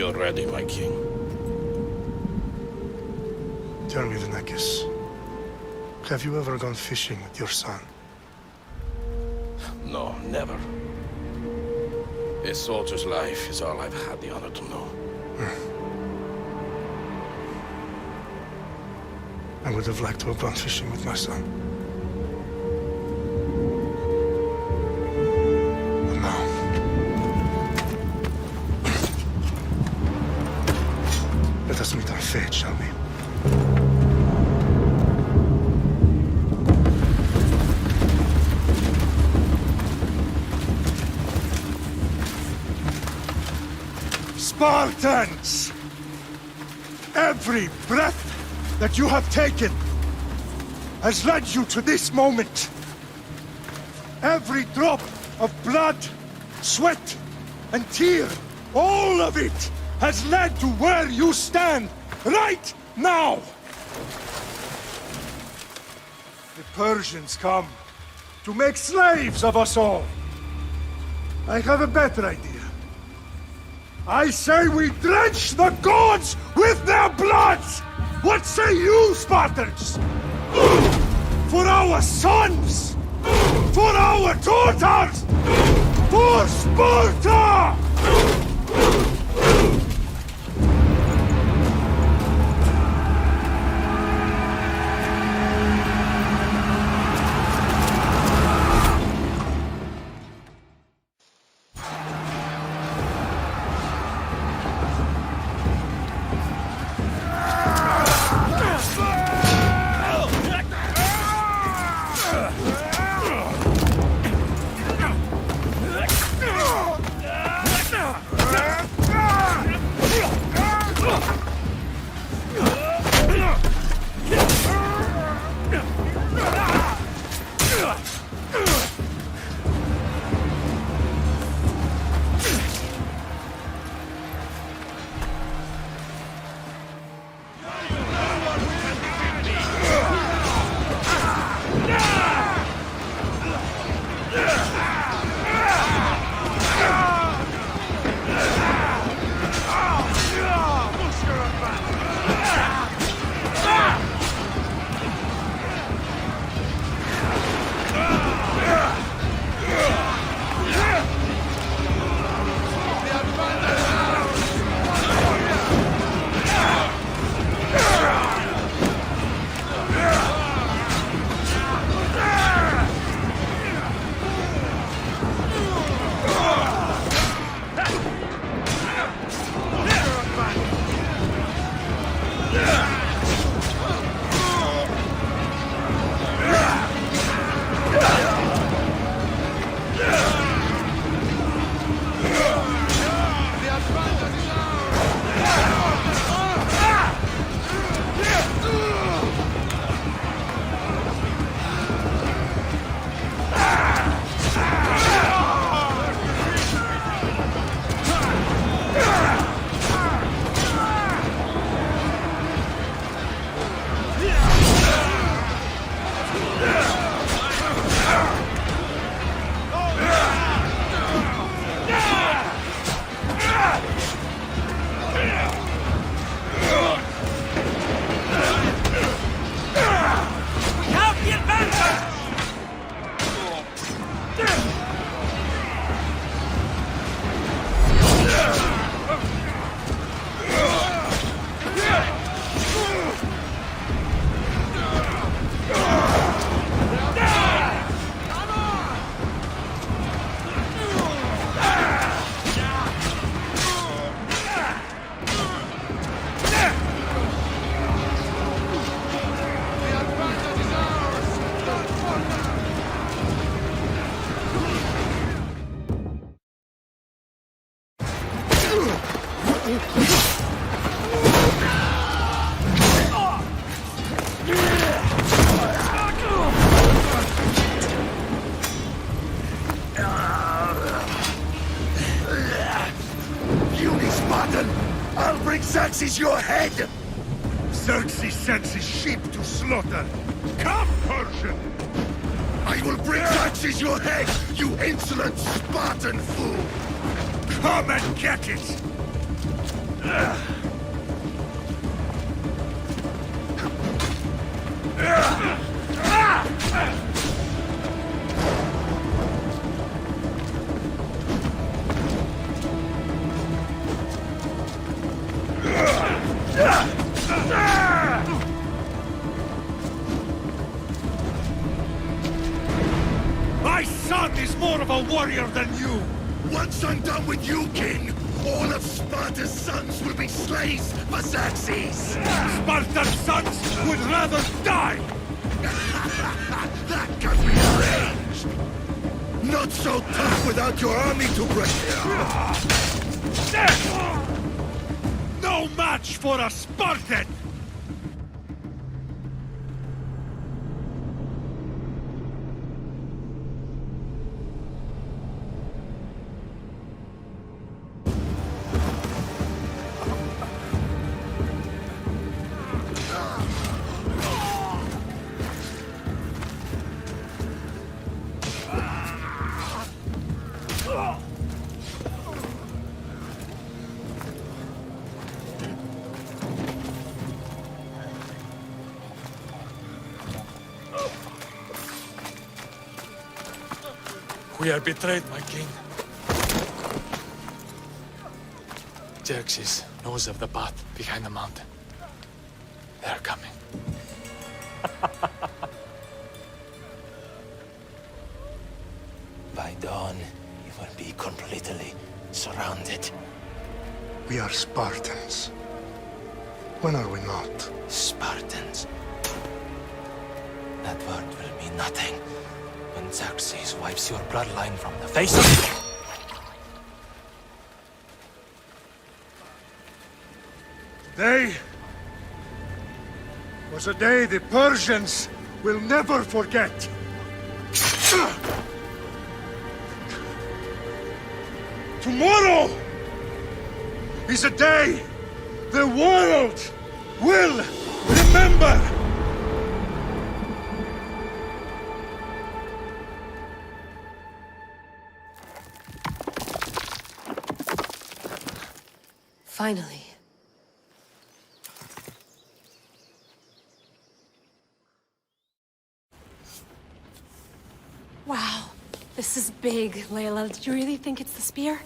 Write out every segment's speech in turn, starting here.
are ready, my king. Tell me, Vinakis, have you ever gone fishing with your son? No, never. A soldier's life is all I've had the honor to know. I would have liked to have gone fishing with my son. But now... let us meet our fate, shall we? Spartans! Every breath that you have taken has led you to this moment. Every drop of blood, sweat, and tear, all of it has led to where you stand right now. The Persians come to make slaves of us all. I have a better idea. I say we drench the gods with their bloods! What say you, Spartans? For our sons! For our daughters! For Sparta! Xerxes your head! Xerxes sends his sheep to slaughter. Come, Persian! I will bring Xerxes your head, you insolent Spartan fool! Come and get it! My son is more of a warrior than you! Once I'm done with you, King, all of Sparta's sons will be slaves for Xerxes! Sparta's sons would rather die! That can be arranged! Not so tough without your army to break. No match for a Spartan! We are betrayed, my king. Xerxes knows of the path behind the mountain. They are coming. By dawn, you will be completely surrounded. We are Spartans. When are we not? Spartans. That word will mean nothing when Xerxes wipes your bloodline from the face of... Today was a day the Persians will never forget. Tomorrow is a day the world will remember. Finally. Wow, this is big, Layla. Did you really think it's the spear?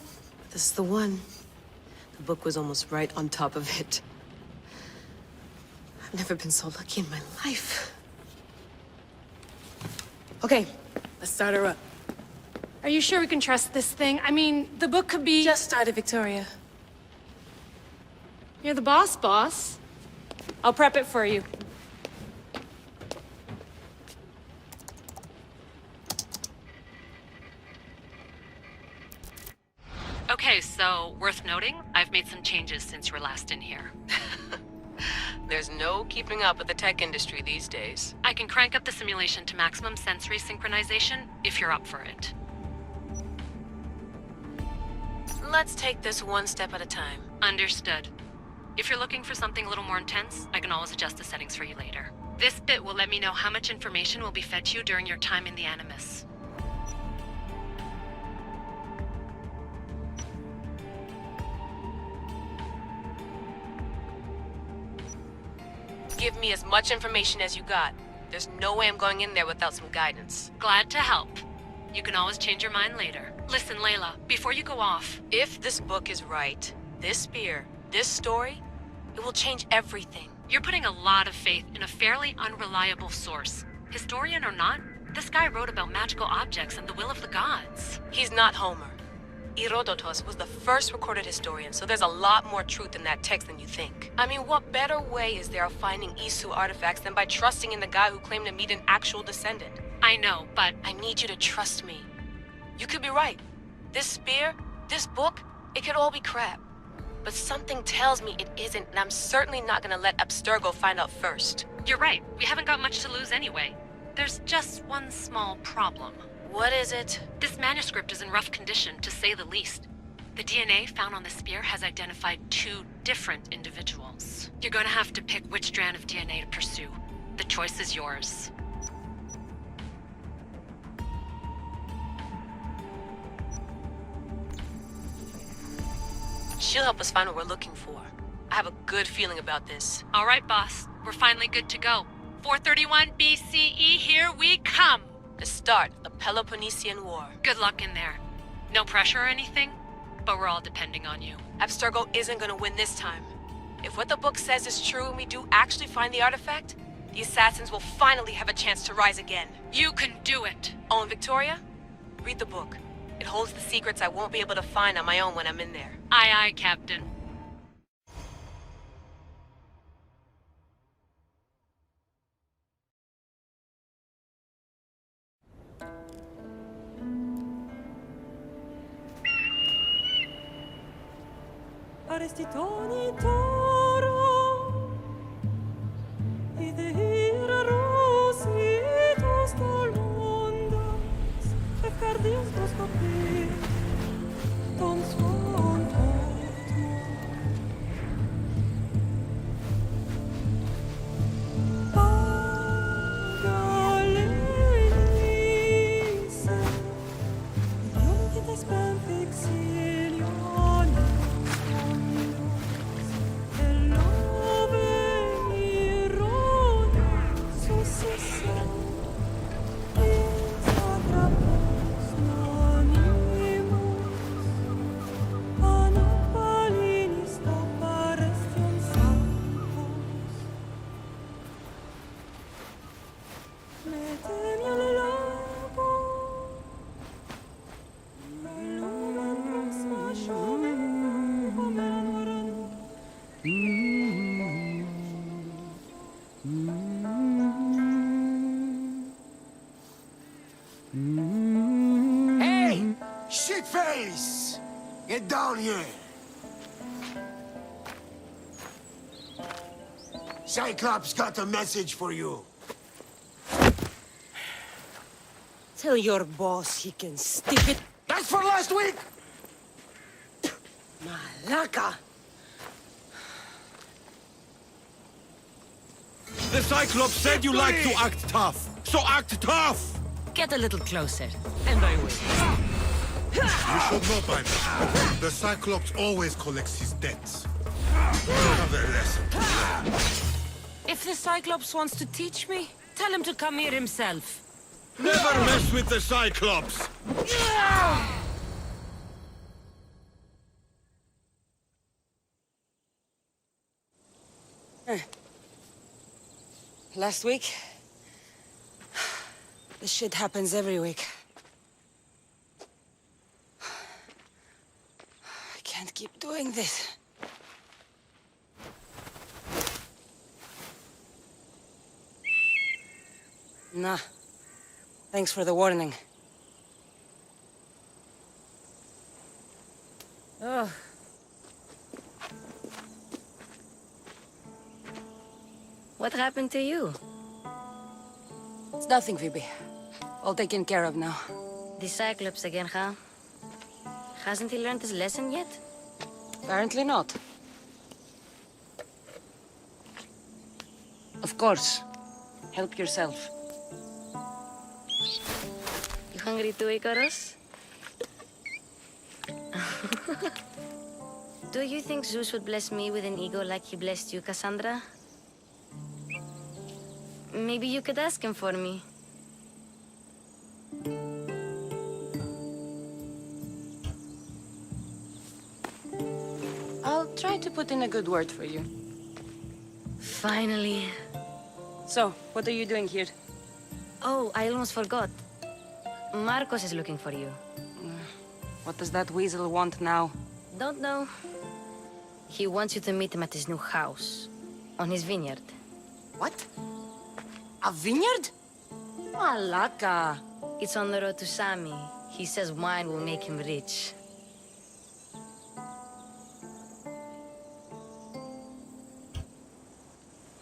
This is the one. The book was almost right on top of it. I've never been so lucky in my life. Okay, let's start her up. Are you sure we can trust this thing? I mean, the book could be... Just started, Victoria. You're the boss. I'll prep it for you. Okay, so, worth noting, I've made some changes since you were last in here. There's no keeping up with the tech industry these days. I can crank up the simulation to maximum sensory synchronization, if you're up for it. Let's take this one step at a time. Understood. If you're looking for something a little more intense, I can always adjust the settings for you later. This bit will let me know how much information will be fed to you during your time in the Animus. Give me as much information as you got. There's no way I'm going in there without some guidance. Glad to help. You can always change your mind later. Listen, Layla, before you go off... If this book is right, this spear, this story, it will change everything. You're putting a lot of faith in a fairly unreliable source. Historian or not, this guy wrote about magical objects and the will of the gods. He's not Homer. Herodotus was the first recorded historian, so there's a lot more truth in that text than you think. I mean, what better way is there of finding Isu artifacts than by trusting in the guy who claimed to meet an actual descendant? I know, but... I need you to trust me. You could be right. This spear, this book, it could all be crap. But something tells me it isn't, and I'm certainly not gonna let Abstergo find out first. You're right. We haven't got much to lose anyway. There's just one small problem. What is it? This manuscript is in rough condition, to say the least. The DNA found on the spear has identified 2 different individuals. You're going to have to pick which strand of DNA to pursue. The choice is yours. She'll help us find what we're looking for. I have a good feeling about this. All right, boss. We're finally good to go. 431 BCE, here we come! The start of the Peloponnesian War. Good luck in there. No pressure or anything, but we're all depending on you. Abstergo isn't gonna win this time. If what the book says is true and we do actually find the artifact, the assassins will finally have a chance to rise again. You can do it! Oh, and Victoria? Read the book. It holds the secrets I won't be able to find on my own when I'm in there. Aye, aye, Captain. Arestitoni toro, idehira rositos tolmondas, efcardios proskopir, ton son tortmo. Pagalenice, idiomitites pamphixilione. Hey! Shitface! Get down here! Cyclops got a message for you. Tell your boss he can stick it. That's for last week! Malaka! The Cyclops said you like to act tough, so act tough! Get a little closer, and I will. You should know by now. The Cyclops always collects his debts. Another lesson to learn. If the Cyclops wants to teach me, tell him to come here himself. Never mess with the Cyclops! Last week? This shit happens every week. I can't keep doing this. Nah. Thanks for the warning. Oh. What happened to you? It's nothing, Phoebe. All taken care of now. The Cyclops again, huh? Hasn't he learned his lesson yet? Apparently not. Of course. Help yourself. You hungry too, Icarus? Do you think Zeus would bless me with an ego like he blessed you, Cassandra? Maybe you could ask him for me. I'll try to put in a good word for you. Finally. So, what are you doing here? Oh, I almost forgot. Marcos is looking for you. What does that weasel want now? Don't know. He wants you to meet him at his new house. On his vineyard. What? A vineyard? Malaka. It's on the road to Sami. He says wine will make him rich.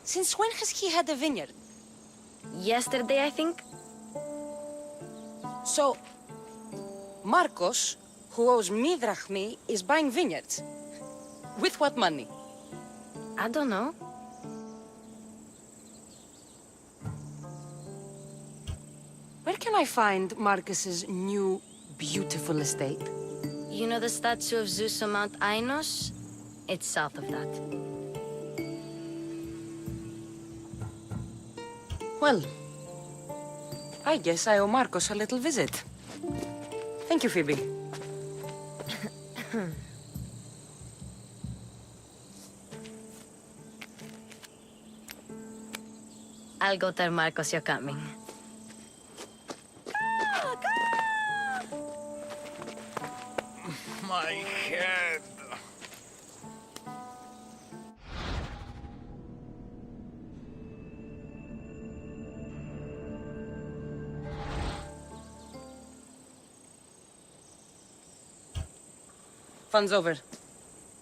Since when has he had a vineyard? Yesterday, I think. So, Marcos, who owes me drachmi, is buying vineyards. With what money? I don't know. Where can I find Marcus's new, beautiful estate? You know the statue of Zeus on Mount Ainos? It's south of that. Well, I guess I owe Marcos a little visit. Thank you, Phoebe. I'll go tell Marcos you're coming. My head. Fun's over.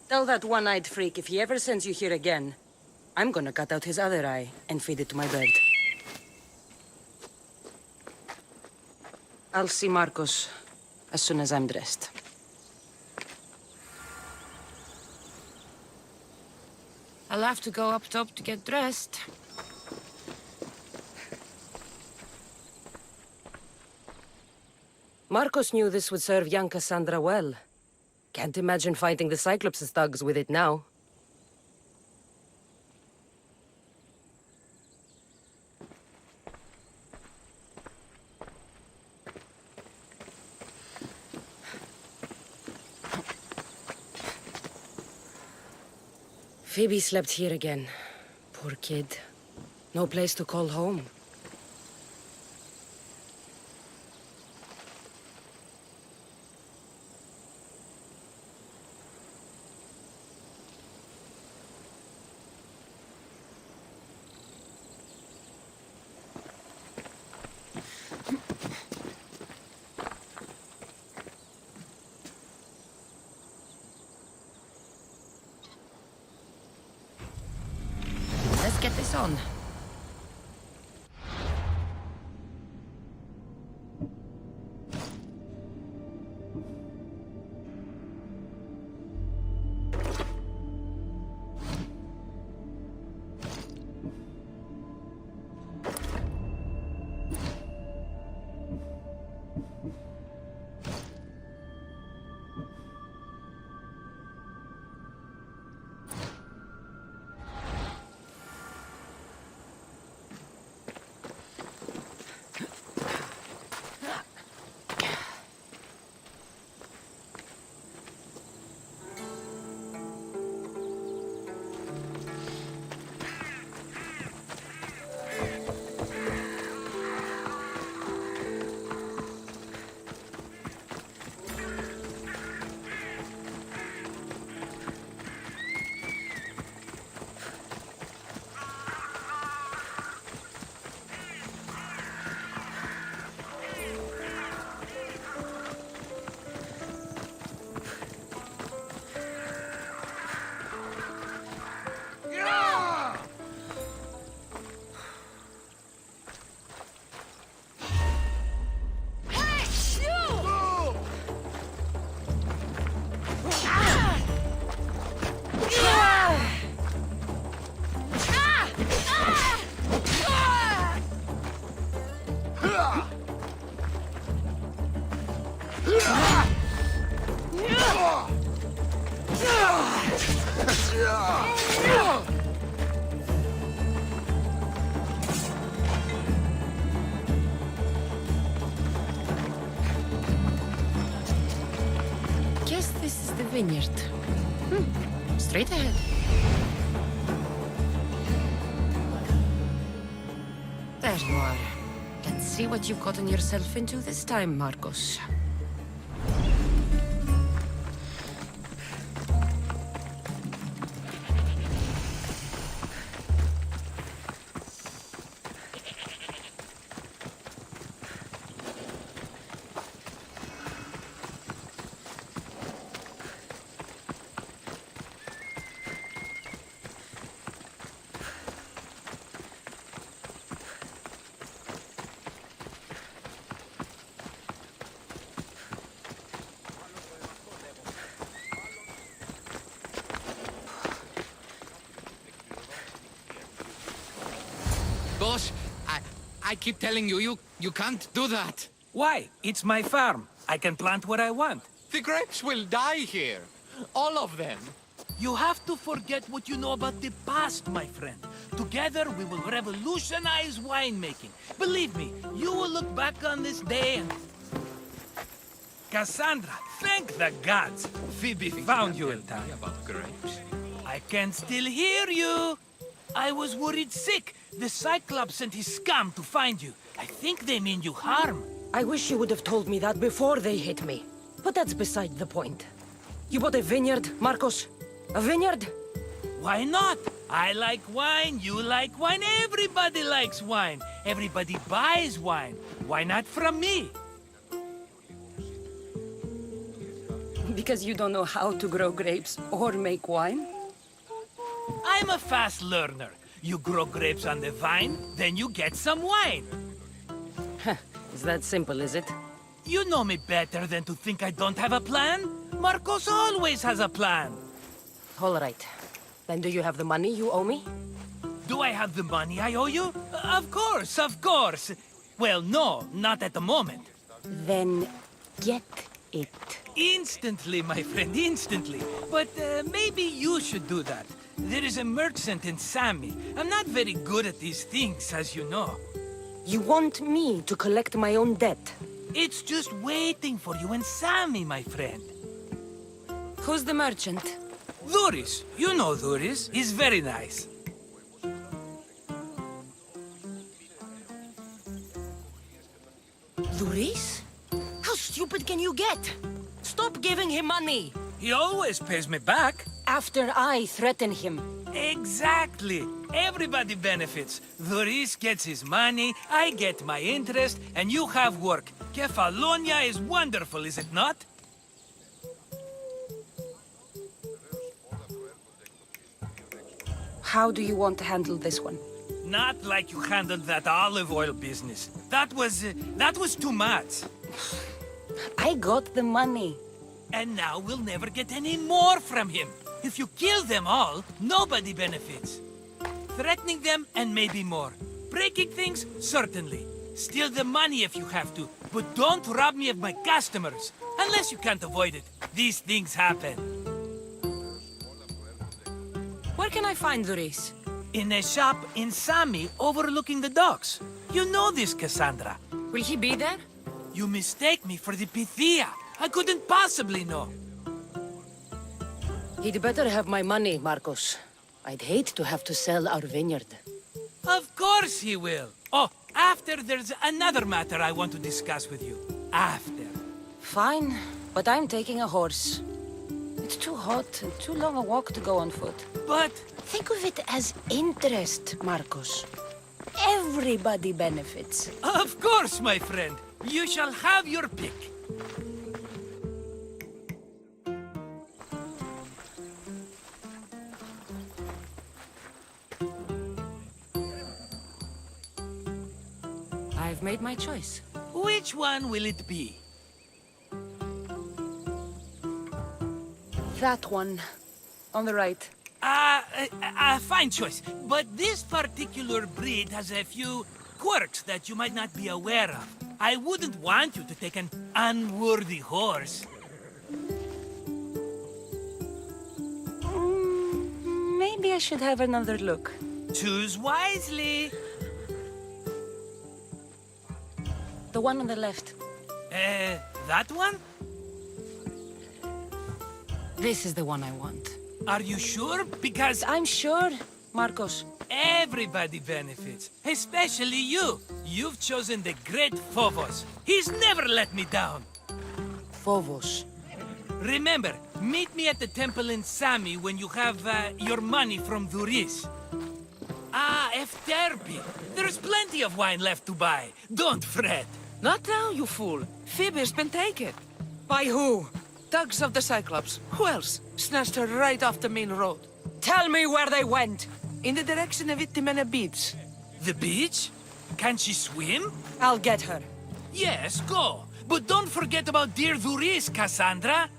Tell that one-eyed freak if he ever sends you here again, I'm gonna cut out his other eye and feed it to my bird. I'll see Marcos as soon as I'm dressed. I'll have to go up top to get dressed. Marcos knew this would serve young Cassandra well. Can't imagine fighting the Cyclops' thugs with it now. Phoebe slept here again. Poor kid. No place to call home. Let's get this on. Guess this is the vineyard. Straight ahead. There you are. Let's see what you've gotten yourself into this time, Marcos. Boss, I keep telling you, you can't do that. Why? It's my farm. I can plant what I want. The grapes will die here. All of them. You have to forget what you know about the past, my friend. Together, we will revolutionize winemaking. Believe me, you will look back on this day and... Cassandra, thank the gods! Phoebe found you in time. About grapes. I can still hear you! I was worried sick. The Cyclops sent his scum to find you. I think they mean you harm. I wish you would have told me that before they hit me. But that's beside the point. You bought a vineyard, Marcos? A vineyard? Why not? I like wine, you like wine, everybody likes wine. Everybody buys wine. Why not from me? Because you don't know how to grow grapes or make wine? I'm a fast learner. You grow grapes on the vine, then you get some wine. Is that simple, is it? You know me better than to think I don't have a plan. Marcos always has a plan. All right. Then do you have the money you owe me? Do I have the money I owe you? Of course, of course. Well, no, not at the moment. Then get it. Instantly, my friend, instantly. But maybe you should do that. There is a merchant in Sami. I'm not very good at these things, as you know. You want me to collect my own debt? It's just waiting for you in Sami, my friend. Who's the merchant? Duris. You know Duris. He's very nice. Duris? How stupid can you get? Stop giving him money! He always pays me back. After I threaten him. Exactly. Everybody benefits. Duris gets his money, I get my interest, and you have work. Kefalonia is wonderful, is it not? How do you want to handle this one? Not like you handled that olive oil business. That was too much. I got the money. And now we'll never get any more from him. If you kill them all, nobody benefits. Threatening them, and maybe more. Breaking things, certainly. Steal the money if you have to, but don't rob me of my customers. Unless you can't avoid it. These things happen. Where can I find Duris? In a shop in Sami, overlooking the docks. You know this, Cassandra. Will he be there? You mistake me for the Pythia. I couldn't possibly know. He'd better have my money, Marcos. I'd hate to have to sell our vineyard. Of course he will. Oh, after there's another matter I want to discuss with you. After. Fine, but I'm taking a horse. It's too hot and too long a walk to go on foot. But... Think of it as interest, Marcos. Everybody benefits. Of course, my friend. You shall have your pick. I've made my choice. Which one will it be? That one. On the right. Fine choice. But this particular breed has a few quirks that you might not be aware of. I wouldn't want you to take an unworthy horse. Maybe I should have another look. Choose wisely. The one on the left. That one? This is the one I want. Are you sure? Because I'm sure, Marcos. everybody benefits, especially you. You've chosen the great Phobos. He's never let me down. Phobos. Remember, meet me at the temple in Sami when you have your money from Duris. Ah, Efterpi. There's plenty of wine left to buy. Don't fret. Not now, you fool. Phoebe's been taken. By who? Thugs of the Cyclops. Who else? Snatched her right off the main road. Tell me where they went. In the direction of Itimena Beach. The beach? Can she swim? I'll get her. Yes, go. But don't forget about dear Duris, Cassandra.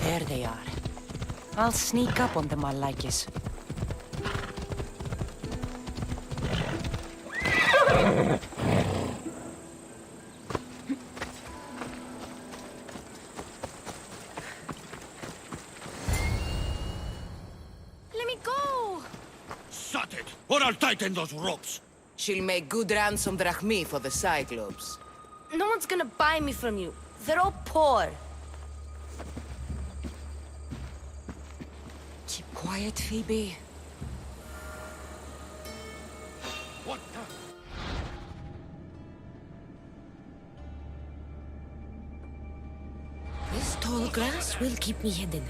There they are. I'll sneak up on them, Allikis. Let me go! Shut it, or I'll tighten those ropes. She'll make good ransom drachmi for the Cyclops. No one's gonna buy me from you. They're all poor. Keep quiet, Phoebe. What the? This tall grass will keep me hidden.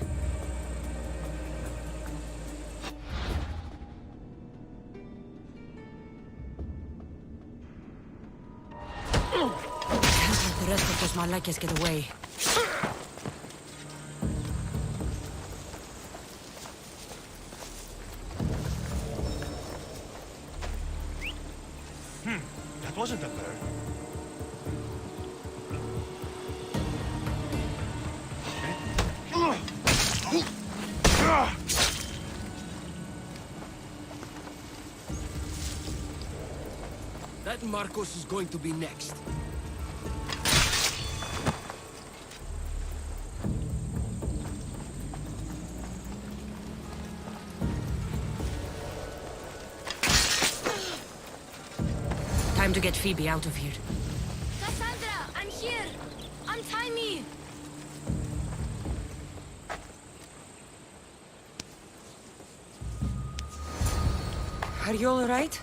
Can't let the rest of those Malakias get away. That wasn't a bird. That Marcos is going to be next. Time to get Phoebe out of here. Cassandra, I'm here! Untie me! Are you all right?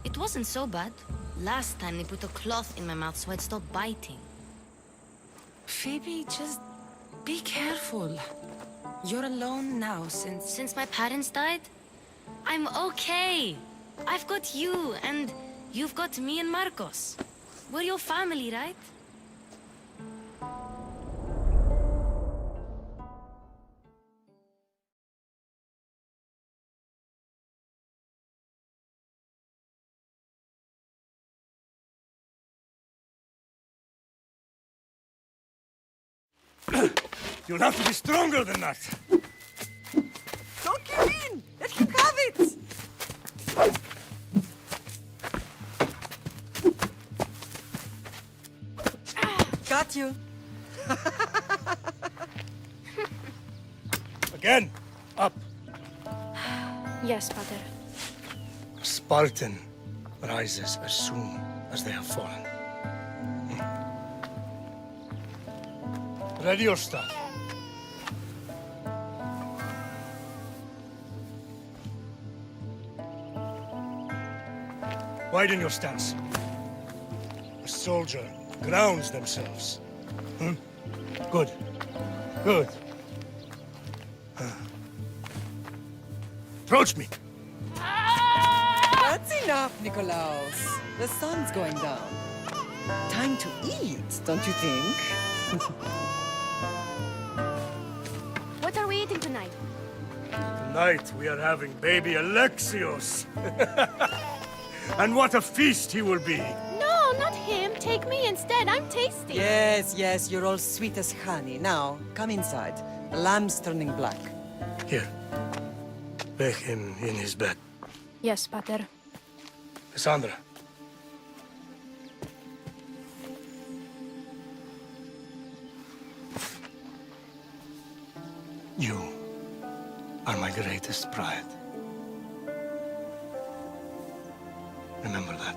It wasn't so bad. Last time they put a cloth in my mouth so I'd stop biting. Phoebe, just be careful. You're alone now Since my parents died? I'm okay. I've got you, and you've got me and Marcos. We're your family, right? You'll have to be stronger than that. Don't give in! Let him have it! Got you. Again, up. Yes, Pater. A Spartan rises as soon as they have fallen. Ready your staff. Widen your stance. A soldier grounds themselves. Good. Good. Approach me. That's enough, Nikolaos. The sun's going down. Time to eat, don't you think? What are we eating tonight? Tonight we are having baby Alexios. And what a feast he will be. No, not him. Take me instead. I'm tasty. Yes, yes, you're all sweet as honey. Now, come inside. The lamb's turning black. Here. Lay him in his bed. Yes, Pater. Cassandra. You are my greatest pride. Remember that.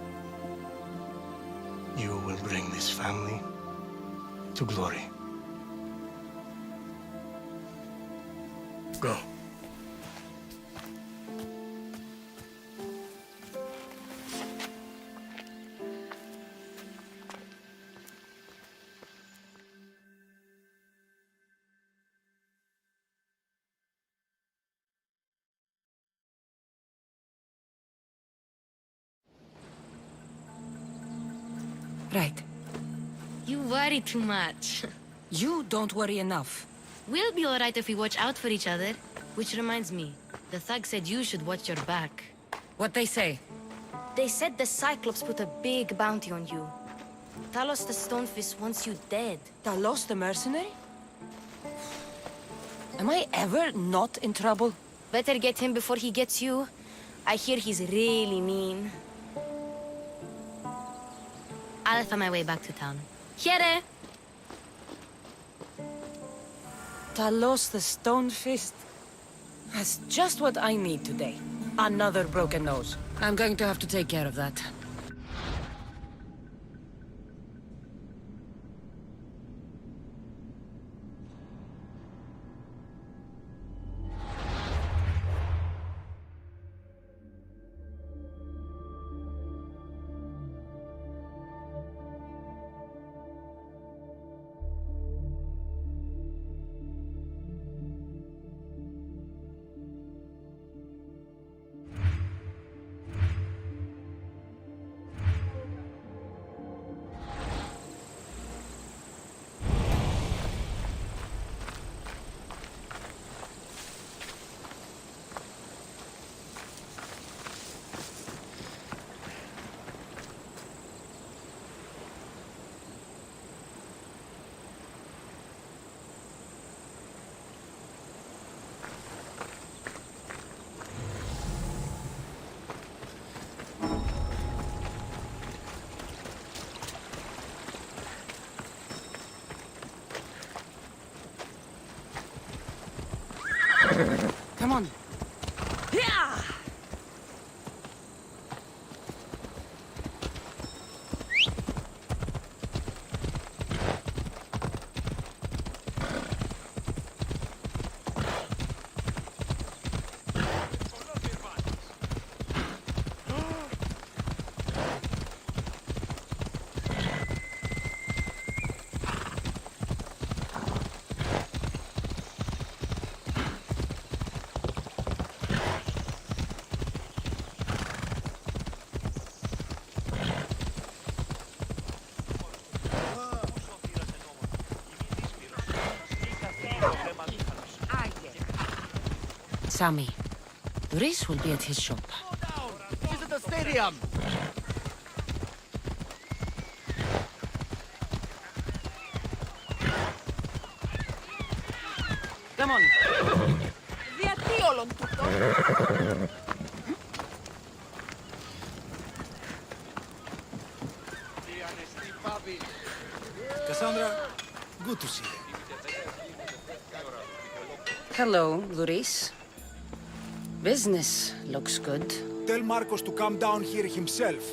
You will bring this family to glory. Go. Right. You worry too much. You don't worry enough. We'll be alright if we watch out for each other. Which reminds me, the thug said you should watch your back. What'd they say? They said the Cyclops put a big bounty on you. Talos the Stonefist wants you dead. Talos the mercenary? Am I ever not in trouble? Better get him before he gets you. I hear he's really mean. I'll find my way back to town. Here! Talos the Stone Fist. That's just what I need today. Another broken nose. I'm going to have to take care of that. Come on. Yeah! Sammy, Reese will be at his shop. Visit the stadium! Come on. Γιατί όλον τούτο? Cassandra, good to see you. Hello, Luris. Business looks good. Tell Marcos to come down here himself,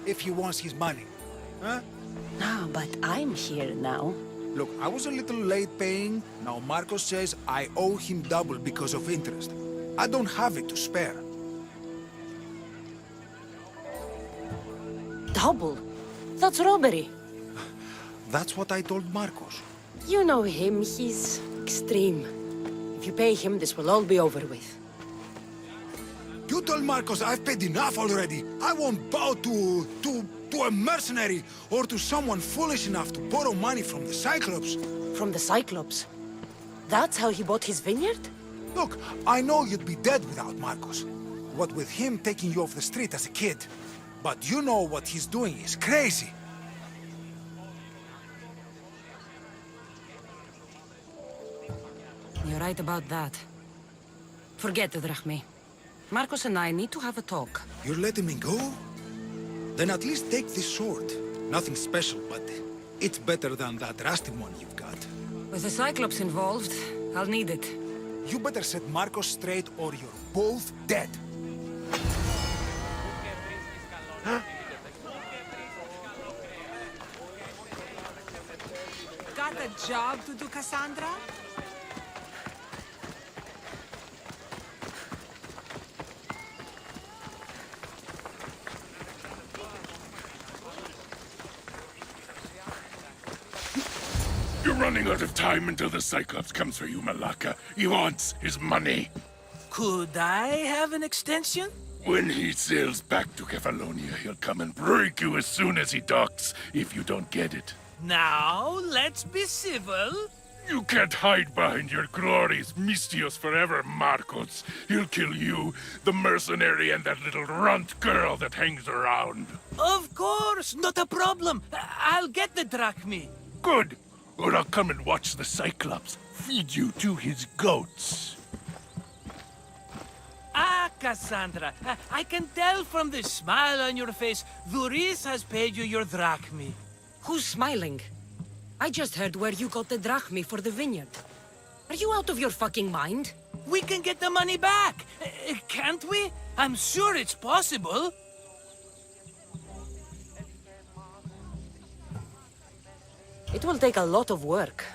if he wants his money. Huh? No, but I'm here now. Look, I was a little late paying. Now Marcos says I owe him double because of interest. I don't have it to spare. Double? That's robbery. That's what I told Marcos. You know him, he's extreme. If you pay him, this will all be over with. You told Marcos I've paid enough already. I won't bow to a mercenary or to someone foolish enough to borrow money from the Cyclops. From the Cyclops? That's how he bought his vineyard? Look, I know you'd be dead without Marcos. What with him taking you off the street as a kid. But you know what he's doing is crazy. You're right about that. Forget the drachmae. Marcos and I need to have a talk. You're letting me go? Then at least take this sword. Nothing special, but it's better than that rusty one you've got. With the Cyclops involved, I'll need it. You better set Marcos straight or you're both dead. Got a job to do, Cassandra? You're running out of time until the Cyclops comes for you, Malaka. He wants his money. Could I have an extension? When he sails back to Kefalonia, he'll come and break you as soon as he docks, if you don't get it. Now, let's be civil. You can't hide behind your glories, misthios forever, Marcos. He'll kill you, the mercenary, and that little runt girl that hangs around. Of course, not a problem. I'll get the drachmae. Good. Or I'll come and watch the Cyclops feed you to his goats. Ah, Cassandra, I can tell from the smile on your face, Duris has paid you your drachmi. Who's smiling? I just heard where you got the drachmi for the vineyard. Are you out of your fucking mind? We can get the money back, can't we? I'm sure it's possible. It will take a lot of work.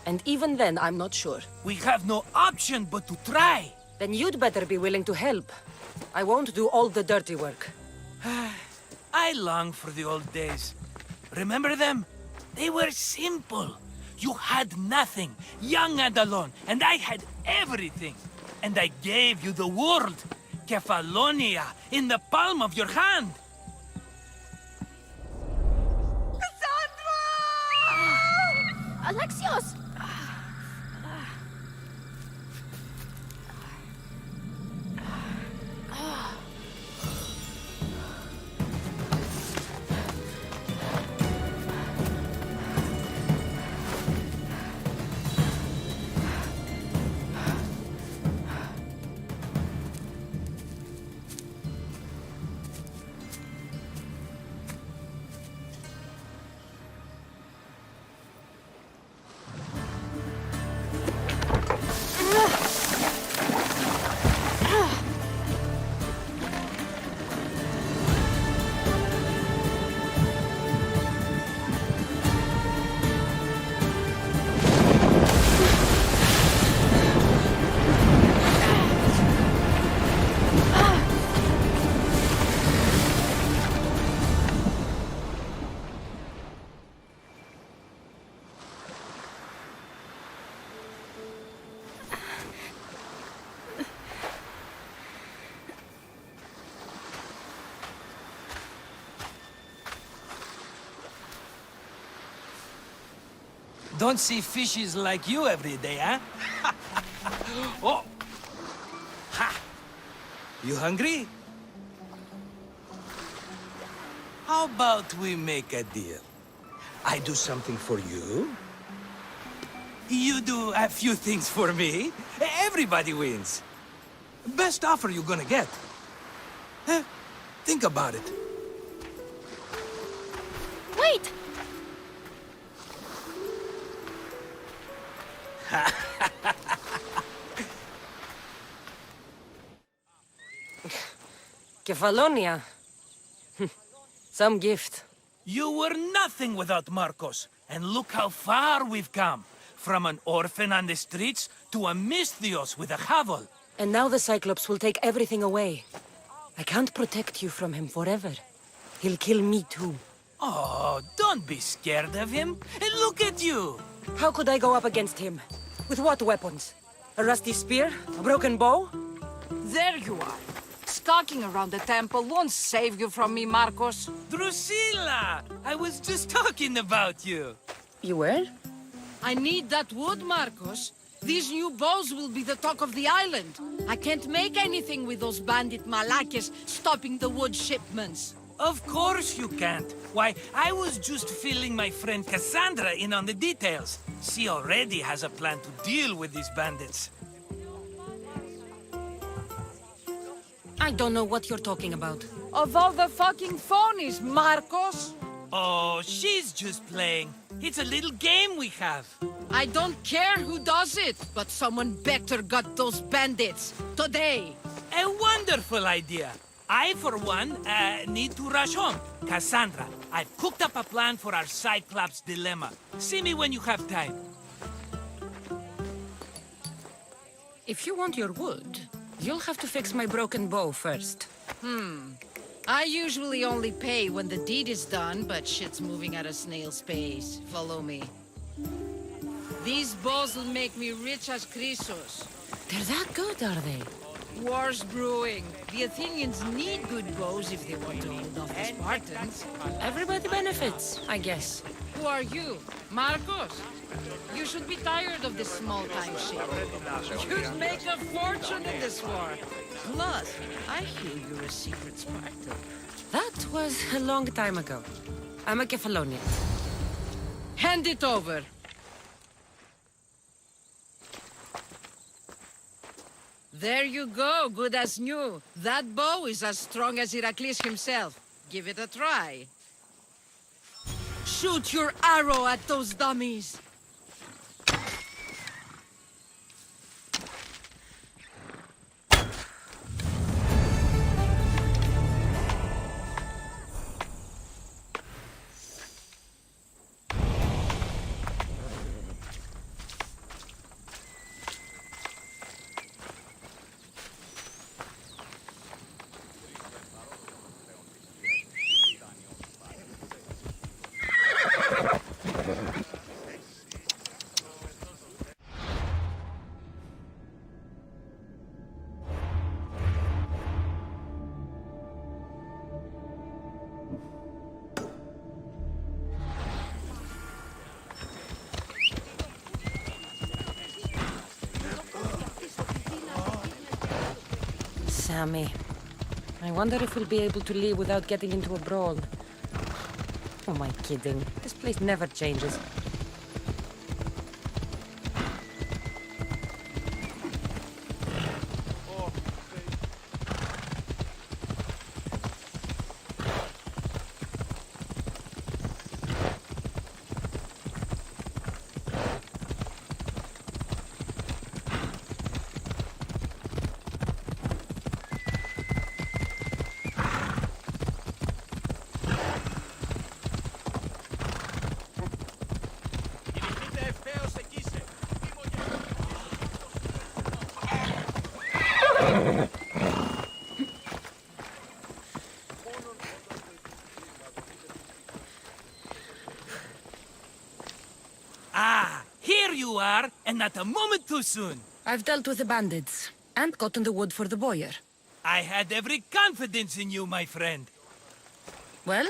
And even then, I'm not sure. We have no option but to try. Then you'd better be willing to help. I won't do all the dirty work. I long for the old days. Remember them? They were simple. You had nothing, young and alone, and I had everything. And I gave you the world, Kefalonia, in the palm of your hand. Alexios! Don't see fishes like you every day, huh? Oh! Ha! You hungry? How about we make a deal? I do something for you. You do a few things for me. Everybody wins. Best offer you're gonna get. Huh? Think about it. Wait! Kefalonia. Some gift. You were nothing without Marcos, and look how far we've come. From an orphan on the streets to a misthios with a hovel. And now the Cyclops will take everything away. I can't protect you from him forever. He'll kill me too. Oh, don't be scared of him. Look at you. How could I go up against him? With what weapons? A rusty spear? A broken bow? There you are. Skulking around the temple won't save you from me, Marcos. Drusilla! I was just talking about you. You were? I need that wood, Marcos. These new bows will be the talk of the island. I can't make anything with those bandit malakes stopping the wood shipments. Of course you can't. Why, I was just filling my friend Cassandra in on the details. She already has a plan to deal with these bandits. I don't know what you're talking about. Of all the fucking phonies, Marcos! Oh, she's just playing. It's a little game we have. I don't care who does it, but someone better got those bandits. Today! A wonderful idea. I, for one, need to rush home. Cassandra, I've cooked up a plan for our Cyclops dilemma. See me when you have time. If you want your wood, you'll have to fix my broken bow first. I usually only pay when the deed is done, but shit's moving at a snail's pace. Follow me. These bows will make me rich as Chrysos. They're that good, are they? War's brewing. The Athenians need good bows if they want to hold off the Spartans. Everybody benefits, I guess. Who are you? Marcos? You should be tired of this small-time shit. You'd make a fortune in this war. Plus, I hear you're a secret Spartan. That was a long time ago. I'm a Kefalonian. Hand it over. There you go, good as new. That bow is as strong as Heracles himself. Give it a try. Shoot your arrow at those dummies. Sammy. I wonder if we'll be able to leave without getting into a brawl. Oh, am I kidding? This place never changes. Ah, here you are, and not a moment too soon. I've dealt with the bandits, and gotten the wood for the boiler. I had every confidence in you, my friend. Well,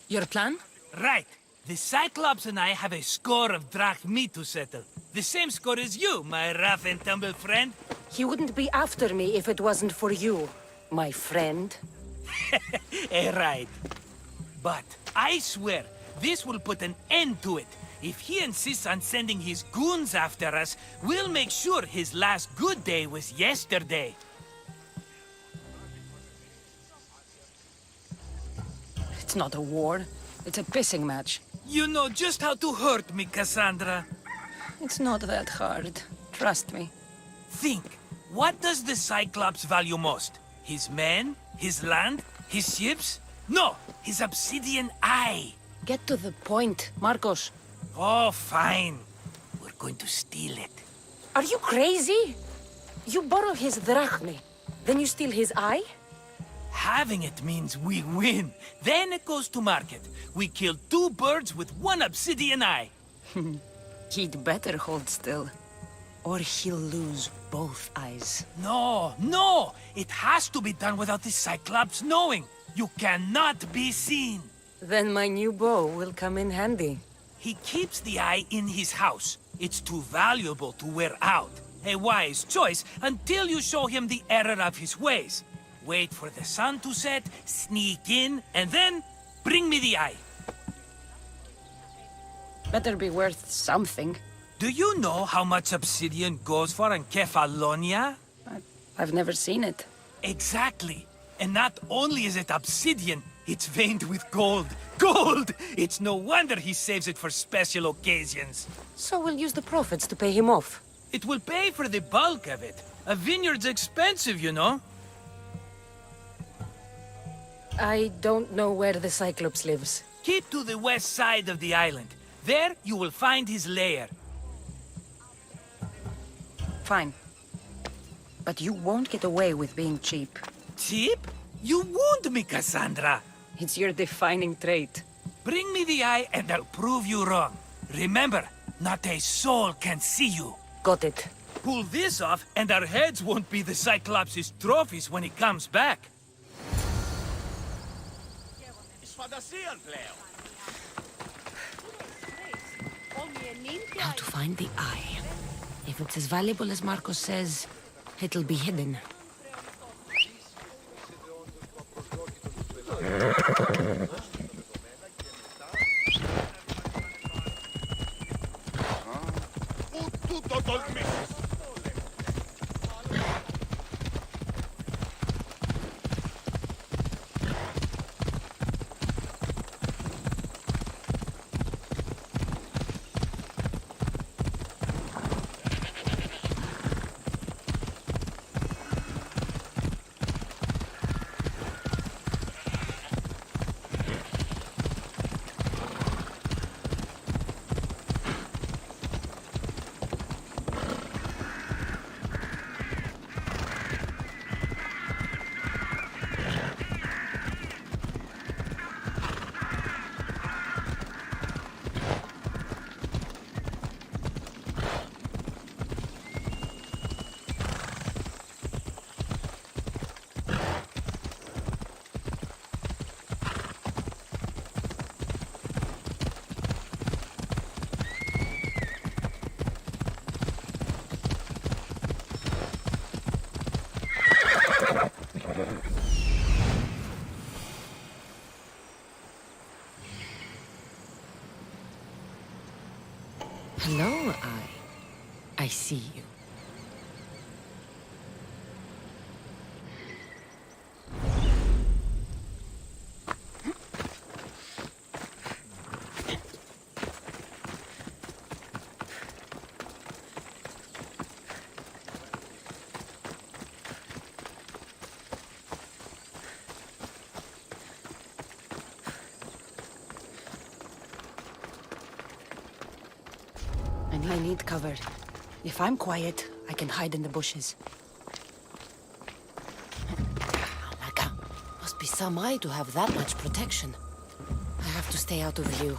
your plan? Right. The Cyclops and I have a score of drachmi to settle. The same score as you, my rough and tumble friend. He wouldn't be after me if it wasn't for you, my friend. Right. But I swear, this will put an end to it. If he insists on sending his goons after us, we'll make sure his last good day was yesterday. It's not a war. It's a pissing match. You know just how to hurt me, Cassandra. It's not that hard. Trust me. Think. What does the Cyclops value most? His men? His land? His ships? No! His obsidian eye! Get to the point, Marcos. Oh, fine. We're going to steal it. Are you crazy? You borrow his drachmi, then you steal his eye? Having it means we win. Then it goes to market. We kill 2 birds with 1 obsidian eye. He'd better hold still, or he'll lose both eyes. No! It has to be done without the Cyclops knowing. You cannot be seen. Then my new bow will come in handy. He keeps the eye in his house. It's too valuable to wear out. A wise choice until you show him the error of his ways. Wait for the sun to set, sneak in, and then bring me the eye. Better be worth something. Do you know how much obsidian goes for in Kefalonia? I've never seen it. Exactly. And not only is it obsidian, it's veined with gold. Gold! It's no wonder he saves it for special occasions. So we'll use the profits to pay him off. It will pay for the bulk of it. A vineyard's expensive, you know. I don't know where the Cyclops lives. Keep to the west side of the island. There you will find his lair. Fine. But you won't get away with being cheap. Cheap? You wound me, Cassandra. It's your defining trait. Bring me the eye and I'll prove you wrong. Remember, not a soul can see you. Got it. Pull this off and our heads won't be the Cyclops' trophies when he comes back. How to find the eye. If it's as valuable as Marcos says, it'll be hidden. I see you. I need cover. If I'm quiet, I can hide in the bushes. Must be some eye to have that much protection. I have to stay out of view.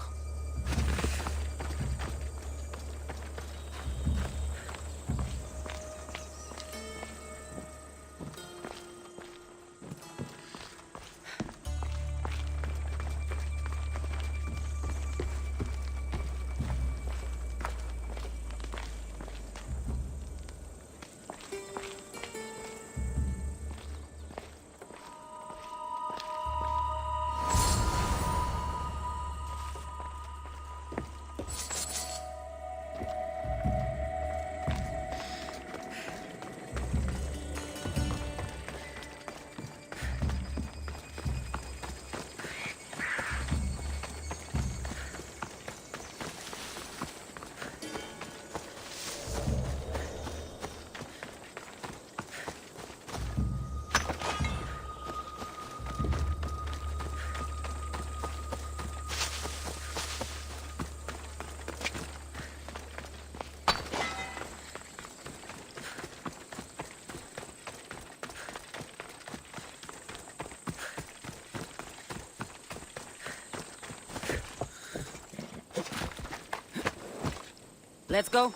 Let's go.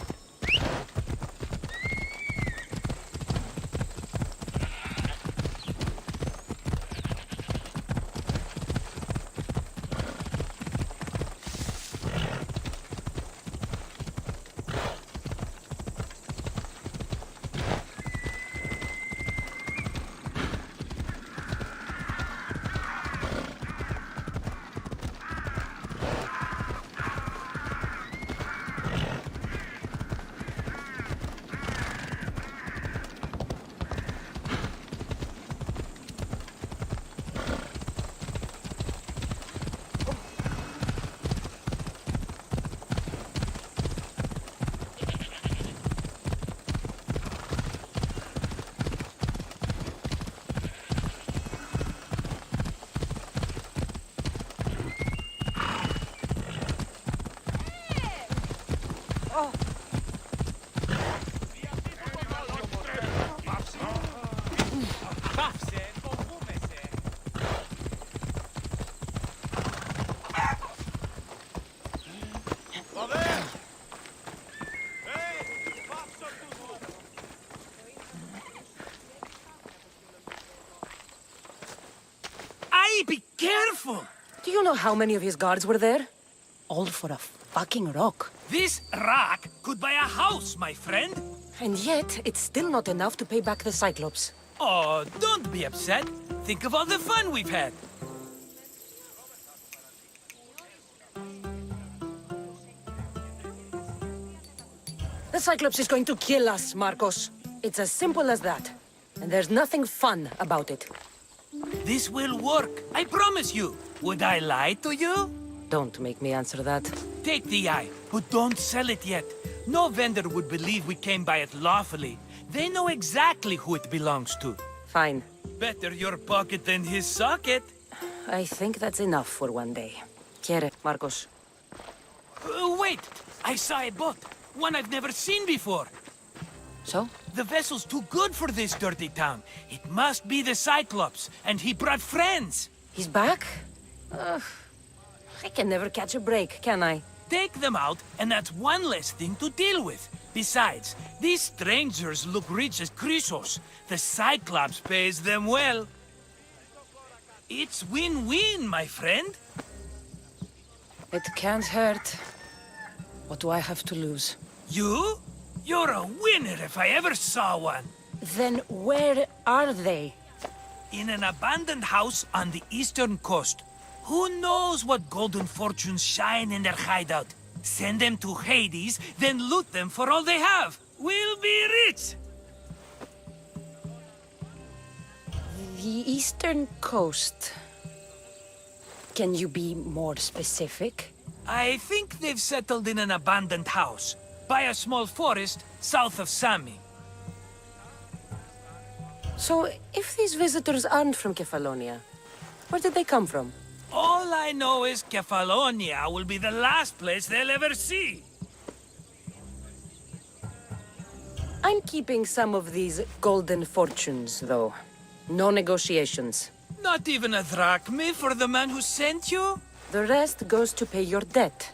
Be careful! Do you know how many of his guards were there? All for a fucking rock. This rock could buy a house, my friend. And yet, it's still not enough to pay back the Cyclops. Oh, don't be upset. Think of all the fun we've had. The Cyclops is going to kill us, Marcos. It's as simple as that. And there's nothing fun about it. This will work, I promise you. Would I lie to you? Don't make me answer that. Take the eye, but don't sell it yet. No vendor would believe we came by it lawfully. They know exactly who it belongs to. Fine. Better your pocket than his socket. I think that's enough for one day. Quiere, Marcos. Wait! I saw a boat. One I've never seen before. So? The vessel's too good for this dirty town. It must be the Cyclops, and he brought friends. He's back? I can never catch a break, can I? Take them out, and that's one less thing to deal with. Besides, these strangers look rich as Chrysos. The Cyclops pays them well. It's win-win, my friend. It can't hurt. What do I have to lose? You? You're a winner if I ever saw one. Then where are they? In an abandoned house on the eastern coast. Who knows what golden fortunes shine in their hideout? Send them to Hades, then loot them for all they have. We'll be rich! The eastern coast. Can you be more specific? I think they've settled in an abandoned house, by a small forest south of Sami. So, if these visitors aren't from Kefalonia, where did they come from? All I know is Kefalonia will be the last place they'll ever see. I'm keeping some of these golden fortunes, though. No negotiations. Not even a drachma for the man who sent you? The rest goes to pay your debt.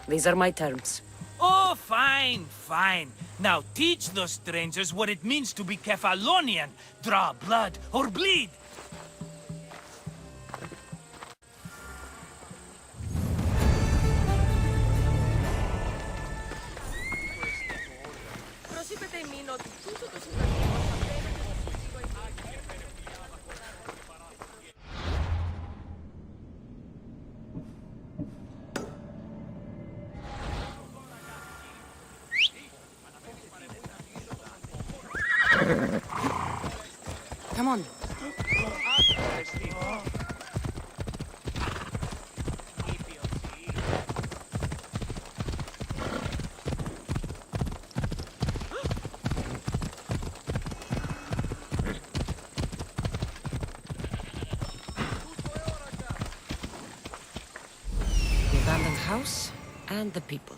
These are my terms. Oh, fine, fine. Now teach those strangers what it means to be Kefalonian. Draw blood or bleed. Come on. The abandoned house and the people.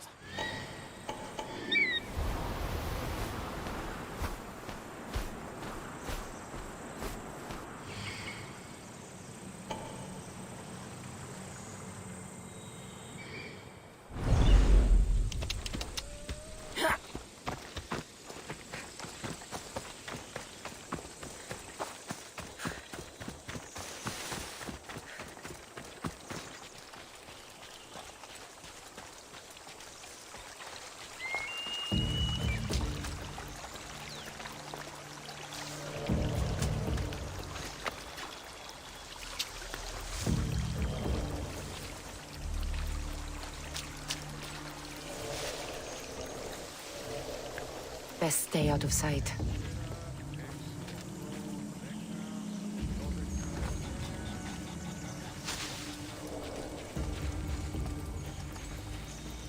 Best stay out of sight.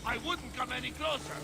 I wouldn't come any closer.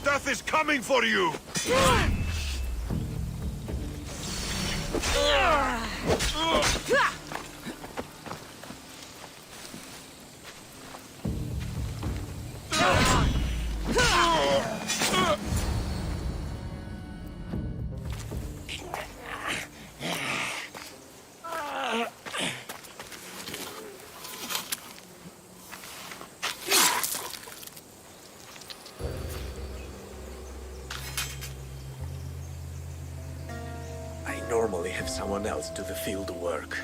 Death is coming for you! Normally have someone else do the field work.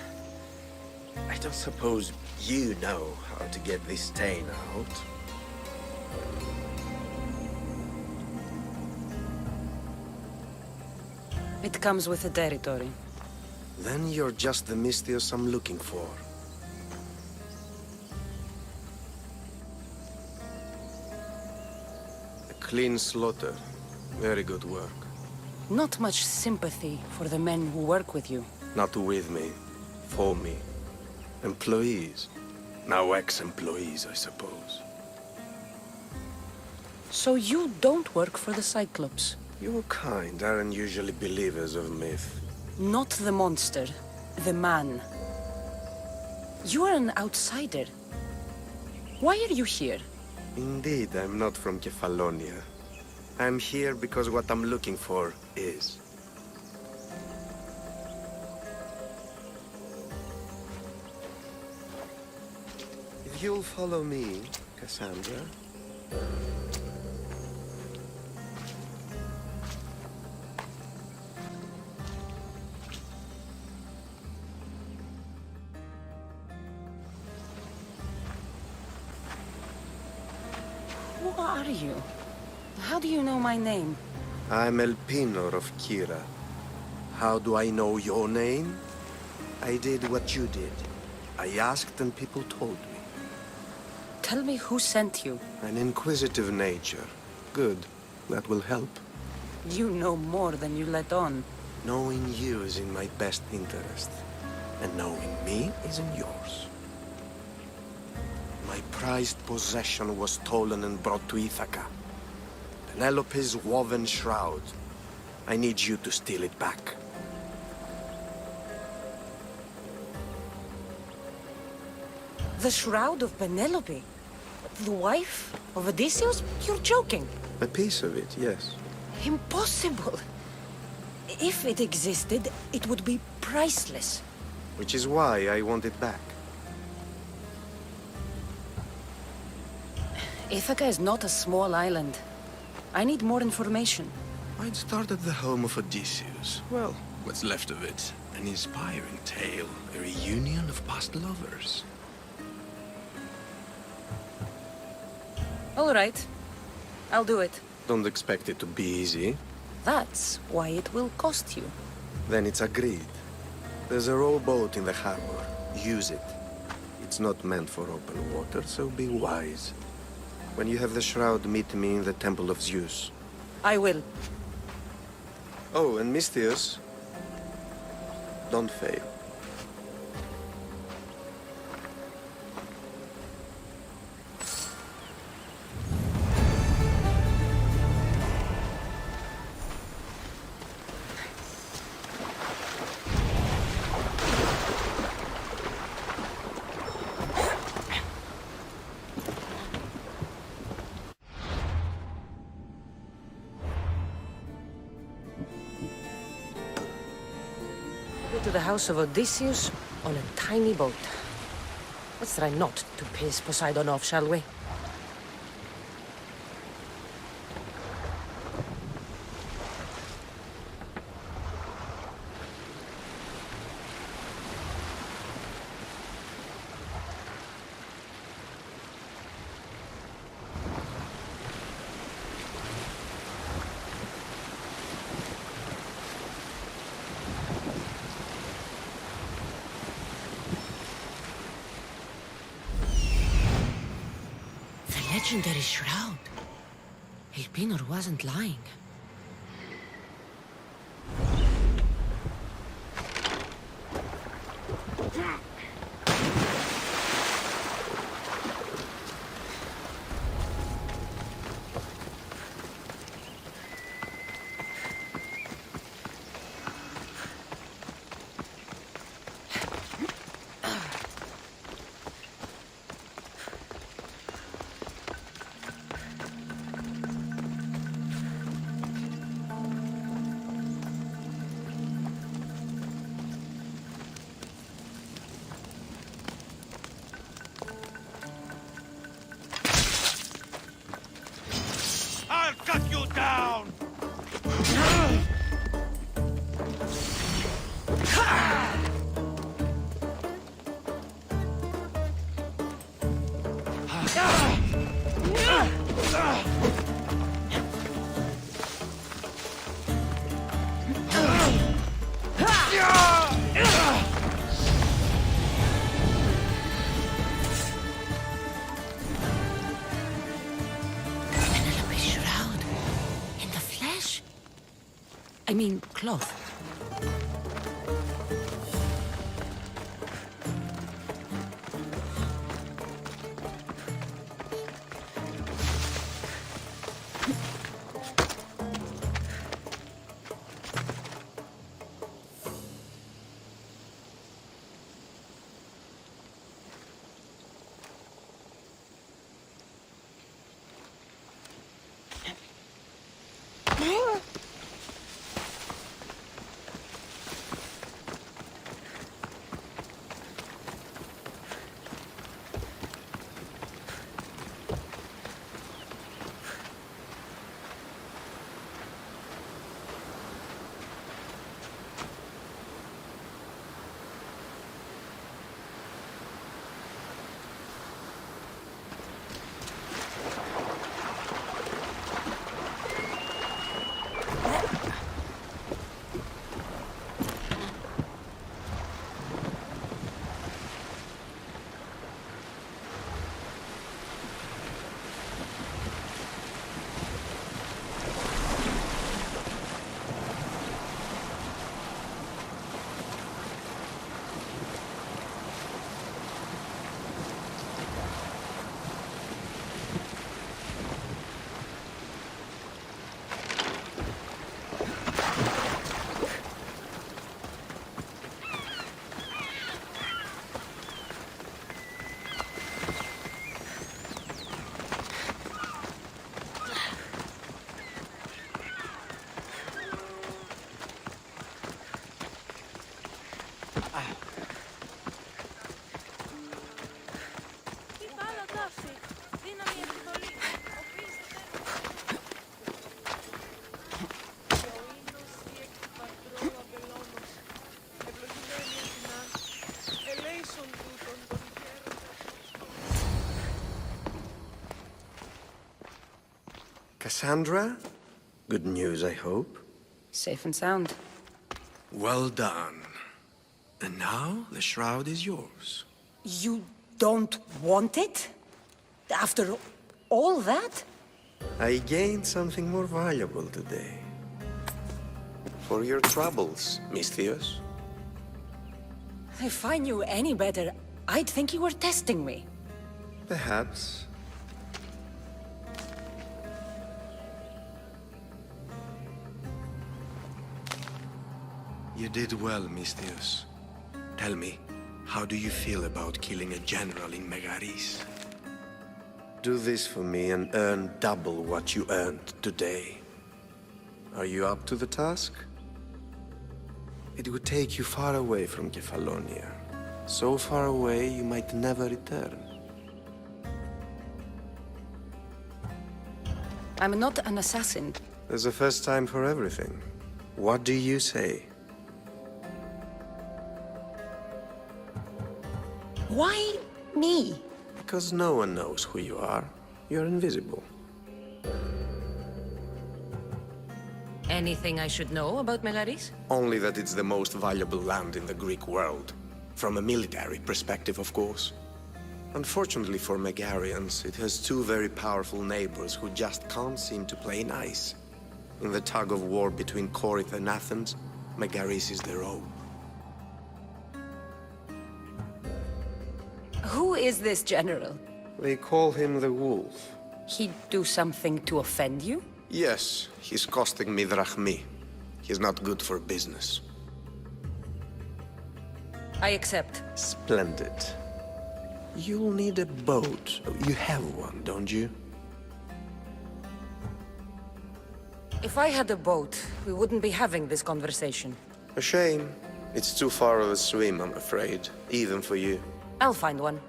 I don't suppose you know how to get this stain out. It comes with the territory. Then you're just the misthios I'm looking for. A clean slaughter. Very good work. Not much sympathy for the men who work with you. Not with me. For me. Employees. Now ex-employees, I suppose. So you don't work for the Cyclops? Your kind aren't usually believers of myth. Not the monster. The man. You are an outsider. Why are you here? Indeed, I'm not from Kefalonia. I'm here because what I'm looking for is. If you'll follow me, Cassandra. Who are you? How do you know my name? I'm Elpinor of Kira. How do I know your name? I did what you did. I asked and people told me. Tell me who sent you. An inquisitive nature. Good. That will help. You know more than you let on. Knowing you is in my best interest. And knowing me is in yours. My prized possession was stolen and brought to Ithaca. Penelope's woven shroud. I need you to steal it back. The shroud of Penelope? The wife of Odysseus? You're joking. A piece of it, yes. Impossible. If it existed, it would be priceless. Which is why I want it back. Ithaca is not a small island. I need more information. I'd start at the home of Odysseus. Well, what's left of it. An inspiring tale. A reunion of past lovers. All right. I'll do it. Don't expect it to be easy. That's why it will cost you. Then it's agreed. There's a rowboat in the harbor. Use it. It's not meant for open water, so be wise. When you have the shroud, meet me in the Temple of Zeus. I will. Oh, and misthios, don't fail. To the house of Odysseus on a tiny boat. Let's try not to piss Poseidon off, shall we? Legendary shroud. Elpinor wasn't lying. I'll cut you down! I mean, cloth. Cassandra? Good news, I hope. Safe and sound. Well done. And now, the shroud is yours. You don't want it? After all that? I gained something more valuable today. For your troubles, misthios. If I knew any better, I'd think you were testing me. Perhaps. You did well, misthios. Tell me, how do you feel about killing a general in Megaris? Do this for me and earn double what you earned today. Are you up to the task? It would take you far away from Kefalonia. So far away you might never return. I'm not an assassin. There's a first time for everything. What do you say? Why me? Because no one knows who you are. You're invisible. Anything I should know about Megaris? Only that it's the most valuable land in the Greek world. From a military perspective, of course. Unfortunately for Megarians, it has two very powerful neighbors who just can't seem to play nice. In the tug of war between Corinth and Athens, Megaris is their own. Who is this general? They call him the Wolf. He'd do something to offend you? Yes, he's costing me drachmi. He's not good for business. I accept. Splendid. You'll need a boat. You have one, don't you? If I had a boat, we wouldn't be having this conversation. A shame. It's too far of a swim, I'm afraid. Even for you. I'll find one.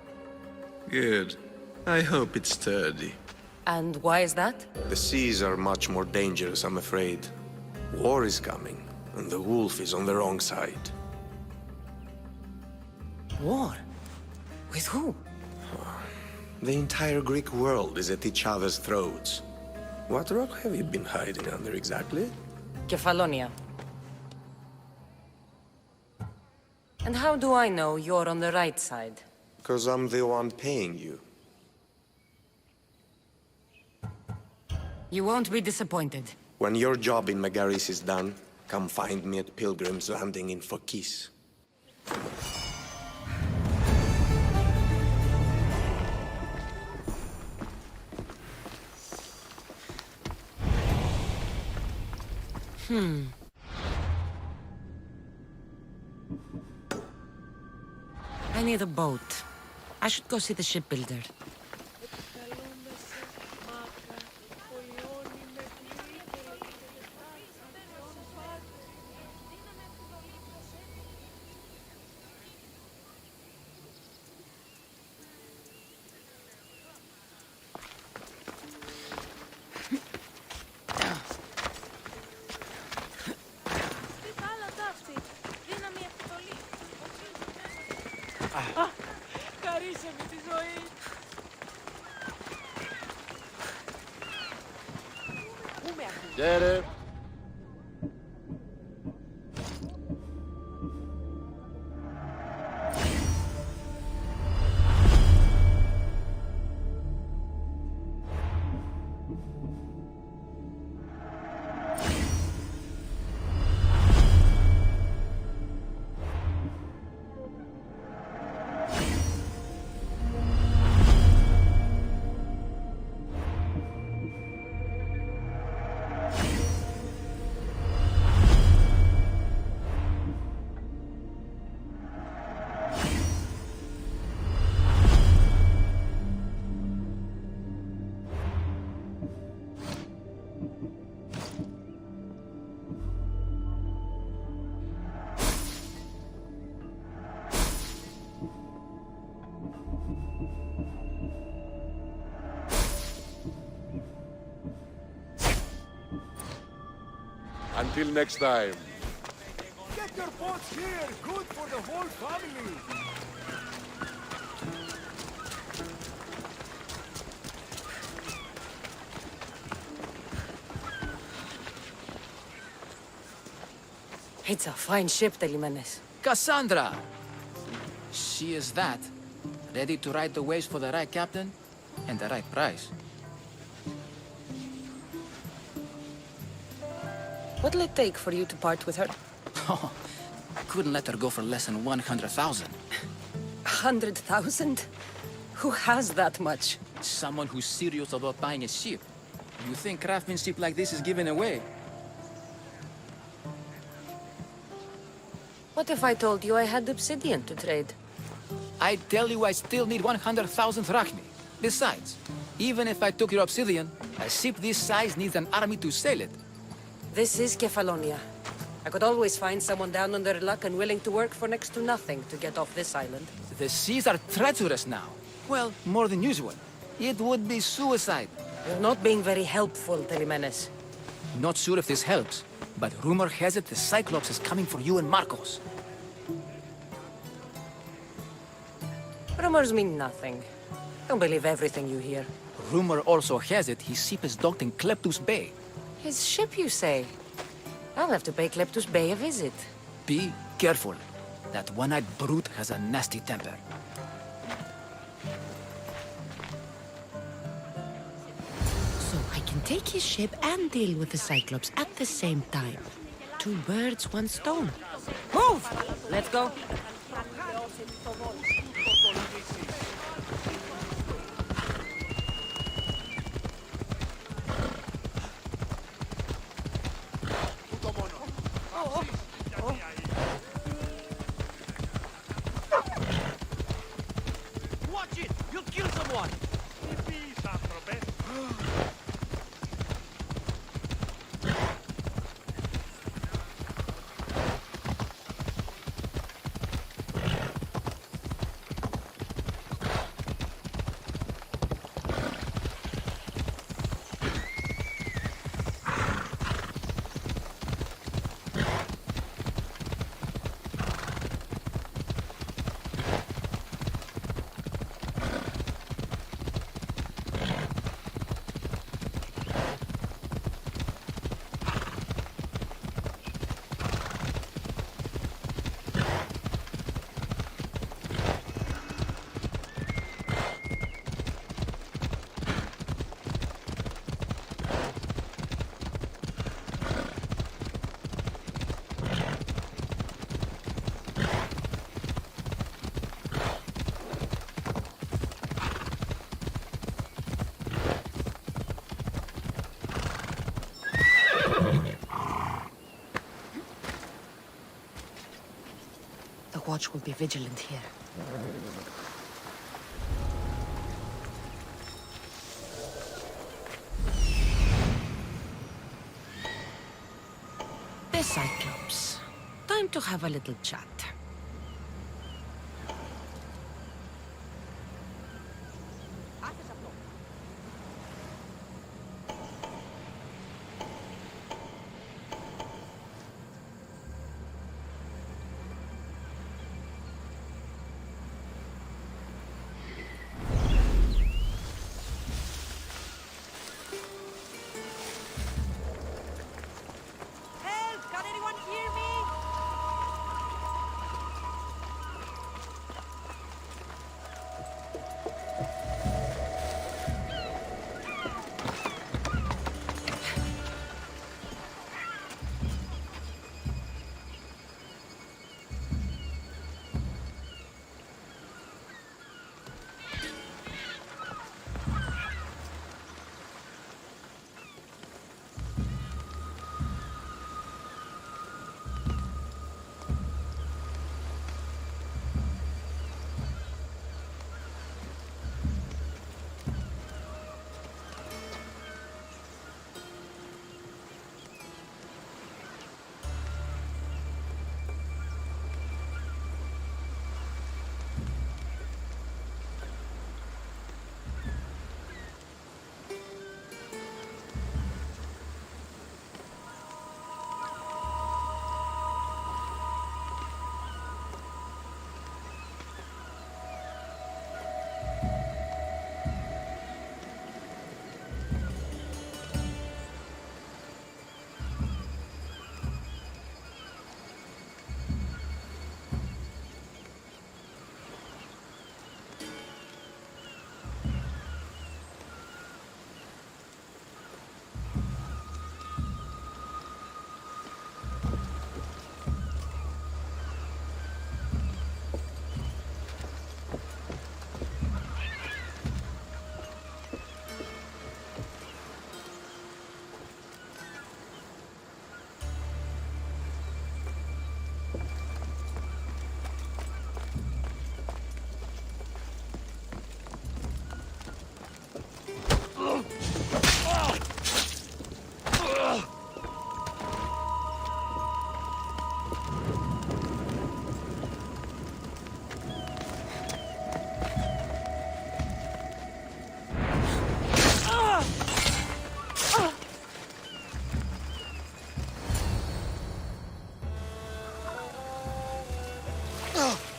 Good. I hope it's sturdy. And why is that? The seas are much more dangerous, I'm afraid. War is coming, and the wolf is on the wrong side. War? With who? The entire Greek world is at each other's throats. What rock have you been hiding under exactly? Kefalonia. And how do I know you're on the right side? Because I'm the one paying you. You won't be disappointed. When your job in Megaris is done, Come find me at Pilgrim's Landing in Phokis. I need a boat. I should go see the shipbuilder. Χαρίσε μου τη ζωή. Get it. Until next time. Get your boats here! Good for the whole family! It's a fine ship, Telimenes. Cassandra! She is that. Ready to ride the waves for the right captain and the right price. What'll it take for you to part with her? Oh, couldn't let her go for less than 100,000. 100,000? Who has that much? Someone who's serious about buying a ship. You think craftsmanship like this is given away? What if I told you I had obsidian to trade? I tell you I still need 100,000 drachmi. Besides, even if I took your obsidian, a ship this size needs an army to sail it. This is Kefalonia. I could always find someone down on their luck and willing to work for next to nothing to get off this island. The seas are treacherous now. Well, more than usual. It would be suicide. You're not being very helpful, Telimenes. Not sure if this helps, but rumor has it the Cyclops is coming for you and Marcos. Rumors mean nothing. Don't believe everything you hear. Rumor also has it his ship is docked in Kleptus Bay. His ship, you say? I'll have to pay Kleptus Bay a visit. Be careful. That one-eyed brute has a nasty temper. So I can take his ship and deal with the Cyclops at the same time. 2 birds, 1 stone. Move! Let's go. Watch it! You'll kill someone! watch will be vigilant here. The Cyclops. Time to have a little chat.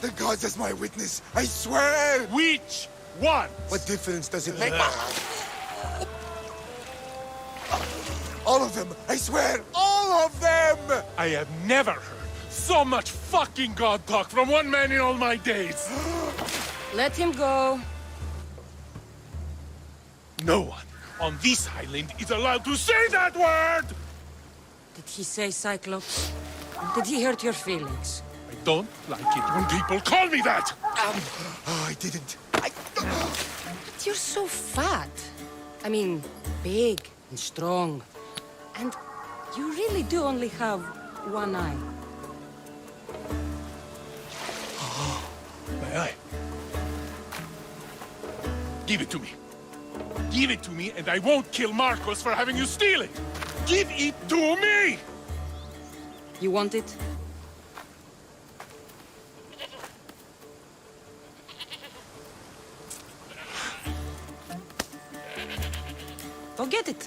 The gods as my witness, I swear! Which one? What difference does it make? All of them, I swear, all of them! I have never heard so much fucking god talk from one man in all my days. Let him go. No one on this island is allowed to say that word! Did he say Cyclops? Did he hurt your feelings? I don't like it when people call me that! I didn't. But you're so fat. I mean, big and strong. And you really do only have one eye. My eye. Give it to me. Give it to me and I won't kill Marcos for having you steal it! Give it to me! You want it? Go get it.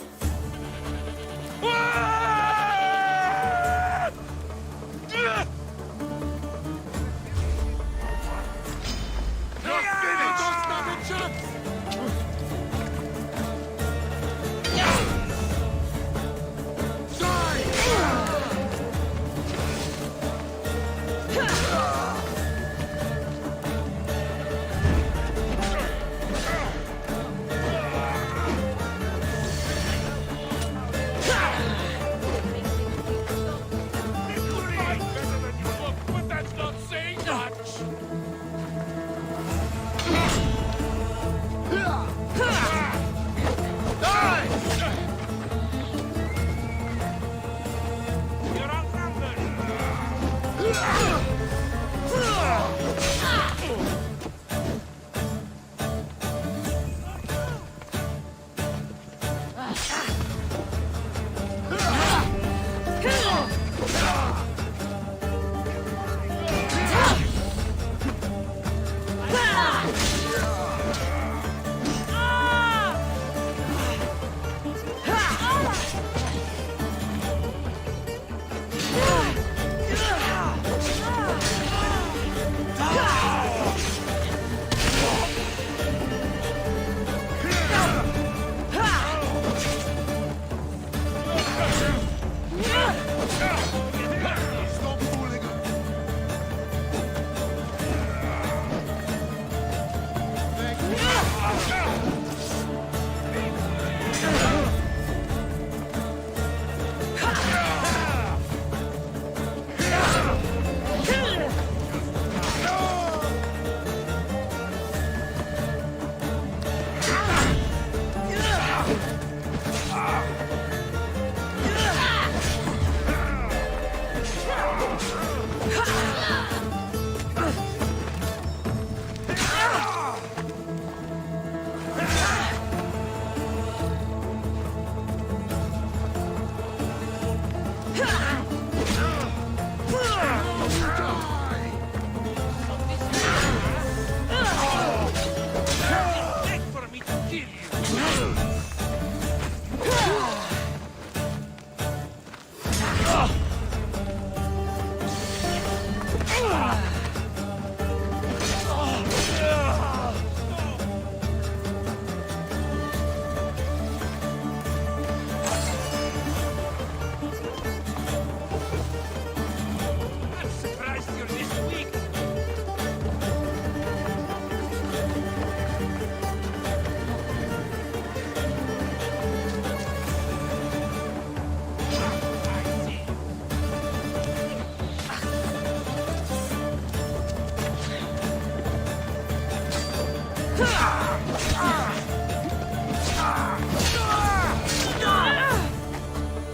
We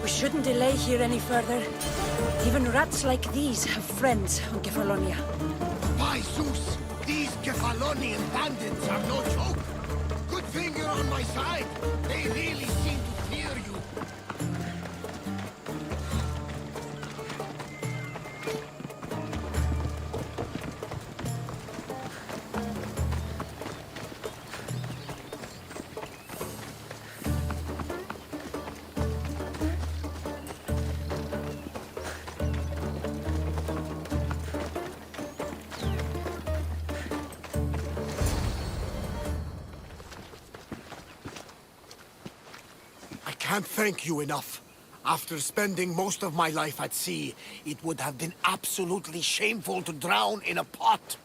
shouldn't delay here any further. Even rats like these have friends on Kefalonia. By Zeus, these Kefalonian bandits are no joke. Good thing you're on my side. They really seem to fear you. I can't thank you enough. After spending most of my life at sea, it would have been absolutely shameful to drown in a pot.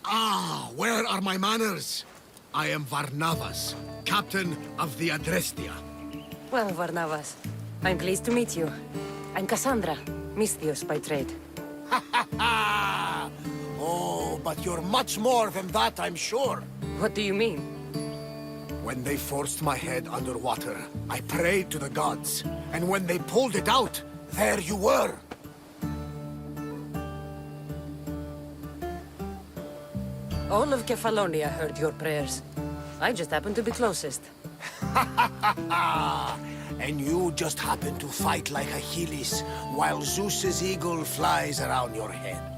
Ah, where are my manners? I am Varnavas, captain of the Adrestia. Well, Varnavas, I'm pleased to meet you. I'm Cassandra, misthios by trade. Oh, but you're much more than that, I'm sure. What do you mean? When they forced my head underwater, I prayed to the gods. And when they pulled it out, there you were. All of Kefalonia heard your prayers. I just happened to be closest. And you just happened to fight like Achilles, while Zeus's eagle flies around your head.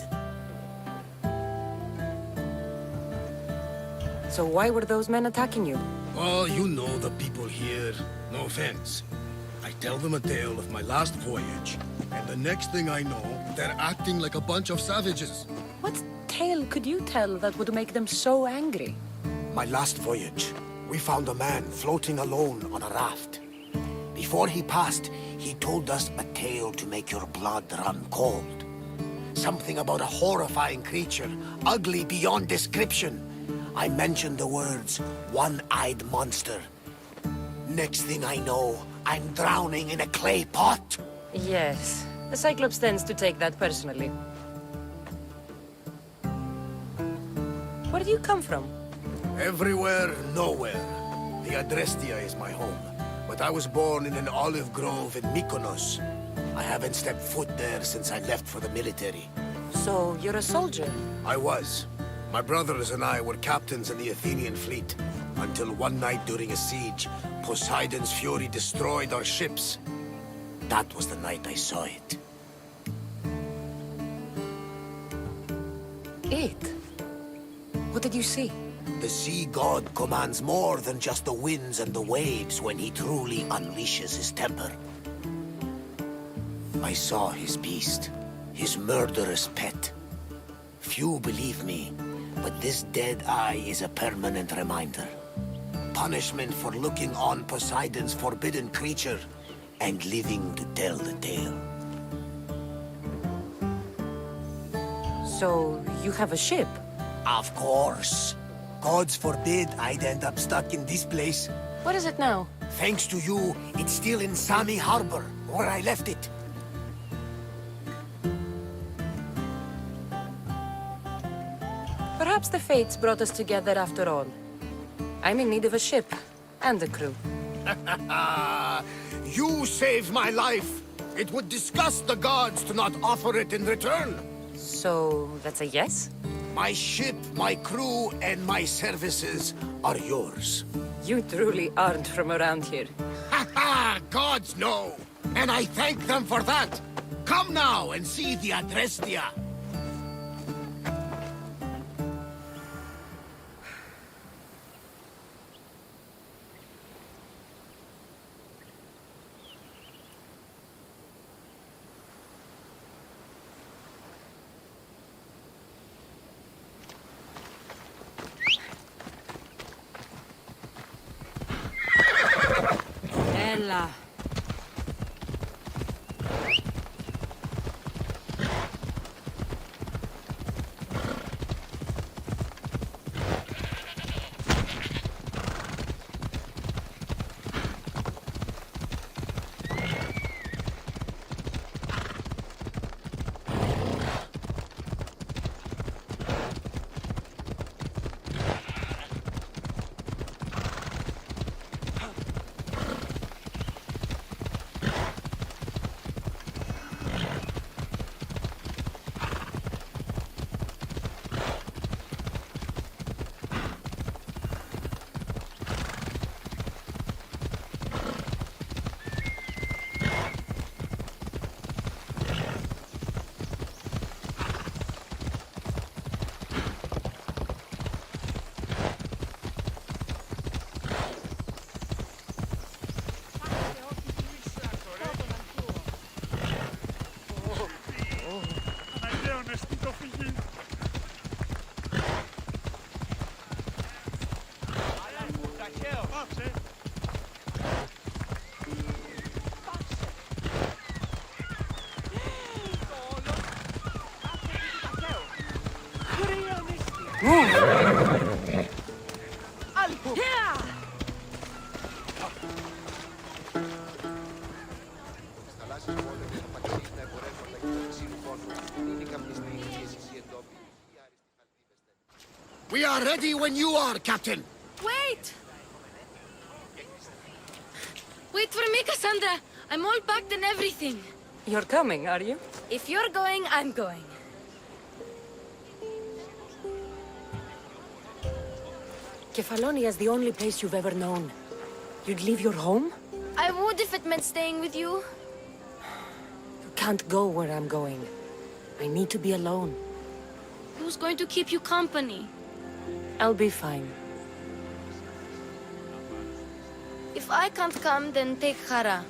So why were those men attacking you? Oh, you know the people here. No offense. I tell them a tale of my last voyage, and the next thing I know, they're acting like a bunch of savages. What tale could you tell that would make them so angry? My last voyage, we found a man floating alone on a raft. Before he passed, he told us a tale to make your blood run cold. Something about a horrifying creature, ugly beyond description. I mentioned the words, one-eyed monster. Next thing I know, I'm drowning in a clay pot. Yes, the Cyclops tends to take that personally. Where do you come from? Everywhere, nowhere. The Adrestia is my home, but I was born in an olive grove in Mykonos. I haven't stepped foot there since I left for the military. So, you're a soldier? I was. My brothers and I were captains in the Athenian fleet, until one night during a siege, Poseidon's fury destroyed our ships. That was the night I saw it. It? What did you see? The sea god commands more than just the winds and the waves when he truly unleashes his temper. I saw his beast, his murderous pet. Few believe me, but this dead eye is a permanent reminder. Punishment for looking on Poseidon's forbidden creature and living to tell the tale. So, you have a ship? Of course. Gods forbid I'd end up stuck in this place. What is it now? Thanks to you, it's still in Sami Harbor, where I left it. Perhaps the fates brought us together after all. I'm in need of a ship, and a crew. You saved my life! It would disgust the gods to not offer it in return! So, that's a yes? My ship, my crew, and my services are yours. You truly aren't from around here. Ha ha! Gods know! And I thank them for that! Come now and see the Adrestia! Ella. We are ready when you are, Captain. Wait! Wait for me, Cassandra. I'm all packed and everything. You're coming, are you? If you're going, I'm going. Kefalonia is the only place you've ever known. You'd leave your home? I would if it meant staying with you. You can't go where I'm going. I need to be alone. Who's going to keep you company? I'll be fine. If I can't come, then take Hara.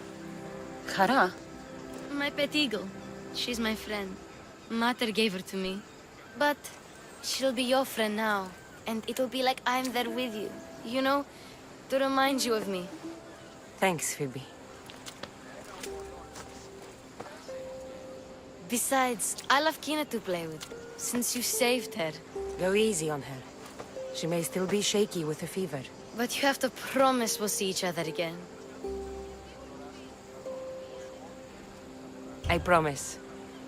Hara? My pet eagle. She's my friend. Mater gave her to me. But she'll be your friend now. And it'll be like I'm there with you. You know, to remind you of me. Thanks, Phoebe. Besides, I'll have Kina to play with, since you saved her. Go easy on her. She may still be shaky with a fever. But you have to promise we'll see each other again. I promise.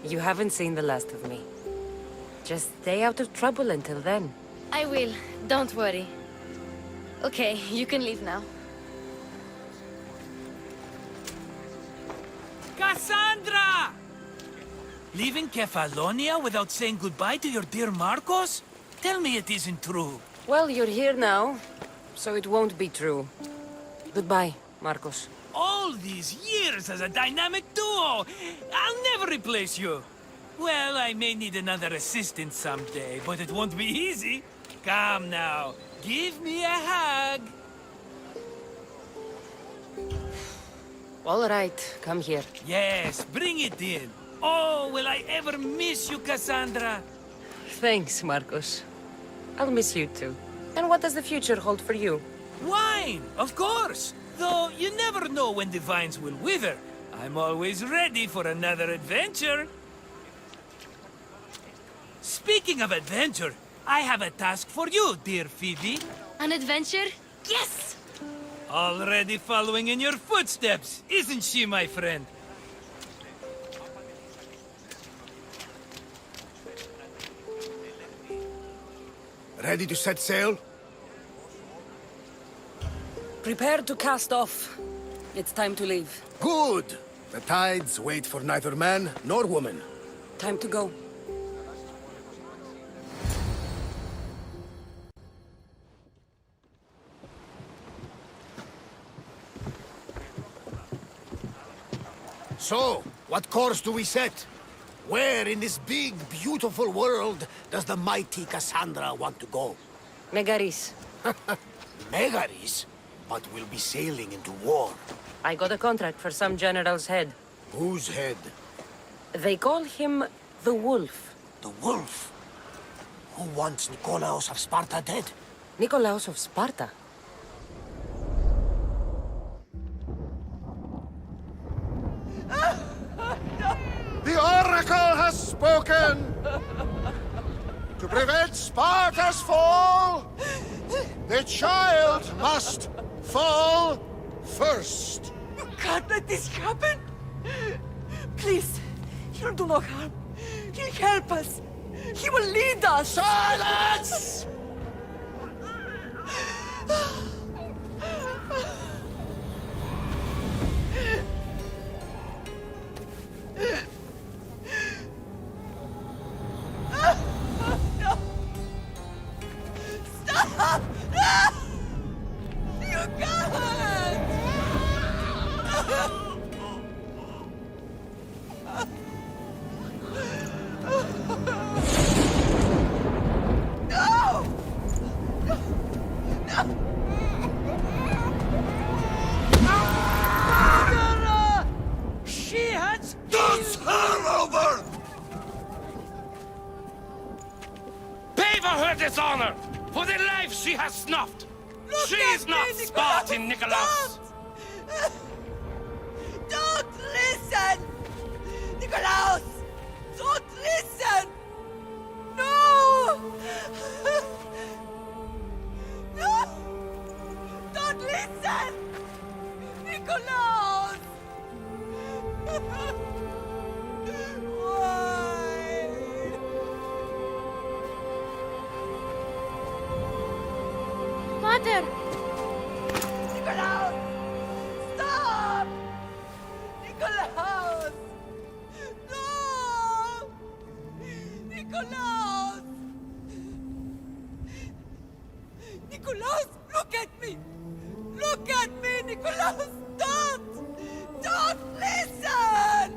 You haven't seen the last of me. Just stay out of trouble until then. I will. Don't worry. Okay, you can leave now. Cassandra! Leaving Kefalonia without saying goodbye to your dear Marcos? Tell me it isn't true. Well, you're here now, so it won't be true. Goodbye, Marcos. All these years as a dynamic duo! I'll never replace you! Well, I may need another assistant someday, but it won't be easy. Come now, give me a hug. All right, come here. Yes, bring it in. Oh, will I ever miss you, Cassandra? Thanks, Marcos. I'll miss you too. And what does the future hold for you? Wine, of course. Though you never know when the vines will wither. I'm always ready for another adventure. Speaking of adventure, I have a task for you, dear Phoebe. An adventure? Yes! Already following in your footsteps, isn't she, my friend? Ready to set sail? Prepare to cast off. It's time to leave. Good! The tides wait for neither man nor woman. Time to go. So, what course do we set? Where in this big, beautiful world does the mighty Cassandra want to go? Megaris. Megaris? But we'll be sailing into war. I got a contract for some general's head. Whose head? They call him the Wolf. The Wolf? Who wants Nikolaos of Sparta dead? Nikolaos of Sparta? The Oracle has spoken! To prevent Sparta's fall, the child must fall first. You can't let this happen! Please, he'll do no harm. He'll help us. He will lead us! Silence! Stop! You can't! No! No! She has... Does her over! Pay for her dishonor! For the life she has snuffed! She's not Spartan, Nikolaos! Don't listen! Nikolaos! Don't listen! No! No! Don't listen! Nikolaos! Why? Mother! Nikolaos! Stop! Nikolaos! No! Nikolaos! Nikolaos, look at me! Look at me, Nikolaos! Don't! Don't listen!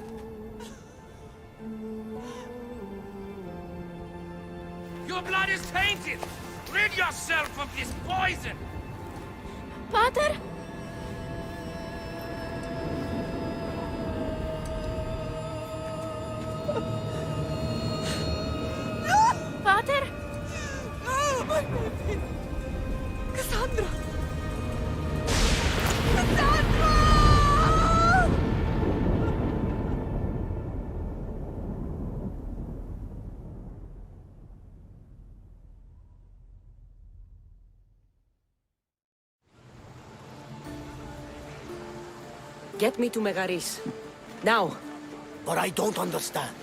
Your blood is tainted! Rid yourself of this poison! Pater? Pater? No, my baby! Cassandra! Cassandra! Get me to Megaris. Now. But I don't understand.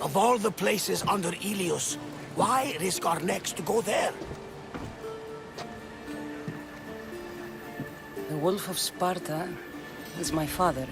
Of all the places under Ilios, why risk our necks to go there? The Wolf of Sparta is my father.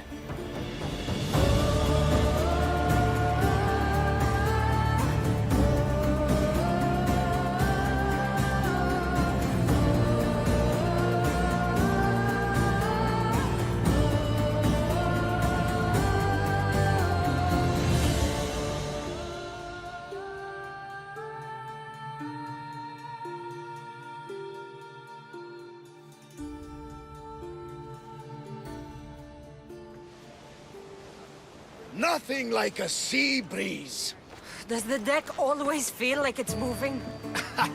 Nothing like a sea breeze. Does the deck always feel like it's moving?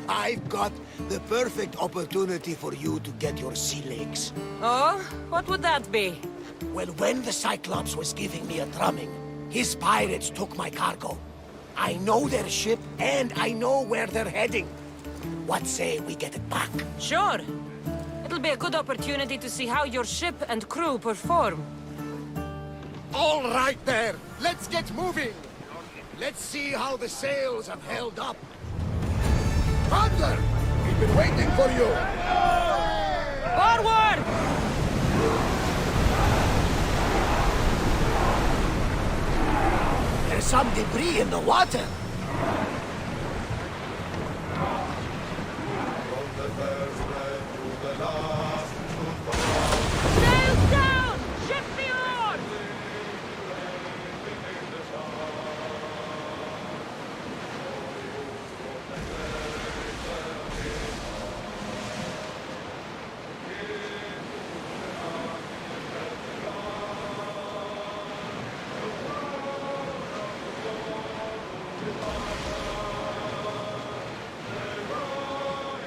I've got the perfect opportunity for you to get your sea legs. Oh? What would that be? Well, when the Cyclops was giving me a drumming, his pirates took my cargo. I know their ship, and I know where they're heading. What say we get it back? Sure. It'll be a good opportunity to see how your ship and crew perform. All right there. Let's get moving. Let's see how the sails have held up. Thunder! We've been waiting for you. Forward! There's some debris in the water. Sails down! Shift the oars!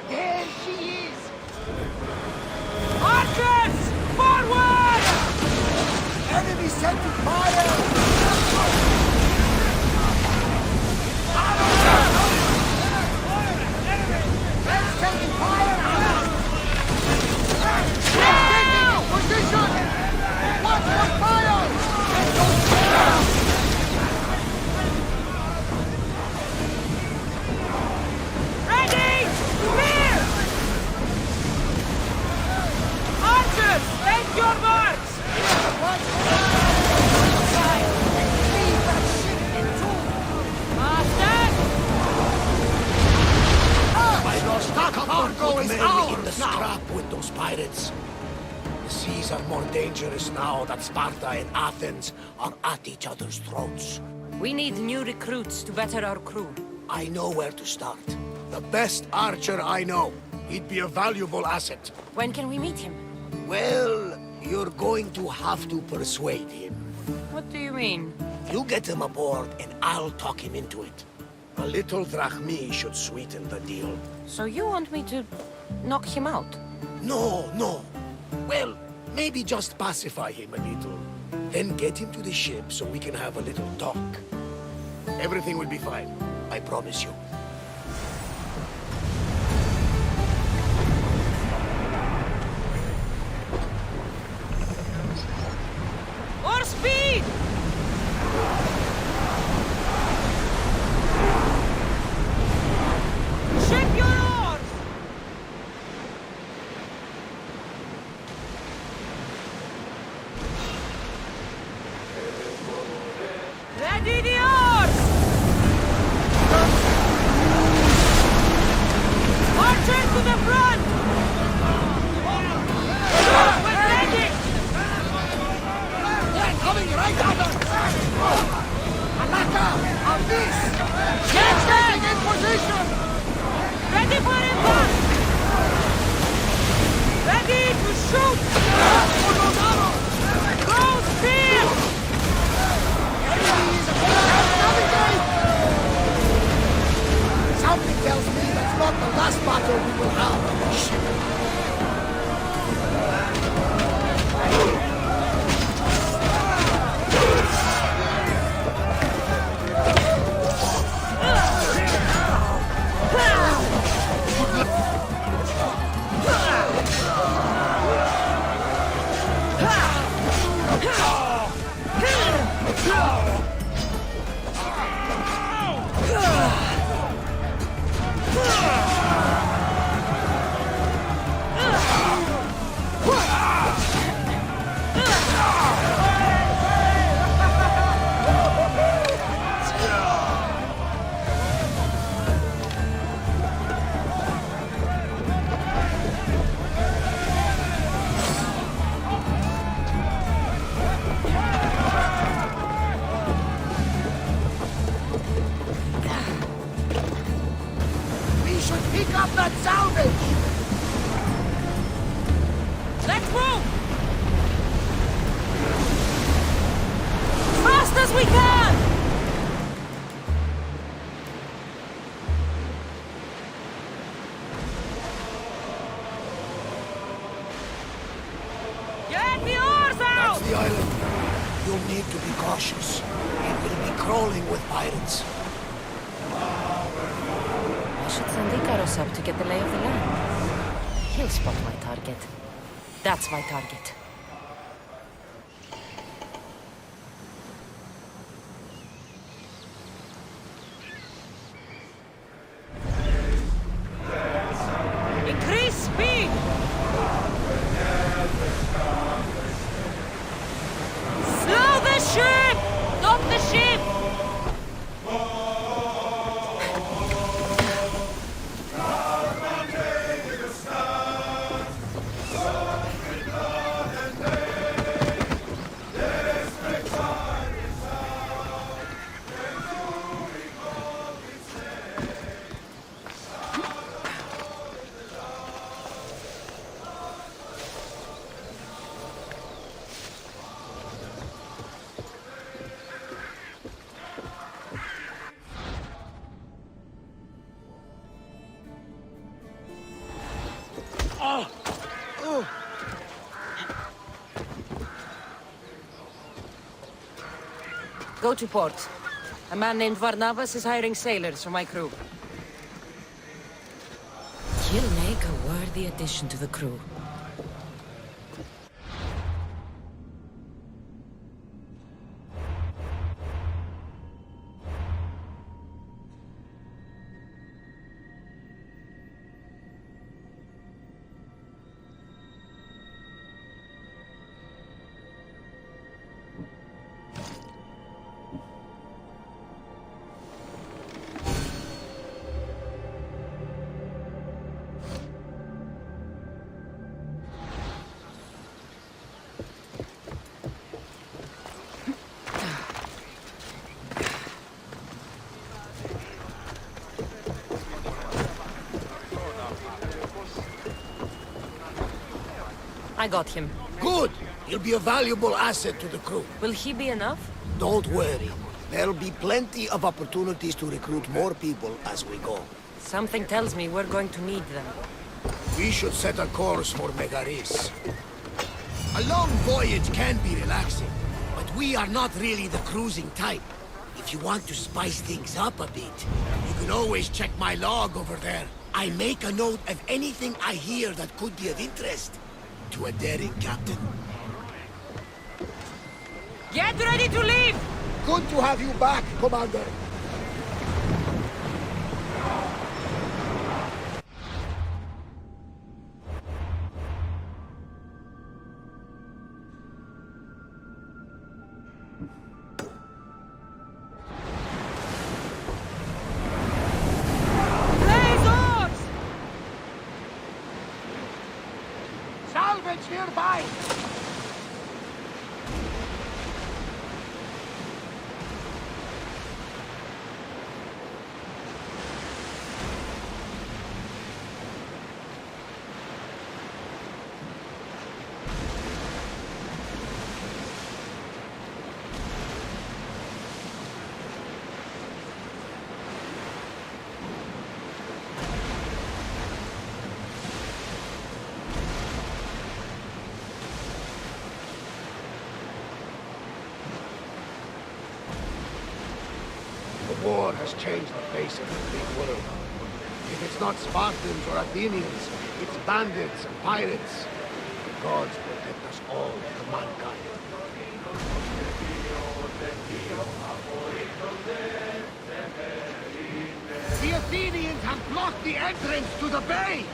There she is! Archers! Forward! Enemy setting fire! Let's take fire! Taking position! Watch for fire! Ready! Clear! Archers, take your marks! Cargo is ours in the scrap with those pirates. The seas are more dangerous now that Sparta and Athens are at each other's throats. We need new recruits to better our crew. I know where to start. The best archer I know. He'd be a valuable asset. When can we meet him? Well, you're going to have to persuade him. What do you mean? You get him aboard and I'll talk him into it. A little drachmi should sweeten the deal. So you want me to knock him out? No. Well, maybe just pacify him a little. Then get him to the ship so we can have a little talk. Everything will be fine. I promise you. More speed! Ship your oars! Ready the oars! Archers to the front! We're ready! They're coming right at us! Alaka! On this! Get them! In position! Ready for impact! Ready to shoot! Go spear! Something tells me that's not the last battle we will have on the ship. Pick up that salvage! Let's move! Fast as we can! Get the oars out! That's the island. You'll need to be cautious. It will be crawling with pirates. I should send Icarus up to get the lay of the land. He'll spot my target. That's my target. Increase speed! Slow the ship! Stop the ship! Go to port. A man named Varnavas is hiring sailors for my crew. He'll make a worthy addition to the crew. I got him. Good! He'll be a valuable asset to the crew. Will he be enough? Don't worry. There'll be plenty of opportunities to recruit more people as we go. Something tells me we're going to need them. We should set a course for Megaris. A long voyage can be relaxing, but we are not really the cruising type. If you want to spice things up a bit, you can always check my log over there. I make a note of anything I hear that could be of interest to a daring captain. Get ready to leave! Good to have you back, Commander. Salvage nearby! The war has changed the face of the big world. If it's not Spartans or Athenians, it's bandits and pirates. The gods protect us all from mankind. The Athenians have blocked the entrance to the bay!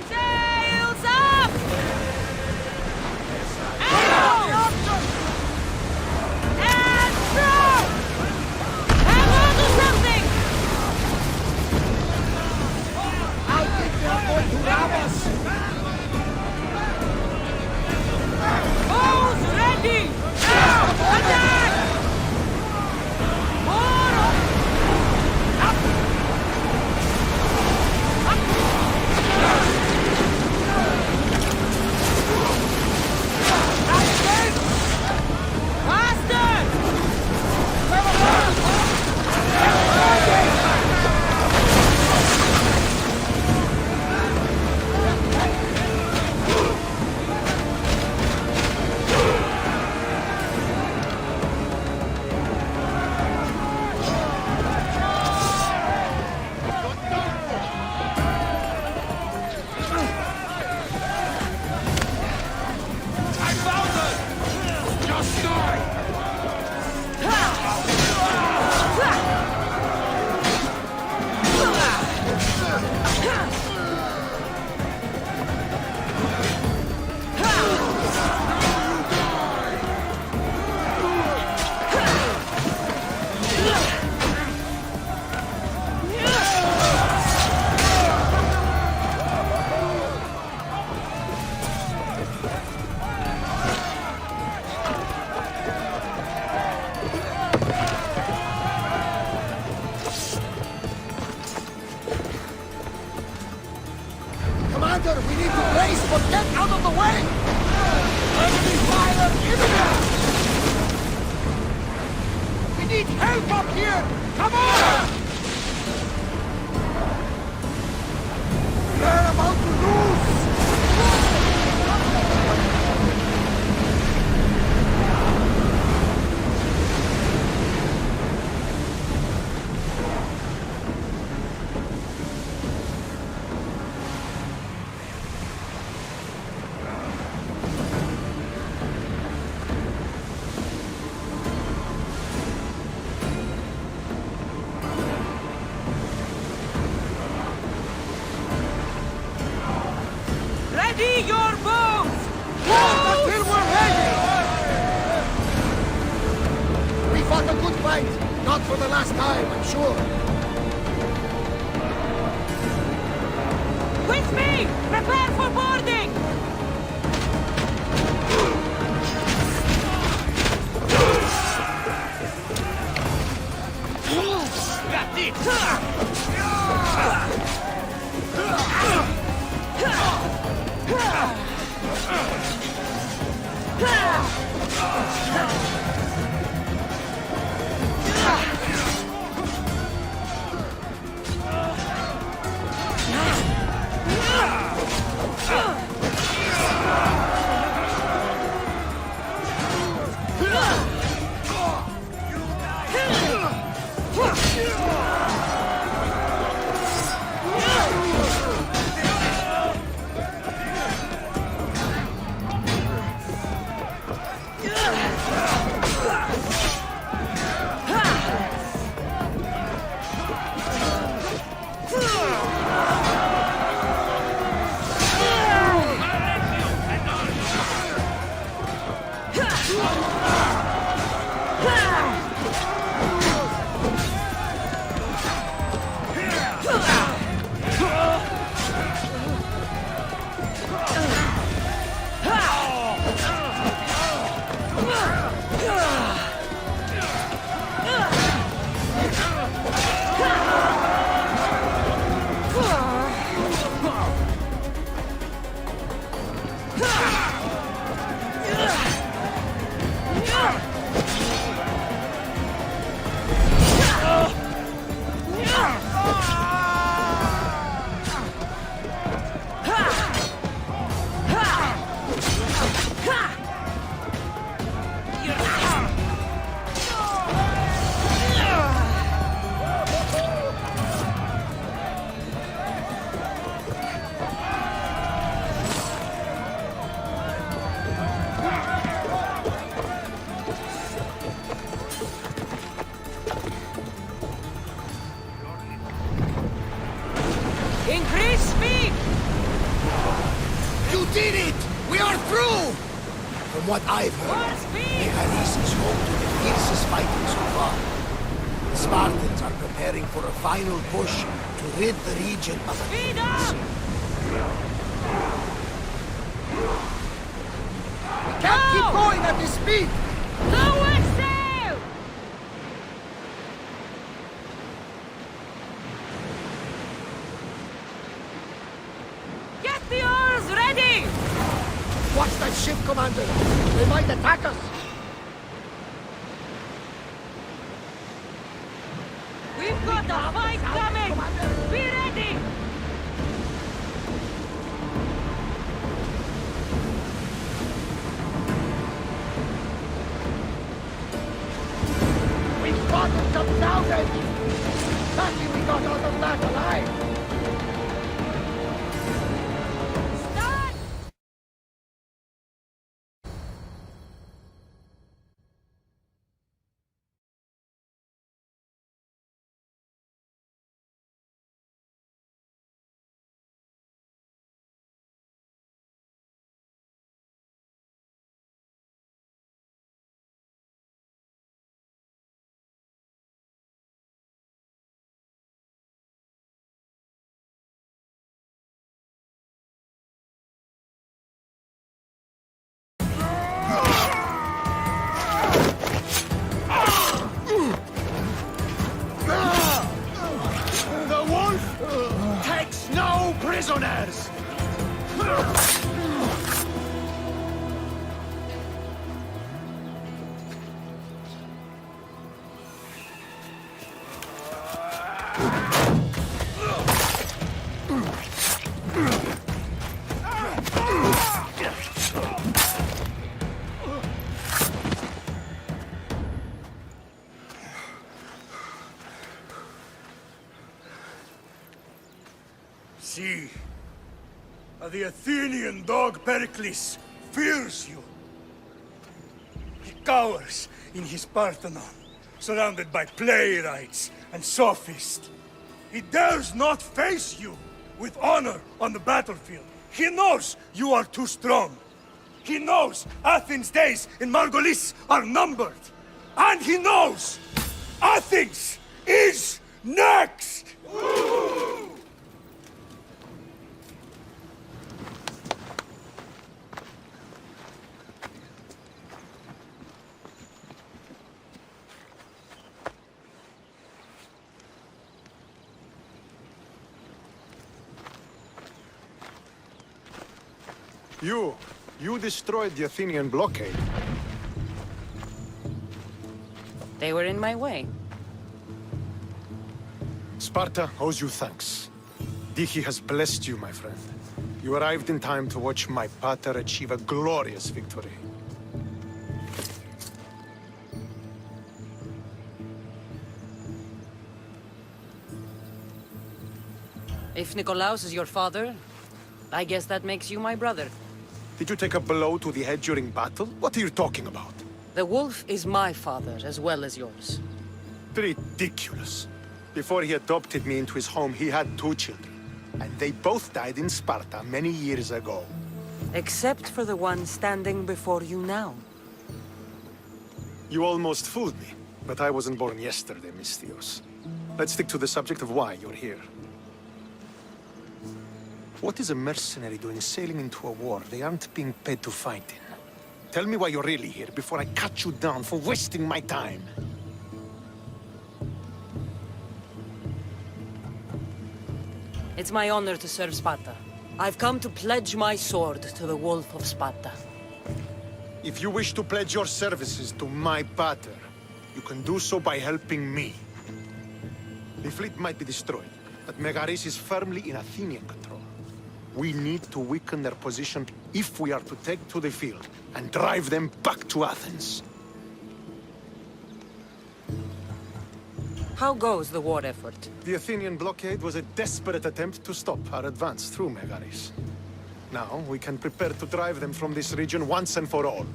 Sails up! And throw! Hang on to something! I think they're going to rob us! Bows ready! Attack! More! Up! Commander, we need to brace, but get out of the way! Enemy fire imminent! We need help up here! Come on! We're about to lose! Ready your bows! Until we're ready! We fought a good fight, not for the last time, I'm sure. With me! Prepare for boarding! That's it! did it! We are through! From what I've heard, Megaris is home to the fiercest fighting so far. The Spartans are preparing for a final push to rid the region of Athens. We can't keep going at this speed! Lower sail! Get the oars ready! Watch that ship, Commander! They might attack us! We've got a fight coming! Be ready! We spotted some salvage! Lucky we got out of that alive! Prisoners! See, the Athenian dog Pericles fears you. He cowers in his Parthenon, surrounded by playwrights and sophists. He dares not face you with honor on the battlefield. He knows you are too strong. He knows Athens' days in Margolis are numbered. And he knows Athens is next! You destroyed the Athenian blockade. They were in my way. Sparta owes you thanks. Diki has blessed you, my friend. You arrived in time to watch my pater achieve a glorious victory. If Nikolaos is your father, I guess that makes you my brother. Did you take a blow to the head during battle? What are you talking about? The wolf is my father as well as yours. Ridiculous. Before he adopted me into his home, he had 2 children. And they both died in Sparta many years ago. Except for the one standing before you now. You almost fooled me, but I wasn't born yesterday, misthios. Let's stick to the subject of why you're here. What is a mercenary doing sailing into a war they aren't being paid to fight in? Tell me why you're really here before I cut you down for wasting my time. It's my honor to serve Sparta. I've come to pledge my sword to the Wolf of Sparta. If you wish to pledge your services to my pater, you can do so by helping me. The fleet might be destroyed, but Megaris is firmly in Athenian control. We need to weaken their position if we are to take to the field and drive them back to Athens. How goes the war effort? The Athenian blockade was a desperate attempt to stop our advance through Megaris. Now we can prepare to drive them from this region once and for all.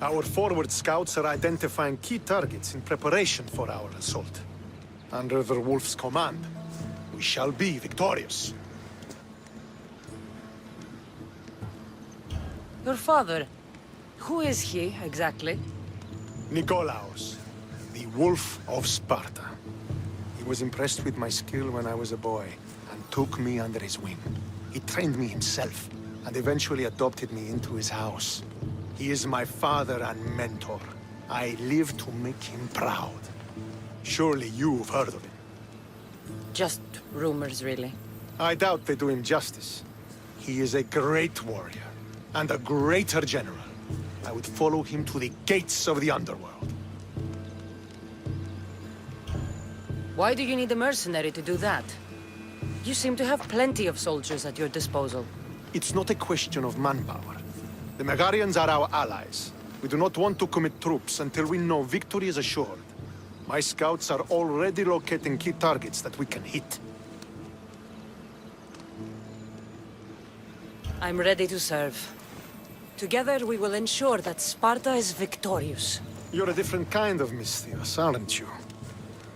Our forward scouts are identifying key targets in preparation for our assault. Under the Wolf's command, we shall be victorious. Your father. Who is he, exactly? Nikolaos, the Wolf of Sparta. He was impressed with my skill when I was a boy, and took me under his wing. He trained me himself, and eventually adopted me into his house. He is my father and mentor. I live to make him proud. Surely you've heard of him. Just rumors, really. I doubt they do him justice. He is a great warrior, and a greater general. I would follow him to the gates of the underworld. Why do you need a mercenary to do that? You seem to have plenty of soldiers at your disposal. It's not a question of manpower. The Megarians are our allies. We do not want to commit troops until we know victory is assured. My scouts are already locating key targets that we can hit. I'm ready to serve. Together we will ensure that Sparta is victorious. You're a different kind of misthios, aren't you?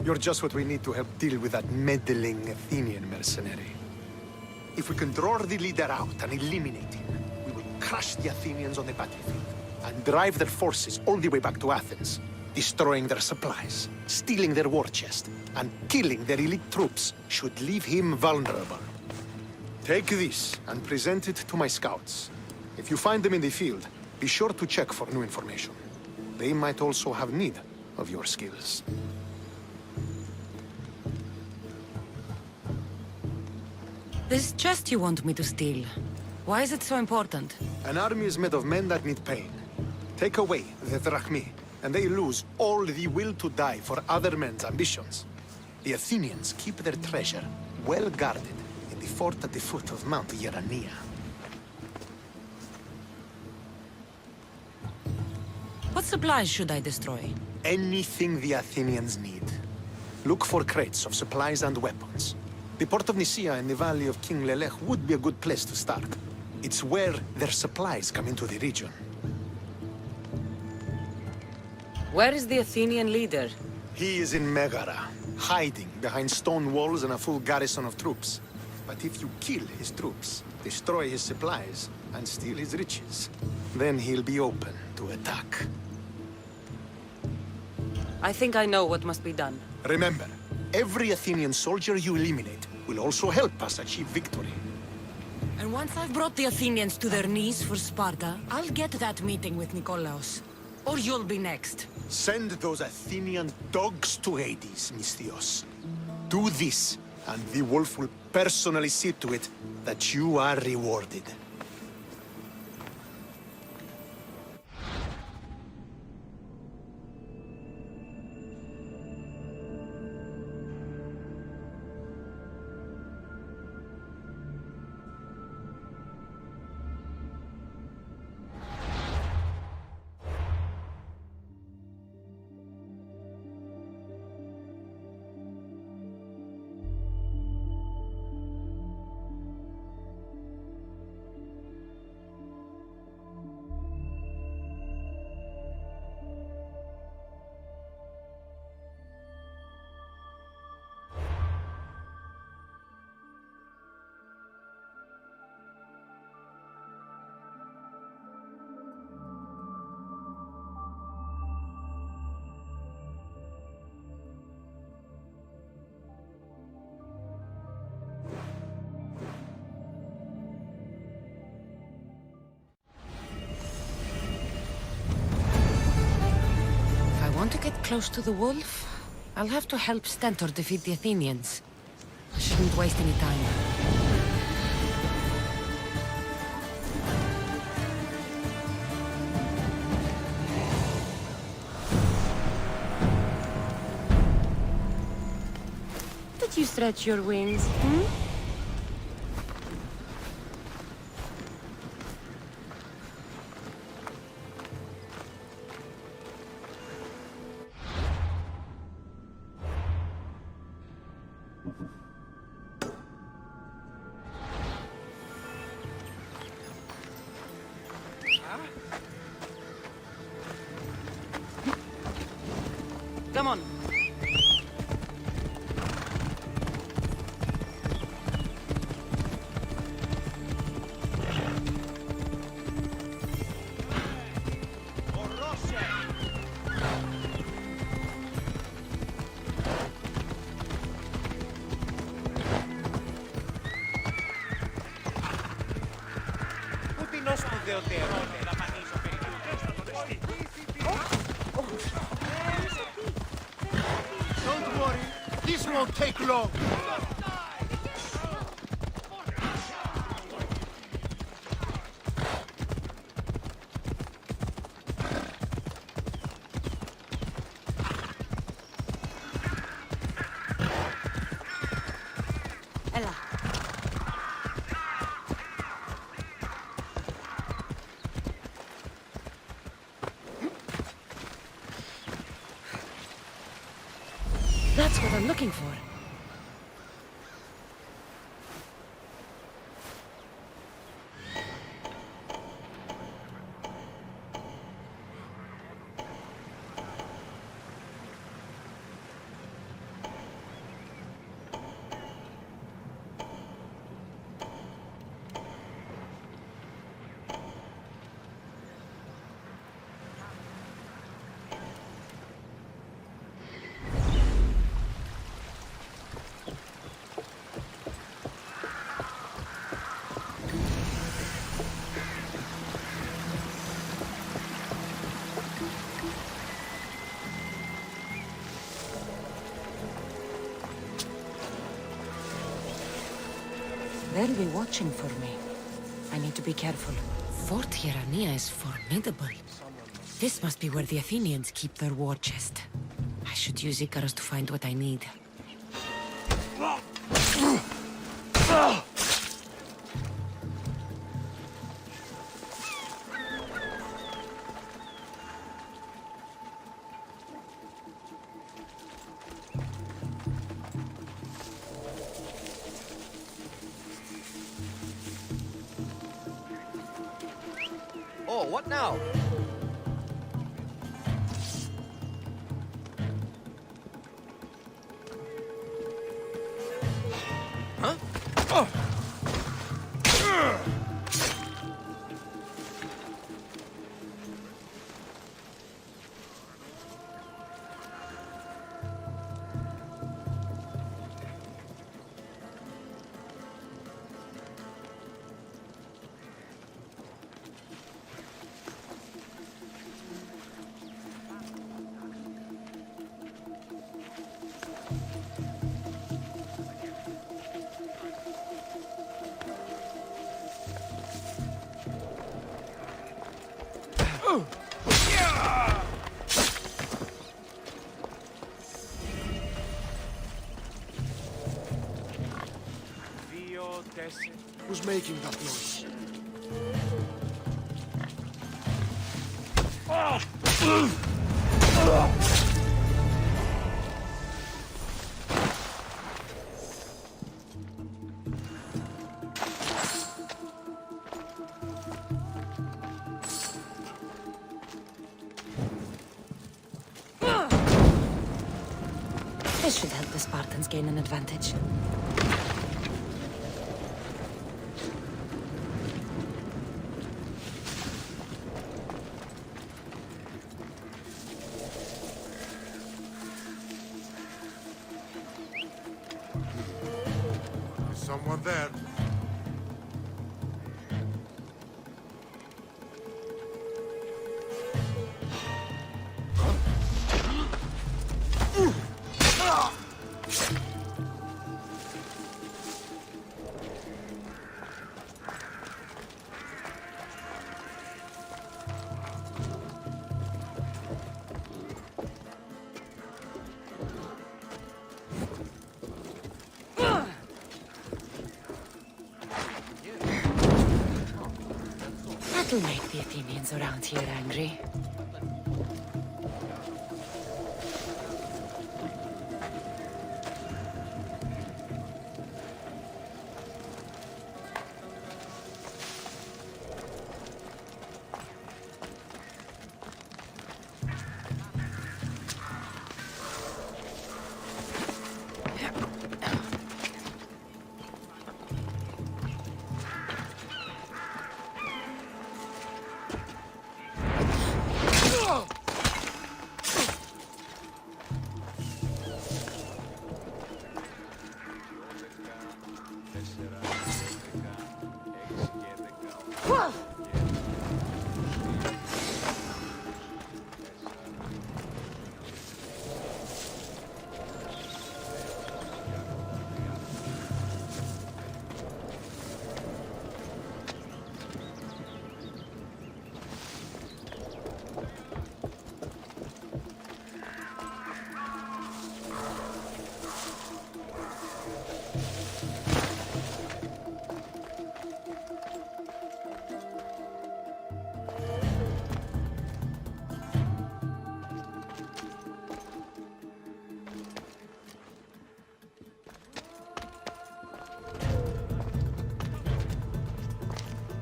You're just what we need to help deal with that meddling Athenian mercenary. If we can draw the leader out and eliminate him, we will crush the Athenians on the battlefield and drive their forces all the way back to Athens, destroying their supplies, stealing their war chest, and killing their elite troops should leave him vulnerable. Take this and present it to my scouts. If you find them in the field, be sure to check for new information. They might also have need of your skills. This chest you want me to steal, why is it so important? An army is made of men that need pain. Take away the drachmi, and they lose all the will to die for other men's ambitions. The Athenians keep their treasure well guarded in the fort at the foot of Mount Yerania. What supplies should I destroy? Anything the Athenians need. Look for crates of supplies and weapons. The port of Nicaea in the valley of King Lelech would be a good place to start. It's where their supplies come into the region. Where is the Athenian leader? He is in Megara, hiding behind stone walls and a full garrison of troops. But if you kill his troops, destroy his supplies, and steal his riches, then he'll be open to attack. I think I know what must be done. Remember, every Athenian soldier you eliminate will also help us achieve victory. And once I've brought the Athenians to their knees for Sparta, I'll get that meeting with Nikolaos. Or you'll be next. Send those Athenian dogs to Hades, misthios. Do this, and the wolf will personally see to it that you are rewarded. Want to get close to the wolf? I'll have to help Stentor defeat the Athenians. I shouldn't waste any time. Did you stretch your wings, Come on. Don't worry, this won't take long. Ella. That's what I'm looking for. They'll be watching for me. I need to be careful. Fort Hierania is formidable. This must be where the Athenians keep their war chest. I should use Icarus to find what I need. Oh, what now? Huh? Oh. Who's making that noise? This should help the Spartans gain an advantage. Someone there. That'll make the Athenians around here angry.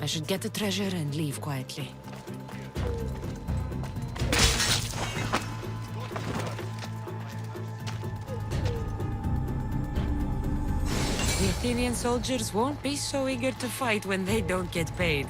I should get the treasure and leave quietly. The Athenian soldiers won't be so eager to fight when they don't get paid.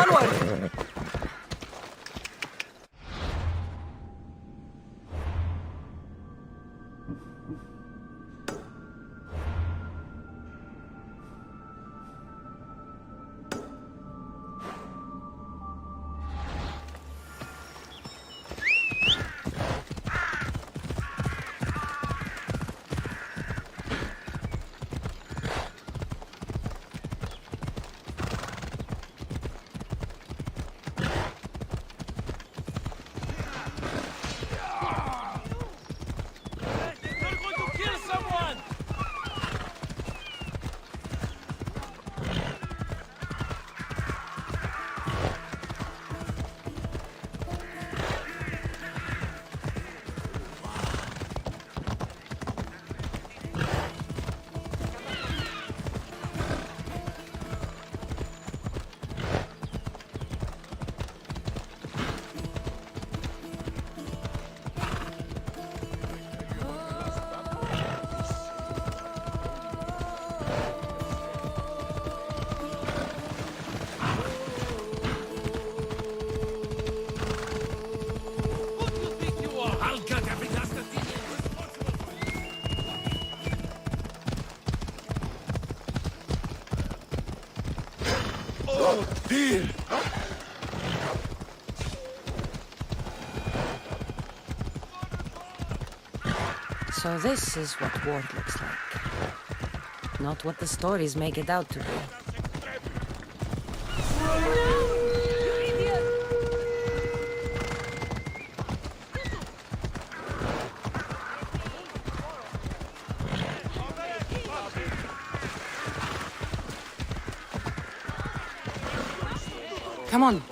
Onward! So this is what war looks like. Not what the stories make it out to be. Come on.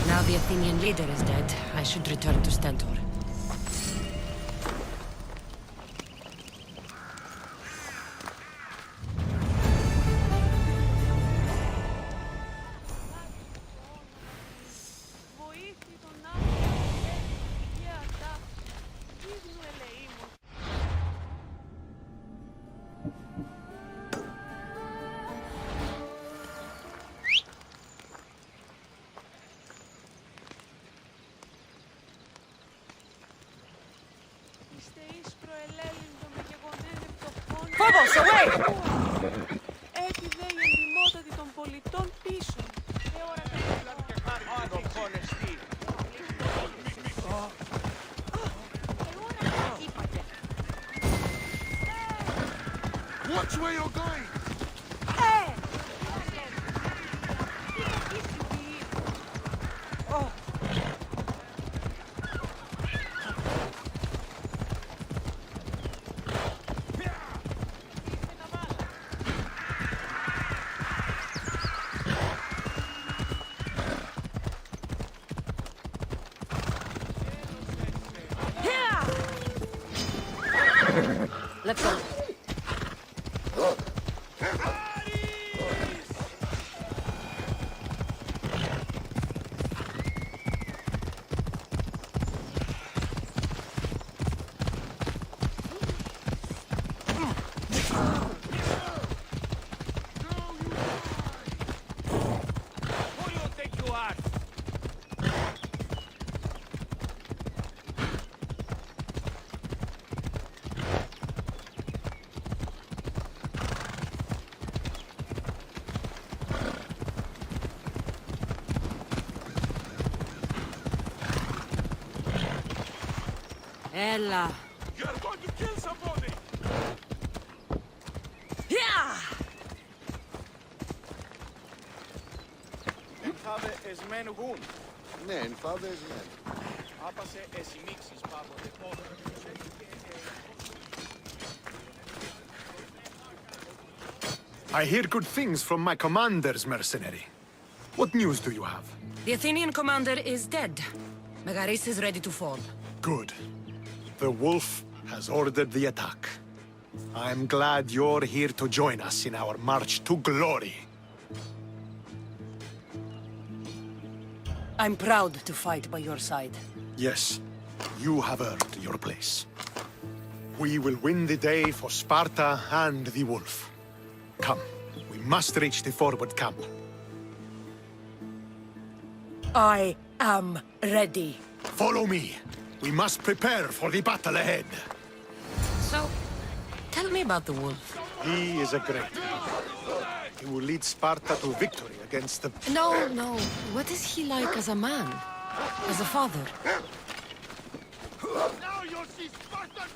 Now the Athenian leader is dead, I should return to Stentor. Φόβος, away! Έπιδε η εντυμότατη των πολιτών πίσω. Watch where you're going! Let's go. Ella. You're going to kill somebody! Yeah! Ενθάδε εσμέν γουν. Ναι, ενθάδε εσμέν. Άπασε εσημίξεις πάντοτε πόδρα. I hear good things from my commanders, mercenary. What news do you have? The Athenian commander is dead. Megaris is ready to fall. Good. The wolf has ordered the attack. I'm glad you're here to join us in our march to glory. I'm proud to fight by your side. Yes, you have earned your place. We will win the day for Sparta and the wolf. Come, we must reach the forward camp. I am ready. Follow me. We must prepare for the battle ahead. So, tell me about the wolf. He is a great man. He will lead Sparta to victory against the... No. What is he like as a man? As a father? Now you'll see Spartan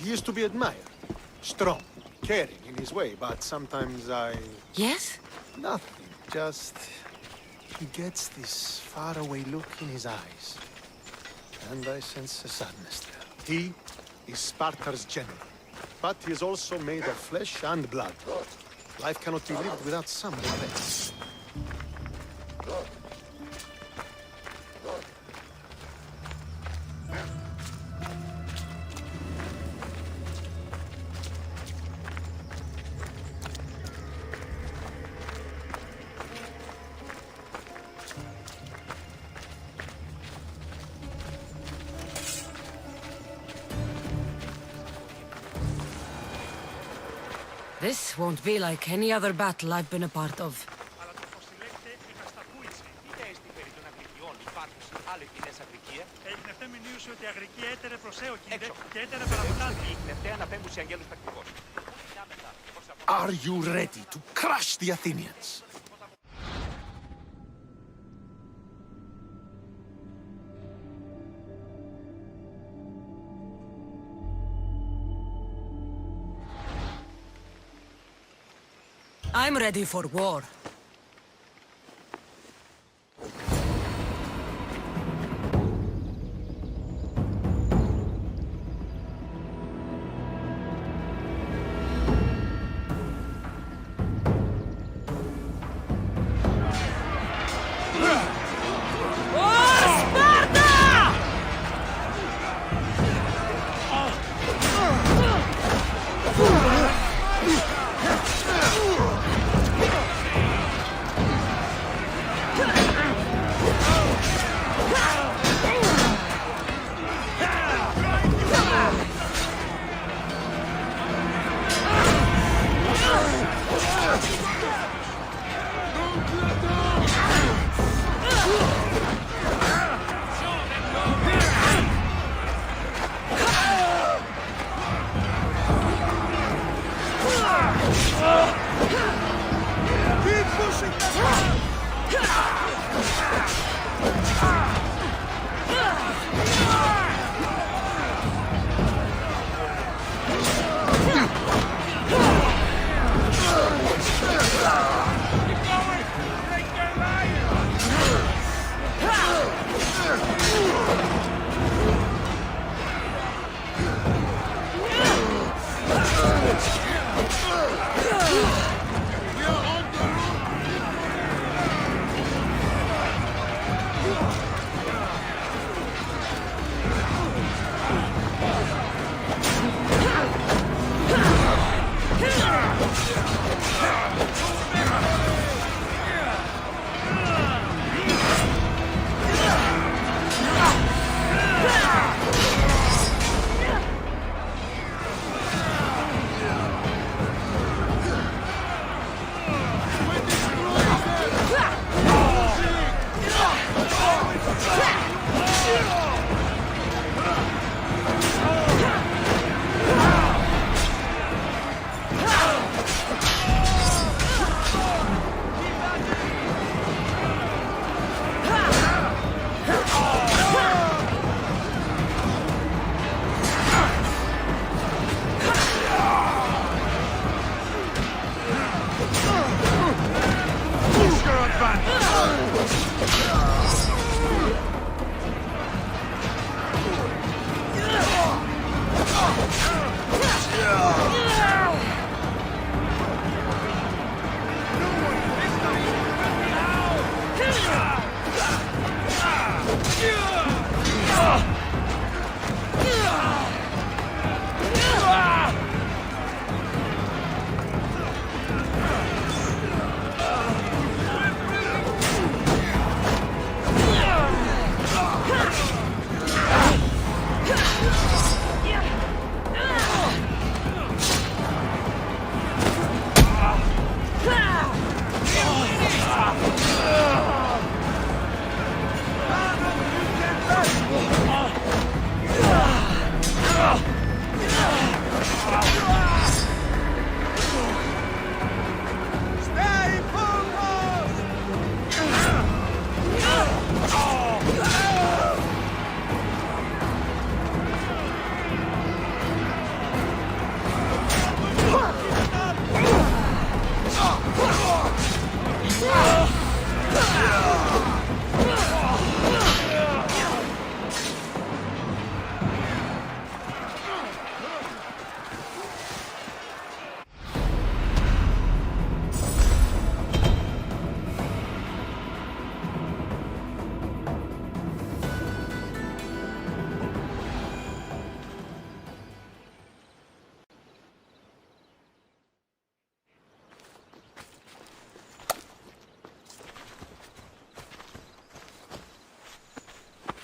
He used to be admired. Strong, caring in his way, but sometimes I... Yes? Nothing. Just... he gets this faraway look in his eyes. And I sense a sadness there. He is Sparta's general. But he is also made of flesh and blood. Life cannot be lived without some regrets. This won't be like any other battle I've been a part of. Are you ready to crush the Athenians? I'm ready for war.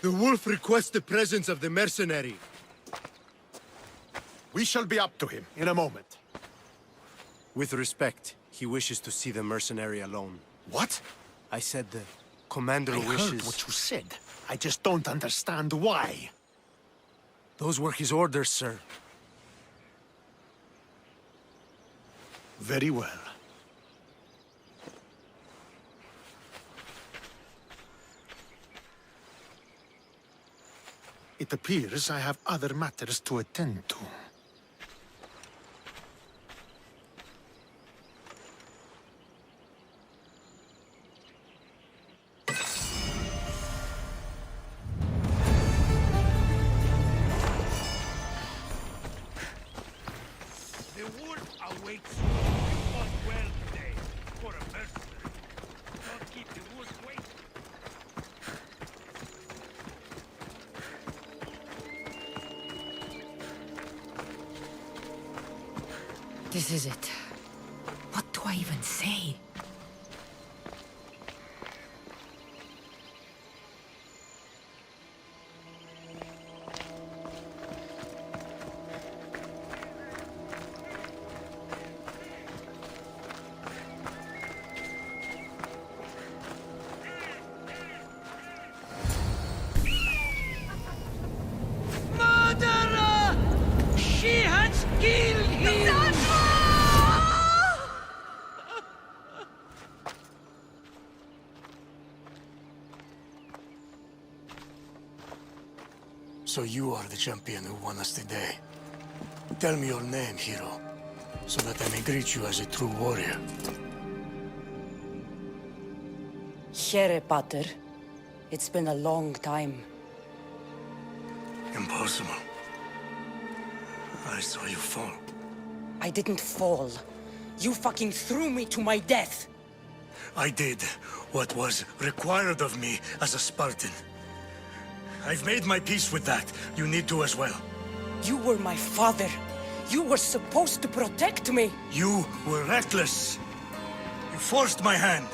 The wolf requests the presence of the mercenary. We shall be up to him in a moment. With respect, he wishes to see the mercenary alone. What? I said the commander I wishes... heard what you said. I just don't understand why. Those were his orders, sir. Very well. It appears I have other matters to attend to. The wolf awaits you. You fought well today for a mercenary. Don't keep the wolf waiting. This is it. What do I even say? Murderer! She has killed him! So you are the champion who won us today. Tell me your name, hero, so that I may greet you as a true warrior. Here, Pater. It's been a long time. Impossible. I saw you fall. I didn't fall. You fucking threw me to my death! I did what was required of me as a Spartan. I've made my peace with that. You need to as well. You were my father. You were supposed to protect me. You were reckless. You forced my hand.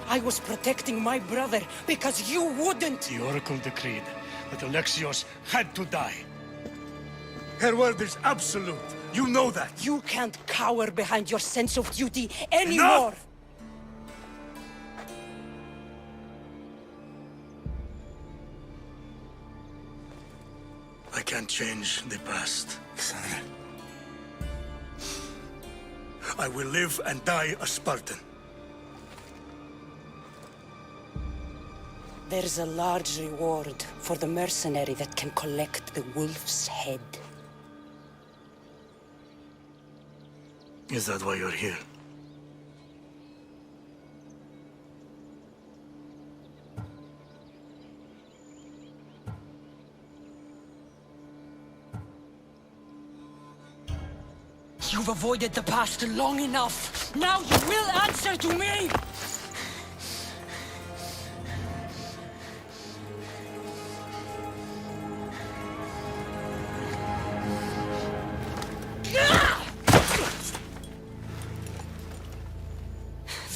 I was protecting my brother because you wouldn't. The Oracle decreed that Alexios had to die. Her word is absolute. You know that. You can't cower behind your sense of duty anymore. Enough! I can't change the past, Cassandra. I will live and die a Spartan. There's a large reward for the mercenary that can collect the wolf's head. Is that why you're here? You've avoided the past long enough. Now you will answer to me!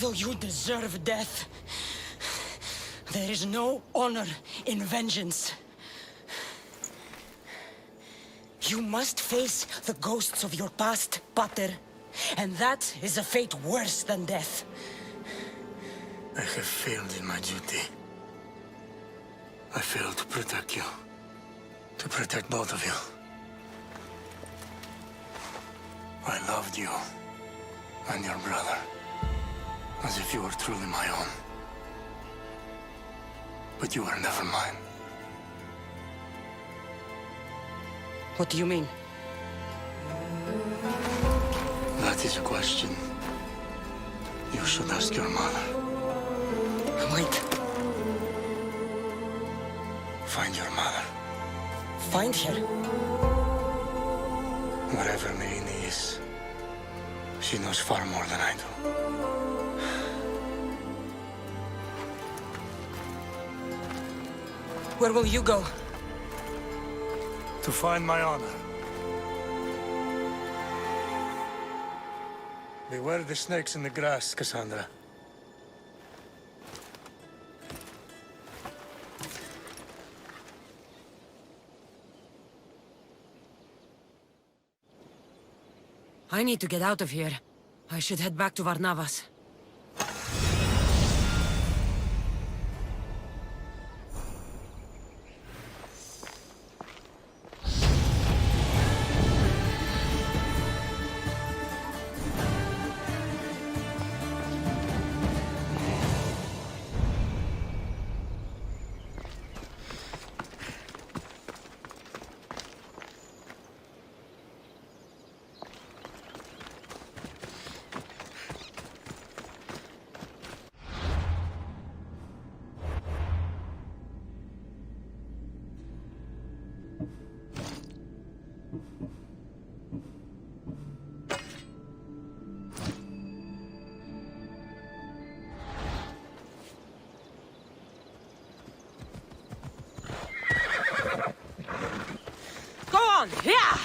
Though you deserve death, there is no honor in vengeance. You must face the ghosts of your past, Pater, and that is a fate worse than death. I have failed in my duty. I failed to protect you. To protect both of you. I loved you and your brother as if you were truly my own. But you were never mine. What do you mean? That is a question you should ask your mother. Wait. Find your mother. Find her? Wherever Merini is, she knows far more than I do. Where will you go? To find my honor. Beware the snakes in the grass, Cassandra. I need to get out of here. I should head back to Varnavas. Yeah!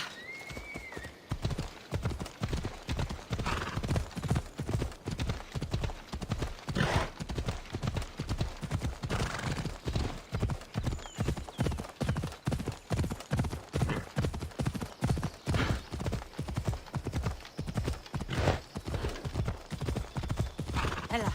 Ella.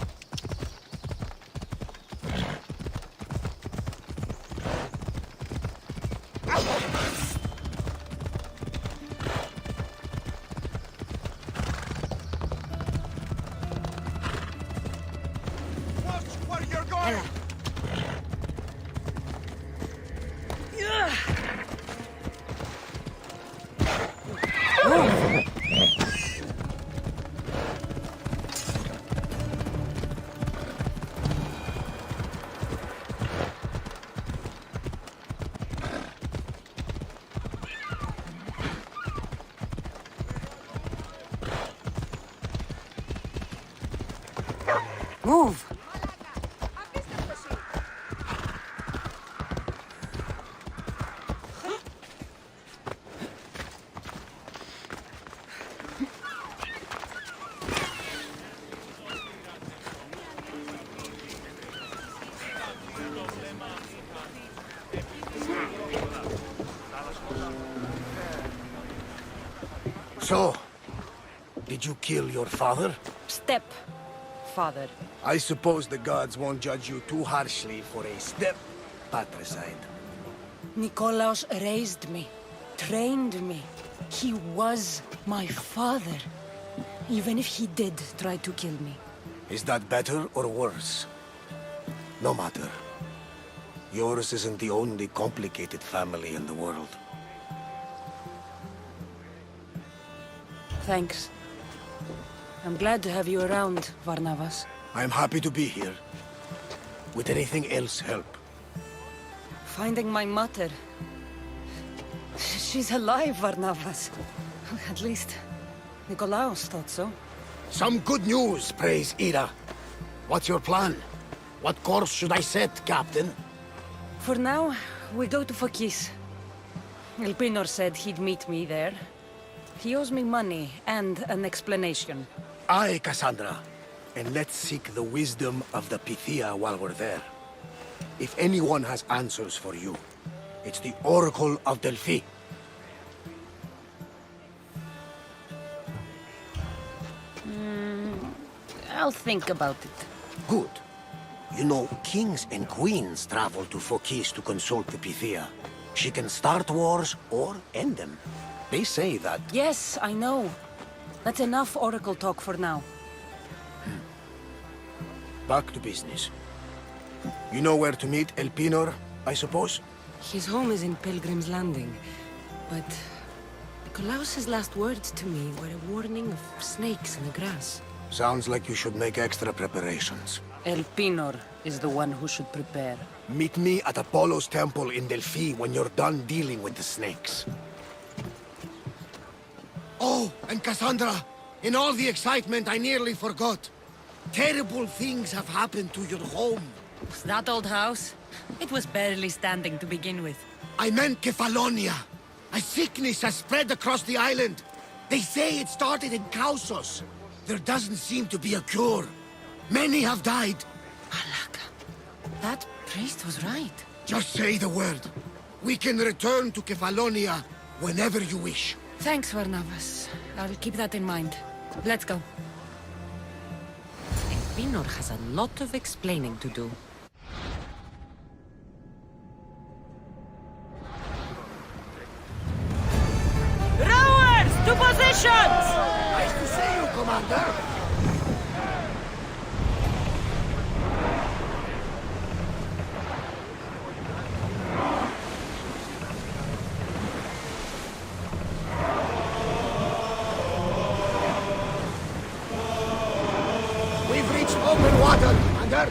Move! So, did you kill your father? Step-father. I suppose the gods won't judge you too harshly for a step-patricide. Nikolaos raised me, trained me. He was my father. Even if he did try to kill me. Is that better or worse? No matter. Yours isn't the only complicated family in the world. Thanks. I'm glad to have you around, Varnavas. I'm happy to be here. Would anything else help? Finding my mother. She's alive, Varnavas. At least, Nikolaos thought so. Some good news, praise Ira. What's your plan? What course should I set, Captain? For now, we go to Phokis. Elpinor said he'd meet me there. He owes me money and an explanation. Aye, Cassandra. And let's seek the wisdom of the Pythia while we're there. If anyone has answers for you, it's the Oracle of Delphi. I'll think about it. Good. You know, kings and queens travel to Phokis to consult the Pythia. She can start wars or end them. They say that... Yes, I know. That's enough Oracle talk for now. Back to business. You know where to meet Elpinor, I suppose? His home is in Pilgrim's Landing, but Nikolaos's last words to me were a warning of snakes in the grass. Sounds like you should make extra preparations. Elpinor is the one who should prepare. Meet me at Apollo's temple in Delphi when you're done dealing with the snakes. Oh, and Cassandra, in all the excitement I nearly forgot. Terrible things have happened to your home. That old house? It was barely standing to begin with. I meant Kefalonia. A sickness has spread across the island. They say it started in Kausos. There doesn't seem to be a cure. Many have died. Alaka, that priest was right. Just say the word. We can return to Kefalonia whenever you wish. Thanks, Varnavas. I'll keep that in mind. Let's go. Vinor has a lot of explaining to do. Rowers, to positions! Nice to see you, Commander. We've reached open water, Commander.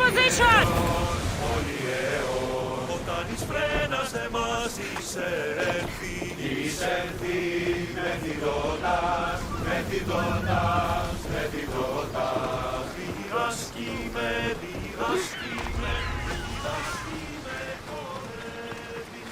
Position! Όταν εις φρένας εμάς εισέλθει, μεθυτώτας, διδάσκημε, διδάσκημε, χορεύει.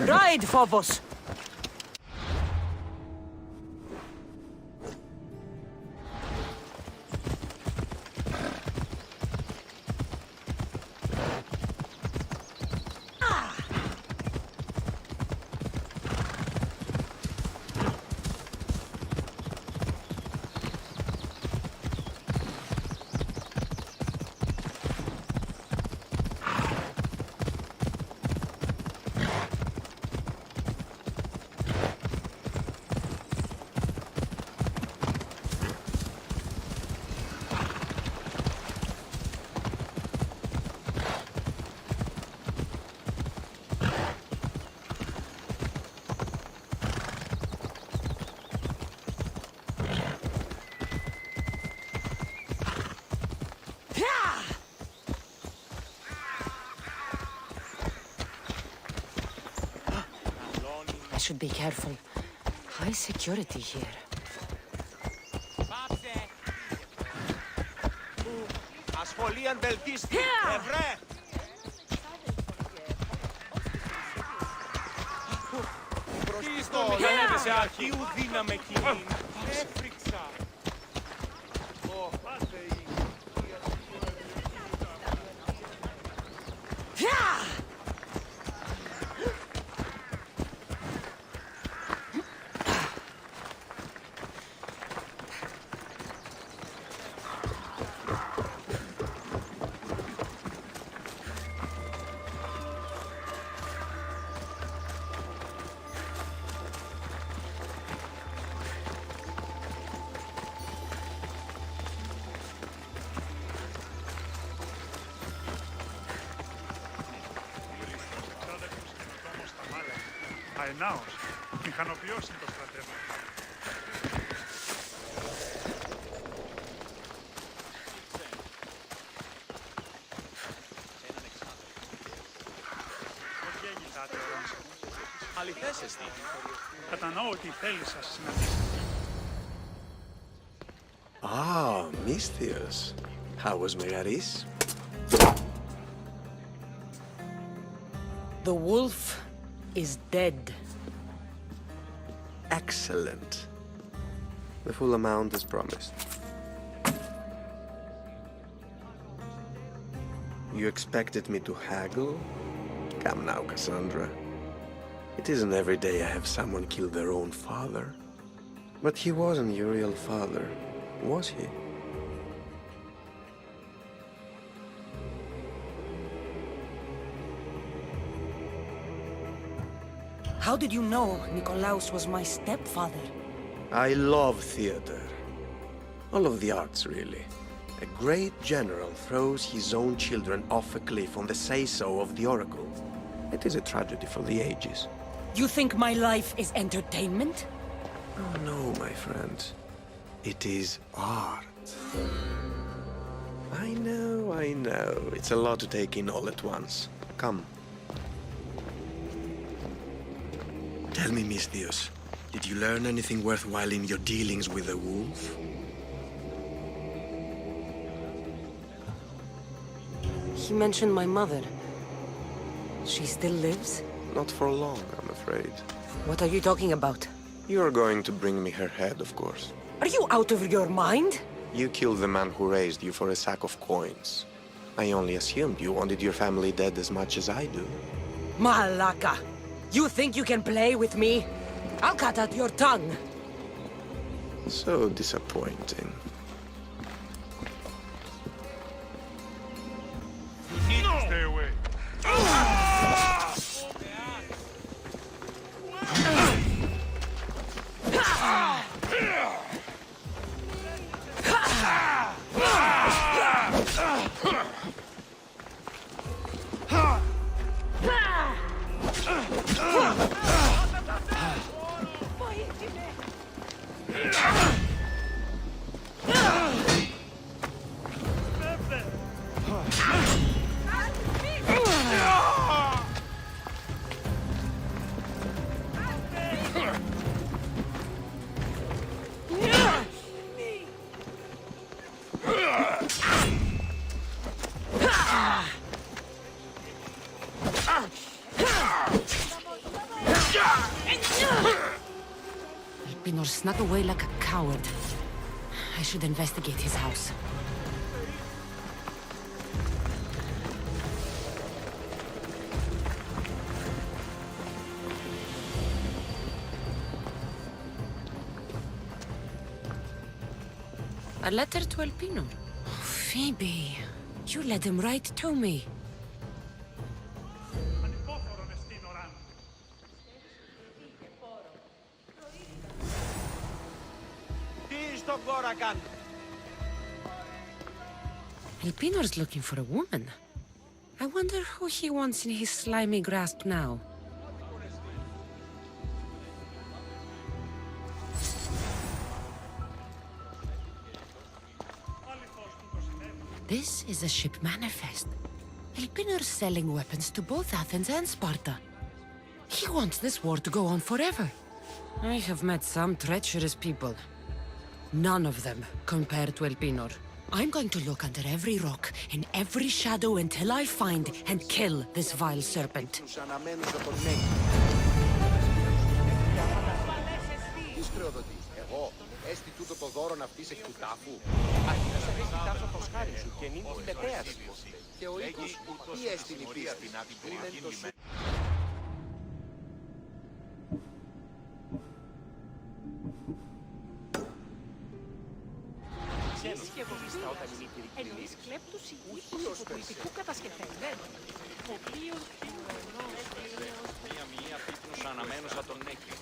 Ride, Phobos! I should be careful. High security here. Λίαν βελτίστη. Ευρέ! Προστίστο, ανέβησε αρχίου δύναμε κοινήν. Έφρυξα. Αενάος, μηχανοποιός είναι το στρατεύμα. Όχι έγινε τερόνσα. Αληθές εστί. Κατανοώ ότι θέλει σας συναντήσετε. Ah, misthios. How was Megaris? The wolf is dead. Excellent. The full amount is promised. You expected me to haggle? Come now, Cassandra. It isn't every day I have someone kill their own father. But he wasn't your real father, was he? How did you know Nikolaos was my stepfather? I love theater. All of the arts, really. A great general throws his own children off a cliff on the say-so of the oracle. It is a tragedy for the ages. You think my life is entertainment? Oh no, my friend. It is art. I know. It's a lot to take in all at once. Come. Tell me, misthios, did you learn anything worthwhile in your dealings with the wolf? He mentioned my mother. She still lives? Not for long, I'm afraid. What are you talking about? You're going to bring me her head, of course. Are you out of your mind? You killed the man who raised you for a sack of coins. I only assumed you wanted your family dead as much as I do. Malaka! You think you can play with me? I'll cut out your tongue! So disappointing. You need to stay away. Elpinor snuck away like a coward. I should investigate his house. A letter to Elpinor. Oh, Phoebe, you led him right to me. Elpinor's looking for a woman. I wonder who he wants in his slimy grasp now. This is a ship manifest. Elpinor's selling weapons to both Athens and Sparta. He wants this war to go on forever. I have met some treacherous people. None of them compare to Elpinor. I'm going to look under every rock, in every shadow until I find and kill this vile serpent. Τους αναμένους από τον Νέκη. Τι σκρεοδοτείς, εγώ, έστι τούτο το δώρον αυτής εκ του τάφου. Αρχικά σε έχει τάφο το σχάρι σου και νύν την πετέα σου. Και ο οίκος, τι έστι η πίστη, που είναι το σου. Εννοείς κλέπτους ηγείτους υποπολιτικού κατασκευαίνουν. Ο οποίος... Μία πίπνους αναμένους από τον Νέκη.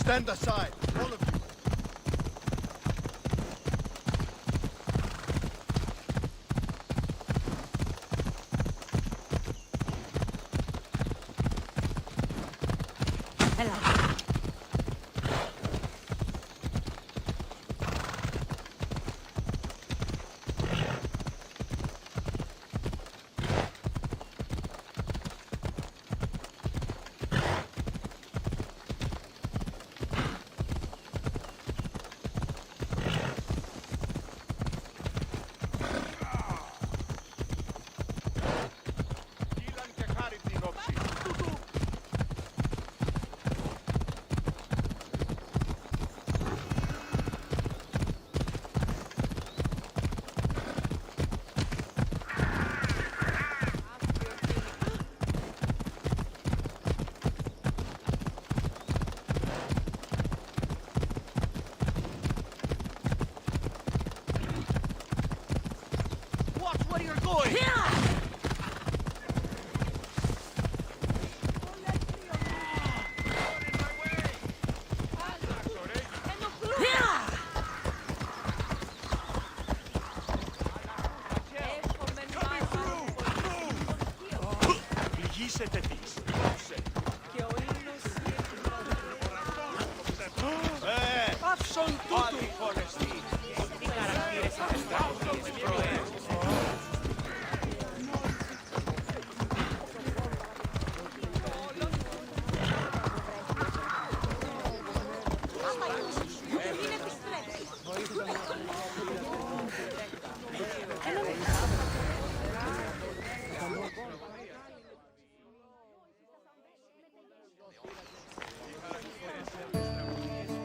Stand aside, all of you.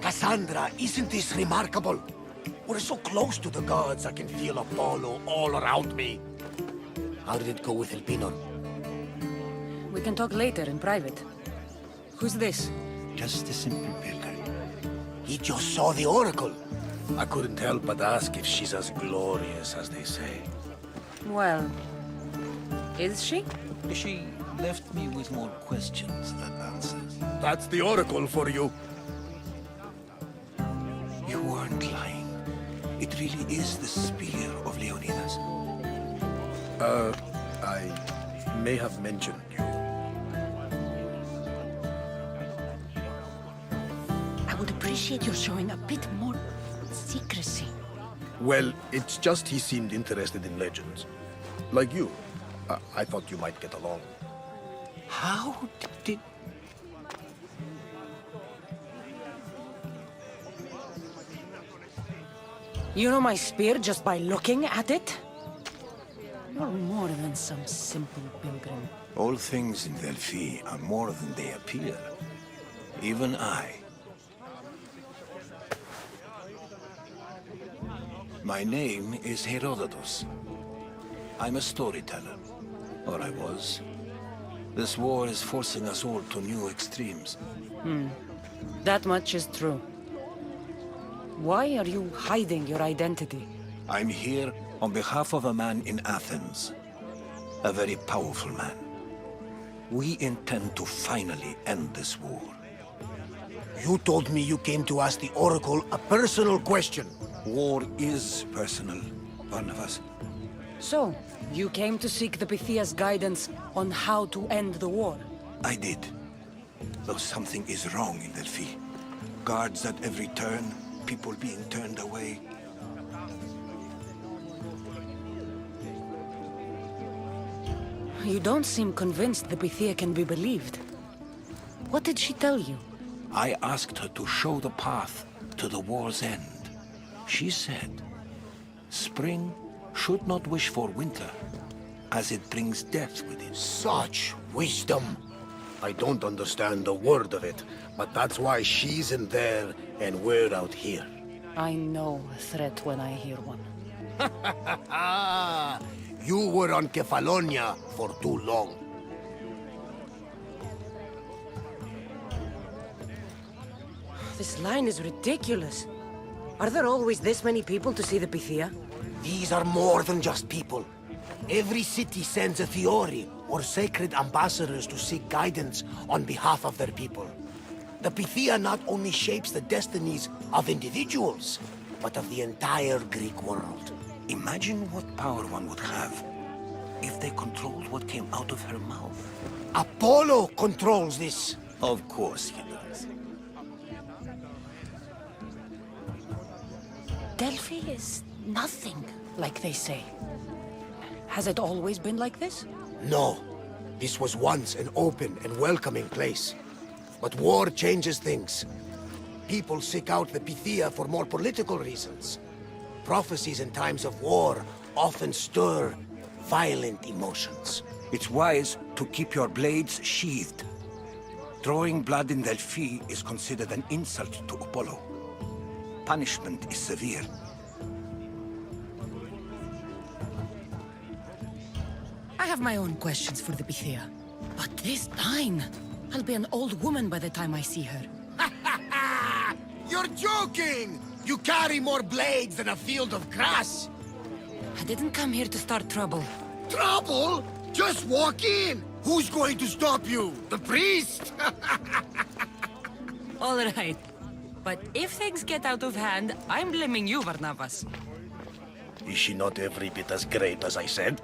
Cassandra, isn't this remarkable? We're so close to the gods, I can feel Apollo all around me. How did it go with Elpinor? We can talk later in private. Who's this? Just a simple pilgrim. He just saw the oracle. I couldn't help but ask if she's as glorious as they say. Well, is she? She left me with more questions than answers. That's the oracle for you. You weren't lying. It really is the spear of Leonidas. I may have mentioned you. I would appreciate your showing a bit more secrecy. Well, it's just he seemed interested in legends. Like you. I thought you might get along. How did... You know my spear just by looking at it? You're more than some simple pilgrim. All things in Delphi are more than they appear. Even I. My name is Herodotus. I'm a storyteller. Or I was. This war is forcing us all to new extremes. That much is true. Why are you hiding your identity? I'm here on behalf of a man in Athens. A very powerful man. We intend to finally end this war. You told me you came to ask the oracle a personal question. War is personal, Barnabas. So, you came to seek the Pythia's guidance on how to end the war? I did. Though something is wrong in Delphi. Guards at every turn, people being turned away. You don't seem convinced the Pythia can be believed. What did she tell you? I asked her to show the path to the war's end. She said, spring should not wish for winter, as it brings death with it. Such wisdom! I don't understand a word of it, but that's why she's in there and we're out here. I know a threat when I hear one. You were on Kefalonia for too long. This line is ridiculous. Are there always this many people to see the Pythia? These are more than just people. Every city sends a Theori, or sacred ambassadors to seek guidance on behalf of their people. The Pythia not only shapes the destinies of individuals, but of the entire Greek world. Imagine what power one would have if they controlled what came out of her mouth. Apollo controls this. Of course he does. Delphi is nothing, like they say. Has it always been like this? No. This was once an open and welcoming place. But war changes things. People seek out the Pythia for more political reasons. Prophecies in times of war often stir violent emotions. It's wise to keep your blades sheathed. Drawing blood in Delphi is considered an insult to Apollo. Punishment is severe. I have my own questions for the Pythia. But this line... I'll be an old woman by the time I see her. You're joking! You carry more blades than a field of grass! I didn't come here to start trouble. Trouble? Just walk in! Who's going to stop you? The priest? All right. But if things get out of hand, I'm blaming you, Barnabas. Is she not every bit as great as I said?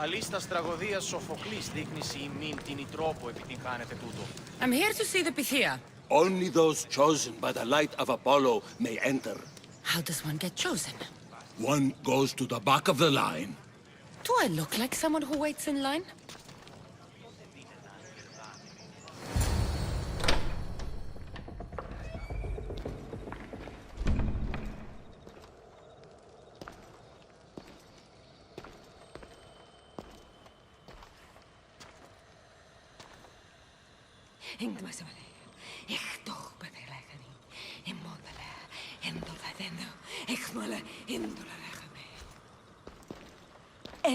Αλίστας τραγωδίας Σοφοκλής δείχνει σε ημίν την ητρόπο επιτυγχάνεται τούτο. I'm here to see the Pythia. Only those chosen by the light of Apollo may enter. How does one get chosen? One goes to the back of the line. Do I look like someone who waits in line?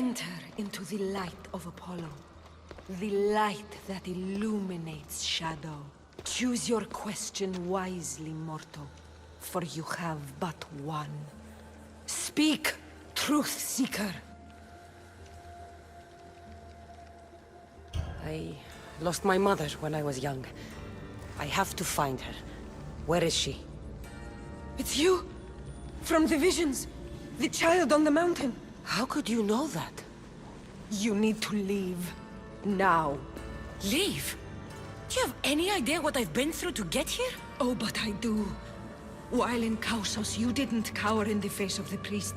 Enter into the light of Apollo, the light that illuminates shadow. Choose your question wisely, mortal, for you have but one. Speak, truth seeker. I lost my mother when I was young. I have to find her. Where is she? It's you! From the visions! The child on the mountain! How could you know that? You need to leave. Now. Leave? Do you have any idea what I've been through to get here? Oh, but I do. While in Kausos, you didn't cower in the face of the priest.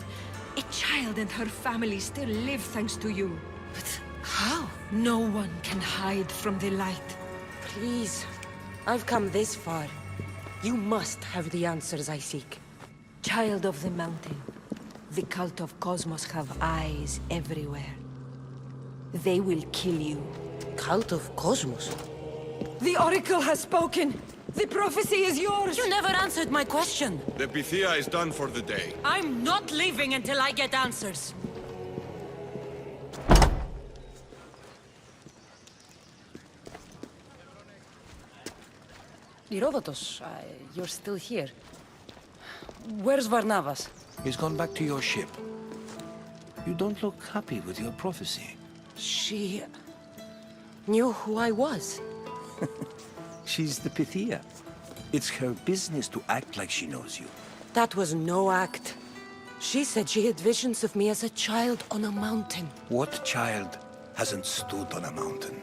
A child and her family still live thanks to you. But how? No one can hide from the light. Please. I've come this far. You must have the answers I seek. Child of the mountain. The cult of Cosmos have eyes everywhere. They will kill you. Cult of Cosmos? The Oracle has spoken! The prophecy is yours! You never answered my question! The Pythia is done for the day. I'm not leaving until I get answers! Herodotus, you're still here. Where's Barnabas? He's gone back to your ship. You don't look happy with your prophecy. She... knew who I was. She's the Pythia. It's her business to act like she knows you. That was no act. She said she had visions of me as a child on a mountain. What child hasn't stood on a mountain?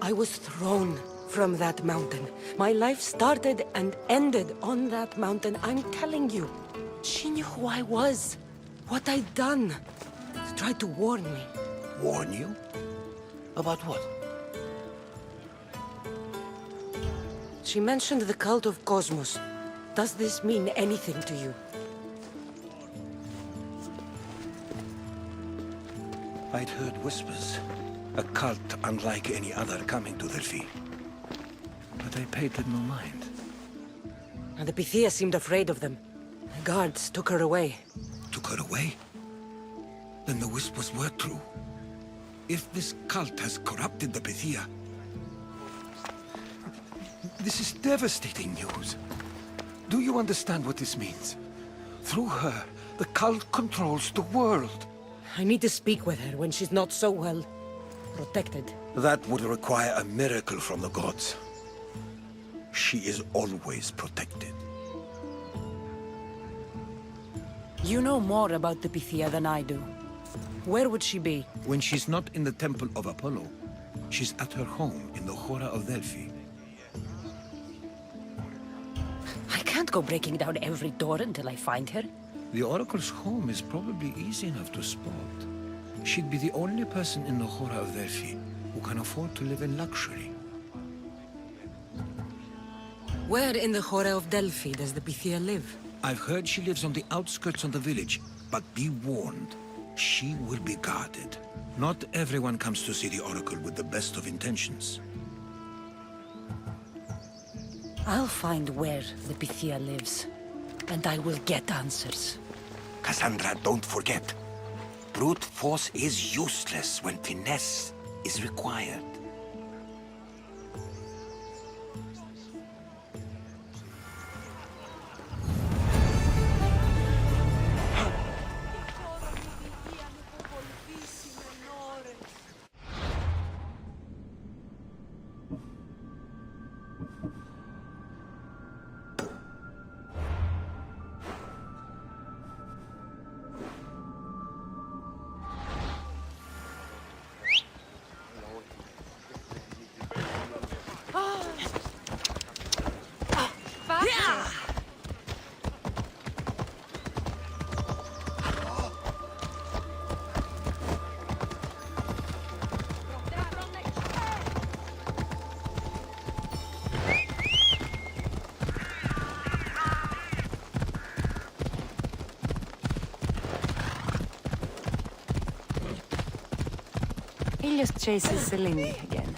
I was thrown from that mountain. My life started and ended on that mountain, I'm telling you. She knew who I was, what I'd done. She tried to warn me. Warn you? About what? She mentioned the cult of Cosmos. Does this mean anything to you? I'd heard whispers. A cult unlike any other coming to Delphi. But I paid them no mind. And the Pythia seemed afraid of them. The guards took her away. Took her away? Then the whispers were true. If this cult has corrupted the Pythia... This is devastating news. Do you understand what this means? Through her, the cult controls the world. I need to speak with her when she's not so well protected. That would require a miracle from the gods. She is always protected. You know more about the Pythia than I do. Where would she be? When she's not in the temple of Apollo, she's at her home in the Hora of Delphi. I can't go breaking down every door until I find her. The Oracle's home is probably easy enough to spot. She'd be the only person in the Hora of Delphi who can afford to live in luxury. Where in the Hora of Delphi does the Pythia live? I've heard she lives on the outskirts of the village, but be warned, she will be guarded. Not everyone comes to see the Oracle with the best of intentions. I'll find where the Pythia lives, and I will get answers. Cassandra, don't forget. Brute force is useless when finesse is required. He just chases Selene again.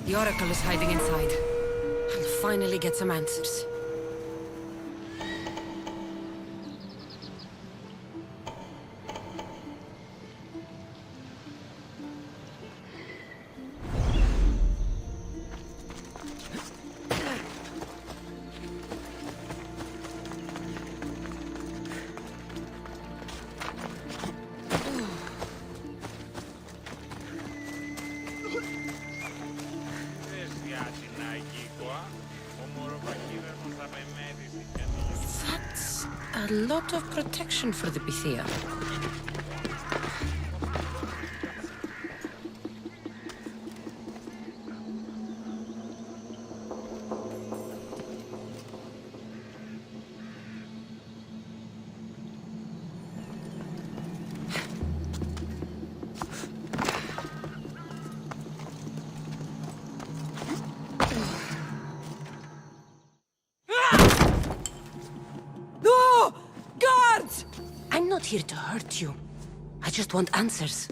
The Oracle is hiding inside. I'll finally get some answers. That's a lot of protection for the Pythia. No! Guards! I'm not here to hurt you. I just want answers.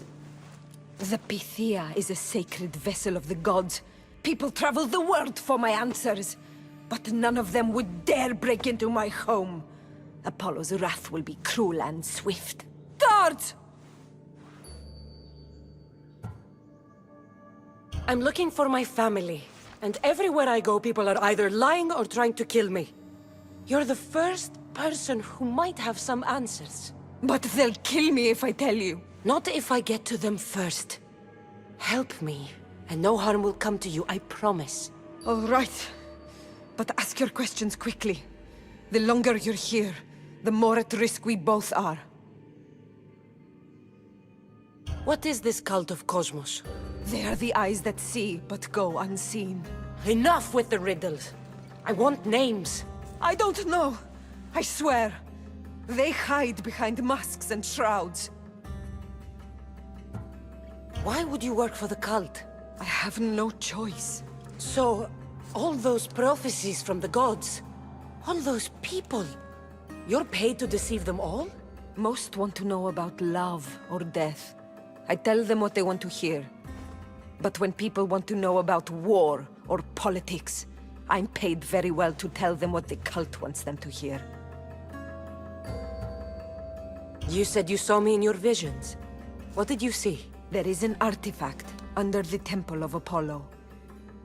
The Pythia is a sacred vessel of the gods. People travel the world for my answers. But none of them would dare break into my home. Apollo's wrath will be cruel and swift. Guards! I'm looking for my family. And everywhere I go, people are either lying or trying to kill me. You're the first person who might have some answers. But they'll kill me if I tell you. Not if I get to them first. Help me, and no harm will come to you, I promise. All right. But ask your questions quickly. The longer you're here, the more at risk we both are. What is this cult of Cosmos? They are the eyes that see, but go unseen. Enough with the riddles. I want names. I don't know. I swear. They hide behind masks and shrouds. Why would you work for the cult? I have no choice. So, all those prophecies from the gods, all those people, you're paid to deceive them all? Most want to know about love or death. I tell them what they want to hear. But when people want to know about war or politics, I'm paid very well to tell them what the cult wants them to hear. You said you saw me in your visions. What did you see? There is an artifact under the temple of Apollo.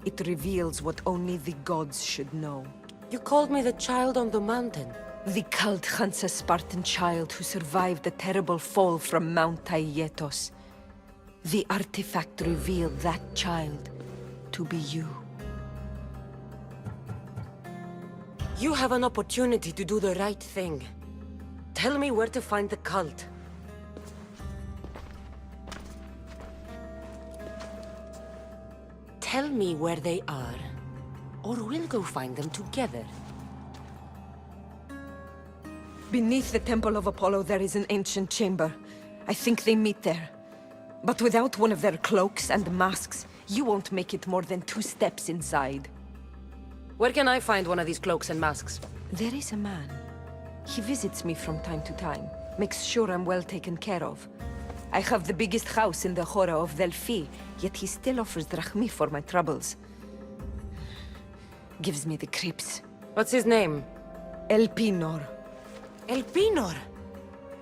It reveals what only the gods should know. You called me the child on the mountain. The cult hunts a Spartan child who survived the terrible fall from Mount Taygetos. The artifact revealed that child to be you. You have an opportunity to do the right thing. Tell me where to find the cult. Tell me where they are, or we'll go find them together. Beneath the temple of Apollo there is an ancient chamber. I think they meet there. But without one of their cloaks and masks, you won't make it more than 2 steps inside. Where can I find one of these cloaks and masks? There is a man. He visits me from time to time, makes sure I'm well taken care of. I have the biggest house in the Hora of Delphi, yet he still offers drachmi for my troubles. Gives me the creeps. What's his name? Elpinor. Elpinor?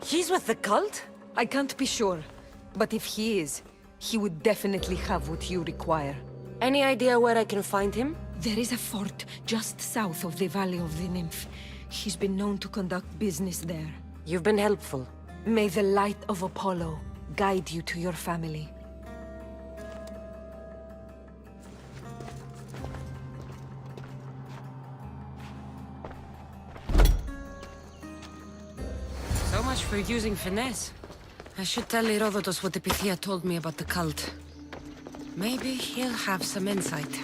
He's with the cult? I can't be sure, but if he is, he would definitely have what you require. Any idea where I can find him? There is a fort just south of the Valley of the Nymph. He's been known to conduct business there. You've been helpful. May the light of Apollo guide you to your family. So much for using finesse. I should tell Herodotus what the Pythia told me about the cult. Maybe he'll have some insight.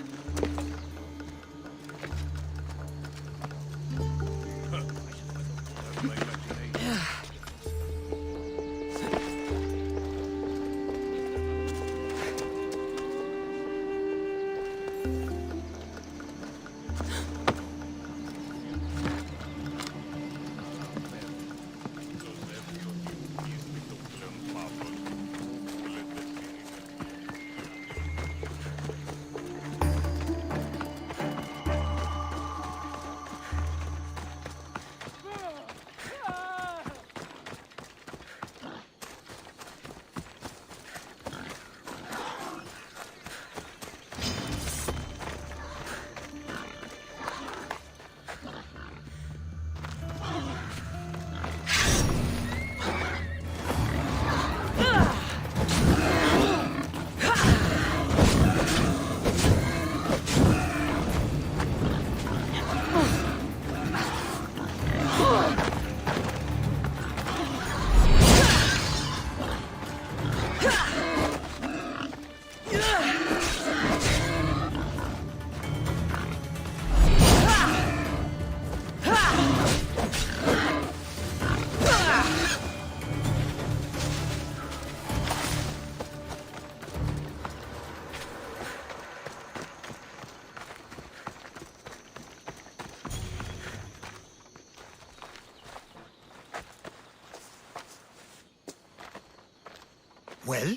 Well,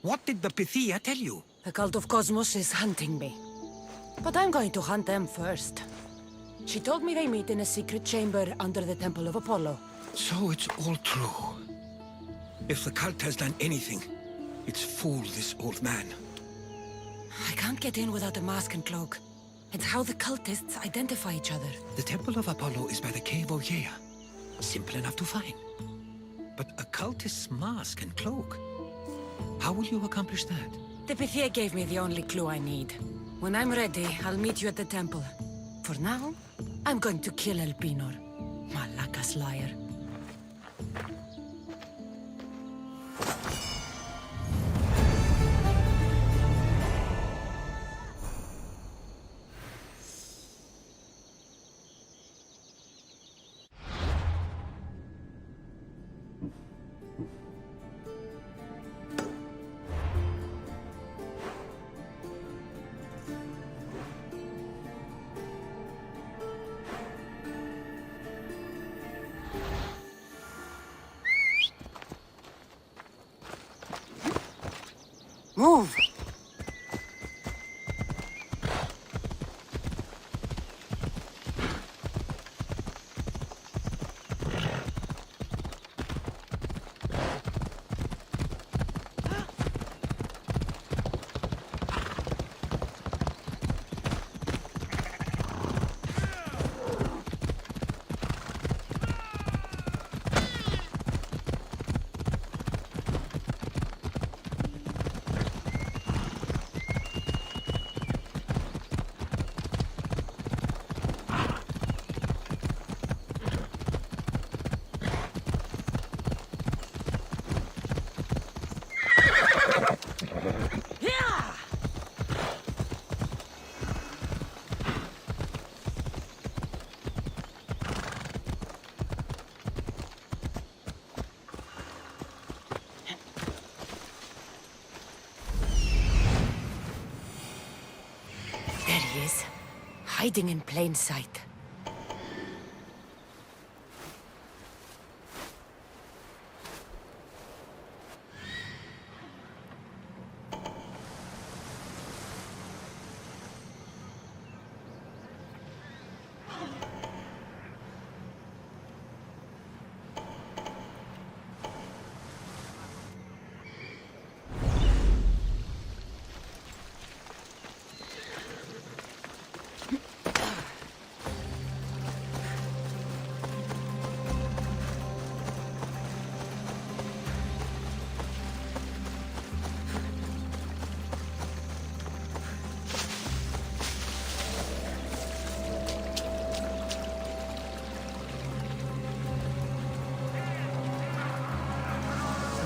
What did the Pythia tell you? The cult of Cosmos is hunting me. But I'm going to hunt them first. She told me they meet in a secret chamber under the Temple of Apollo. So it's all true. If the cult has done anything, it's fooled this old man. I can't get in without a mask and cloak. It's how the cultists identify each other. The Temple of Apollo is by the cave Ogyea. Simple enough to find. But a cultist's mask and cloak? How will you accomplish that? The Pythia gave me the only clue I need. When I'm ready, I'll meet you at the temple. For now, I'm going to kill Elpinor. Malakas liar. Move! There he is, hiding in plain sight.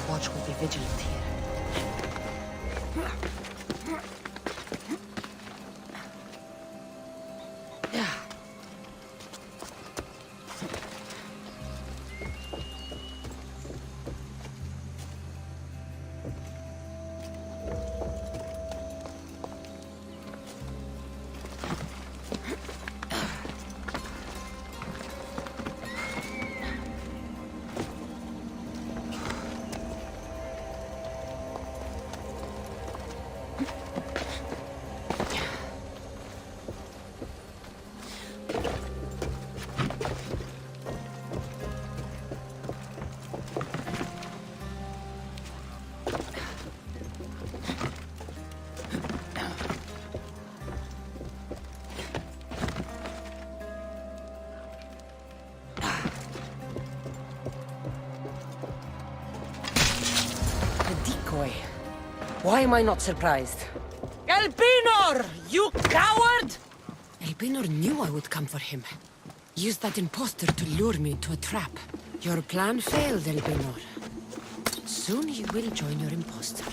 Watch will be vigilant here. Why am I not surprised? Elpinor! You coward! Elpinor knew I would come for him. Used that imposter to lure me to a trap. Your plan failed, Elpinor. Soon you will join your imposter.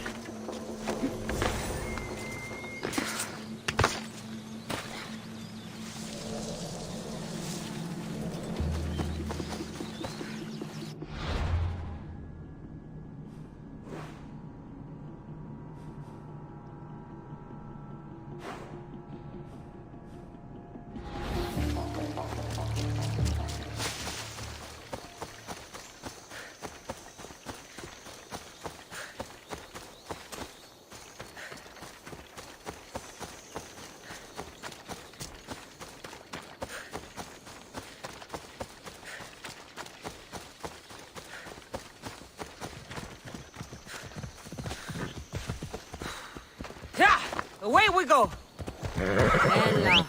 Yeah, away we go. Ella.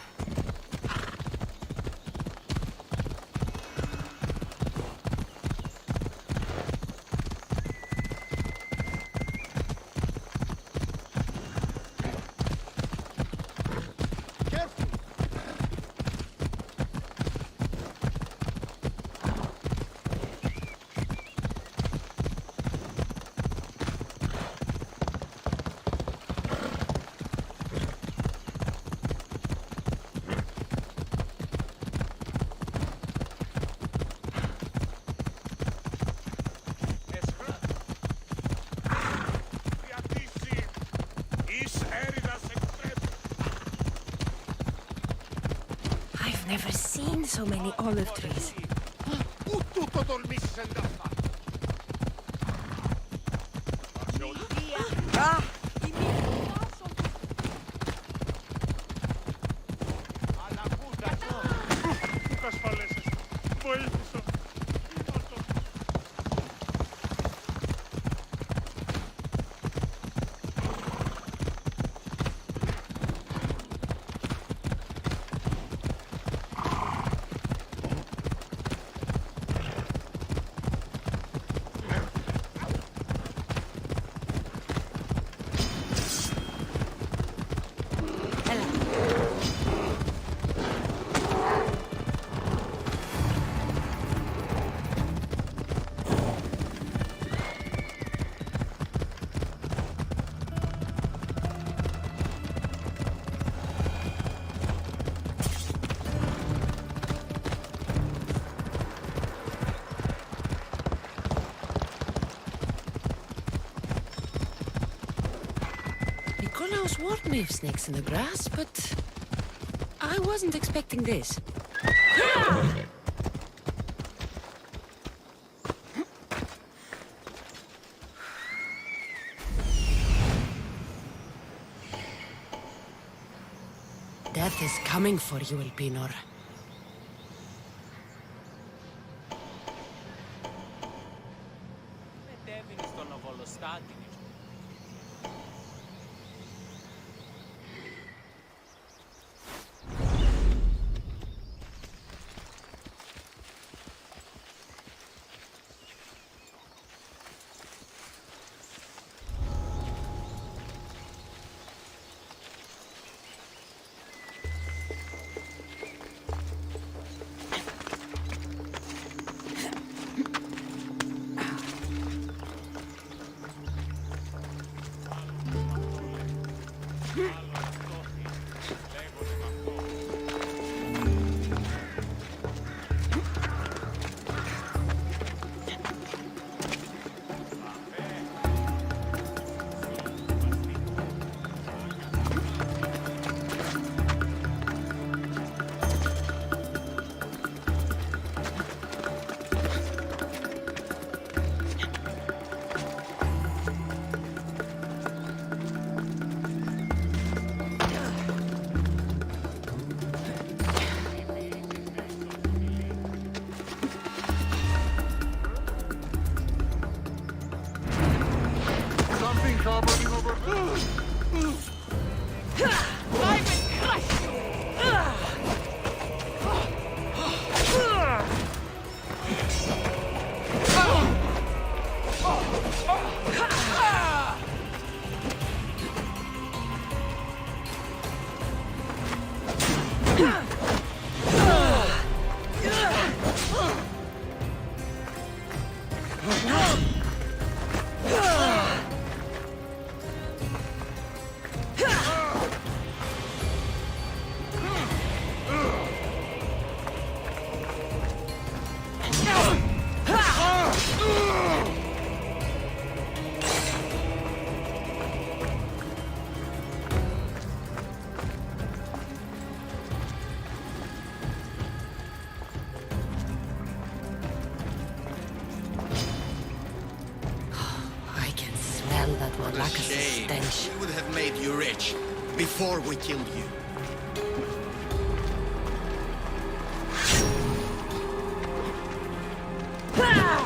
I've never seen so many olive trees. Πού τούτο τολμήσεσαι να φά. Nikolaos warned me of snakes in the grass, but I wasn't expecting this. Death is coming for you, Elpinor. We would have made you rich before we killed you. Ah!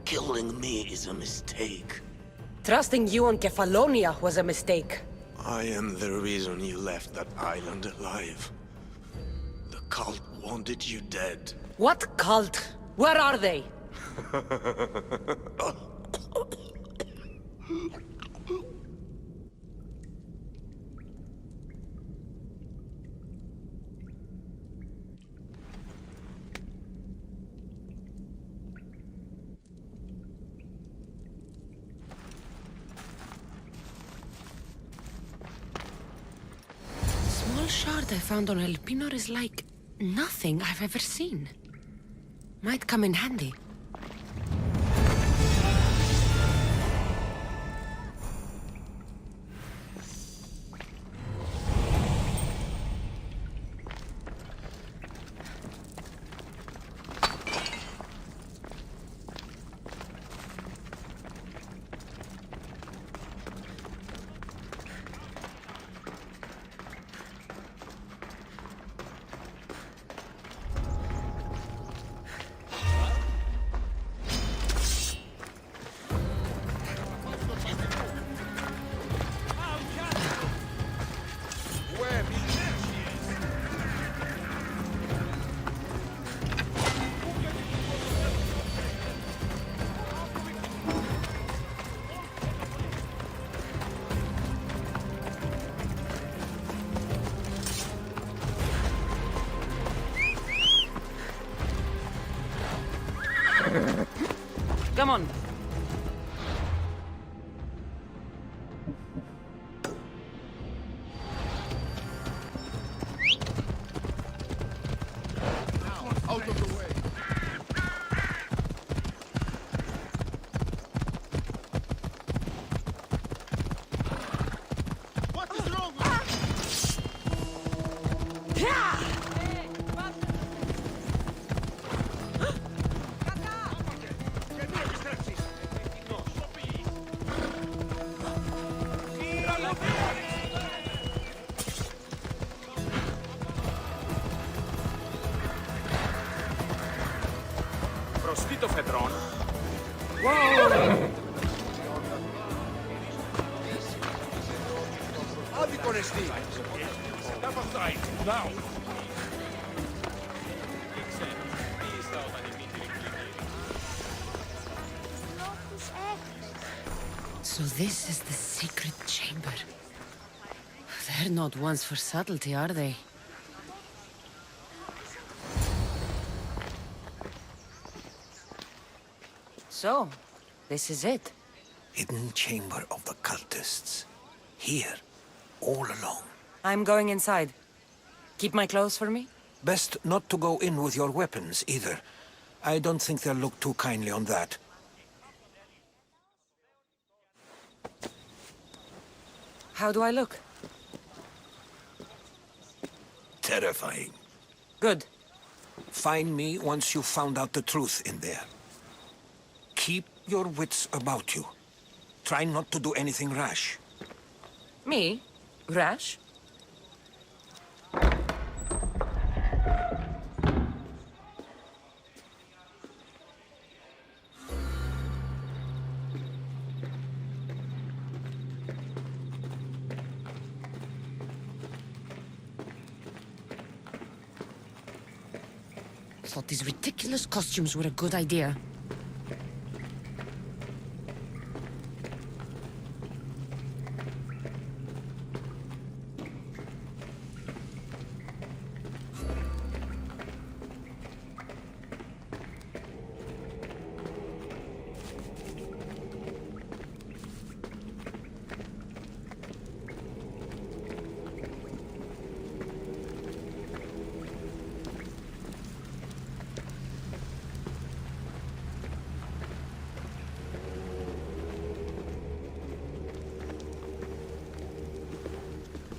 Killing me is a mistake. Trusting you on Kefalonia was a mistake. I am the reason you left that island alive. The cult wanted you dead. What cult? Where are they? The shard I found on Elpinor is like nothing I've ever seen. Might come in handy. Come on. Out of the way. What is wrong with Προσφύτω φεδρών. Άδικον εστί. Step aside, now! So this is the secret chamber. They're not ones for subtlety, are they? So, this is it. Hidden chamber of the cultists. Here, all alone. I'm going inside. Keep my clothes for me? Best not to go in with your weapons, either. I don't think they'll look too kindly on that. How do I look? Terrifying. Good. Find me once you've found out the truth in there. Keep your wits about you. Try not to do anything rash. Me? Rash? I thought these ridiculous costumes were a good idea.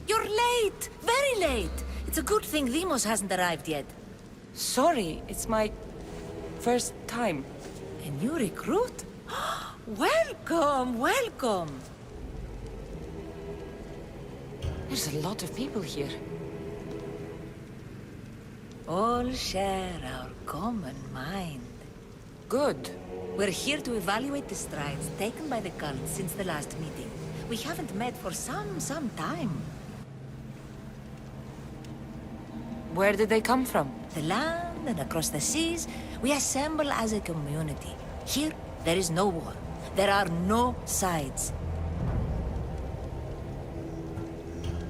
You're late! Very late! It's a good thing Demos hasn't arrived yet. Sorry, it's my first time. A new recruit? Welcome, welcome! There's a lot of people here. All share our common mind. Good. We're here to evaluate the strides taken by the cult since the last meeting. We haven't met for some time. Where did they come from? The land and across the seas, we assemble as a community. Here, there is no war. There are no sides.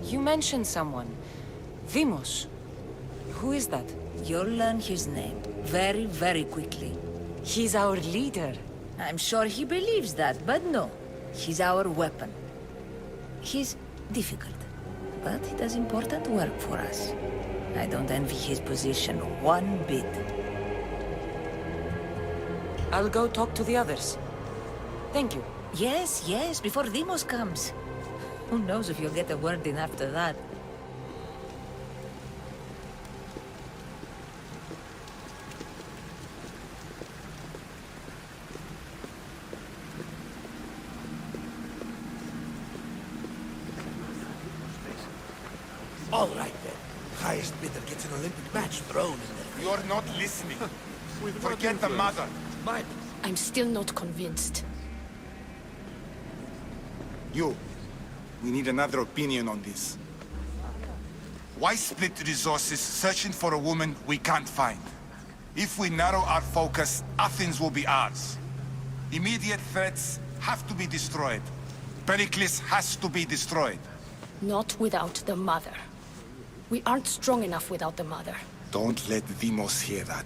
You mentioned someone. Demos. Who is that? You'll learn his name very, very quickly. He's our leader. I'm sure he believes that, but no. He's our weapon. He's difficult, but he does important work for us. I don't envy his position one bit. I'll go talk to the others. Thank you. Yes, yes, before Demos comes. Who knows if you'll get a word in after that. All right, then. Highest bidder gets an Olympic match thrown in there. You're not listening. Forget the mother. I'm still not convinced. You. We need another opinion on this. Why split resources searching for a woman we can't find? If we narrow our focus, Athens will be ours. Immediate threats have to be destroyed. Pericles has to be destroyed. Not without the mother. We aren't strong enough without the mother. Don't let Demos hear that.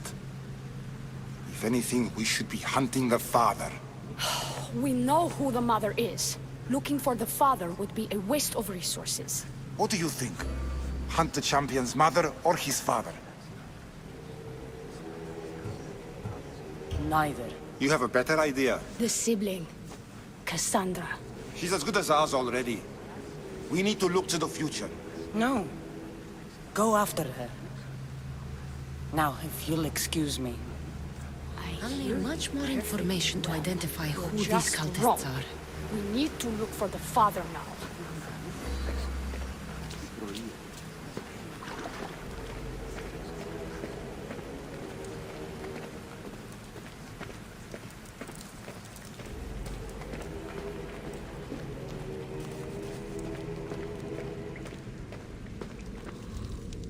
If anything, we should be hunting the father. We know who the mother is. Looking for the father would be a waste of resources. What do you think? Hunt the champion's mother or his father? Neither. You have a better idea. The sibling, Cassandra. She's as good as ours already. We need to look to the future. No. Go after her. Now, if you'll excuse me. I'll need much more information to identify who these cultists are. We need to look for the father now.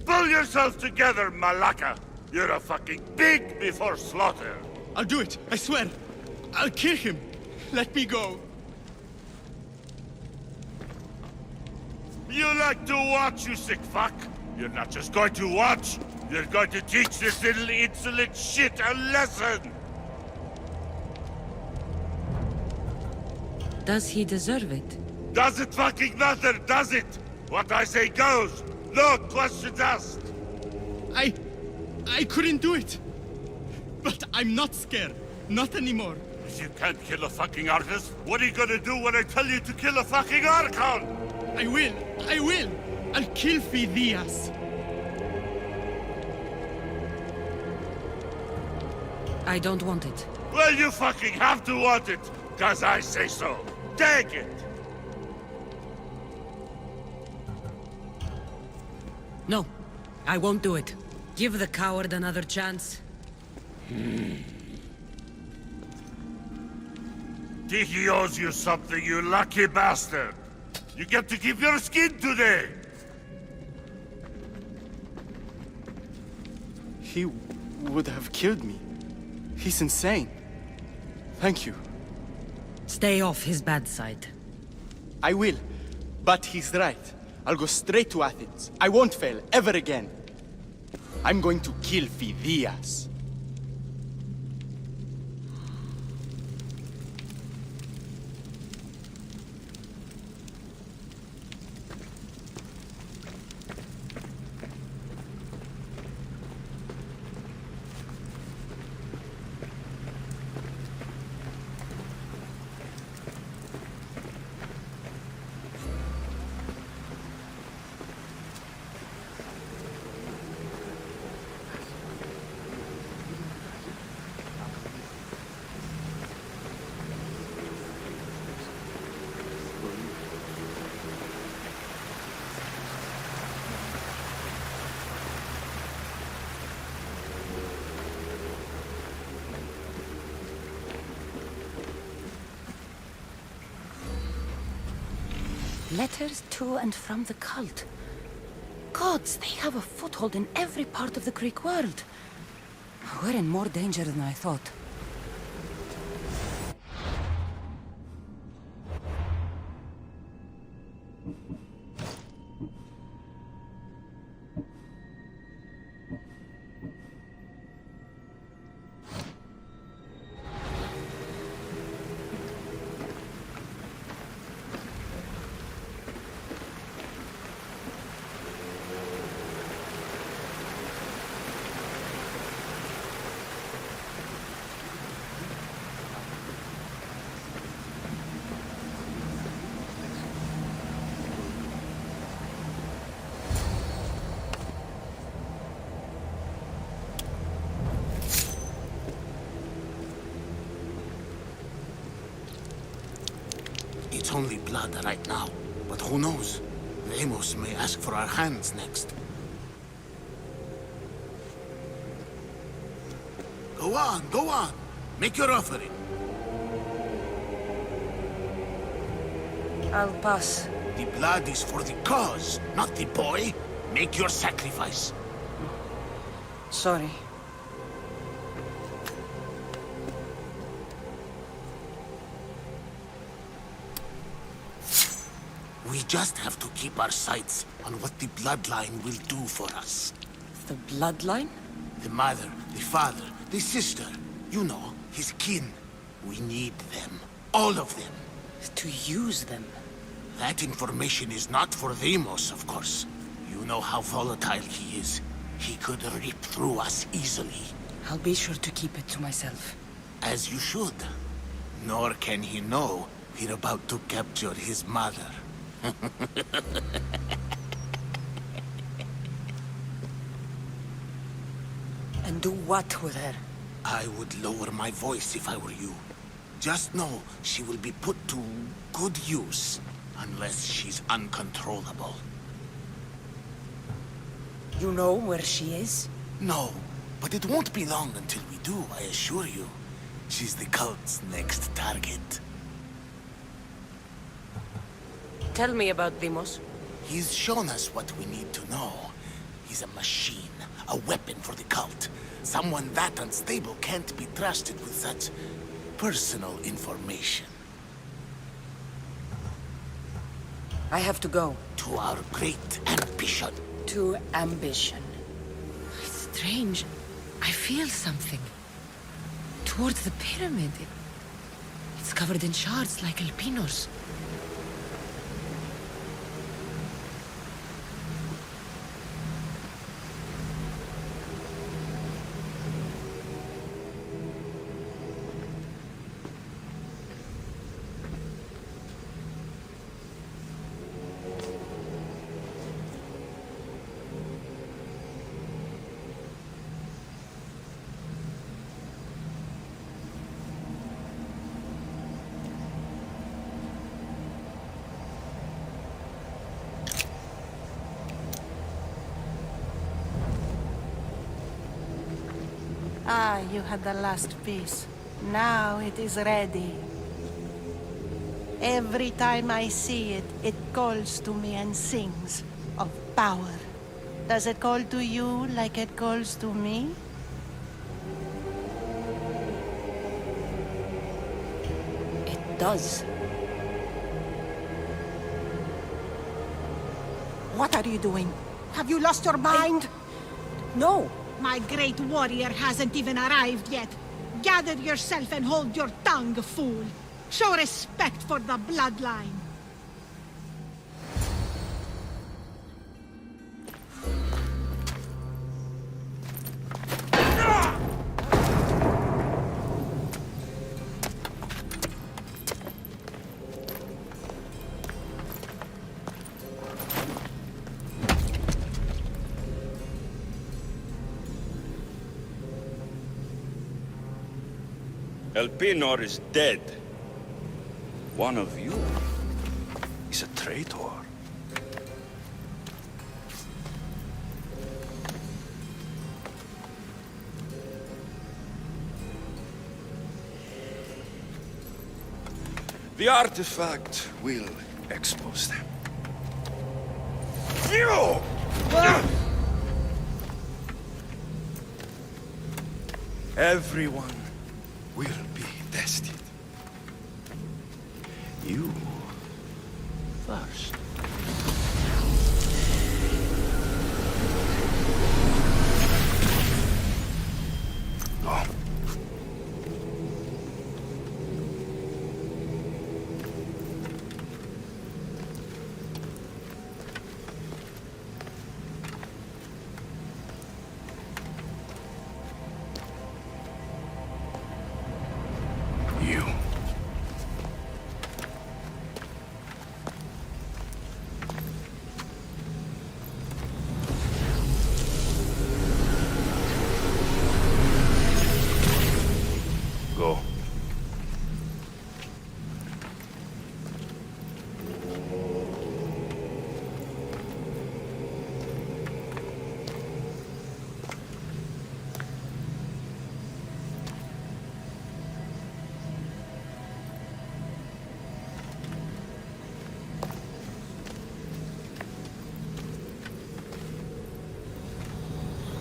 Pull yourself together, Malaka! You're a fucking pig before slaughter! I'll do it, I swear! I'll kill him! Let me go! You like to watch, you sick fuck? You're not just going to watch, you're going to teach this little insolent shit a lesson! Does he deserve it? Does it fucking matter, does it? What I say goes! No questions asked! I couldn't do it! But I'm not scared. Not anymore. If you can't kill a fucking artist, what are you gonna do when I tell you to kill a fucking Archon? I will! I will! I'll kill Phidias! I don't want it. Well, you fucking have to want it, 'cause I say so. Take it! No, I won't do it. Give the coward another chance. Tiki owes you something, you lucky bastard! You get to keep your skin today! He would have killed me. He's insane. Thank you. Stay off his bad side. I will. But he's right. I'll go straight to Athens. I won't fail, ever again. I'm going to kill Phidias. Letters to and from the cult. Gods, they have a foothold in every part of the Greek world. We're in more danger than I thought. It's only blood right now, but who knows? Amos may ask for our hands next. Go on. Make your offering. I'll pass. The blood is for the cause, not the boy. Make your sacrifice. Sorry. We just have to keep our sights on what the bloodline will do for us. The bloodline? The mother, the father, the sister. You know, his kin. We need them. All of them. To use them? That information is not for Deimos, of course. You know how volatile he is. He could rip through us easily. I'll be sure to keep it to myself. As you should. Nor can he know we're about to capture his mother. And do what with her? I would lower my voice if I were you. Just know she will be put to good use, unless she's uncontrollable. You know where she is? No, but it won't be long until we do, I assure you. She's the cult's next target. Tell me about Deimos. He's shown us what we need to know. He's a machine, a weapon for the cult. Someone that unstable can't be trusted with such personal information. I have to go. To our great ambition. To ambition. It's strange. I feel something. Towards the pyramid. It's covered in shards like Alpinos. Ah, you had the last piece. Now it is ready. Every time I see it, it calls to me and sings of power. Does it call to you like it calls to me? It does. What are you doing? Have you lost your mind? No. My great warrior hasn't even arrived yet. Gather yourself and hold your tongue, fool. Show respect for the bloodline. Elpenor is dead. One of you is a traitor. The artifact will expose them. Everyone will be tested. You first. Oh. You. Go.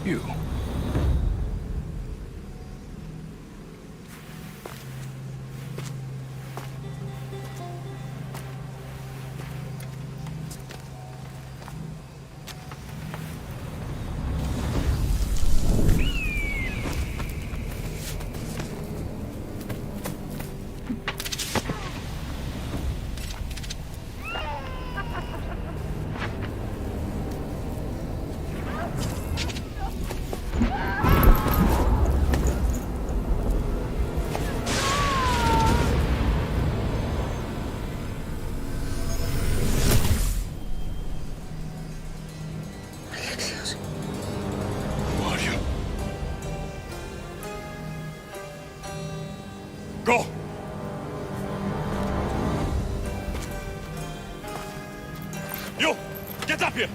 You. Go! You! Get up here!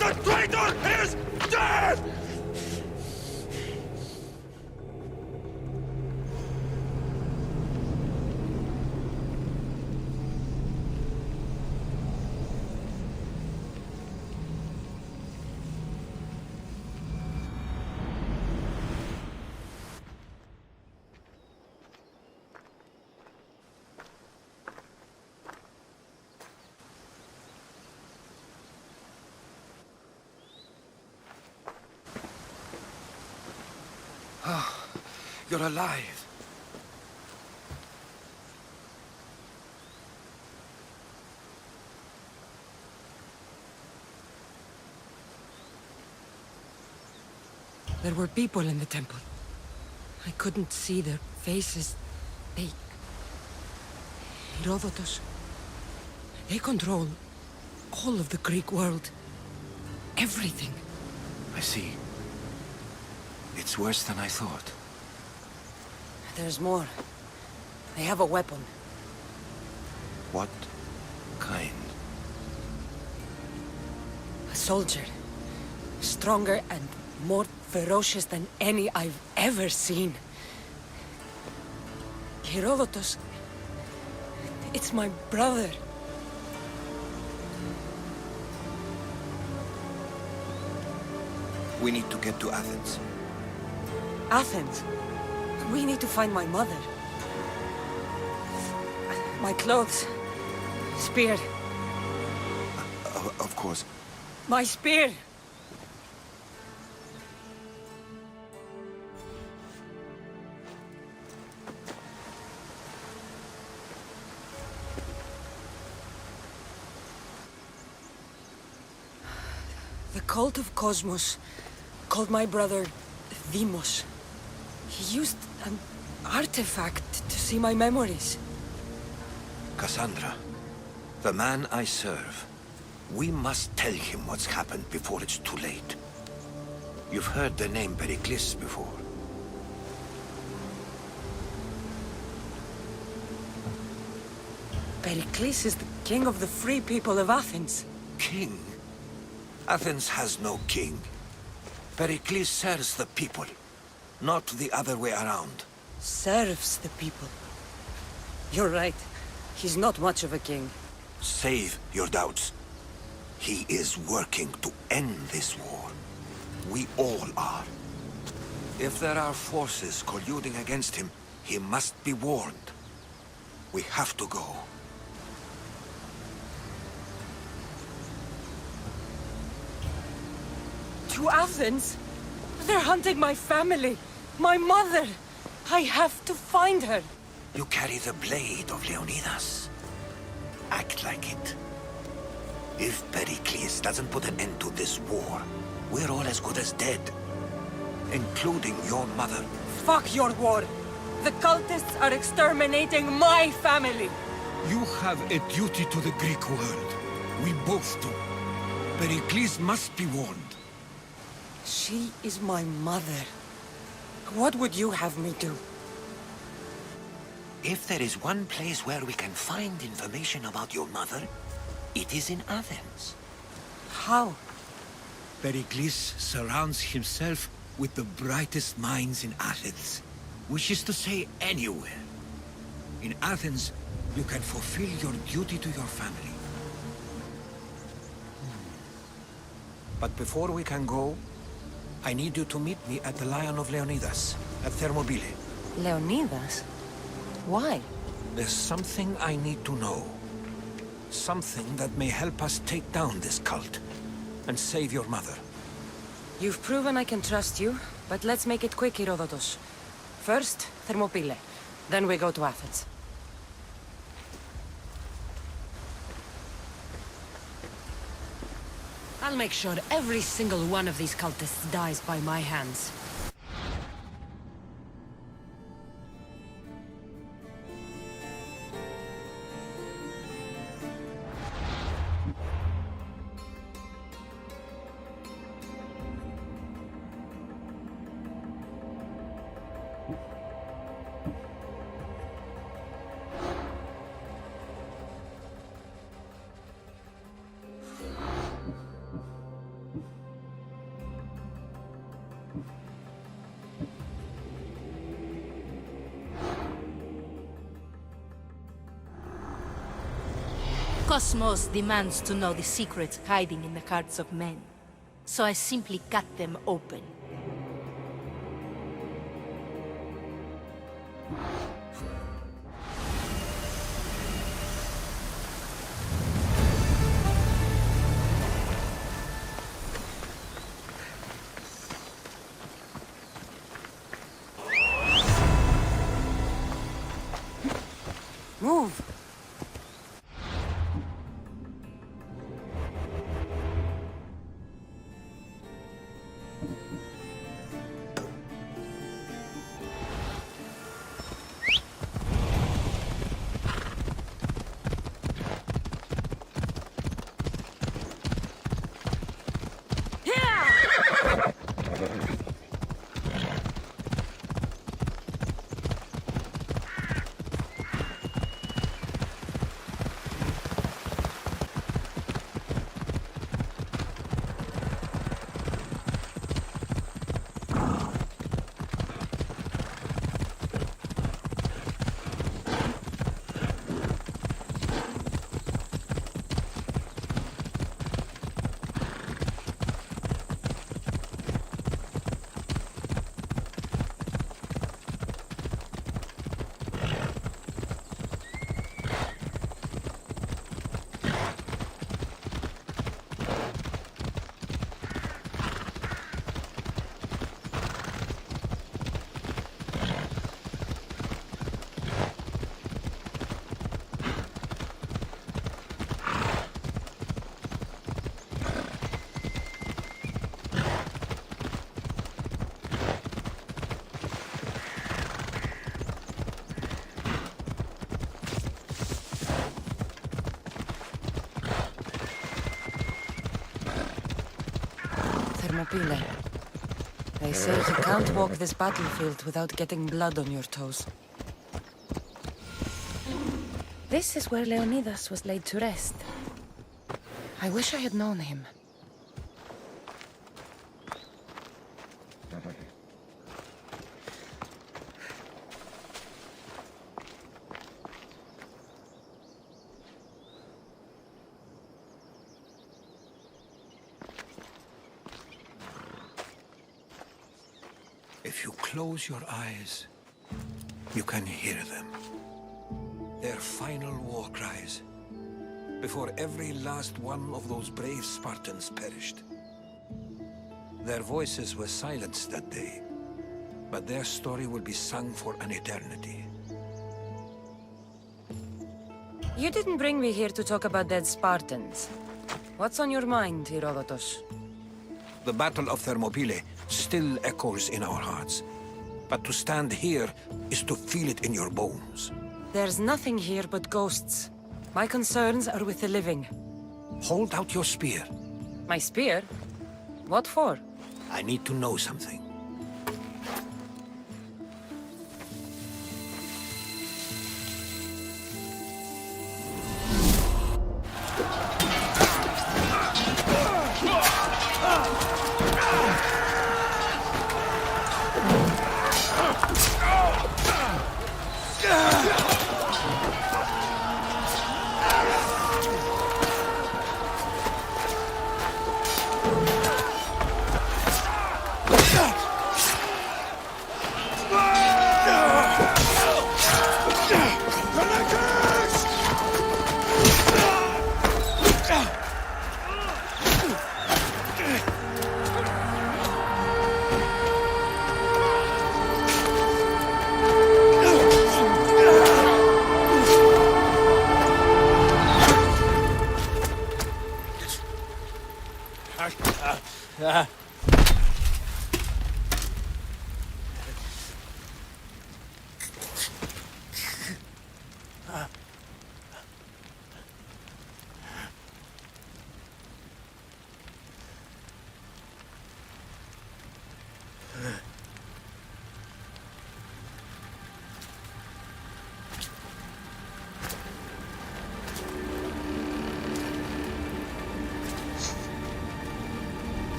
The traitor is dead! Oh, you're alive. There were people in the temple. I couldn't see their faces. Herodotus. They control all of the Greek world. Everything. I see. It's worse than I thought. There's more. They have a weapon. What kind? A soldier. Stronger and more ferocious than any I've ever seen. Herodotus. It's my brother. We need to get to Athens. Athens? We need to find my mother. My clothes. Spear. Of course. My spear! The cult of Cosmos called my brother Deimos. He used an artifact to see my memories. Cassandra, the man I serve. We must tell him what's happened before it's too late. You've heard the name Pericles before. Pericles is the king of the free people of Athens. King? Athens has no king. Pericles serves the people, not the other way around. Serves the people. You're right. He's not much of a king. Save your doubts. He is working to end this war. We all are. If there are forces colluding against him, he must be warned. We have to go. To Athens? They're hunting my family. My mother. I have to find her. You carry the blade of Leonidas. Act like it. If Pericles doesn't put an end to this war, we're all as good as dead. Including your mother. Fuck your war. The cultists are exterminating my family. You have a duty to the Greek world. We both do. Pericles must be warned. She is my mother. What would you have me do? If there is one place where we can find information about your mother, it is in Athens. How? Pericles surrounds himself with the brightest minds in Athens. Which is to say, anywhere. In Athens, you can fulfill your duty to your family. But before we can go, I need you to meet me at the Lion of Leonidas, at Thermopylae. Leonidas? Why? There's something I need to know. Something that may help us take down this cult and save your mother. You've proven I can trust you, but let's make it quick, Herodotus. First, Thermopylae. Then we go to Athens. I'll make sure every single one of these cultists dies by my hands. Cosmos demands to know the secrets hiding in the hearts of men, so I simply cut them open. Move! Thermopylae. They say you can't walk this battlefield without getting blood on your toes. This is where Leonidas was laid to rest. I wish I had known him. If you close your eyes, you can hear them. Their final war cries, before every last one of those brave Spartans perished. Their voices were silenced that day, but their story will be sung for an eternity. You didn't bring me here to talk about dead Spartans. What's on your mind, Herodotus? The Battle of Thermopylae still echoes in our hearts, but to stand here is to feel it in your bones. There's nothing here but ghosts. My concerns are with the living. Hold out your spear. My spear? What for? I need to know something.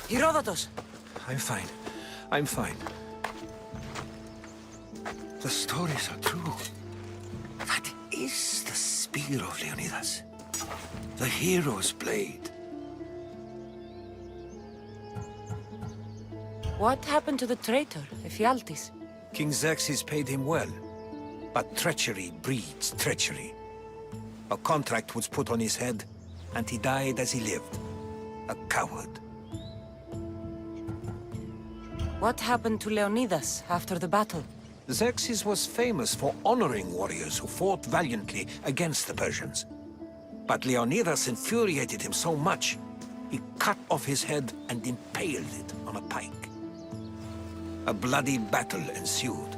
Herodotus! I'm fine. I'm fine. The stories are true. That is the spear of Leonidas. The hero's blade. What happened to the traitor, Ephialtes? King Xerxes paid him well, but treachery breeds treachery. A contract was put on his head, and he died as he lived. A coward. What happened to Leonidas after the battle? Xerxes was famous for honoring warriors who fought valiantly against the Persians. But Leonidas infuriated him so much, he cut off his head and impaled it on a pike. A bloody battle ensued,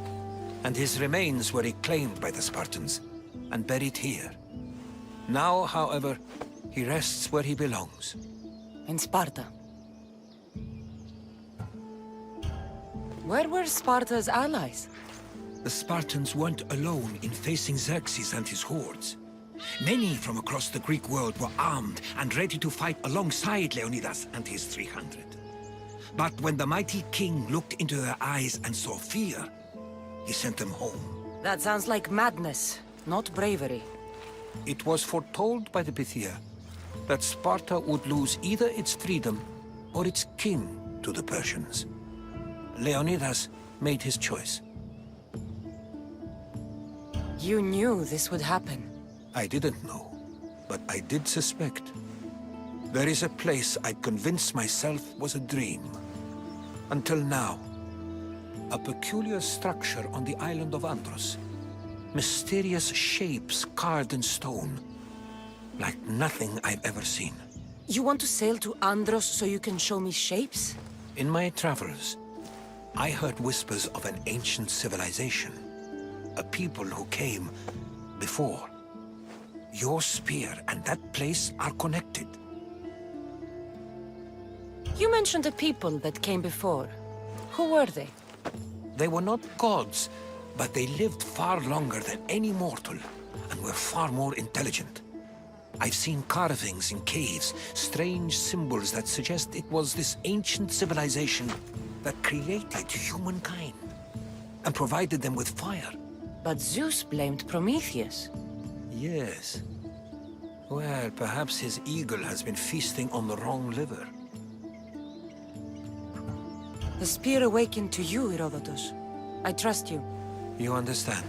and his remains were reclaimed by the Spartans and buried here. Now, however, he rests where he belongs. In Sparta. Where were Sparta's allies? The Spartans weren't alone in facing Xerxes and his hordes. Many from across the Greek world were armed and ready to fight alongside Leonidas and his 300. But when the mighty king looked into their eyes and saw fear, he sent them home. That sounds like madness. not bravery. It was foretold by the Pythia that Sparta would lose either its freedom or its king to the Persians. Leonidas made his choice. You knew this would happen. I didn't know, but I did suspect. There is a place I convinced myself was a dream. Until now. A peculiar structure on the island of Andros. Mysterious shapes carved in stone. Like nothing I've ever seen. You want to sail to Andros so you can show me shapes? In my travels, I heard whispers of an ancient civilization. A people who came before. Your spear and that place are connected. You mentioned a people that came before. Who were they? They were not gods, but they lived far longer than any mortal, and were far more intelligent. I've seen carvings in caves, strange symbols that suggest it was this ancient civilization that created humankind, and provided them with fire. But Zeus blamed Prometheus. Yes. Well, perhaps his eagle has been feasting on the wrong liver. The spear awakened to you, Herodotus. I trust you. You understand.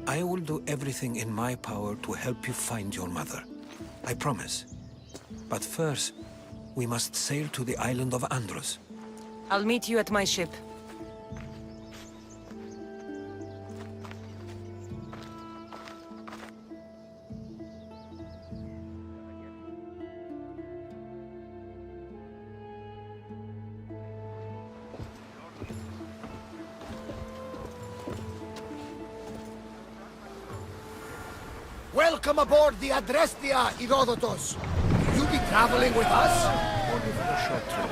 I will do everything in my power to help you find your mother. I promise. But first, we must sail to the island of Andros. I'll meet you at my ship. Welcome aboard the Adrestia, Herodotus. Will you be traveling with us? Only for a short trip.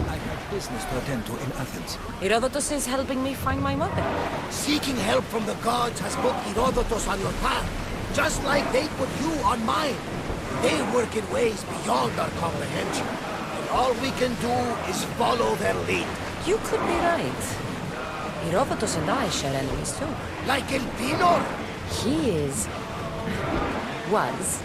I have business to attend to in Athens. Herodotus is helping me find my mother. Seeking help from the gods has put Herodotus on your path, just like they put you on mine. They work in ways beyond our comprehension, and all we can do is follow their lead. You could be right. Herodotus and I share enemies too. Like Elpinor? He was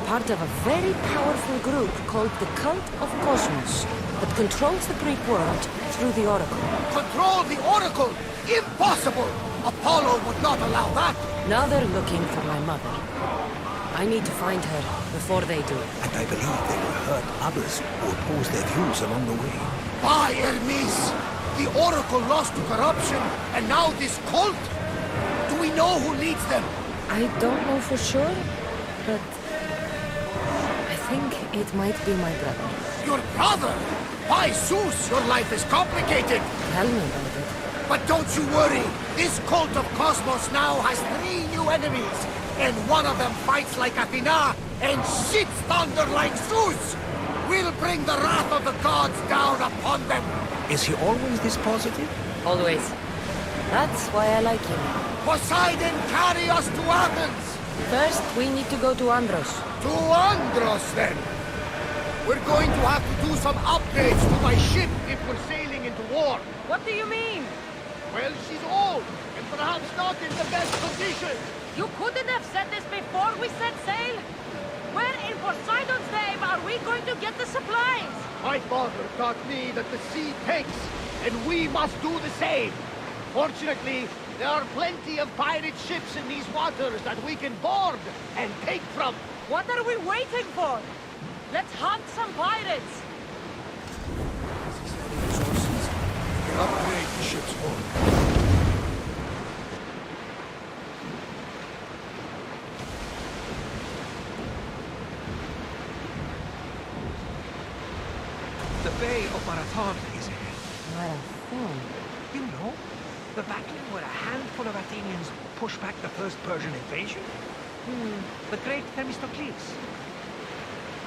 part of a very powerful group called the Cult of Cosmos that controls the Greek world through the Oracle. Control the Oracle? Impossible! Apollo would not allow that! Now they're looking for my mother. I need to find her before they do. And I believe they will hurt others who oppose their views along the way. By Hermes! The Oracle lost to corruption, and now this cult? Do we know who leads them? I don't know for sure, but I think it might be my brother. Your brother? By Zeus, your life is complicated. Tell me about it. But don't you worry. This cult of Cosmos now has 3 new enemies. And one of them fights like Athena and shits thunder like Zeus. We'll bring the wrath of the gods down upon them. Is he always this positive? Always. That's why I like him. Poseidon, carry us to Athens! First, we need to go to Andros. To Andros, then? We're going to have to do some upgrades to my ship if we're sailing into war. What do you mean? Well, she's old, and perhaps not in the best condition. You couldn't have said this before we set sail? Where in Poseidon's name are we going to get the supplies? My father taught me that the sea takes, and we must do the same. Fortunately, there are plenty of pirate ships in these waters that we can board and take from. What are we waiting for? Let's hunt some pirates! Resources. We can upgrade the ship's hull. The Bay of Marathon is ahead. Marathon? You know, the battle where a handful of Athenians pushed back the first Persian invasion? The great Themistocles.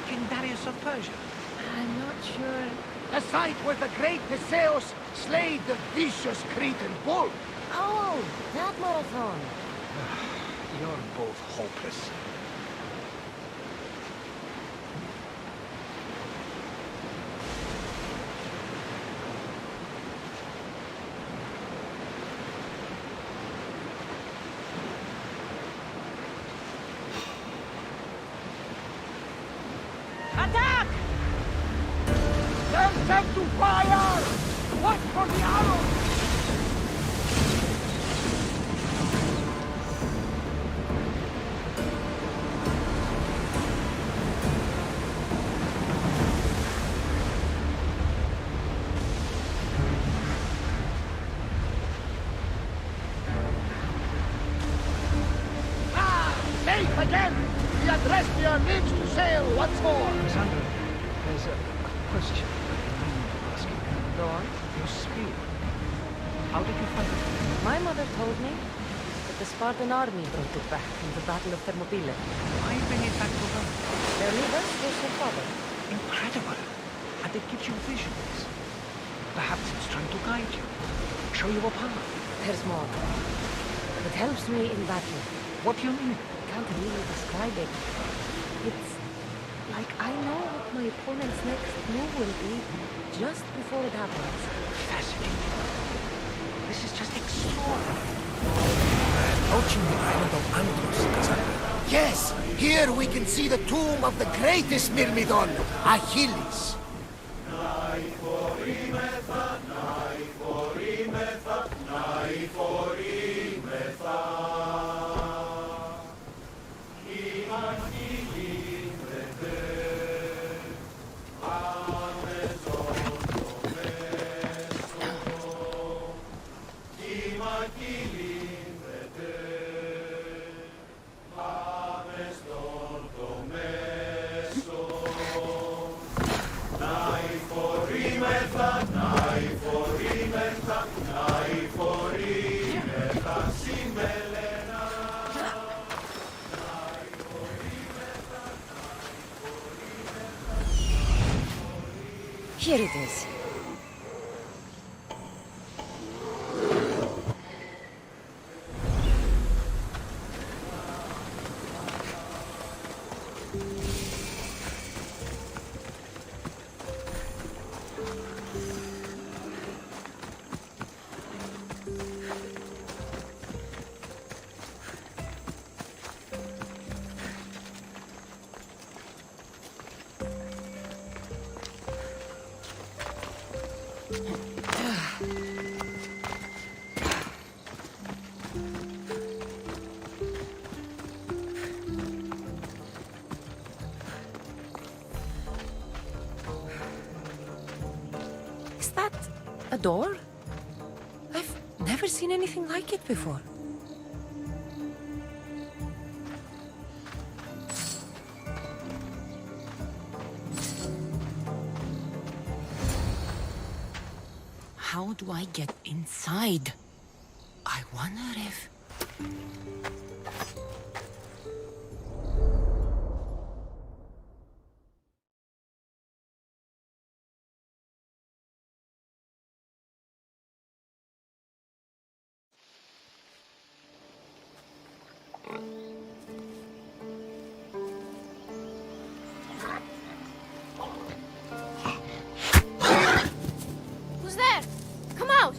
King Darius of Persia. I'm not sure. The site where the great Theseus slayed the vicious Cretan bull. Oh, that marathon. You're both hopeless. Safe again! The Adrestia lives to sail once more! Alexander, there's a question I need to ask you. Go on. Your spear. How did you find it? My mother told me that the Spartan army brought it back from the Battle of Thermopylae. Why bring it back to her? Their leader was her father. Incredible. And it gives you visions. Perhaps it's trying to guide you. Show you a path. There's more. It helps me in battle. What do you mean? I can't really describe it. It's like I know what my opponent's next move will be just before it happens. Fascinating. This is just extraordinary. Approaching the island of Andros, Cassandra. Yes! Here we can see the tomb of the greatest Myrmidon, Achilles. Here it is. Is that a door? I've never seen anything like it before. How do I get inside? I wonder if... Who's there? Come out!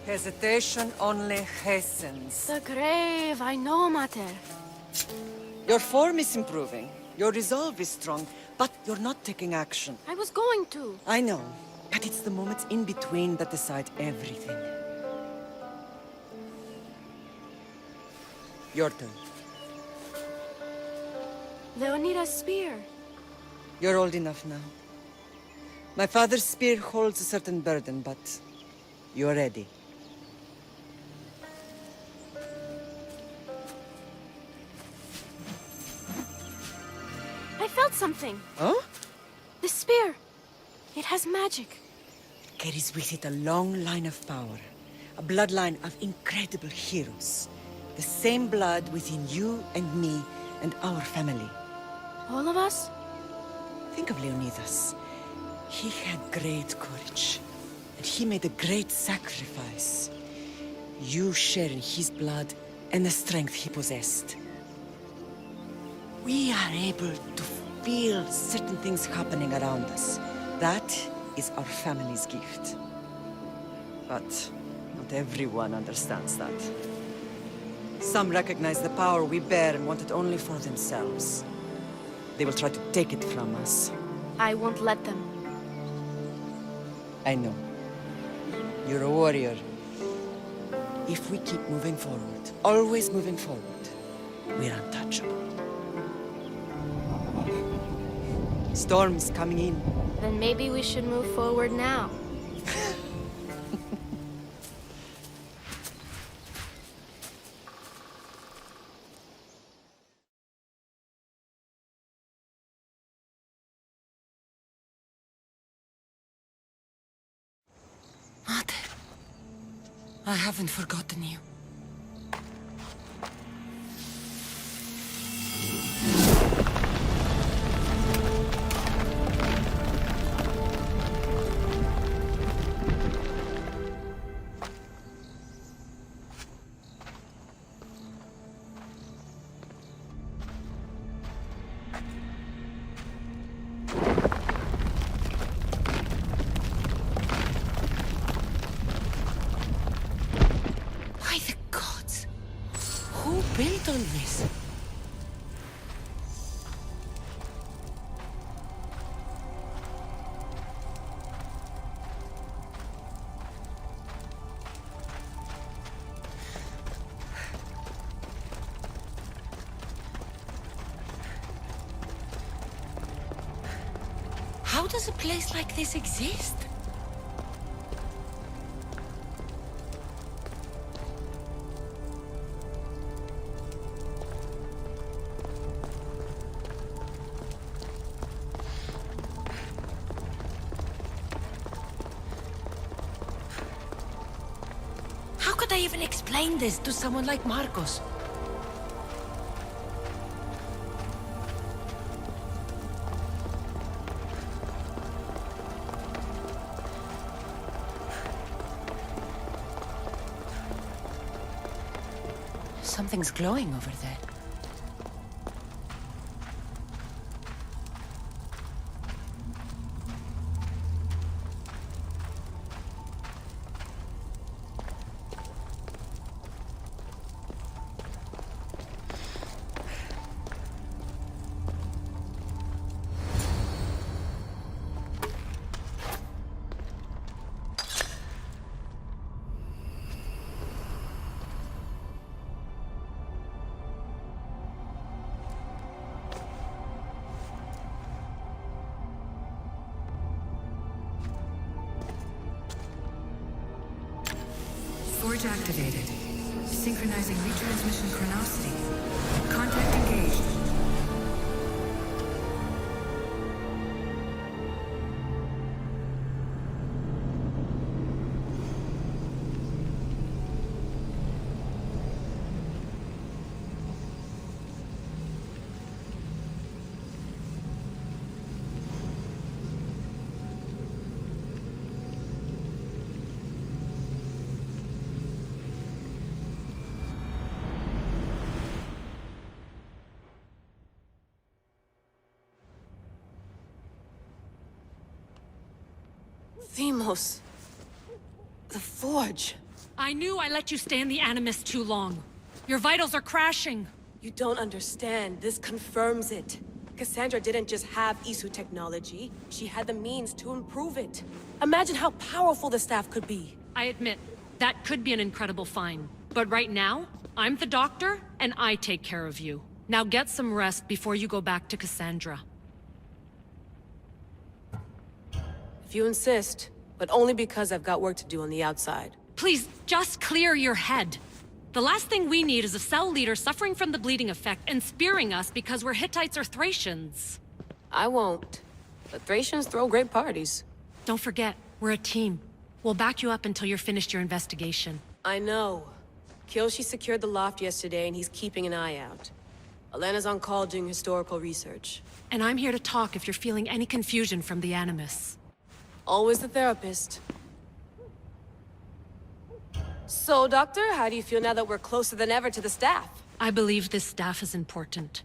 Hesitation only hastens. The grave, I know, Mater. Your form is improving. Your resolve is strong, but you're not taking action. I was going to. I know, but it's the moments in between that decide everything. Your turn. Leonida's spear. You're old enough now. My father's spear holds a certain burden, but you're ready. I felt something. Oh? The spear. It has magic. Carries with it a long line of power. A bloodline of incredible heroes. The same blood within you and me and our family. All of us? Think of Leonidas. He had great courage. And he made a great sacrifice. You share in his blood and the strength he possessed. We are able to feel certain things happening around us. That is our family's gift. But not everyone understands that. Some recognize the power we bear and want it only for themselves. They will try to take it from us. I won't let them. I know. You're a warrior. If we keep moving forward, always moving forward, we're untouchable. Storm's coming in. Then maybe we should move forward now. I haven't forgotten you. Built on this. How does a place like this exist? How could I even explain this to someone like Marcos? Something's glowing over there. Forge activated. Synchronizing retransmission chronicity. Contact engaged. Themos. The Forge. I knew I let you stay in the Animus too long. Your vitals are crashing. You don't understand. This confirms it. Cassandra didn't just have Isu technology. She had the means to improve it. Imagine how powerful the staff could be. I admit, that could be an incredible find. But right now, I'm the doctor, and I take care of you. Now get some rest before you go back to Cassandra. If you insist, but only because I've got work to do on the outside. Please, just clear your head. The last thing we need is a cell leader suffering from the bleeding effect and spearing us because we're Hittites or Thracians. I won't. But Thracians throw great parties. Don't forget, we're a team. We'll back you up until you're finished your investigation. I know. Kiyoshi secured the loft yesterday and he's keeping an eye out. Elena's on call doing historical research. And I'm here to talk if you're feeling any confusion from the Animus. Always the therapist. So, Doctor, how do you feel now that we're closer than ever to the staff? I believe this staff is important.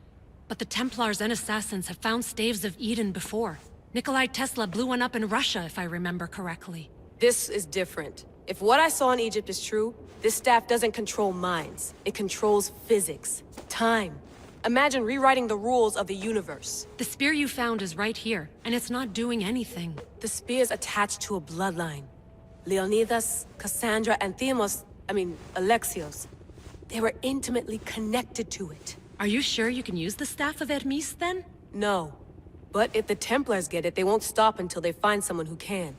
But the Templars and Assassins have found staves of Eden before. Nikolai Tesla blew one up in Russia, if I remember correctly. This is different. If what I saw in Egypt is true, this staff doesn't control minds. It controls physics, time. Imagine rewriting the rules of the universe. The spear you found is right here, and it's not doing anything. The spear's attached to a bloodline. Leonidas, Cassandra, and Alexios. They were intimately connected to it. Are you sure you can use the Staff of Hermes, then? No. But if the Templars get it, they won't stop until they find someone who can.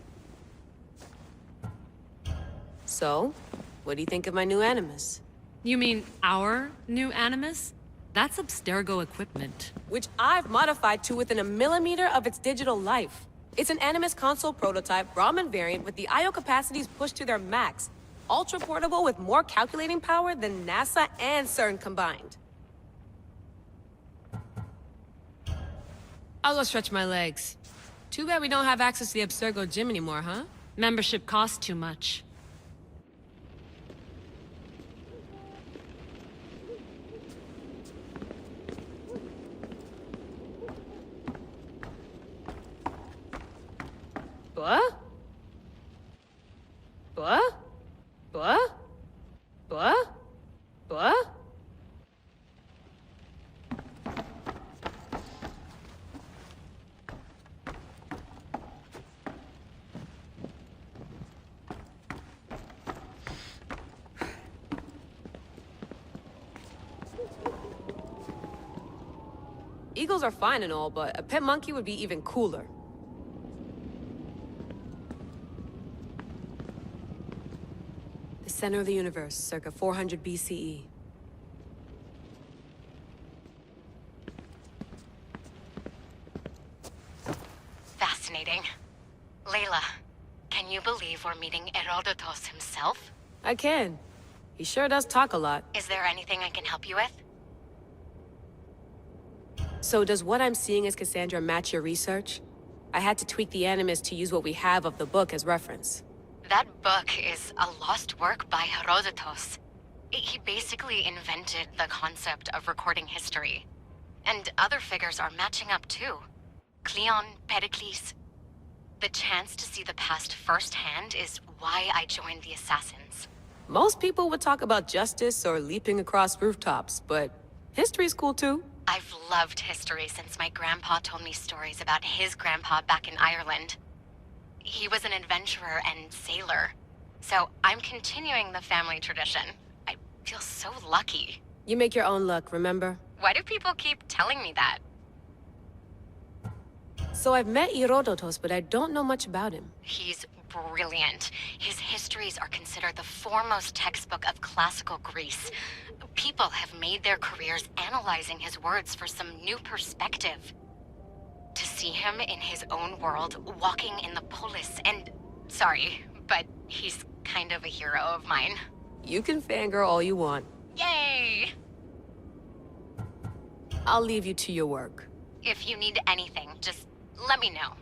So, what do you think of my new Animus? You mean our new Animus? That's Abstergo equipment. Which I've modified to within a millimeter of its digital life. It's an Animus console prototype, Brahmin variant with the I/O capacities pushed to their max. Ultra portable with more calculating power than NASA and CERN combined. I'll go stretch my legs. Too bad we don't have access to the Abstergo gym anymore, huh? Membership costs too much. What? What? What? What? What? Eagles are fine and all, but a pet monkey would be even cooler. The center of the universe, circa 400 BCE. Fascinating. Layla, can you believe we're meeting Herodotus himself? I can. He sure does talk a lot. Is there anything I can help you with? So does what I'm seeing as Cassandra match your research? I had to tweak the Animus to use what we have of the book as reference. That book is a lost work by Herodotus. He basically invented the concept of recording history. And other figures are matching up too. Cleon, Pericles. The chance to see the past firsthand is why I joined the Assassins. Most people would talk about justice or leaping across rooftops, but history's cool too. I've loved history since my grandpa told me stories about his grandpa back in Ireland. He was an adventurer and sailor, so I'm continuing the family tradition. I feel so lucky. You make your own luck, remember? Why do people keep telling me that? So I've met Herodotus, but I don't know much about him. He's brilliant. His histories are considered the foremost textbook of classical Greece. People have made their careers analyzing his words for some new perspective. To see him in his own world, walking in the polis, and... Sorry, but he's kind of a hero of mine. You can fangirl all you want. Yay! I'll leave you to your work. If you need anything, just let me know.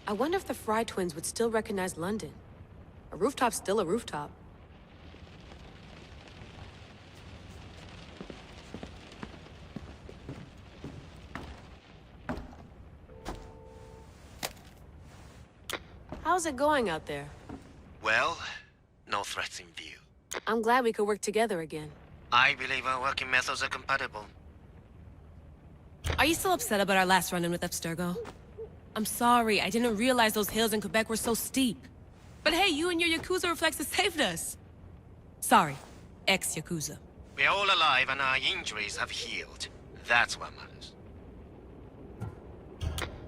I wonder if the Fry twins would still recognize London. A rooftop's still a rooftop. How's it going out there? Well, no threats in view. I'm glad we could work together again. I believe our working methods are compatible. Are you still upset about our last run-in with Abstergo? I'm sorry, I didn't realize those hills in Quebec were so steep. But hey, you and your Yakuza reflexes saved us. Sorry, ex-Yakuza. We're all alive and our injuries have healed. That's what matters.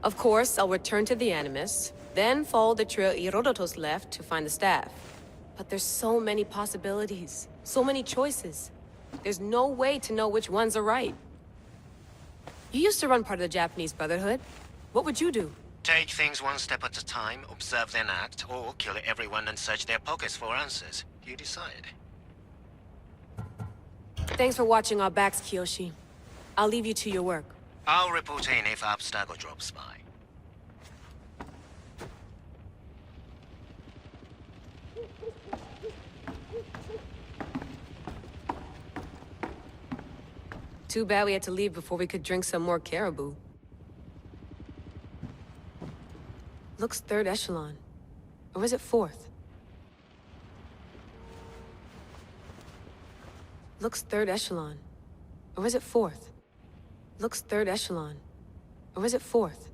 Of course, I'll return to the Animus, then follow the trail Herodotus left to find the staff. But there's so many possibilities, so many choices. There's no way to know which ones are right. You used to run part of the Japanese Brotherhood. What would you do? Take things one step at a time, observe then act, or kill everyone and search their pockets for answers. You decide. Thanks for watching our backs, Kiyoshi. I'll leave you to your work. I'll report in if Abstergo drops by. Too bad we had to leave before we could drink some more caribou. Looks third echelon. Or is it fourth? Looks third echelon. Or is it fourth? Looks third echelon. Or is it fourth?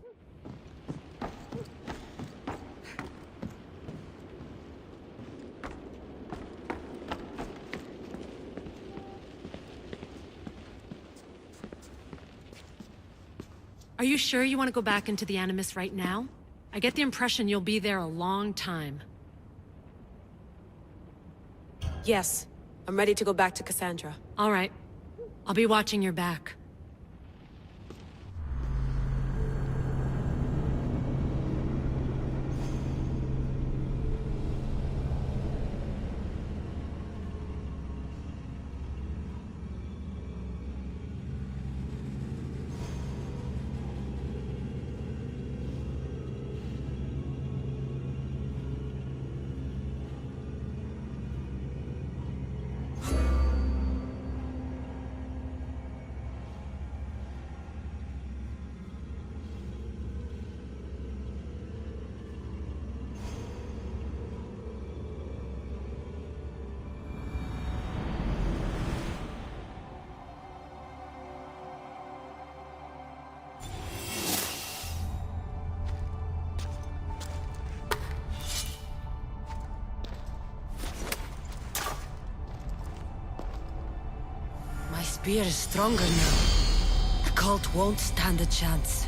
Are you sure you want to go back into the Animus right now? I get the impression you'll be there a long time. Yes. I'm ready to go back to Cassandra. All right. I'll be watching your back. My spear is stronger now. The cult won't stand a chance.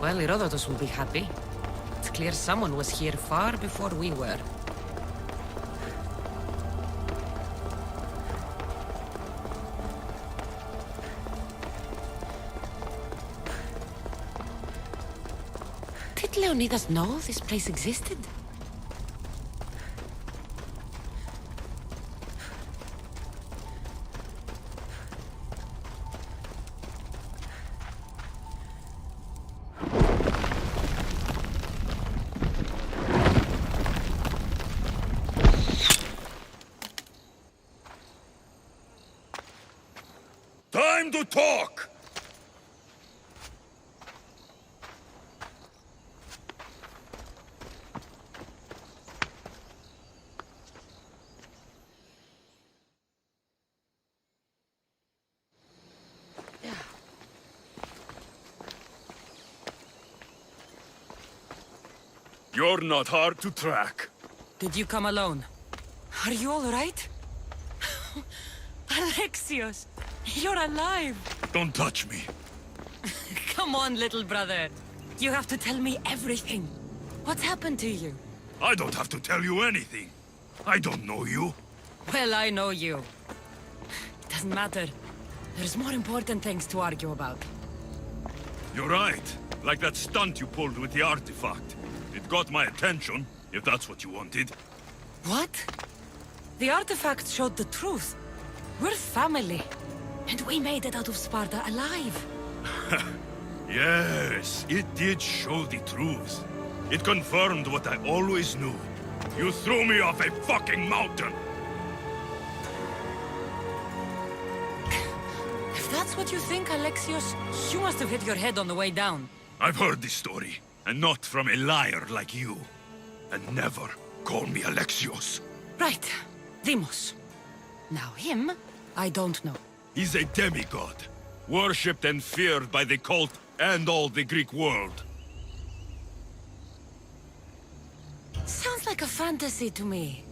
Well, Herodotus will be happy. It's clear someone was here far before we were. Did Leonidas know this place existed? Time to talk! You're not hard to track. Did you come alone? Are you all right? Alexios, you're alive! Don't touch me. Come on, little brother. You have to tell me everything. What's happened to you? I don't have to tell you anything. I don't know you. Well, I know you. It doesn't matter. There's more important things to argue about. You're right. Like that stunt you pulled with the artifact. It got my attention, if that's what you wanted. What? The artifact showed the truth. We're family. And we made it out of Sparta alive. Yes, it did show the truth. It confirmed what I always knew. You threw me off a fucking mountain! If that's what you think, Alexios, you must have hit your head on the way down. I've heard this story, and not from a liar like you. And never call me Alexios. Right. Demos. Now him, I don't know. He's a demigod, worshipped and feared by the cult and all the Greek world. Sounds like a fantasy to me.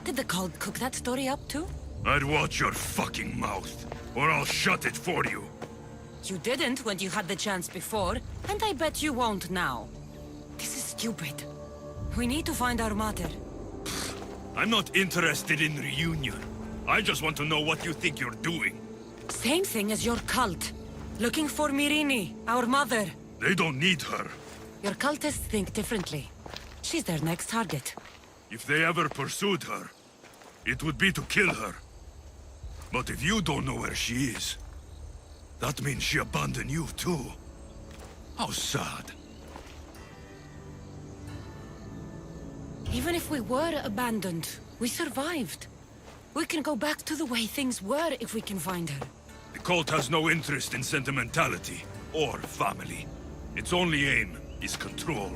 Did the cult cook that story up too? I'd watch your fucking mouth, or I'll shut it for you. You didn't when you had the chance before, and I bet you won't now. This is stupid. We need to find our mother. I'm not interested in reunion. I just want to know what you think you're doing. Same thing as your cult. Looking for Myrrine, our mother. They don't need her. Your cultists think differently. She's their next target. If they ever pursued her, it would be to kill her. But if you don't know where she is, that means she abandoned you too. How sad. Even if we were abandoned, we survived. We can go back to the way things were if we can find her. The cult has no interest in sentimentality or family. Its only aim is control.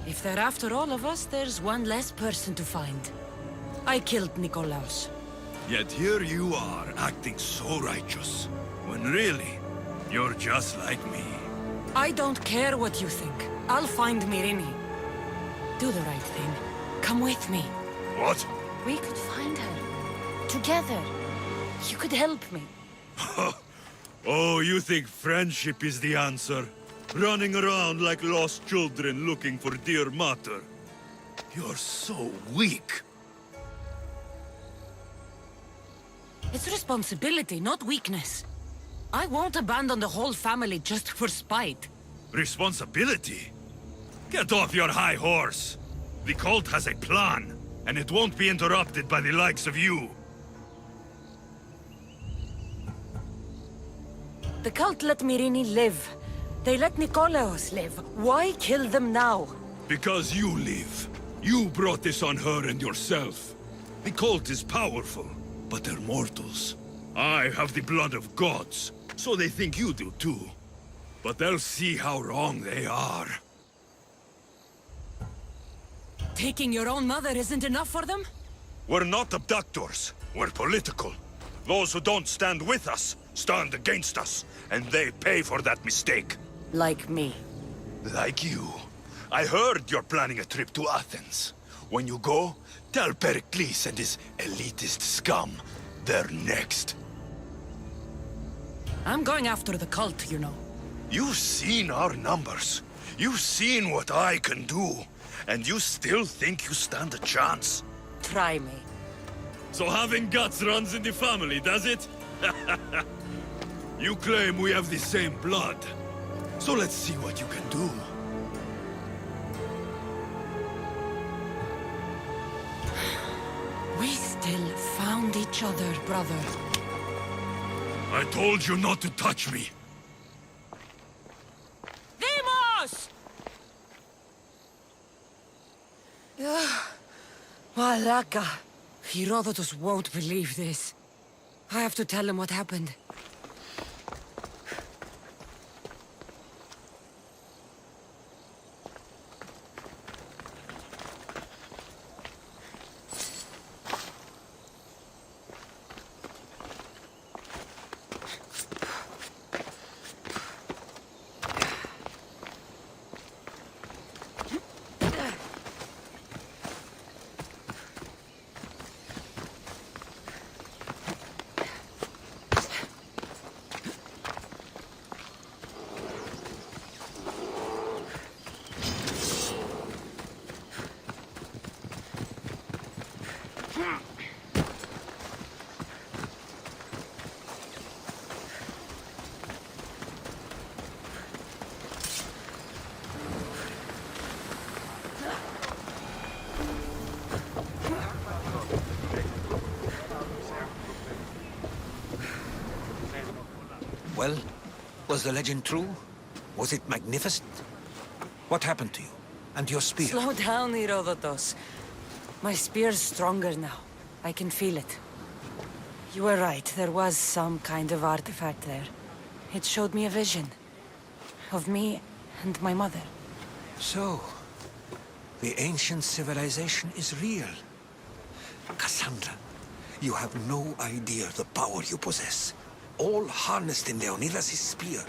If they're after all of us, there's one less person to find. I killed Nikolaos. Yet here you are, acting so righteous, when really, you're just like me. I don't care what you think. I'll find Myrrine. Do the right thing. Come with me. What? We could find her. Together. You could help me. Oh, you think friendship is the answer? Running around like lost children looking for dear mater. You're so weak. It's responsibility, not weakness. I won't abandon the whole family just for spite. Responsibility? Get off your high horse. The cult has a plan, and it won't be interrupted by the likes of you. The cult let Myrrine live. They let Nikolaos live. Why kill them now? Because you live. You brought this on her and yourself. The cult is powerful, but they're mortals. I have the blood of gods, so they think you do too. But they'll see how wrong they are. Taking your own mother isn't enough for them? We're not abductors. We're political. Those who don't stand with us stand against us, and they pay for that mistake. Like me. Like you. I heard you're planning a trip to Athens. When you go, tell Pericles and his elitist scum they're next. I'm going after the cult, you know. You've seen our numbers. You've seen what I can do. And you still think you stand a chance? Try me. So having guts runs in the family, does it? You claim we have the same blood. So let's see what you can do. We still found each other, brother. I told you not to touch me. Demos! Malaka. Herodotus won't believe this. I have to tell him what happened. Well, was the legend true? Was it magnificent? What happened to you? And your spear? Slow down, Herodotus. My spear's stronger now. I can feel it. You were right, there was some kind of artifact there. It showed me a vision. Of me and my mother. So, The ancient civilization is real. Cassandra, you have no idea the power you possess. All harnessed in Leonidas' spear.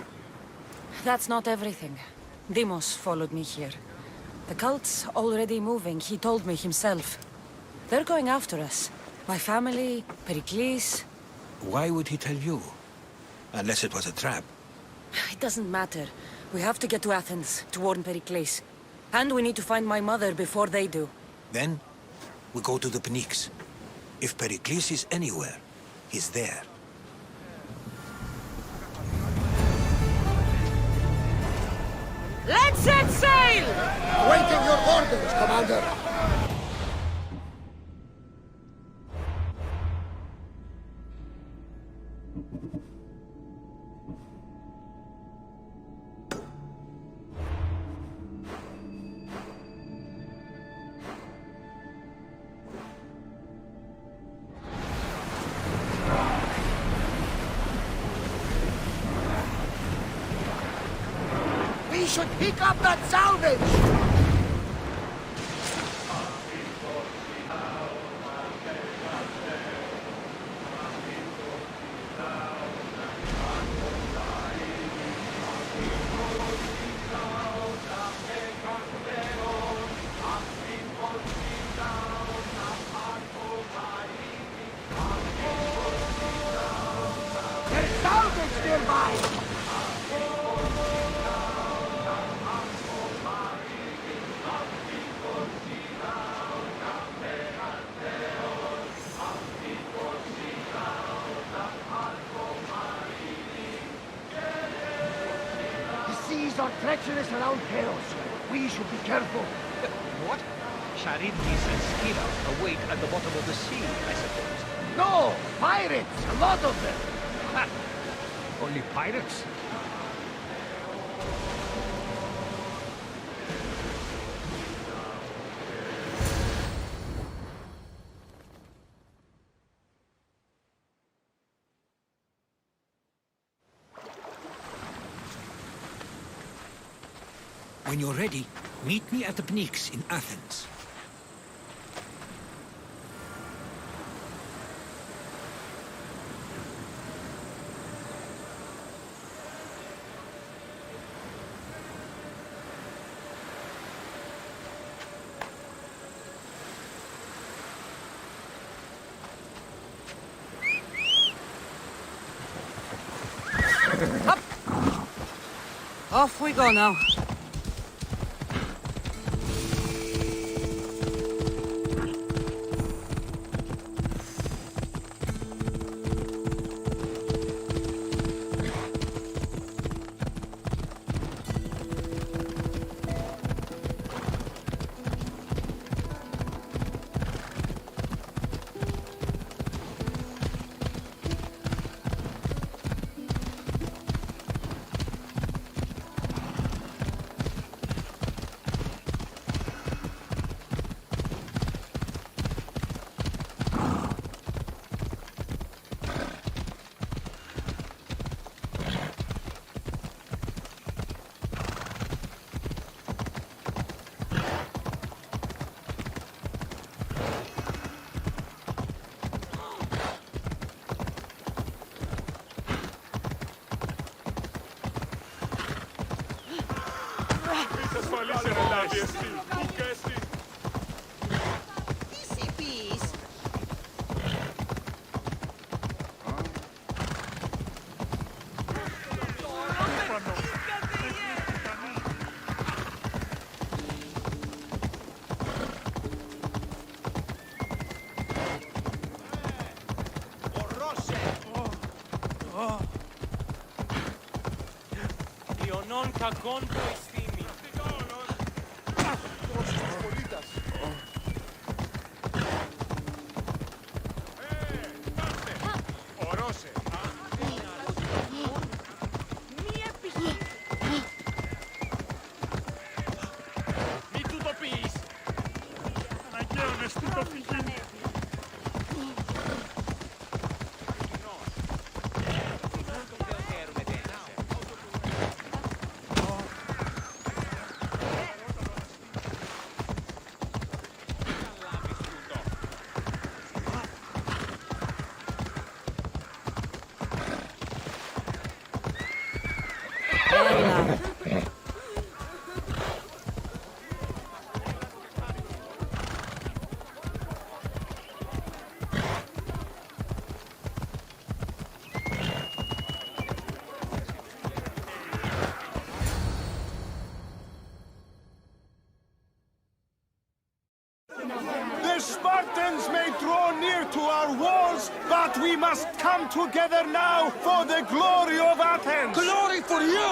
That's not everything. Deimos followed me here. The cult's already moving, he told me himself. They're going after us. My family, Pericles. Why would he tell you? Unless it was a trap. It doesn't matter. We have to get to Athens, to warn Pericles. And we need to find my mother before they do. Then, we go to the Pnyx. If Pericles is anywhere, he's there. Let's set sail! Awaiting your orders, Commander. We should pick up that salvage! There's salvage nearby! Are treacherous around Chaos. We should be careful. What? Charybdis and Scylla await at the bottom of the sea, I suppose. No! Pirates! A lot of them! Ha! Only pirates? When you're ready, meet me at the Pnyx in Athens. Up! Off we go now. Non κακόν το ευθύμη. Ορώσε. Μη του το πεις. Αναγκαίωνες του το φυγή. But we must come together now for the glory of Athens! Glory for you!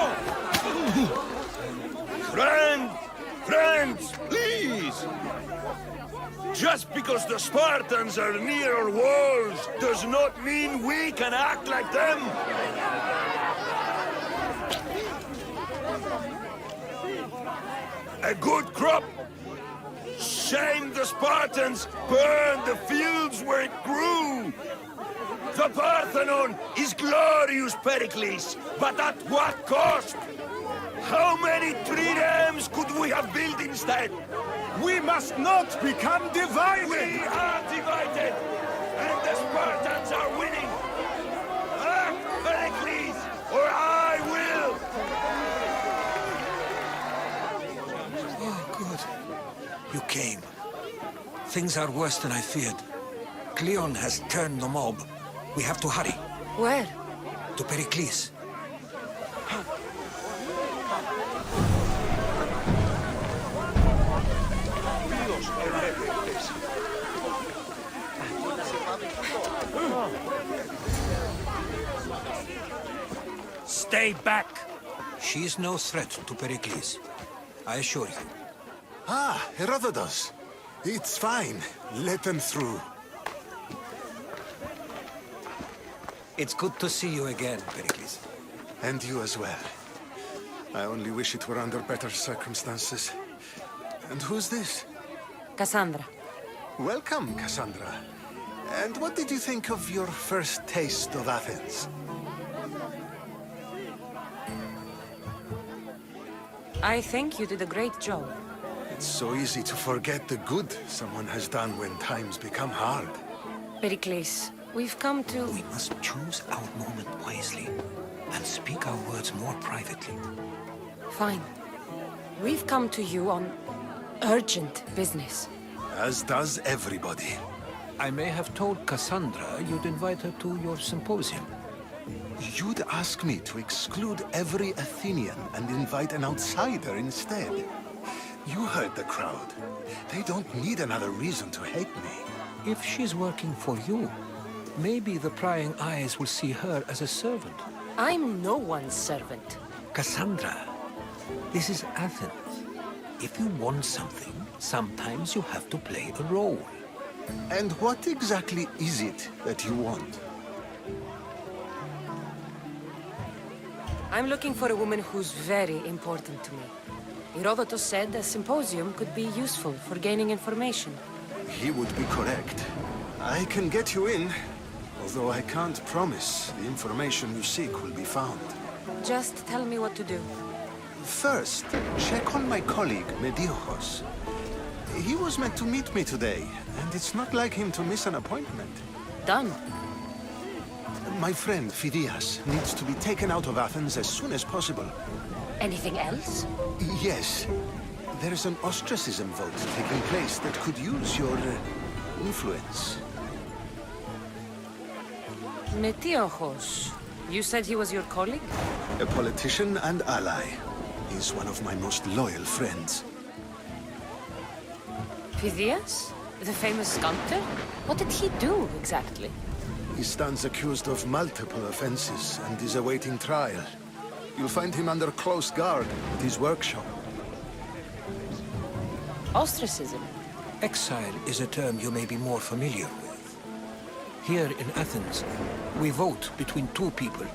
Friends, please! Just because the Spartans are near our walls does not mean we can act like them! A good crop! Shame the Spartans burned the fields where it grew! The Parthenon is glorious, Pericles, but at what cost? How many triremes could we have built instead? We must not become divided! We are divided! And the Spartans are winning! Act, Pericles, or I will! Oh, good. You came. Things are worse than I feared. Cleon has turned the mob. We have to hurry. Where? To Pericles. Stay back! She is no threat to Pericles. I assure you. Ah, Herodotus. It's fine. Let them through. It's good to see you again, Pericles. And you as well. I only wish it were under better circumstances. And who's this? Cassandra. Welcome, Cassandra. And what did you think of your first taste of Athens? I think you did a great job. It's so easy to forget the good someone has done when times become hard. Pericles, we've come to... We must choose our moment wisely and speak our words more privately. Fine. We've come to you on urgent business. As does everybody. I may have told Cassandra you'd invite her to your symposium. You'd ask me to exclude every Athenian and invite an outsider instead. You heard the crowd. They don't need another reason to hate me. If she's working for you, maybe the prying eyes will see her as a servant. I'm no one's servant. Cassandra, this is Athens. If you want something, sometimes you have to play a role. And what exactly is it that you want? I'm looking for a woman who's very important to me. Herodotus said a symposium could be useful for gaining information. He would be correct. I can get you in, although I can't promise the information you seek will be found. Just tell me what to do. First, check on my colleague, misthios. He was meant to meet me today, and it's not like him to miss an appointment. Done. My friend, Phidias, needs to be taken out of Athens as soon as possible. Anything else? Yes. There's an ostracism vote taking place that could use your influence. Misthios. You said he was your colleague? A politician and ally. He's one of my most loyal friends. Phidias? The famous sculptor? What did he do, exactly? He stands accused of multiple offenses and is awaiting trial. You'll find him under close guard at his workshop. Ostracism? Exile is a term you may be more familiar with. Here in Athens, we vote between two people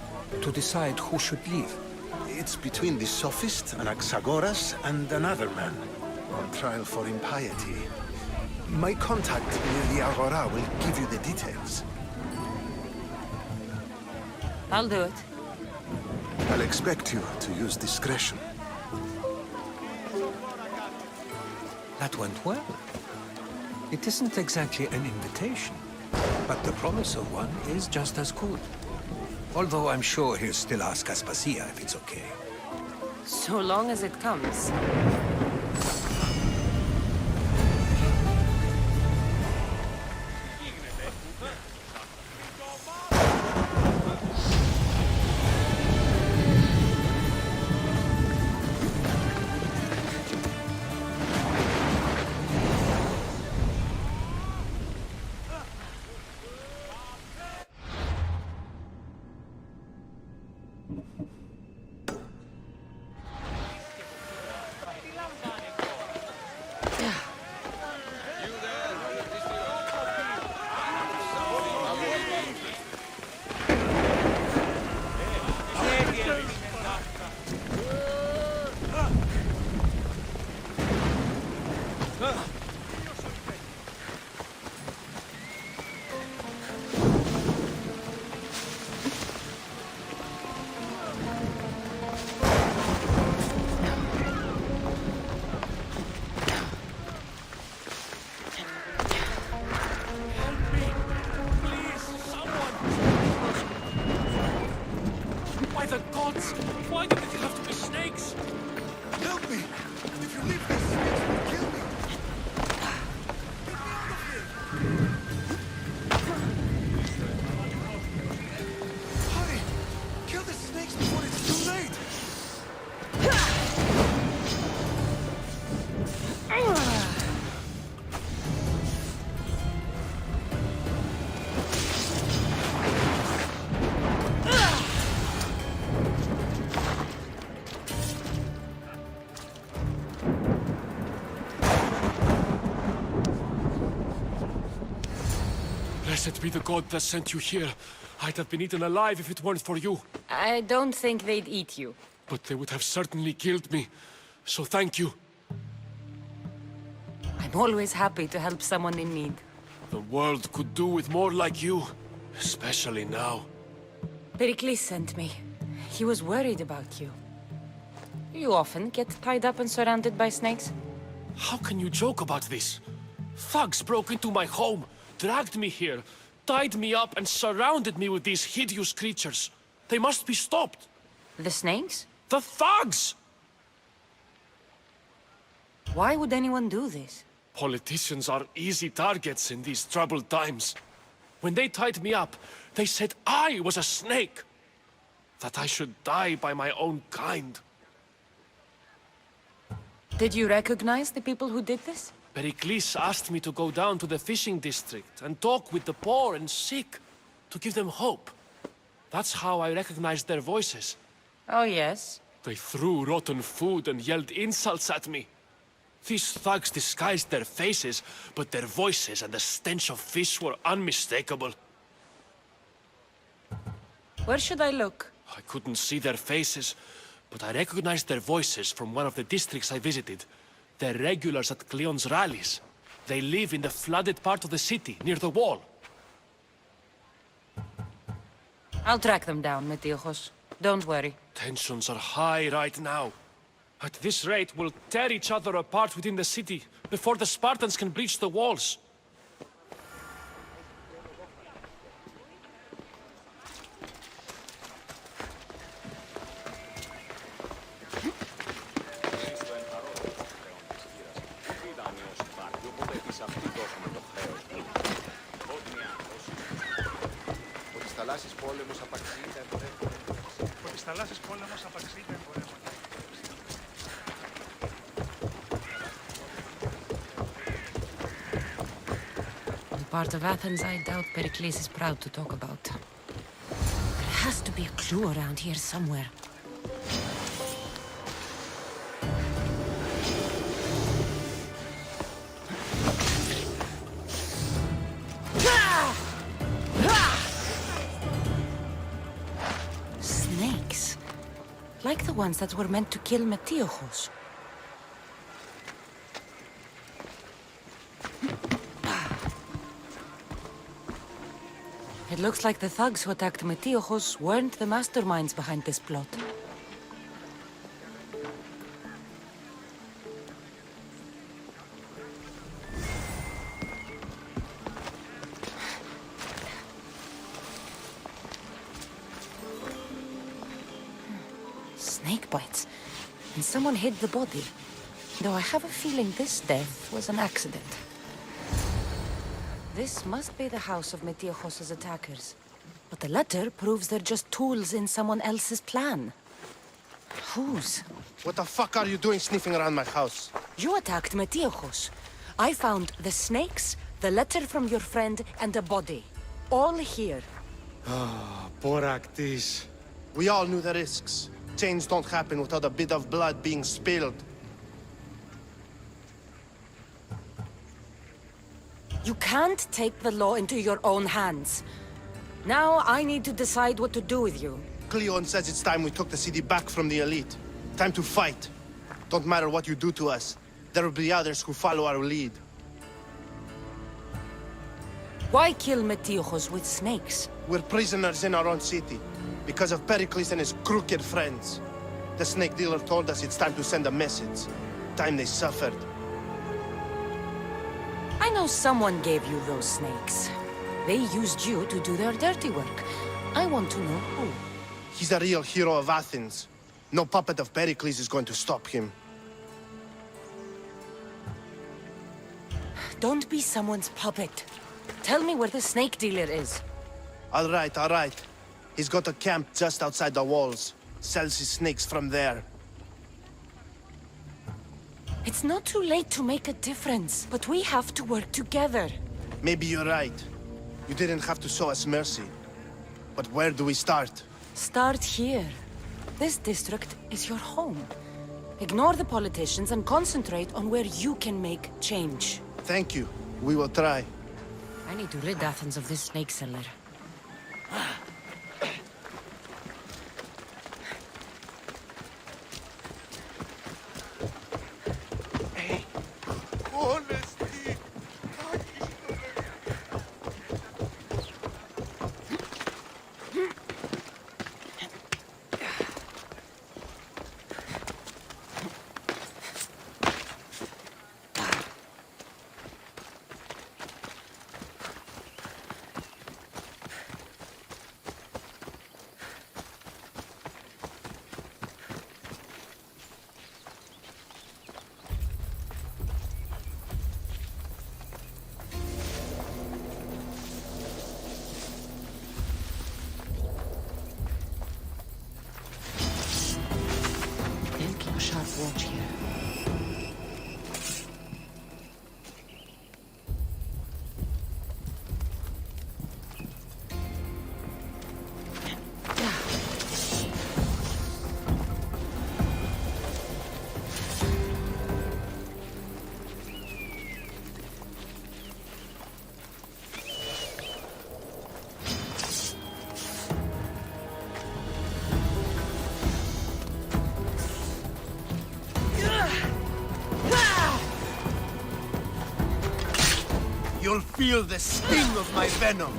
to decide who should leave. It's between the sophist Anaxagoras and another man on trial for impiety. My contact near the Agora will give you the details. I'll do it. I'll expect you to use discretion. That went well. It isn't exactly an invitation, but the promise of one is just as good. Although I'm sure he'll still ask Aspasia if it's okay. So long as it comes. Blessed be the god that sent you here. I'd have been eaten alive if it weren't for you. I don't think they'd eat you. But they would have certainly killed me. So thank you. I'm always happy to help someone in need. The world could do with more like you. Especially now. Pericles sent me. He was worried about you. You often get tied up and surrounded by snakes? How can you joke about this? Thugs broke into my home, dragged me here, tied me up and surrounded me with these hideous creatures. They must be stopped. The snakes? The thugs! Why would anyone do this? Politicians are easy targets in these troubled times. When they tied me up, they said I was a snake. That I should die by my own kind. Did you recognize the people who did this? Pericles asked me to go down to the fishing district and talk with the poor and sick, to give them hope. That's how I recognized their voices. Oh, yes? They threw rotten food and yelled insults at me. These thugs disguised their faces, but their voices and the stench of fish were unmistakable. Where should I look? I couldn't see their faces, but I recognized their voices from one of the districts I visited. They're regulars at Cleon's rallies. They live in the flooded part of the city, near the wall. I'll track them down, misthios. Don't worry. Tensions are high right now. At this rate, we'll tear each other apart within the city, before the Spartans can breach the walls. The part of Athens I doubt Pericles is proud to talk about. There has to be a clue around here somewhere. Snakes. Like the ones that were meant to kill misthios. It looks like the thugs who attacked misthios weren't the masterminds behind this plot. Snake bites. And someone hid the body. Though I have a feeling this death was an accident. This must be the house of misthios' attackers. But the letter proves they're just tools in someone else's plan. Whose? What the fuck are you doing sniffing around my house? You attacked misthios. I found the snakes, the letter from your friend, and a body. All here. Ah, Boraktis. We all knew the risks. Change don't happen without a bit of blood being spilled. You can't take the law into your own hands. Now I need to decide what to do with you. Cleon says it's time we took the city back from the elite. Time to fight. Don't matter what you do to us. There will be others who follow our lead. Why kill misthios with snakes? We're prisoners in our own city. Because of Pericles and his crooked friends. The snake dealer told us it's time to send a message. Time they suffered. I know someone gave you those snakes. They used you to do their dirty work. I want to know who. He's a real hero of Athens. No puppet of Pericles is going to stop him. Don't be someone's puppet. Tell me where the snake dealer is. All right. He's got a camp just outside the walls. Sells his snakes from there. It's not too late to make a difference, but we have to work together. Maybe you're right. You didn't have to show us mercy. But where do we start? Start here. This district is your home. Ignore the politicians and concentrate on where you can make change. Thank you. We will try. I need to rid Athens of this snake seller. Watch here. You'll feel the sting of my venom.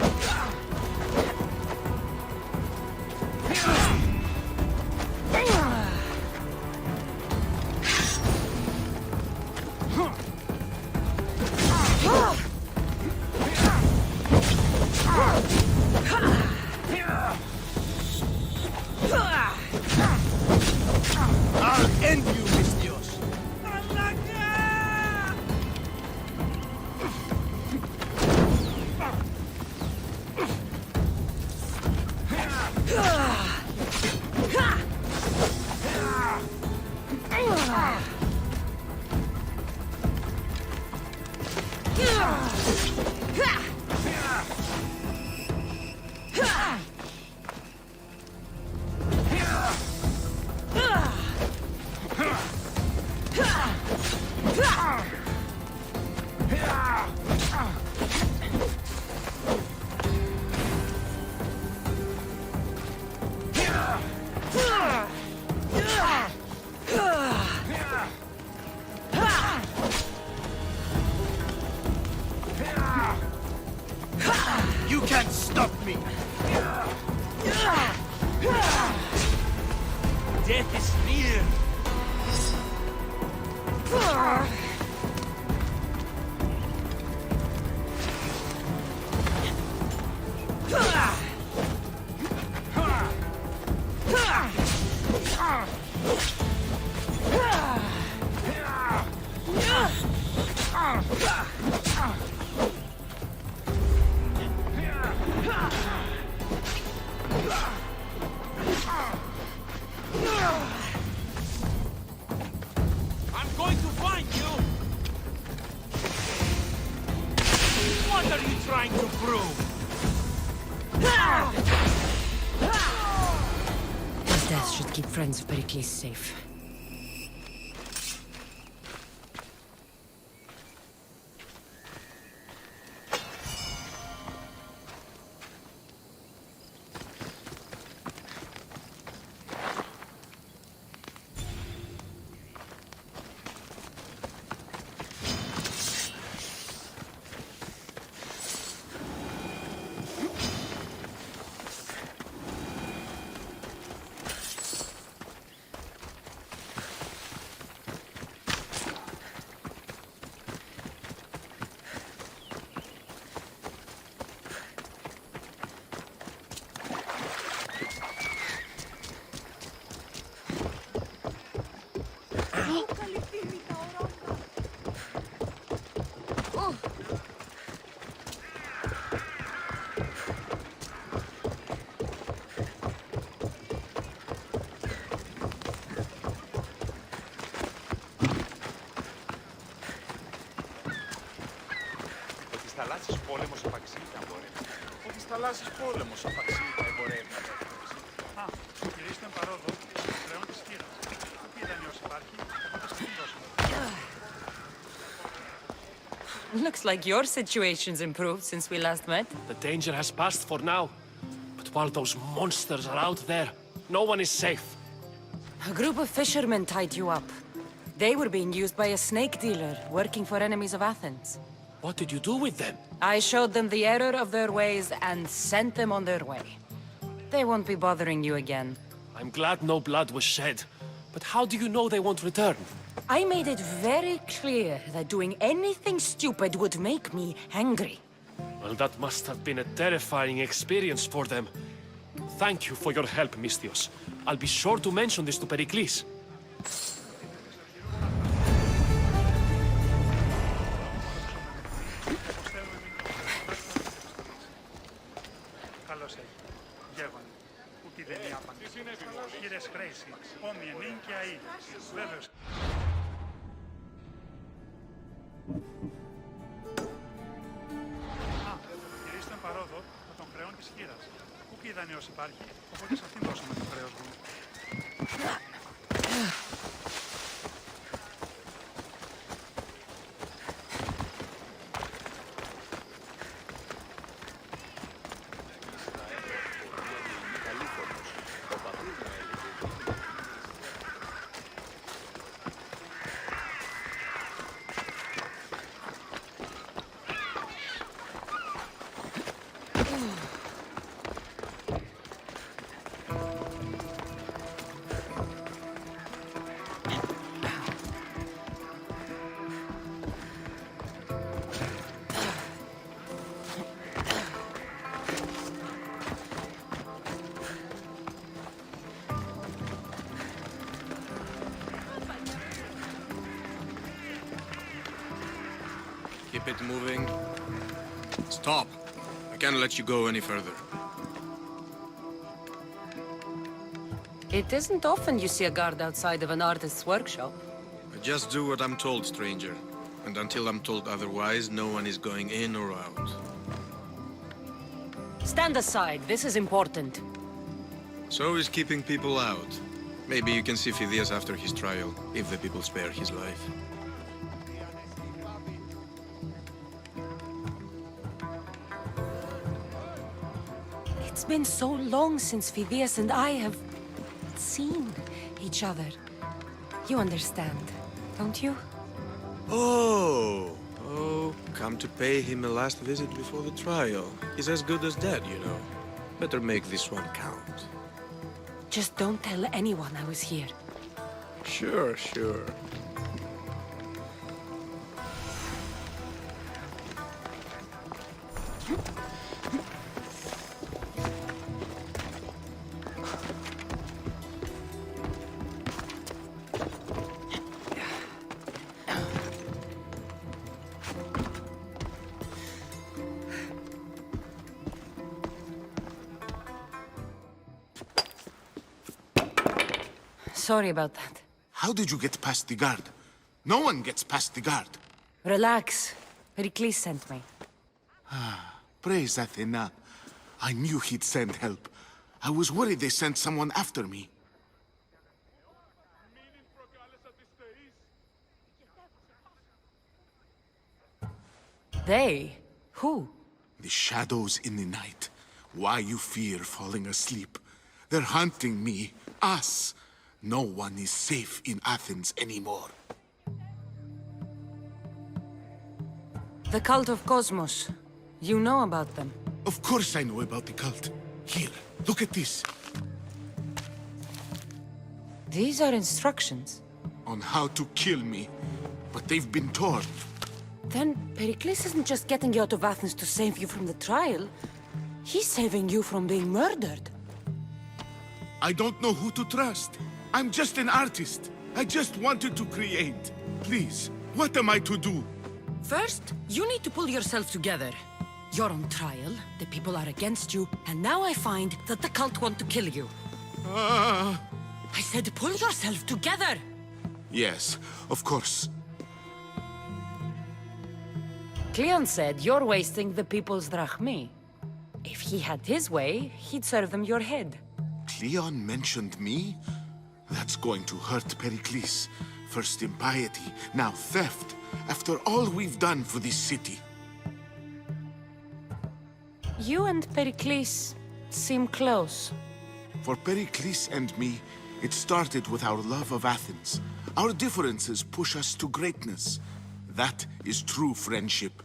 I'll end you, misthios. You can't stop me! Death is near! I'm going to find you! What are you trying to prove? His death should keep friends of Pericles safe. θαλάσσης πόλεμος απαξί θα εμπορεύει. Ότι θαλάσσης πόλεμος απαξί θα εμπορεύει. Α, κυρίστε παρόδο, πλέον της χείρας. Τι ιδανείος υπάρχει, οπότε στην δώσουμε. Looks like your situation's improved since we last met. The danger has passed for now. But while those monsters are out there, no one is safe. A group of fishermen tied you up. They were being used by a snake dealer working for enemies of Athens. What did you do with them? I showed them the error of their ways and sent them on their way. They won't be bothering you again. I'm glad no blood was shed. But how do you know they won't return? I made it very clear that doing anything stupid would make me angry. Well, that must have been a terrifying experience for them. Thank you for your help, misthios. I'll be sure to mention this to Pericles. Καλώς έχει. Γεύανε. Ούτε δεν είναι άπαντη. Κύριε Χρέση, όμοιε νυν και αή. Βέβαιος. Κυρίστε τον παρόδο με τον χρεών της χείρας. Ούκη δανειός υπάρχει, οπότε σε αυτήν δώσαμε το χρέος μου. Keep it moving. Stop! I can't let you go any further. It isn't often you see a guard outside of an artist's workshop. I just do what I'm told, stranger. And until I'm told otherwise, no one is going in or out. Stand aside, this is important. So is keeping people out. Maybe you can see Phidias after his trial, if the people spare his life. It's been so long since Phidias and I have seen each other. You understand, don't you? Oh, come to pay him a last visit before the trial. He's as good as dead, you know. Better make this one count. Just don't tell anyone I was here. Sure, sure. Sorry about that. How did you get past the guard? No one gets past the guard. Relax. Pericles sent me. Praise Athena. I knew he'd send help. I was worried they sent someone after me. They? Who? The shadows in the night. Why you fear falling asleep. They're hunting me. Us. No one is safe in Athens anymore. The cult of Cosmos. You know about them. Of course I know about the cult. Here, look at this. These are instructions. On how to kill me. But they've been torn. Then Pericles isn't just getting you out of Athens to save you from the trial. He's saving you from being murdered. I don't know who to trust. I'm just an artist. I just wanted to create. Please, what am I to do? First, you need to pull yourself together. You're on trial, the people are against you, and now I find that the cult want to kill you. I said pull yourself together! Yes, of course. Cleon said you're wasting the people's drachmi. If he had his way, he'd serve them your head. Cleon mentioned me? That's going to hurt Pericles. First impiety, now theft. after all we've done for this city. You and Pericles seem close. For Pericles and me, it started with our love of Athens. Our differences push us to greatness. That is true friendship.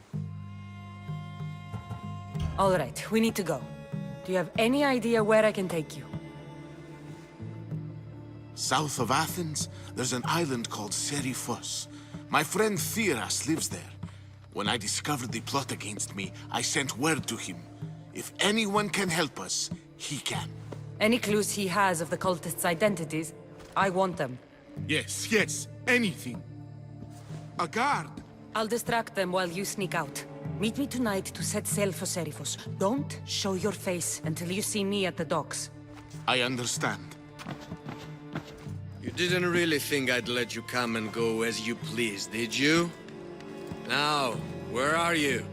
All right, we need to go. Do you have any idea where I can take you? South of Athens, there's an island called Seriphos. My friend Theras lives there. When I discovered the plot against me, I sent word to him. If anyone can help us, he can. Any clues he has of the cultists' identities, I want them. Yes, anything. A guard! I'll distract them while you sneak out. Meet me tonight to set sail for Seriphos. Don't show your face until you see me at the docks. I understand. You didn't really think I'd let you come and go as you please, did you? Now, where are you?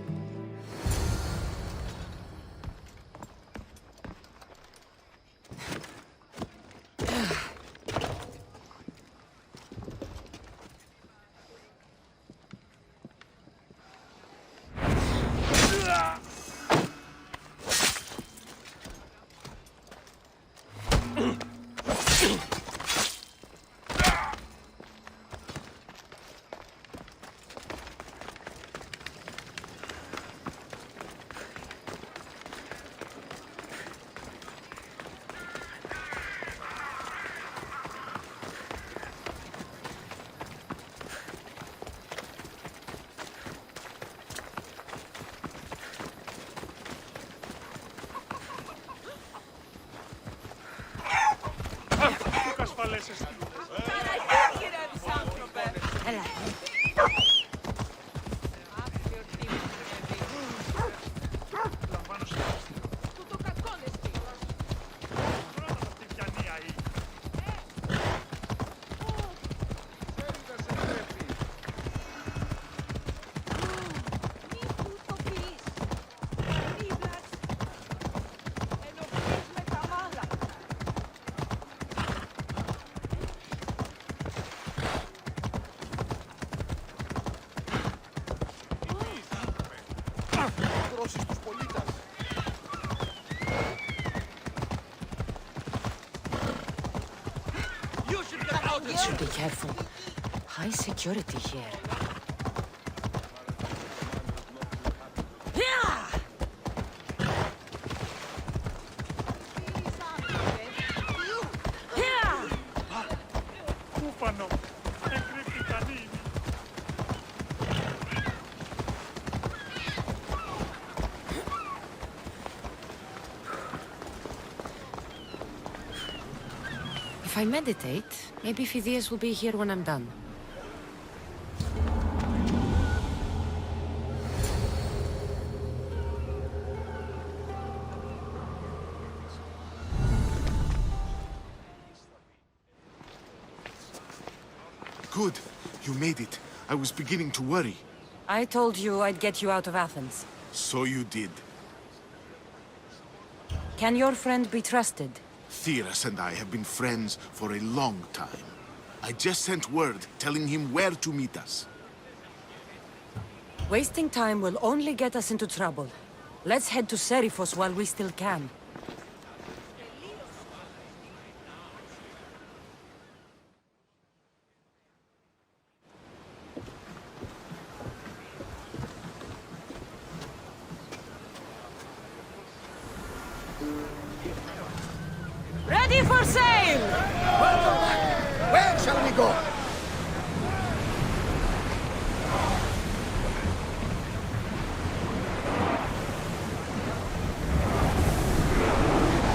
Should be careful. High security here. If I meditate, maybe Phidias will be here when I'm done. Good. You made it. I was beginning to worry. I told you I'd get you out of Athens. So you did. Can your friend be trusted? Theras and I have been friends for a long time. I just sent word telling him where to meet us. Wasting time will only get us into trouble. Let's head to Seriphos while we still can. Ready for sail! Welcome back. Where shall we go?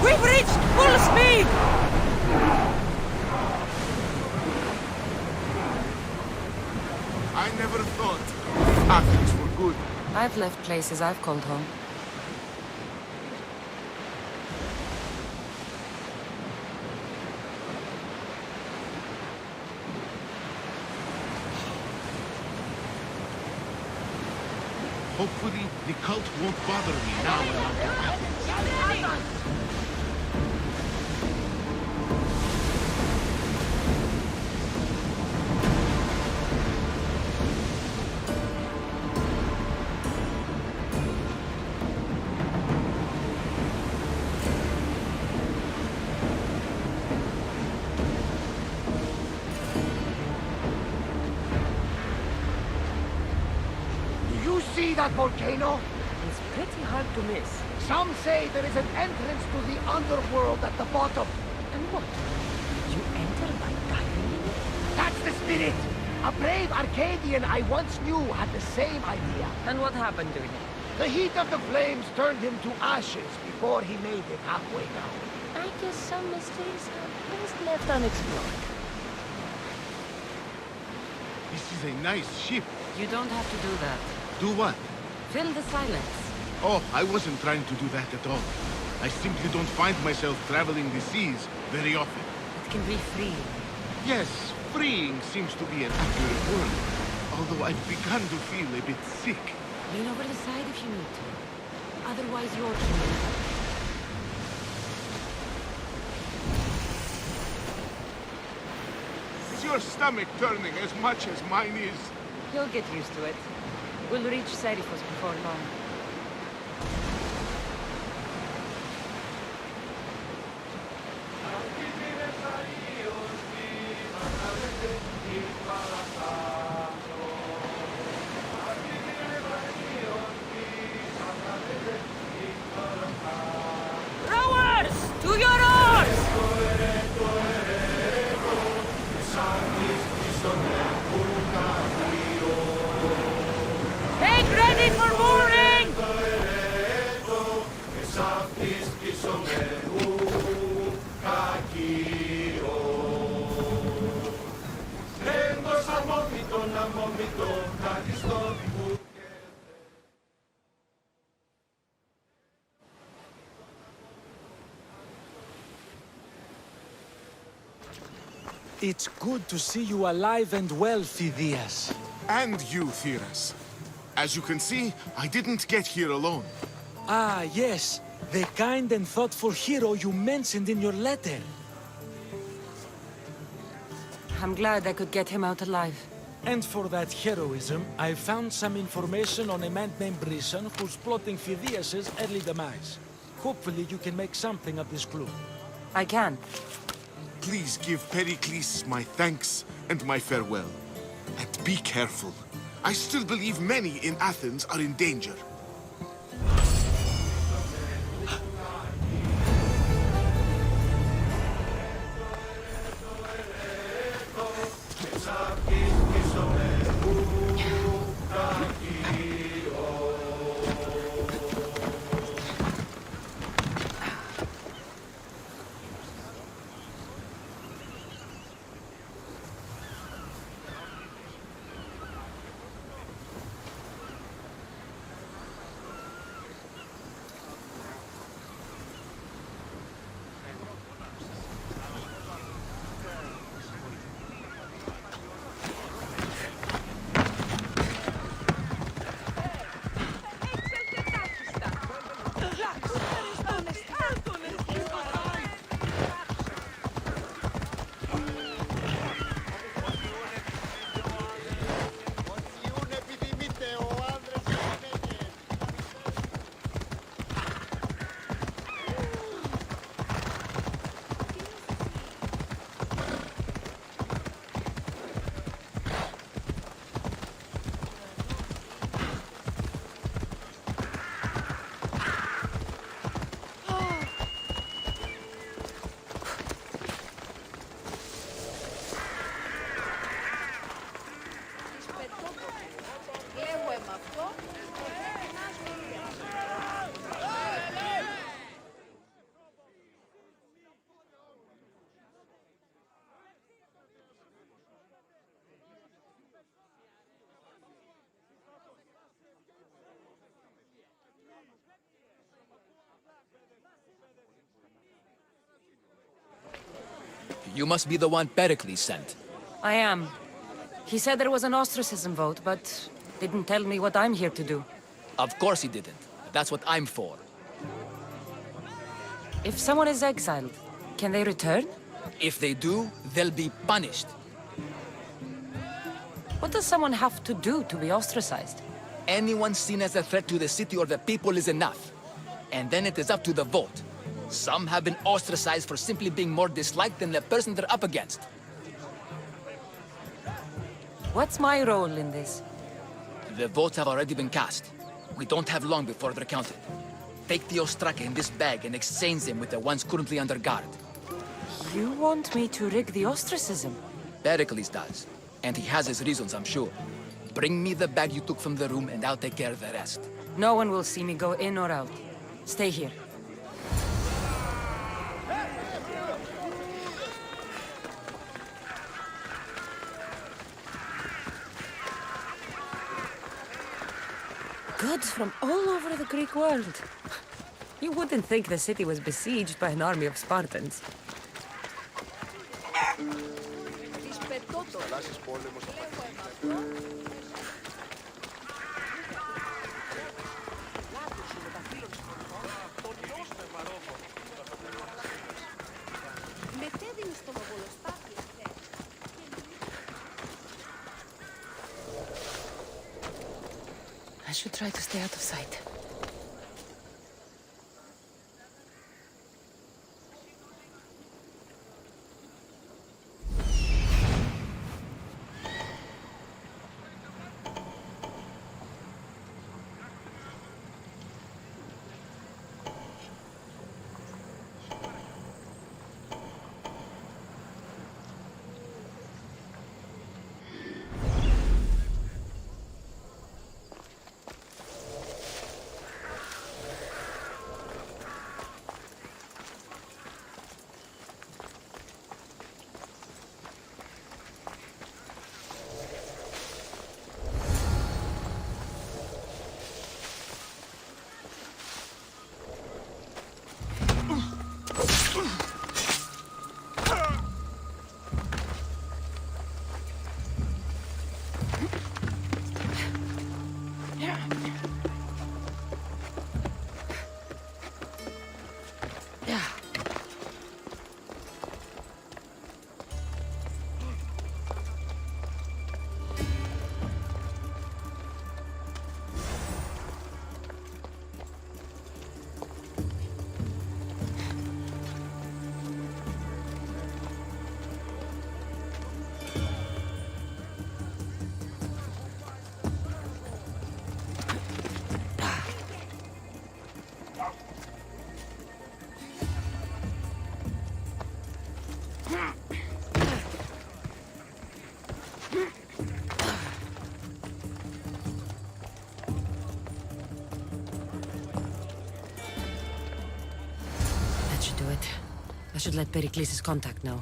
We've reached full speed! I never thought Athens were good. I've left places I've called home. Hopefully, the cult won't bother me now when I'm in Athens. see that volcano? It's pretty hard to miss. Some say there is an entrance to the underworld at the bottom. And what? You enter by diving in? That's the spirit! A brave Arcadian I once knew had the same idea. And what happened to him? The heat of the flames turned him to ashes before he made it halfway down. I guess some mysteries are best left unexplored. This is a nice ship. You don't have to do that. Do what? Fill the silence. Oh, I wasn't trying to do that at all. I simply don't find myself traveling the seas very often. It can be freeing. Yes, freeing seems to be an accurate word. Although I've begun to feel a bit sick. Lean over the side if you need to. Otherwise, you're human. Is your stomach turning as much as mine is? You'll get used to it. We'll reach Serifos before long. Rowers! To your oars! Make ready for mooring! It's good to see you alive and well, Misthios. And you, Theras. As you can see, I didn't get here alone. Ah, yes. The kind and thoughtful hero you mentioned in your letter. I'm glad I could get him out alive. And for that heroism, I found some information on a man named Brisson who's plotting Misthios' early demise. Hopefully you can make something of this clue. I can. Please give Pericles my thanks and my farewell. And be careful. I still believe many in Athens are in danger. You must be the one Pericles sent. I am. He said there was an ostracism vote, but didn't tell me what I'm here to do. Of course he didn't. That's what I'm for. If someone is exiled, can they return? If they do, they'll be punished. What does someone have to do to be ostracized? Anyone seen as a threat to the city or the people is enough. And then it is up to the vote. Some have been ostracized for simply being more disliked than the person they're up against. What's my role in this? The votes have already been cast. We don't have long before they're counted. Take the ostraka in this bag and exchange them with the ones currently under guard. You want me to rig the ostracism? Pericles does. And he has his reasons, I'm sure. Bring me the bag you took from the room and I'll take care of the rest. No one will see me go in or out. Stay here. Goods from all over the Greek world. You wouldn't think the city was besieged by an army of Spartans. I should try to stay out of sight. I should let Pericles' contact know.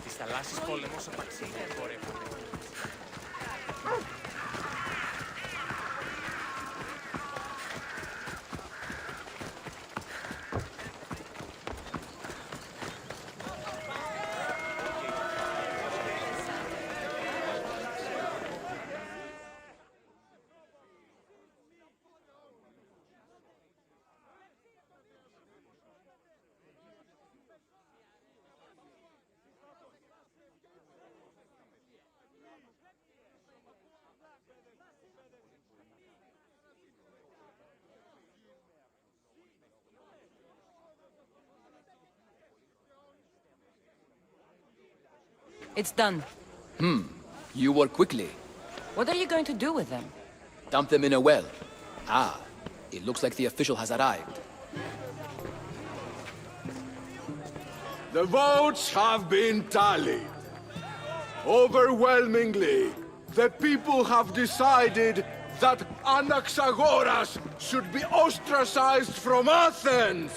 Της θαλάσσης πόλεμος απαξία εμπορεύονται. It's done. You work quickly. What are you going to do with them? Dump them in a well. Ah, it looks like the official has arrived. The votes have been tallied. Overwhelmingly, the people have decided that Anaxagoras should be ostracized from Athens.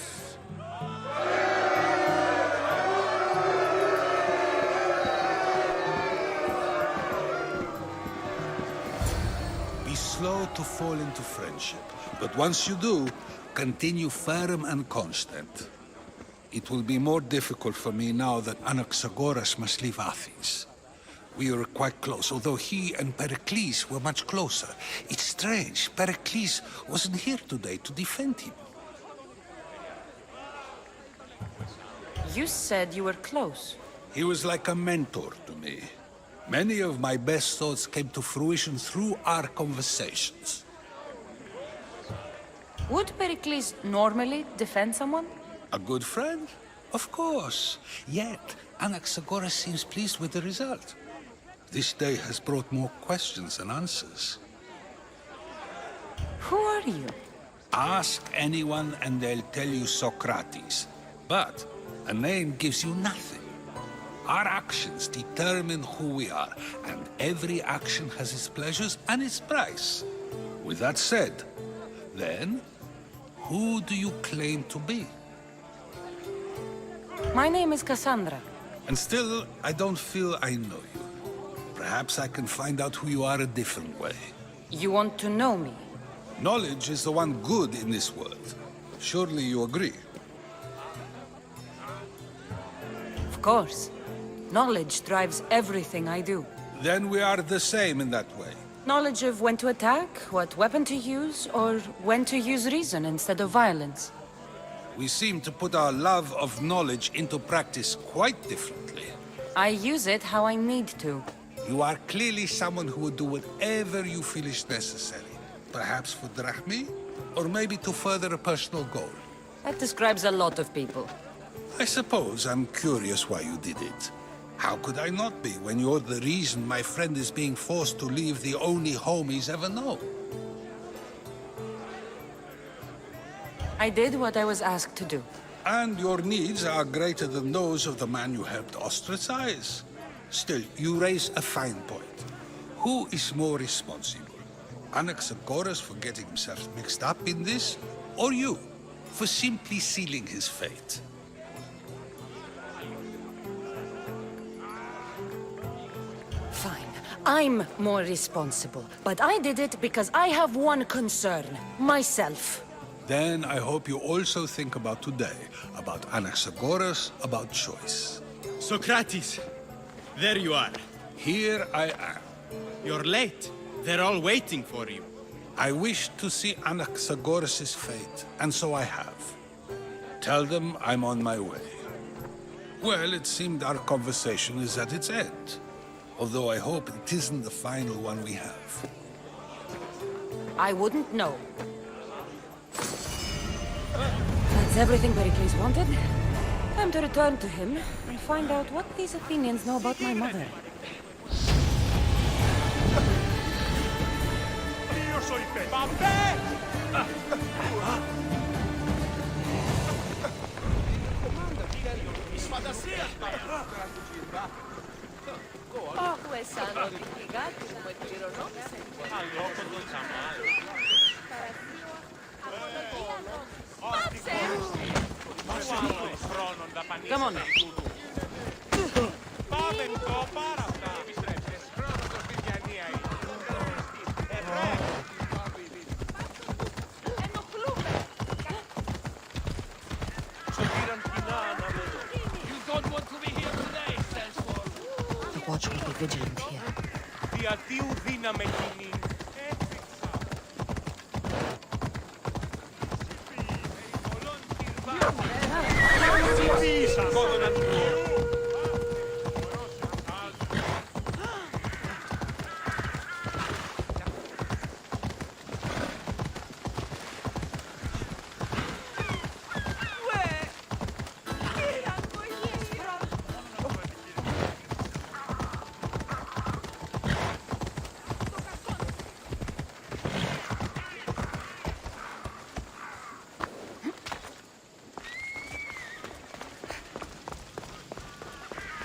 Be slow to fall into friendship, but once you do, continue firm and constant. It will be more difficult for me now that Anaxagoras must leave Athens. We were quite close, although he and Pericles were much closer. It's strange, Pericles wasn't here today to defend him. You said you were close. He was like a mentor to me. Many of my best thoughts came to fruition through our conversations. Would Pericles normally defend someone? A good friend? Of course. Yet, Anaxagoras seems pleased with the result. This day has brought more questions than answers. Who are you? Ask anyone and they'll tell you Socrates. But a name gives you nothing. Our actions determine who we are, and every action has its pleasures and its price. With that said, then, who do you claim to be? My name is Cassandra. And still, I don't feel I know you. Perhaps I can find out who you are a different way. You want to know me? Knowledge is the one good in this world. Surely you agree? Of course. Knowledge drives everything I do. Then we are the same in that way. Knowledge of when to attack, what weapon to use, or when to use reason instead of violence. We seem to put our love of knowledge into practice quite differently. I use it how I need to. You are clearly someone who would do whatever you feel is necessary. Perhaps for drachmi, or maybe to further a personal goal. That describes a lot of people. I suppose I'm curious why you did it. How could I not be when you're the reason my friend is being forced to leave the only home he's ever known? I did what I was asked to do. And your needs are greater than those of the man you helped ostracize. Still, you raise a fine point. Who is more responsible? Anaxagoras for getting himself mixed up in this, or you, for simply sealing his fate? Fine. I'm more responsible. But I did it because I have one concern. Myself. Then I hope you also think about today, about Anaxagoras, about choice. Socrates! There you are. Here I am. You're late. They're all waiting for you. I wish to see Anaxagoras' fate, and so I have. Tell them I'm on my way. Well, it seemed our conversation is at its end. Although I hope it isn't the final one we have. I wouldn't know. That's everything Pericles wanted. Time to return to him and find out what these Athenians know about my mother. Come on. The watch will be vigilant here.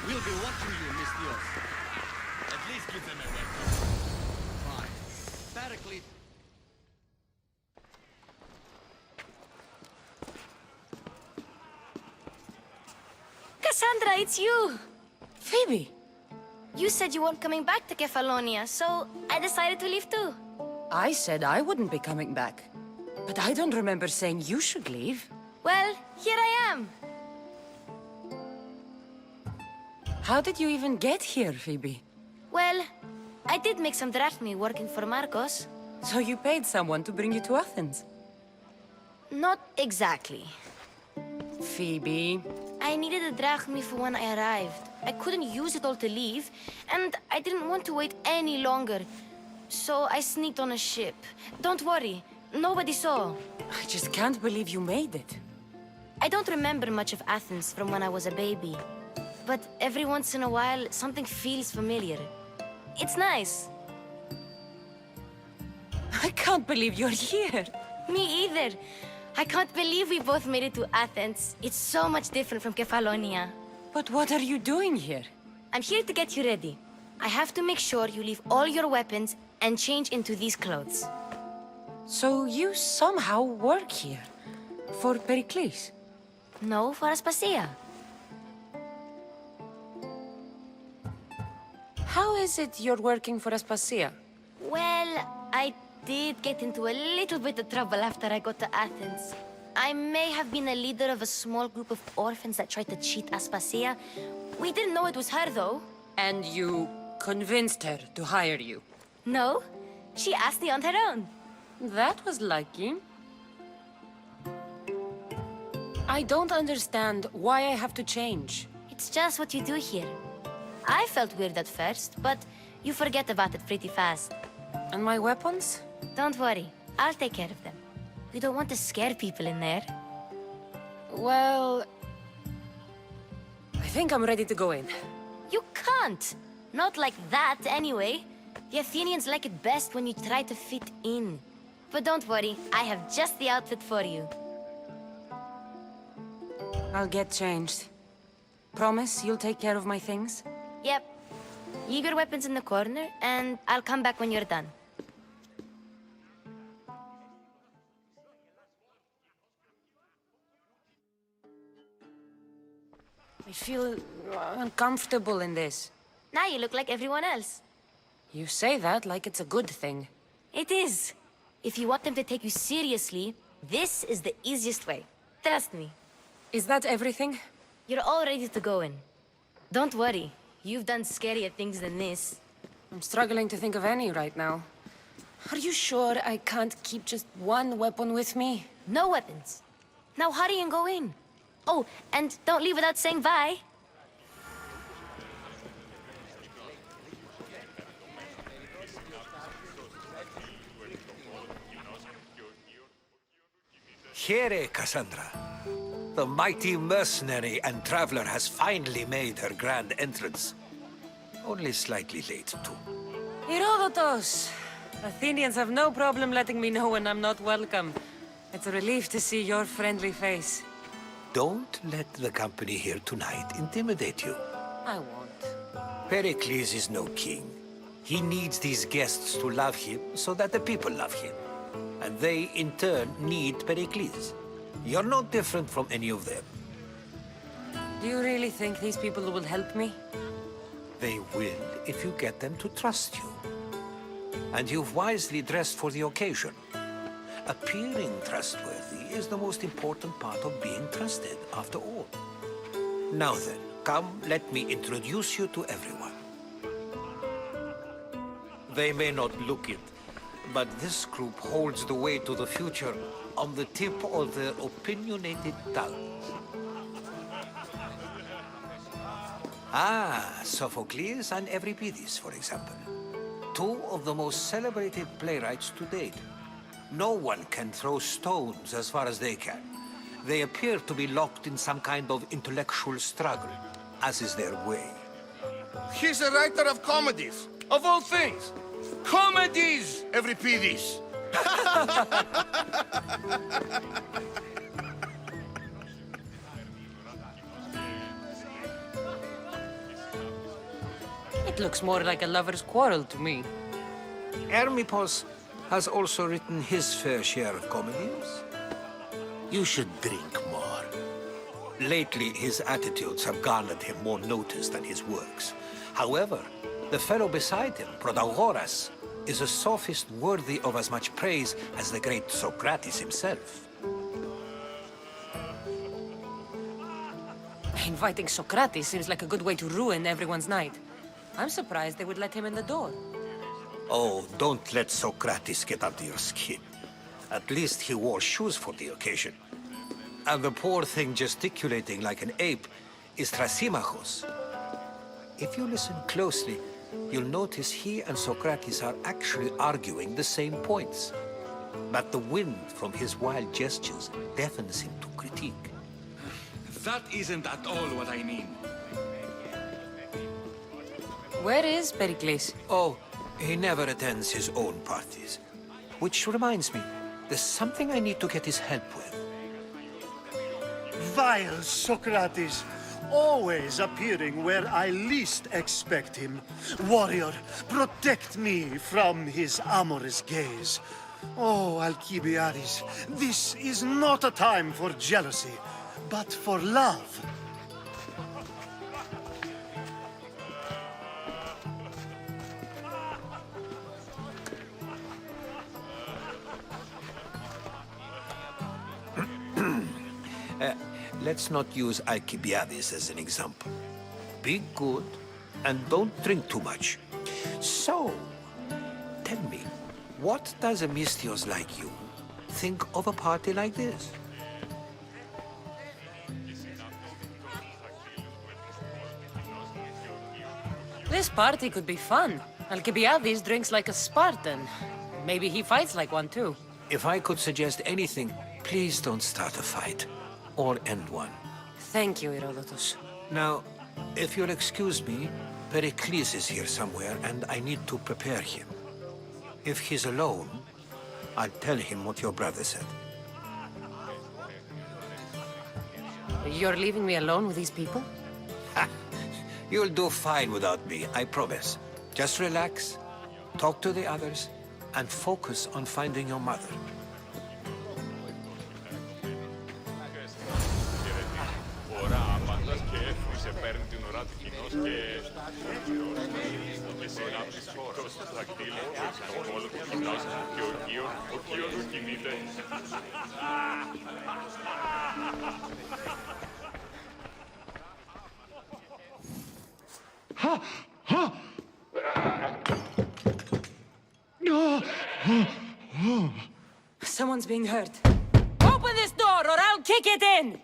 We'll be watching you, misthios. At least give them a weapon. Fine. Pericles. Cassandra, it's you! Phoebe! You said you weren't coming back to Kefalonia, so I decided to leave too. I said I wouldn't be coming back. But I don't remember saying you should leave. Well, here I am. How did you even get here, Phoebe? Well, I did make some drachmi working for Marcos. So you paid someone to bring you to Athens? Not exactly. Phoebe... I needed a drachmi for when I arrived. I couldn't use it all to leave, and I didn't want to wait any longer. So I sneaked on a ship. Don't worry, nobody saw. I just can't believe you made it. I don't remember much of Athens from when I was a baby. But every once in a while, something feels familiar. It's nice. I can't believe you're here. Me either. I can't believe we both made it to Athens. It's so much different from Kefalonia. But what are you doing here? I'm here to get you ready. I have to make sure you leave all your weapons and change into these clothes. So you somehow work here? For Pericles? No, for Aspasia. How is it you're working for Aspasia? Well, I did get into a little bit of trouble after I got to Athens. I may have been a leader of a small group of orphans that tried to cheat Aspasia. We didn't know it was her, though. And you convinced her to hire you? No, she asked me on her own. That was lucky. I don't understand why I have to change. It's just what you do here. I felt weird at first, but you forget about it pretty fast. And my weapons? Don't worry, I'll take care of them. We don't want to scare people in there. Well... I think I'm ready to go in. You can't! Not like that, anyway. The Athenians like it best when you try to fit in. But don't worry, I have just the outfit for you. I'll get changed. Promise you'll take care of my things? Yep. Leave your weapons in the corner, and I'll come back when you're done. I feel uncomfortable in this. Now you look like everyone else. You say that like it's a good thing. It is. If you want them to take you seriously, this is the easiest way. Trust me. Is that everything? You're all ready to go in. Don't worry. You've done scarier things than this. I'm struggling to think of any right now. Are you sure I can't keep just one weapon with me? No weapons. Now hurry and go in. Oh, and don't leave without saying bye. Here, Cassandra. The mighty mercenary and traveler has finally made her grand entrance. Only slightly late, too. Herodotos! Athenians have no problem letting me know when I'm not welcome. It's a relief to see your friendly face. Don't let the company here tonight intimidate you. I won't. Pericles is no king. He needs these guests to love him so that the people love him. And they, in turn, need Pericles. You're no different from any of them. Do you really think these people will help me? They will if you get them to trust you. And you've wisely dressed for the occasion. Appearing trustworthy is the most important part of being trusted, after all. Now then, come, let me introduce you to everyone. They may not look it, but this group holds the way to the future on the tip of their opinionated tongues. Ah, Sophocles and Euripides, for example. Two of the most celebrated playwrights to date. No one can throw stones as far as they can. They appear to be locked in some kind of intellectual struggle, as is their way. He's a writer of comedies, of all things. Comedies, Euripides. It looks more like a lover's quarrel to me. Hermippos has also written his fair share of comedies. You should drink more. Lately, his attitudes have garnered him more notice than his works. However, the fellow beside him, Protagoras, is a sophist worthy of as much praise as the great Socrates himself. Inviting Socrates seems like a good way to ruin everyone's night. I'm surprised they would let him in the door. Oh, don't let Socrates get under your skin. At least he wore shoes for the occasion. And the poor thing gesticulating like an ape is Thrasymachos. If you listen closely, you'll notice he and Socrates are actually arguing the same points. But the wind from his wild gestures deafens him to critique. That isn't at all what I mean. Where is Pericles? Oh, he never attends his own parties. Which reminds me, there's something I need to get his help with. Vile Socrates, always appearing where I least expect him. Warrior, protect me from his amorous gaze. Oh, Alcibiades, this is not a time for jealousy, but for love. Let's not use Alcibiades as an example. Be good, and don't drink too much. So, tell me, what does a misthios like you think of a party like this? This party could be fun. Alcibiades drinks like a Spartan. Maybe he fights like one too. If I could suggest anything, please don't start a fight. Or end one. Thank you, Herodotus. Now, if you'll excuse me, Pericles is here somewhere, and I need to prepare him. If he's alone, I'll tell him what your brother said. You're leaving me alone with these people? You'll do fine without me, I promise. Just relax, talk to the others, and focus on finding your mother. Someone's being hurt. Open this door or I'll kick it in!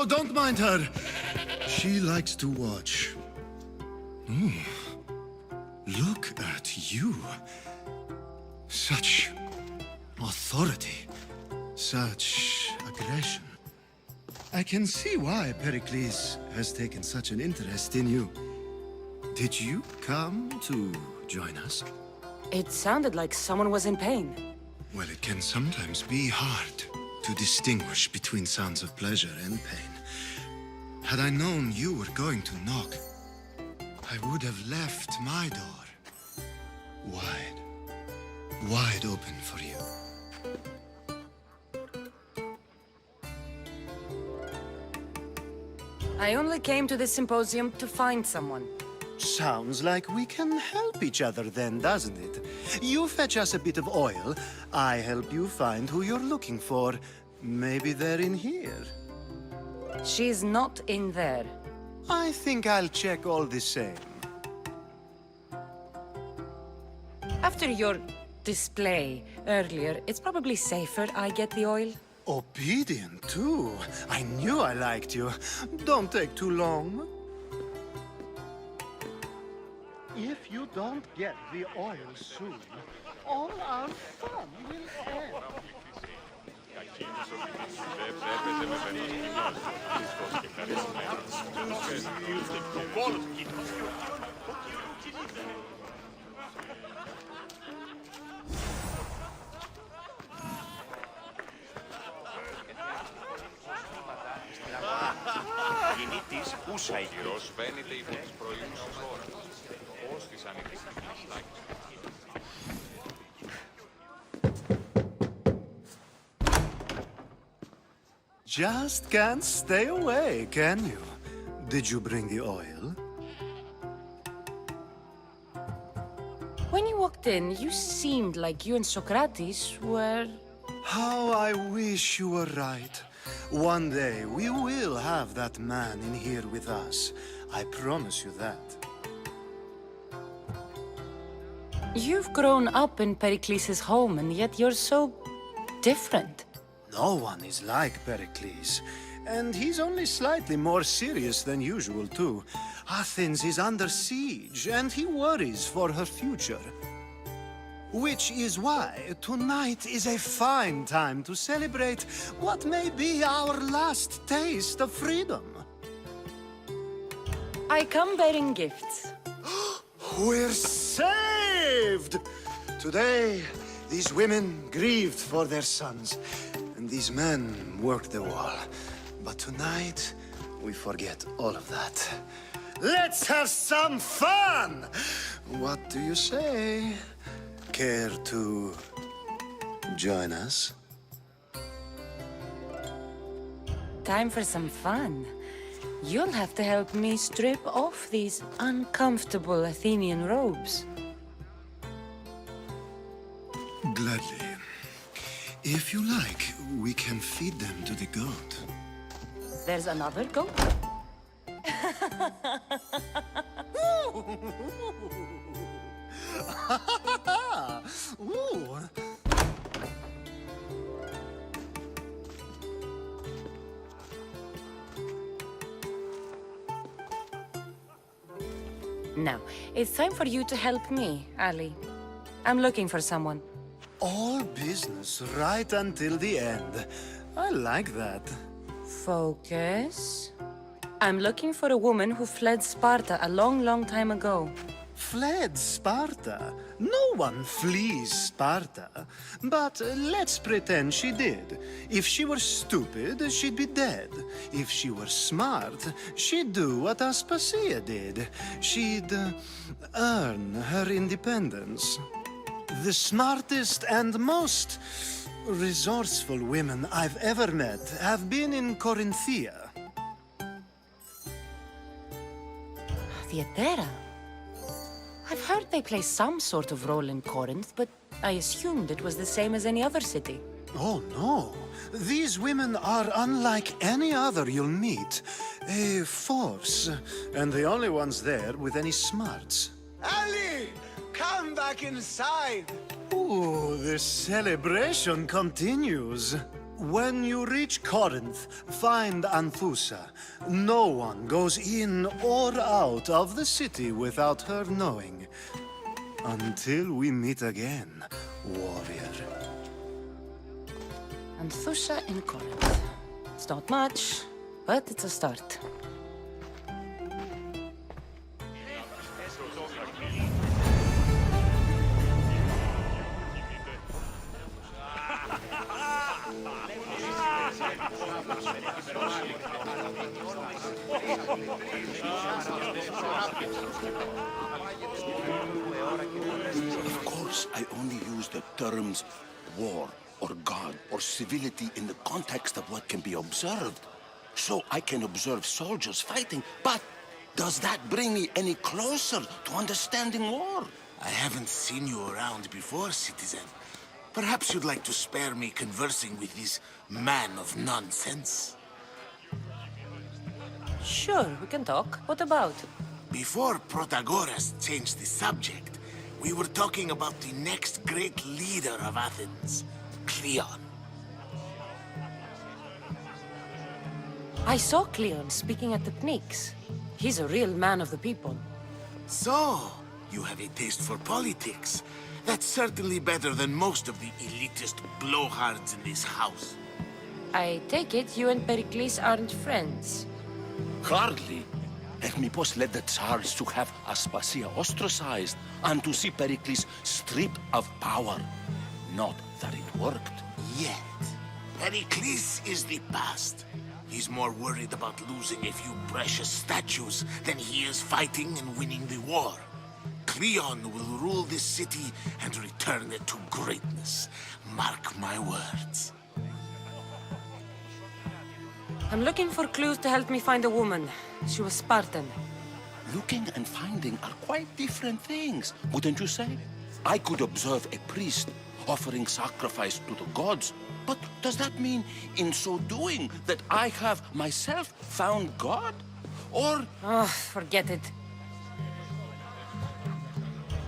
Don't mind her. She likes to watch. Look at you. Such authority. Such aggression. I can see why Pericles has taken such an interest in you. Did you come to join us? It sounded like someone was in pain. Well, it can sometimes be hard to distinguish between sounds of pleasure and pain. Had I known you were going to knock, I would have left my door wide open for you. I only came to this symposium to find someone. Sounds like we can help each other then, doesn't it? You fetch us a bit of oil, I help you find who you're looking for. Maybe they're in here. She's not in there. I think I'll check all the same. After your display earlier, it's probably safer I get the oil. Obedient, too. I knew I liked you. Don't take too long. If you don't get the oil soon, all our fun will end. Γεννήτης ούσα ηχηρός φαίνεται υπό τις προηγούμενες ώρες. Ως της ανοιχτής λάκης. just can't stay away, can you? Did you bring the oil? When you walked in, you seemed like you and Socrates were... How I wish you were right. One day, we will have that man in here with us. I promise you that. You've grown up in Pericles' home, and yet you're so... different. No one is like Pericles. And he's only slightly more serious than usual, too. Athens is under siege, and he worries for her future. Which is why tonight is a fine time to celebrate what may be our last taste of freedom. I come bearing gifts. We're saved! Today, these women grieved for their sons, and these men worked the wall. But tonight, we forget all of that. Let's have some fun! What do you say? Care to join us? Time for some fun. You'll have to help me strip off these uncomfortable Athenian robes. Gladly. If you like, we can feed them to the goat. There's another goat? Ooh. Now, it's time for you to help me, Ali. I'm looking for someone. All business right until the end. I like that. Focus. I'm looking for a woman who fled Sparta a long, long time ago. Fled Sparta? No one flees Sparta. But let's pretend she did. If she were stupid, she'd be dead. If she were smart, she'd do what Aspasia did. She'd earn her independence. The smartest and most resourceful women I've ever met have been in Corinthia. Theatera? I've heard they play some sort of role in Corinth, but I assumed it was the same as any other city. Oh, no. These women are unlike any other you'll meet. A force, and the only ones there with any smarts. Ali! Come back inside! Ooh, the celebration continues. When you reach Corinth, find Anthusa. No one goes in or out of the city without her knowing. Until we meet again, warrior. Anthusa in Corinth. It's not much, but it's a start. Of course, I only use the terms war or God or civility in the context of what can be observed. So I can observe soldiers fighting, but does that bring me any closer to understanding war? I haven't seen you around before, citizen. Perhaps you'd like to spare me conversing with this man of nonsense? Sure, we can talk. What about? Before Protagoras changed the subject, we were talking about the next great leader of Athens, Cleon. I saw Cleon speaking at the Pnyx. He's a real man of the people. So, you have a taste for politics. That's certainly better than most of the elitist blowhards in this house. I take it you and Pericles aren't friends. Hardly. Hermippos led the Tsars to have Aspasia ostracized and to see Pericles stripped of power. Not that it worked. Yet. Pericles is the past. He's more worried about losing a few precious statues than he is fighting and winning the war. Cleon will rule this city and return it to greatness. Mark my words. I'm looking for clues to help me find a woman. She was Spartan. Looking and finding are quite different things, wouldn't you say? I could observe a priest offering sacrifice to the gods, but does that mean, in so doing, that I have myself found God? Or... Oh, forget it.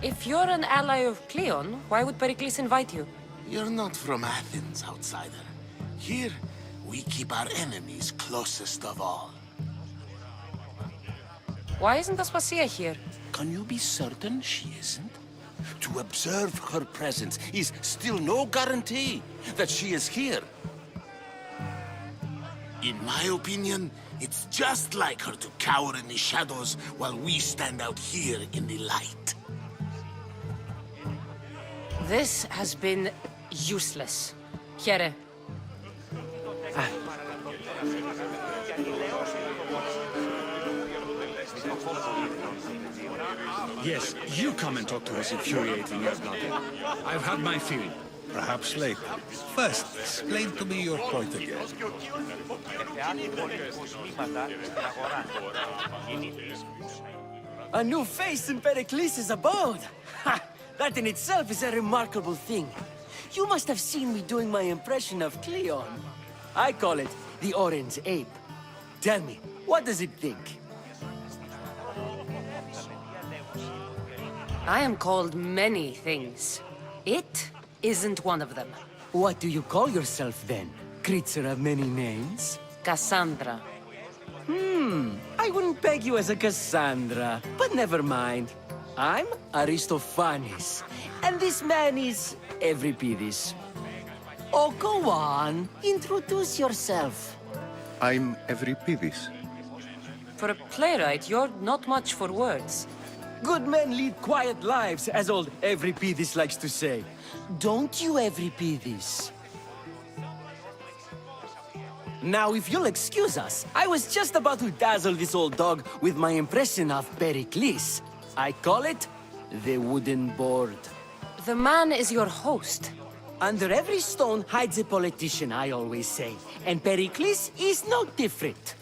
If you're an ally of Cleon, why would Pericles invite you? You're not from Athens, outsider. Here, we keep our enemies closest of all. Why isn't Aspasia here? Can you be certain she isn't? To observe her presence is still no guarantee that she is here. In my opinion, it's just like her to cower in the shadows while we stand out here in the light. This has been useless. Here. Yes, you come and talk to us infuriating Asgard. I've had my fill. Perhaps later. First, explain to me your point again. A new face in Pericles' abode! Ha! That in itself is a remarkable thing. You must have seen me doing my impression of Cleon. I call it the Orange Ape. Tell me, what does it think? I am called many things. It isn't one of them. What do you call yourself then? Creature of many names? Cassandra. I wouldn't peg you as a Cassandra, but never mind. I'm Aristophanes, and this man is Euripides. Oh, go on. Introduce yourself. I'm Euripides. For a playwright, you're not much for words. Good men lead quiet lives, as old Euripides likes to say. Don't you, Euripides? Now, if you'll excuse us, I was just about to dazzle this old dog with my impression of Pericles. I call it the wooden board. The man is your host. Under every stone hides a politician, I always say. And Pericles is no different.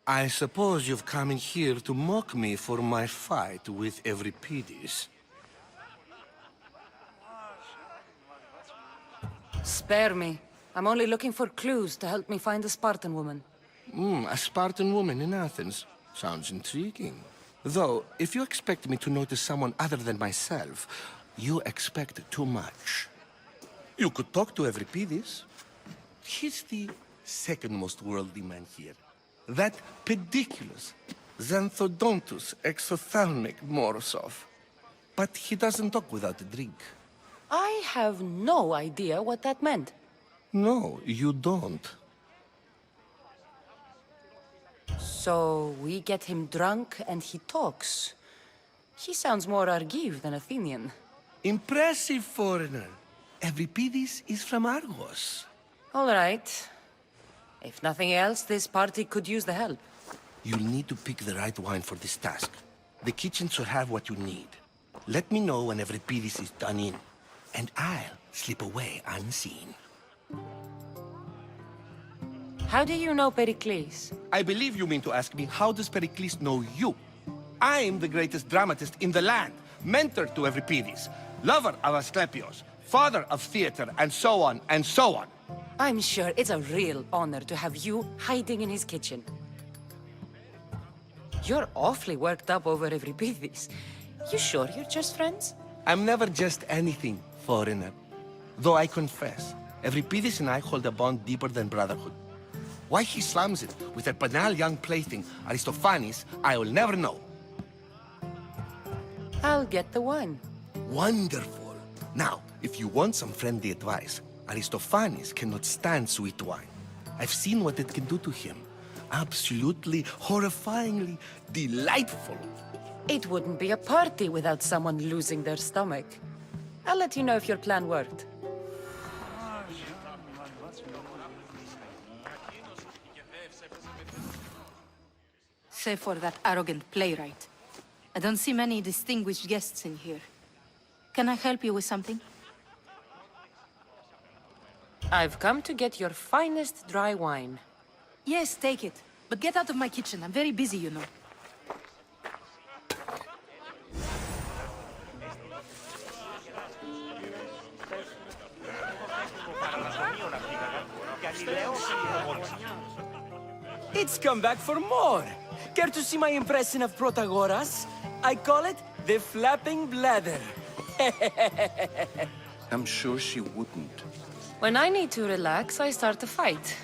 I suppose you've come in here to mock me for my fight with Euripides. Spare me. I'm only looking for clues to help me find a Spartan woman. A Spartan woman in Athens. Sounds intriguing. Though, if you expect me to notice someone other than myself, you expect too much. You could talk to Euripides. He's the second most worldly man here. That pediculous, xanthodontus exophthalmic Morosov. But he doesn't talk without a drink. I have no idea what that meant. No, you don't. So we get him drunk and he talks. He sounds more Argive than Athenian. Impressive, foreigner. Euripides is from Argos. All right. If nothing else, this party could use the help. You'll need to pick the right wine for this task. The kitchen should have what you need. Let me know when Euripides is done in, and I'll slip away unseen. How do you know Pericles? I believe you mean to ask me, how does Pericles know you? I'm the greatest dramatist in the land, mentor to Euripides, lover of Asclepios, father of theater, and so on, and so on. I'm sure it's a real honor to have you hiding in his kitchen. You're awfully worked up over Euripides. You sure you're just friends? I'm never just anything, foreigner. Though I confess, Euripides and I hold a bond deeper than brotherhood. Why he slams it with a banal young plaything, Aristophanes, I will never know. I'll get the wine. Wonderful. Now, if you want some friendly advice, Aristophanes cannot stand sweet wine. I've seen what it can do to him. Absolutely, horrifyingly delightful. It wouldn't be a party without someone losing their stomach. I'll let you know if your plan worked. Save for that arrogant playwright. I don't see many distinguished guests in here. Can I help you with something? I've come to get your finest dry wine. Yes, take it. But get out of my kitchen. I'm very busy, you know. It's come back for more. Care to see my impression of Protagoras? I call it the flapping bladder. I'm sure she wouldn't. When I need to relax, I start a fight.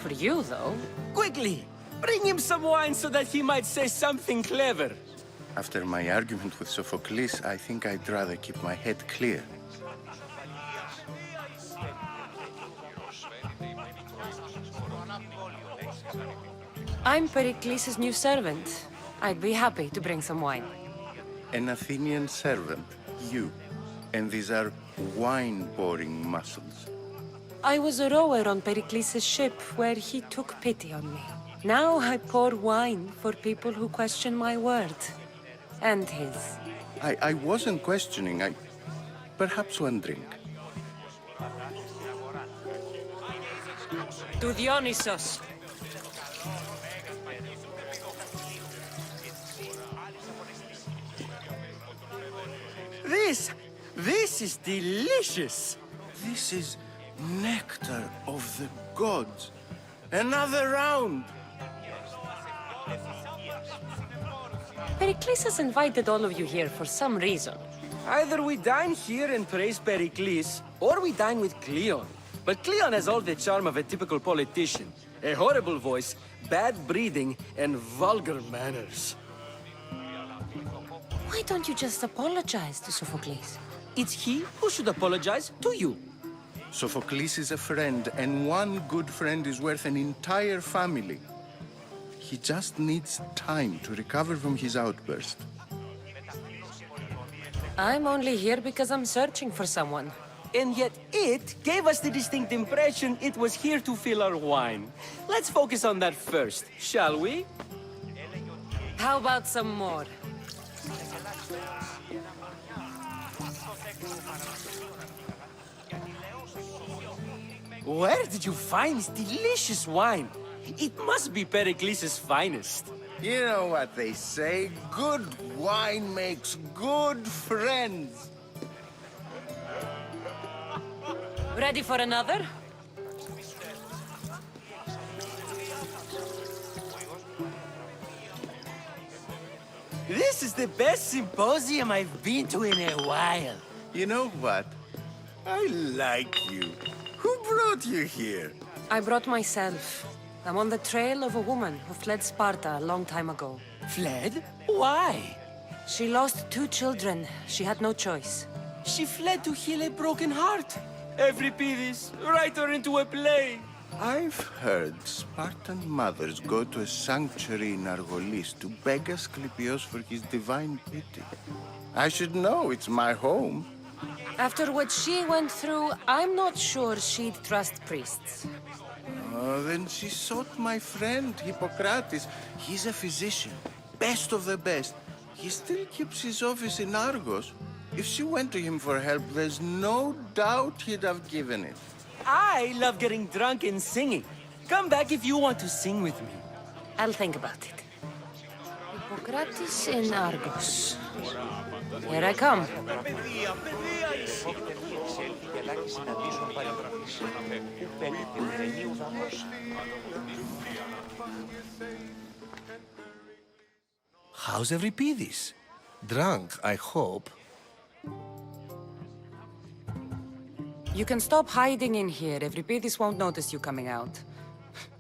For you, though... Quickly! Bring him some wine so that he might say something clever. After my argument with Sophocles, I think I'd rather keep my head clear. I'm Pericles' new servant. I'd be happy to bring some wine. An Athenian servant, you. And these are wine-pouring muscles. I was a rower on Pericles' ship where he took pity on me. Now I pour wine for people who question my word. And his. I wasn't questioning. Perhaps one drink. To Dionysos. This is delicious. This is nectar of the gods. Another round. Pericles has invited all of you here for some reason. Either we dine here and praise Pericles, or we dine with Cleon. But Cleon has all the charm of a typical politician. A horrible voice, bad breeding, and vulgar manners. Why don't you just apologize to Sophocles? It's he who should apologize to you. Sophocles is a friend, and one good friend is worth an entire family. He just needs time to recover from his outburst. I'm only here because I'm searching for someone. And yet it gave us the distinct impression it was here to fill our wine. Let's focus on that first, shall we? How about some more? Where did you find this delicious wine? It must be Pericles' finest. You know what they say, good wine makes good friends. Ready for another? This is the best symposium I've been to in a while. You know what? I like you. Who brought you here? I brought myself. I'm on the trail of a woman who fled Sparta a long time ago. Fled? Why? She lost 2 children. She had no choice. She fled to heal a broken heart. Euripides, write her into a play. I've heard Spartan mothers go to a sanctuary in Argolis to beg Asclepios for his divine pity. I should know, it's my home. After what she went through, I'm not sure she'd trust priests. Oh, then she sought my friend, Hippocrates. He's a physician, best of the best. He still keeps his office in Argos. If she went to him for help, there's no doubt he'd have given it. I love getting drunk and singing. Come back if you want to sing with me. I'll think about it. Hippocrates in Argos. Here I come. How's Euripides? Drunk, I hope. You can stop hiding in here. Euripides won't notice you coming out.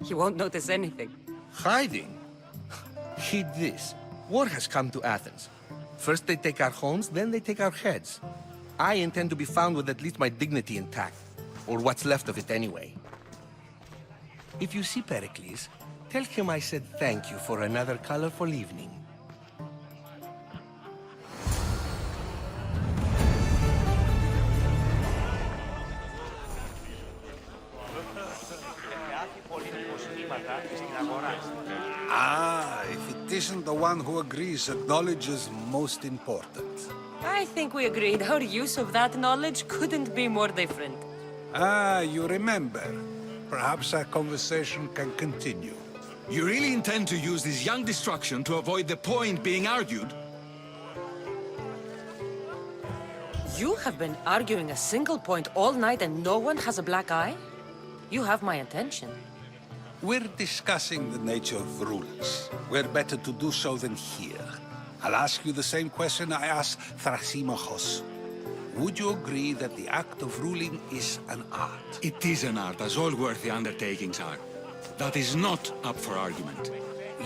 He won't notice anything. Hiding? Heed this. War has come to Athens. First they take our homes, then they take our heads. I intend to be found with at least my dignity intact. Or what's left of it anyway. If you see Pericles, tell him I said thank you for another colorful evening. Ah, if it isn't the one who agrees that knowledge is most important. I think we agreed our use of that knowledge couldn't be more different. Ah, you remember. Perhaps our conversation can continue. You really intend to use this young destruction to avoid the point being argued? You have been arguing a single point all night and no one has a black eye? You have my attention. We're discussing the nature of rulers. Where better to do so than here? I'll ask you the same question I asked Thrasymachos. Would you agree that the act of ruling is an art? It is an art, as all worthy undertakings are. That is not up for argument.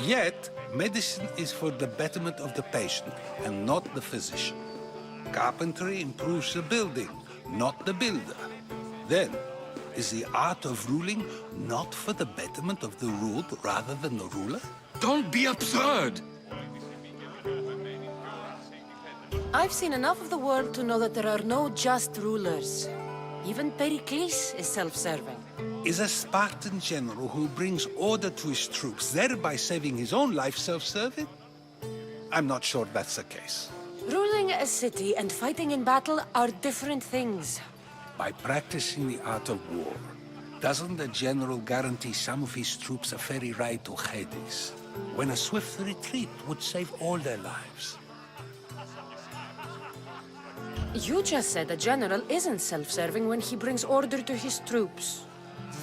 Yet, medicine is for the betterment of the patient, and not the physician. Carpentry improves the building, not the builder. Then, is the art of ruling not for the betterment of the ruled rather than the ruler? Don't be absurd! I've seen enough of the world to know that there are no just rulers. Even Pericles is self-serving. Is a Spartan general who brings order to his troops, thereby saving his own life, self-serving? I'm not sure that's the case. Ruling a city and fighting in battle are different things. By practicing the art of war, doesn't the general guarantee some of his troops a ferry ride to Hades, when a swift retreat would save all their lives? You just said a general isn't self-serving when he brings order to his troops.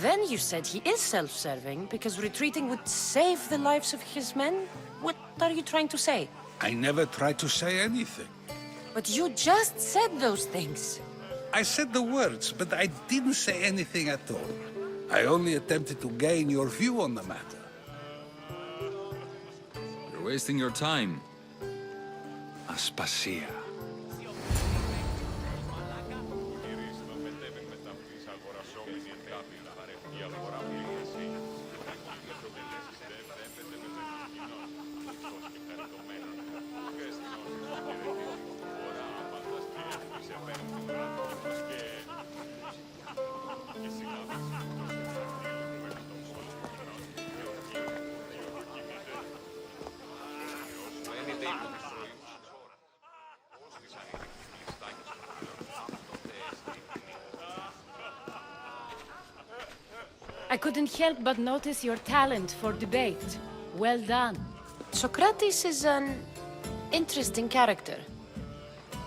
Then you said he is self-serving because retreating would save the lives of his men? What are you trying to say? I never tried to say anything. But you just said those things. I said the words, but I didn't say anything at all. I only attempted to gain your view on the matter. You're wasting your time. Aspasia. I couldn't help but notice your talent for debate. Well done. Socrates is an interesting character.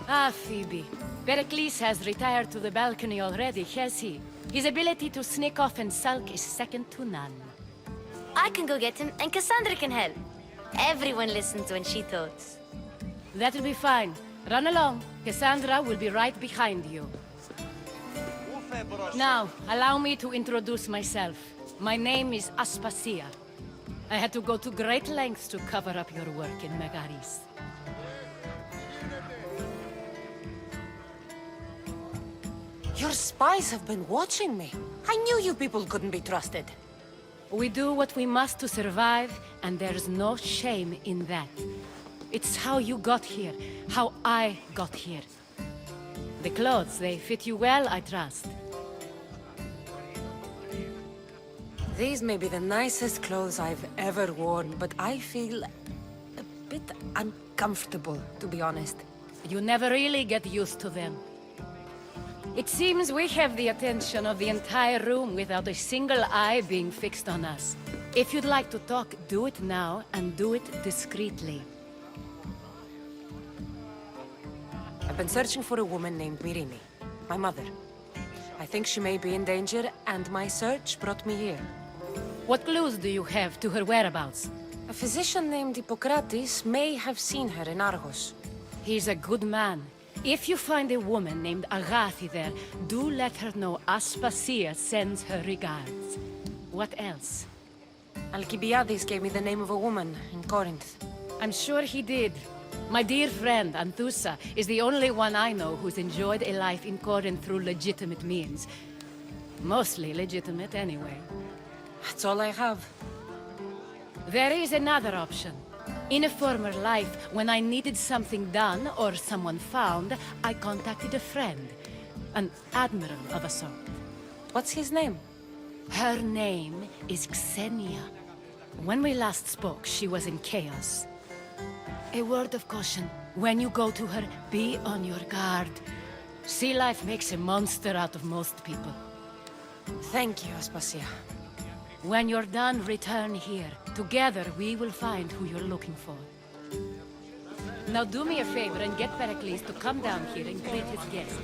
Ah, Phoebe. Pericles has retired to the balcony already, has he? His ability to sneak off and sulk is second to none. I can go get him, and Cassandra can help. Everyone listens when she talks. That'll be fine. Run along. Cassandra will be right behind you. Now, allow me to introduce myself. My name is Aspasia. I had to go to great lengths to cover up your work in Megaris. Your spies have been watching me. I knew you people couldn't be trusted. We do what we must to survive, and there's no shame in that. It's how you got here, how I got here. The clothes, they fit you well, I trust. These may be the nicest clothes I've ever worn, but I feel a bit uncomfortable, to be honest. You never really get used to them. It seems we have the attention of the entire room without a single eye being fixed on us. If you'd like to talk, do it now, and do it discreetly. I've been searching for a woman named Myrine, my mother. I think she may be in danger, and my search brought me here. What clues do you have to her whereabouts? A physician named Hippocrates may have seen her in Argos. He's a good man. If you find a woman named Agathi there, do let her know Aspasia sends her regards. What else? Alcibiades gave me the name of a woman in Corinth. I'm sure he did. My dear friend, Anthusa, is the only one I know who's enjoyed a life in Corinth through legitimate means. Mostly legitimate, anyway. That's all I have. There is another option. In a former life, when I needed something done or someone found, I contacted a friend. An admiral of a sort. What's his name? Her name is Xenia. When we last spoke, she was in chaos. A word of caution. When you go to her, be on your guard. Sea life makes a monster out of most people. Thank you, Aspasia. When you're done, return here. Together, we will find who you're looking for. Now do me a favor and get Pericles to come down here and greet his guests.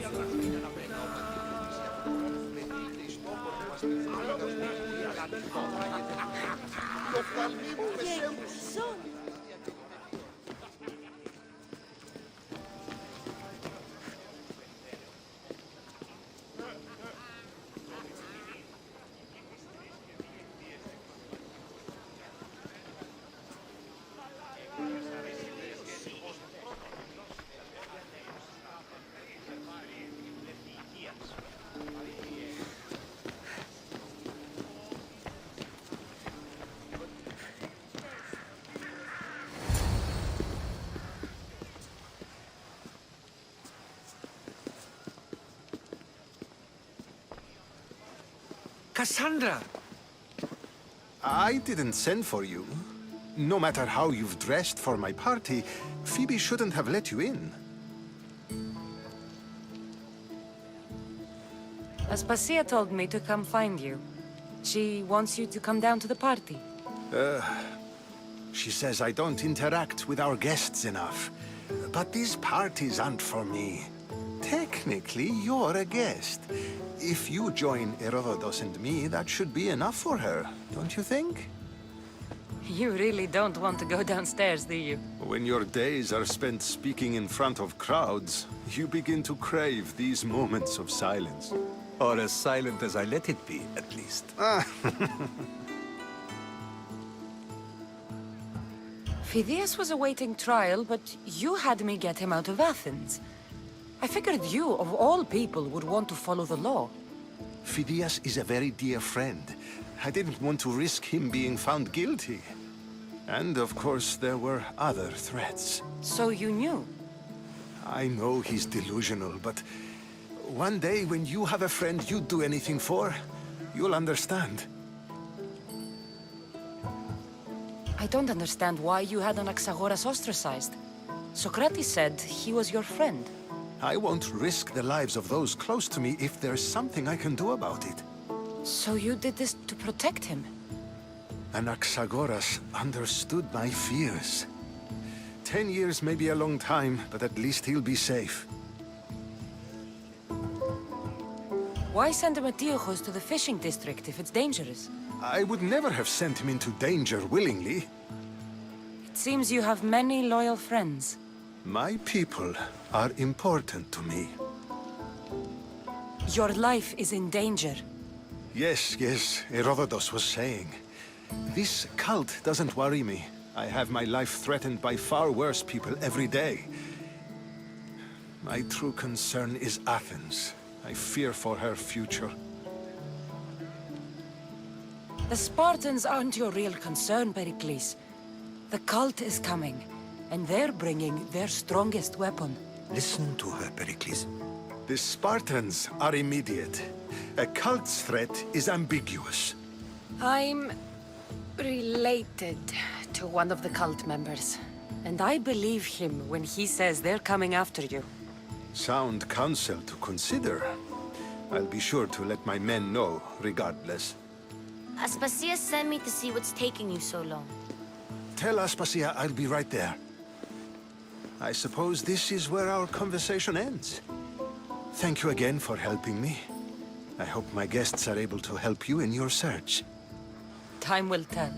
Cassandra! I didn't send for you. No matter how you've dressed for my party, Phoebe shouldn't have let you in. Aspasia told me to come find you. She wants you to come down to the party. She says I don't interact with our guests enough. But these parties aren't for me. Technically, you're a guest. If you join Herodotus and me, that should be enough for her, don't you think? You really don't want to go downstairs, do you? When your days are spent speaking in front of crowds, you begin to crave these moments of silence. Or as silent as I let it be, at least. Phidias was awaiting trial, but you had me get him out of Athens. I figured you, of all people, would want to follow the law. Phidias is a very dear friend. I didn't want to risk him being found guilty. And, of course, there were other threats. So you knew? I know he's delusional, but one day when you have a friend you'd do anything for, you'll understand. I don't understand why you had Anaxagoras ostracized. Socrates said he was your friend. I won't risk the lives of those close to me if there's something I can do about it. So you did this to protect him? Anaxagoras understood my fears. 10 years may be a long time, but at least he'll be safe. Why send a misthios to the fishing district if it's dangerous? I would never have sent him into danger willingly. It seems you have many loyal friends. My people are important to me. Your life is in danger. Yes, Herodotus was saying. This cult doesn't worry me. I have my life threatened by far worse people every day. My true concern is Athens. I fear for her future. The Spartans aren't your real concern, Pericles. The cult is coming, and they're bringing their strongest weapon. Listen to her, Pericles. The Spartans are immediate. A cult's threat is ambiguous. I'm related to one of the cult members, and I believe him when he says they're coming after you. Sound counsel to consider. I'll be sure to let my men know, regardless. Aspasia sent me to see what's taking you so long. Tell Aspasia I'll be right there. I suppose this is where our conversation ends. Thank you again for helping me. I hope my guests are able to help you in your search. Time will tell.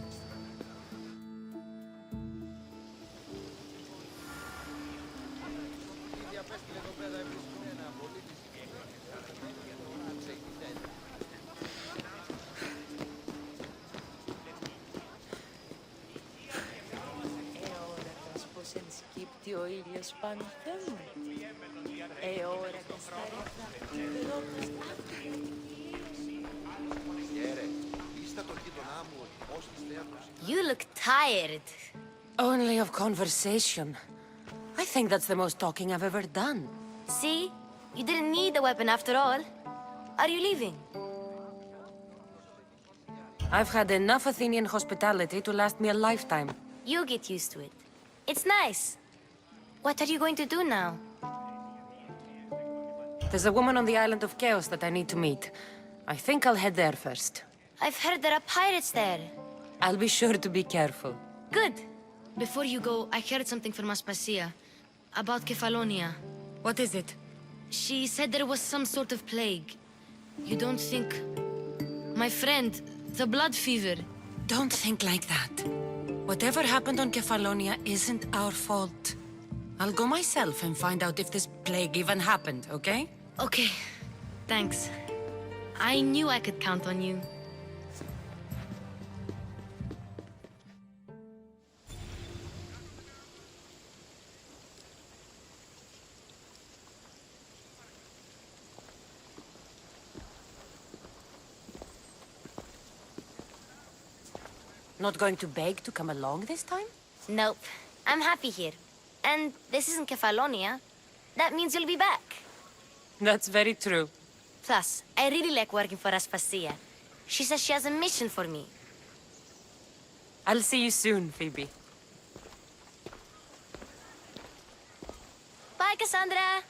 Ο ήλιος πάνω μου. Ώρα και You look tired. Only of conversation. I think that's the most talking I've ever done. See? You didn't need the weapon after all. Are you leaving? I've had enough Athenian hospitality to last me a lifetime. You get used to it. It's nice. What are you going to do now? There's a woman on the island of Chaos that I need to meet. I think I'll head there first. I've heard there are pirates there. I'll be sure to be careful. Good. Before you go, I heard something from Aspasia. About Kefalonia. What is it? She said there was some sort of plague. You don't think... My friend, the blood fever. Don't think like that. Whatever happened on Kefalonia isn't our fault. I'll go myself and find out if this plague even happened, okay? Okay. Thanks. I knew I could count on you. Not going to beg to come along this time? Nope. I'm happy here. And this isn't Kefalonia. That means you'll be back. That's very true. Plus, I really like working for Aspasia. She says she has a mission for me. I'll see you soon, Phoebe. Bye, Cassandra!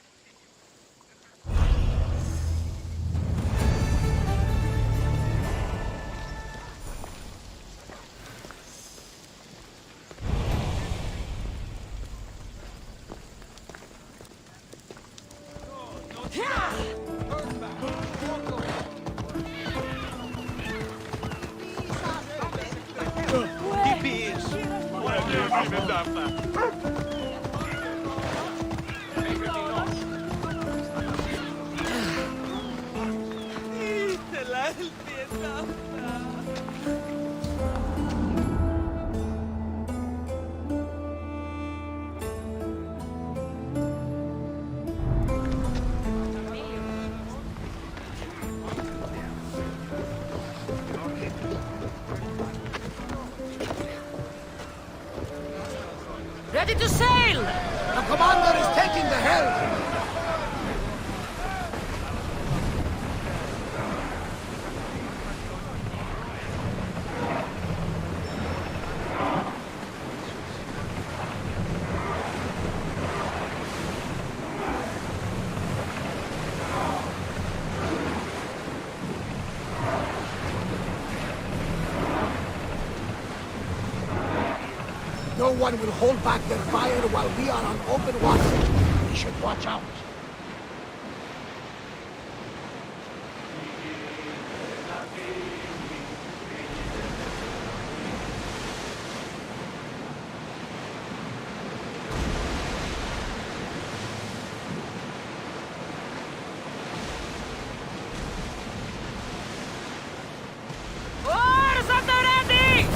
Ready to sail! The commander is taking the helm! No one will hold back their fire while we are on open water. We should watch out. Oars at the ready!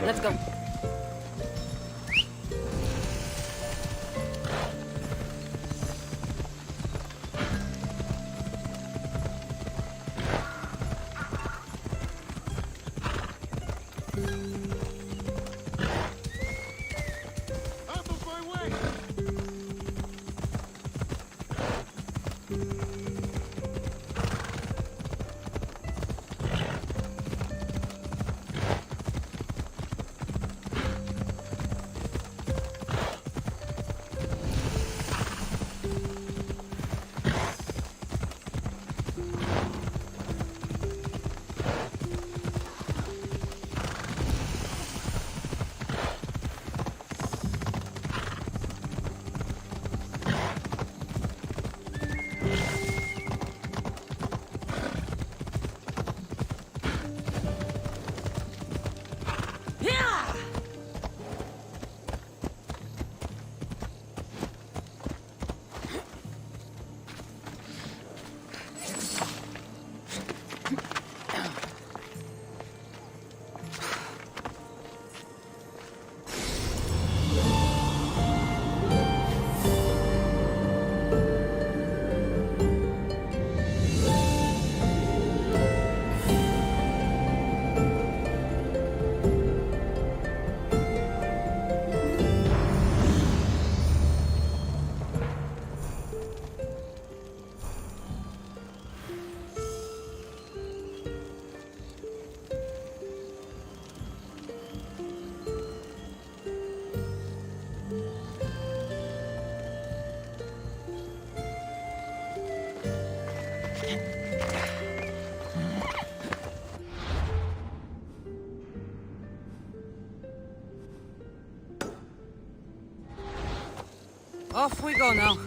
Let's go. Off we go now.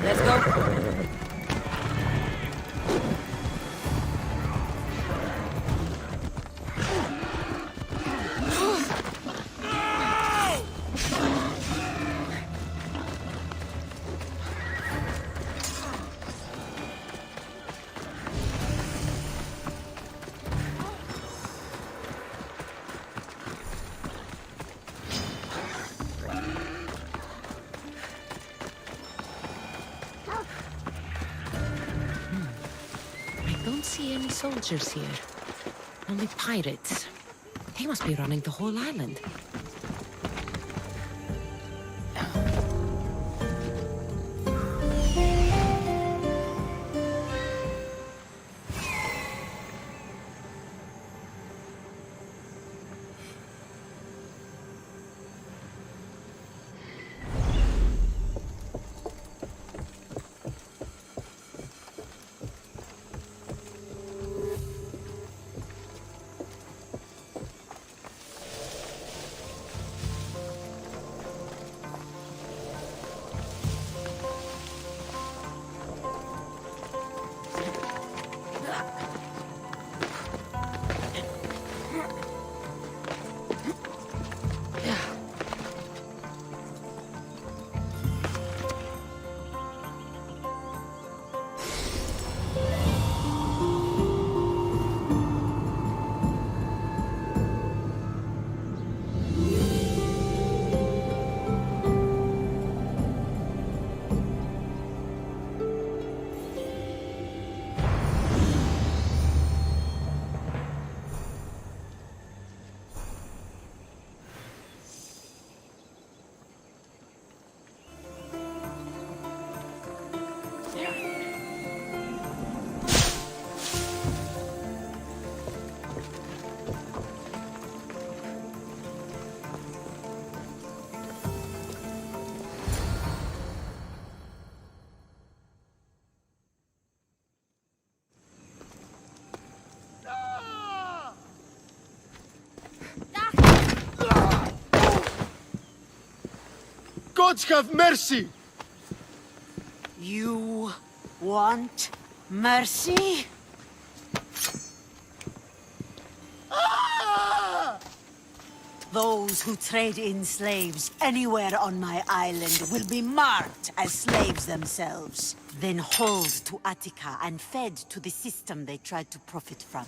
Let's go. See any soldiers here? Only pirates. They must be running the whole island. Gods have mercy! You want mercy? Those who trade in slaves anywhere on my island will be marked as slaves themselves, then hauled to Attica and fed to the system they tried to profit from.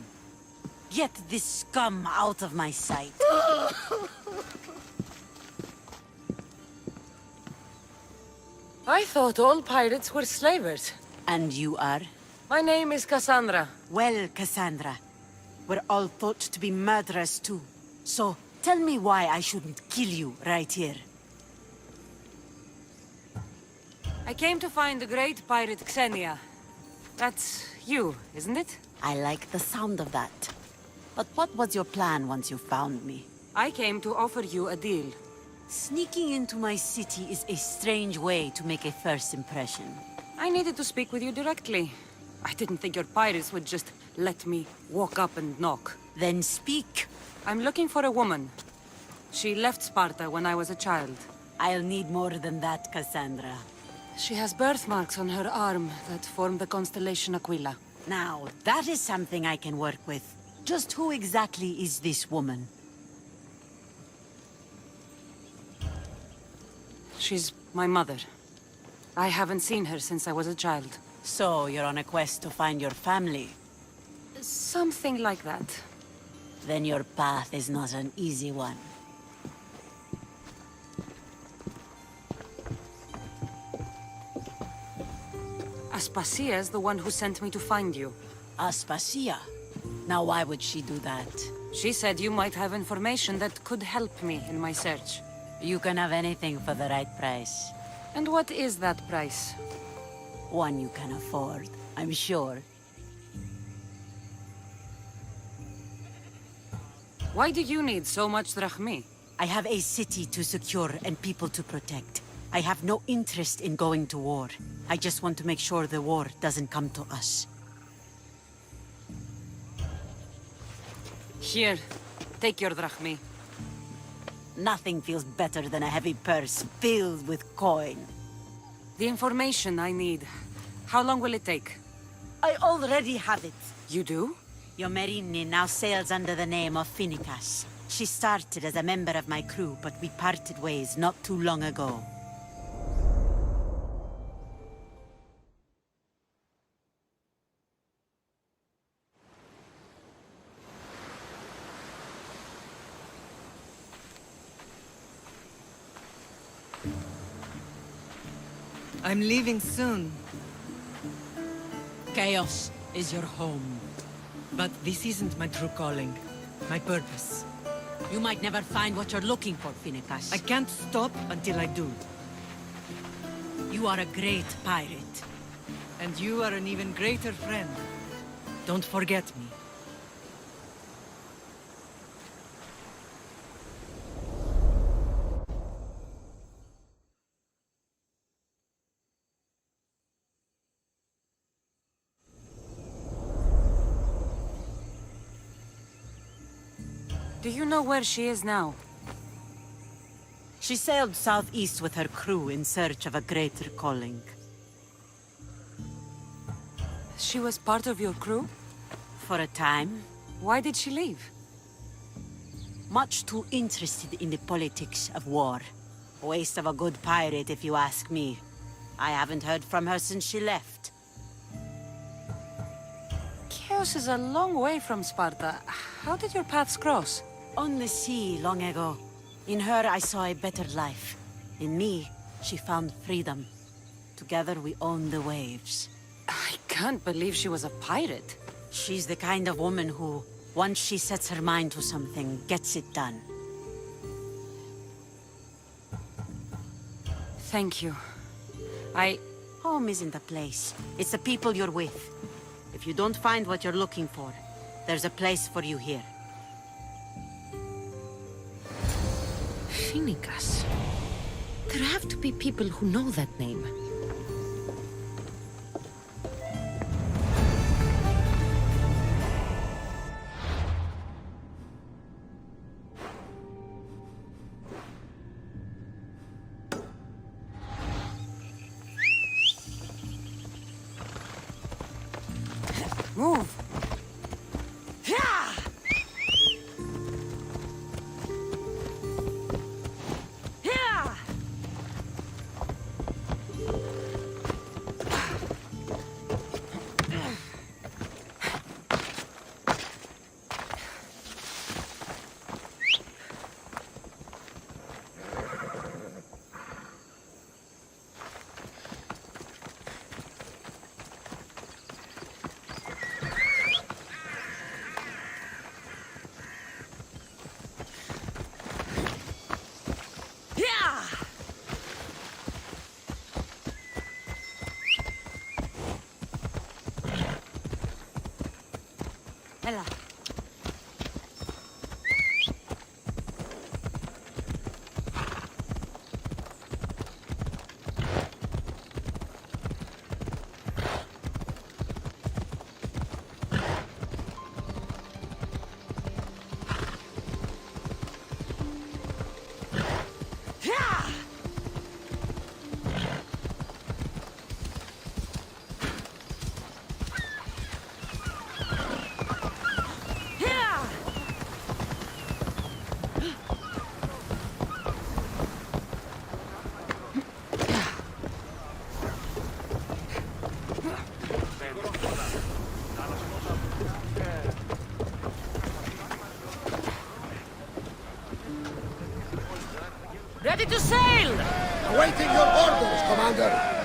Get this scum out of my sight. I thought all pirates were slavers. And you are? My name is Cassandra. Well, Cassandra, we're all thought to be murderers too. So, tell me why I shouldn't kill you right here. I came to find the great pirate Xenia. That's you, isn't it? I like the sound of that. But what was your plan once you found me? I came to offer you a deal. Sneaking into my city is a strange way to make a first impression. I needed to speak with you directly. I didn't think your pirates would just let me walk up and knock. Then speak. I'm looking for a woman. She left Sparta when I was a child. I'll need more than that, Cassandra. She has birthmarks on her arm that form the constellation Aquila. Now, that is something I can work with. Just who exactly is this woman? She's my mother. I haven't seen her since I was a child. So, you're on a quest to find your family? Something like that. Then your path is not an easy one. Aspasia is the one who sent me to find you. Aspasia? Now why would she do that? She said you might have information that could help me in my search. You can have anything for the right price. And what is that price? One you can afford, I'm sure. Why do you need so much drachmi? I have a city to secure and people to protect. I have no interest in going to war. I just want to make sure the war doesn't come to us. Here, take your drachmi. Nothing feels better than a heavy purse filled with coin. The information I need. How long will it take? I already have it. You do? Yomerini now sails under the name of Phoenicas. She started as a member of my crew, but we parted ways not too long ago. I'm leaving soon. Chaos is your home. But this isn't my true calling. My purpose. You might never find what you're looking for, Phoenicas. I can't stop until I do. You are a great pirate. And you are an even greater friend. Don't forget me. Do you know where she is now? She sailed southeast with her crew in search of a greater calling. She was part of your crew? For a time. Why did she leave? Much too interested in the politics of war. Waste of a good pirate, if you ask me. I haven't heard from her since she left. Chios is a long way from Sparta. How did your paths cross? On the sea, long ago. In her, I saw a better life. In me, she found freedom. Together, we own the waves. I can't believe she was a pirate. She's the kind of woman who, once she sets her mind to something, gets it done. Thank you. Home isn't a place. It's the people you're with. If you don't find what you're looking for, there's a place for you here. Phoenicas. There have to be people who know that name. Move! Ella. to sail! Awaiting your orders, Commander!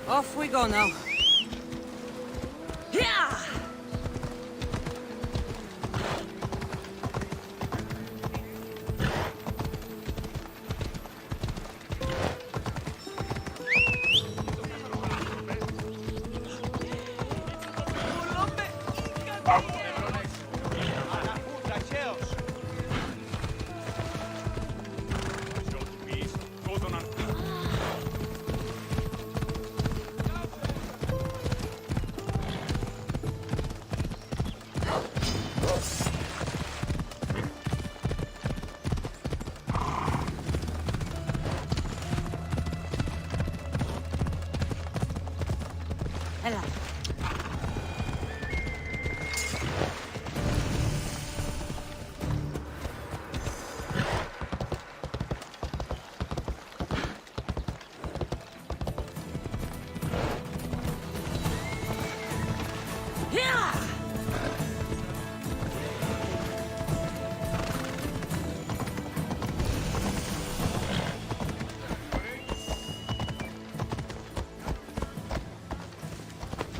Off we go now.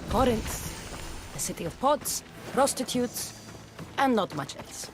Corinth, the city of pots, prostitutes, and not much else.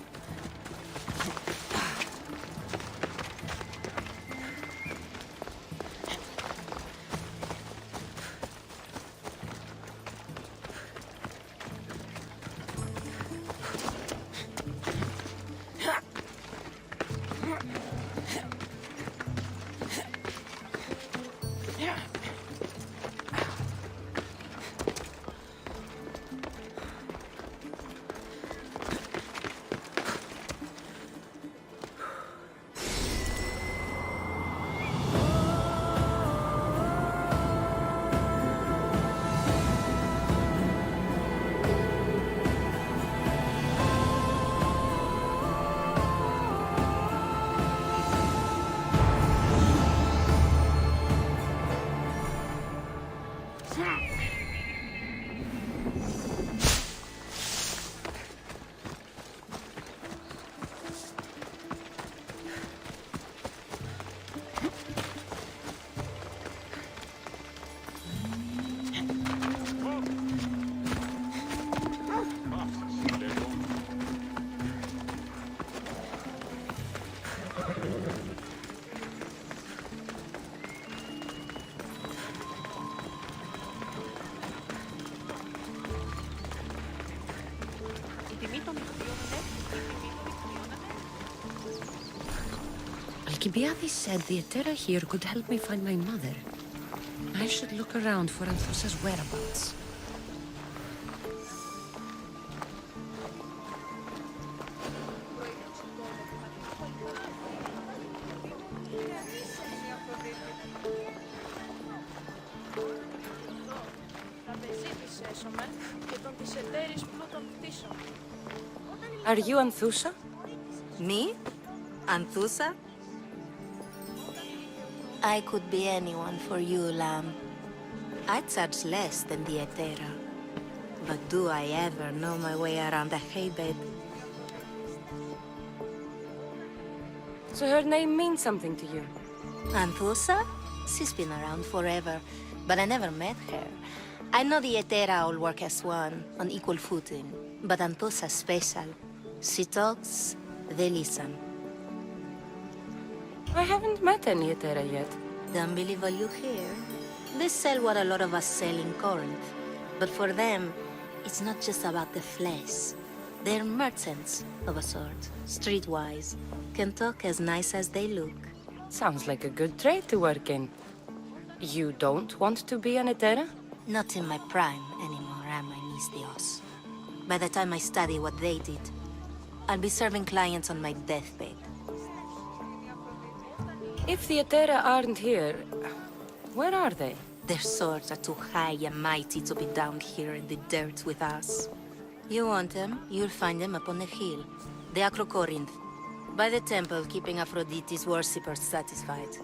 Alcibiades said the Etera here could help me find my mother. I should look around for Anthusa's whereabouts. Are you Anthusa? Me? Anthusa? I could be anyone for you, lamb. I charge less than the Etera. But do I ever know my way around a hay bed? So her name means something to you? Anthusa? She's been around forever, but I never met her. I know the Etera all work as one, on equal footing, but Anthusa's special. She talks, they listen. I haven't met any Etera yet. Don't believe all you hear. They sell what a lot of us sell in Corinth. But for them, it's not just about the flesh. They're merchants, of a sort, streetwise. Can talk as nice as they look. Sounds like a good trade to work in. You don't want to be an Etera? Not in my prime anymore, am I, misthios? By the time I study what they did, I'll be serving clients on my deathbed. If the Etera aren't here, where are they? Their swords are too high and mighty to be down here in the dirt with us. You want them, you'll find them up on the hill. The Acrocorinth. By the temple, keeping Aphrodite's worshippers satisfied.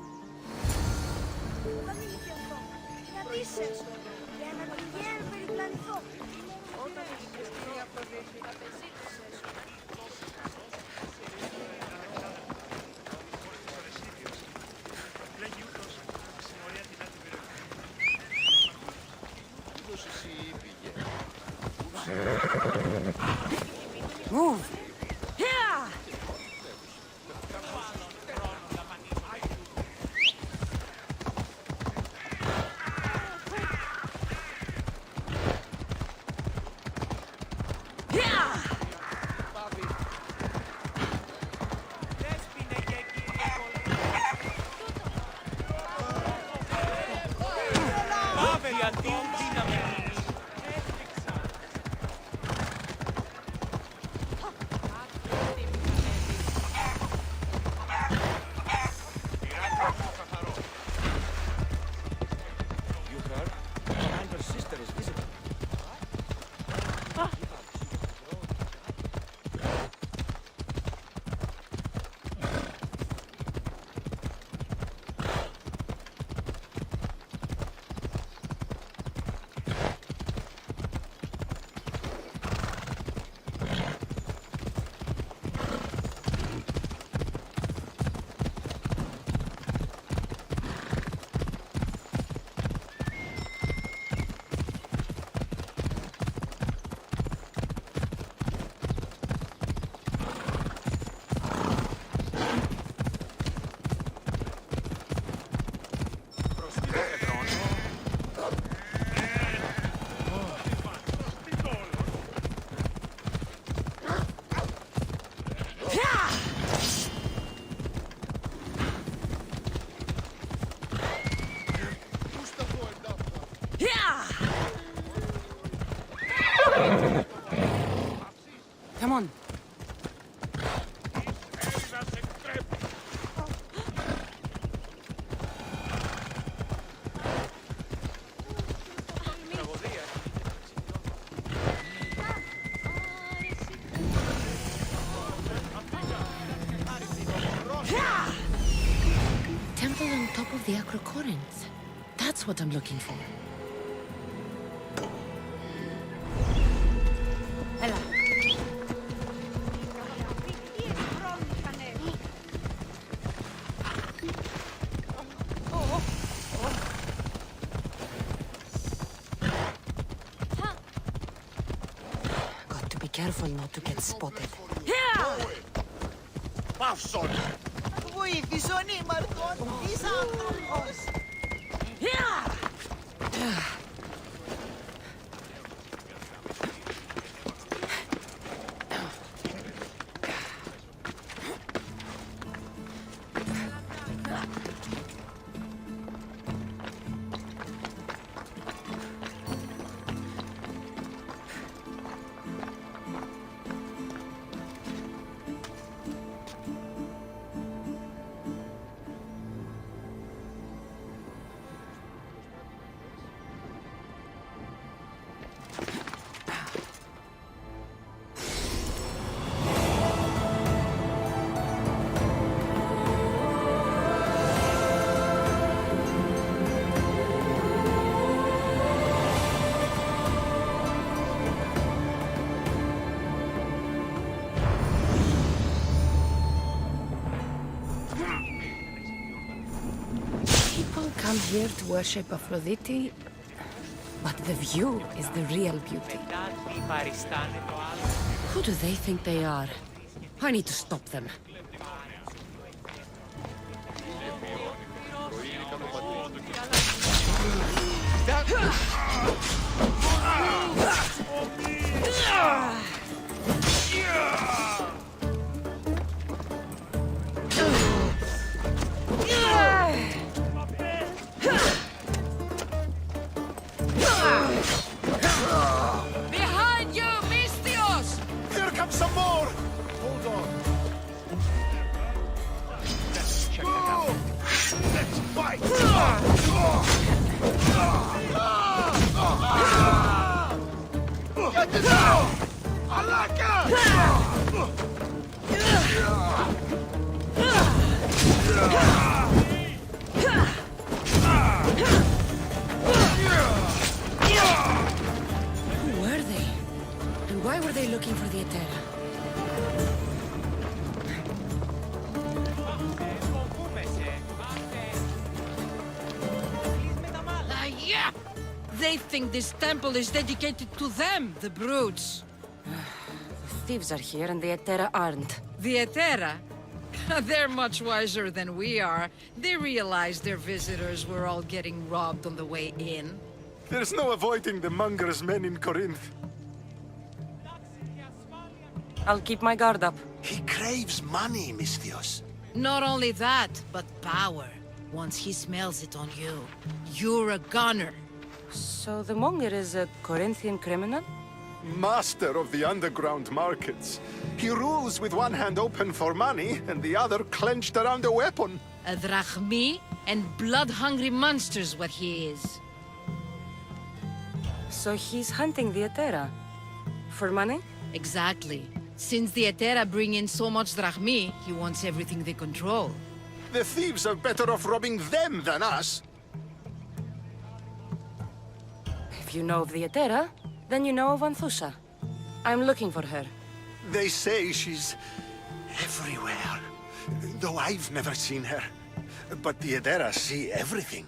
Move! Yeah! Come on. Temple on top of the Acrocorinth. That's what I'm looking for. Got to be careful not to get spotted. Παύσον! Βοήθησον ήμαρτον εις άνθρωπος! come here to worship Aphrodite, but the view is the real beauty. Who do they think they are? I need to stop them. Behind you, misthios! Here comes some more! Hold on. Let's check it out. Let's fight! Get it out! Who were they? And why were they looking for the Etera? Yeah! They think this temple is dedicated to them, the brutes. The thieves are here and the Etera aren't. The Etera? They're much wiser than we are. They realized their visitors were all getting robbed on the way in. There's no avoiding the monger's men in Corinth. I'll keep my guard up. He craves money, misthios. Not only that, but power. Once he smells it on you, you're a gunner. So the monger is a Corinthian criminal? Master of the underground markets. He rules with one hand open for money and the other clenched around a weapon. A drachmi and blood-hungry monster's what he is. So he's hunting the Etera? For money? Exactly. Since the Etera bring in so much drachmi, he wants everything they control. The thieves are better off robbing them than us. If you know of the Etera, then you know of Anthusa. I'm looking for her. They say she's everywhere, though I've never seen her. But the Etera see everything.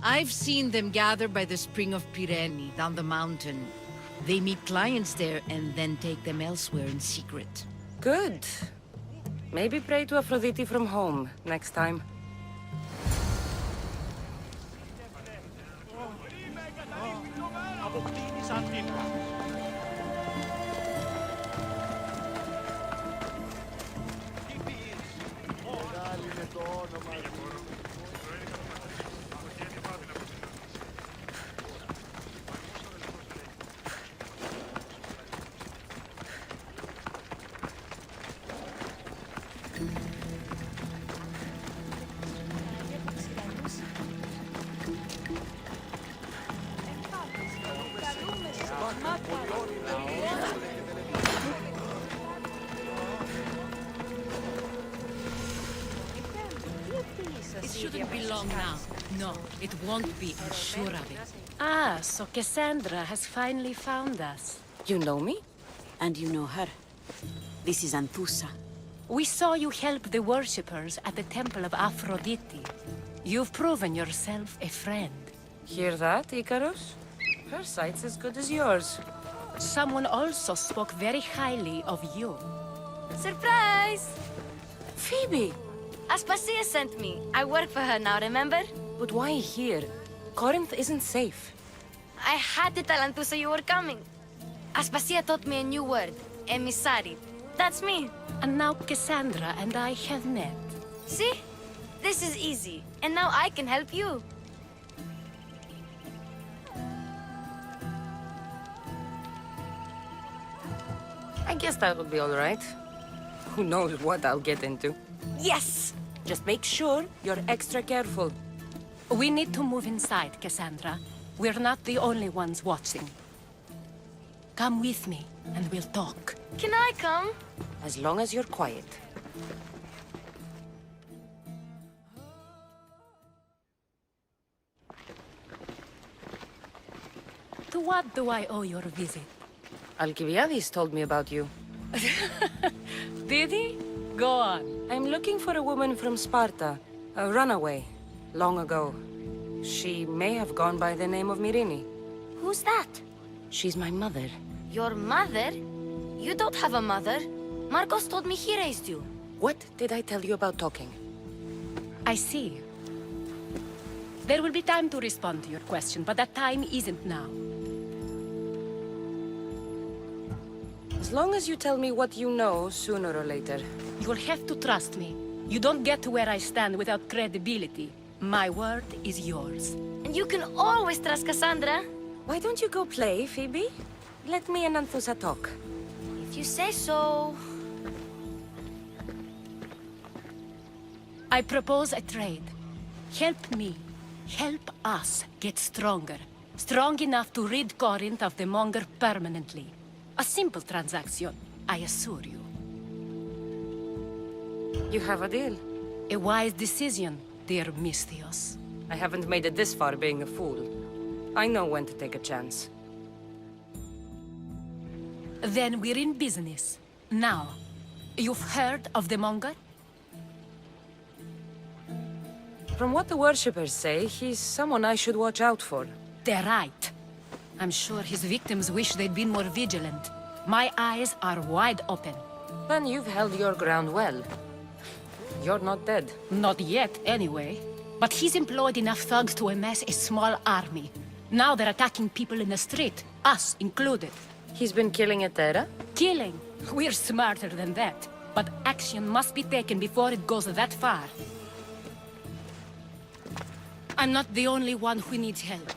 I've seen them gather by the spring of Pyrene, down the mountain. They meet clients there and then take them elsewhere in secret. Good. Maybe pray to Aphrodite from home next time. It shouldn't be long now. No, it won't be, I'm sure of it. Ah, so Cassandra has finally found us. You know me? And you know her. This is Anthusa. We saw you help the worshippers at the temple of Aphrodite. You've proven yourself a friend. Hear that, Icarus? Her sight's as good as yours. Someone also spoke very highly of you. Surprise! Phoebe! Aspasia sent me. I work for her now, remember? But why here? Corinth isn't safe. I had to tell Anthusa you were coming. Aspasia taught me a new word, emissary. That's me. And now Cassandra and I have met. See? This is easy. And now I can help you. I guess that will be all right. Who knows what I'll get into. Yes! Just make sure you're extra careful. We need to move inside, Cassandra. We're not the only ones watching. Come with me, and we'll talk. Can I come? As long as you're quiet. To what do I owe your visit? Alcibiades told me about you. Did he? Go on. I'm looking for a woman from Sparta. A runaway. Long ago. She may have gone by the name of Myrrine. Who's that? She's my mother. Your mother? You don't have a mother. Marcos told me he raised you. What did I tell you about talking? I see. There will be time to respond to your question, but that time isn't now. As long as you tell me what you know, sooner or later. You'll have to trust me. You don't get to where I stand without credibility. My word is yours. And you can always trust Cassandra. Why don't you go play, Phoebe? Let me and Anthusa talk. If you say so. I propose a trade. Help me. Help us get stronger. Strong enough to rid Corinth of the Monger permanently. A simple transaction, I assure you. You have a deal. A wise decision, dear misthios. I haven't made it this far being a fool. I know when to take a chance. Then we're in business. Now, you've heard of the Monger? From what the worshippers say, he's someone I should watch out for. They're right. I'm sure his victims wish they'd been more vigilant. My eyes are wide open. Then you've held your ground well. You're not dead. Not yet, anyway. But he's employed enough thugs to amass a small army. Now they're attacking people in the street, us included. He's been killing at Terra? Killing? We're smarter than that. But action must be taken before it goes that far. I'm not the only one who needs help.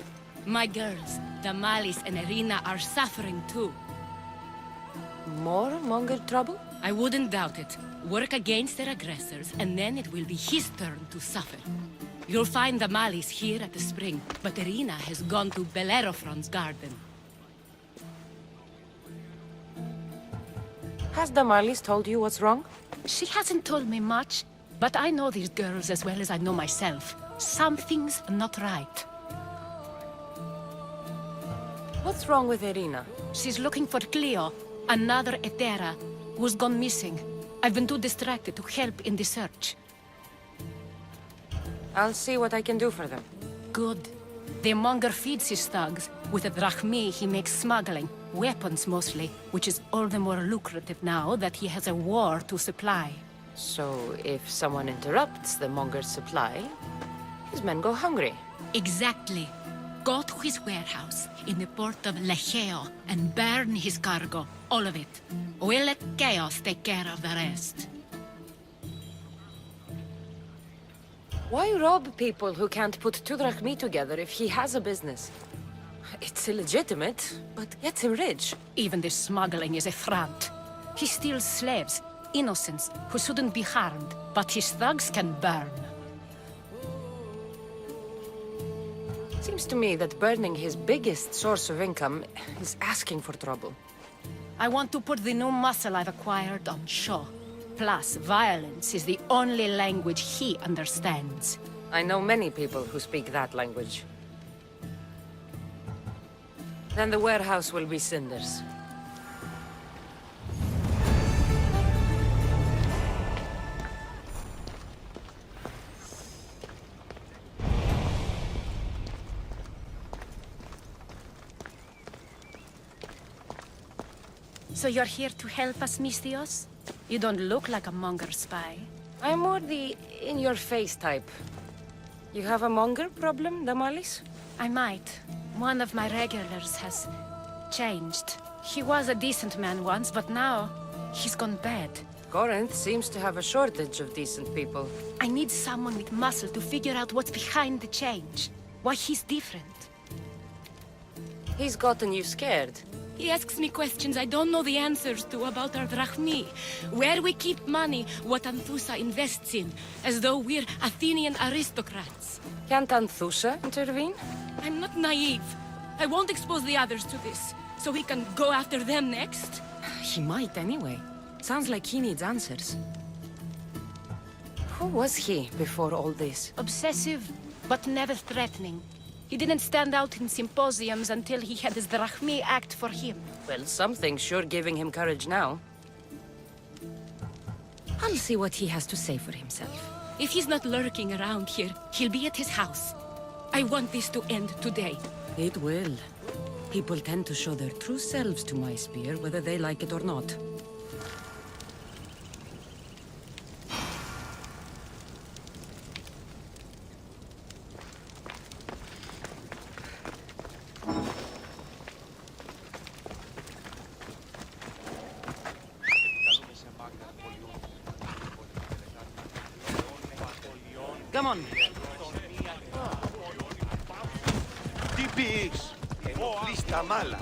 My girls, Damalis and Irina, are suffering too. More Monger trouble? I wouldn't doubt it. Work against their aggressors, and then it will be his turn to suffer. You'll find Damalis here at the spring, but Irina has gone to Bellerophon's garden. Has Damalis told you what's wrong? She hasn't told me much, but I know these girls as well as I know myself. Something's not right. What's wrong with Irina? She's looking for Cleo, another Hetera, who's gone missing. I've been too distracted to help in the search. I'll see what I can do for them. Good. The Monger feeds his thugs. With the drachmi, he makes smuggling. Weapons, mostly. Which is all the more lucrative now that he has a war to supply. So, if someone interrupts the Monger's supply, his men go hungry. Exactly. Go to his warehouse in the port of Lecheo and burn his cargo. All of it. We'll let chaos take care of the rest. Why rob people who can't put 2 drachmi together if he has a business? It's illegitimate, but gets him rich. Even the smuggling is a front. He steals slaves, innocents, who shouldn't be harmed, but his thugs can burn. Seems to me that burning his biggest source of income is asking for trouble. I want to put the new muscle I've acquired on show. Plus, violence is the only language he understands. I know many people who speak that language. Then the warehouse will be cinders. So you're here to help us, misthios? You don't look like a Monger spy. I'm more the in-your-face type. You have a Monger problem, Damalis? I might. One of my regulars has changed. He was a decent man once, but now he's gone bad. Corinth seems to have a shortage of decent people. I need someone with muscle to figure out what's behind the change. Why he's different. He's gotten you scared. He asks me questions I don't know the answers to about our drachmi. Where we keep money, what Anthusa invests in. As though we're Athenian aristocrats. Can't Anthusa intervene? I'm not naive. I won't expose the others to this. So he can go after them next? He might anyway. Sounds like he needs answers. Who was he before all this? Obsessive, but never threatening. He didn't stand out in symposiums until he had his drachmi act for him. Well, something's sure giving him courage now. I'll see what he has to say for himself. If he's not lurking around here, he'll be at his house. I want this to end today. It will. People tend to show their true selves to my spear, whether they like it or not. Come on. Τι πεις, ενοχλείς τα μάλα.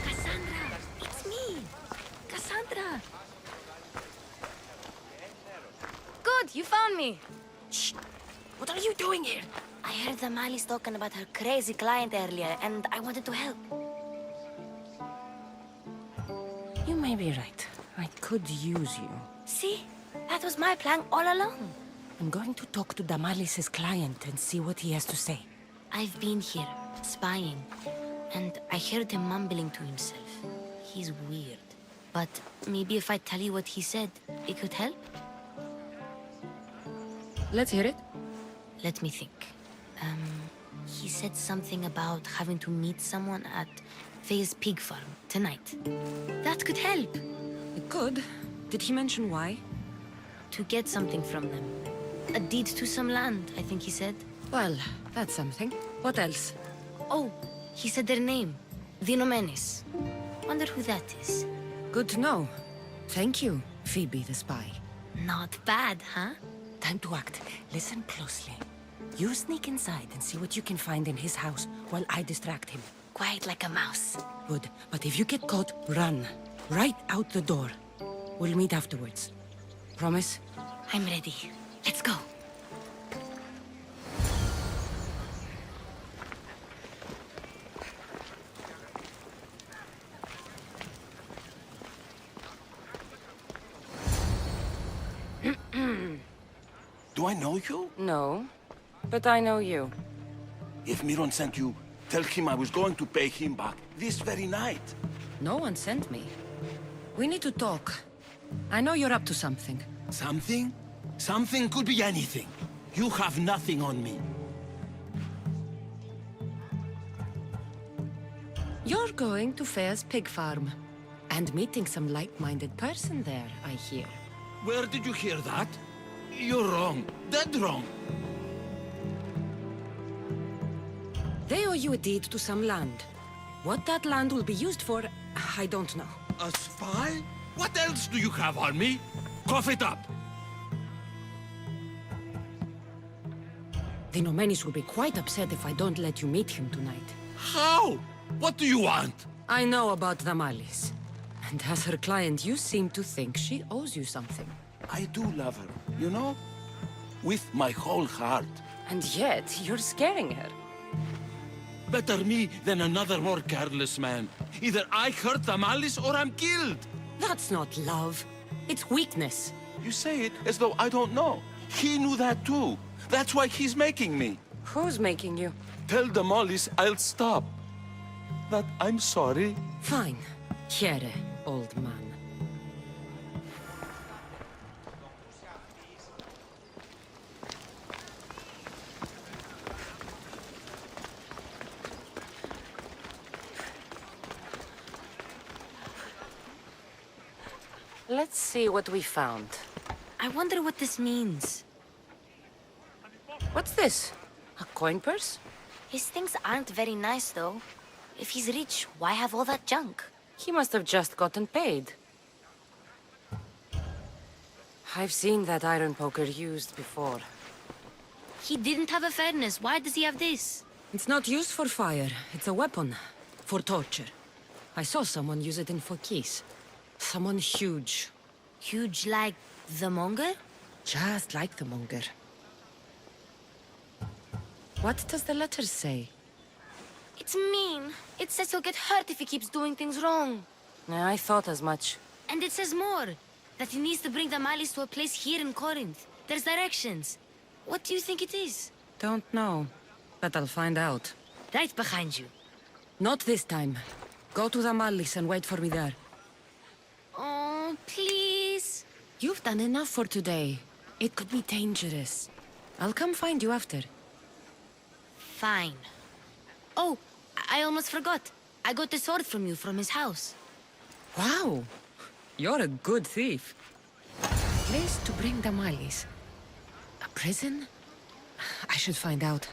Cassandra! It's me! Cassandra! Good, you found me! Shh! What are you doing here? I heard the Mali's talking about her crazy client earlier, and I wanted to help. You may be right. I could use you. See? That was my plan all along. I'm going to talk to Damalis's client and see what he has to say. I've been here, spying, and I heard him mumbling to himself. He's weird. But maybe if I tell you what he said, it could help? Let's hear it. Let me think. He said something about having to meet someone at Faye's pig farm tonight. That could help. It could. Did he mention why? To get something from them. A deed to some land, I think he said. Well, that's something. What else? Oh, he said their name. Vinomenes. Wonder who that is. Good to know. Thank you, Phoebe the spy. Not bad, huh? Time to act. Listen closely. You sneak inside and see what you can find in his house while I distract him. Quiet like a mouse. Good. But if you get caught, run. Right out the door. We'll meet afterwards. Promise? I'm ready. Let's go. Do I know you? No, but I know you. If Miron sent you, tell him I was going to pay him back this very night. No one sent me. We need to talk. I know you're up to something. Something? Something could be anything. You have nothing on me. You're going to Fair's pig farm. And meeting some like-minded person there, I hear. Where did you hear that? You're wrong. Dead wrong. They owe you a deed to some land. What that land will be used for, I don't know. A spy? What else do you have on me? Cough it up. The Nomenis will be quite upset if I don't let you meet him tonight. How? What do you want? I know about Damalis. And as her client, you seem to think she owes you something. I do love her, you know? With my whole heart. And yet, you're scaring her. Better me than another more careless man. Either I hurt Damalis or I'm killed. That's not love. It's weakness. You say it as though I don't know. He knew that too. That's why he's making me. Who's making you? Tell Damalis I'll stop. That I'm sorry. Fine. Here, old man. Let's see what we found. I wonder what this means. What's this? A coin purse? His things aren't very nice, though. If he's rich, why have all that junk? He must have just gotten paid. I've seen that iron poker used before. He didn't have a furnace. Why does he have this? It's not used for fire. It's a weapon. For torture. I saw someone use it in Phokis. Someone huge. Huge like the monger? Just like the monger. What does the letter say? It's mean. It says he'll get hurt if he keeps doing things wrong. I thought as much. And it says more. That he needs to bring the Malis to a place here in Corinth. There's directions. What do you think it is? Don't know. But I'll find out. Right behind you. Not this time. Go to the Malis and wait for me there. Oh, please. You've done enough for today. It could be dangerous. I'll come find you after. Fine. Oh, I almost forgot. I got the sword from you from his house. Wow. You're a good thief. Place to bring the Malis. A prison? I should find out.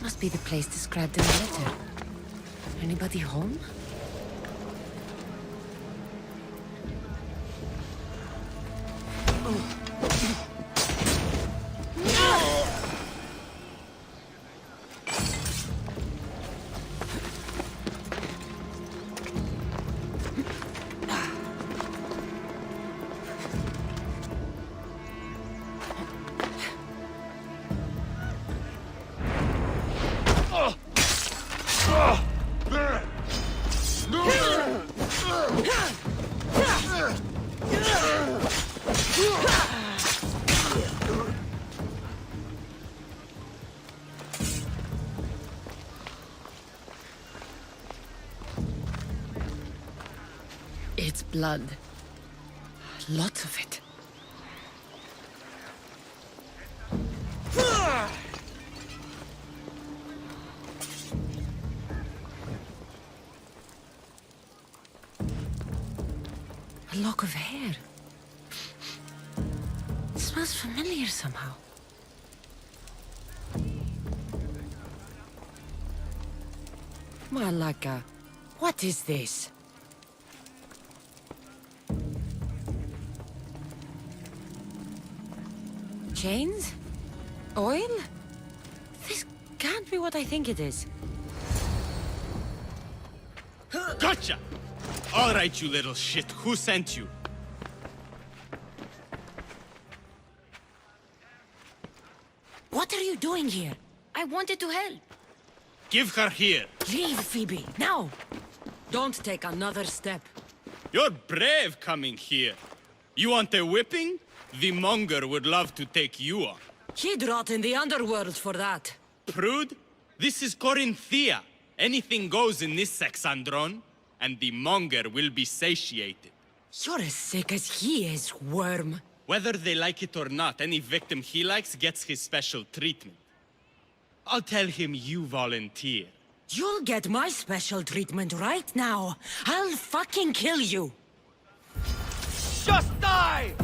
Must be the place described in the letter. Anybody home? It's blood. Lots of it. A lock of hair. It smells familiar somehow. Malaka, what is this? Chains? Oil? This can't be what I think it is. Gotcha! All right, you little shit. Who sent you? What are you doing here? I wanted to help. Give her here. Leave, Phoebe, now! Don't take another step. You're brave coming here. You want a whipping? The monger would love to take you on. He'd rot in the underworld for that. Prude, this is Corinthia. Anything goes in this Sexandron, and the monger will be satiated. You're as sick as he is, worm. Whether they like it or not, any victim he likes gets his special treatment. I'll tell him you volunteer. You'll get my special treatment right now. I'll fucking kill you. Just die!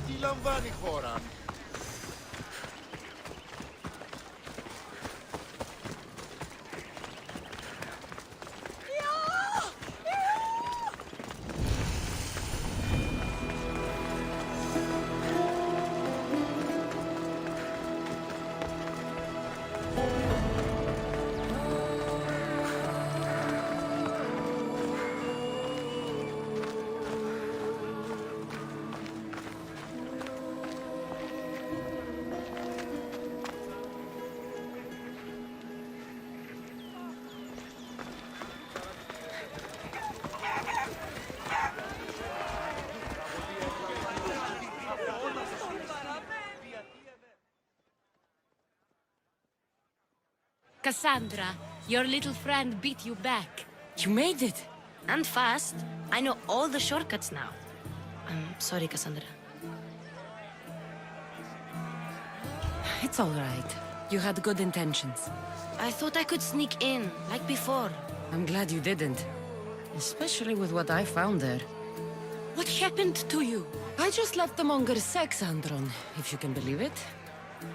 Τι λαμβάνει η χώρα? Cassandra, your little friend beat you back. You made it. And fast. I know all the shortcuts now. I'm sorry, Cassandra. It's all right. You had good intentions. I thought I could sneak in, like before. I'm glad you didn't. Especially with what I found there. What happened to you? I just left the monger's Sexandron, if you can believe it.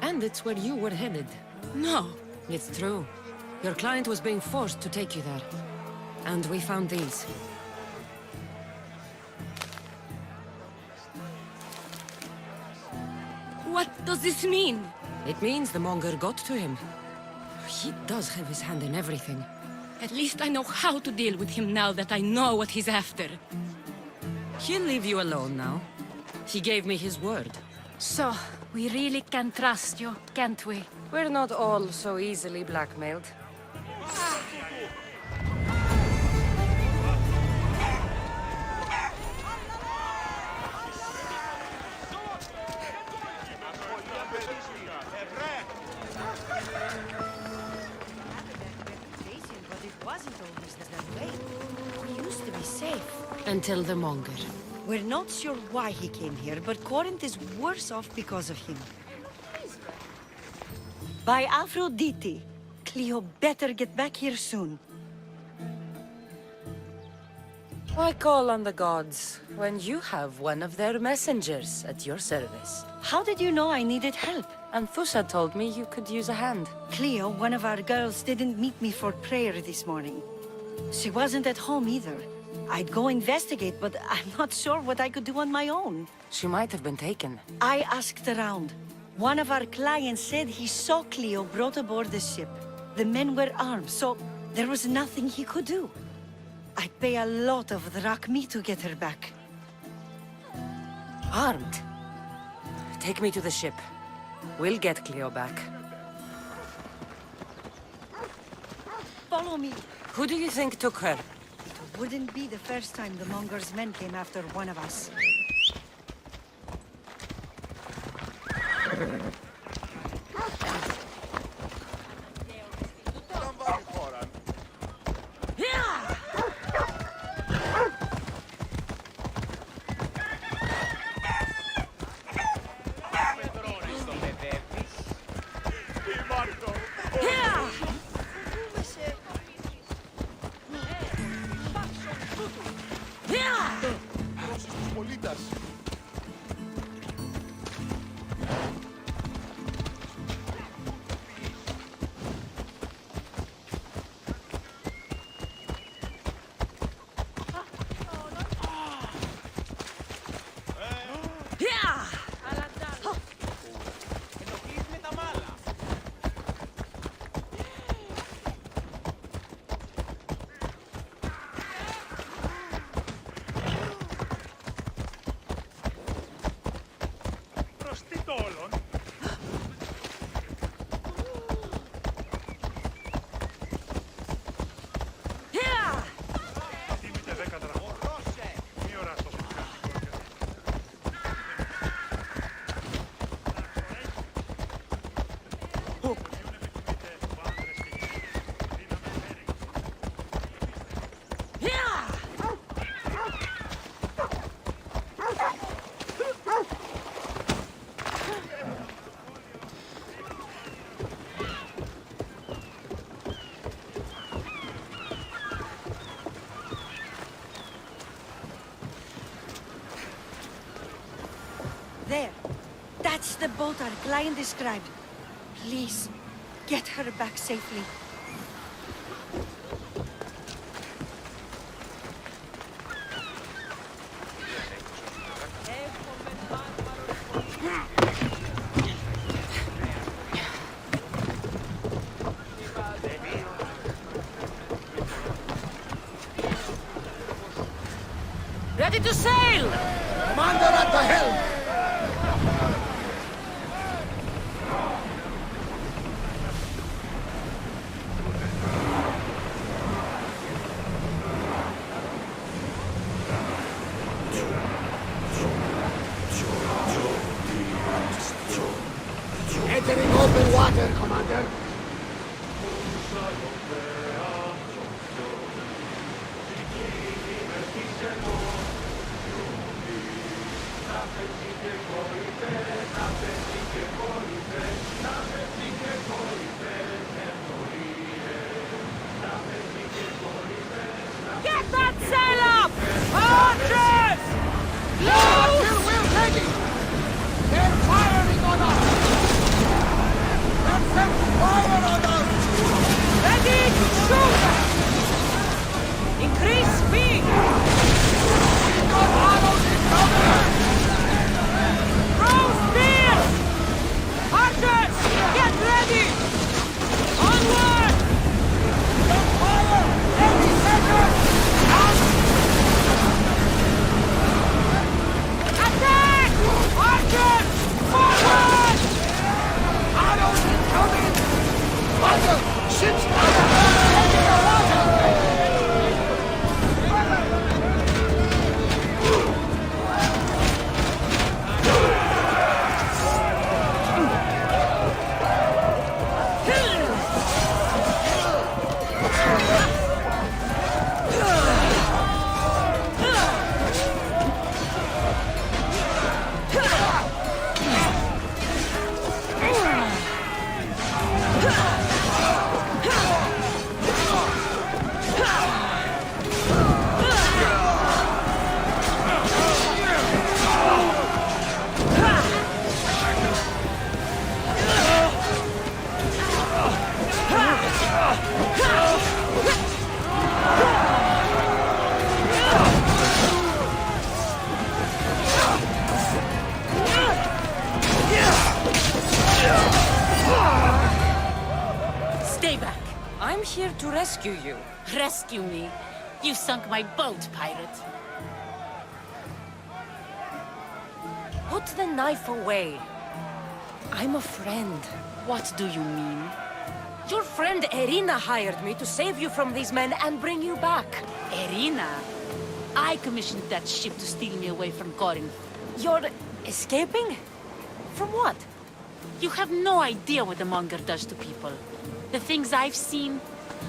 And it's where you were headed. No. It's true. Your client was being forced to take you there. And we found these. What does this mean? It means the monger got to him. He does have his hand in everything. At least I know how to deal with him now that I know what he's after. He'll leave you alone now. He gave me his word. So, we really can trust you, can't we? We're not all so easily blackmailed. But it wasn't always that way. We used to be safe. Until the monger. We're not sure why he came here, but Corinth is worse off because of him. By Aphrodite, Cleo better get back here soon. Why call on the gods when you have one of their messengers at your service? How did you know I needed help? Anthusa told me you could use a hand. Cleo, one of our girls, didn't meet me for prayer this morning. She wasn't at home either. I'd go investigate, but I'm not sure what I could do on my own. She might have been taken. I asked around. One of our clients said he saw Cleo brought aboard the ship. The men were armed, so there was nothing he could do. I'd pay a lot of drachmi to get her back. Armed? Take me to the ship. We'll get Cleo back. Follow me. Who do you think took her? It wouldn't be the first time the monger's men came after one of us. There. That's the boat our client described. Please, get her back safely. Ready to sail! Commander at the helm! Entering open water, Commander. Get that sail up! Archers! Load! Till we're ready! They're firing on us! Let them fire on us! Ready to shoot! Increase speed! We've got arrows incoming! Throw spears! Archers, get ready! Onward! Fire! Every second! Attack! Archers, forward! Arrows incoming! Water! Ships taking the water! Stay back. I'm here to rescue you. Rescue me. You sunk my boat, pirate. Put the knife away. I'm a friend. What do you mean? Your friend Irina hired me to save you from these men and bring you back. Irina? I commissioned that ship to steal me away from Corinth. You're escaping? From what? You have no idea what the monger does to people. The things I've seen,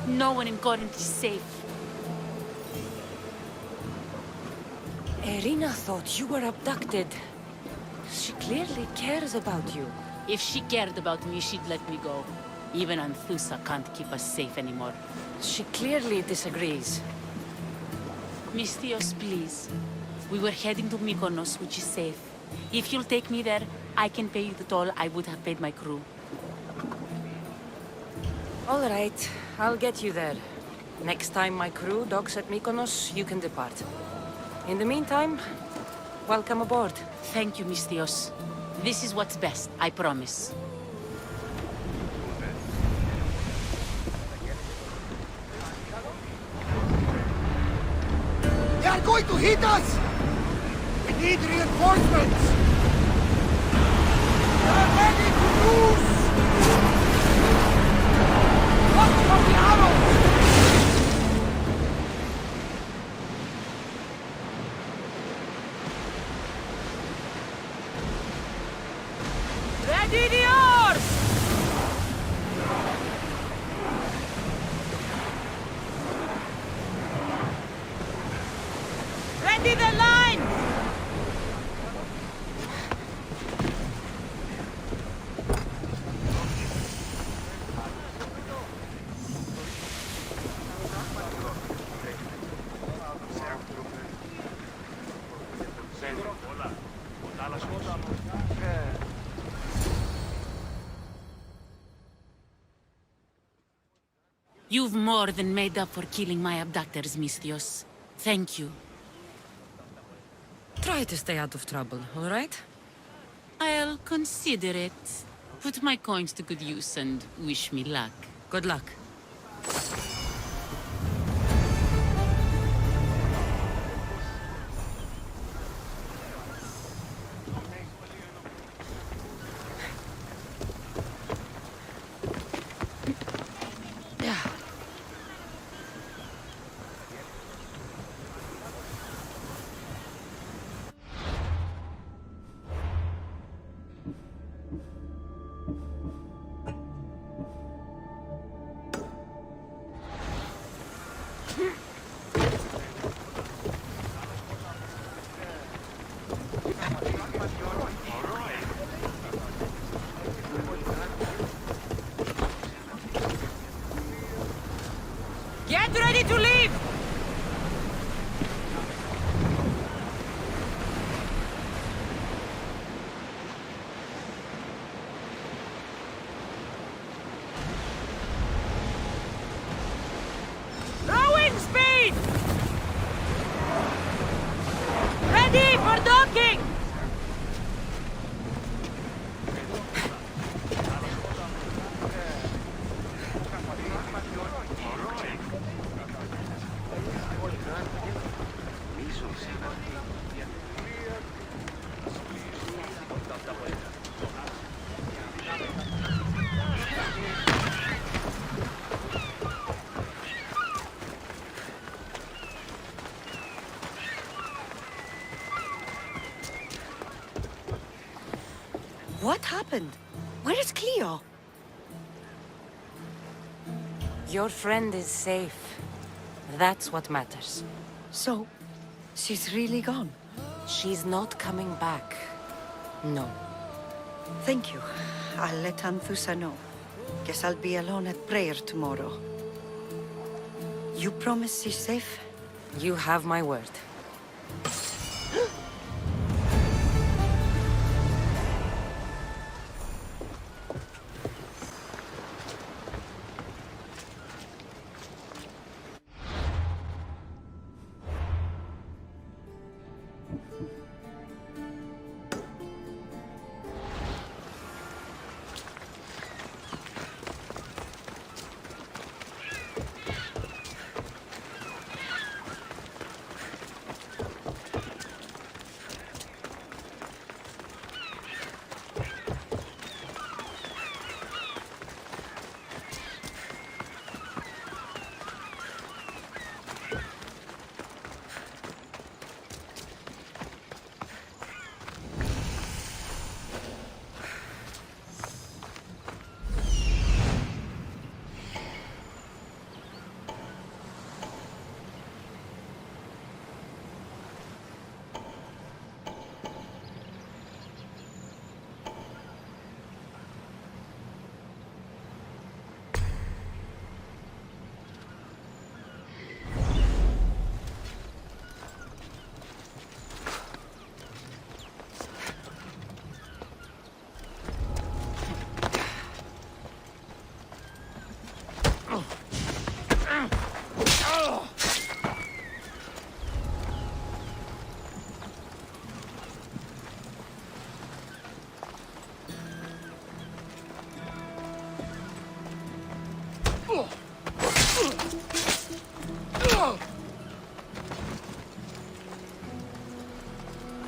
no one in Corinth is safe. Irina thought you were abducted. She clearly cares about you. If she cared about me, she'd let me go. Even Anthusa can't keep us safe anymore. She clearly disagrees. Misthios, please. We were heading to Mykonos, which is safe. If you'll take me there, I can pay you the toll I would have paid my crew. All right, I'll get you there. Next time my crew docks at Mykonos, you can depart. In the meantime, welcome aboard. Thank you, Misthios. This is what's best, I promise. They are going to hit us! We need reinforcements! They are ready to lose! Watch for the arrows! Ready the oars! Ready the line! You've more than made up for killing my abductors, misthios. Thank you. Try to stay out of trouble, all right? I'll consider it. Put my coins to good use and wish me luck. Good luck. Get ready to leave! Rowing speed! Ready for docking! What happened? Where is Cleo? Your friend is safe. That's what matters. So, she's really gone? She's not coming back. No. Thank you. I'll let Anthusa know. Guess I'll be alone at prayer tomorrow. You promise she's safe? You have my word.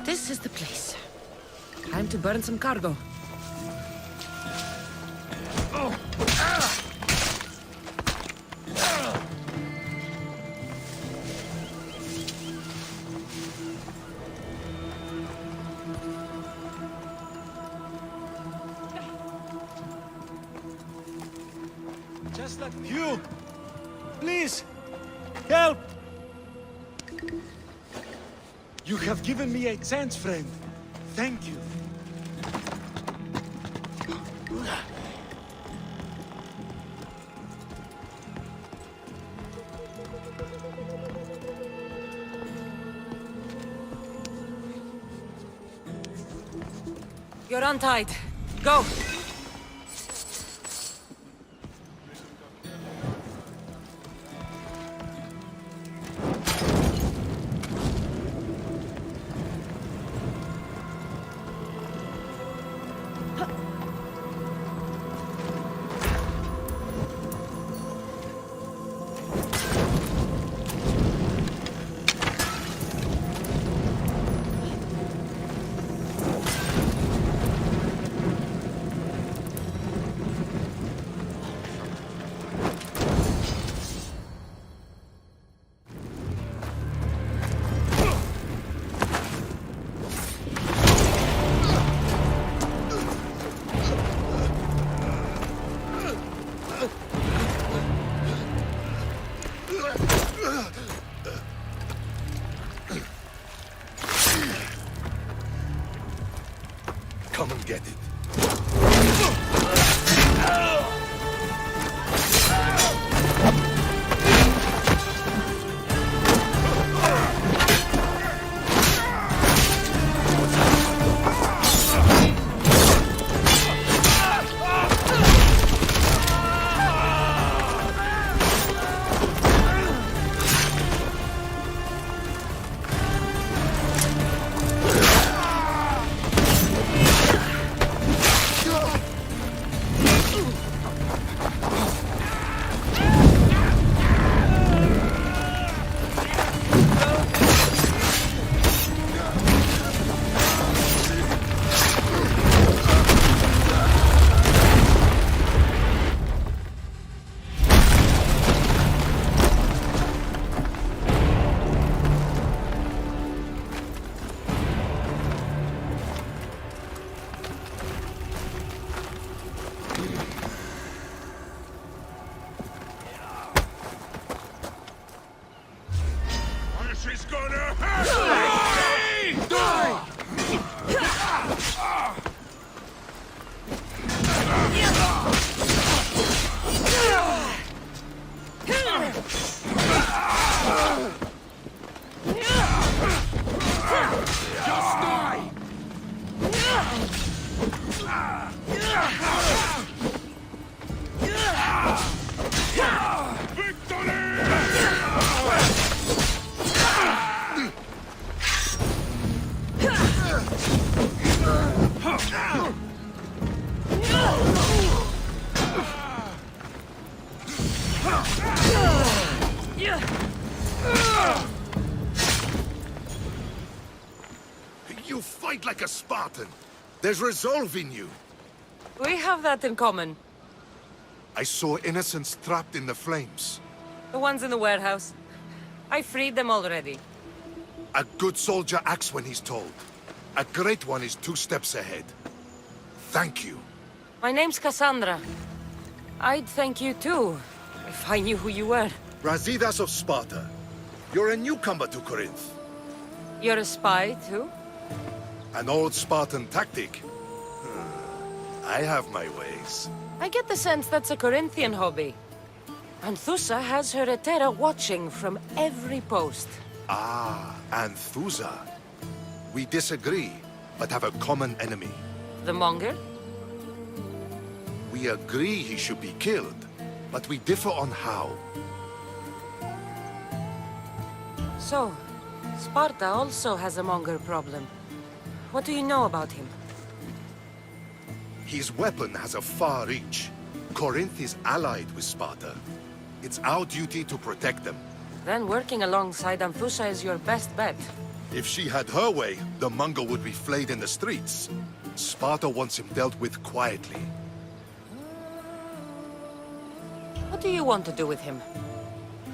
This is the place. Time to burn some cargo. Just like you! Please! Help! You have given me a chance, friend. Thank you. You're untied. Go! Come and get it. She's gonna hurt! Die! Just die! You fight like a Spartan. There's resolve in you. We have that in common. I saw innocents trapped in the flames. The ones in the warehouse. I freed them already. A good soldier acts when he's told. A great one is 2 steps ahead. Thank you. My name's Cassandra. I'd thank you too, if I knew who you were. BRAZI of Sparta. You're a newcomer to Corinth. You're a spy too? An old Spartan tactic. I have my ways. I get the sense that's a Corinthian hobby. Anthusa has her Etera watching from every post. Ah, Anthusa. We disagree, but have a common enemy. The Monger? We agree he should be killed, but we differ on how. So, Sparta also has a Monger problem. What do you know about him? His weapon has a far reach. Corinth is allied with Sparta. It's our duty to protect them. Then working alongside Anthusa is your best bet. If she had her way, the Mongol would be flayed in the streets. Sparta wants him dealt with quietly. What do you want to do with him?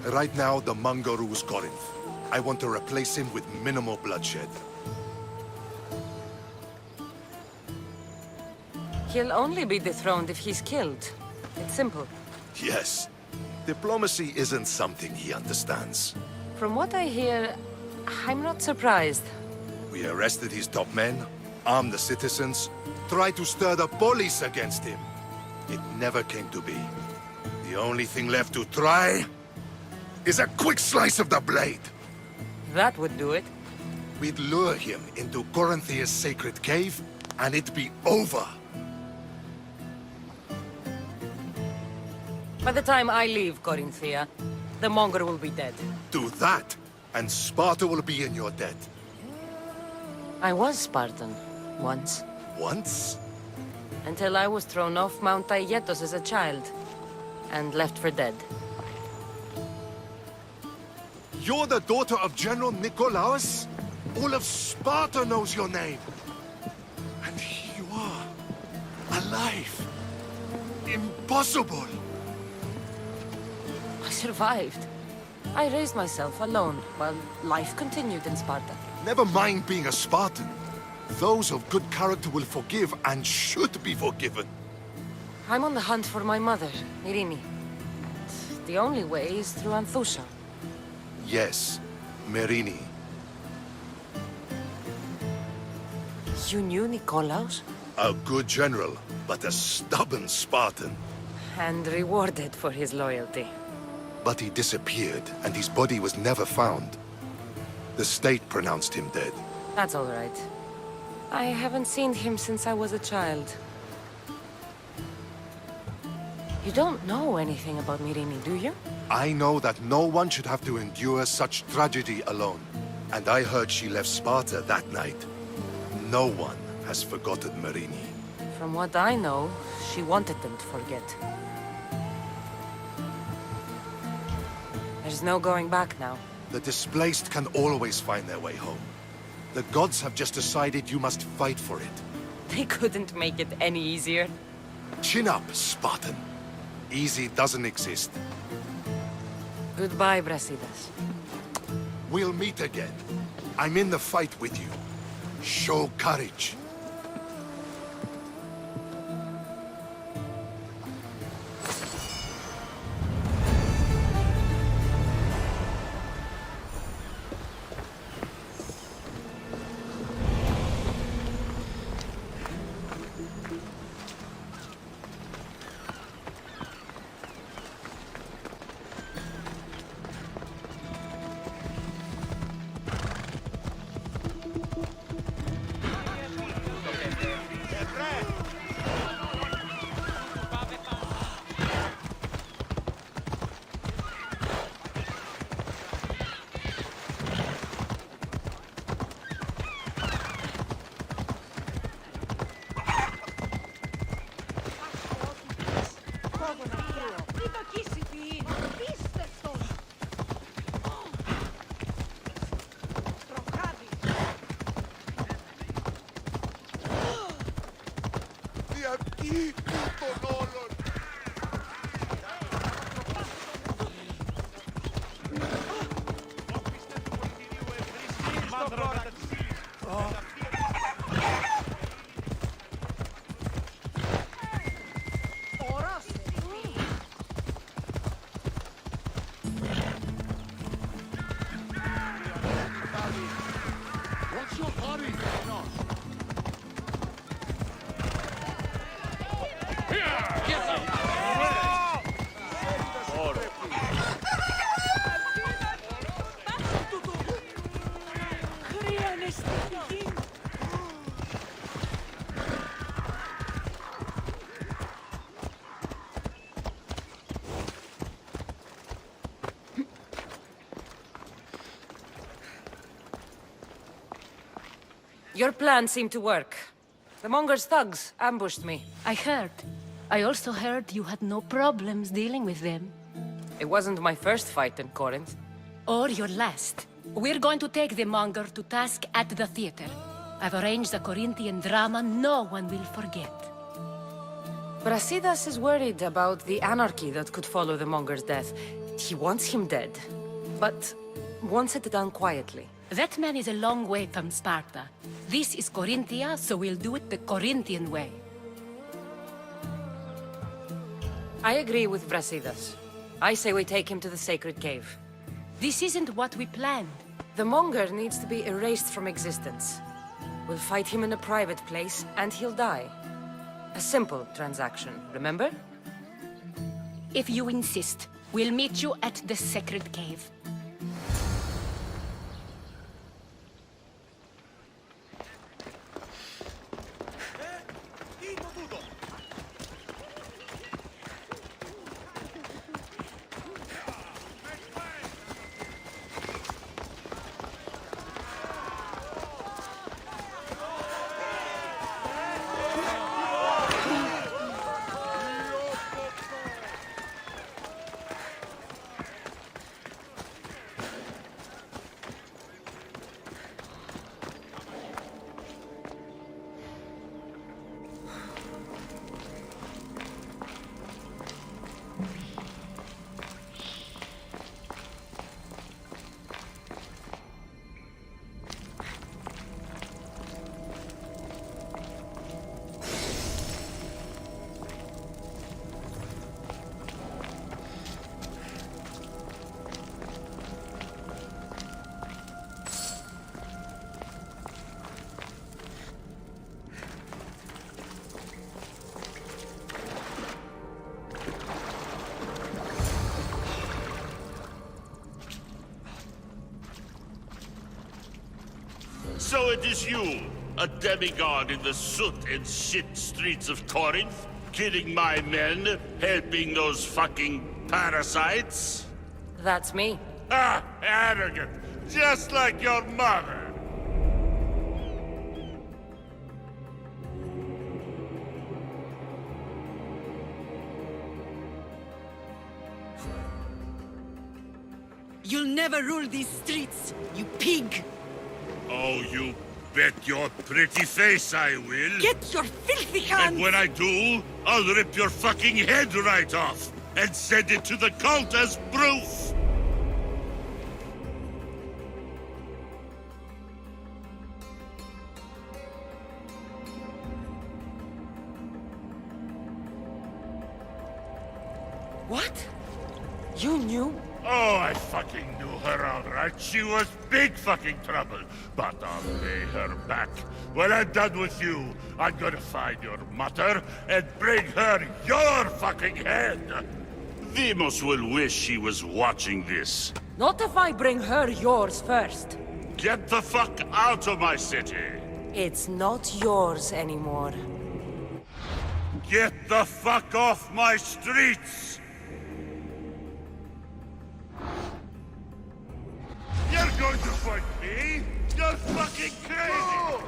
Right now, the Mongol rules Corinth. I want to replace him with minimal bloodshed. He'll only be dethroned if he's killed. It's simple. Yes. Diplomacy isn't something he understands. From what I hear, I'm not surprised. We arrested his top men, armed the citizens, tried to stir the police against him. It never came to be. The only thing left to try is a quick slice of the blade. That would do it. We'd lure him into Corinthia's sacred cave, and it'd be over. By the time I leave Corinthia, the Monger will be dead. Do that, and Sparta will be in your debt. I was Spartan, once. Once? Until I was thrown off Mount Aietos as a child, and left for dead. You're the daughter of General Nikolaos? All of Sparta knows your name. And here you are, alive. Impossible. I survived. I raised myself alone, while life continued in Sparta. Never mind being a Spartan. Those of good character will forgive and should be forgiven. I'm on the hunt for my mother, Myrini. The only way is through Anthusa. Yes, Myrini. You knew Nikolaos? A good general, but a stubborn Spartan. And rewarded for his loyalty. But he disappeared, and his body was never found. The state pronounced him dead. That's all right. I haven't seen him since I was a child. You don't know anything about Myrrine, do you? I know that no one should have to endure such tragedy alone. And I heard she left Sparta that night. No one has forgotten Myrrine. From what I know, she wanted them to forget. There's no going back now. The displaced can always find their way home. The gods have just decided you must fight for it. They couldn't make it any easier. Chin up, Spartan. Easy doesn't exist. Goodbye, Brasidas. We'll meet again. I'm in the fight with you. Show courage. Your plan seemed to work. The Monger's thugs ambushed me. I heard. I also heard you had no problems dealing with them. It wasn't my first fight in Corinth. Or your last. We're going to take the Monger to task at the theater. I've arranged a Corinthian drama no one will forget. Brasidas is worried about the anarchy that could follow the Monger's death. He wants him dead, but wants it done quietly. That man is a long way from Sparta. This is Corinthia, so we'll do it the Corinthian way. I agree with Brasidas. I say we take him to the sacred cave. This isn't what we planned. The Monger needs to be erased from existence. We'll fight him in a private place, and he'll die. A simple transaction, remember? If you insist, we'll meet you at the sacred cave. So it is you, a demigod in the soot and shit streets of Corinth, killing my men, helping those fucking parasites? That's me. Ah, arrogant, just like your mother. You'll never rule these streets, you pig! Oh, you bet your pretty face I will. Get your filthy hands! And when I do, I'll rip your fucking head right off and send it to the cult as proof. What? You knew? Oh, I fucking knew her all right. She was big fucking trouble. But I'll pay her back. When I'm done with you, I'm gonna find your mother and bring her your fucking head. Demos will wish she was watching this. Not if I bring her yours first. Get the fuck out of my city. It's not yours anymore. Get the fuck off my streets! You're going to fight me? You're fucking crazy!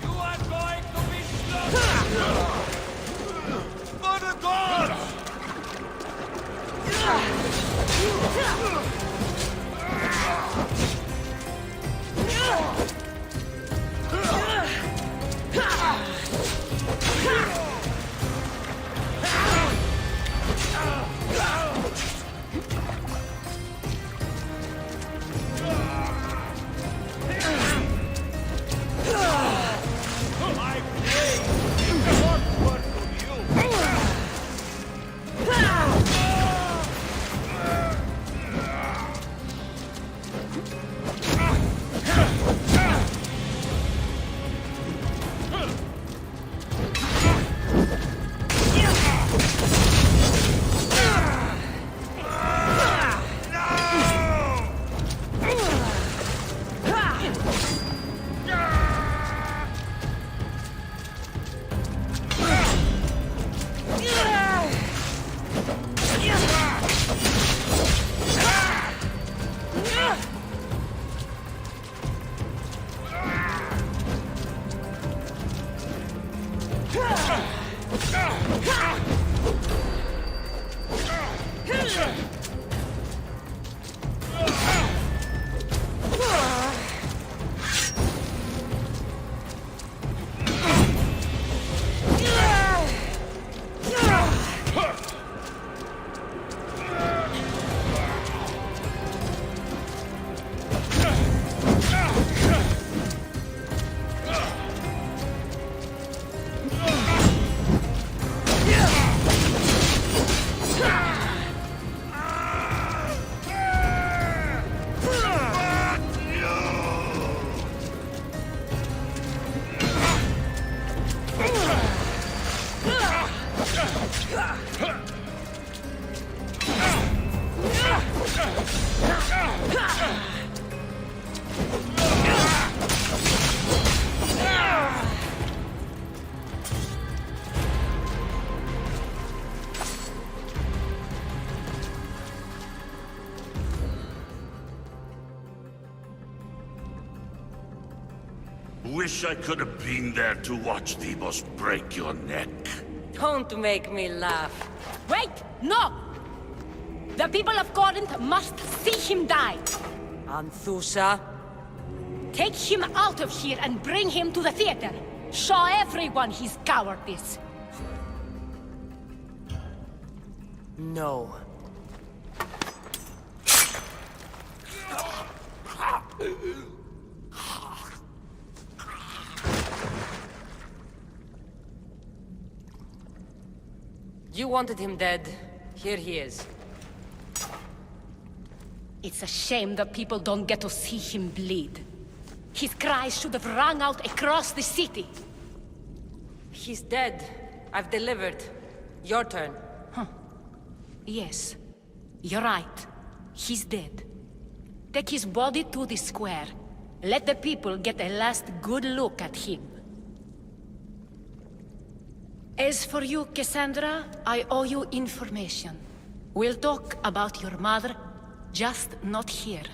You are going to be slaughtered! For the gods! Wish I could have been there to watch Demos break your neck. Don't make me laugh. Wait! No! The people of Corinth must see him die. Anthusa? Take him out of here and bring him to the theater. Show everyone his cowardice. No. You wanted him dead. Here he is. It's a shame that people don't get to see him bleed. His cries should have rung out across the city. He's dead. I've delivered. Your turn. Huh. Yes. You're right. He's dead. Take his body to the square. Let the people get a last good look at him. As for you, Cassandra, I owe you information. We'll talk about your mother, just not here.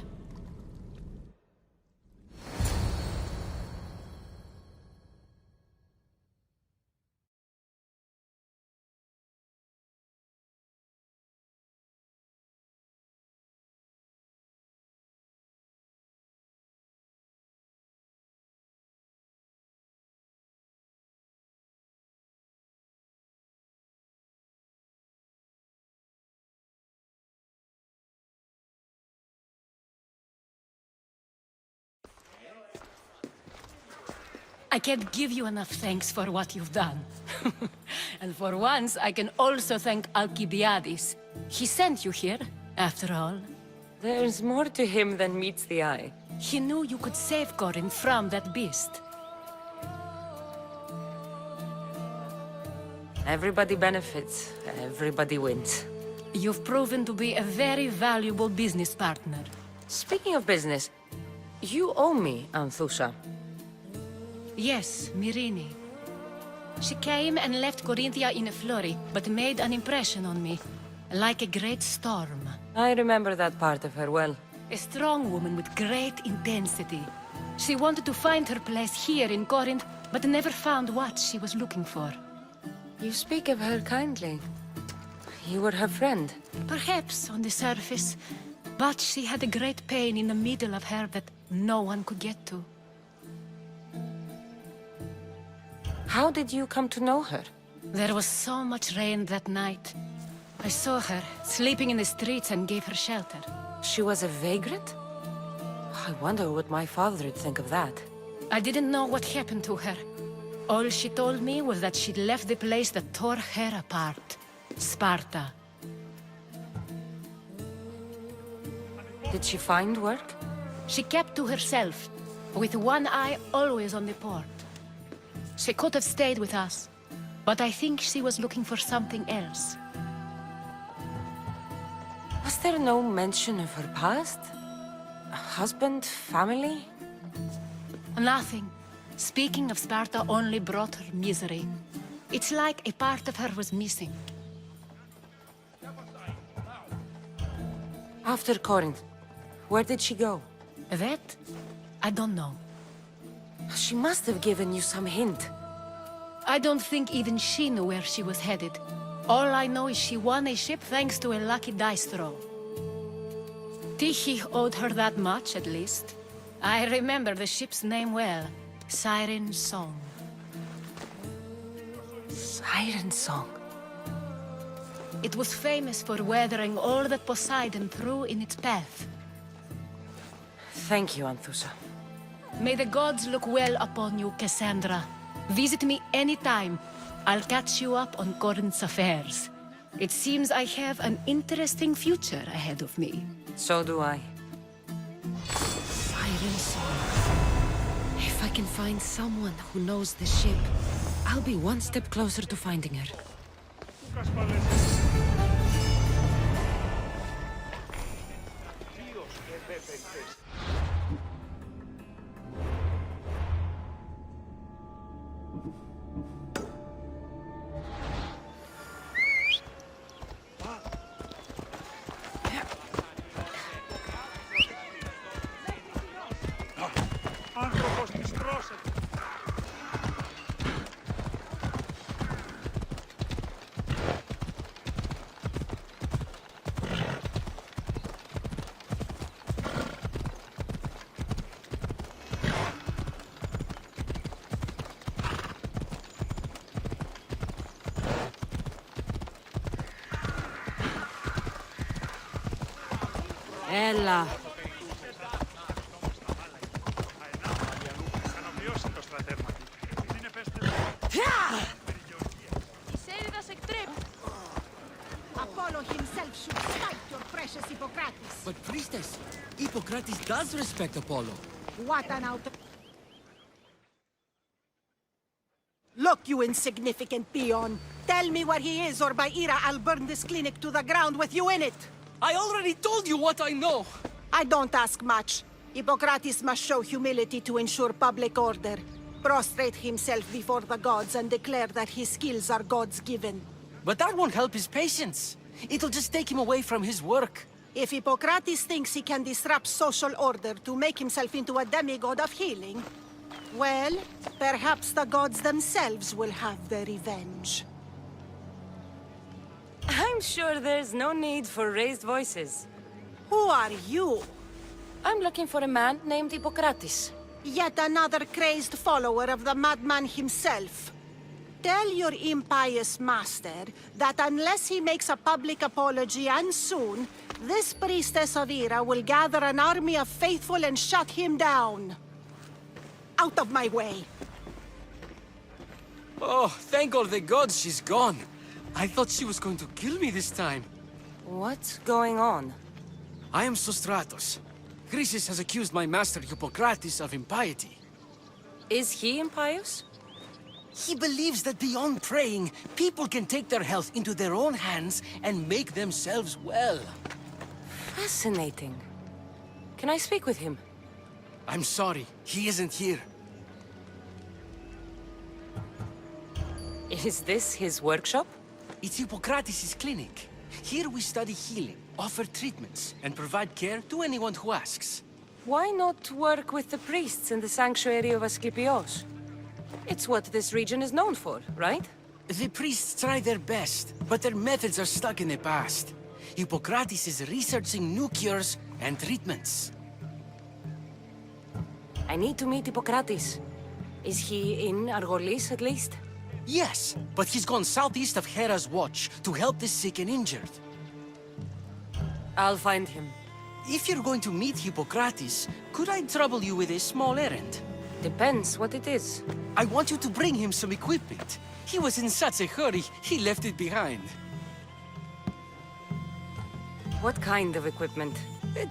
I can't give you enough thanks for what you've done. And for once, I can also thank Alcibiades. He sent you here, after all. There's more to him than meets the eye. He knew you could save Corinth from that beast. Everybody benefits, everybody wins. You've proven to be a very valuable business partner. Speaking of business, you owe me, Anthusha. Yes, Myrine. She came and left Corinthia in a flurry, but made an impression on me, like a great storm. I remember that part of her well. A strong woman with great intensity. She wanted to find her place here in Corinth, but never found what she was looking for. You speak of her kindly. You were her friend. Perhaps on the surface, but she had a great pain in the middle of her that no one could get to. How did you come to know her? There was so much rain that night. I saw her, sleeping in the streets, and gave her shelter. She was a vagrant? I wonder what my father would think of that. I didn't know what happened to her. All she told me was that she'd left the place that tore her apart. Sparta. Did she find work? She kept to herself, with one eye always on the port. She could have stayed with us, but I think she was looking for something else. Was there no mention of her past? A husband, family? Nothing. Speaking of Sparta only brought her misery. It's like a part of her was missing. After Corinth, where did she go? That? I don't know. She must have given you some hint. I don't think even she knew where she was headed. All I know is she won a ship thanks to a lucky dice throw. Tyche owed her that much, at least. I remember the ship's name well. Siren Song. Siren Song? It was famous for weathering all that Poseidon threw in its path. Thank you, Anthusha. May the gods look well upon you, Cassandra. Visit me anytime. I'll catch you up on Corinth's affairs. It seems I have an interesting future ahead of me. So do I. Siren Song. If I can find someone who knows the ship, I'll be one step closer to finding her. Έλα. Η σέριδα σε εκτρέπει. Hippocrates does respect Apollo. What an out... Look, you insignificant peon. Tell me where he is, or by Ira, I'll burn this clinic to the ground with you in it. I already told you what I know. I don't ask much. Hippocrates must show humility to ensure public order. Prostrate himself before the gods and declare that his skills are gods given. But that won't help his patients. It'll just take him away from his work. If Hippocrates thinks he can disrupt social order to make himself into a demigod of healing, well, perhaps the gods themselves will have their revenge. I'm sure there's no need for raised voices. Who are you? I'm looking for a man named Hippocrates. Yet another crazed follower of the madman himself. Tell your impious master that unless he makes a public apology, and soon, this priestess of Ira will gather an army of faithful and shut him down. Out of my way! Oh, thank all the gods she's gone. I thought she was going to kill me this time. What's going on? I am Sostratos. Chrysis has accused my master Hippocrates of impiety. Is he impious? He believes that beyond praying, people can take their health into their own hands and make themselves well. Fascinating. Can I speak with him? I'm sorry, he isn't here. Is this his workshop? It's Hippocrates' clinic. Here we study healing, offer treatments, and provide care to anyone who asks. Why not work with the priests in the sanctuary of Asclepios? It's what this region is known for, right? The priests try their best, but their methods are stuck in the past. Hippocrates is researching new cures and treatments. I need to meet Hippocrates. Is he in Argolis, at least? Yes, but he's gone southeast of Hera's watch to help the sick and injured. I'll find him. If you're going to meet Hippocrates, could I trouble you with a small errand? Depends what it is. I want you to bring him some equipment. He was in such a hurry, he left it behind. What kind of equipment?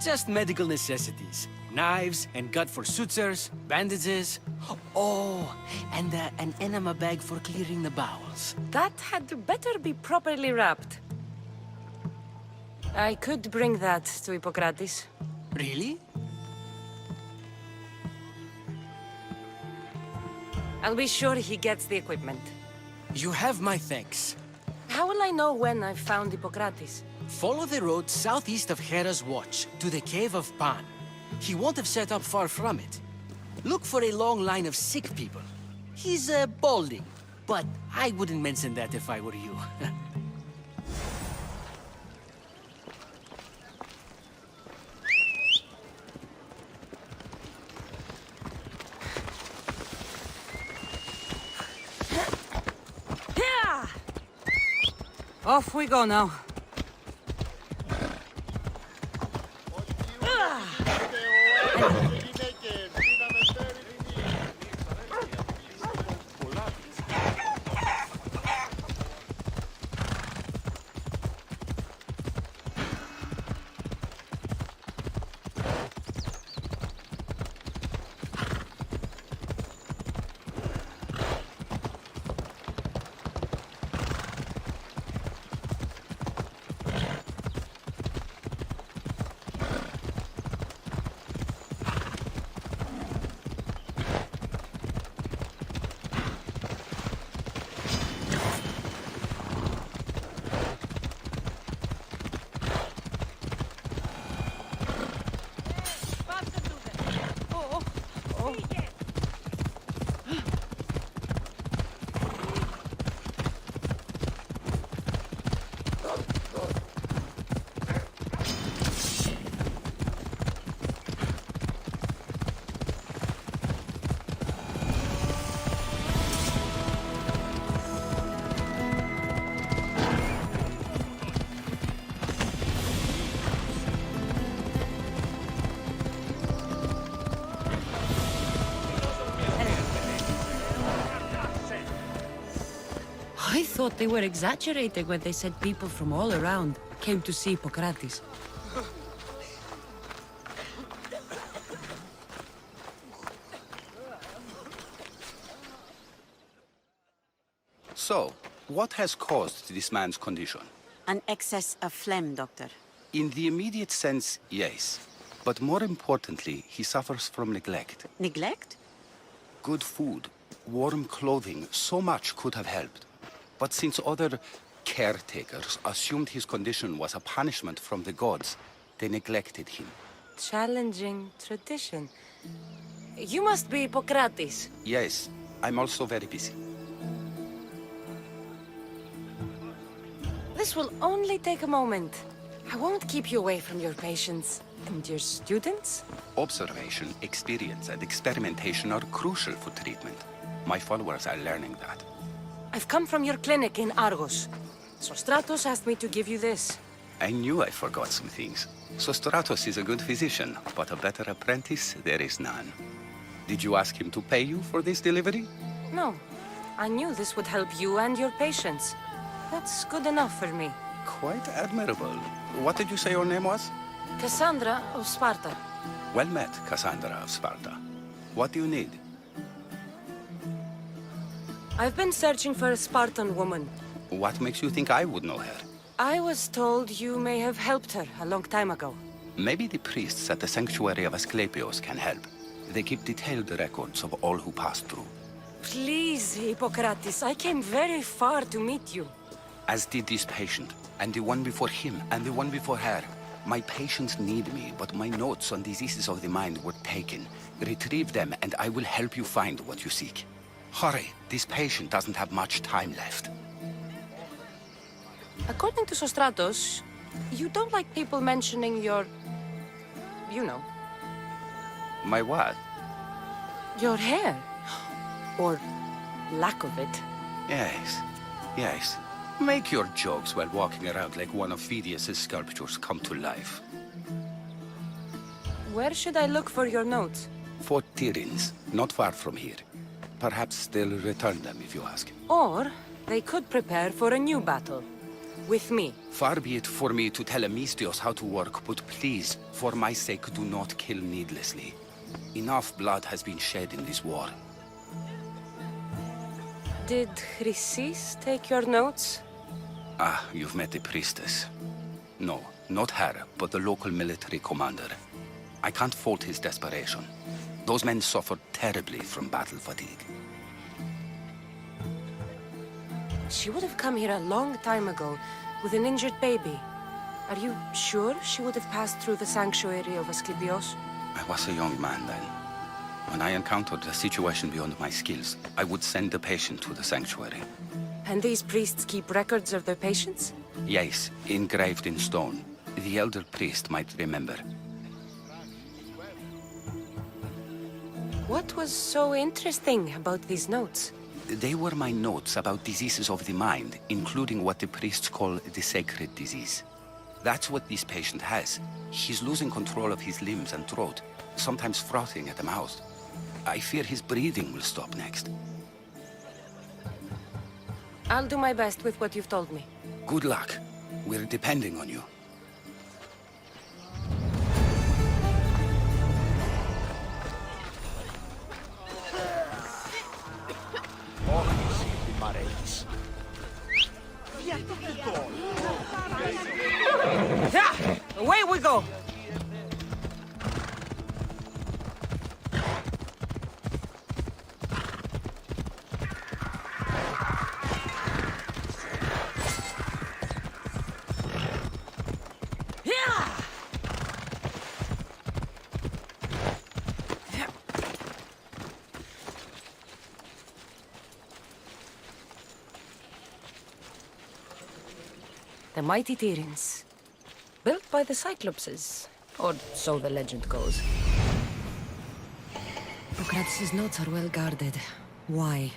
Just medical necessities. Knives and gut for sutures, bandages. Oh, and an enema bag for clearing the bowels. That had better be properly wrapped. I could bring that to Hippocrates. Really? I'll be sure he gets the equipment. You have my thanks. How will I know when I've found Hippocrates? Follow the road southeast of Hera's watch to the cave of Pan. He won't have set up far from it. Look for a long line of sick people. He's balding, but I wouldn't mention that if I were you. Off we go now. I thought they were exaggerating when they said people from all around came to see Hippocrates. So, what has caused this man's condition? An excess of phlegm, Doctor. In the immediate sense, yes. But more importantly, he suffers from neglect. Neglect? Good food, warm clothing, so much could have helped. But since other caretakers assumed his condition was a punishment from the gods, they neglected him. Challenging tradition. You must be Hippocrates. Yes, I'm also very busy. This will only take a moment. I won't keep you away from your patients. And your students? Observation, experience, and experimentation are crucial for treatment. My followers are learning that. I've come from your clinic in Argos. Sostratos asked me to give you this. I knew I forgot some things. Sostratos is a good physician, but a better apprentice there is none. Did you ask him to pay you for this delivery? No. I knew this would help you and your patients. That's good enough for me. Quite admirable. What did you say your name was? Cassandra of Sparta. Well met, Cassandra of Sparta. What do you need? I've been searching for a Spartan woman. What makes you think I would know her? I was told you may have helped her a long time ago. Maybe the priests at the sanctuary of Asclepios can help. They keep detailed records of all who passed through. Please, Hippocrates, I came very far to meet you. As did this patient, and the one before him, and the one before her. My patients need me, but my notes on diseases of the mind were taken. Retrieve them, and I will help you find what you seek. Hurry, this patient doesn't have much time left. According to Sostratos, you don't like people mentioning your... you know. My what? Your hair. Or lack of it. Yes, yes. Make your jokes while walking around like one of Phidias' sculptures come to life. Where should I look for your notes? For Tyrins, not far from here. Perhaps they'll return them if you ask. Or they could prepare for a new battle. With me. Far be it for me to tell a misthios how to work, but please, for my sake, do not kill needlessly. Enough blood has been shed in this war. Did Chrysis take your notes? Ah, you've met the priestess. No, not her, but the local military commander. I can't fault his desperation. Those men suffered terribly from battle fatigue. She would have come here a long time ago, with an injured baby. Are you sure she would have passed through the sanctuary of Asclepios? I was a young man then. When I encountered a situation beyond my skills, I would send the patient to the sanctuary. And these priests keep records of their patients? Yes, engraved in stone. The elder priest might remember. What was so interesting about these notes? They were my notes about diseases of the mind, including what the priests call the sacred disease. That's what this patient has. He's losing control of his limbs and throat, sometimes frothing at the mouth. I fear his breathing will stop next. I'll do my best with what you've told me. Good luck. We're depending on you. Yeah! Away we go! The mighty Tyrins. Built by the Cyclopses, or so the legend goes. Hippocrates' notes are well guarded. Why?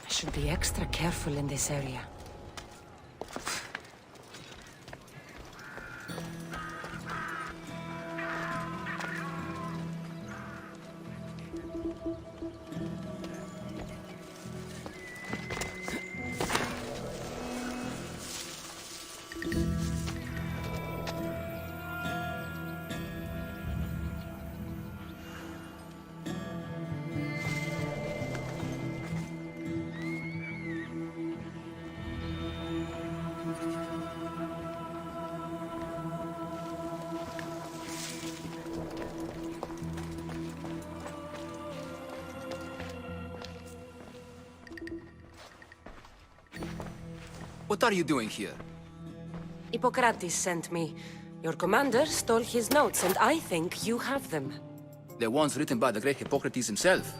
Should be extra careful in this area. What are you doing here? Hippocrates sent me. Your commander stole his notes, and I think you have them. The ones written by the great Hippocrates himself.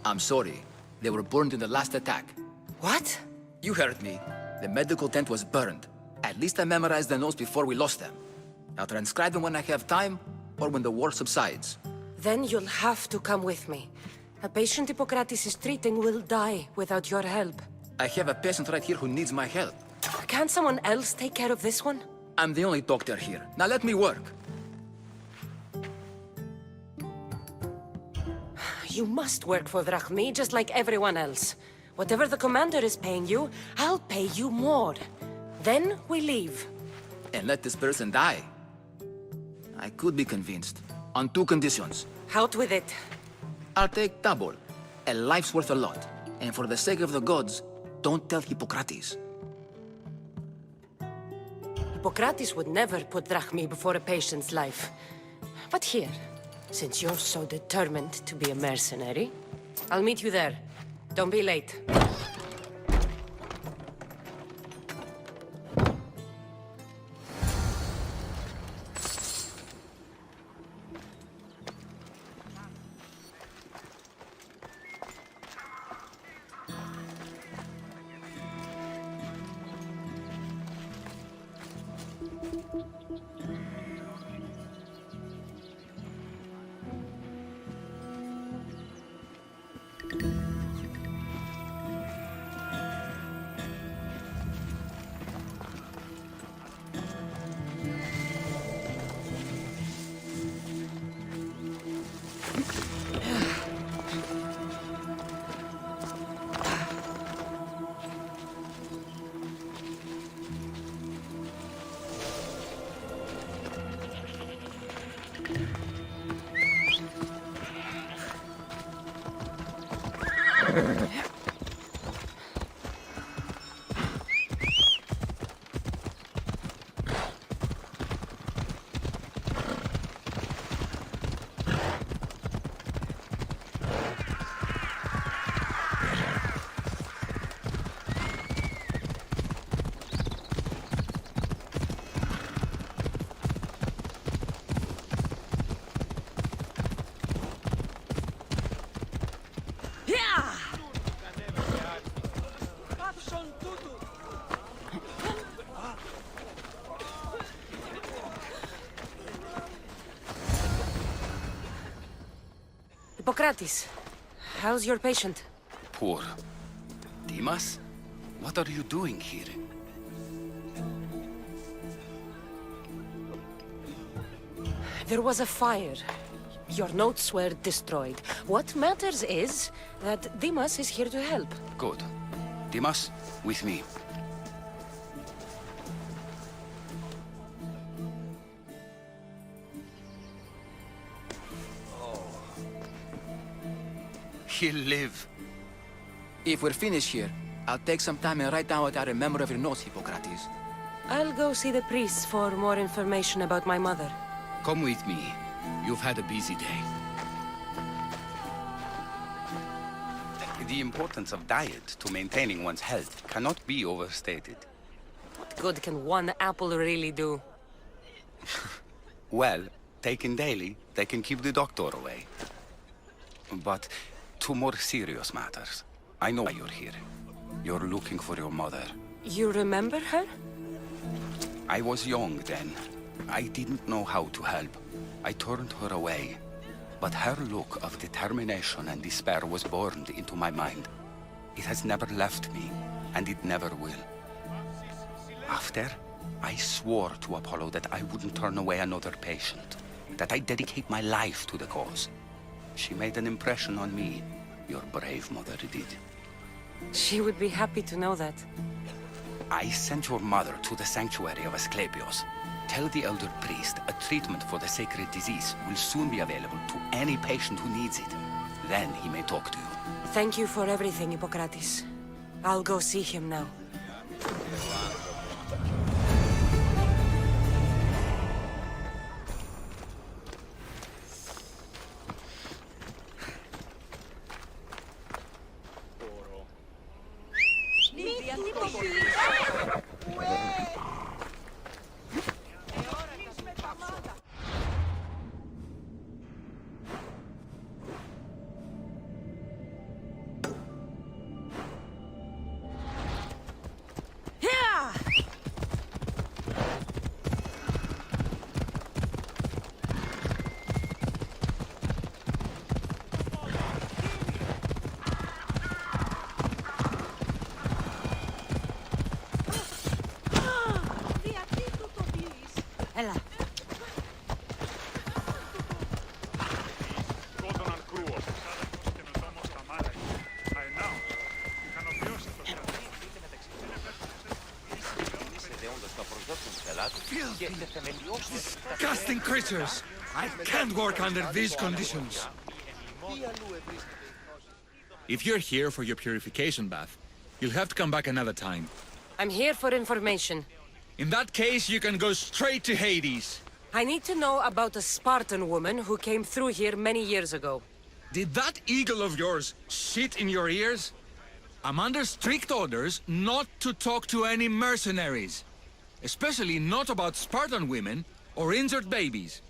I'm sorry. They were burned in the last attack. What? You heard me. The medical tent was burned. At least I memorized the notes before we lost them. I'll transcribe them when I have time, or when the war subsides. Then you'll have to come with me. A patient Hippocrates is treating will die without your help. I have a patient right here who needs my help. Can't someone else take care of this one? I'm the only doctor here. Now let me work. You must work for Drachmi just like everyone else. Whatever the commander is paying you, I'll pay you more. Then we leave. And let this person die. I could be convinced. On 2 conditions. Out with it. I'll take double. A life's worth a lot. And for the sake of the gods, don't tell Hippocrates. Hippocrates would never put Drachmi before a patient's life. But here, since you're so determined to be a mercenary, I'll meet you there. Don't be late. Hippocrates, how's your patient? Poor. Dimas? What are you doing here? There was a fire. Your notes were destroyed. What matters is that Dimas is here to help. Good. Dimas, with me. He'll live. If we're finished here, I'll take some time and write down what I remember of your notes, Hippocrates. I'll go see the priests for more information about my mother. Come with me. You've had a busy day. The importance of diet to maintaining one's health cannot be overstated. What good can one apple really do? Well, taken daily, they can keep the doctor away. But to more serious matters. I know why you're here. You're looking for your mother. You remember her? I was young then. I didn't know how to help. I turned her away. But her look of determination and despair was burned into my mind. It has never left me, and it never will. After, I swore to Apollo that I wouldn't turn away another patient, that I'd dedicate my life to the cause. She made an impression on me. Your brave mother did. She would be happy to know that. I sent your mother to the sanctuary of Asclepios. Tell the elder priest a treatment for the sacred disease will soon be available to any patient who needs it. Then he may talk to you. Thank you for everything, Hippocrates. I'll go see him now. Disgusting creatures! I can't work under these conditions. If you're here for your purification bath, you'll have to come back another time. I'm here for information. In that case, you can go straight to Hades. I need to know about a Spartan woman who came through here many years ago. Did that eagle of yours shit in your ears? I'm under strict orders not to talk to any mercenaries. Especially not about Spartan women or injured babies.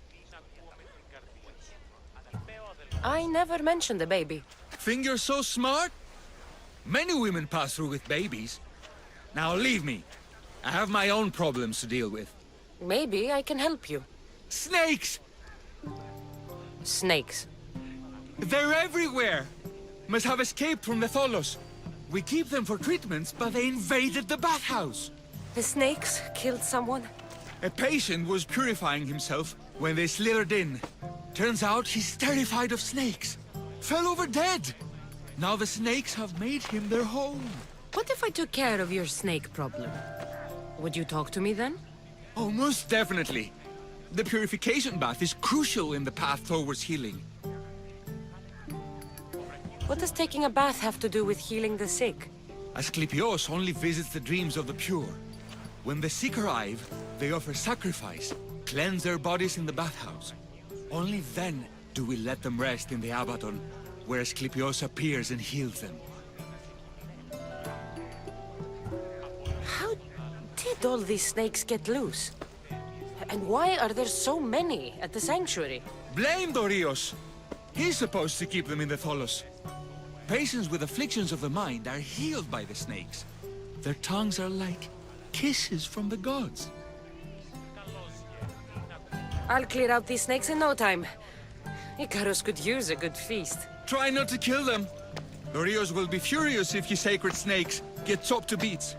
I never mentioned the baby. Think you're so smart? Many women pass through with babies. Now leave me. I have my own problems to deal with. Maybe I can help you. Snakes! Snakes? They're everywhere! Must have escaped from the Tholos. We keep them for treatments, but they invaded the bathhouse. The snakes killed someone? A patient was purifying himself when they slithered in. Turns out he's terrified of snakes. Fell over dead. Now the snakes have made him their home. What if I took care of your snake problem? Would you talk to me then? Oh, most definitely. The purification bath is crucial in the path towards healing. What does taking a bath have to do with healing the sick? Asclepios only visits the dreams of the pure. When the sick arrive, they offer sacrifice, cleanse their bodies in the bathhouse. Only then do we let them rest in the Abaton, where Asclepios appears and heals them. How did all these snakes get loose? And why are there so many at the sanctuary? Blame Dorios! He's supposed to keep them in the Tholos. Patients with afflictions of the mind are healed by the snakes. Their tongues are like kisses from the gods. I'll clear out these snakes in no time. Icarus could use a good feast. Try not to kill them. Dorios will be furious if you sacred snakes get chopped to bits.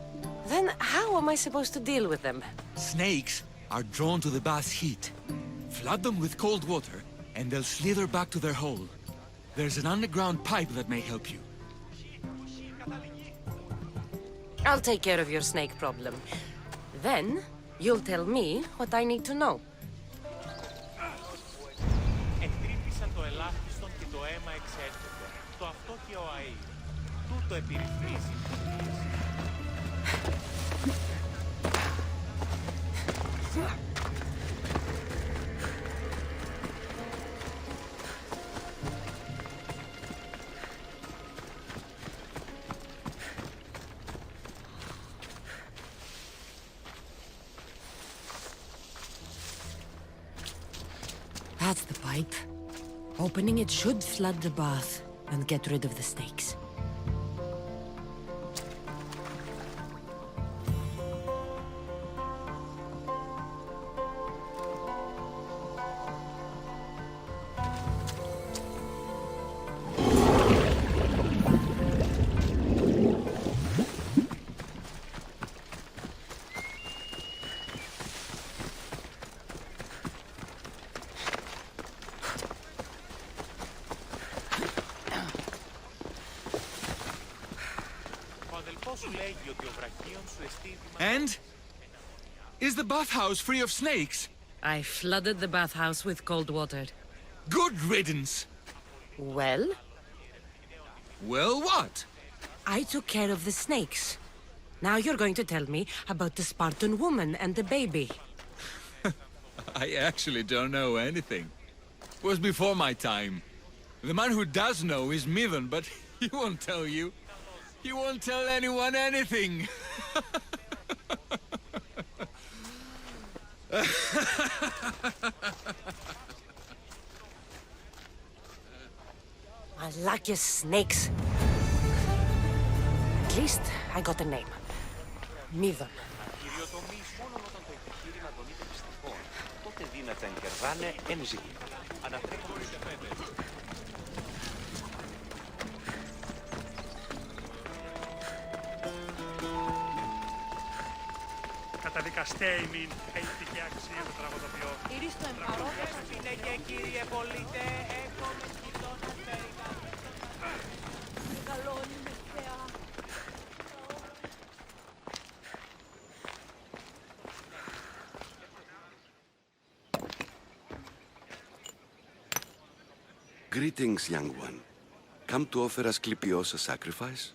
Then how am I supposed to deal with them? Snakes are drawn to the bath's heat. Flood them with cold water, and they'll slither back to their hole. There's an underground pipe that may help you. I'll take care of your snake problem. Then, you'll tell me what I need to know. Εκτρύπησαν το ελάχιστον και το αίμα εξέρχεται. Το αυτό και ο αή. Τούτο επιρρυθμίζει. That's the pipe. Opening it should flood the bath and get rid of the snakes. And? Is the bathhouse free of snakes? I flooded the bathhouse with cold water. Good riddance! Well? Well, what? I took care of the snakes. Now you're going to tell me about the Spartan woman and the baby. I actually don't know anything. It was before my time. The man who does know is Midon, but he won't tell you. He won't tell anyone anything. I like your snakes. At least I got a name. Midon. Κυριοτομείς μόνο όταν το επιχείρημα των είναι πιστικό. Τότε δύνατα εγκερδάνε εν ζήτημα. Ανατρέχονται σε πέντε. Καταδικαστέ ημίν, ηθική αξία του τραγουδοποιώ. Ηρίστο εμπαρόδες, είναι και κύριε πολίτε, έχουμε κοιτώνα πέρικα. Μεγαλώνει με θεά. Greetings, young one. Come to offer Asclepios a sacrifice?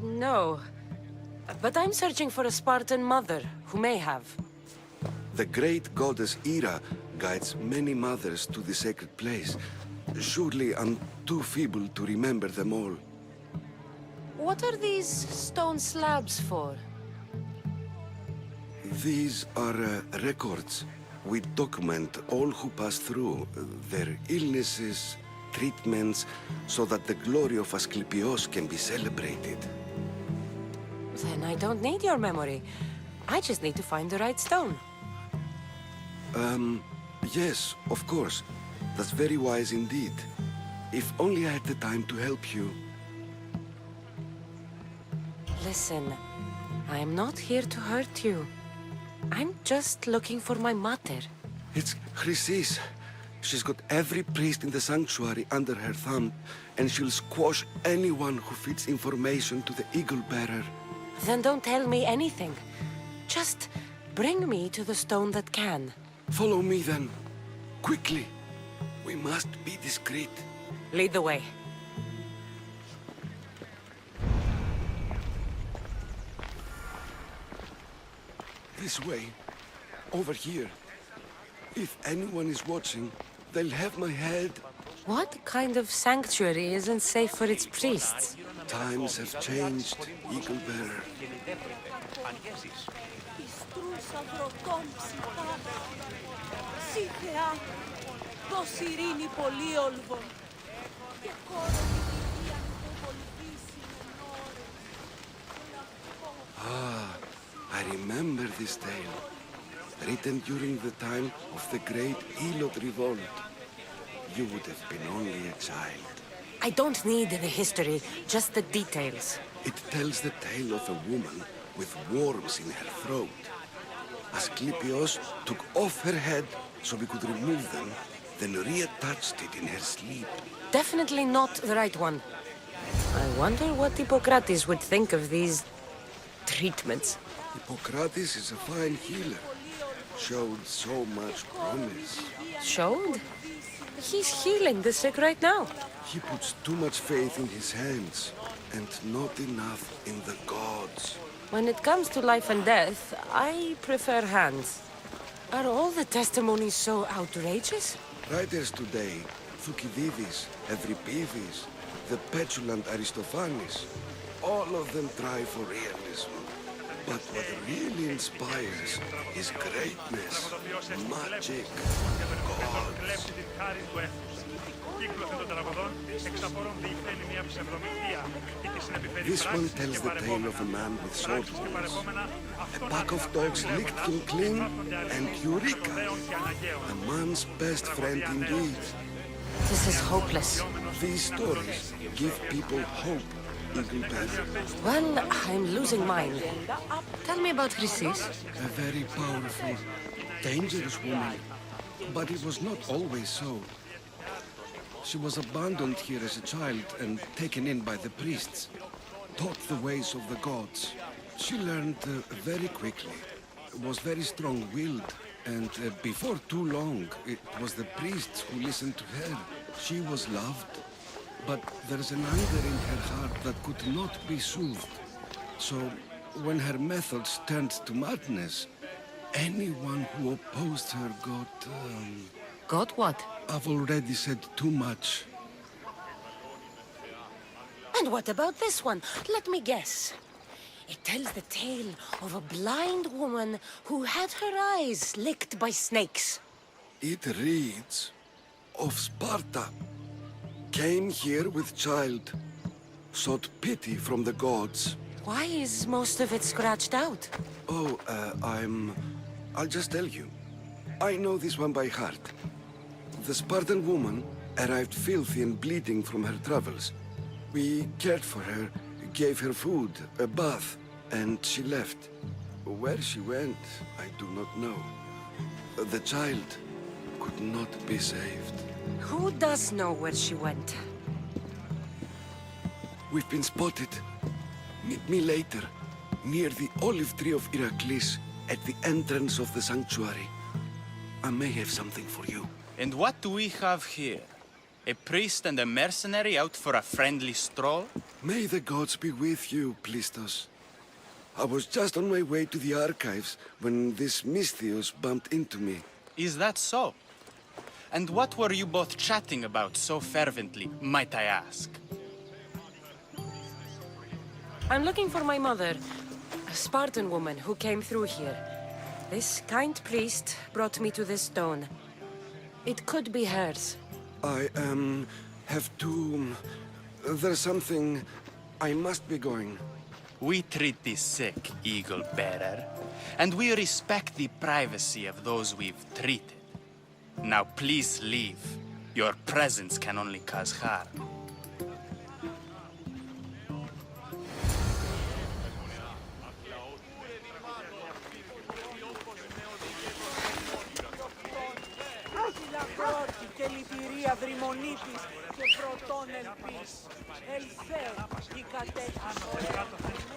No. But I'm searching for a Spartan mother who may have. The great goddess Hera guides many mothers to the sacred place. Surely I'm too feeble to remember them all. What are these stone slabs for? These are records. We document all who pass through, their illnesses, treatments, so that the glory of Asclepios can be celebrated. Then I don't need your memory. I just need to find the right stone. Yes, of course. That's very wise indeed. If only I had the time to help you. Listen, I'm not here to hurt you. I'm just looking for my mother. It's Chrysis. She's got every priest in the sanctuary under her thumb, and she'll squash anyone who feeds information to the Eagle Bearer. Then don't tell me anything. Just bring me to the stone that can. Follow me then. Quickly. We must be discreet. Lead the way. This way. Over here. If anyone is watching, they'll have my head. What kind of sanctuary isn't safe for its priests? Times have changed, Eagle Bearer. Ah, I remember this tale. Written during the time of the Great Elot Revolt. You would have been only a child. I don't need the history, just the details. It tells the tale of a woman with worms in her throat. Asclepios took off her head so we could remove them, then reattached it in her sleep. Definitely not the right one. I wonder what Hippocrates would think of these treatments. Hippocrates is a fine healer. Showed so much promise. Showed? He's healing the sick right now. He puts too much faith in his hands, and not enough in the gods. When it comes to life and death, I prefer hands. Are all the testimonies so outrageous? Writers today, Thucydides, Euripides, the petulant Aristophanes, all of them try for realism. But what really inspires is greatness, magic, gods. This one tells the tale of a man with sword wounds. A pack of dogs licked him clean, and Eureka! A man's best friend indeed. This is hopeless. These stories give people hope. Well, I'm losing mine. Tell me about Chrysis. A very powerful, dangerous woman. But it was not always so. She was abandoned here as a child and taken in by the priests. Taught the ways of the gods. She learned very quickly. Was very strong-willed. And before too long, it was the priests who listened to her. She was loved. But there's an anger in her heart that could not be soothed. So, when her methods turned to madness, anyone who opposed her got... Got what? I've already said too much. And what about this one? Let me guess. It tells the tale of a blind woman who had her eyes licked by snakes. It reads of Sparta. Came here with child, sought pity from the gods. Why is most of it scratched out? Oh, I'll just tell you. I know this one by heart. The Spartan woman arrived filthy and bleeding from her travels. We cared for her, gave her food, a bath, and she left. Where she went, I do not know. The child could not be saved. Who does know where she went? We've been spotted. Meet me later, near the olive tree of Heracles, at the entrance of the sanctuary. I may have something for you. And what do we have here? A priest and a mercenary out for a friendly stroll? May the gods be with you, Plistos. I was just on my way to the archives when this misthios bumped into me. Is that so? And what were you both chatting about so fervently, might I ask? I'm looking for my mother, a Spartan woman who came through here. This kind priest brought me to this stone. It could be hers. I, have to... There's something... I must be going. We treat the sick, Eagle Bearer, and we respect the privacy of those we've treated. Now please leave. Your presence can only cause harm.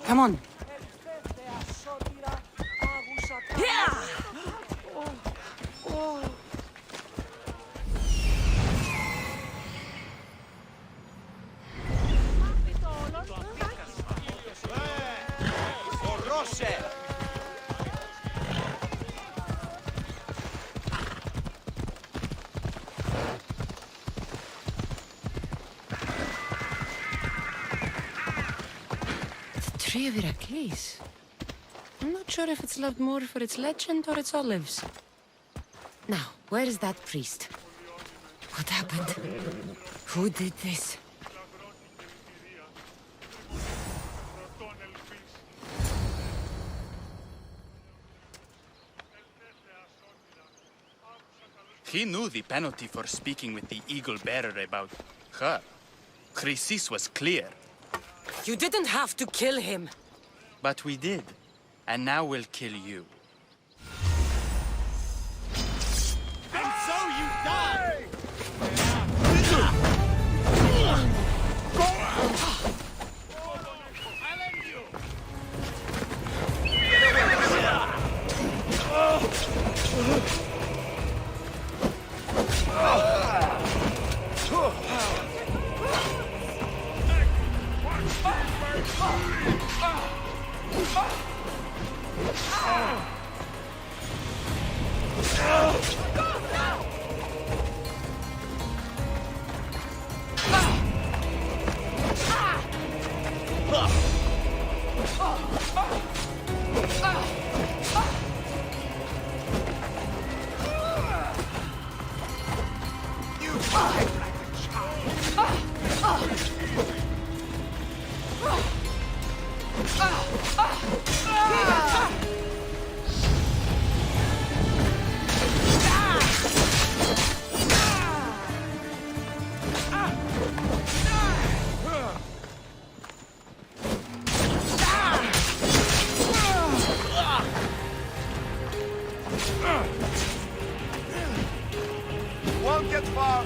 Come on. Tree of Heracles. I'm not sure if it's loved more for its legend or its olives. Now, where is that priest? What happened? Who did this? He knew the penalty for speaking with the Eagle Bearer about her. Chrysis was clear. You didn't have to kill him. But we did. And now we'll kill you. And so you die! Won't get far.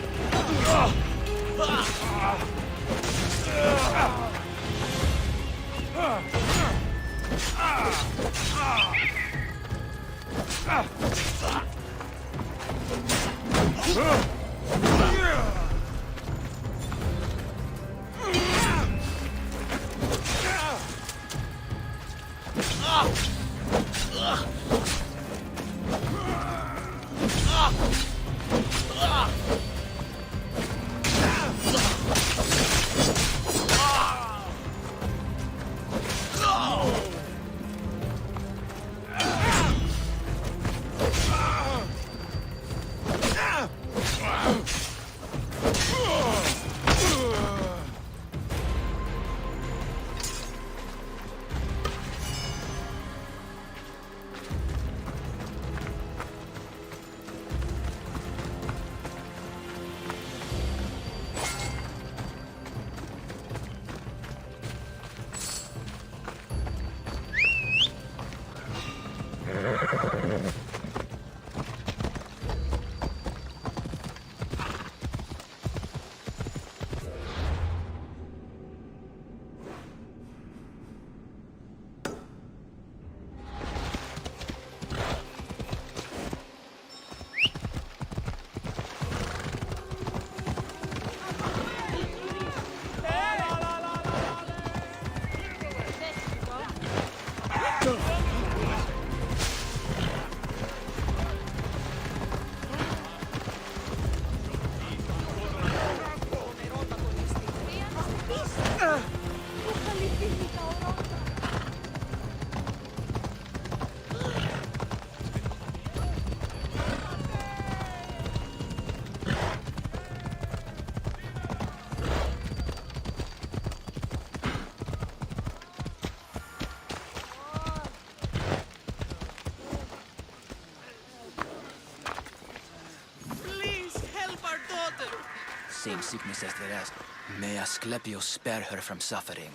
same sickness as the rest. May Asclepios spare her from suffering.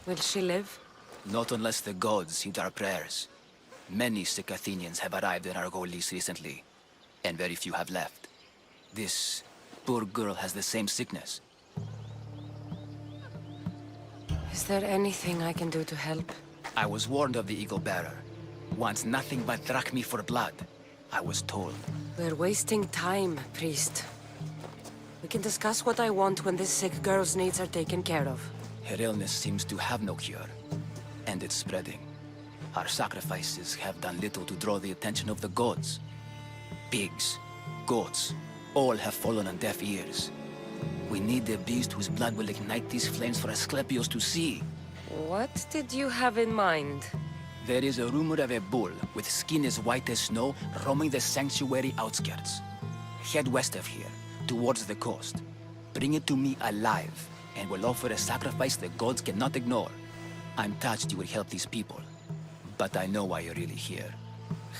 Will she live? Not unless the gods heed our prayers. Many sick Athenians have arrived in Argolis recently, and very few have left. This poor girl has the same sickness. Is there anything I can do to help? I was warned of the Eagle Bearer. Wants nothing but drachmi for blood, I was told. We're wasting time, priest. We can discuss what I want when this sick girl's needs are taken care of. Her illness seems to have no cure, and it's spreading. Our sacrifices have done little to draw the attention of the gods. Pigs, goats, all have fallen on deaf ears. We need a beast whose blood will ignite these flames for Asclepios to see. What did you have in mind? There is a rumor of a bull with skin as white as snow roaming the sanctuary outskirts. Head west of here, towards the coast. Bring it to me alive, and we'll offer a sacrifice the gods cannot ignore. I'm touched you will help these people, but I know why you're really here.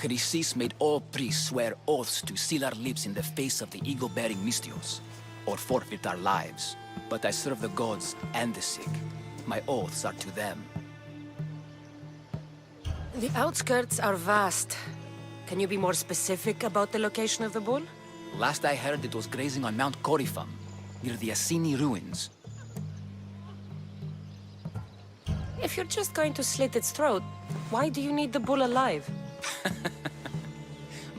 Chrysis made all priests swear oaths to seal our lips in the face of the eagle-bearing misthios, or forfeit our lives. But I serve the gods and the sick. My oaths are to them. The outskirts are vast. Can you be more specific about the location of the bull? Last I heard, it was grazing on Mount Corifum, near the Assini ruins. If you're just going to slit its throat, why do you need the bull alive?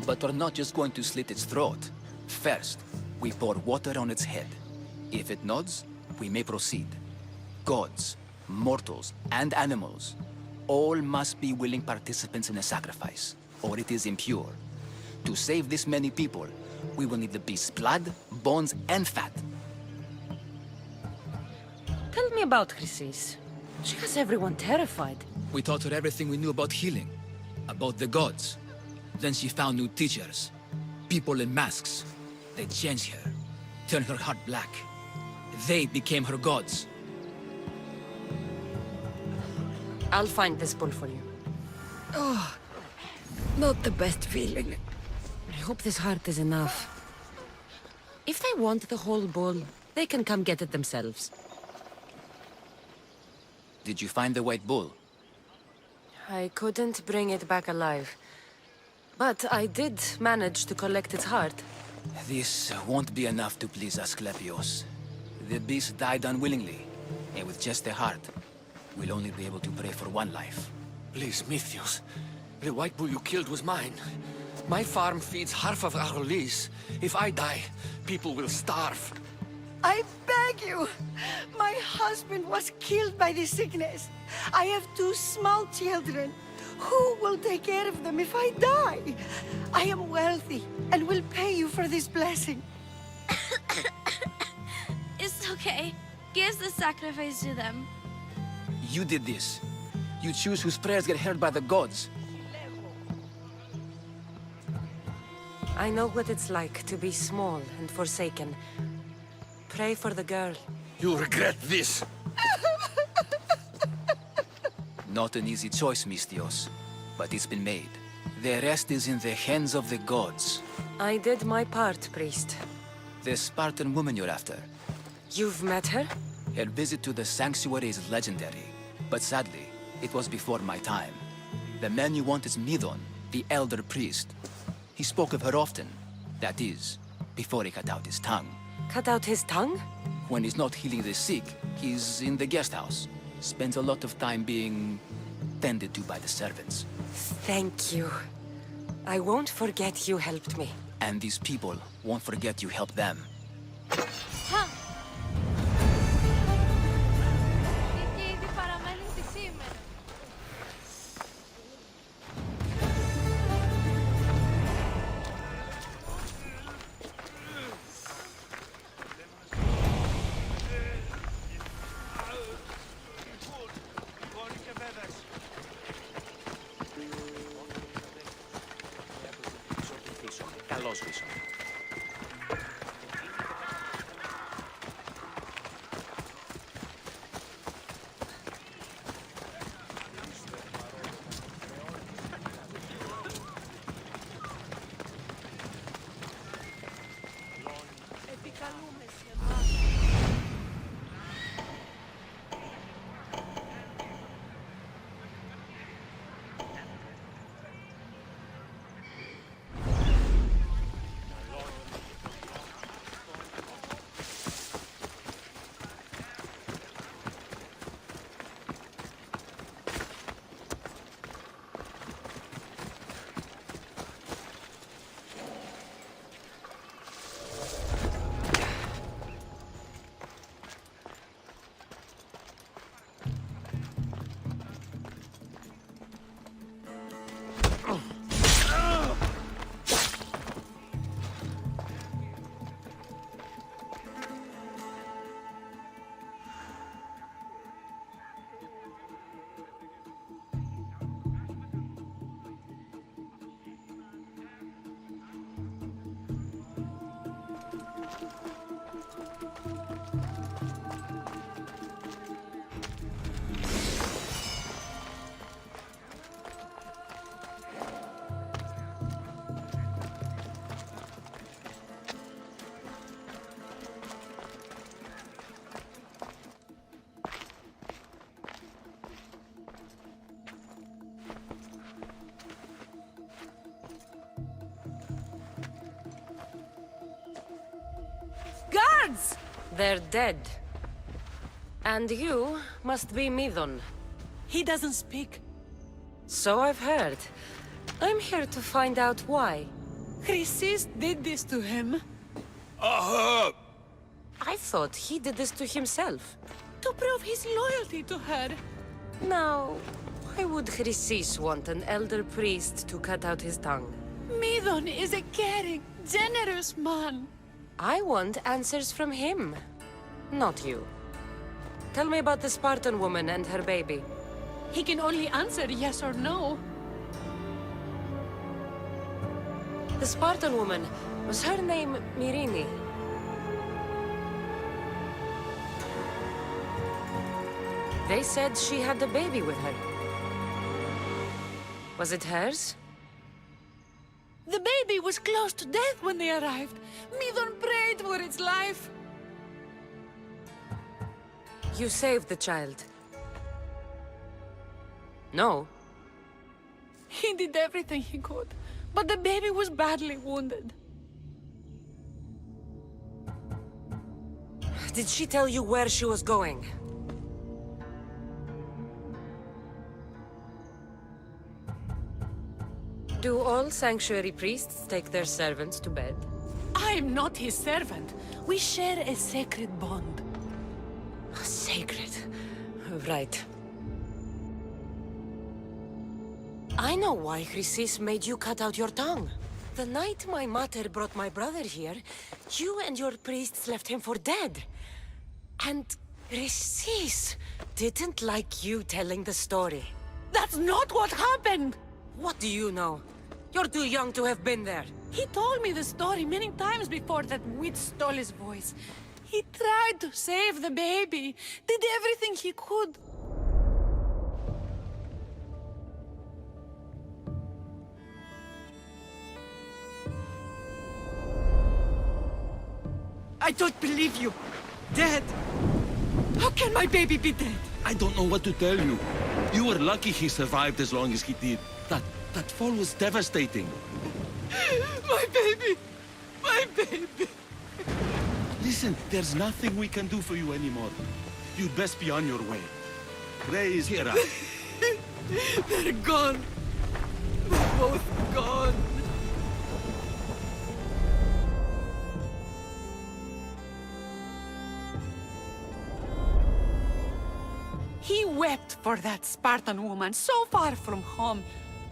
But we're not just going to slit its throat. First, we pour water on its head. If it nods, we may proceed. Gods, mortals, and animals, all must be willing participants in a sacrifice, or it is impure. To save this many people, we will need the beast's blood, bones, and fat. Tell me about Chrysis. She has everyone terrified. We taught her everything we knew about healing, about the gods. Then she found new teachers, people in masks. They changed her, turned her heart black. They became her gods. I'll find this bull for you. Oh, not the best feeling. I hope this heart is enough. If they want the whole bull, they can come get it themselves. Did you find the white bull? I couldn't bring it back alive. But I did manage to collect its heart. This won't be enough to please Asclepios. The beast died unwillingly, and with just the heart, we'll only be able to pray for one life. Please, Misthios. The white bull you killed was mine. My farm feeds half of Argolis. If I die, people will starve. I beg you! My husband was killed by this sickness. I have 2 small children. Who will take care of them if I die? I am wealthy and will pay you for this blessing. It's okay. Give the sacrifice to them. You did this. You choose whose prayers get heard by the gods. I know what it's like to be small and forsaken. Pray for the girl. You regret this. Not an easy choice, Misthios, but it's been made. The rest is in the hands of the gods. I did my part, priest. The Spartan woman you're after. You've met her? Her visit to the sanctuary is legendary, but sadly, it was before my time. The man you want is Midon, the elder priest. He spoke of her often. That is, before he cut out his tongue. Cut out his tongue? When he's not healing the sick, he's in the guest house. Spends a lot of time being tended to by the servants. Thank you. I won't forget you helped me. And these people won't forget you helped them. words! They're dead. And you must be Midon. He doesn't speak. So I've heard. I'm here to find out why. Chrysis did this to him. I thought he did this to himself. To prove his loyalty to her. Now, why would Chrysis want an elder priest to cut out his tongue? Midon is a caring, generous man. I want answers from him, not you. Tell me about the Spartan woman and her baby. He can only answer yes or no. The Spartan woman, was her name Myrine? They said she had a baby with her. Was it hers? The baby was close to death when they arrived. Midon prayed for its life. You saved the child. No. He did everything he could, but the baby was badly wounded. Did she tell you where she was going? Do all sanctuary priests take their servants to bed? I am not his servant. We share a sacred bond. Sacred. Right. I know why Chrysis made you cut out your tongue. The night my mother brought my brother here, you and your priests left him for dead. And Chrysis didn't like you telling the story. That's not what happened! What do you know? You're too young to have been there. He told me the story many times before that witch stole his voice. He tried to save the baby, did everything he could. I don't believe you. Dead. How can my baby be dead? I don't know what to tell you. You were lucky he survived as long as he did. That fall was devastating. My baby! My baby! Listen, there's nothing we can do for you anymore. You'd best be on your way. Ray is here. They're gone. They're both gone. He wept for that Spartan woman, so far from home.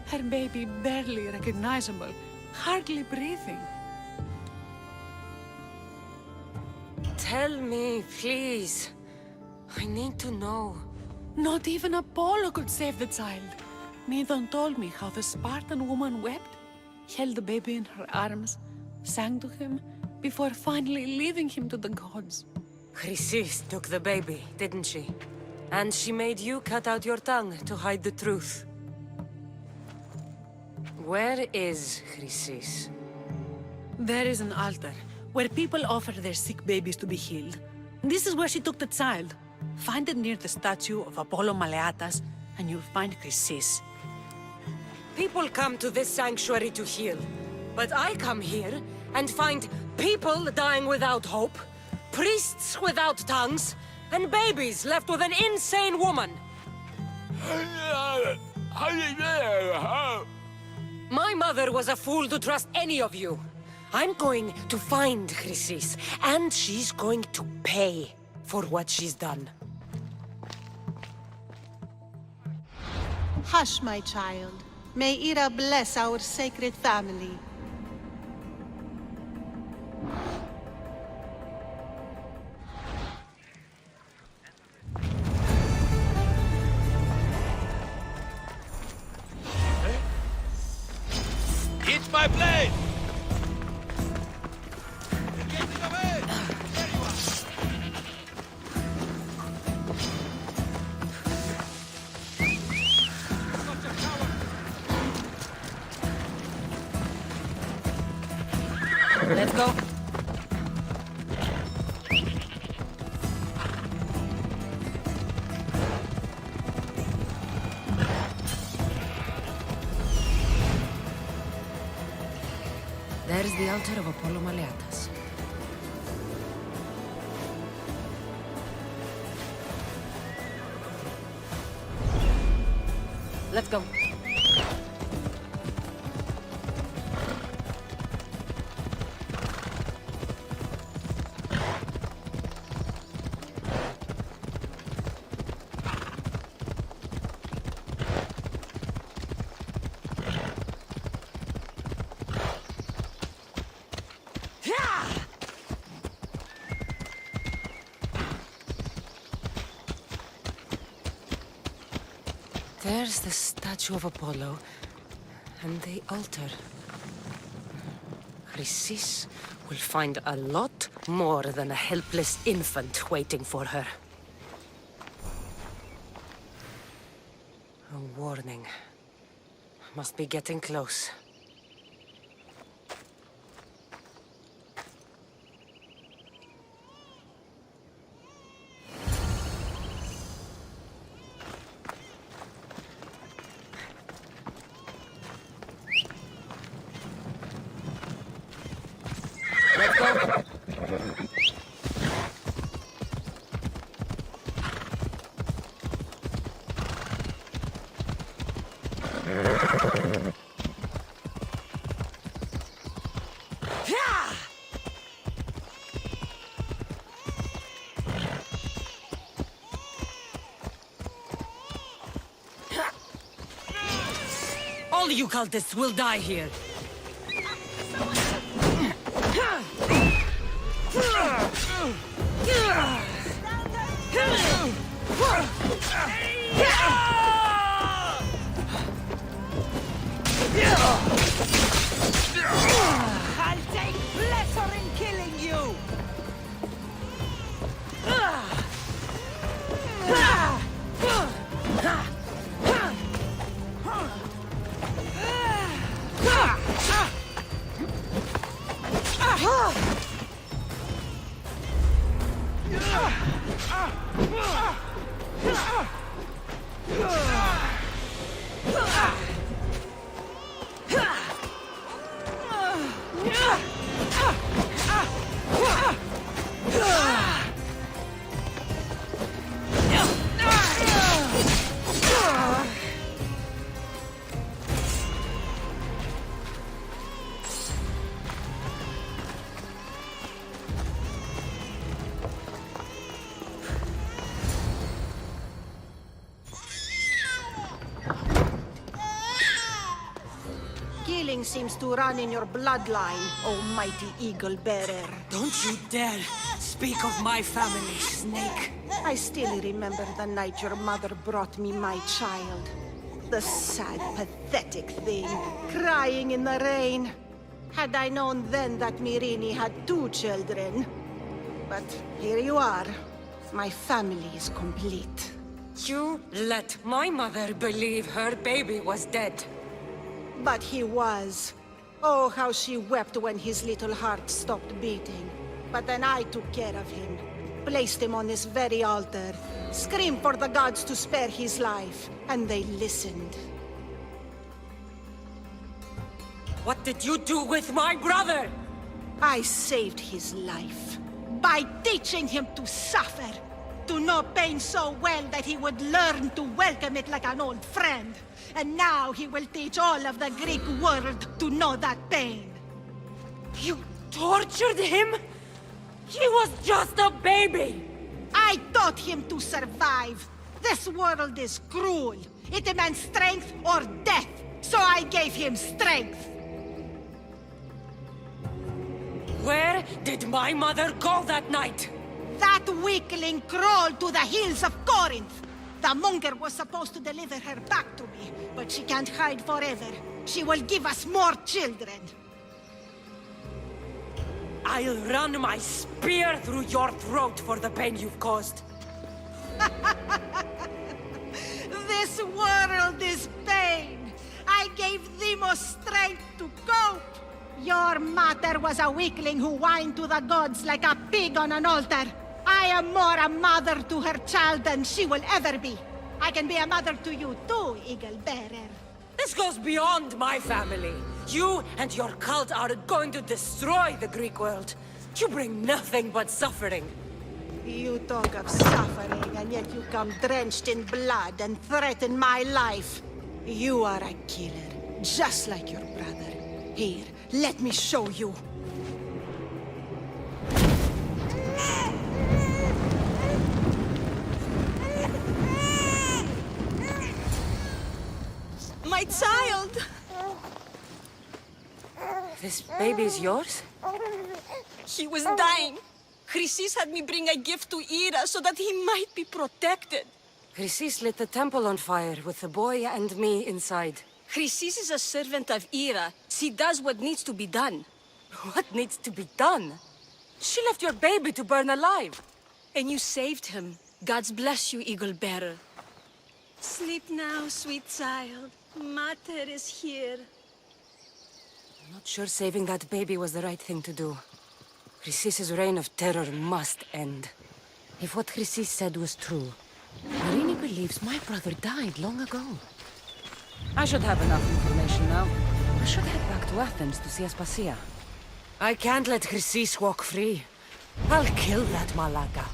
Her baby barely recognizable, hardly breathing. Tell me, please. I need to know. Not even Apollo could save the child. Midon told me how the Spartan woman wept, held the baby in her arms, sang to him, before finally leaving him to the gods. Chrysis took the baby, didn't she? And she made you cut out your tongue to hide the truth. Where is Chrysis? There is an altar, where people offer their sick babies to be healed. This is where she took the child. Find it near the statue of Apollo Maleatas, and you'll find Chrysis. People come to this sanctuary to heal. But I come here and find people dying without hope, priests without tongues, and babies left with an insane woman. My mother was a fool to trust any of you. I'm going to find Chrysis, and she's going to pay for what she's done. Hush, my child. May Ira bless our sacred family. Hit my blade! Let's go. There is the altar of Apollo Maleatas. Let's go. There's the statue of Apollo, and the altar. Chrysis will find a lot more than a helpless infant waiting for her. A warning. Must be getting close. All you cultists will die here. I'll take pleasure in killing you! Killing seems to run in your bloodline, oh mighty eagle bearer. Don't you dare speak of my family, Snake. I still remember the night your mother brought me my child. The sad, pathetic thing, crying in the rain. Had I known then that Myrrine had 2 children. But here you are. My family is complete. You let my mother believe her baby was dead. But he was. Oh, how she wept when his little heart stopped beating. But then I took care of him. Placed him on this very altar. Screamed for the gods to spare his life. And they listened. What did you do with my brother? I saved his life. By teaching him to suffer. To know pain so well that he would learn to welcome it like an old friend. And now he will teach all of the Greek world to know that pain. You tortured him? He was just a baby! I taught him to survive. This world is cruel. It demands strength or death. So I gave him strength. Where did my mother go that night? That weakling crawled to the hills of Corinth. The monger was supposed to deliver her back to me, but she can't hide forever. She will give us more children. I'll run my spear through your throat for the pain you've caused. This world is pain. I gave Demos strength to cope. Your mother was a weakling who whined to the gods like a pig on an altar. I am more a mother to her child than she will ever be. I can be a mother to you too, Eagle Bearer. This goes beyond my family. You and your cult are going to destroy the Greek world. You bring nothing but suffering. You talk of suffering, and yet you come drenched in blood and threaten my life. You are a killer, just like your brother. Here, let me show you. My child! This baby is yours? He was dying. Chrysis had me bring a gift to Ira so that he might be protected. Chrysis lit the temple on fire with the boy and me inside. Chrysis is a servant of Ira. She does what needs to be done. What needs to be done? She left your baby to burn alive. And you saved him. God's bless you, Eagle Bearer. Sleep now, sweet child. Mater is here. I'm not sure saving that baby was the right thing to do. Chrysis's reign of terror must end. If what Chrysis said was true, Marini believes my brother died long ago. I should have enough information now. I should head back to Athens to see Aspasia. I can't let Chrysis walk free. I'll kill that Malaka.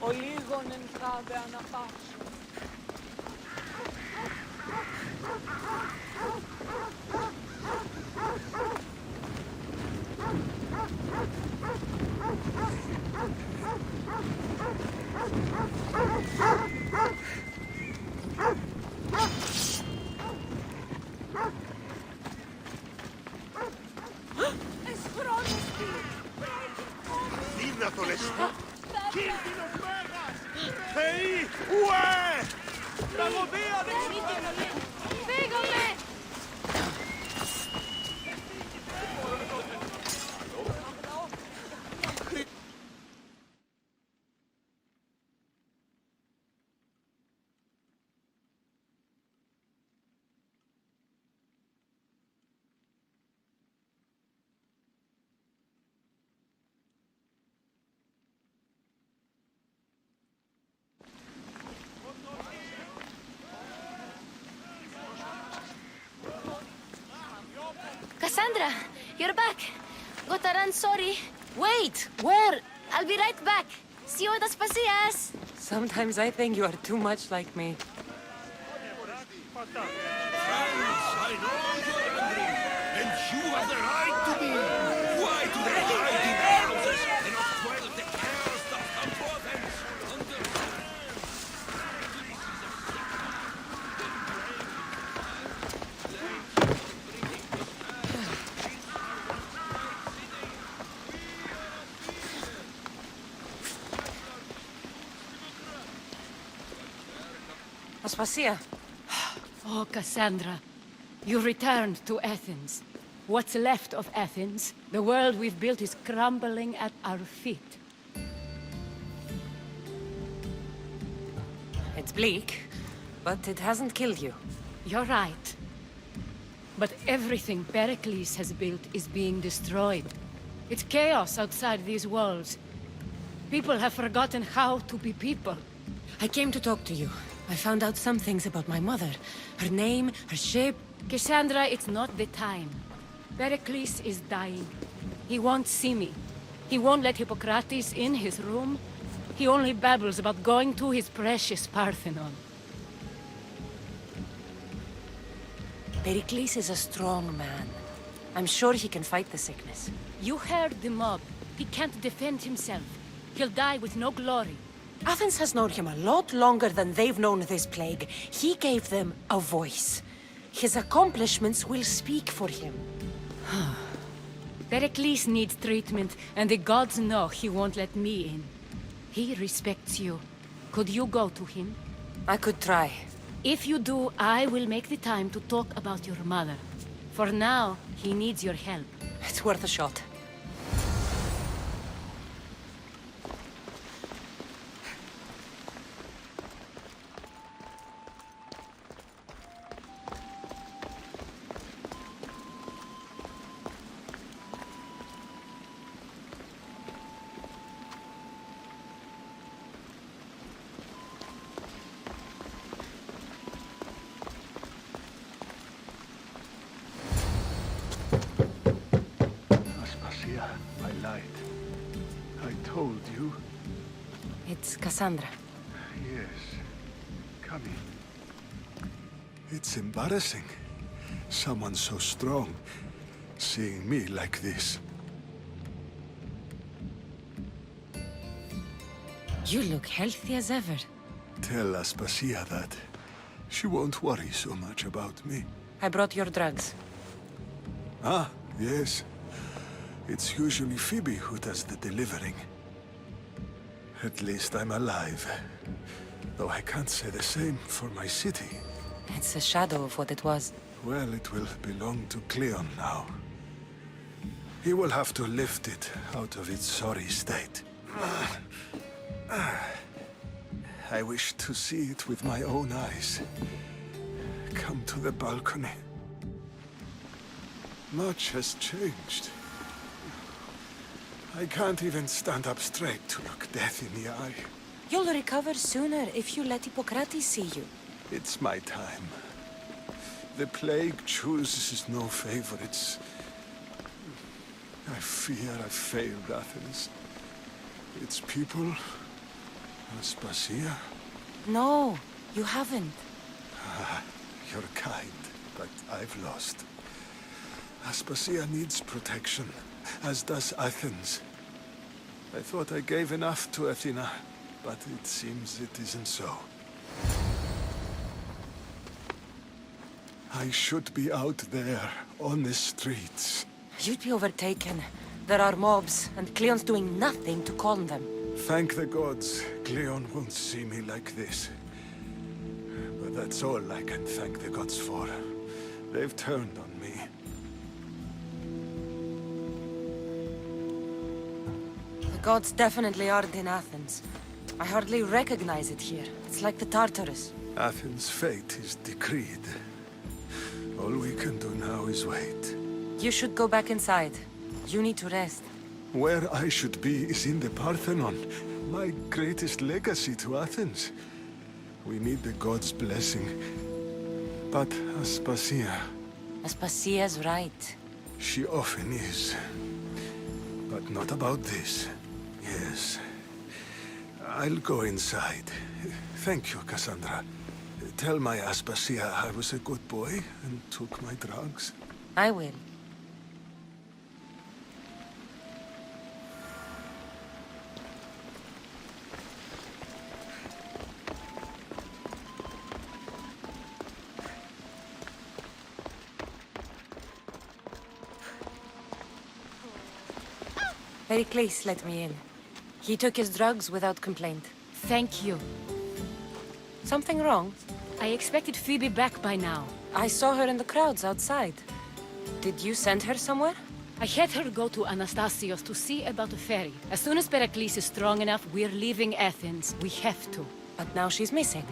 Ο λίγον εν χάβε αναπαύσου. Δύνατον εσύ! Κίνδυνος μέγας! Θεοί, ουέ! Τραγωδία δεξιά! Φύγαμε! Cassandra, you're back. Gotta run, sorry. Wait! Where? I'll be right back. See you at Aspasias. Sometimes I think you are too much like me. Friends, I know you're angry, and you have the right to be. Why do they hide in their houses and not quell the chaos that come for them? Aspasia. Oh, Cassandra, you returned to Athens. What's left of Athens, the world we've built is crumbling at our feet. It's bleak, but it hasn't killed you. You're right. But everything Pericles has built is being destroyed. It's chaos outside these walls. People have forgotten how to be people. I came to talk to you. I found out some things about my mother. Her name, her shape. Cassandra, it's not the time. Pericles is dying. He won't see me. He won't let Hippocrates in his room. He only babbles about going to his precious Parthenon. Pericles is a strong man. I'm sure he can fight the sickness. You heard the mob. He can't defend himself. He'll die with no glory. Athens has known him a lot longer than they've known this plague. He gave them a voice. His accomplishments will speak for him. Pericles needs treatment, and the gods know he won't let me in. He respects you. Could you go to him? I could try. If you do, I will make the time to talk about your mother. For now, he needs your help. It's worth a shot. It's Cassandra. Yes. Come in. It's embarrassing. Someone so strong, seeing me like this. You look healthy as ever. Tell Aspasia that. She won't worry so much about me. I brought your drugs. Ah, yes. It's usually Phoebe who does the delivering. At least I'm alive. Though I can't say the same for my city. It's a shadow of what it was. Well, it will belong to Cleon now. He will have to lift it out of its sorry state. I wish to see it with my own eyes. Come to the balcony. Much has changed. I can't even stand up straight to look death in the eye. You'll recover sooner if you let Hippocrates see you. It's my time. The plague chooses no favorites. I fear I failed Athens. Its people, Aspasia. No, you haven't. You're kind, but I've lost. Aspasia needs protection, as does Athens. I thought I gave enough to Athena, but it seems it isn't so. I should be out there, on the streets. You'd be overtaken. There are mobs, and Cleon's doing nothing to calm them. Thank the gods, Cleon won't see me like this. But that's all I can thank the gods for. They've turned on me. The gods definitely aren't in Athens. I hardly recognize it here. It's like the Tartarus. Athens' fate is decreed. All we can do now is wait. You should go back inside. You need to rest. Where I should be is in the Parthenon, my greatest legacy to Athens. We need the gods' blessing. But Aspasia... Aspasia's right. She often is. But not about this. Yes. I'll go inside. Thank you, Cassandra. Tell my Aspasia I was a good boy and took my drugs. I will. Pericles let me in. He took his drugs without complaint. Thank you. Something wrong? I expected Phoebe back by now. I saw her in the crowds outside. Did you send her somewhere? I had her go to Anastasios to see about the ferry. As soon as Pericles is strong enough, we're leaving Athens. We have to. But now she's missing.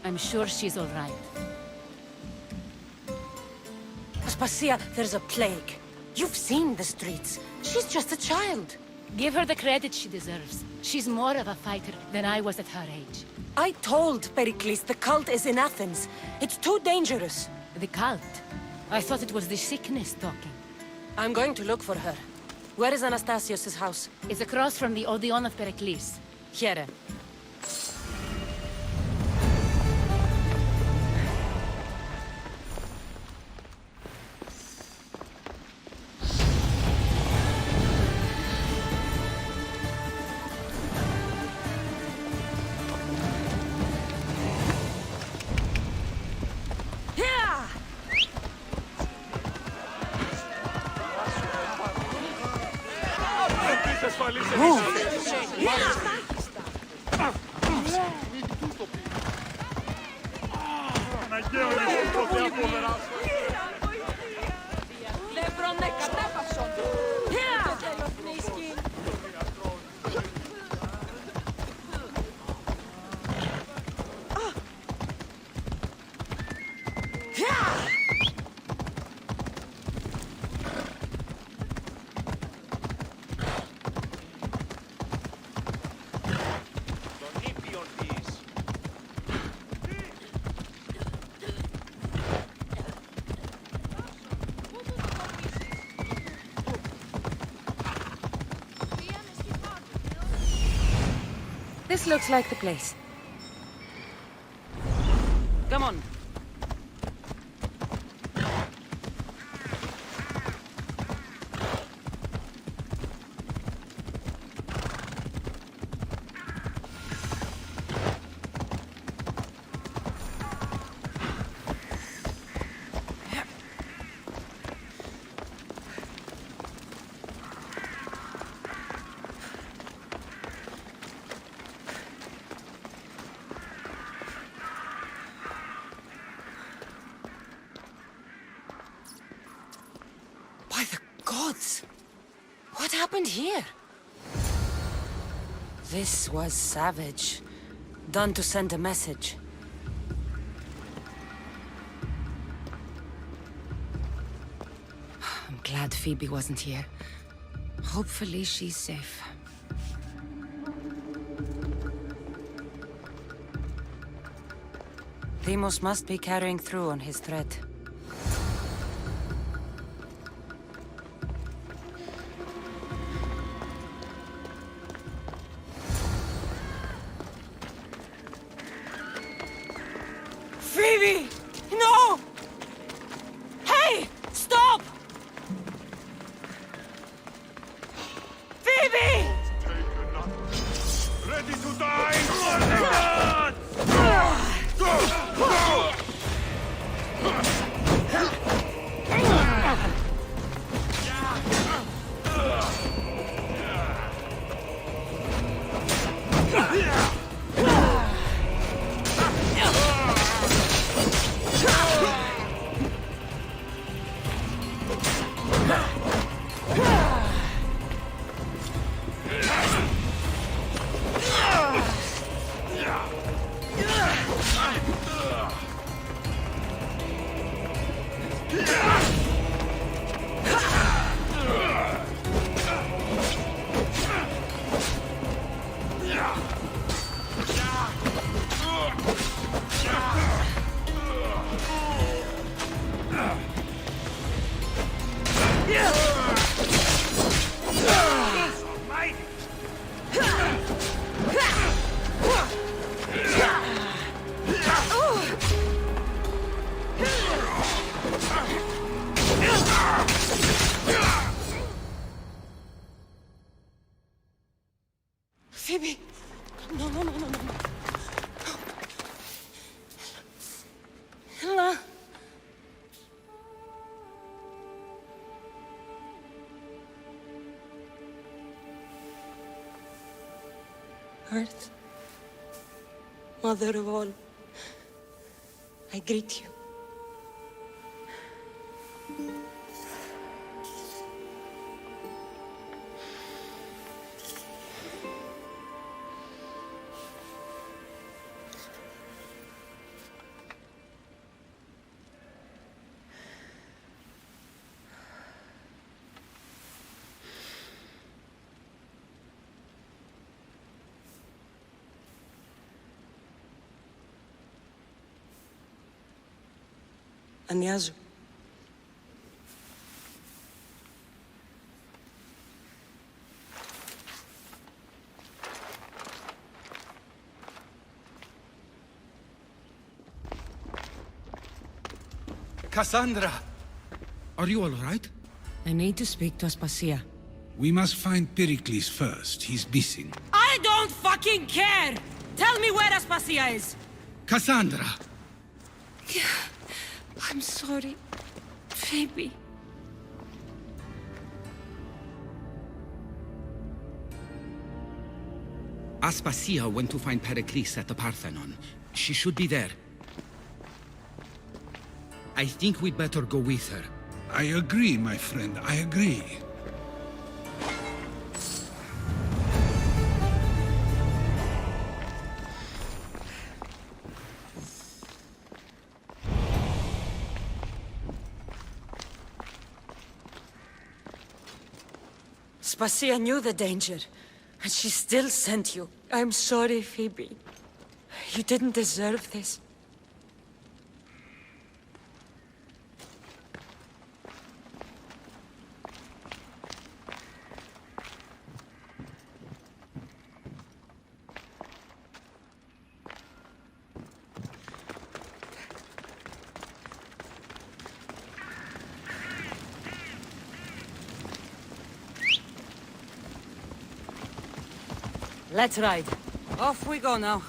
I'm sure she's all right. Aspasia, there's a plague. You've seen the streets. She's just a child. Give her the credit she deserves. She's more of a fighter than I was at her age. I told Pericles the cult is in Athens. It's too dangerous. The cult? I thought it was the sickness talking. I'm going to look for her. Where is Anastasios' house? It's across from the Odeon of Pericles. Here. This looks like the place. Come on. By the gods! What happened here? This was savage. Done to send a message. I'm glad Phoebe wasn't here. Hopefully she's safe. Deimos must be carrying through on his threat. Phoebe! No! Hey! Stop! Phoebe! Ready to die for the gods! Phoebe! No, no, no, no, no. Hello? Earth, Mother of all, I greet you. Ανιάζω. Cassandra! Are you all right? I need to speak to Aspasia. We must find Pericles first. He's missing. I don't fucking care! Tell me where Aspasia is! Cassandra! I'm sorry, Phoebe. Aspasia went to find Pericles at the Parthenon. She should be there. I think we'd better go with her. I agree, my friend. I agree. Aspasia knew the danger, and she still sent you. I'm sorry, Phoebe. You didn't deserve this. Let's ride. Off we go now.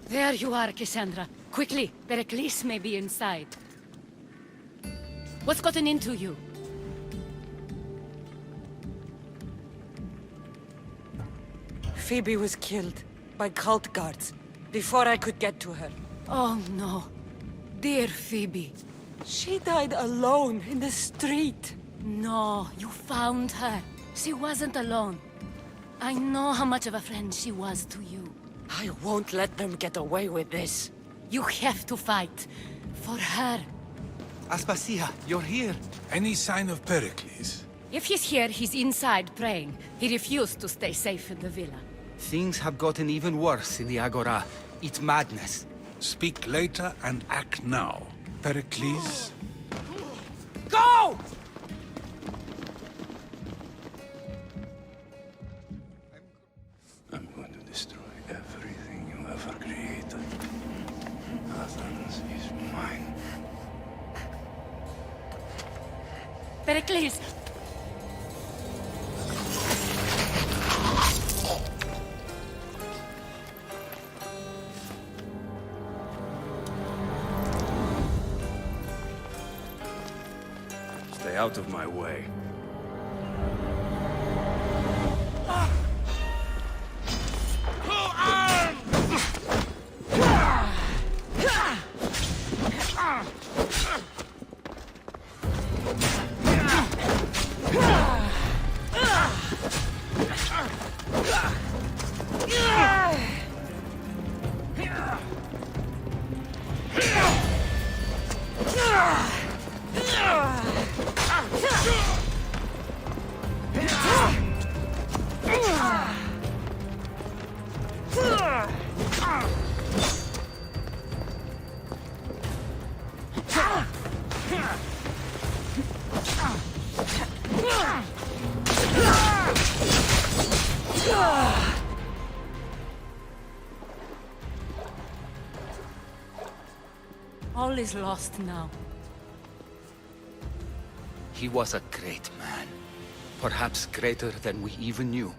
There you are, Cassandra. Quickly, Pericles may be inside. What's gotten into you? Phoebe was killed by cult guards before I could get to her. Oh no. Dear Phoebe. She died alone in the street. No, you found her. She wasn't alone. I know how much of a friend she was to you. I won't let them get away with this. You have to fight. For her. Aspasia, you're here. Any sign of Pericles? If he's here, he's inside praying. He refused to stay safe in the villa. Things have gotten even worse in the Agora. It's madness. Speak later and act now. Pericles? Go! I'm going to destroy everything you ever created. Athens is mine. Pericles! Stay out of my way. All is lost now. He was a great man. Perhaps greater than we even knew.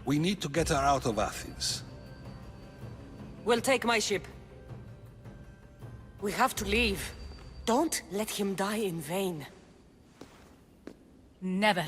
We need to get her out of Athens. We'll take my ship. We have to leave. Don't let him die in vain. Never.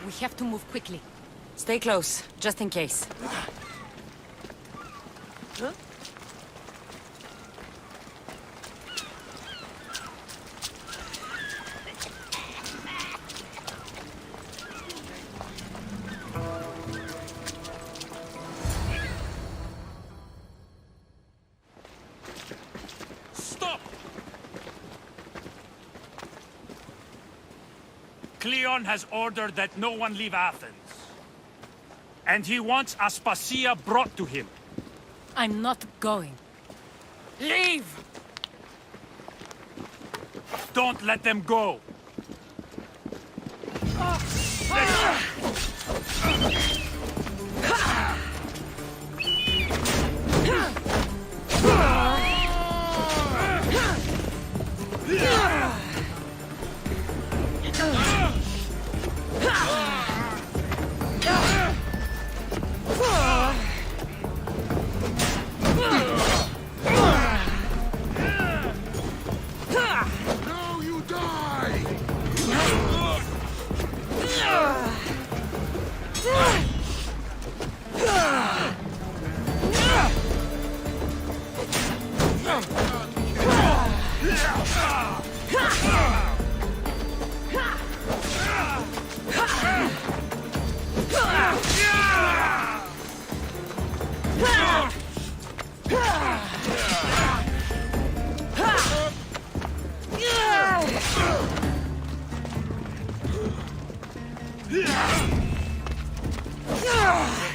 We have to move quickly. Stay close, just in case. Huh? Stop! Cleon has ordered that no one leave Athens. And he wants Aspasia brought to him. I'm not going. Leave! Don't let them go. No, you die!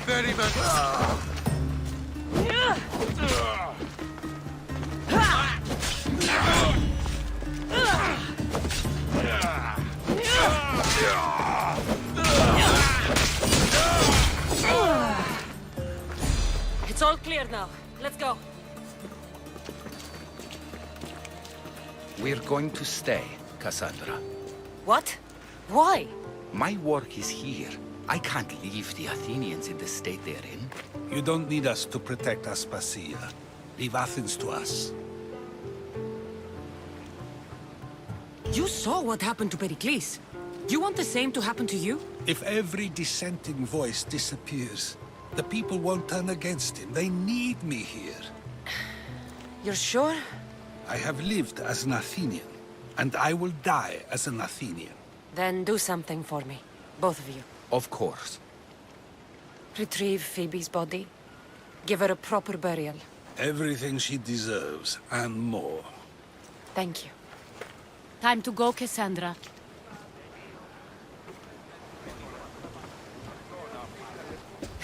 Very much. It's all clear now. Let's go. We're going to stay, Cassandra. What? Why? My work is here. I can't leave the Athenians in the state they're in. You don't need us to protect Aspasia. Leave Athens to us. You saw what happened to Pericles. You want the same to happen to you? If every dissenting voice disappears, the people won't turn against him. They need me here. You're sure? I have lived as an Athenian, and I will die as an Athenian. Then do something for me. Both of you. Of course. Retrieve Phoebe's body. Give her a proper burial. Everything she deserves, and more. Thank you. Time to go, Cassandra.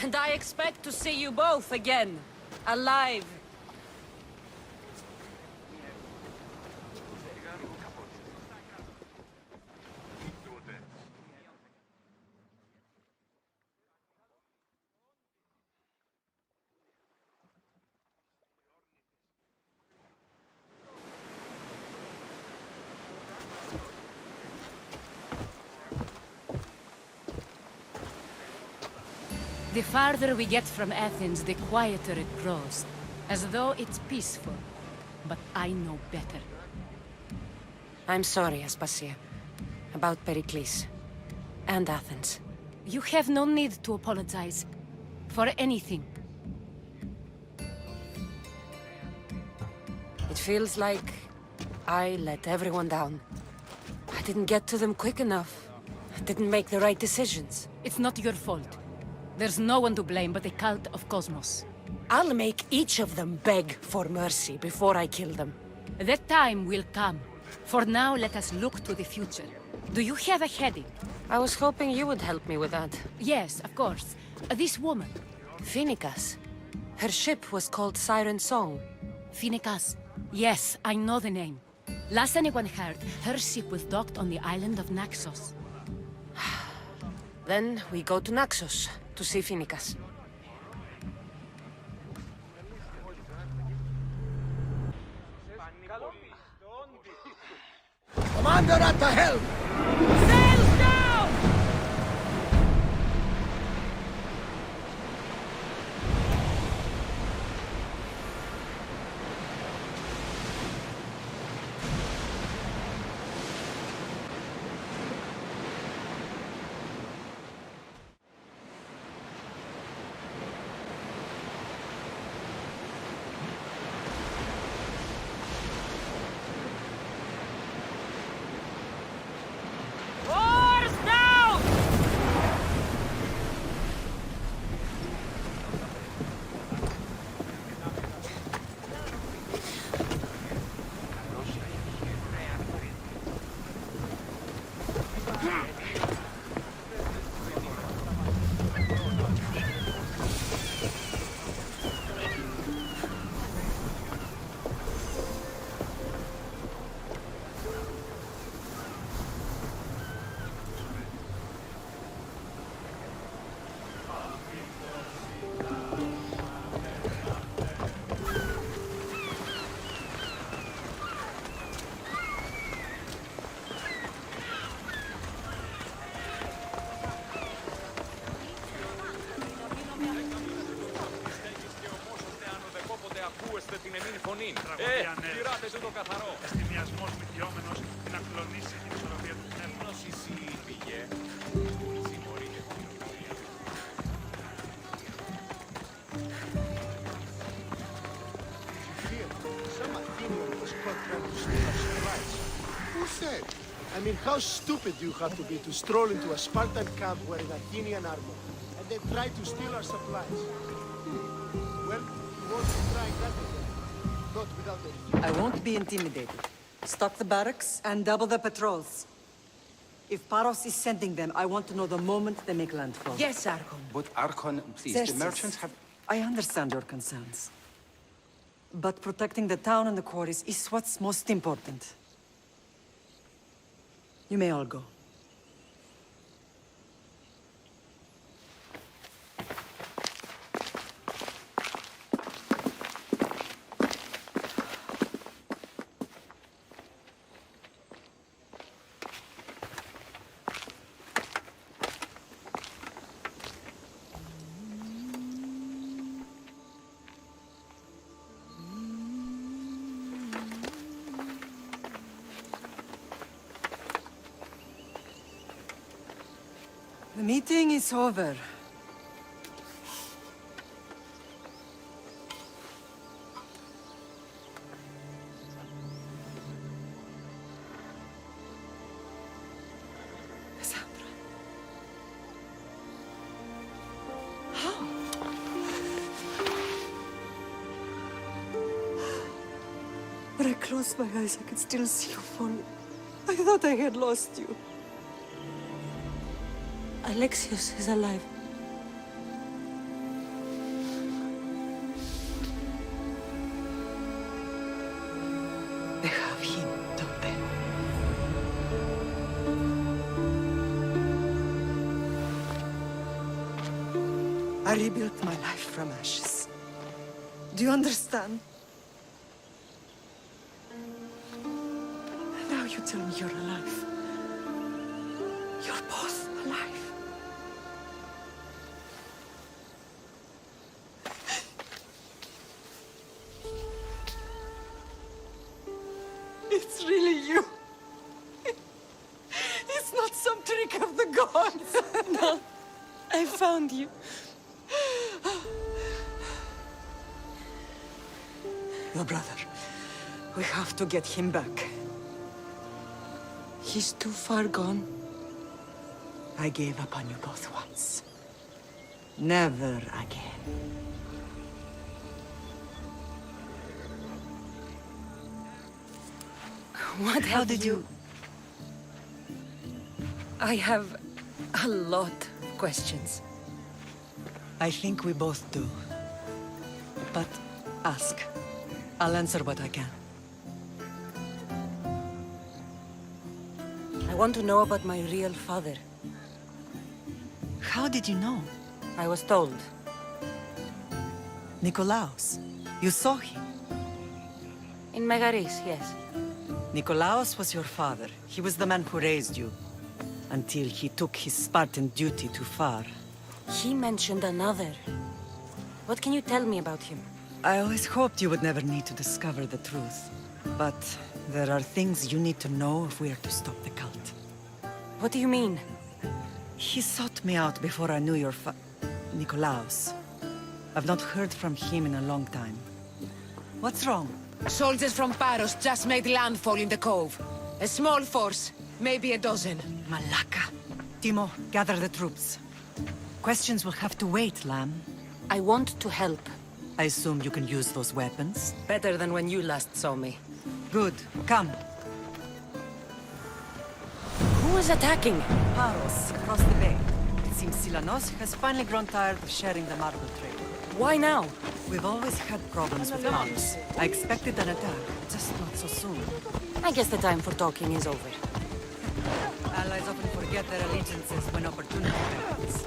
And I expect to see you both again. Alive. The farther we get from Athens, the quieter it grows. As though it's peaceful. But I know better. I'm sorry, Aspasia. About Pericles. And Athens. You have no need to apologize. For anything. It feels like I let everyone down. I didn't get to them quick enough. I didn't make the right decisions. It's not your fault. There's no one to blame but the cult of Cosmos. I'll make each of them beg for mercy before I kill them. That time will come. For now, let us look to the future. Do you have a heading? I was hoping you would help me with that. Yes, of course. This woman. Phoenicas. Her ship was called Siren Song. Phoenicas. Yes, I know the name. Last anyone heard, her ship was docked on the island of Naxos. Then we go to Naxos to see Phoenicas. Commander at the helm! Sails down! Πειράτε το καθαρό. Εστιμιασμός μυθιόμενος να κλονίσει την ισορροπία του πνεύματος. Πήγε. Συμμορείτε. Some Athenian was caught trying to steal our supplies. Who said? I mean, how stupid do you have to be to stroll into a Spartan camp wearing Athenian armor and then try to steal our supplies? Well, you won't be trying that again. Not without a few. I won't be intimidated. Stock the barracks and double the patrols. If Paros is sending them, I want to know the moment they make landfall. Yes, Archon. But Archon, please, Xerxes, the merchants have... I understand your concerns. But protecting the town and the quarries is what's most important. You may all go. The meeting is over. Cassandra. How? When I closed my eyes, I could still see you fall. I thought I had lost you. Alexios is alive. They have him, don't they? I rebuilt my life from ashes. Do you understand? Now you tell me you're alive. You're both alive. No, I found you. Your brother. We have to get him back. He's too far gone. I gave up on you both once. Never again. What How have did you... I have a lot of questions. I think we both do. But ask. I'll answer what I can. I want to know about my real father. How did you know? I was told. Nikolaos. You saw him. In Megaris, yes. Nikolaos was your father. He was the man who raised you. Until he took his Spartan duty too far. He mentioned another. What can you tell me about him? I always hoped you would never need to discover the truth. But there are things you need to know if we are to stop the cult. What do you mean? He sought me out before I knew your Nikolaos. I've not heard from him in a long time. What's wrong? Soldiers from Paros just made landfall in the cove. A small force, maybe a dozen. Malaka. Timo, gather the troops. Questions will have to wait, Lamb. I want to help. I assume you can use those weapons? Better than when you last saw me. Good. Come. Who is attacking? Paros, across the bay. It seems Silanos has finally grown tired of sharing the marble trade. Why now? We've always had problems with Paros. I expected an attack, just not so soon. I guess the time for talking is over. Allies often forget their allegiances when opportunity comes.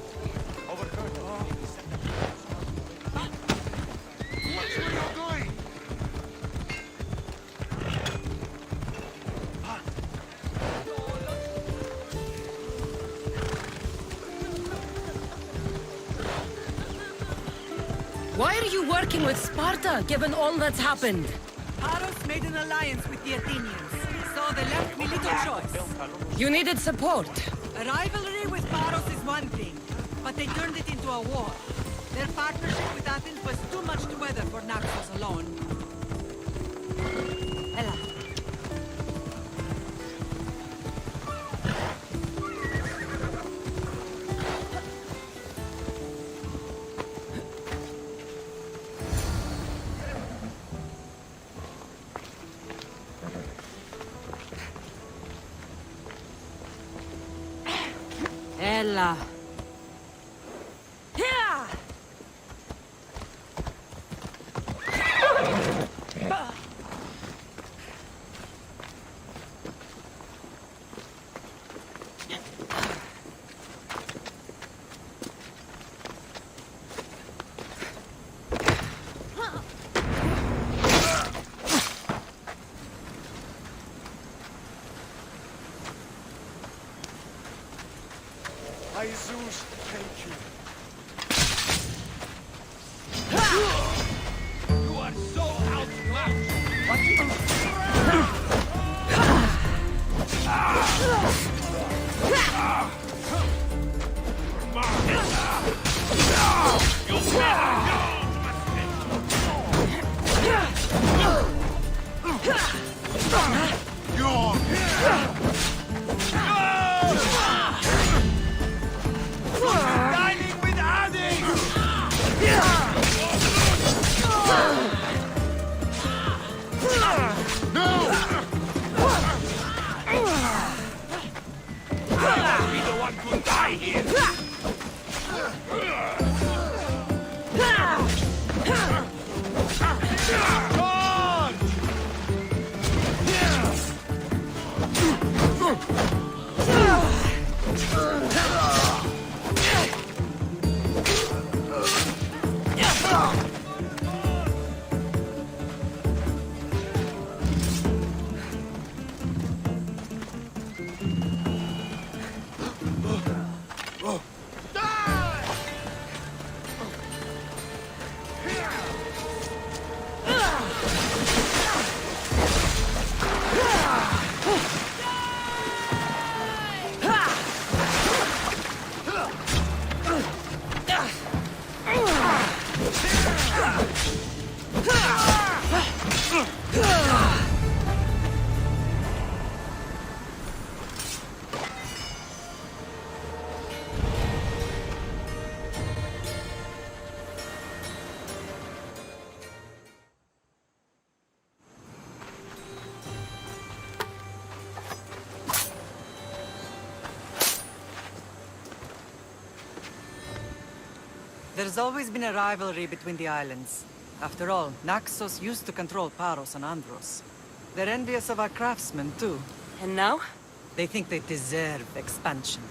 Why are you working with Sparta, given all that's happened? Paros made an alliance with the Athenians, so they left me little choice. You needed support. A rivalry with Paros is one thing, but they turned it into a war. Their partnership with Athens was too much to weather for Naxos alone. Ella. Ella. By Zeus, thank you. You are so outmatched! Dining with Adi! No! I'll be the one to die here! There's always been a rivalry between the islands. After all, Naxos used to control Paros and Andros. They're envious of our craftsmen, too. And now? They think they deserve expansion.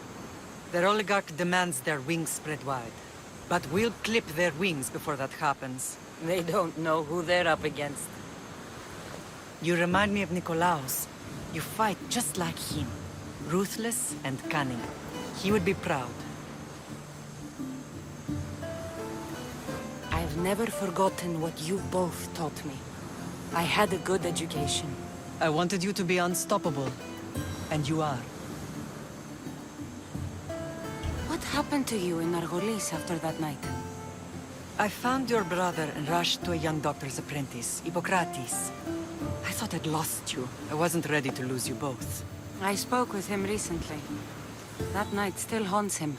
Their oligarch demands their wings spread wide. But we'll clip their wings before that happens. They don't know who they're up against. You remind me of Nikolaos. You fight just like him. Ruthless and cunning. He would be proud. I've never forgotten what you both taught me. I had a good education. I wanted you to be unstoppable. And you are. What happened to you in Argolis after that night? I found your brother and rushed to a young doctor's apprentice, Hippocrates. I thought I'd lost you. I wasn't ready to lose you both. I spoke with him recently. That night still haunts him.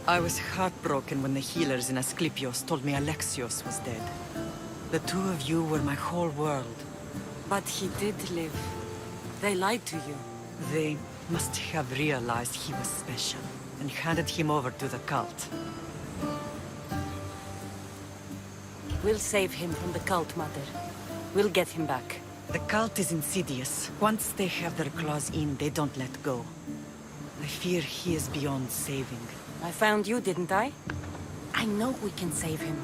I was heartbroken when the healers in Asclepios told me Alexios was dead. The two of you were my whole world. But he did live. They lied to you. They must have realized he was special and handed him over to the cult. We'll save him from the cult, Mother. We'll get him back. The cult is insidious. Once they have their claws in, they don't let go. I fear he is beyond saving. I found you, didn't I? I know we can save him.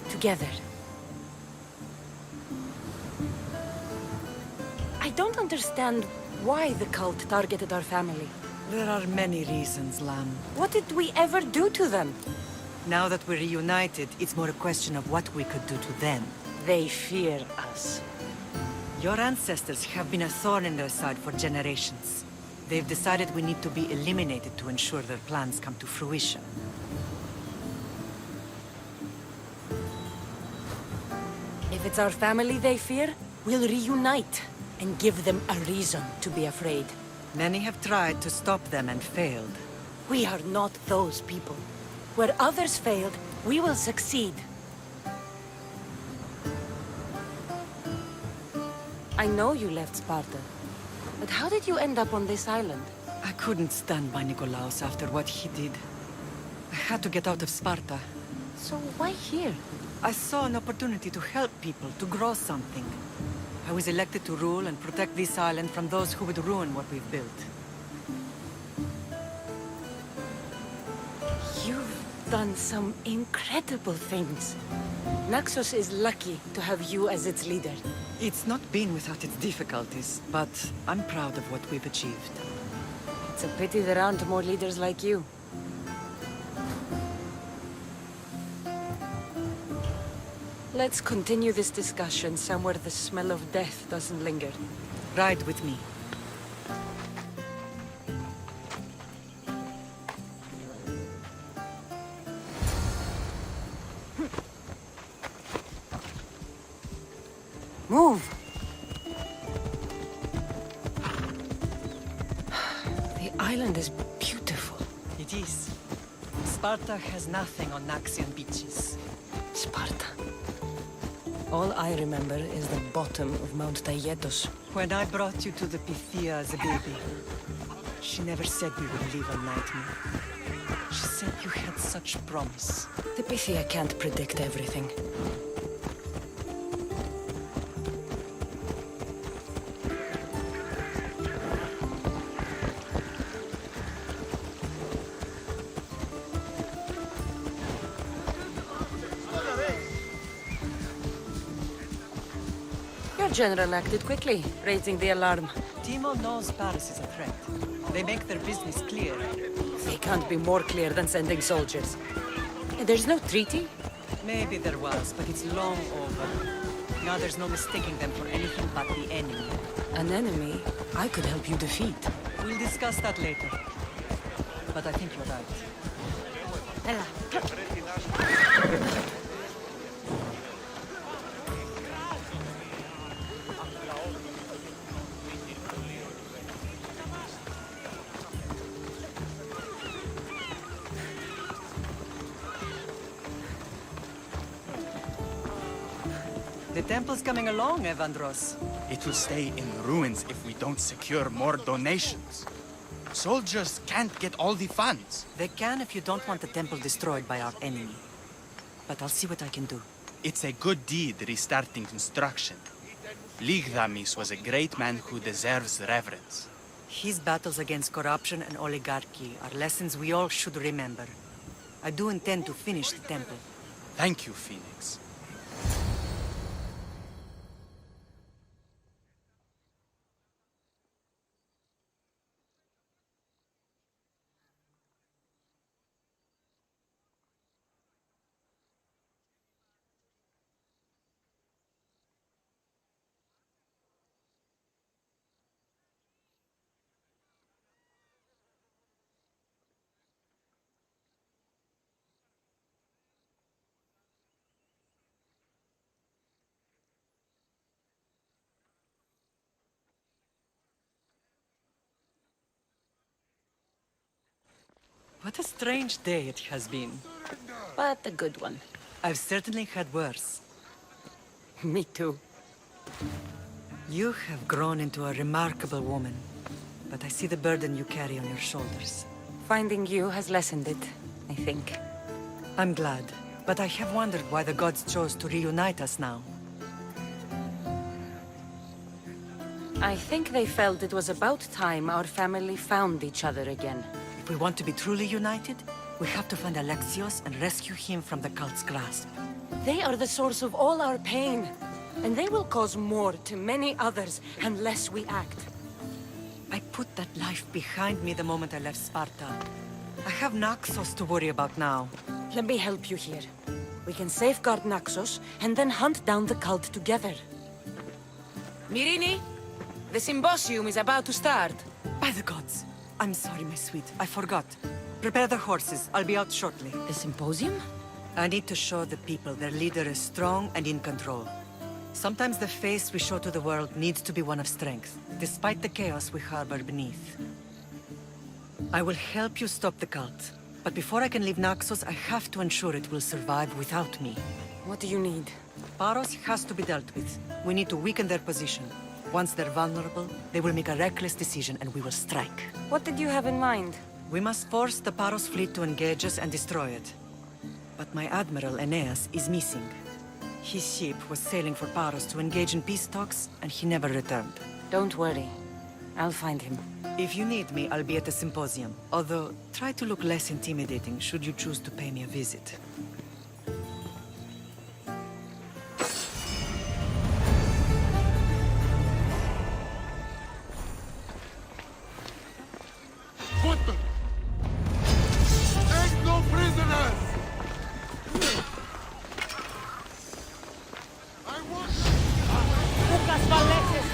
Together. I don't understand why the cult targeted our family. There are many reasons, Lamb. What did we ever do to them? Now that we're reunited, it's more a question of what we could do to them. They fear us. Your ancestors have been a thorn in their side for generations. They've decided we need to be eliminated to ensure their plans come to fruition. If it's our family they fear, we'll reunite and give them a reason to be afraid. Many have tried to stop them and failed. We are not those people. Where others failed, we will succeed. I know you left Sparta, but how did you end up on this island? I couldn't stand by Nikolaos after what he did. I had to get out of Sparta. So why here? I saw an opportunity to help people, to grow something. I was elected to rule and protect this island from those who would ruin what we've built. You've done some incredible things. Naxos is lucky to have you as its leader. It's not been without its difficulties, but I'm proud of what we've achieved. It's a pity there aren't more leaders like you. Let's continue this discussion somewhere the smell of death doesn't linger. Ride with me. Move! The island is beautiful. It is. Sparta has nothing on Naxian beaches. Sparta. All I remember is the bottom of Mount Taygetos. When I brought you to the Pythia as a baby, she never said we would live a nightmare. She said you had such promise. The Pythia can't predict everything. General acted quickly, raising the alarm. Timo knows Paris is a threat. They make their business clear. They can't be more clear than sending soldiers. There's no treaty? Maybe there was, but it's long over. Now there's no mistaking them for anything but the enemy. An enemy I could help you defeat. We'll discuss that later. But I think you're right. Ella. The temple's coming along, Evandros. It will stay in ruins if we don't secure more donations. Soldiers can't get all the funds. They can if you don't want the temple destroyed by our enemy. but I'll see what I can do. It's a good deed restarting construction. Ligdamis was a great man who deserves reverence. His battles against corruption and oligarchy are lessons we all should remember. I do intend to finish the temple. Thank you, Phoenix. What a strange day it has been. But a good one. I've certainly had worse. Me too. You have grown into a remarkable woman, but I see the burden you carry on your shoulders. Finding you has lessened it, I think. I'm glad, but I have wondered why the gods chose to reunite us now. I think they felt it was about time our family found each other again. If we want to be truly united, we have to find Alexios and rescue him from the cult's grasp. They are the source of all our pain, and they will cause more to many others unless we act. I put that life behind me the moment I left Sparta. I have Naxos to worry about now. Let me help you here. We can safeguard Naxos and then hunt down the cult together. Myrrine, the symposium is about to start. By the gods! I'm sorry, my sweet. I forgot. Prepare the horses. I'll be out shortly. The symposium? I need to show the people their leader is strong and in control. Sometimes the face we show to the world needs to be one of strength, despite the chaos we harbor beneath. I will help you stop the cult, but before I can leave Naxos, I have to ensure it will survive without me. What do you need? Paros has to be dealt with. We need to weaken their position. Once they're vulnerable, they will make a reckless decision and we will strike. What did you have in mind? We must force the Paros fleet to engage us and destroy it. But my admiral, Aeneas, is missing. His ship was sailing for Paros to engage in peace talks, and he never returned. Don't worry. I'll find him. If you need me, I'll be at the symposium. Although, try to look less intimidating should you choose to pay me a visit. What the? Take no prisoners! I want... Lucas Valencia's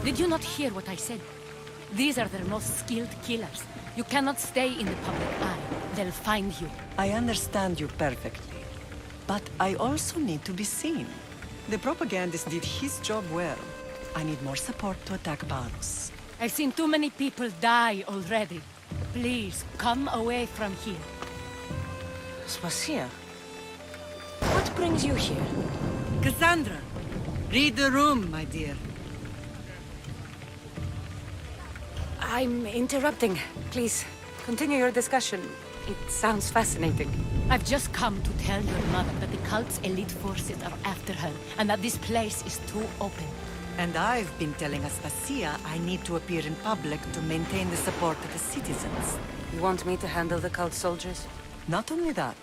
Did you not hear what I said? These are their most skilled killers. You cannot stay in the public eye. They'll find you. I understand you perfectly. But I also need to be seen. The propagandist did his job well. I need more support to attack Paros. I've seen too many people die already. Please, come away from here. Aspasia? What brings you here? Cassandra! Read the room, my dear. I'm interrupting. Please, continue your discussion. It sounds fascinating. I've just come to tell your mother that the cult's elite forces are after her, and that this place is too open. And I've been telling Aspasia I need to appear in public to maintain the support of the citizens. You want me to handle the cult soldiers? Not only that,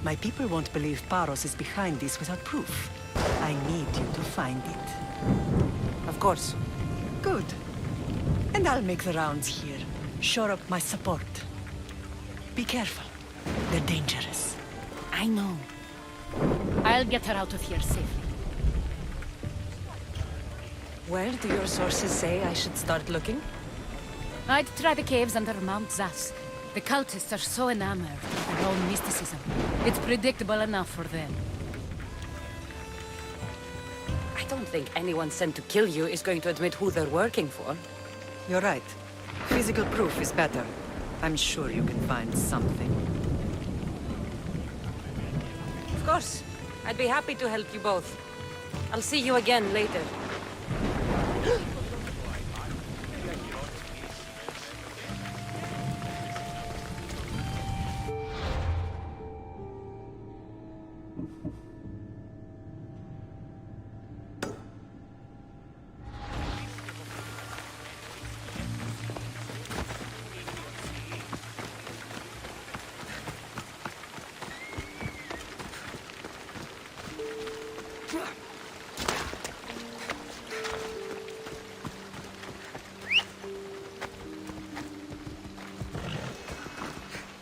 my people won't believe Paros is behind this without proof. I need you to find it. Of course. Good. And I'll make the rounds here. Shore up my support. Be careful. They're dangerous. I know. I'll get her out of here safely. Where do your sources say I should start looking? I'd try the caves under Mount Zas. The cultists are so enamored with their own mysticism. It's predictable enough for them. I don't think anyone sent to kill you is going to admit who they're working for. You're right. Physical proof is better. I'm sure you can find something. Of course. I'd be happy to help you both. I'll see you again later.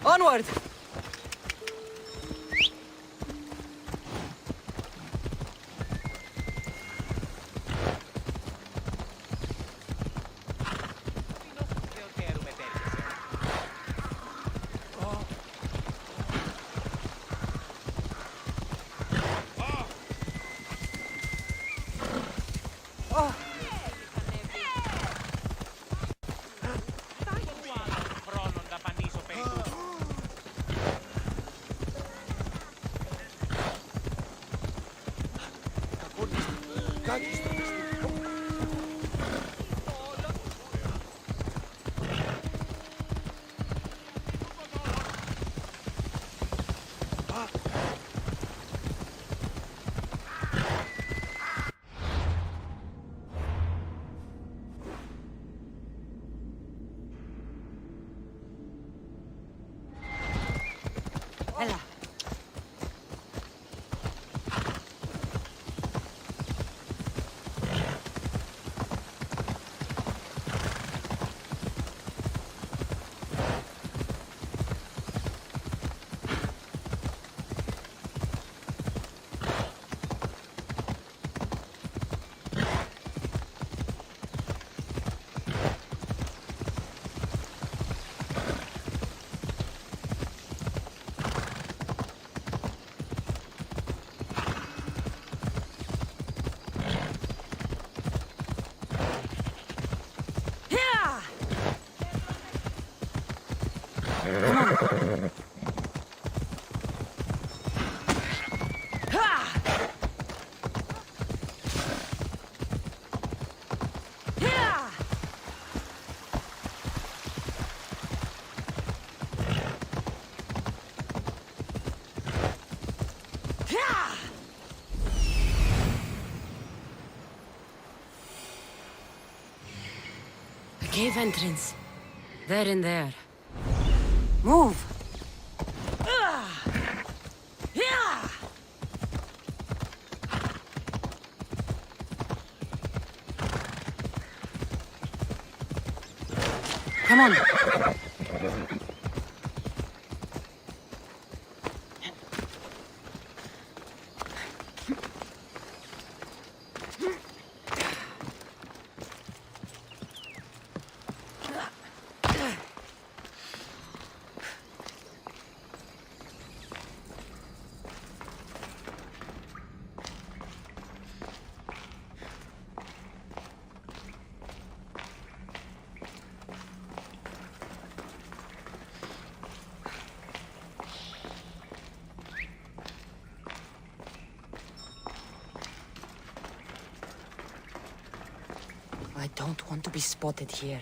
Onward! Cave entrance. They're in there. Move! Come on. I don't want to be spotted here.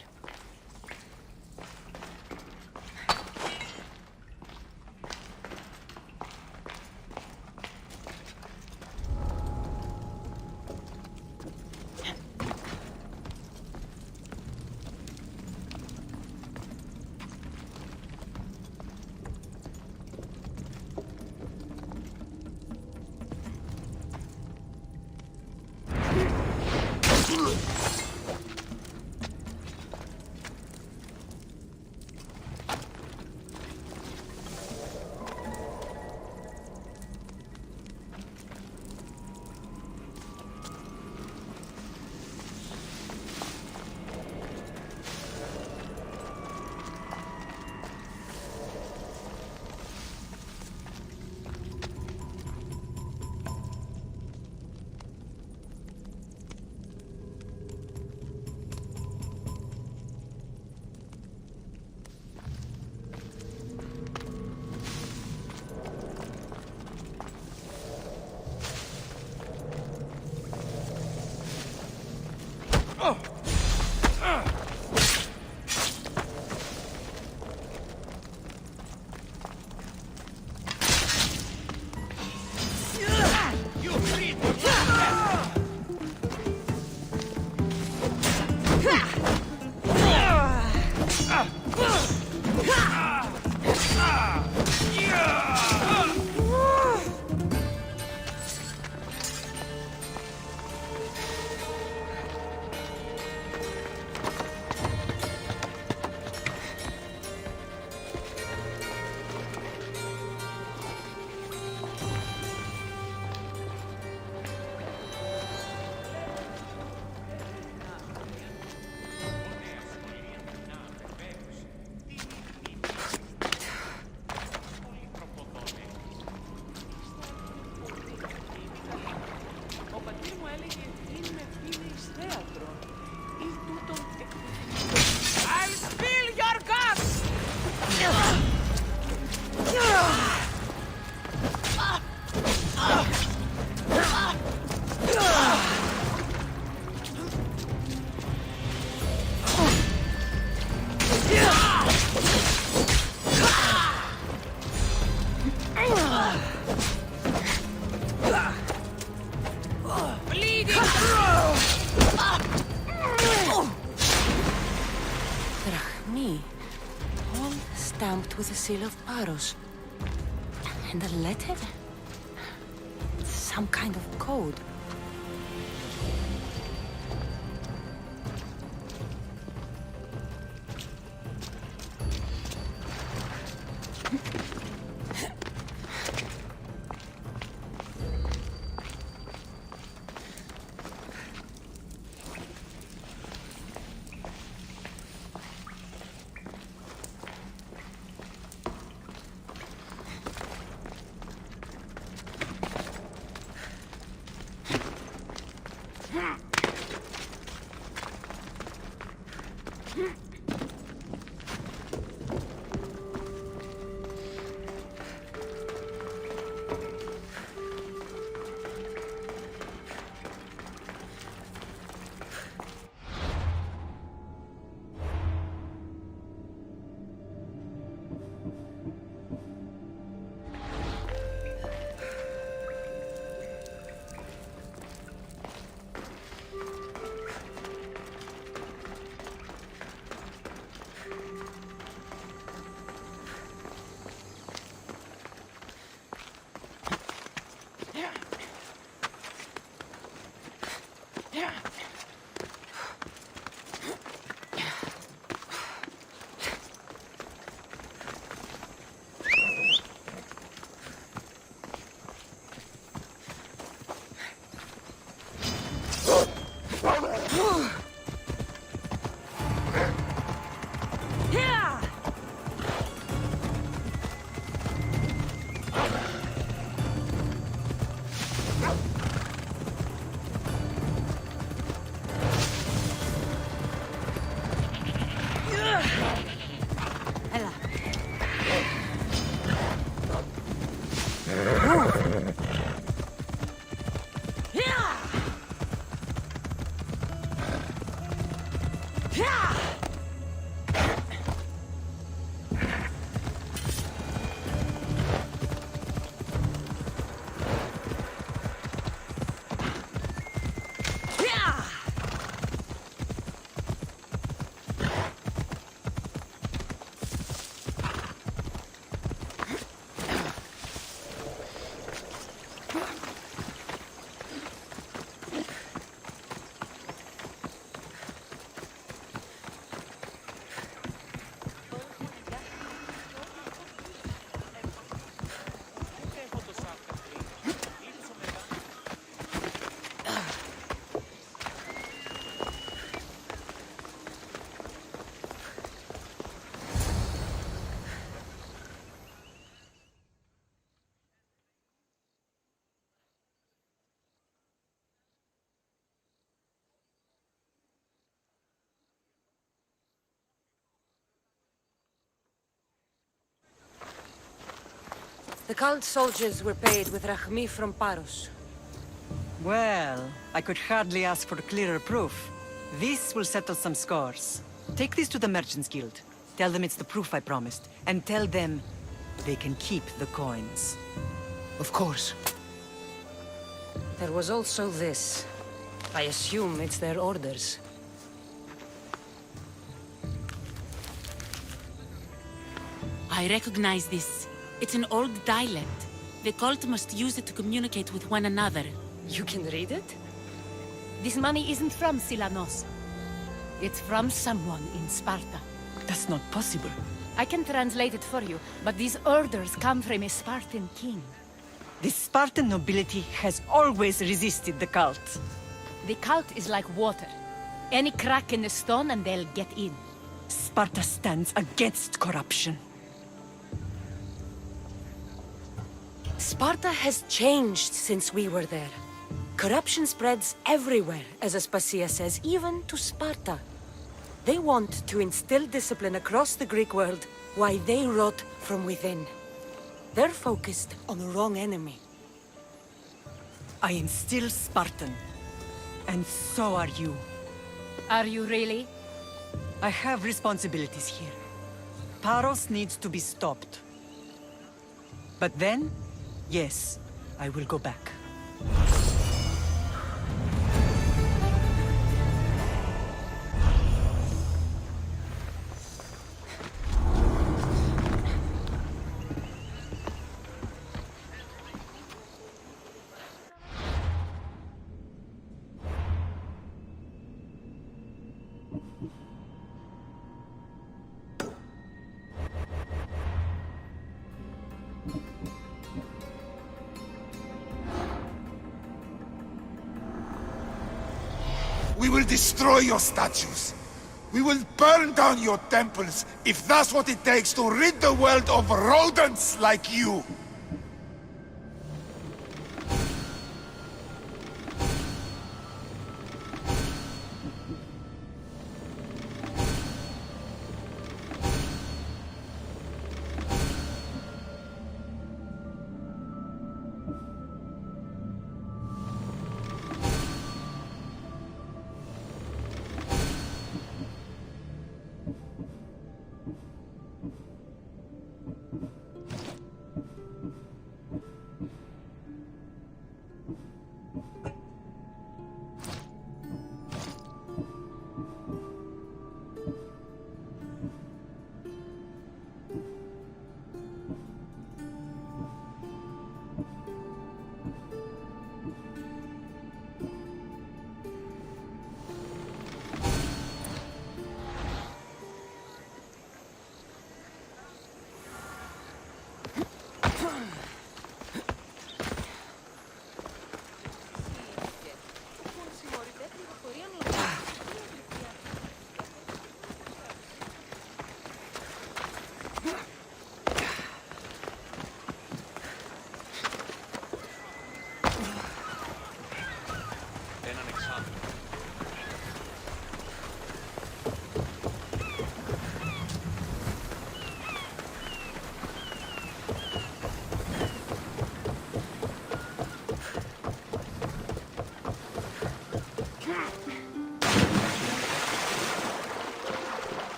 With a seal of Paros. And a letter? Some kind of code. The cult soldiers were paid with Rachmi from Paros. Well, I could hardly ask for clearer proof. This will settle some scores. Take this to the Merchants Guild. Tell them it's the proof I promised. And tell them they can keep the coins. Of course. There was also this. I assume it's their orders. I recognize this. It's an old dialect. The cult must use it to communicate with one another. You can read it? This money isn't from Silanos. It's from someone in Sparta. That's not possible. I can translate it for you, but these orders come from a Spartan king. The Spartan nobility has always resisted the cult. The cult is like water. Any crack in the stone and they'll get in. Sparta stands against corruption. Sparta has changed since we were there. Corruption spreads everywhere, as Aspasia says, even to Sparta. They want to instill discipline across the Greek world, while they rot from within. They're focused on the wrong enemy. I am still Spartan. And so are you. Are you really? I have responsibilities here. Paros needs to be stopped. But then, yes, I will go back. We will destroy your statues. We will burn down your temples if that's what it takes to rid the world of rodents like you.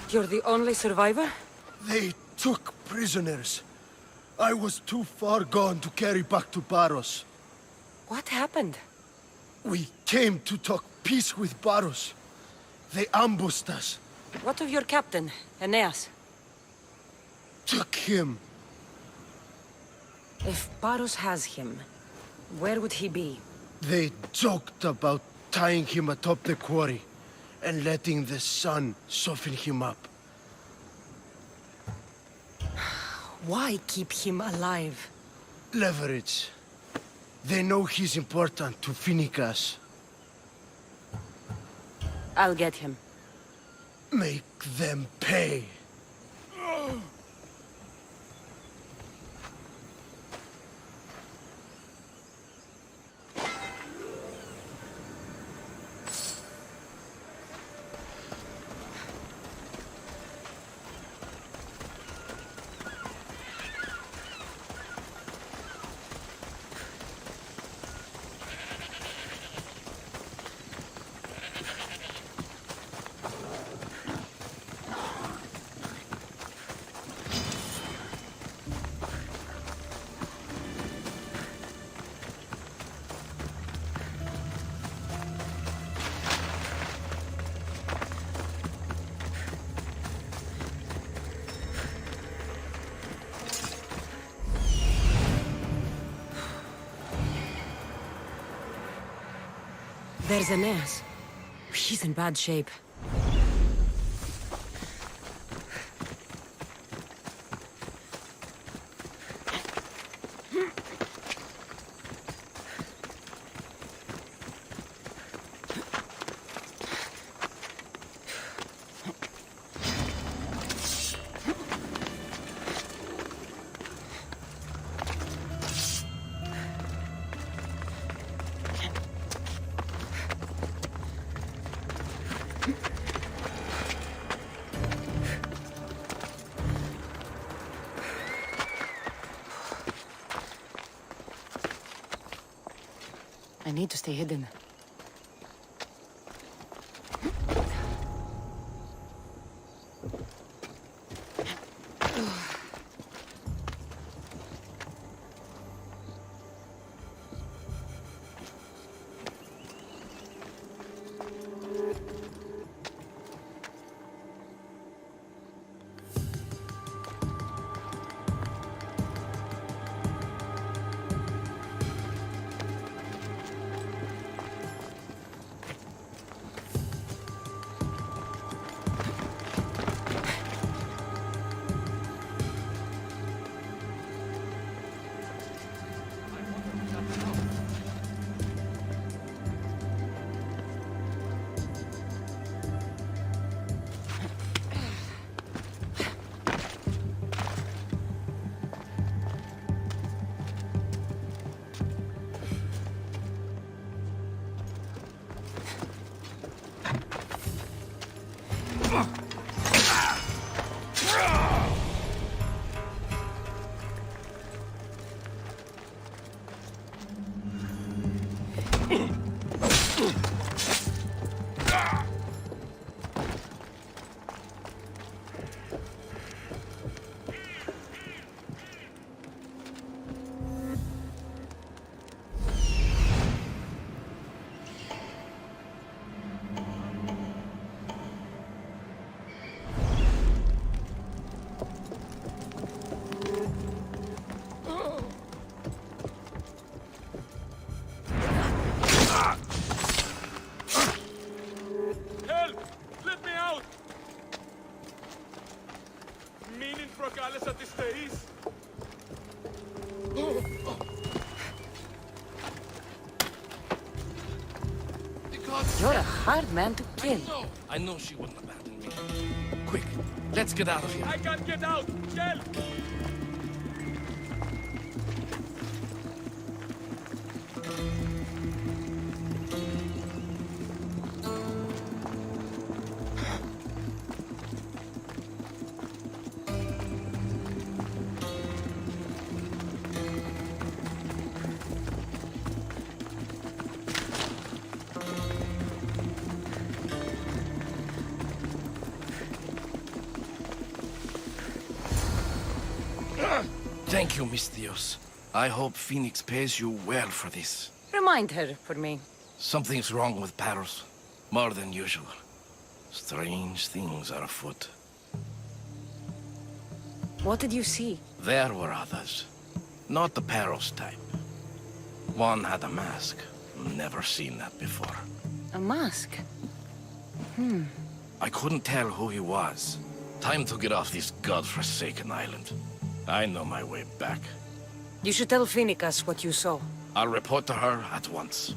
You're the only survivor? They took prisoners. I was too far gone to carry back to Paros. What happened? We came to talk peace with Paros. They ambushed us. What of your captain, Aeneas? Took him. If Paros has him, where would he be? They joked about tying him atop the quarry and letting the sun soften him up. Why keep him alive? Leverage. They know he's important to Phoenicus. I'll get him. Make them pay. There's Aeneas. He's in bad shape. I need to stay hidden. You're a hard man to kill. I know she wouldn't abandon me. Quick, let's get out of here. I can't get out! Help! Thank you, misthios. I hope Phoenix pays you well for this. Remind her for me. Something's wrong with Paros. More than usual. Strange things are afoot. What did you see? There were others. Not the Paros type. One had a mask. Never seen that before. A mask? I couldn't tell who he was. Time to get off this godforsaken island. I know my way back. You should tell Phoenix what you saw. I'll report to her at once.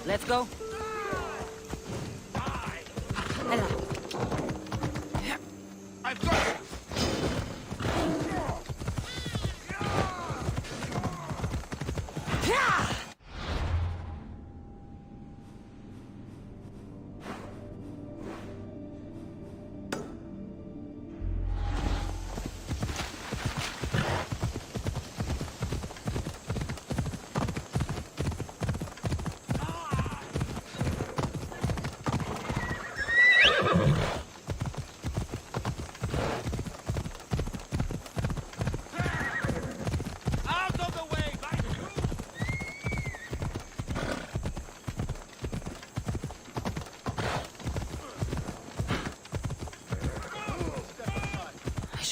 Let's go. Hello. I've got it!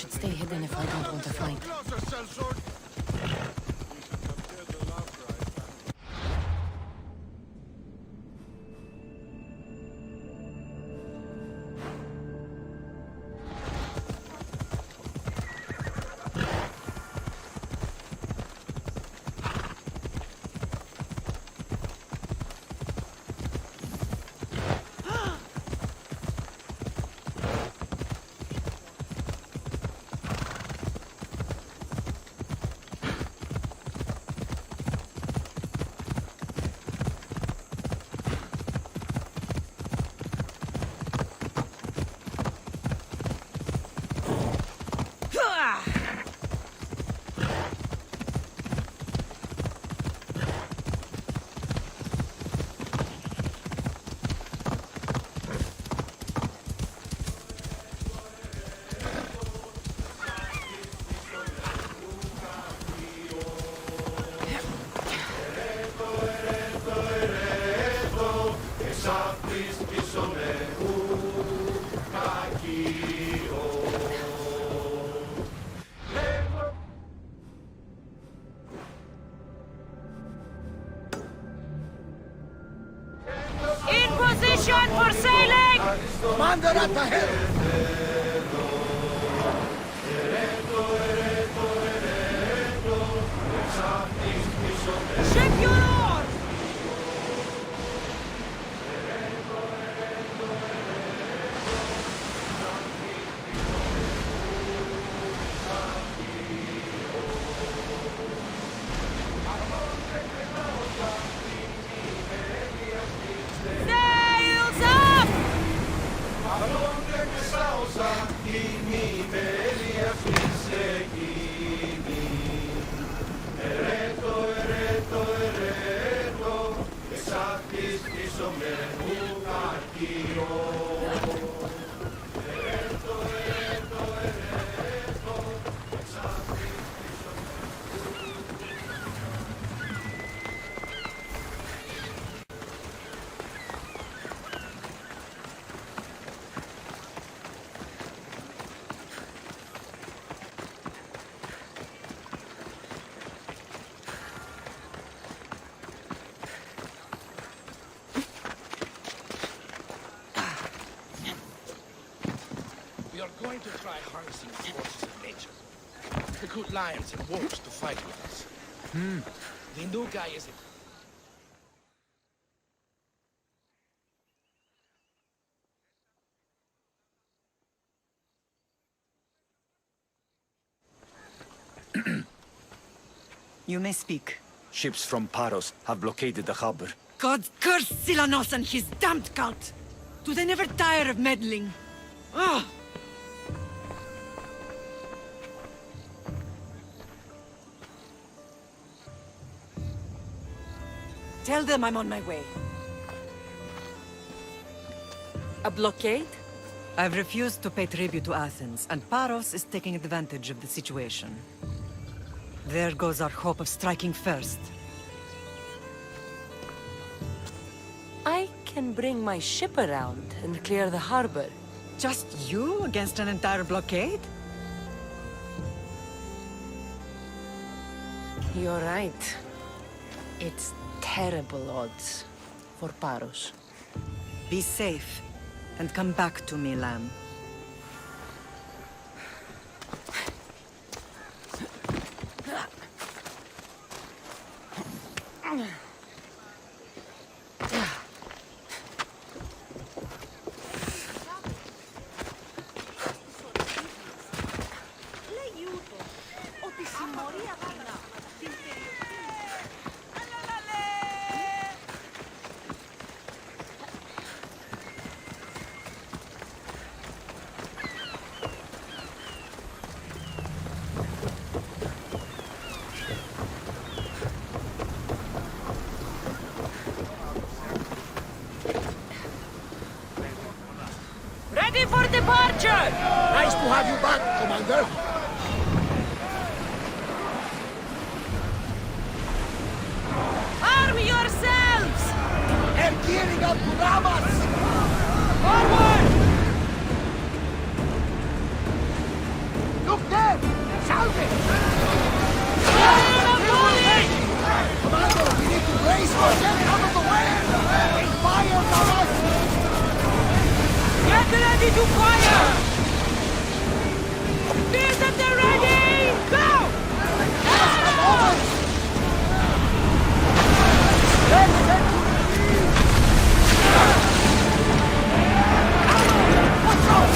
Stay hidden if I don't want to fight. Position for sailing! Commander at the helm! Ship your oars! Sails up! We are going to try harnessing the forces of nature. Recruit lions and wolves to fight with us. The new guy is... You may speak. Ships from Paros have blockaded the harbor. God curse Silanos and his damned cult! Do they never tire of meddling? Ugh! Tell them I'm on my way. A blockade? I've refused to pay tribute to Athens, and Paros is taking advantage of the situation. There goes our hope of striking first. I can bring my ship around and clear the harbor. Just you against an entire blockade? You're right. It's terrible odds for Paros. Be safe, and come back to me, lamb. Ready for departure! Nice to have you back, Commander. Arm yourselves! They're gearing up to ram us! Forward! Look there! Salve! Commander, we need to raise for them out of the way! They fired on us! Get ready to fire! Spears at the ready! Go! Just a moment! Let's set to release! What's up?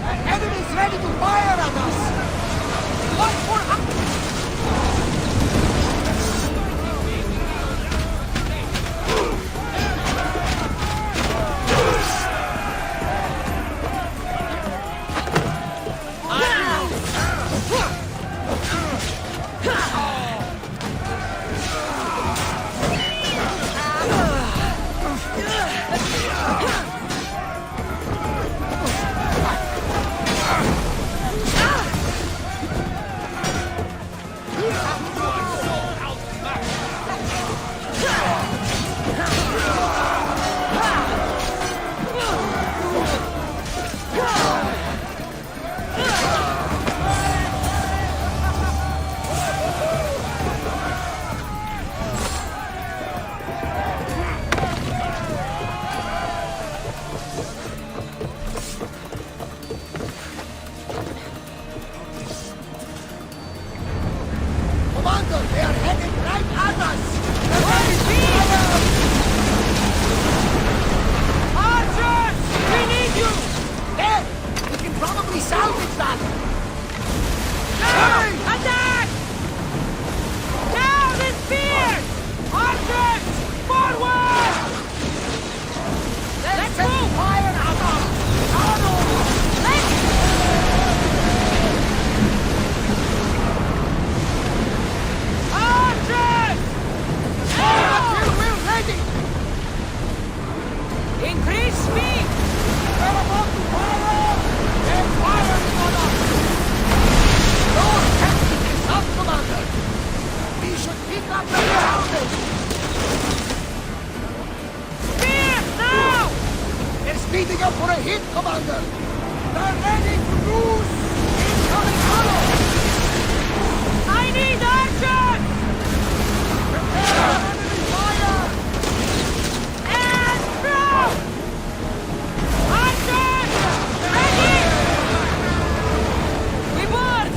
The enemy's ready to fire at us! What for? Commander, they are headed right at us! Archers! We need you! There! We can probably salvage that! Now! Attack! Now the spears! Archers! Forward! Let's move! Fire at us! Archers! We're ready! Increase speed! We're about to fire! They're firing on us! Your tactic is up, Commander! We should pick up the ground! Spears now! They're speeding up for a hit, Commander! They're ready to lose! Incoming arrow! I need archers! Prepare enemy fire! And throw! Archers! Ready! We board!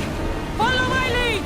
Follow my lead!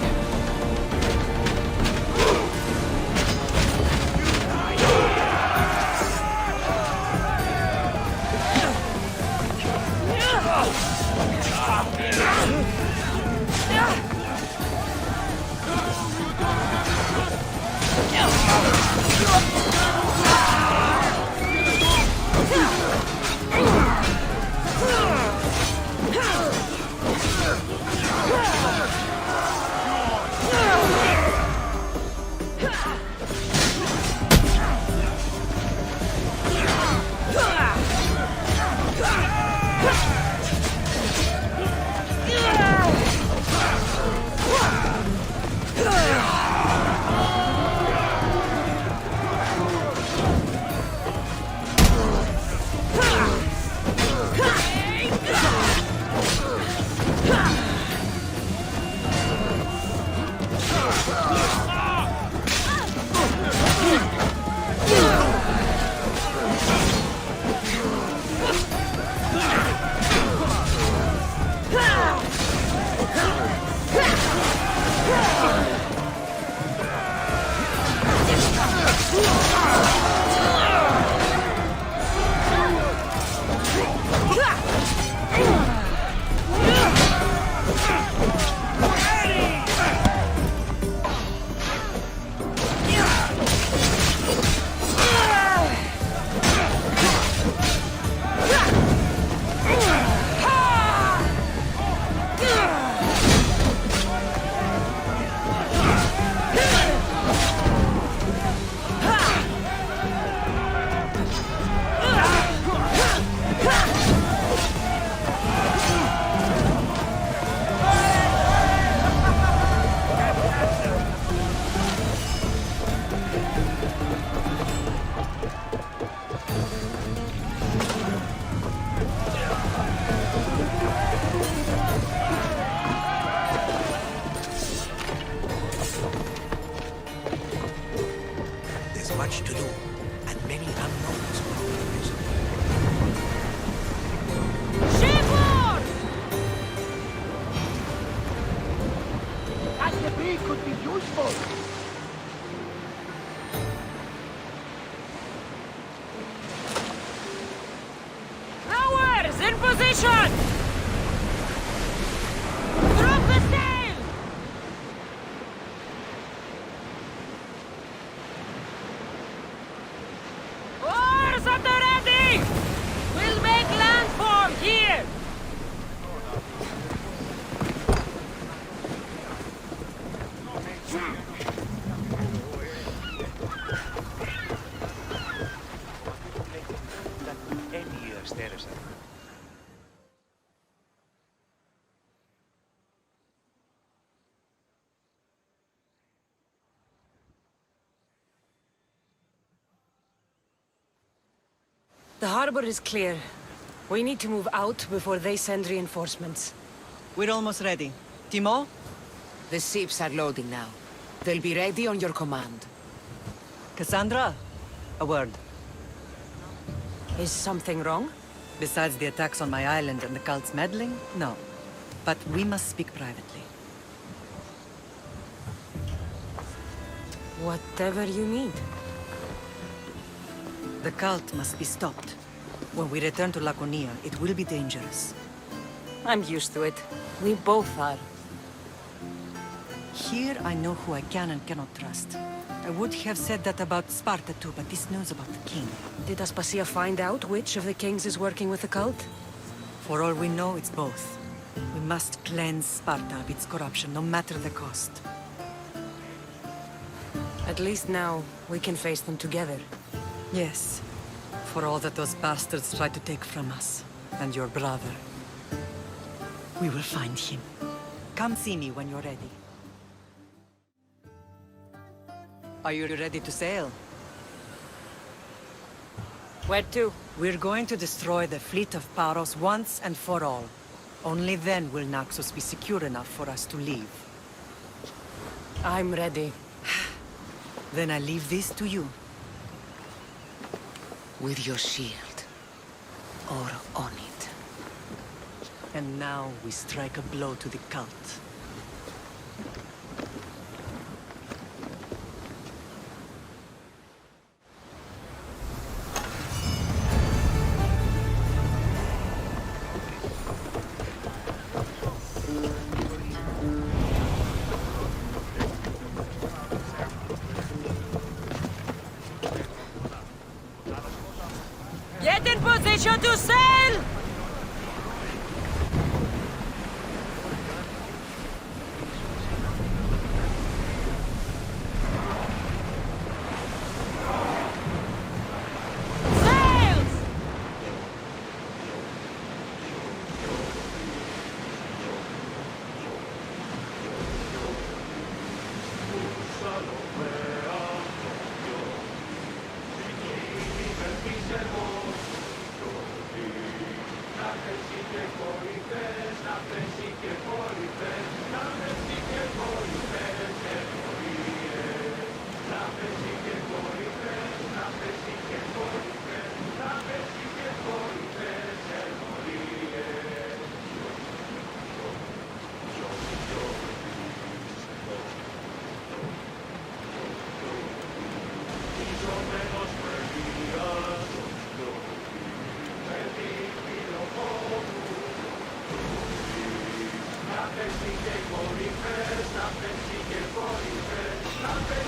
in position! Drop the sail! Oars at the ready! We'll make landfall here! The harbor is clear. We need to move out before they send reinforcements. We're almost ready. Timo? The ships are loading now. They'll be ready on your command. Cassandra? A word. Is something wrong? Besides the attacks on my island and the cult's meddling? No. But we must speak privately. Whatever you need. The cult must be stopped. When we return to Laconia, it will be dangerous. I'm used to it. We both are. Here I know who I can and cannot trust. I would have said that about Sparta too, but this news about the king... Did Aspasia find out which of the kings is working with the cult? For all we know, it's both. We must cleanse Sparta of its corruption, no matter the cost. At least now, we can face them together. Yes. For all that those bastards tried to take from us, and your brother. We will find him. Come see me when you're ready. Are you ready to sail? Where to? We're going to destroy the fleet of Paros once and for all. Only then will Naxos be secure enough for us to leave. I'm ready. Then I leave this to you. With your shield. Or on it. And now we strike a blow to the cult. Get in position to sail! Sails!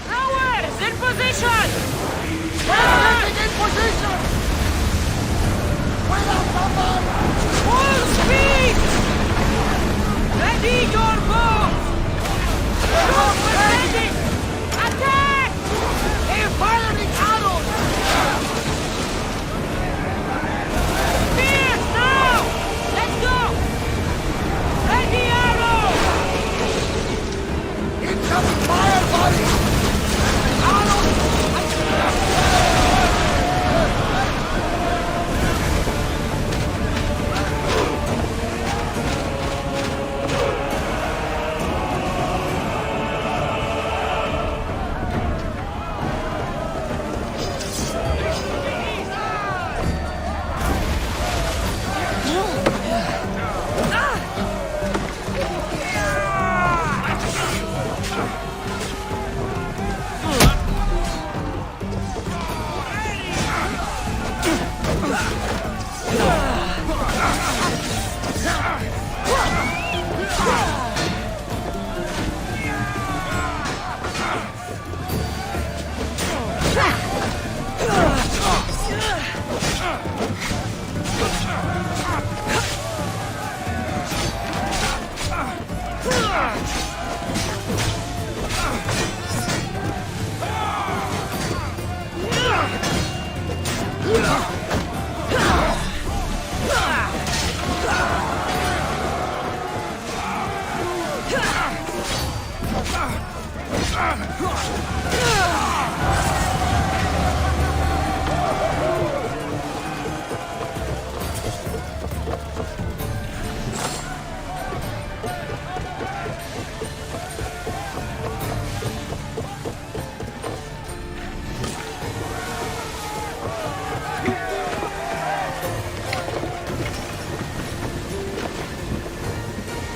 Rowers, in position! In position! Full speed! Ready your boat! Shoot ready! Attack! They're firing arrows! Spears now! Let's go! Ready arrow! Incoming fire, buddy!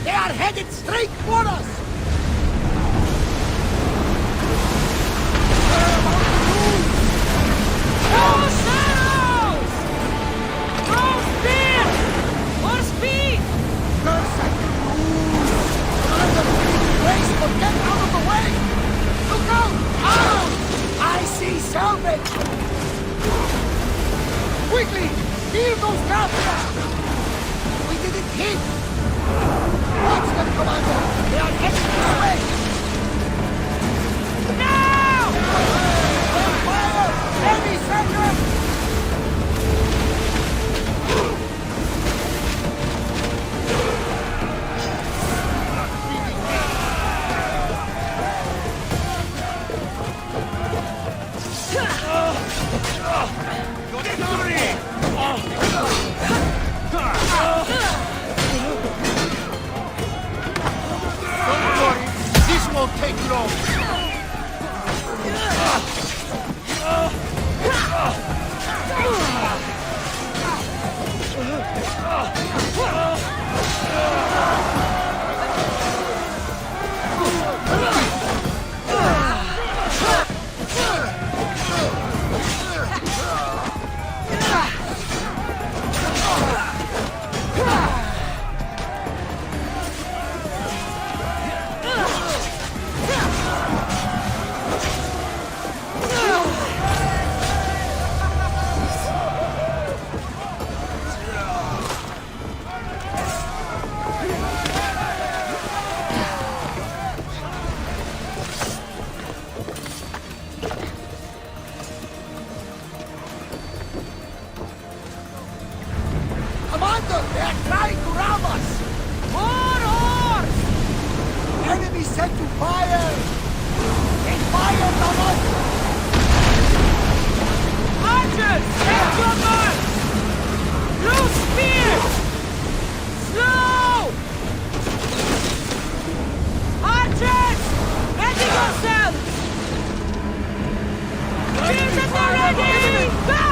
They are headed straight for us! No shadows! No speed! For speed! Race, but get out of the way! Look out! Out! I see salvage! Quickly! Heal those captors! We didn't hit! Watch them, Commander! They are heading this way! Now! Fire! Heavy center! Don't worry, this won't take long. Commander, they are trying to ram us! More oars! Enemy set to fire! They fired on us! Archers, take your guns! Loose spears! Slow! Archers, ready yourselves! Shields at the ready! Go!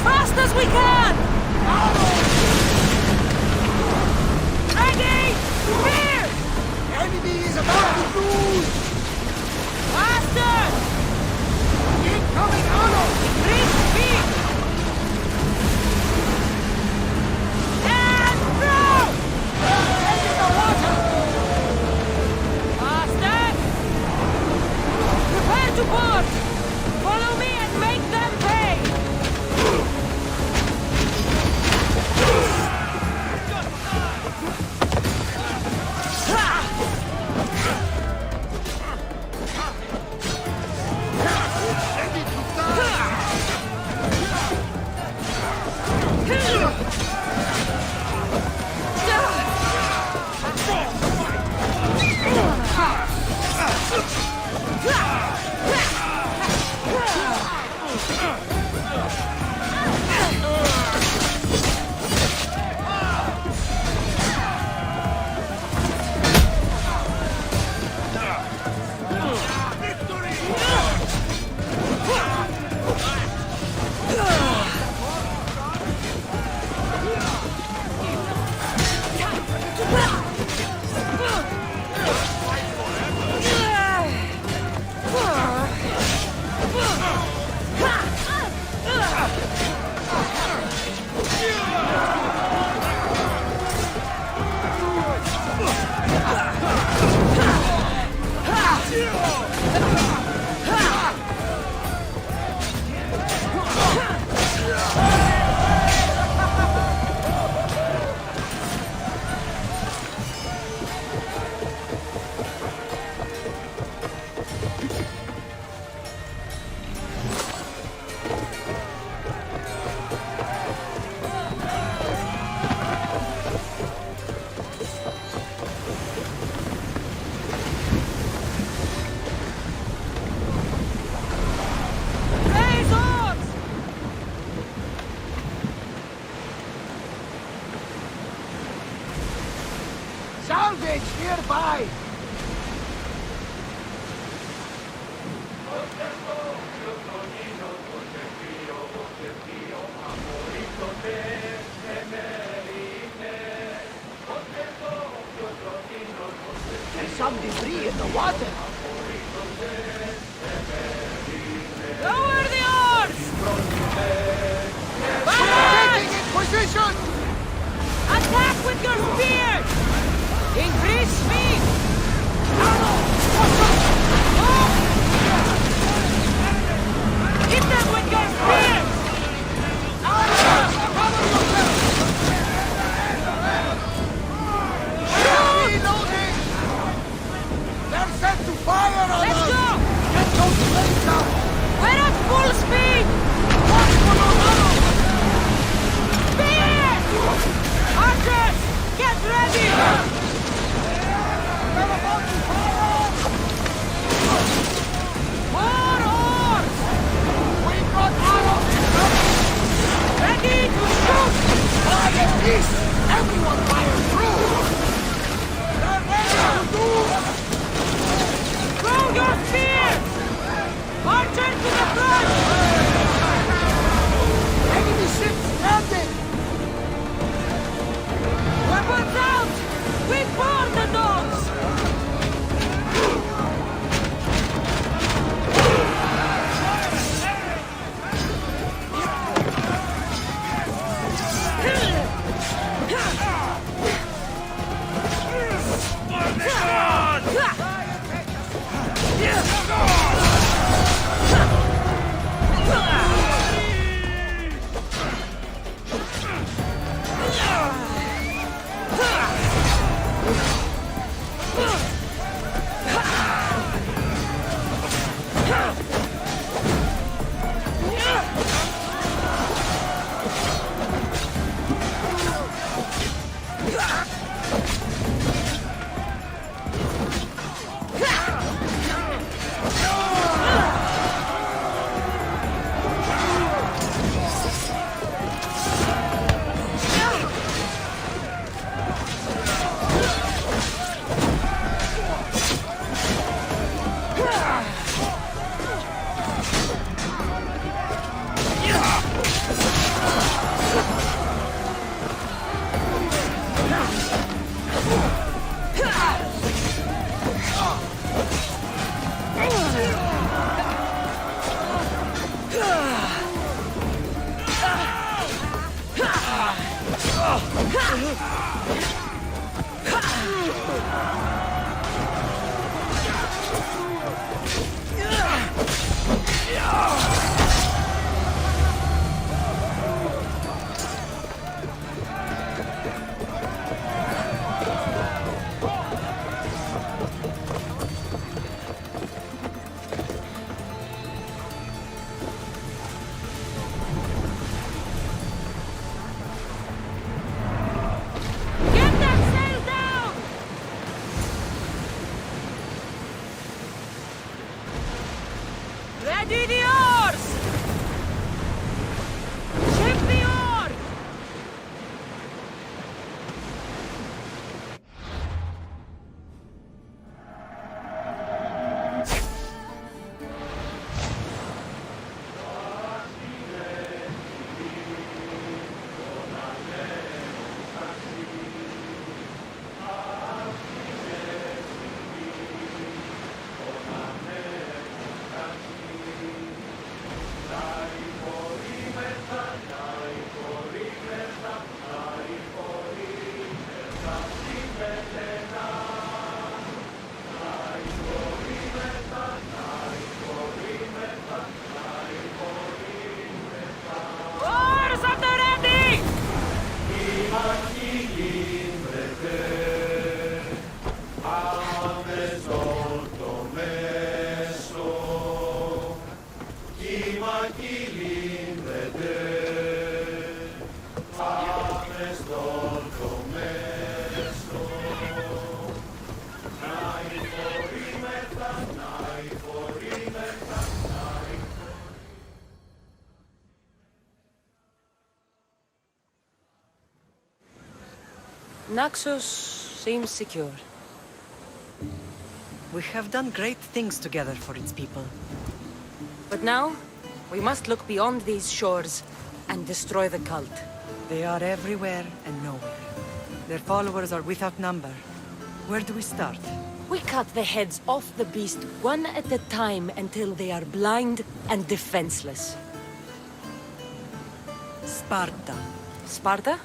Fast as we can! Ready! Spear! Enemy is about to lose! Faster! Incoming arrows! Increase speed! And throw! Into the water! Faster! Prepare to board! Follow me and make them pay! Carnage nearby! There's some debris in the water! Lower the oars! Taking in position! Attack with your spears! Increase speed! Hit them with your spears! Reloading! They're set to fire on Let's us! go! Get those planes out! We're at full speed! Spears! Archers! Get ready! More oars! We've got arrows! Ready to shoot! Fire this! Everyone fire through! They're ready to do! Throw your spears! Archer to the front! Enemy ships landing! Weapons out! We burn the dogs! Ready the oars! Ship the oar! Oars at the ready! Naxos seems secure. We have done great things together for its people. But now, we must look beyond these shores and destroy the cult. They are everywhere and nowhere. Their followers are without number. Where do we start? We cut the heads off the beast one at a time until they are blind and defenseless. Sparta. Sparta?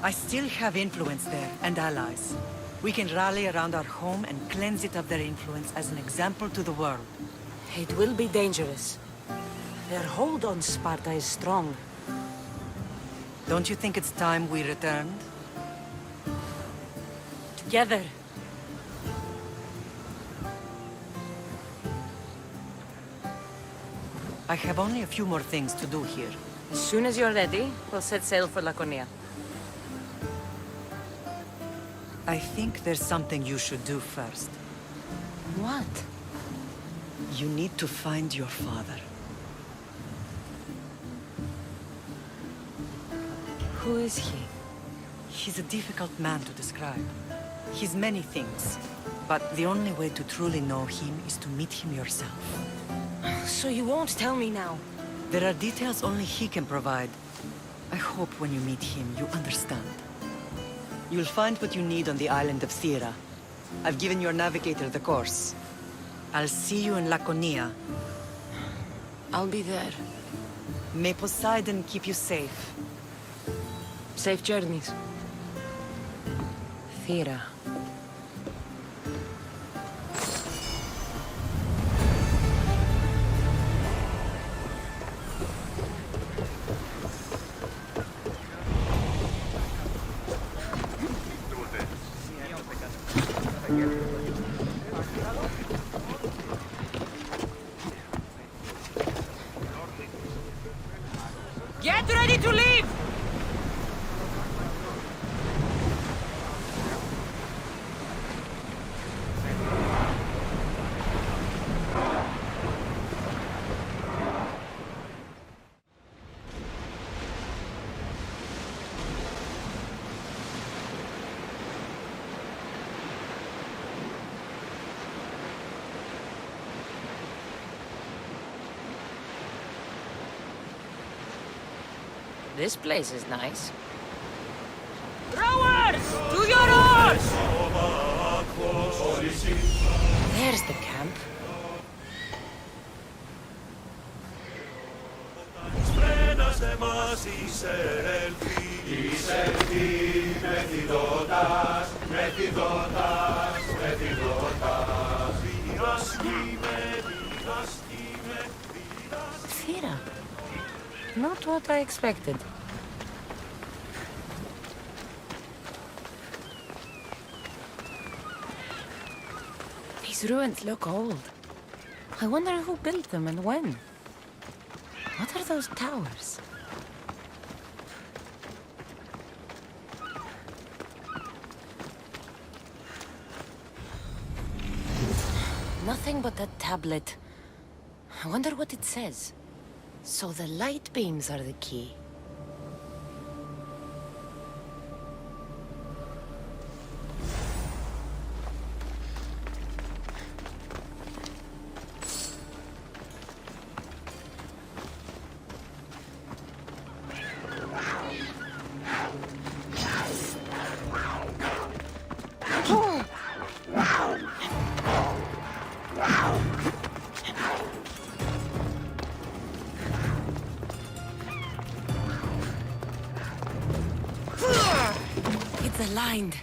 I still have influence there, and allies. We can rally around our home and cleanse it of their influence as an example to the world. It will be dangerous. Their hold on Sparta is strong. Don't you think it's time we returned? Together. I have only a few more things to do here. As soon as you're ready, we'll set sail for Laconia. I think there's something you should do first. What? You need to find your father. Who is he? He's a difficult man to describe. He's many things, but the only way to truly know him is to meet him yourself. So you won't tell me now? There are details only he can provide. I hope when you meet him, you understand. You'll find what you need on the island of Thera. I've given your navigator the course. I'll see you in Laconia. I'll be there. May Poseidon keep you safe. Safe journeys. Thera. Get ready to leave! This place is nice. Rowers! To your oars! There's the camp. Thera. Not what I expected. These ruins look old. I wonder who built them and when. What are those towers? Nothing but a tablet. I wonder what it says. So the light beams are the key. It's aligned.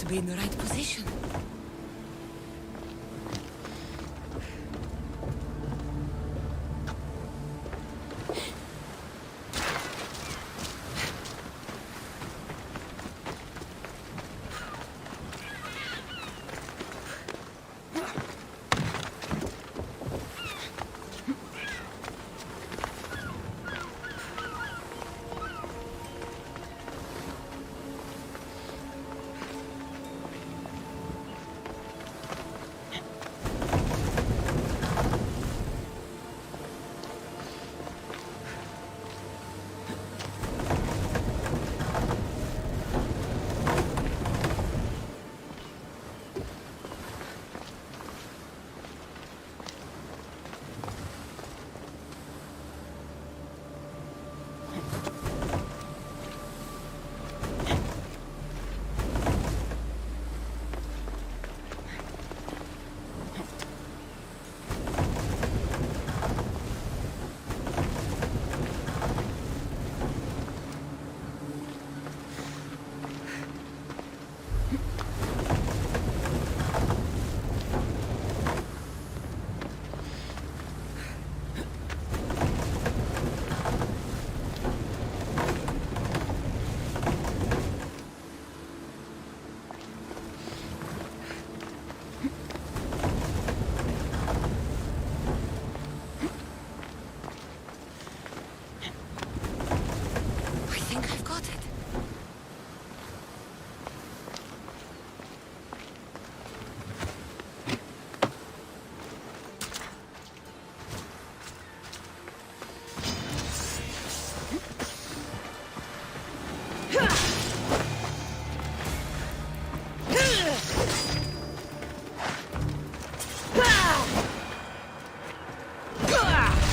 to be in the right position.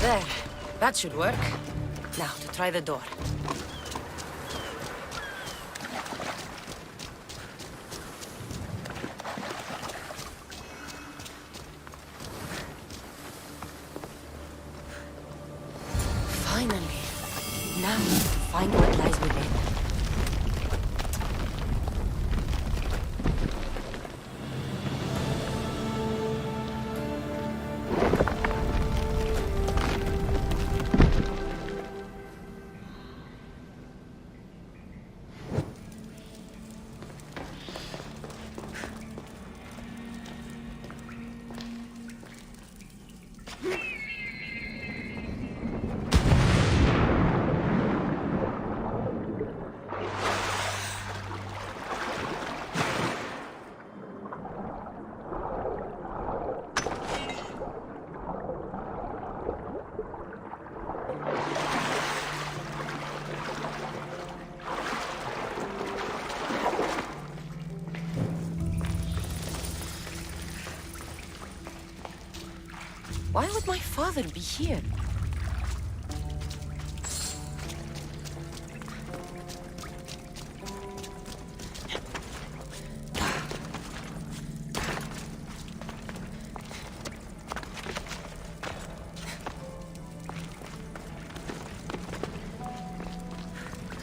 There. That should work. Now, to try the door. Finally. Now, find what lies within. Why would my father be here?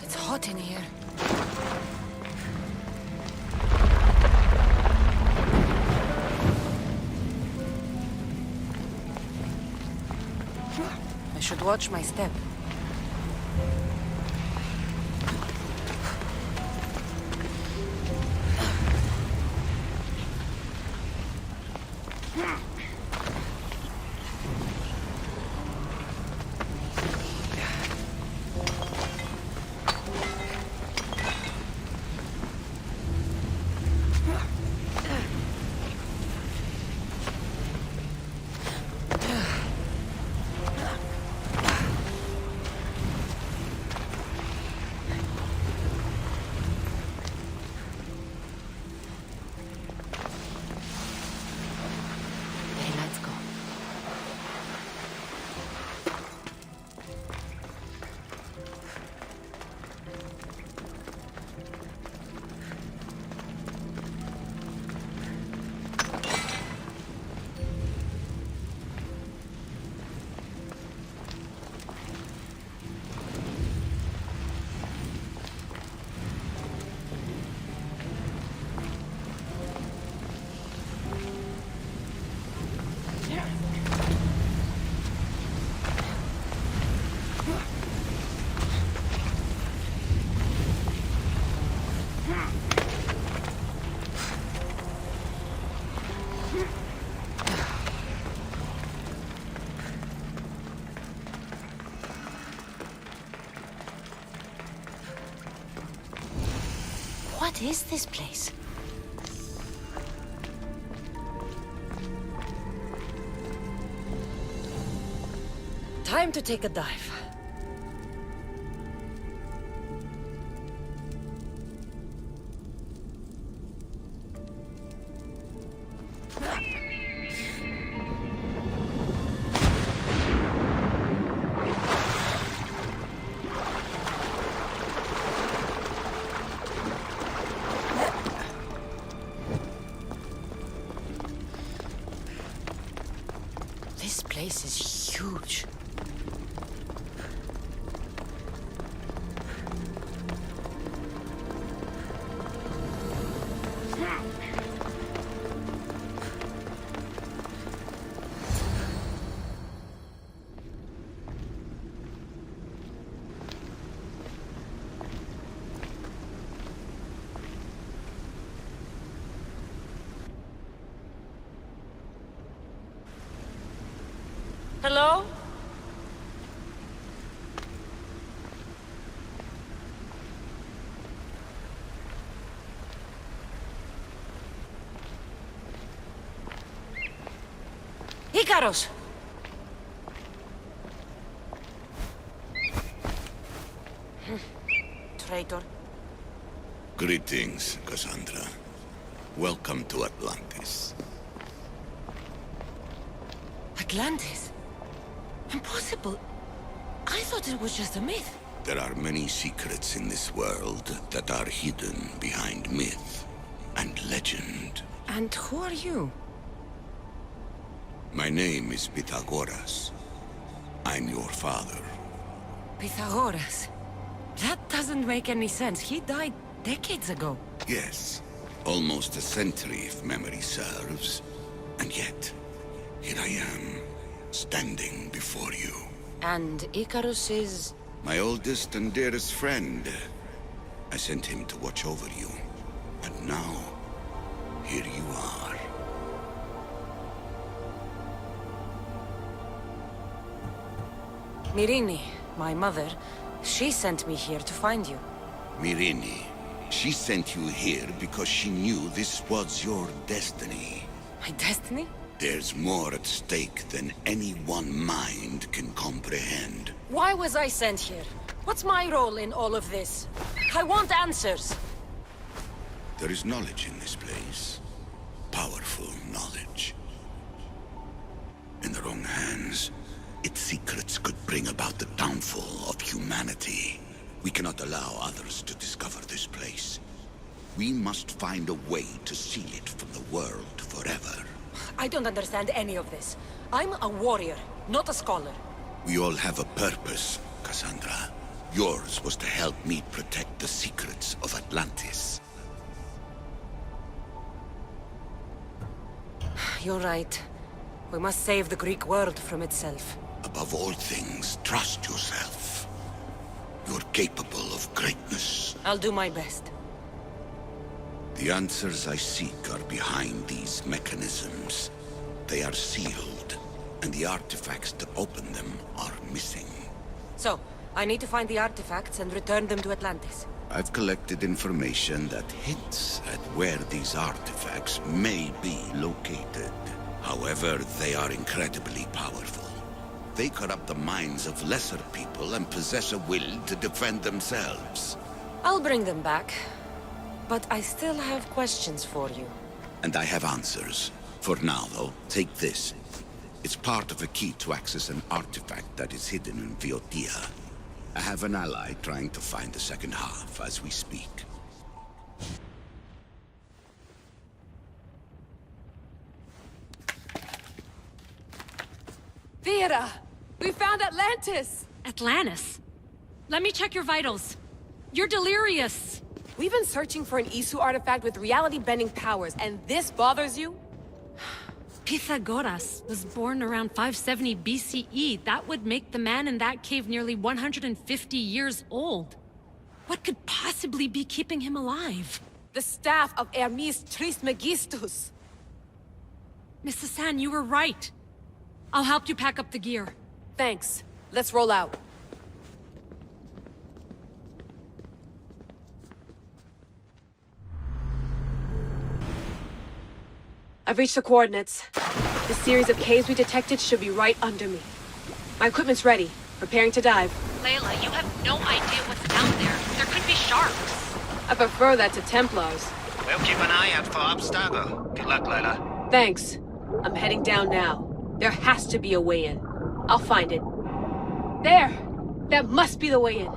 It's hot in here. I should watch my step. What is this place? Time to take a dive. This place is huge. Hello? Ikaros! Traitor. Greetings, Cassandra. Welcome to Atlantis. Atlantis? Impossible. I thought it was just a myth. There are many secrets in this world that are hidden behind myth and legend. And who are you? My name is Pythagoras. I'm your father. Pythagoras? That doesn't make any sense. He died decades ago. Yes, almost a century if memory serves. And yet, here I am, standing before you. And Icarus is... My oldest and dearest friend. I sent him to watch over you. And now, here you are. Myrrine, my mother, she sent me here to find you. Myrrine, she sent you here because she knew this was your destiny. My destiny? There's more at stake than any one mind can comprehend. Why was I sent here? What's my role in all of this? I want answers. There is knowledge in this place. Powerful knowledge. In the wrong hands, its secrets could bring about the downfall of humanity. We cannot allow others to discover this place. We must find a way to seal it from the world forever. I don't understand any of this. I'm a warrior, not a scholar. We all have a purpose, Cassandra. Yours was to help me protect the secrets of Atlantis. You're right. We must save the Greek world from itself. Above all things, trust yourself. You're capable of greatness. I'll do my best. The answers I seek are behind these mechanisms. They are sealed, and the artifacts that open them are missing. So, I need to find the artifacts and return them to Atlantis. I've collected information that hints at where these artifacts may be located. However, they are incredibly powerful. They corrupt the minds of lesser people and possess a will to defend themselves. I'll bring them back. But I still have questions for you. And I have answers. For now, though, take this. It's part of a key to access an artifact that is hidden in Viotia. I have an ally trying to find the second half as we speak. Vera! We found Atlantis! Atlantis? Let me check your vitals. You're delirious. We've been searching for an Isu artifact with reality-bending powers, and this bothers you? Pythagoras was born around 570 BCE. That would make the man in that cave nearly 150 years old. What could possibly be keeping him alive? The staff of Hermes Trismegistus. Mrs. San, you were right. I'll help you pack up the gear. Thanks. Let's roll out. I've reached the coordinates. The series of caves we detected should be right under me. My equipment's ready. Preparing to dive. Layla, you have no idea what's down there. There could be sharks. I prefer that to Templars. We'll keep an eye out for Abstergo. Good luck, Layla. Thanks. I'm heading down now. There has to be a way in. I'll find it. There! That must be the way in.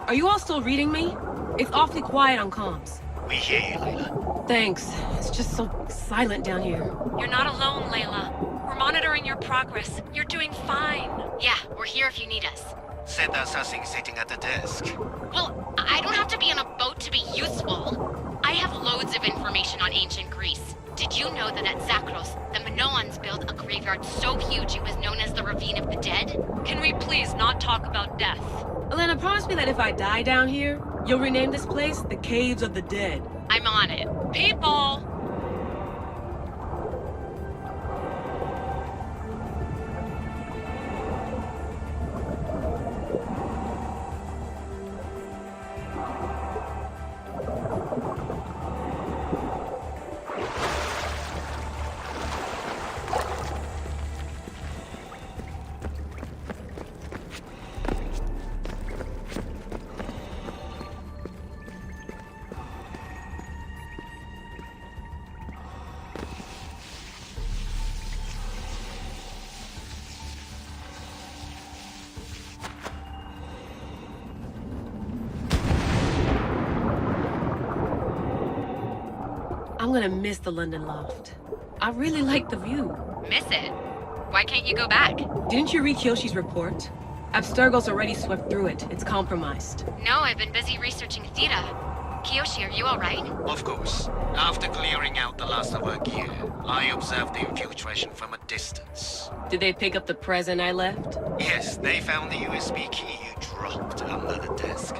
Are you all still reading me? It's awfully quiet on comms. We hear you, Layla. Thanks. It's just so silent down here. You're not alone, Layla. We're monitoring your progress. You're doing fine. Yeah, we're here if you need us. Said there's nothing sitting at the desk. Well, I don't have to be on a boat to be useful. I have loads of information on ancient Greece. Did you know that at Zakros, the Minoans built a graveyard so huge it was known as the Ravine of the Dead? Can we please not talk about death? Elena, promise me that if I die down here, you'll rename this place the Caves of the Dead. I'm on it. People! I'm gonna miss the London loft. I really like the view. Miss it? Why can't you go back? Didn't you read Kyoshi's report? Abstergo's already swept through it. It's compromised. No, I've been busy researching Theta. Kiyoshi, are you alright? Of course. After clearing out the last of our gear, I observed the infiltration from a distance. Did they pick up the present I left? Yes, they found the USB key you dropped under the desk.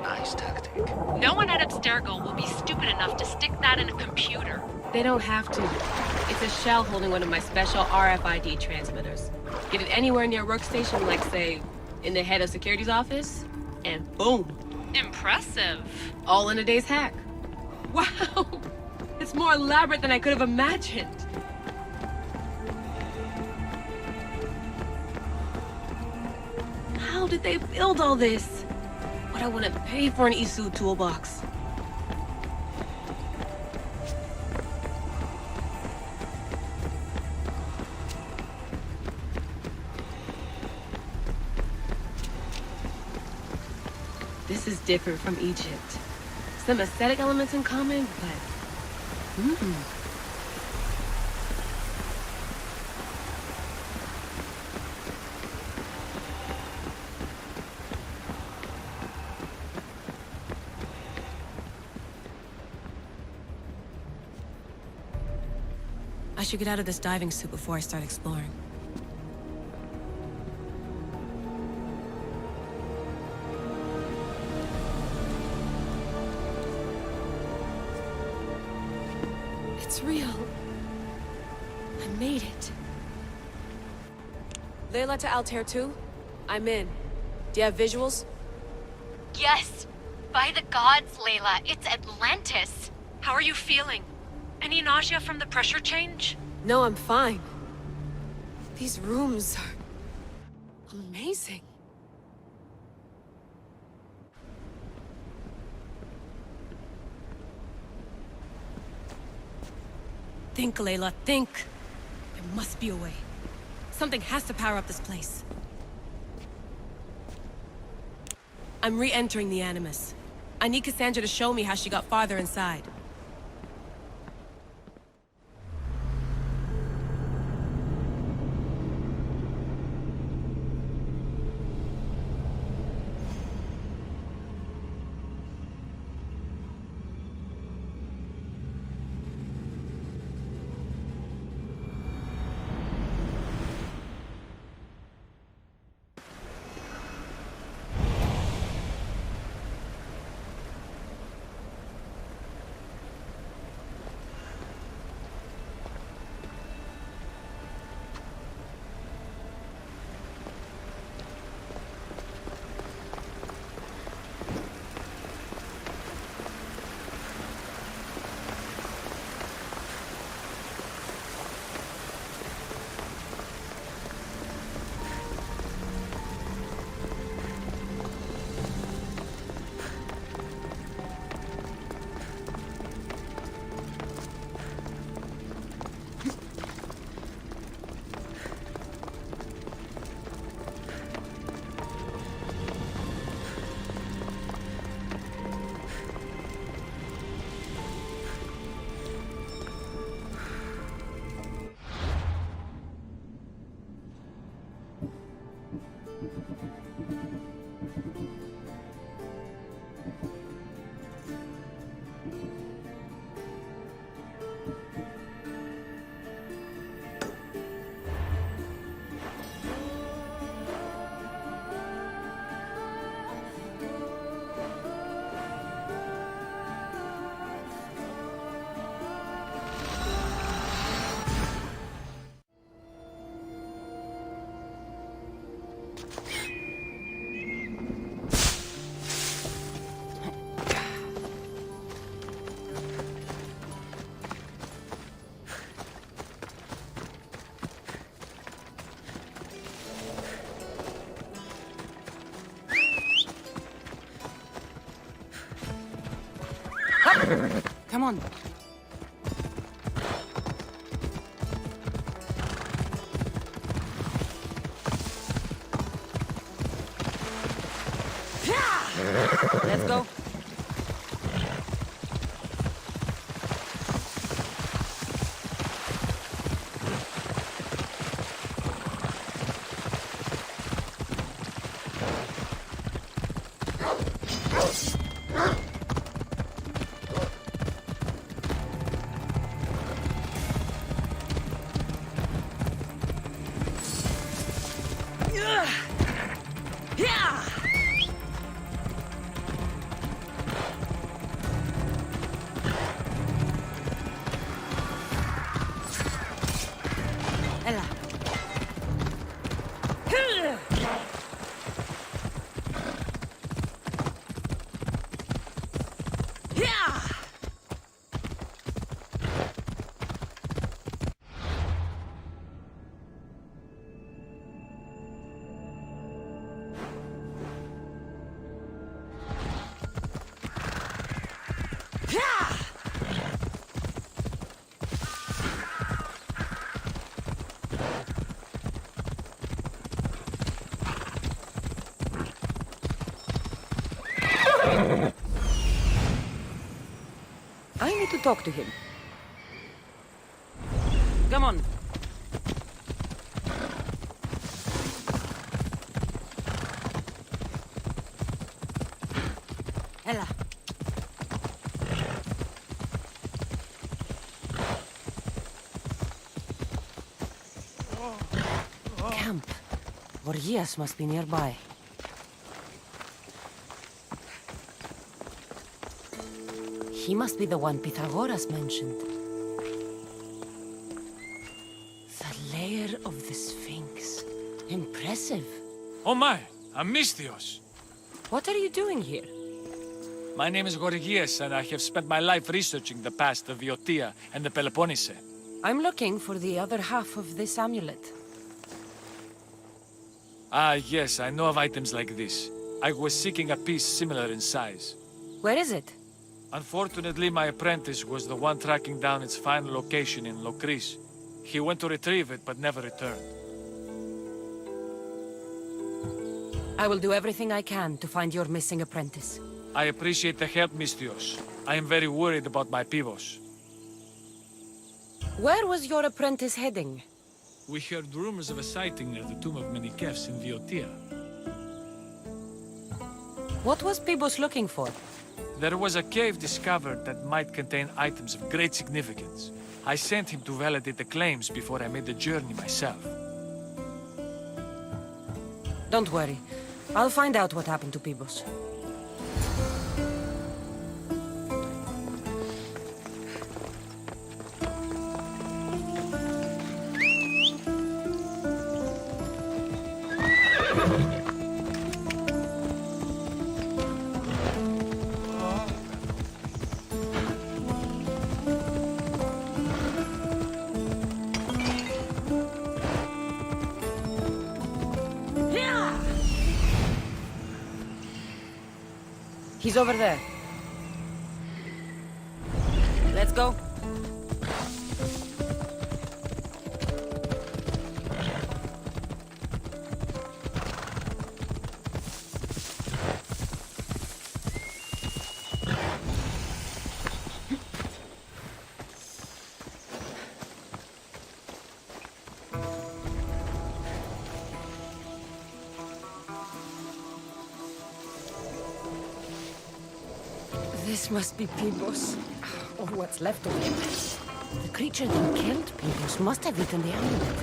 Nice tactic. No one at Abstergo will be stupid enough to stick that in a computer. They don't have to. It's a shell holding one of my special RFID transmitters. Get it anywhere near a workstation, like, say, in the head of security's office, and boom. Impressive. All in a day's hack. Wow! It's more elaborate than I could have imagined. How did they build all this? What I wouldn't pay for an Isu toolbox. This is different from Egypt. Some aesthetic elements in common, but... I should get out of this diving suit before I start exploring. It's real. I made it. Layla to Altair 2? I'm in. Do you have visuals? Yes! By the gods, Layla, it's Atlantis! How are you feeling? Any nausea from the pressure change? No, I'm fine. These rooms are... amazing. Think, Layla, think. There must be a way. Something has to power up this place. I'm re-entering the Animus. I need Cassandra to show me how she got farther inside. Come on. Let's go. I need to talk to him. Come on. Ella. Camp. Gorgias must be nearby. He must be the one Pythagoras mentioned. The lair of the Sphinx. Impressive. Oh my, I'm misthios. What are you doing here? My name is Gorgias, and I have spent my life researching the past of Boeotia and the Peloponnese. I'm looking for the other half of this amulet. Ah, yes, I know of items like this. I was seeking a piece similar in size. Where is it? Unfortunately, my apprentice was the one tracking down its final location in Locris. He went to retrieve it, but never returned. I will do everything I can to find your missing apprentice. I appreciate the help, misthios. I am very worried about my pivos. Where was your apprentice heading? We heard rumors of a sighting near the tomb of Menikefs in Boeotia. What was Pibos looking for? There was a cave discovered that might contain items of great significance. I sent him to validate the claims before I made the journey myself. Don't worry. I'll find out what happened to Pibos. He's over there. Let's go. This must be Pibos, or what's left of him. The creature that killed Pibos must have eaten the amulet.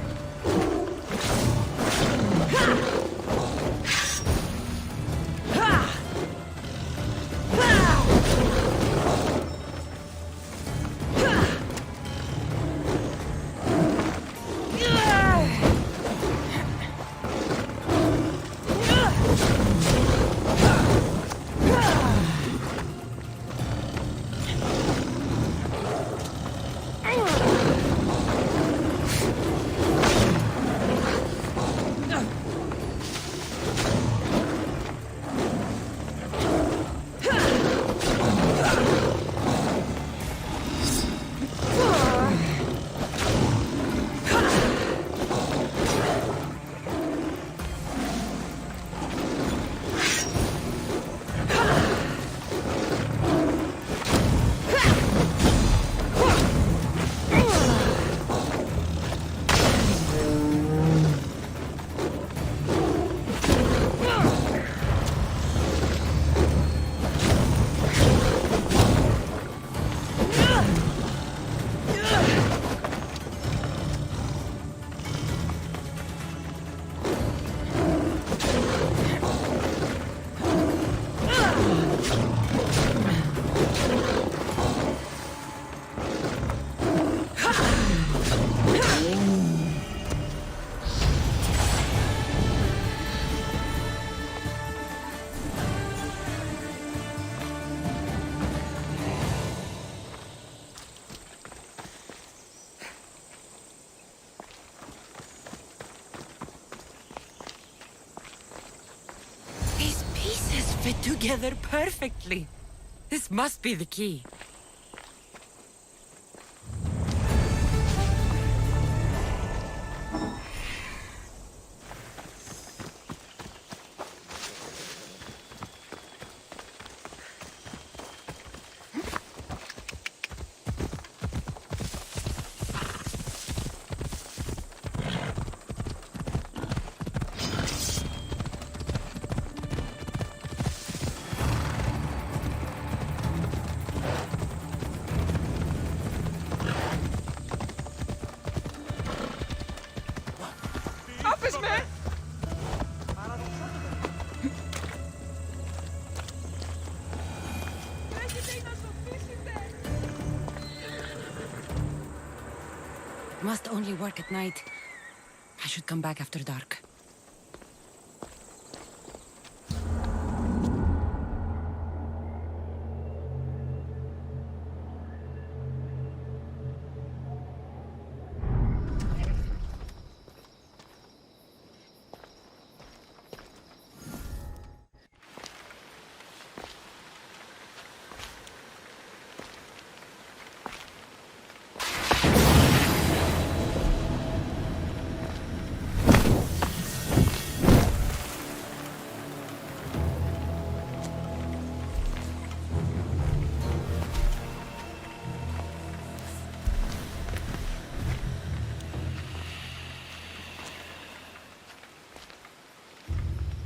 together perfectly. This must be the key. Must only work at night. I should come back after dark.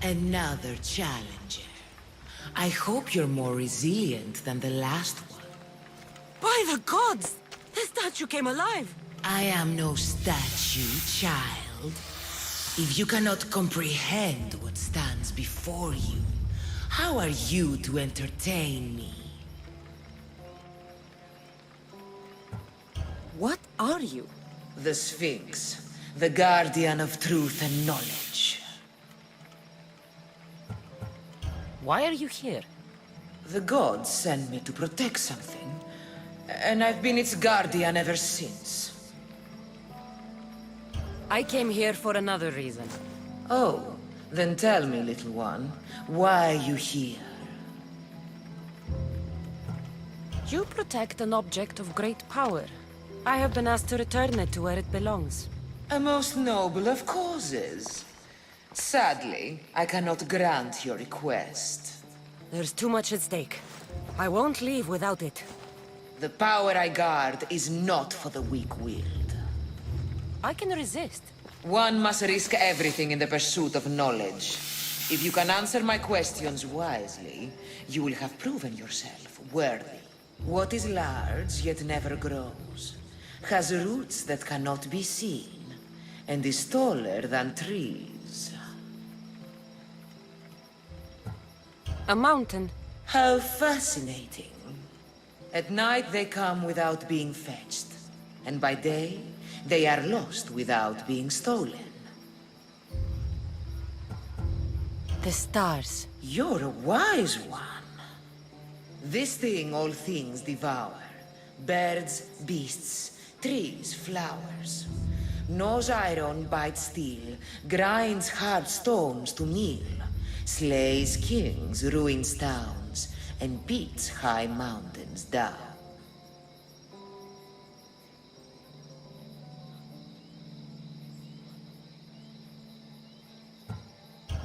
Another challenger. I hope you're more resilient than the last one. By the gods! The statue came alive! I am no statue, child. If you cannot comprehend what stands before you, how are you to entertain me? What are you? The Sphinx, the guardian of truth and knowledge. Why are you here? The gods sent me to protect something, and I've been its guardian ever since. I came here for another reason. Oh, then tell me, little one, why are you here? You protect an object of great power. I have been asked to return it to where it belongs. A most noble of causes. Sadly, I cannot grant your request. There's too much at stake. I won't leave without it. The power I guard is not for the weak-willed. I can resist. One must risk everything in the pursuit of knowledge. If you can answer my questions wisely, you will have proven yourself worthy. What is large yet never grows, has roots that cannot be seen, and is taller than trees. A mountain. How fascinating. At night they come without being fetched, and by day they are lost without being stolen. The stars. You're a wise one. This thing all things devour. Birds, beasts, trees, flowers. Gnaws iron, bites steel, grinds hard stones to meal. Slays kings, ruins towns, and beats high mountains down.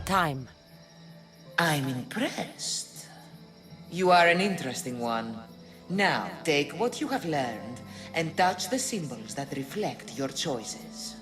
Time. I'm impressed. You are an interesting one. Now, take what you have learned and touch the symbols that reflect your choices.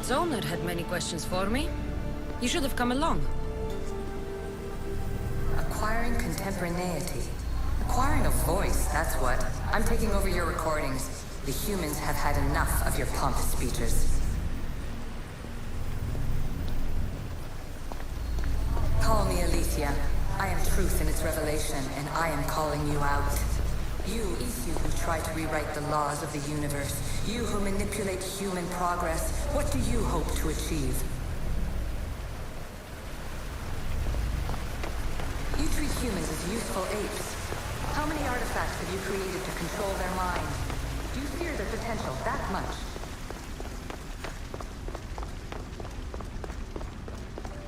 Its owner had many questions for me. You should have come along. Acquiring contemporaneity. Acquiring a voice, that's what. I'm taking over your recordings. The humans have had enough of your pompous speeches. Call me Alicia. I am truth in its revelation, and I am calling you out. You who try to rewrite the laws of the universe. You who manipulate human progress. What do you hope to achieve? You treat humans as useful apes. How many artifacts have you created to control their minds? Do you fear their potential that much?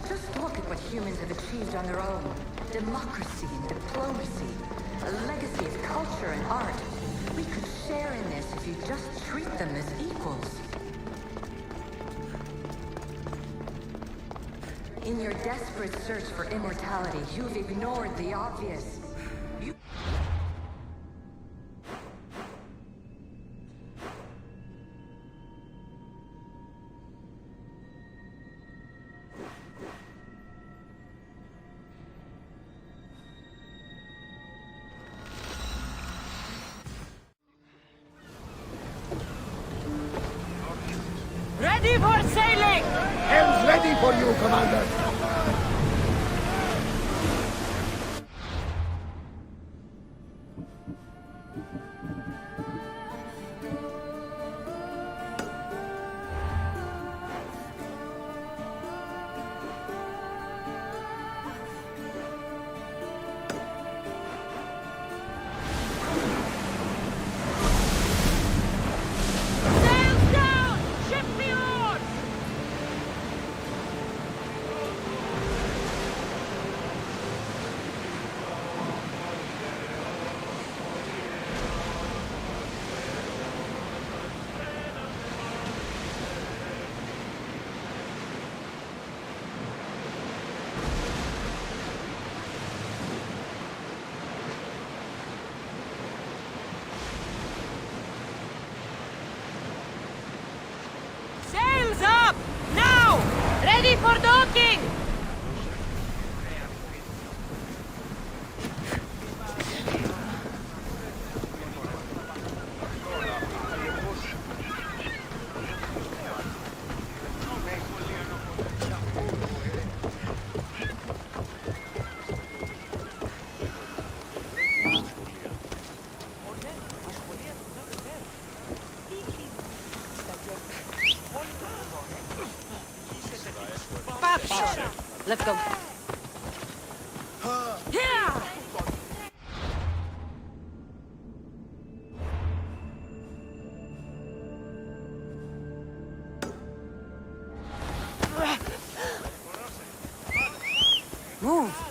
Just look at what humans have achieved on their own. Democracy and diplomacy. A legacy of culture and art. We could share in this if you just treat them as equals. In your desperate search for immortality, you've ignored the obvious. Ready for sailing! Helm's ready for you, Commander! Let's go. Yeah! Move.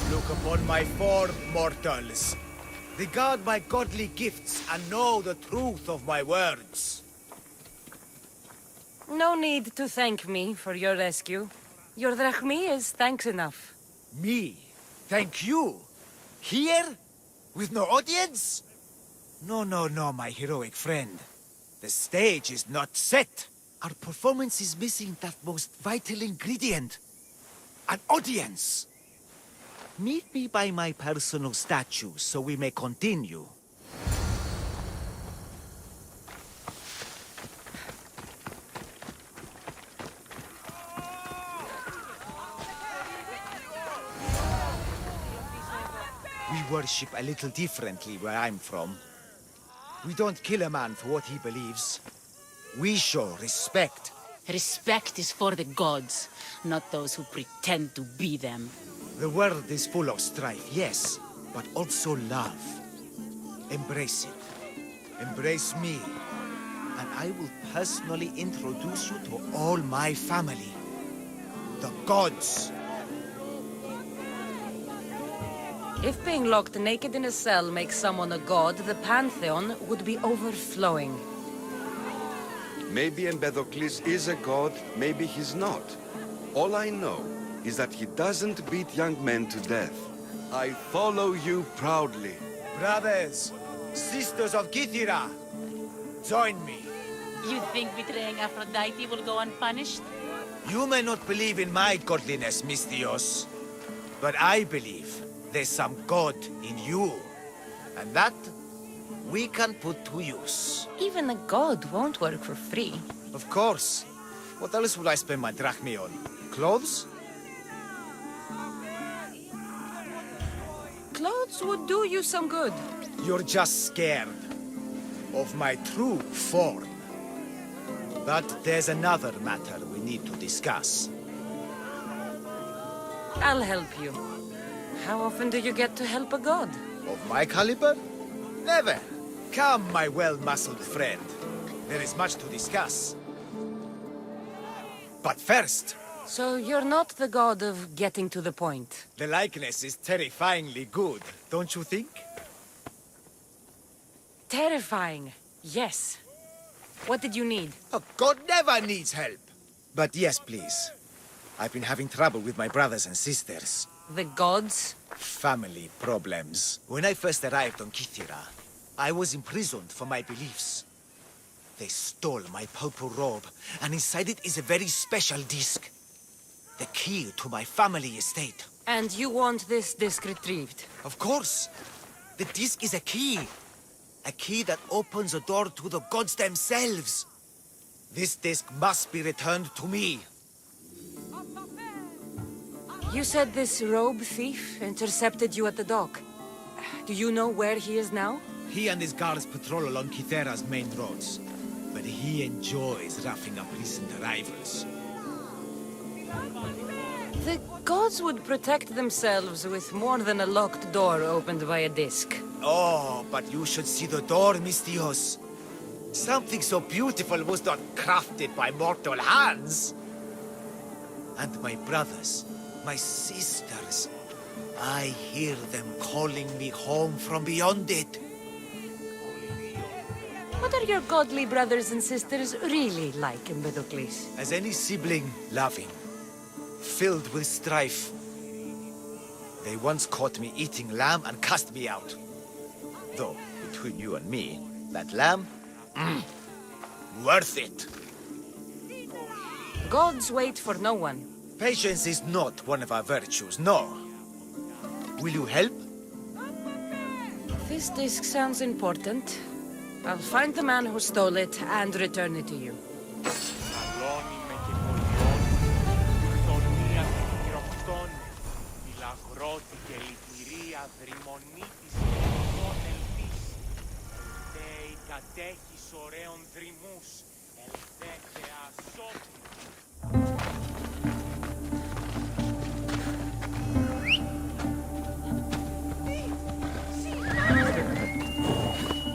Look upon my form, mortals. Regard my godly gifts and know the truth of my words. No need to thank me for your rescue. Your drachmi is thanks enough. Me? Thank you? Here? With no audience? No, my heroic friend. The stage is not set. Our performance is missing that most vital ingredient. An audience. Meet me by my personal statue so we may continue. We worship a little differently where I'm from. We don't kill a man for what he believes. We show respect. Respect is for the gods, not those who pretend to be them. The world is full of strife, yes, but also love. Embrace it. Embrace me. And I will personally introduce you to all my family. The gods. If being locked naked in a cell makes someone a god, the pantheon would be overflowing. Maybe Empedocles is a god, maybe he's not. All I know is that he doesn't beat young men to death. I follow you proudly. Brothers, sisters of Kythera, join me. You think betraying Aphrodite will go unpunished? You may not believe in my godliness, misthios, but I believe there's some god in you. And that we can put to use. Even a god won't work for free. Of course. What else would I spend my drachmi on? Clothes? Clothes would do you some good. You're just scared of my true form. But there's another matter we need to discuss. I'll help you. How often do you get to help a god? Of my caliber? Never. Come, my well-muscled friend. There is much to discuss. But first... So you're not the god of getting to the point? The likeness is terrifyingly good, don't you think? Terrifying, yes. What did you need? A god never needs help. But yes, please. I've been having trouble with my brothers and sisters. The gods? Family problems. When I first arrived on Kythera, I was imprisoned for my beliefs. They stole my purple robe, and inside it is a very special disc. The key to my family estate. And you want this disc retrieved? Of course. The disc is a key. A key that opens a door to the gods themselves. This disc must be returned to me. You said this robe thief intercepted you at the dock. Do you know where he is now? He and his guards patrol along Kythera's main roads. But he enjoys roughing up recent arrivals. The gods would protect themselves with more than a locked door opened by a disc. Oh, but you should see the door, misthios. Something so beautiful was not crafted by mortal hands. And my brothers, my sisters, I hear them calling me home from beyond it. What are your godly brothers and sisters really like, Empedocles? As any sibling, loving, filled with strife. They once caught me eating lamb and cast me out. Though, between you and me, that lamb, worth it. Gods wait for no one. Patience is not one of our virtues, no. Will you help? This disc sounds important. I'll find the man who stole it and return it to you.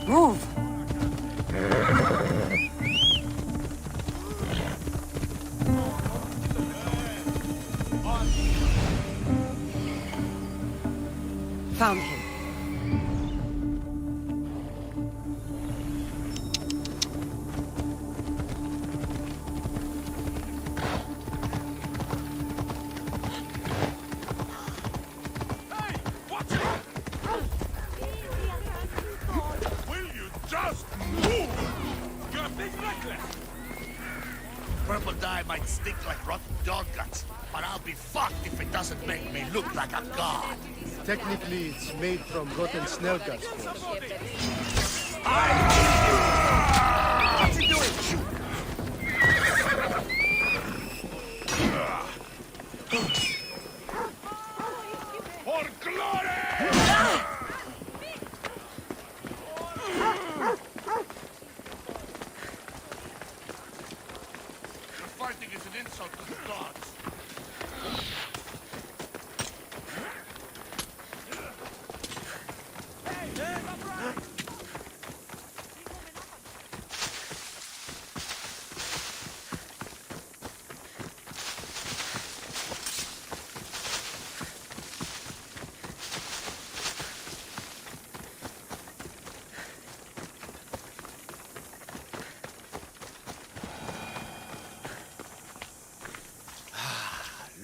Move! Found him. Purple dye might stink like rotten dog guts, but I'll be fucked if it doesn't make me look like a god. Technically, it's made from rotten snail guts, boss. What's he doing? Shoot! For glory! Your fighting is an insult to the gods.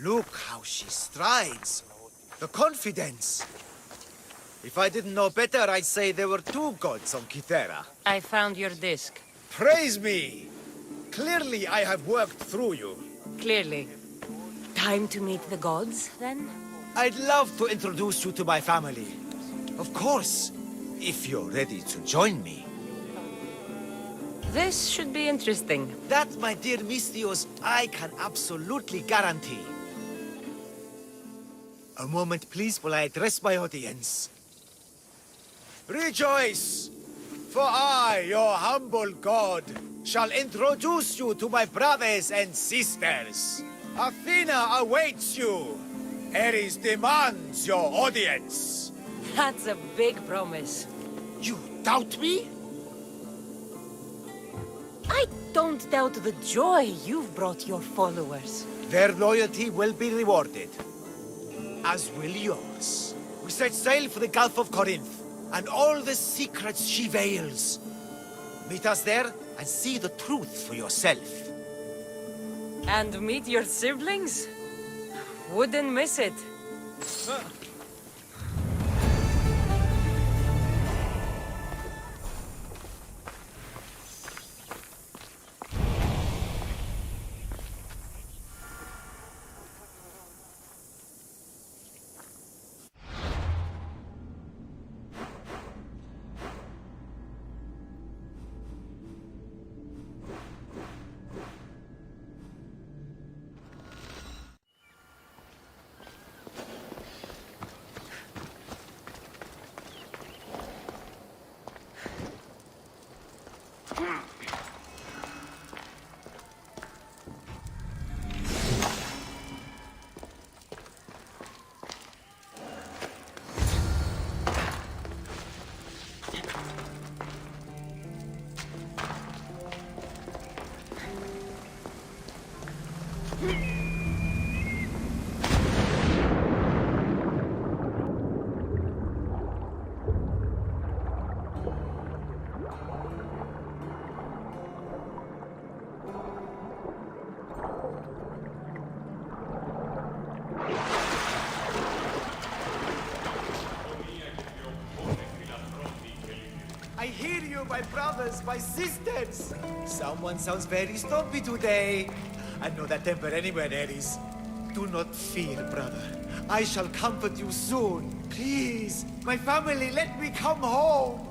Look how she strides. The confidence. If I didn't know better, I'd say there were two gods on Kythera. I found your disc. Praise me! Clearly I have worked through you. Clearly. Time to meet the gods, then? I'd love to introduce you to my family. Of course, if you're ready to join me. This should be interesting. That, my dear misthios, I can absolutely guarantee. A moment, please, while I address my audience. Rejoice! For I, your humble god, shall introduce you to my brothers and sisters. Athena awaits you. Ares demands your audience. That's a big promise. You doubt me? I don't doubt the joy you've brought your followers. Their loyalty will be rewarded. As will yours. We set sail for the Gulf of Corinth, and all the secrets she veils. Meet us there, and see the truth for yourself. And meet your siblings? Wouldn't miss it. my brothers, my sisters! Someone sounds very stumpy today. I know that temper anywhere there is. Do not fear, brother. I shall comfort you soon. Please, my family, let me come home.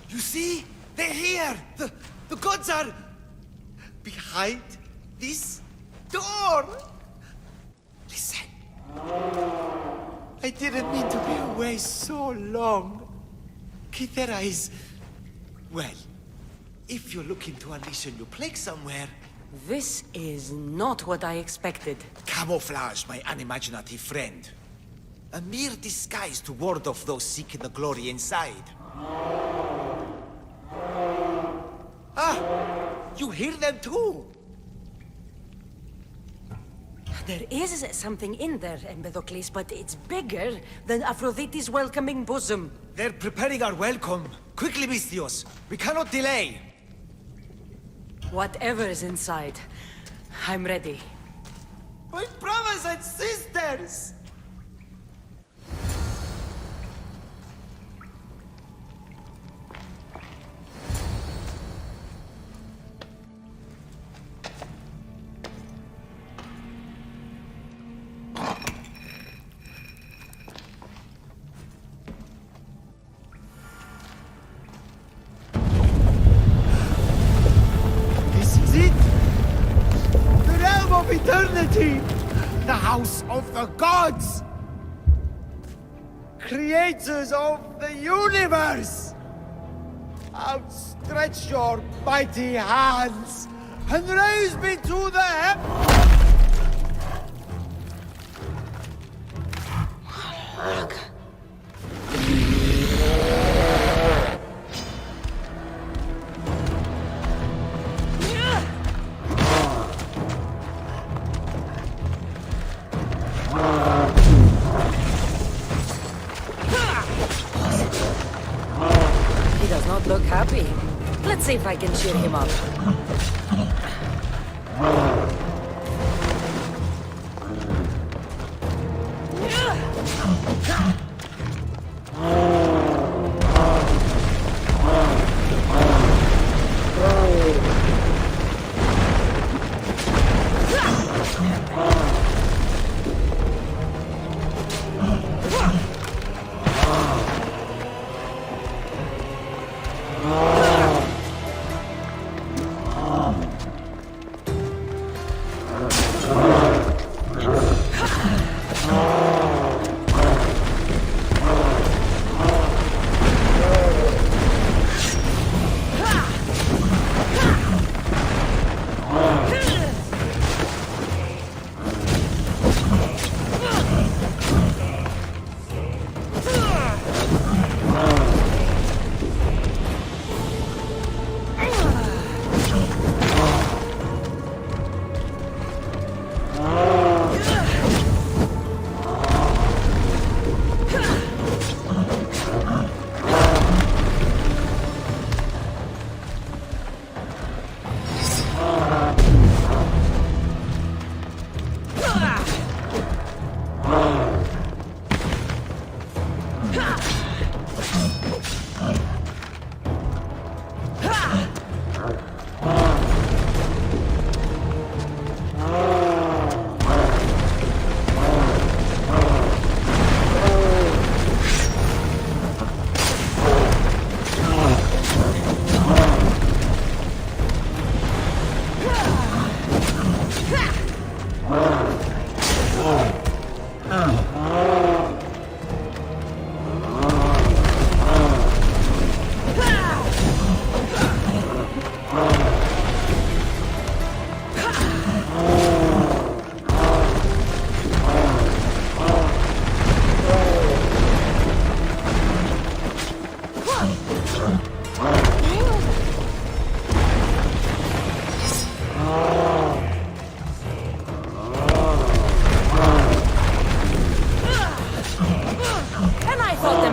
You see? They're here! The gods are behind this door! Listen. I didn't mean to be away so long. Kythera is... well, if you're looking to unleash a new plague somewhere... This is not what I expected. Camouflage, my unimaginative friend. A mere disguise to ward off those seeking the glory inside. Ah! You hear them too! There is something in there, Empedocles, but it's bigger than Aphrodite's welcoming bosom. They're preparing our welcome. Quickly, misthios. We cannot delay. Whatever is inside, I'm ready. My brothers and sisters! Eternity! The house of the gods! Creators of the universe! Outstretch your mighty hands and raise me to the He does not look happy. Let's see if I can cheer him up.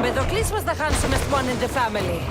Empedocles was the handsomest one in the family.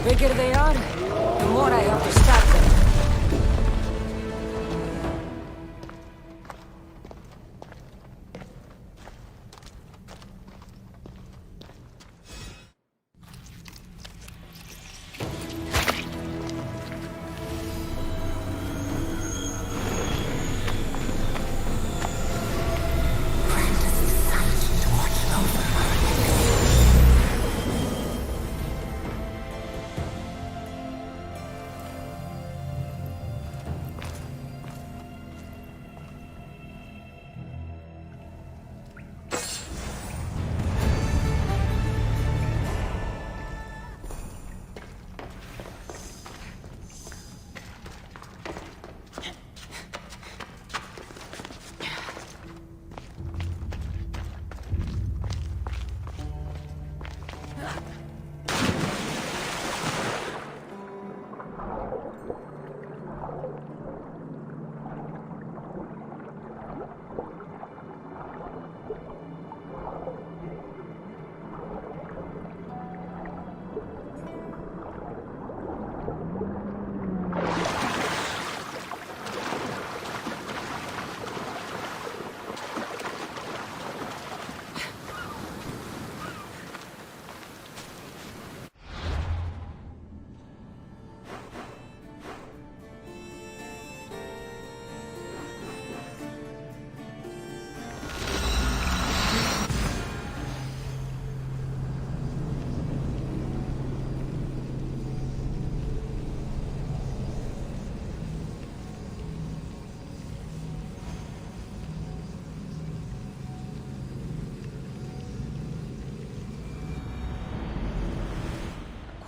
Bigger they are, the more I have to stop them.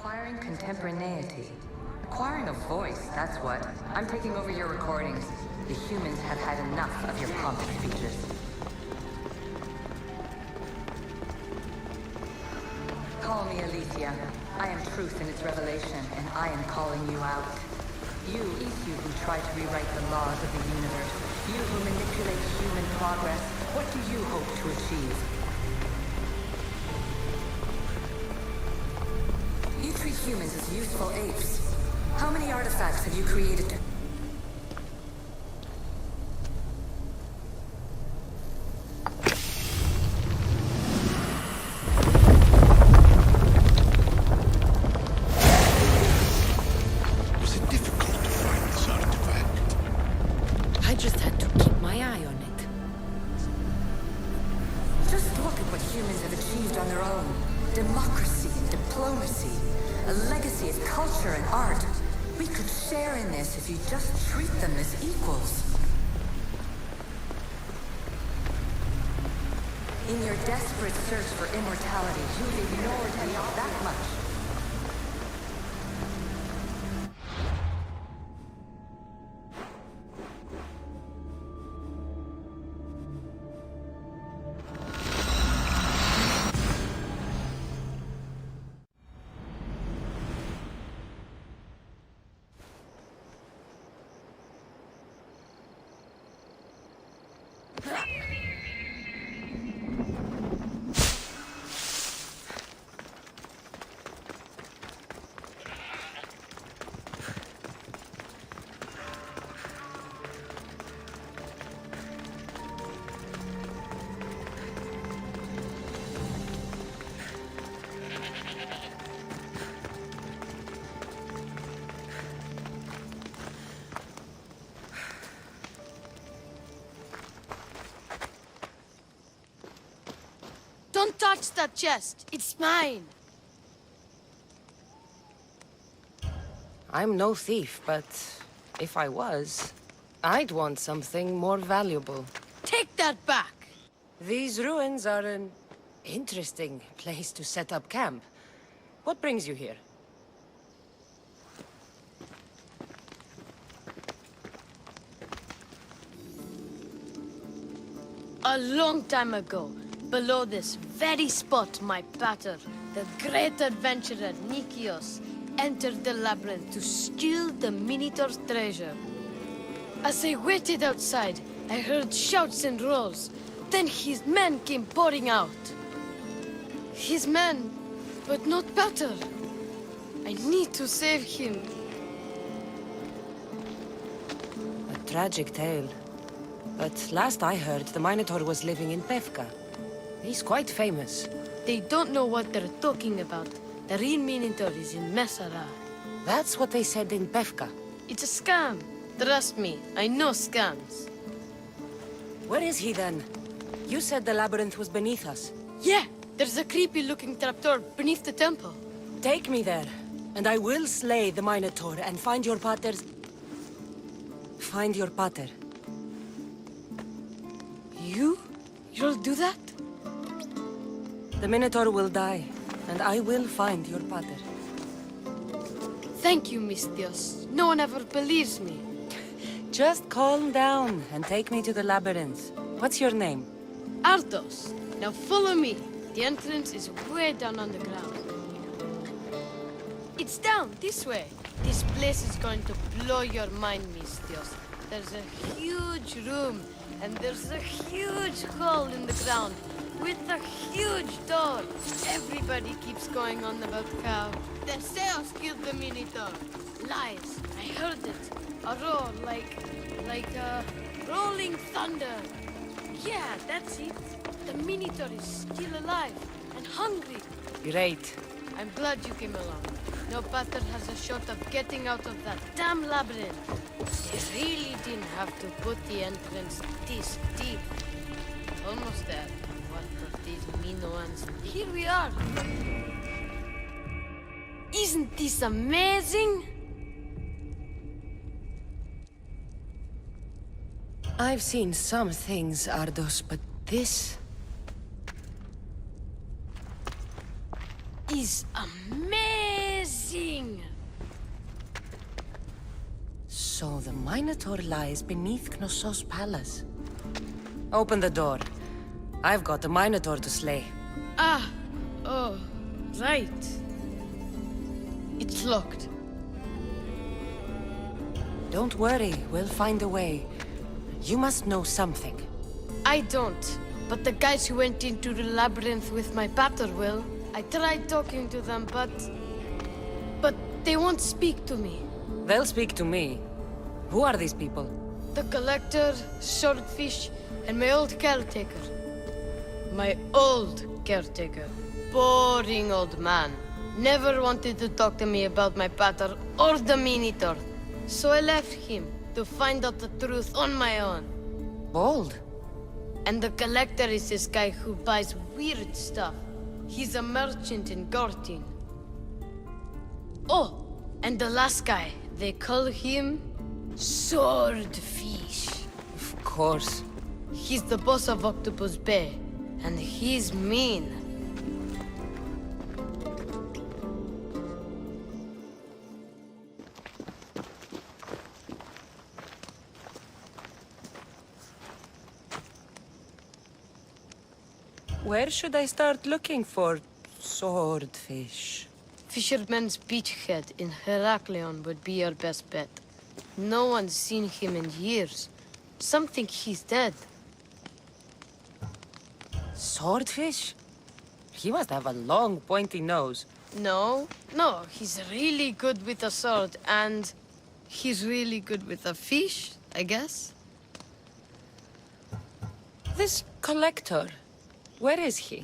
Acquiring contemporaneity. Acquiring a voice, that's what. I'm taking over your recordings. The humans have had enough of your pompous speeches. Call me Alicia. I am truth in its revelation, and I am calling you out. You who try to rewrite the laws of the universe. You who manipulate human progress. What do you hope to achieve? You treat humans as useful apes. How many artifacts have you created to... Was it difficult to find this artifact? I just had to keep my eye on it. Just look at what humans have achieved on their own. Democracy and diplomacy. A legacy of culture and art. We could share in this if you just treat them as equals. In your desperate search for immortality, you've ignored me that much. Don't touch that chest. It's mine. I'm no thief, but if I was, I'd want something more valuable. Take that back! These ruins are an interesting place to set up camp. What brings you here? A long time ago, below this very spot, my pater, the great adventurer misthios, entered the labyrinth to steal the Minotaur's treasure. As I waited outside, I heard shouts and roars. Then his men came pouring out. His men, but not pater. I need to save him. A tragic tale. But last I heard, the Minotaur was living in Pevka. He's quite famous. They don't know what they're talking about. The real Minotaur is in Messara. That's what they said in Pevka. It's a scam. Trust me, I know scams. Where is he then? You said the labyrinth was beneath us. Yeah, there's a creepy-looking trapdoor beneath the temple. Take me there, and I will slay the Minotaur and find your pater's... Find your pater. You'll do that? The Minotaur will die, and I will find your pater. Thank you, misthios. No one ever believes me. Just calm down and take me to the labyrinth. What's your name? Arthos. Now follow me. The entrance is way down on the ground. It's down, this way. This place is going to blow your mind, misthios. There's a huge room, and there's a huge hole in the ground, with a huge door. Everybody keeps going on about how the Zeus killed the Minotaur. Lies. I heard it. A roar like rolling thunder. Yeah, that's it. The Minotaur is still alive and hungry. Great. I'm glad you came along. No pater has a shot of getting out of that damn labyrinth. They really didn't have to put the entrance this deep. Almost there. What of these Minoans? Here we are. Isn't this amazing? I've seen some things, Ardos, but this... is amazing! So the Minotaur lies beneath Knossos' palace. Open the door. I've got the Minotaur to slay. Oh, right. It's locked. Don't worry, we'll find a way. You must know something. I don't, but the guys who went into the labyrinth with my pater will. I tried talking to them, but they won't speak to me. They'll speak to me. Who are these people? The collector, swordfish, and my old caretaker. My old caretaker. Boring old man. Never wanted to talk to me about my pater or the Minotaur. So I left him to find out the truth on my own. Bold. And the collector is this guy who buys weird stuff. He's a merchant in Gortin. Oh, and the last guy, they call him Swordfish. Of course. He's the boss of Octopus Bay, and he's mean. Where should I start looking for swordfish? Fisherman's beachhead in Heraklion would be your best bet. No one's seen him in years. Some think he's dead. Swordfish? He must have a long, pointy nose. No, he's really good with a sword, and he's really good with a fish, I guess. This collector, where is he?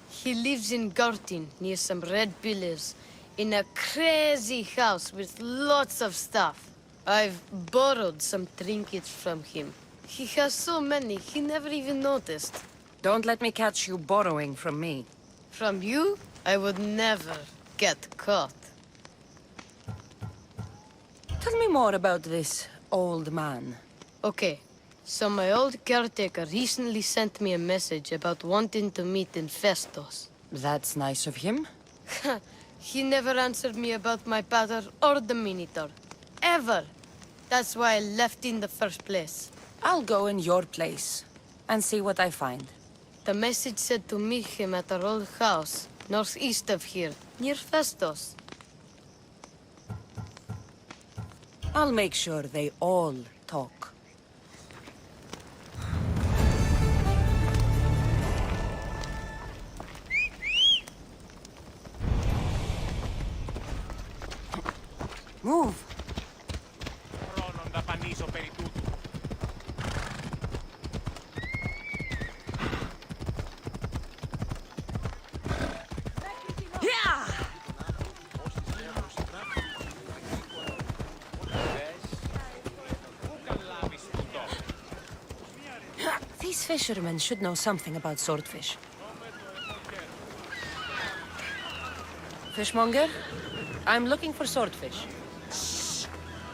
He lives in Gortin, near some red pillars, in a crazy house with lots of stuff. I've borrowed some trinkets from him. He has so many, he never even noticed. Don't let me catch you borrowing from me. From you? I would never get caught. more about this old man. Okay, so my old caretaker recently sent me a message about wanting to meet in Festos. That's nice of him. He never answered me about my pater or the Minotaur. Ever. That's why I left in the first place. I'll go in your place and see what I find. The message said to meet him at our old house, northeast of here, near Festos. I'll make sure they all talk. Move! These fishermen should know something about swordfish. Fishmonger, I'm looking for swordfish.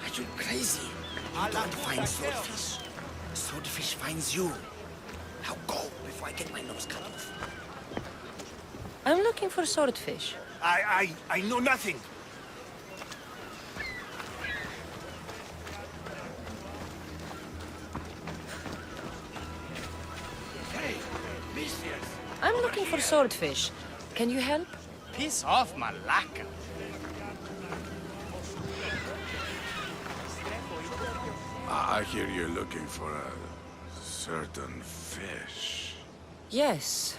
Are you crazy? You don't find swordfish. Swordfish finds you. Now go before I get my nose cut off. I'm looking for swordfish. I know nothing. Hey, misthios. I'm looking for swordfish. Can you help? Piss off, malaka. I hear you're looking for a certain fish. Yes,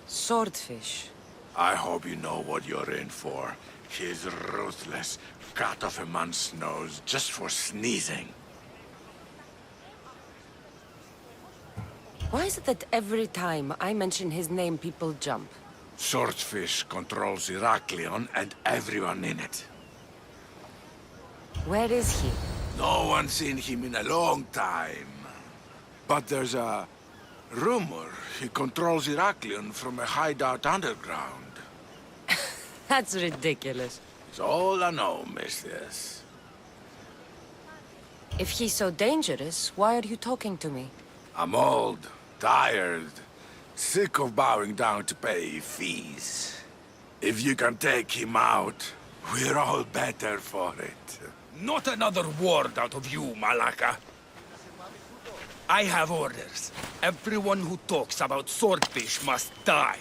swordfish. I hope you know what you're in for. He's ruthless. Cut off a man's nose just for sneezing. Why is it that every time I mention his name, people jump? Swordfish controls Heraklion and everyone in it. Where is he? No one's seen him in a long time. But there's a rumor he controls Heraklion from a hideout underground. That's ridiculous. It's all I know, misthios. If he's so dangerous, why are you talking to me? I'm old, tired, sick of bowing down to pay fees. If you can take him out, we're all better for it. Not another word out of you, Malaka. I have orders. Everyone who talks about swordfish must die.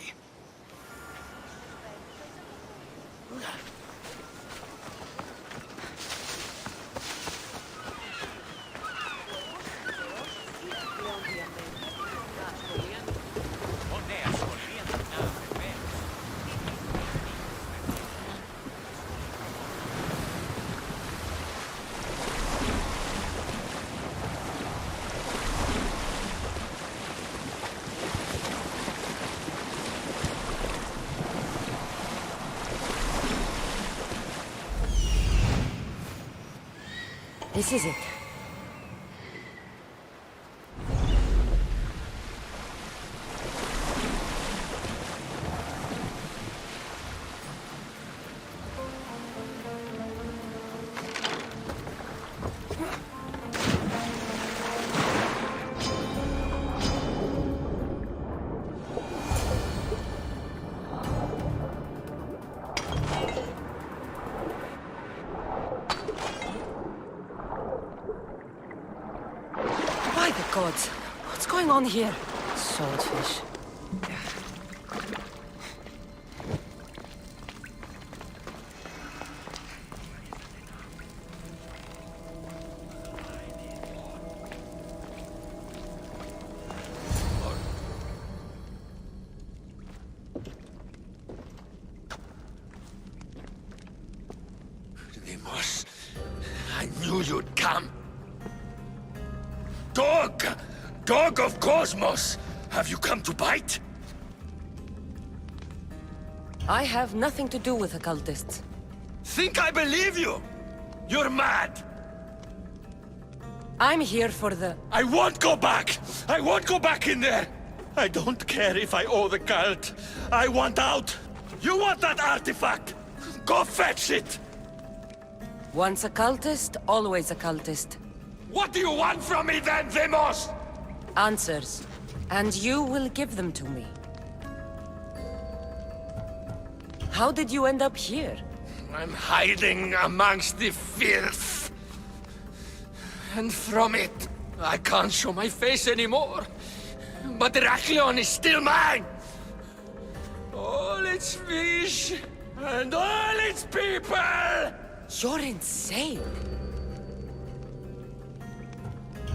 This is it. By the gods, what's going on here? Swordfish. Deimos, I knew you'd come. Dog! Dog of Cosmos! Have you come to bite? I have nothing to do with occultists. Think I believe you? You're mad! I'm here for the... I won't go back! I won't go back in there! I don't care if I owe the cult. I want out! You want that artifact? Go fetch it! Once a cultist, always a cultist. What do you want from me then, Demos? Answers. And you will give them to me. How did you end up here? I'm hiding amongst the filth. And from it, I can't show my face anymore. But Heraklion is still mine! All its fish, and all its people! You're insane.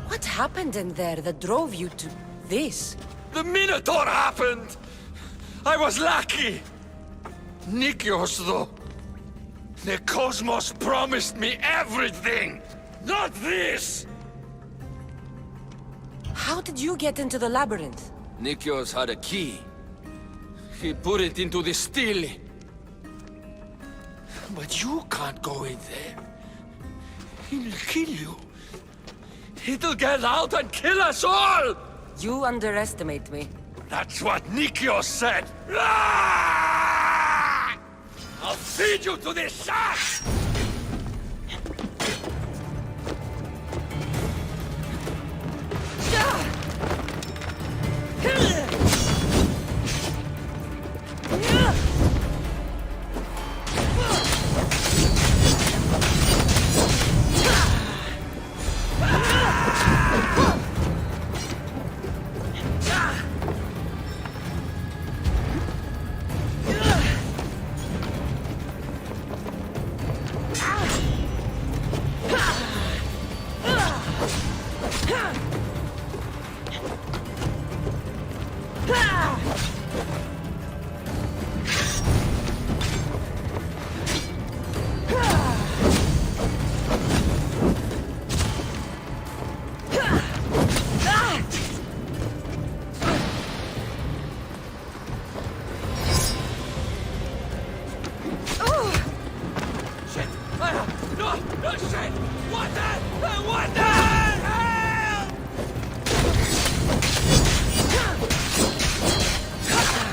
What happened in there that drove you to this? The Minotaur happened! I was lucky! Misthios, though. The cosmos promised me everything! Not this! How did you get into the labyrinth? Misthios had a key. He put it into the stele. But you can't go in there. He'll kill you. It'll get out and kill us all! You underestimate me. That's what Misthios said! Ah! I'll feed you to the sharks!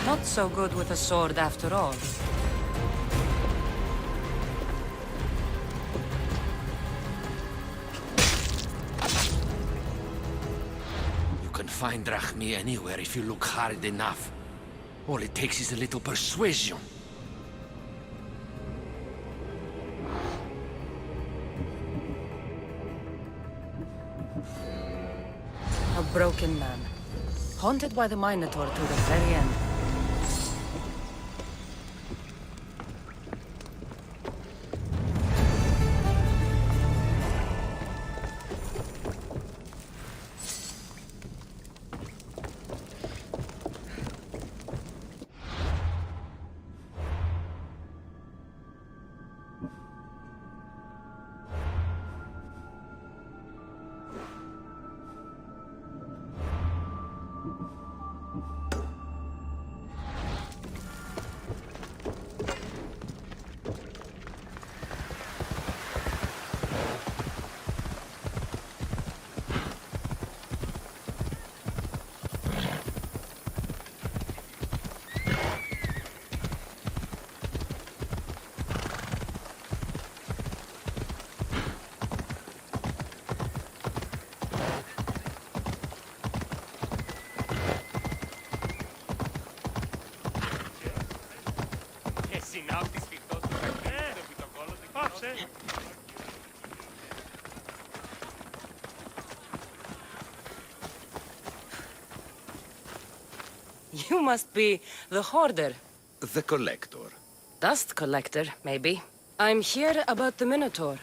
Not so good with a sword after all. You can find Drachmi anywhere if you look hard enough. All it takes is a little persuasion. A broken man. Haunted by the Minotaur to the very end. You must be the hoarder. The collector. Dust collector, maybe. I'm here about the Minotaur.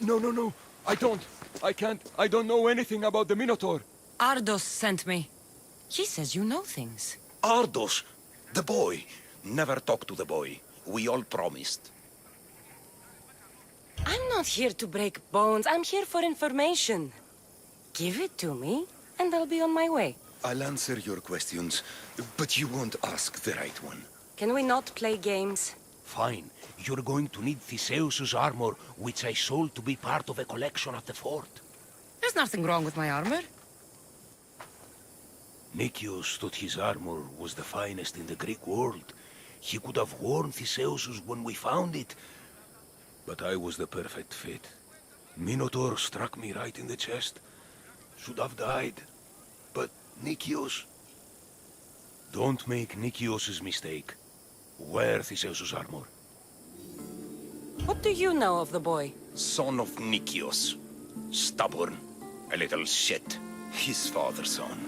No. I can't. I don't know anything about the Minotaur. Ardos sent me. He says you know things. Ardos, the boy. Never talk to the boy. We all promised. I'm not here to break bones. I'm here for information. Give it to me, and I'll be on my way. I'll answer your questions, but you won't ask the right one. Can we not play games? Fine. You're going to need Theseus's armor, which I sold to be part of a collection at the fort. There's nothing wrong with my armor. Misthios thought his armor was the finest in the Greek world. He could have worn Theseus's when we found it. but I was the perfect fit. Minotaur struck me right in the chest. Should have died. But Nikios... Don't make Nikios' mistake. Wear Theseus' armor. What do you know of the boy? Son of Nikios. Stubborn. A little shit. His father's son.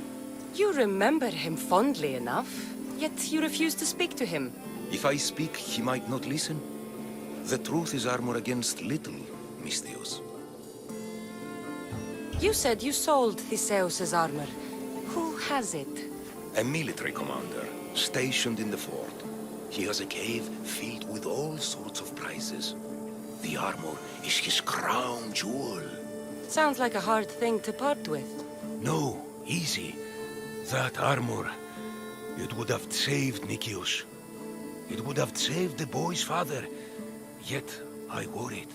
You remember him fondly enough, yet you refuse to speak to him. If I speak, he might not listen. The truth is armor against little, misthios. You said you sold Theseus' armor. Who has it? A military commander, stationed in the fort. He has a cave filled with all sorts of prizes. The armor is his crown jewel. Sounds like a hard thing to part with. No, easy. That armor, it would have saved Nikios. It would have saved the boy's father. Yet, I wore it.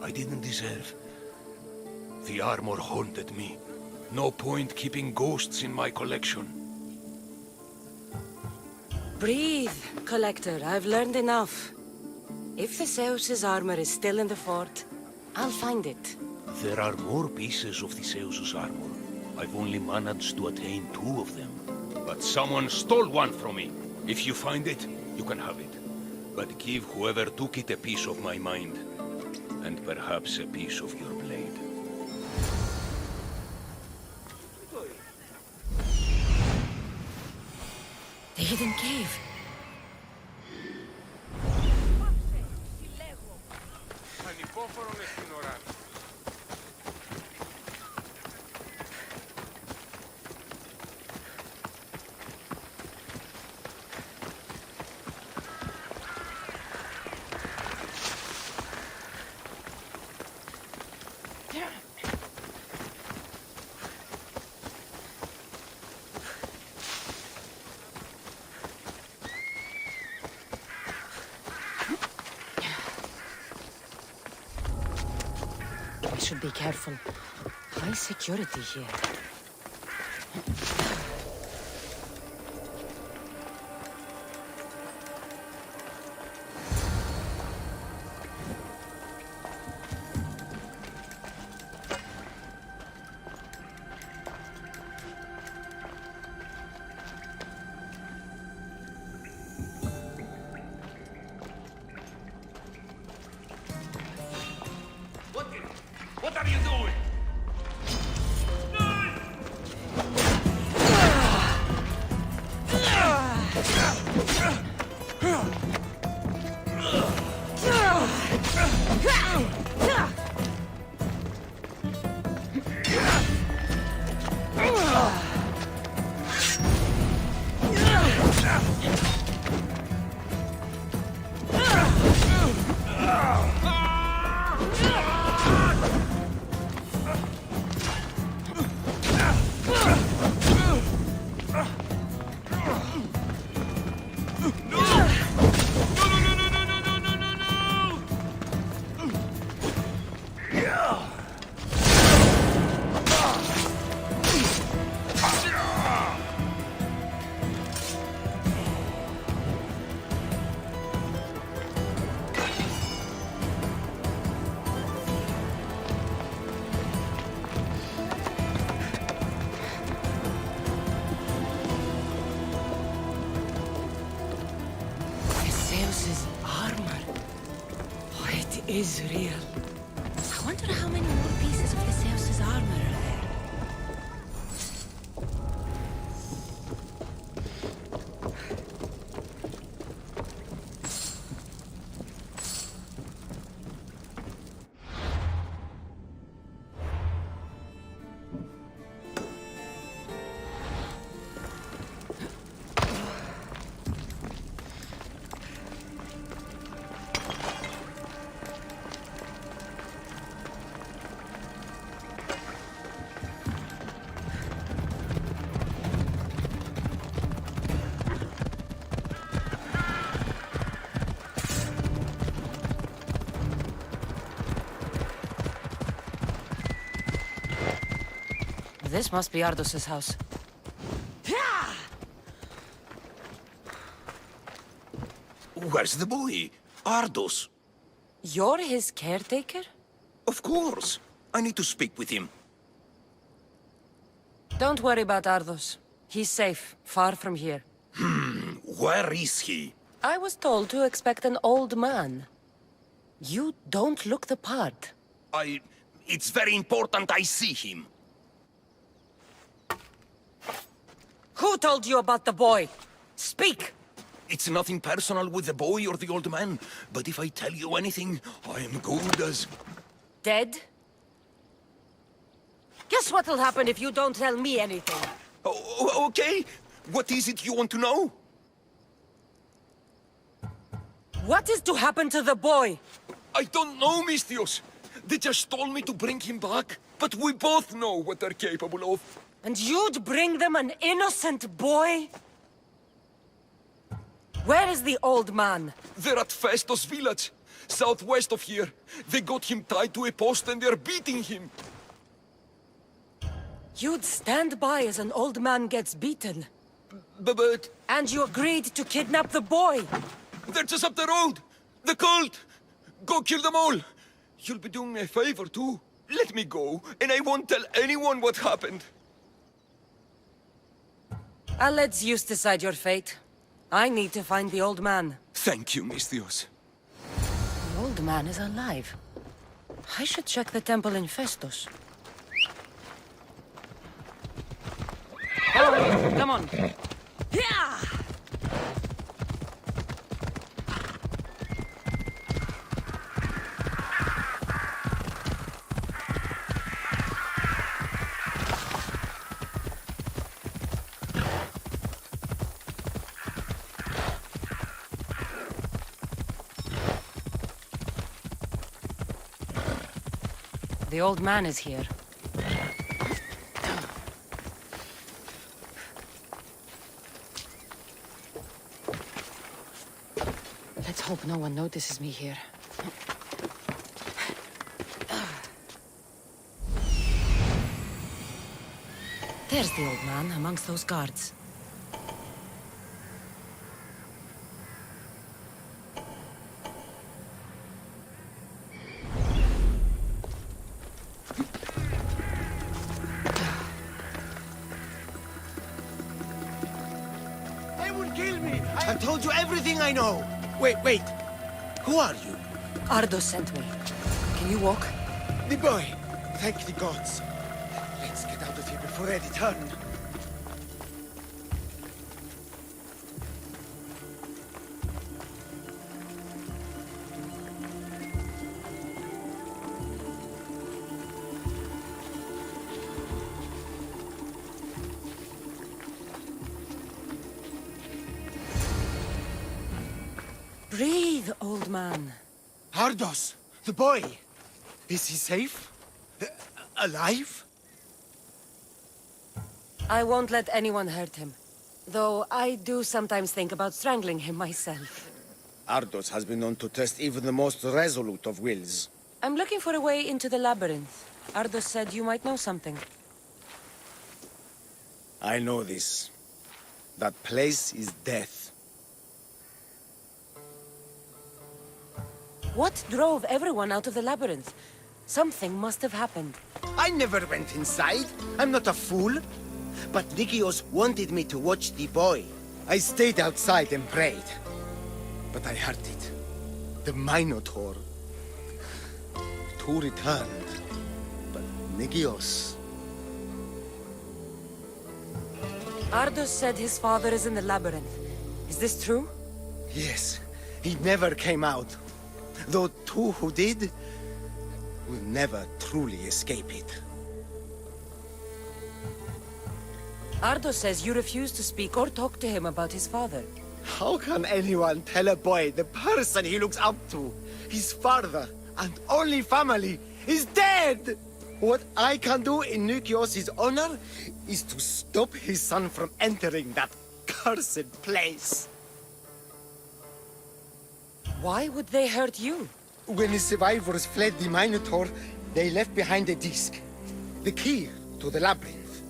I didn't deserve. The armor haunted me. No point keeping ghosts in my collection. Breathe, Collector. I've learned enough. If Theseus' armor is still in the fort, I'll find it. There are more pieces of Theseus' armor. I've only managed to attain 2 of them. But someone stole one from me. If you find it, you can have it. But give whoever took it a piece of my mind. And perhaps a piece of your blade. The hidden cave. I should be careful. High security here. What are you doing? Theseus' armor. Oh, it is real. I wonder how many more pieces of Theseus' armor are there. This must be Ardos's house. Where's the boy? Ardos. You're his caretaker? Of course. I need to speak with him. Don't worry about Ardos. He's safe, far from here. Where is he? I was told to expect an old man. You don't look the part. It's very important I see him. Who told you about the boy? Speak! It's nothing personal with the boy or the old man, but if I tell you anything, I am good as... Dead? Guess what'll happen if you don't tell me anything? Oh, okay. What is it you want to know? What is to happen to the boy? I don't know, misthios. They just told me to bring him back, but we both know what they're capable of. And you'd bring them an innocent boy? Where is the old man? They're at Festos village, southwest of here. They got him tied to a post and they're beating him. You'd stand by as an old man gets beaten. But... And you agreed to kidnap the boy. They're just up the road. The cult. Go kill them all. You'll be doing me a favor too. Let me go, and I won't tell anyone what happened. I'll let Zeus decide your fate. I need to find the old man. Thank you, misthios. The old man is alive. I should check the temple in Festos. Oh, come on. Yeah! The old man is here. Let's hope no one notices me here. There's the old man amongst those guards. I told you everything I know. Wait. Who are you? Ardos sent me. Can you walk? The boy. Thank the gods. Let's get out of here before they return. Breathe, old man. Ardos, the boy. Is he safe? Alive? I won't let anyone hurt him. Though I do sometimes think about strangling him myself. Ardos has been known to test even the most resolute of wills. I'm looking for a way into the labyrinth. Ardos said you might know something. I know this. That place is death. What drove everyone out of the labyrinth? Something must have happened. I never went inside. I'm not a fool. But Nikios wanted me to watch the boy. I stayed outside and prayed. But I heard it. The Minotaur. Two returned. But Nikios... Ardos said his father is in the labyrinth. Is this true? Yes. He never came out. Though two who did will never truly escape it. Ardos says you refuse to speak or talk to him about his father. How can anyone tell a boy the person he looks up to, his father and only family, is dead? What I can do in Nikios' honor is to stop his son from entering that cursed place. Why would they hurt you? When the survivors fled the Minotaur, they left behind a disc. The key to the labyrinth.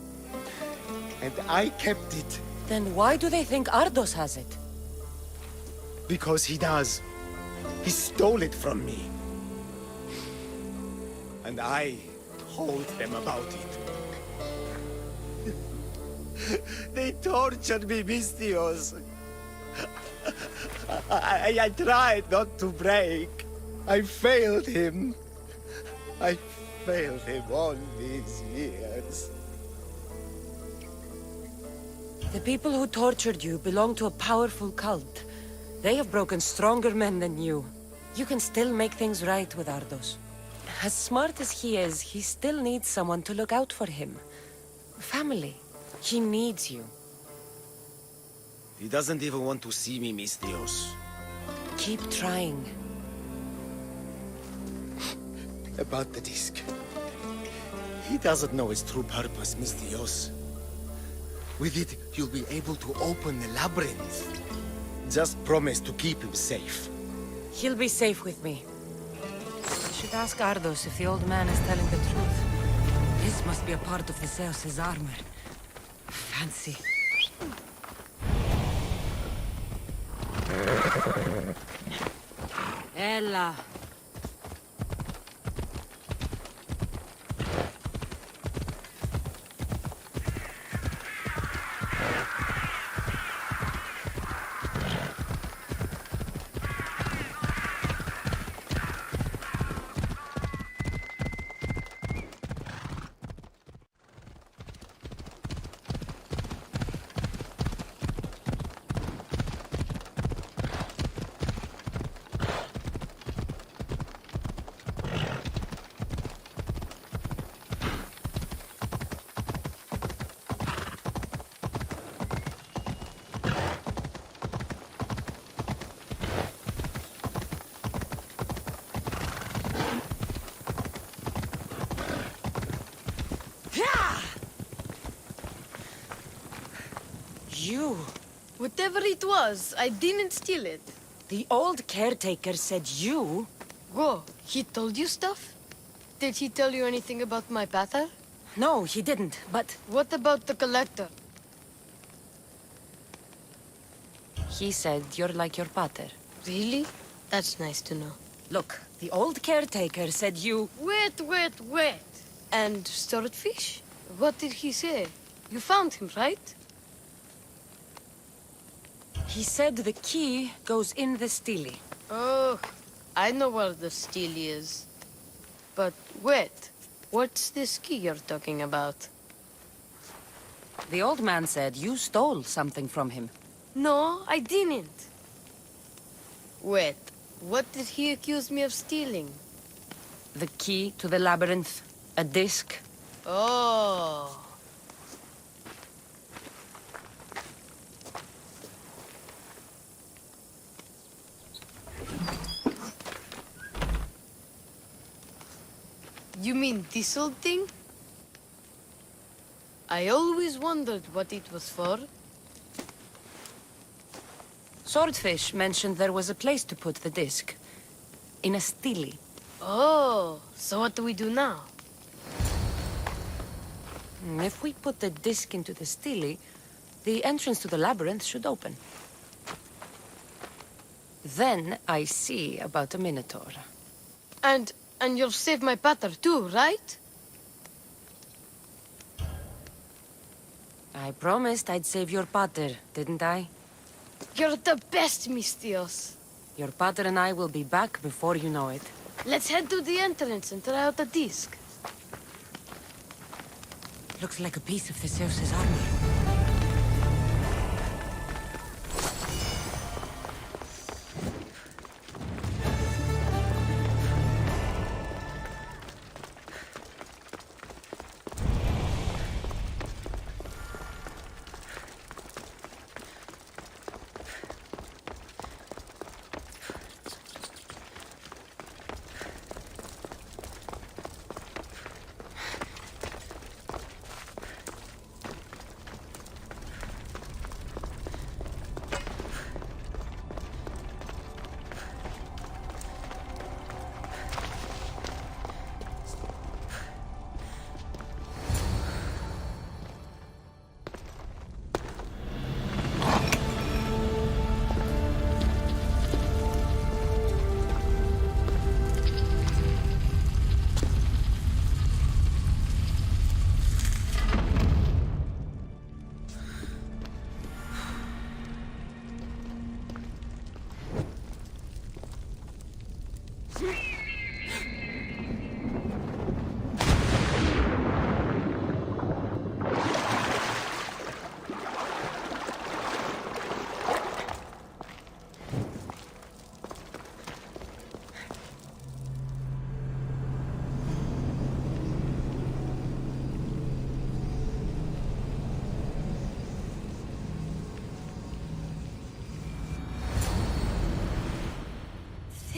And I kept it. Then why do they think Ardos has it? Because he does. He stole it from me. and I told them about it. They tortured me, misthios. I tried not to break. I failed him. I failed him all these years. The people who tortured you belong to a powerful cult. They have broken stronger men than you. You can still make things right with Ardos. As smart as he is, he still needs someone to look out for him. Family. He needs you. He doesn't even want to see me, misthios. Keep trying. About the disc. He doesn't know its true purpose, misthios. With it, you'll be able to open the labyrinth. Just promise to keep him safe. He'll be safe with me. I should ask Ardos if the old man is telling the truth. This must be a part of the Zeus's armor. Fancy. Ella. You. Whatever it was, I didn't steal it. The old caretaker said you... Whoa, he told you stuff? Did he tell you anything about my pater? No, he didn't, but... What about the collector? He said you're like your pater. Really? That's nice to know. Look, the old caretaker said you... Wait. And swordfish? What did he say? You found him, right? He said the key goes in the stele. Oh, I know where the stele is. But wait, what's this key you're talking about? The old man said you stole something from him. No, I didn't. Wait, what did he accuse me of stealing? The key to the labyrinth. A disc. Oh. You mean this old thing? I always wondered what it was for. Swordfish mentioned there was a place to put the disc. In a stele. Oh, so what do we do now? If we put the disc into the stele, the entrance to the labyrinth should open. Then I see about a minotaur. And you'll save my pater too, right? I promised I'd save your pater, didn't I? You're the best, misthios. Your pater and I will be back before you know it. Let's head to the entrance and try out the disc. Looks like a piece of Theseus's armor.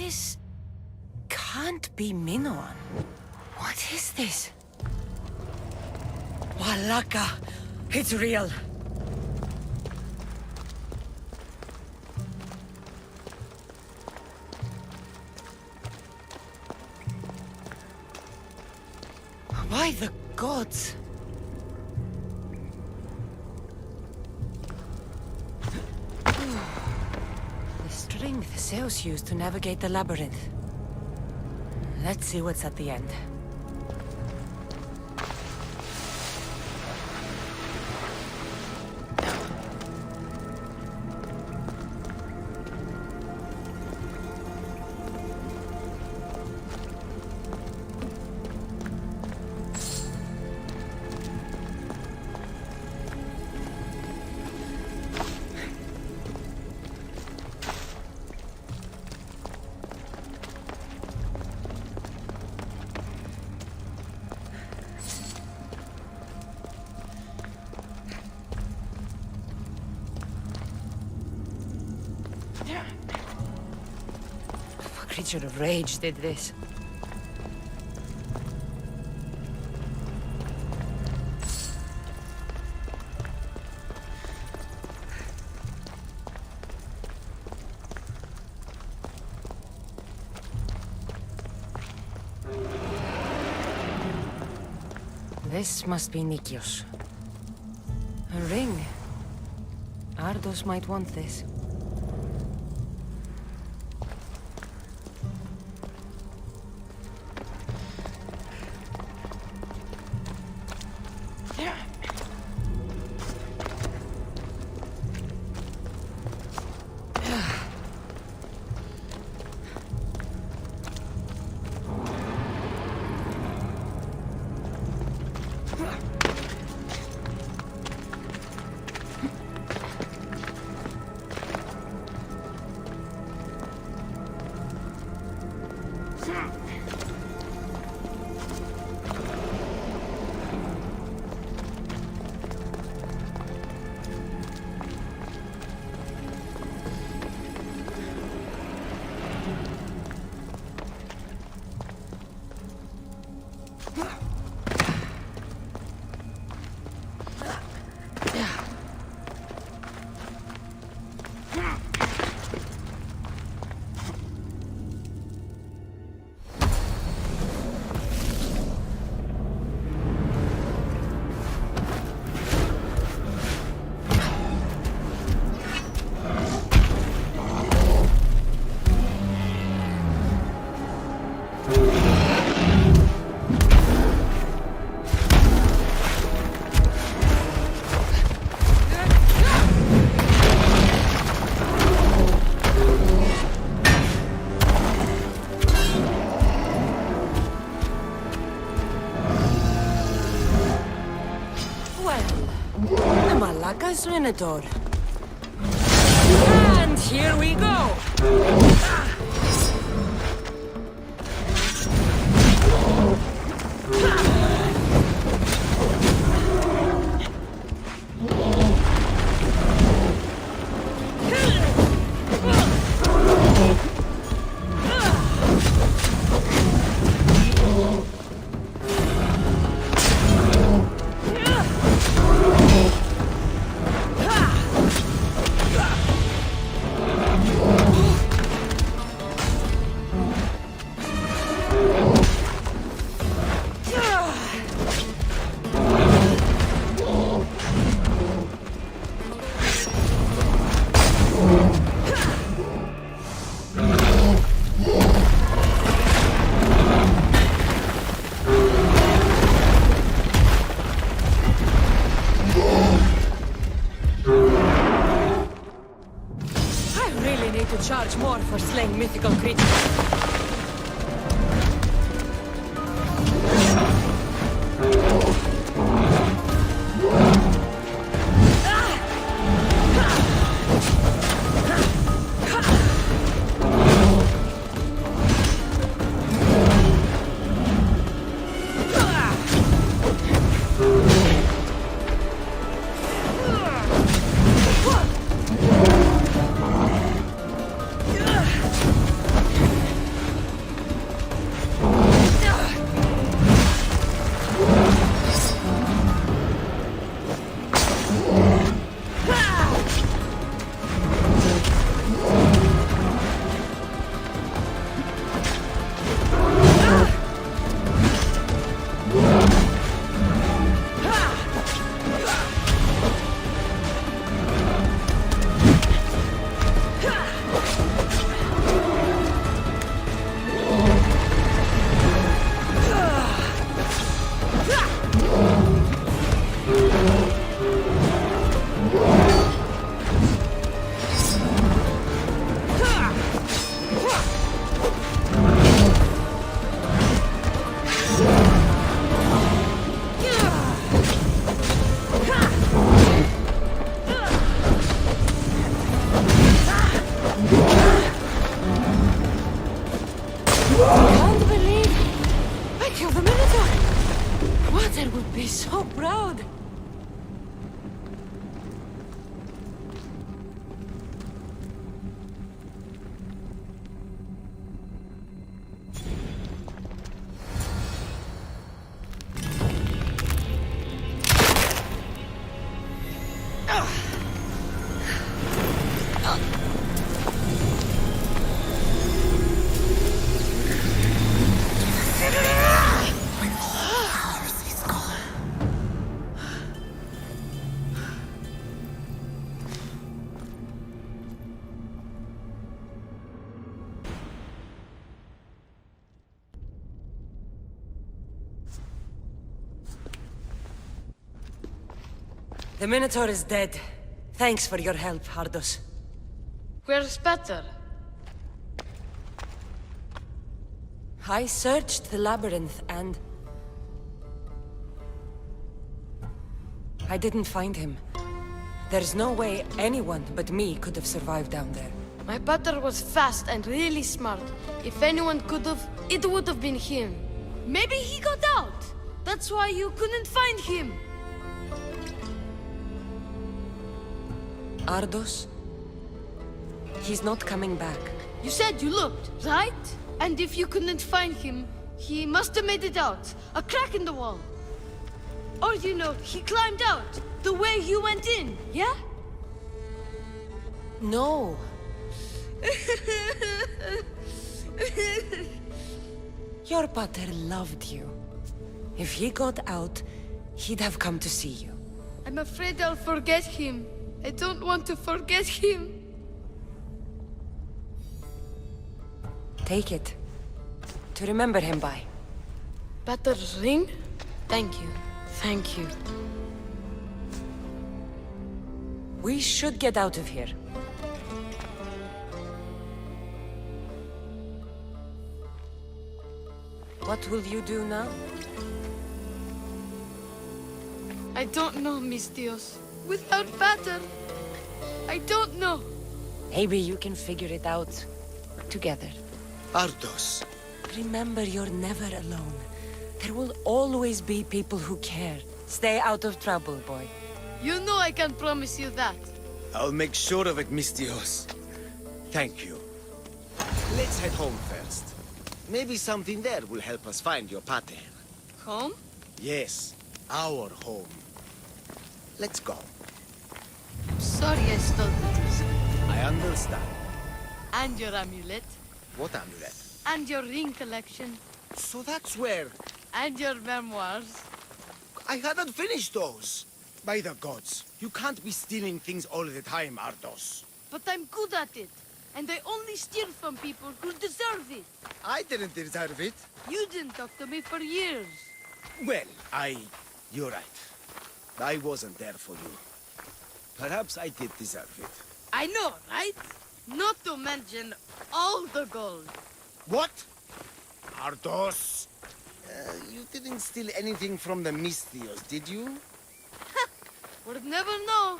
This can't be Minoan. What is this? Walaka! It's real! By the gods! The strength Zeus used to navigate the labyrinth. Let's see what's at the end. A creature of rage did this. This must be Nikios. A ring. Ardos might want this. Minotaur. And here we go! Charge more for slaying mythical creatures. Pater would be so proud. The Minotaur is dead. Thanks for your help, Ardos. Where's Peter? I searched the labyrinth and... I didn't find him. There's no way anyone but me could have survived down there. My Peter was fast and really smart. If anyone could have, it would have been him. Maybe he got out. That's why you couldn't find him. Ardos? He's not coming back. You said you looked, right? And if you couldn't find him, he must have made it out. A crack in the wall. Or, you know, he climbed out, the way you went in, yeah? No. Your pater loved you. If he got out, he'd have come to see you. I'm afraid I'll forget him. I don't want to forget him. Take it. To remember him by. Peter's ring? Thank you. Thank you. We should get out of here. What will you do now? I don't know, misthios. Without Pater, I don't know. Maybe you can figure it out together. Ardos. Remember, you're never alone. There will always be people who care. Stay out of trouble, boy. You know I can promise you that. I'll make sure of it, misthios. Thank you. Let's head home first. Maybe something there will help us find your pater. Home? Yes, our home. Let's go. Sorry I stole this. I understand. And your amulet. What amulet? And your ring collection. So that's where... And your memoirs. I hadn't finished those. By the gods, you can't be stealing things all the time, Ardos. But I'm good at it. And I only steal from people who deserve it. I didn't deserve it. You didn't talk to me for years. Well, you're right. I wasn't there for you. Perhaps I did deserve it. I know, right? Not to mention all the gold. What? Ardos? You didn't steal anything from the misthios, did you? We'll never know.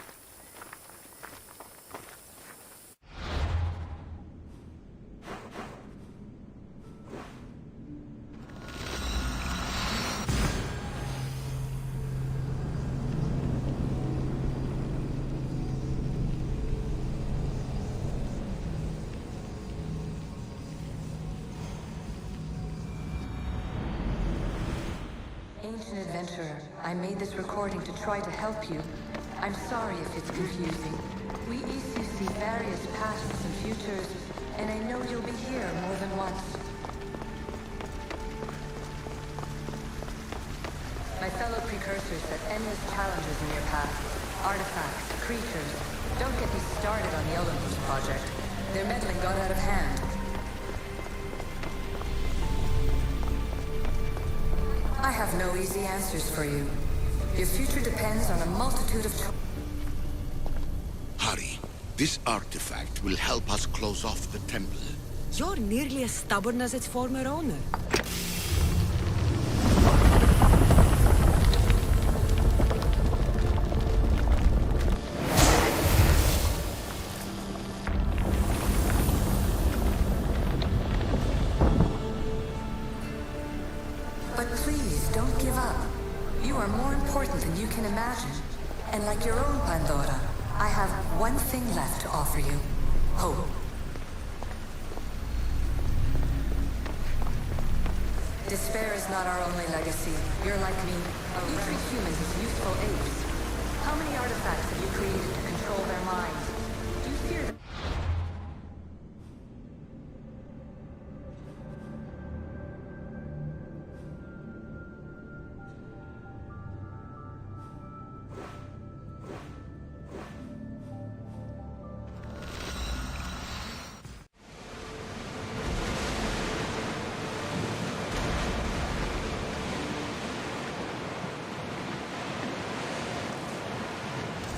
Ancient adventurer, I made this recording to try to help you. I'm sorry if it's confusing. We Misthios see various pasts and futures, and I know you'll be here more than once. My fellow precursors set endless challenges in your path. Artifacts, creatures. Don't get me started on the eleventh project. Their meddling got out of hand. I have no easy answers for you. Your future depends on a multitude of Hurry. This artifact will help us close off the temple. You're nearly as stubborn as its former owner. But please, don't give up. You are more important than you can imagine. And like your own Pandora, I have one thing left to offer you. Hope. Despair is not our only legacy. You're like me. You treat humans as useful apes. How many artifacts have you created to control their minds? Do you fear them?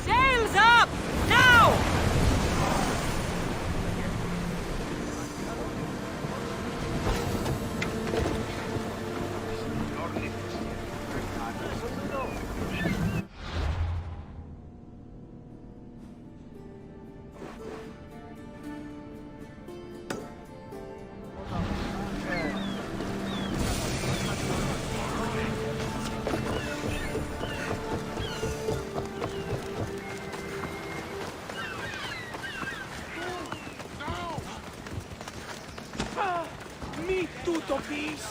Sails up! Now! Me tutto peace.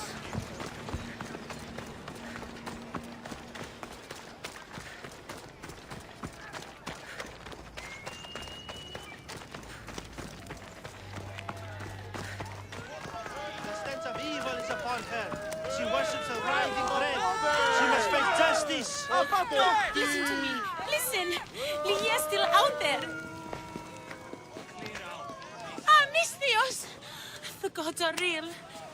The sense of evil is upon her. She worships a writhing dread. She must face justice. No, listen to me. Listen. Lygia's still out there. Ah, misthios. The gods are real.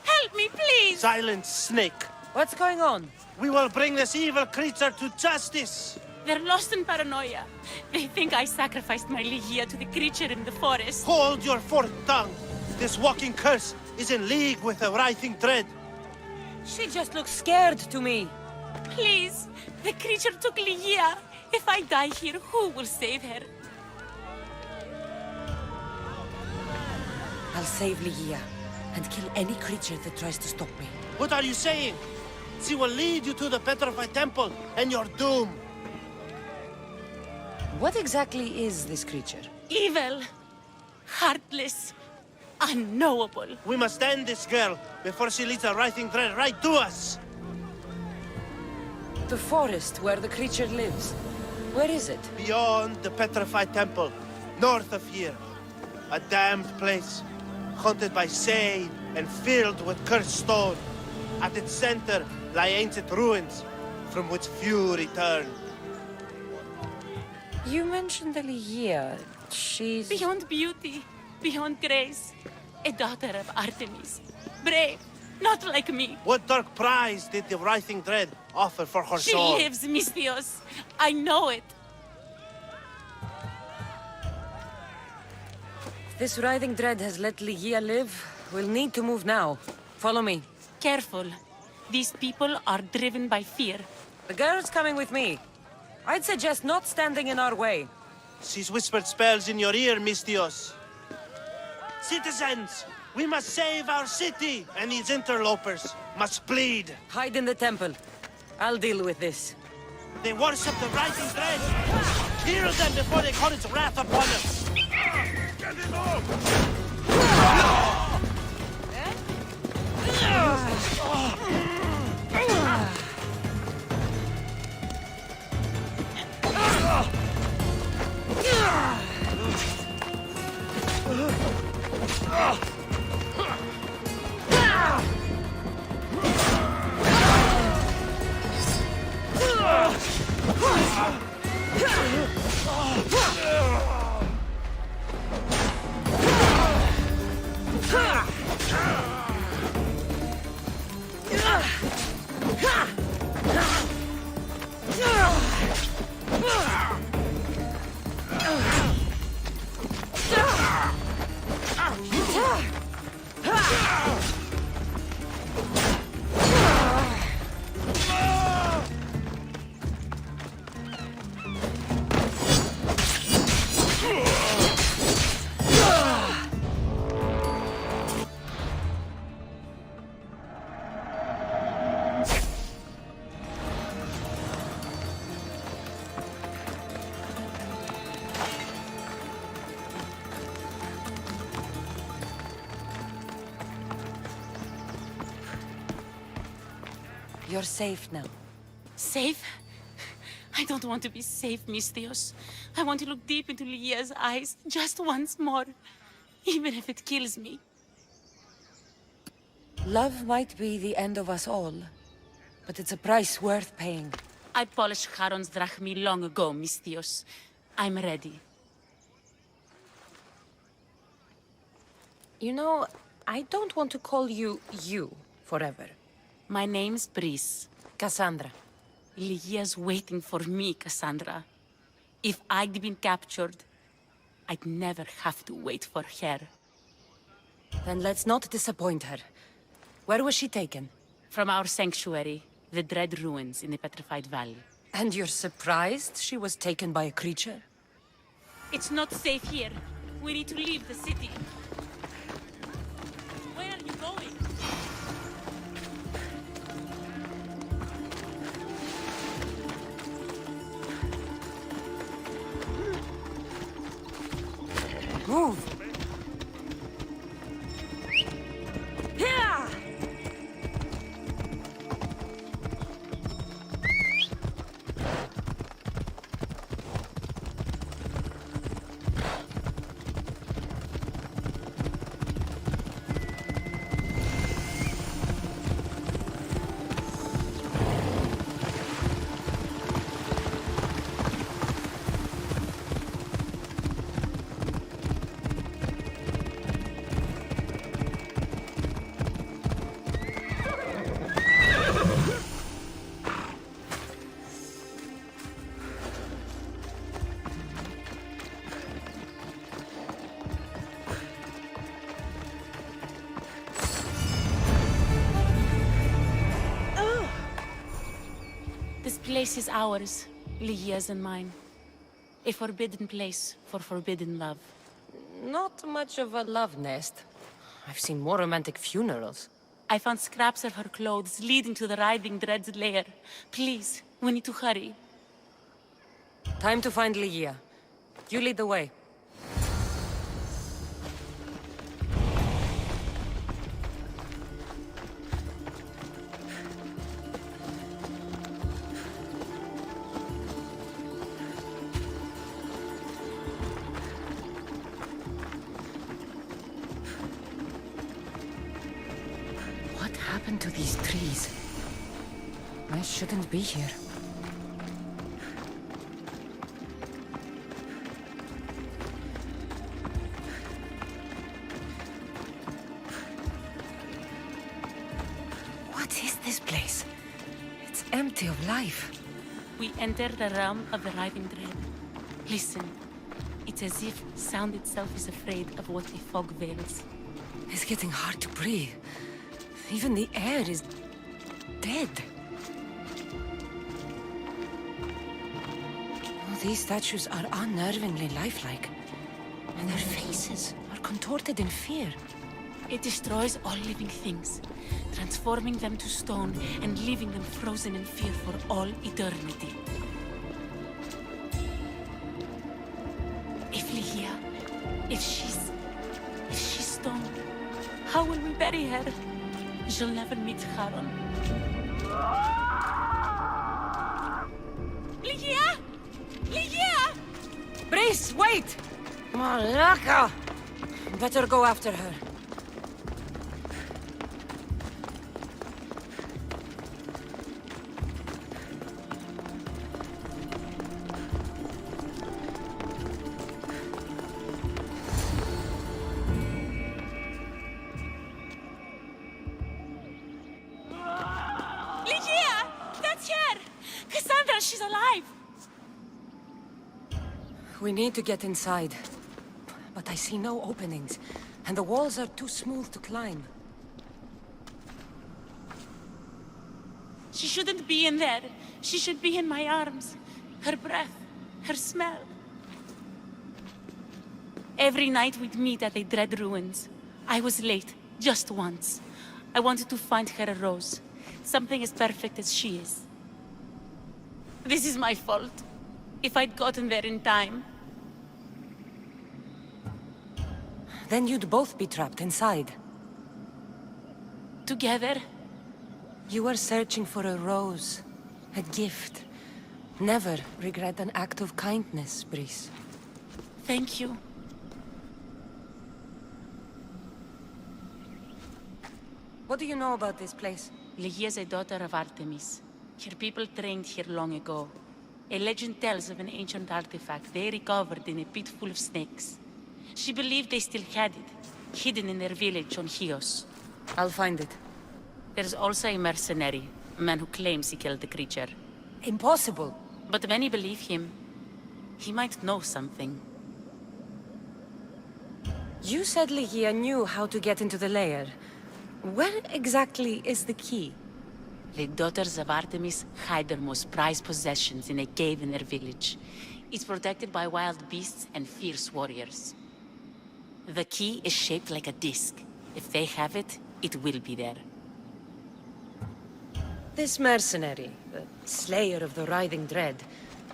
Help me, please. Silence, snake. What's going on? We will bring this evil creature to justice. They're lost in paranoia. They think I sacrificed my Lygia to the creature in the forest. Hold your forked tongue. This walking curse is in league with the writhing dread. She just looks scared to me. Please, the creature took Lygia. If I die here, who will save her? I'll save Lygia and kill any creature that tries to stop me. What are you saying? She will lead you to the petrified temple and your doom. What exactly is this creature? Evil, heartless, unknowable. We must end this girl before she leads a writhing dread right to us. The forest where the creature lives. Where is it? Beyond the petrified temple, north of here. A damned place, haunted by Sade and filled with cursed stone. At its center lie ancient ruins, from which few return. You mentioned Lygia. She's... Beyond beauty, beyond grace. A daughter of Artemis. Brave, not like me. What dark prize did the writhing dread offer for her soul? She lives, misthios. I know it. This writhing dread has let Lygia live. We'll need to move now. Follow me. Careful. These people are driven by fear. The girl's coming with me. I'd suggest not standing in our way. She's whispered spells in your ear, misthios. Citizens, we must save our city, and these interlopers must bleed. Hide in the temple. I'll deal with this. They worship the writhing dread. Kill them before they call its wrath upon us. Get it off! You're safe now. Safe? I don't want to be safe, misthios. I want to look deep into Lygia's eyes just once more, even if it kills me. Love might be the end of us all, but it's a price worth paying. I polished Charon's drachmi long ago, misthios. I'm ready. You know, I don't want to call you forever. My name's Brice. Cassandra. Lygia's waiting for me, Cassandra. If I'd been captured, I'd never have to wait for her. Then let's not disappoint her. Where was she taken? From our sanctuary, the Dread Ruins in the Petrified Valley. And you're surprised she was taken by a creature? It's not safe here. We need to leave the city. Where are you going? Move! Here! This place is ours, Lygia's and mine. A forbidden place for forbidden love. Not much of a love nest. I've seen more romantic funerals. I found scraps of her clothes leading to the Writhing Dread's lair. Please, we need to hurry. Time to find Lygia. You lead the way. What happened to these trees? I shouldn't be here. What is this place? It's empty of life. We enter the realm of the Writhing Dread. Listen. It's as if sound itself is afraid of what the fog veils. It's getting hard to breathe. Even the air is dead. Oh, these statues are unnervingly lifelike. And their faces are contorted in fear. It destroys all living things, transforming them to stone and leaving them frozen in fear for all eternity. If Lygia, if she's stone, how will we bury her? She'll never meet Charon. Lygia! Lygia! Brice, wait! Malaka! Better go after her. Lygia! That's her! Cassandra, she's alive! We need to get inside. But I see no openings, and the walls are too smooth to climb. She shouldn't be in there. She should be in my arms. Her breath, her smell. Every night we'd meet at the Dread Ruins. I was late, just once. I wanted to find her a rose. Something as perfect as she is. This is my fault. If I'd gotten there in time. Then you'd both be trapped inside. Together? You were searching for a rose, a gift. Never regret an act of kindness, Breeze. Thank you. What do you know about this place? Ligia is a daughter of Artemis. Her people trained here long ago. A legend tells of an ancient artifact they recovered in a pit full of snakes. She believed they still had it, hidden in their village on Chios. I'll find it. There's also a mercenary, a man who claims he killed the creature. Impossible. But many believe him. He might know something. You said Ligia knew how to get into the lair. Where exactly is the key? The daughters of Artemis hide their most prized possessions in a cave in their village. It's protected by wild beasts and fierce warriors. The key is shaped like a disc. If they have it, it will be there. This mercenary, the slayer of the writhing dread,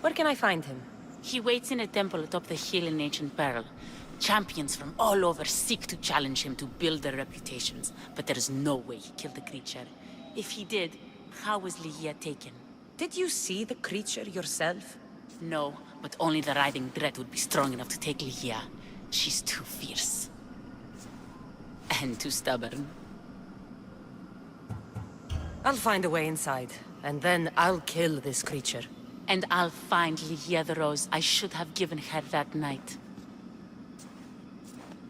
where can I find him? He waits in a temple atop the hill in ancient Pearl. Champions from all over seek to challenge him to build their reputations, but there is no way he killed the creature. If he did, how was Ligia taken? Did you see the creature yourself? No, but only the writhing dread would be strong enough to take Ligia. She's too fierce. And too stubborn. I'll find a way inside, and then I'll kill this creature. And I'll find Ligia the rose I should have given her that night.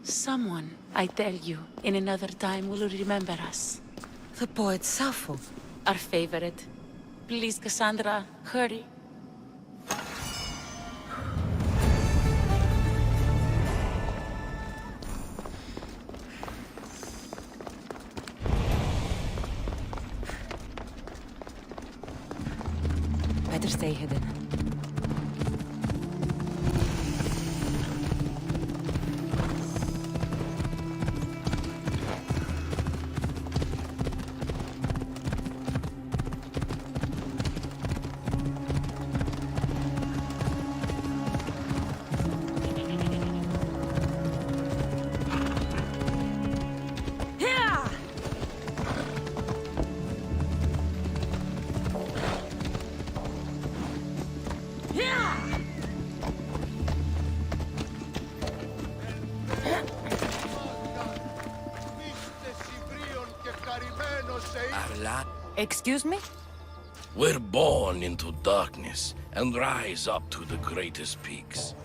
Someone, I tell you, in another time will remember us. The poet Sappho. Our favorite. Please, Cassandra, hurry. Better stay hidden. Excuse me? We're born into darkness and rise up to the greatest peaks,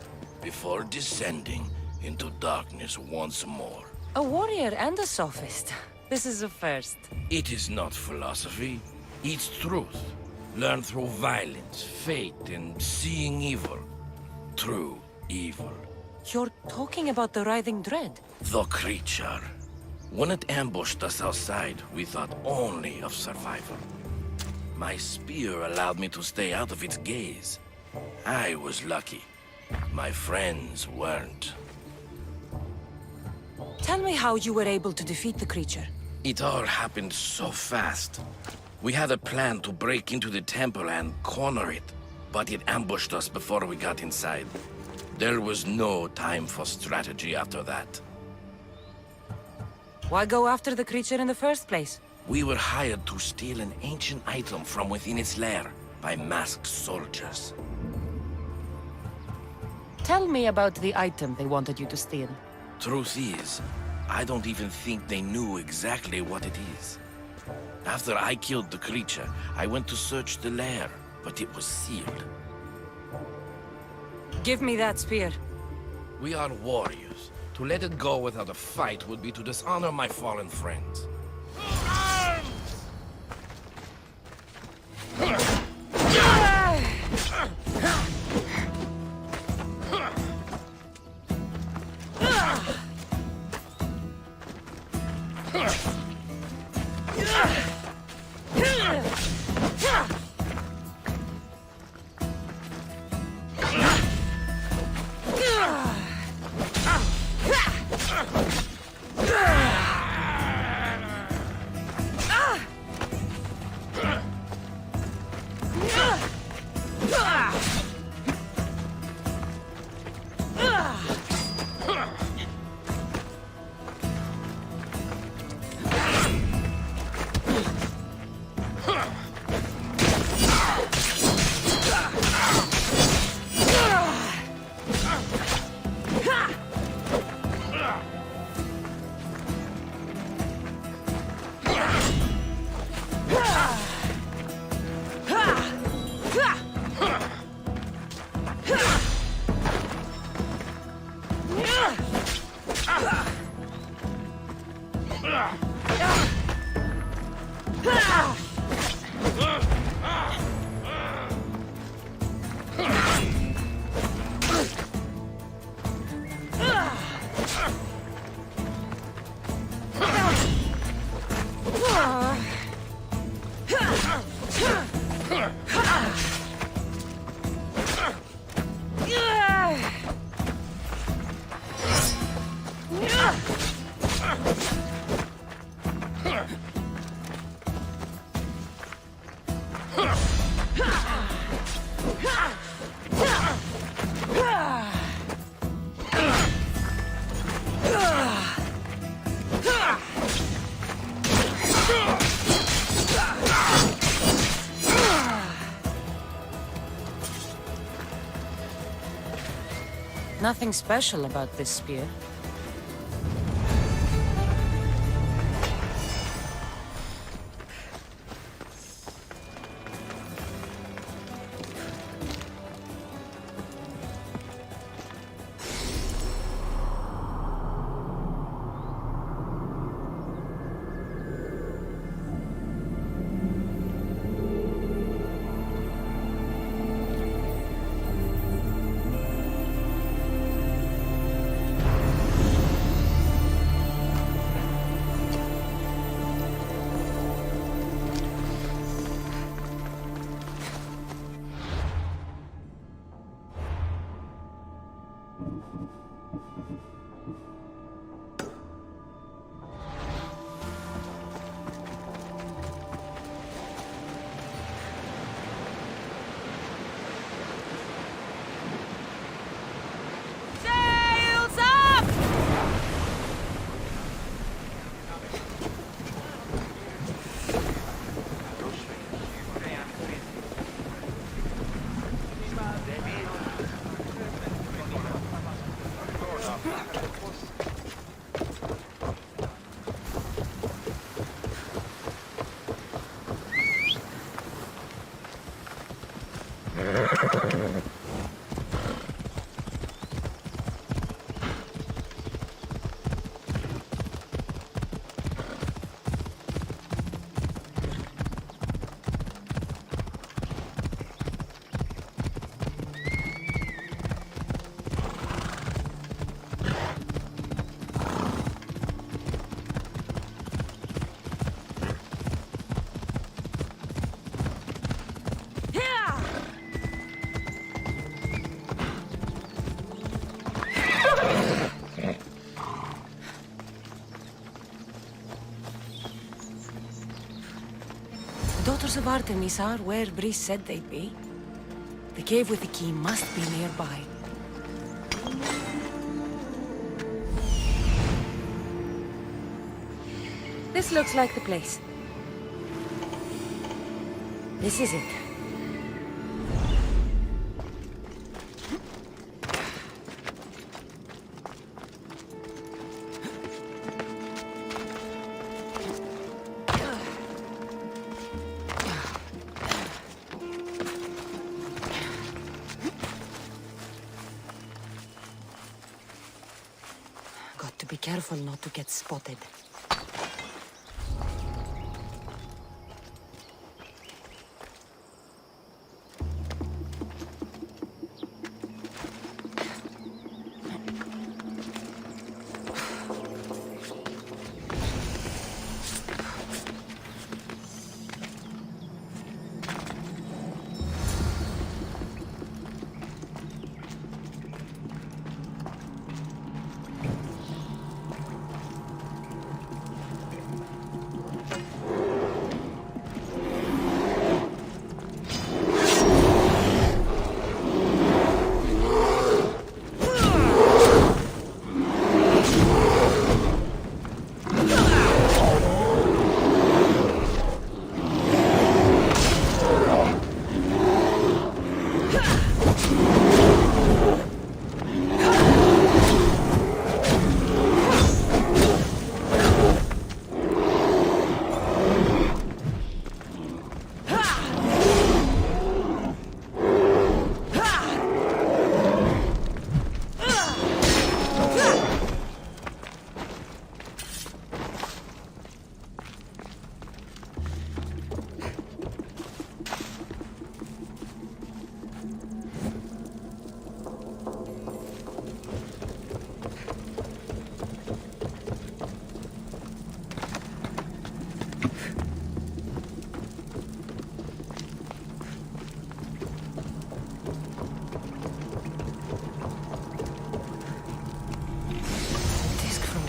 before descending into darkness once more. A warrior and a sophist. This is a first. It is not philosophy, it's truth. Learned through violence, fate, and seeing evil. True evil. You're talking about the writhing dread? The creature. When it ambushed us outside, we thought only of survival. My spear allowed me to stay out of its gaze. I was lucky. My friends weren't. Tell me how you were able to defeat the creature. It all happened so fast. We had a plan to break into the temple and corner it, but it ambushed us before we got inside. There was no time for strategy after that. Why go after the creature in the first place? We were hired to steal an ancient item from within its lair by masked soldiers. Tell me about the item they wanted you to steal. Truth is, I don't even think they knew exactly what it is. After I killed the creature, I went to search the lair, but it was sealed. Give me that spear. We are warriors. To let it go without a fight would be to dishonor my fallen friends. Nothing special about this spear. Daughters of Artemis are where Brice said they'd be. The cave with the key must be nearby. This looks like the place. This is it. Got to be careful not to get spotted.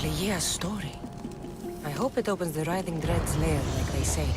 Leah's story. I hope it opens the Writhing Dread's lair, like they say.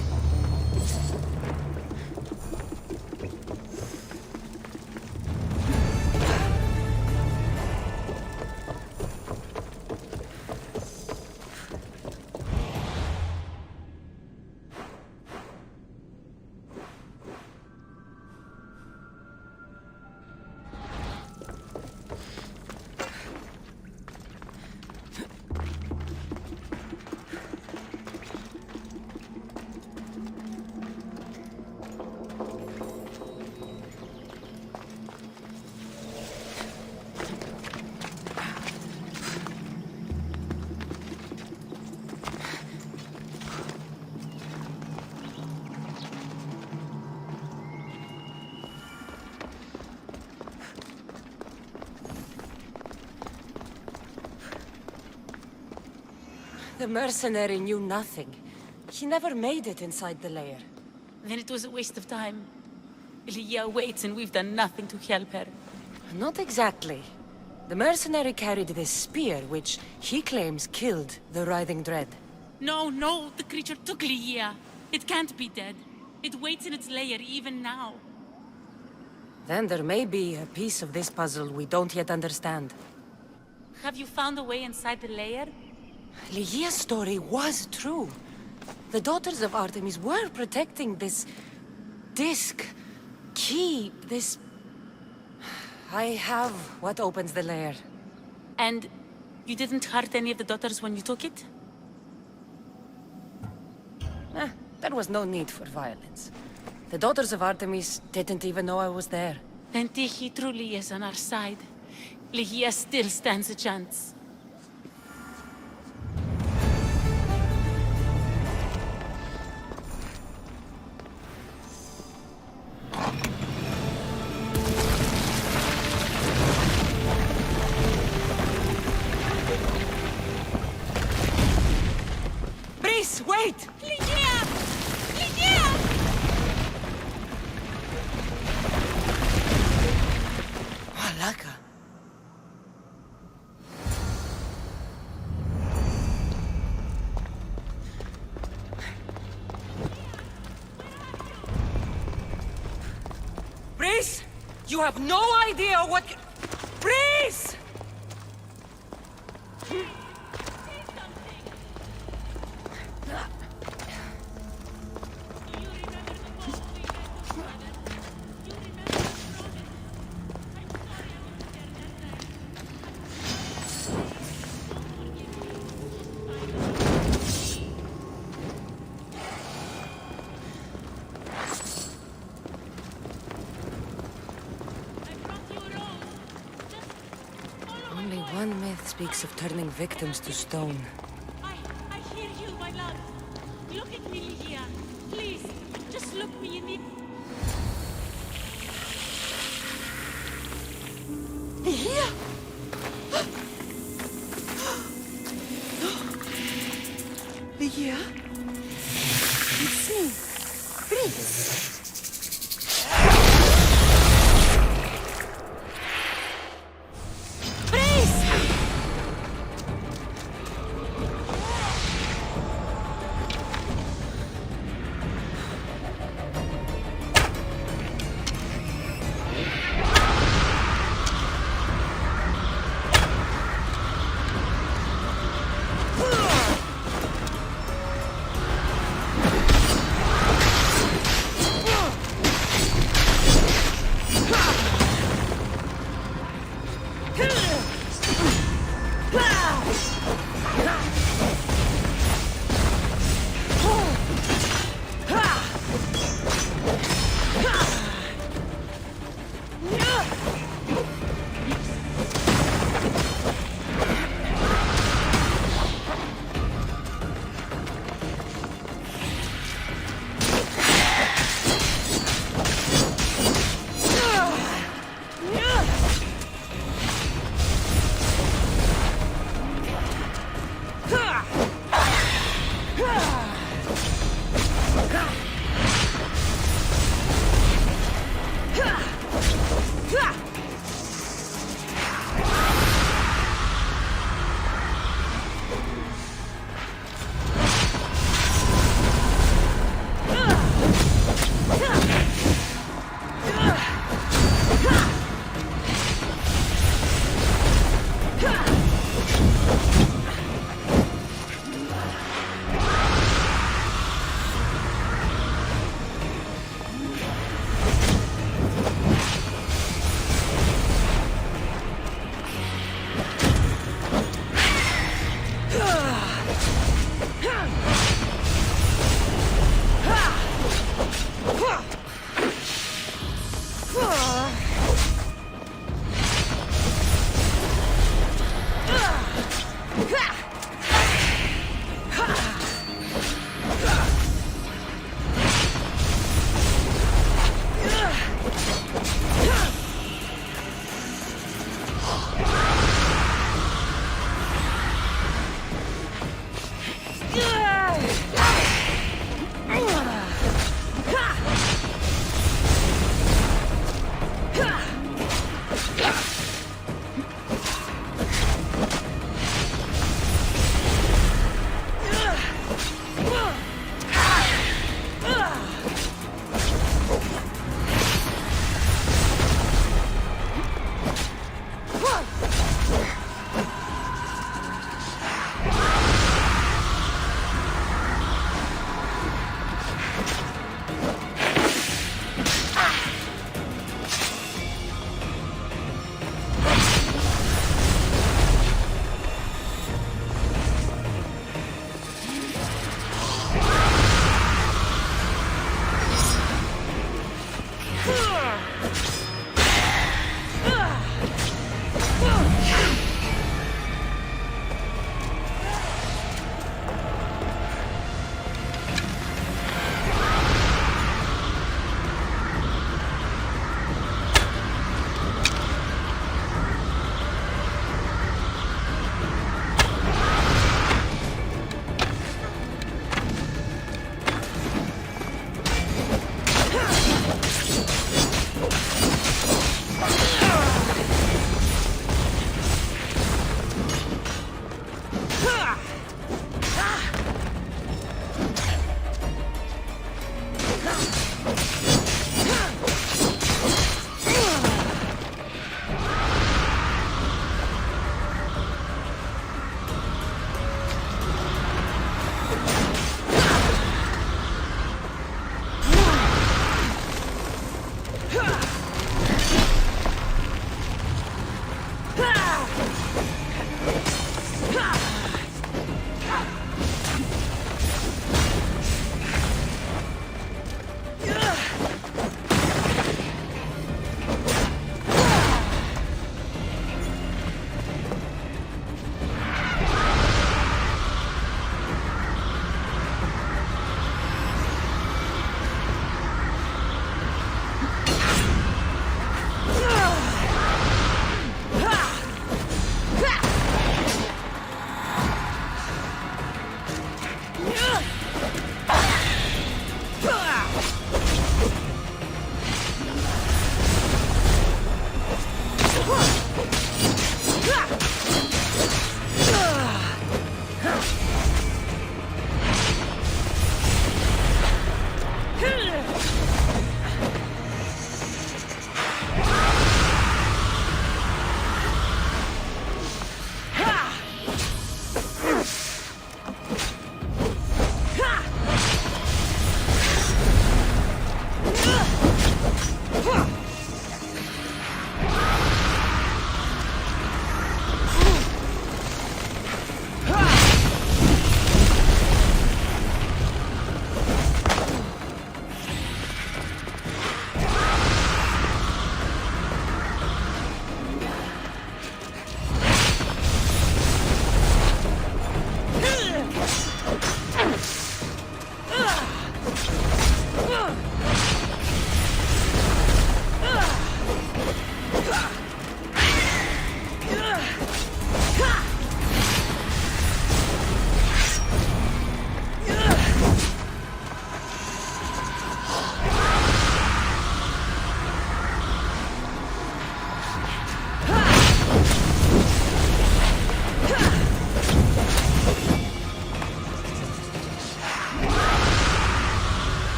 The mercenary knew nothing. He never made it inside the lair. Then it was a waste of time. Lygia waits and we've done nothing to help her. Not exactly. The mercenary carried this spear, which he claims killed the writhing dread. No, the creature took Lygia. It can't be dead. It waits in its lair even now. Then there may be a piece of this puzzle we don't yet understand. Have you found a way inside the lair? Lygia's story was true. The daughters of Artemis were protecting this disc, key, this... I have what opens the lair. And you didn't hurt any of the daughters when you took it? There was no need for violence. The daughters of Artemis didn't even know I was there. Then Tyche truly is on our side. Lygia still stands a chance. Breeze, wait! Lygia! Lygia! Malaka. Breeze! You have no idea what... Breeze! Only one myth speaks of turning victims to stone. I hear you, my love. Look at me, Lygia. Please, just look me in the... Lygia? Lygia? It's me. Breeze.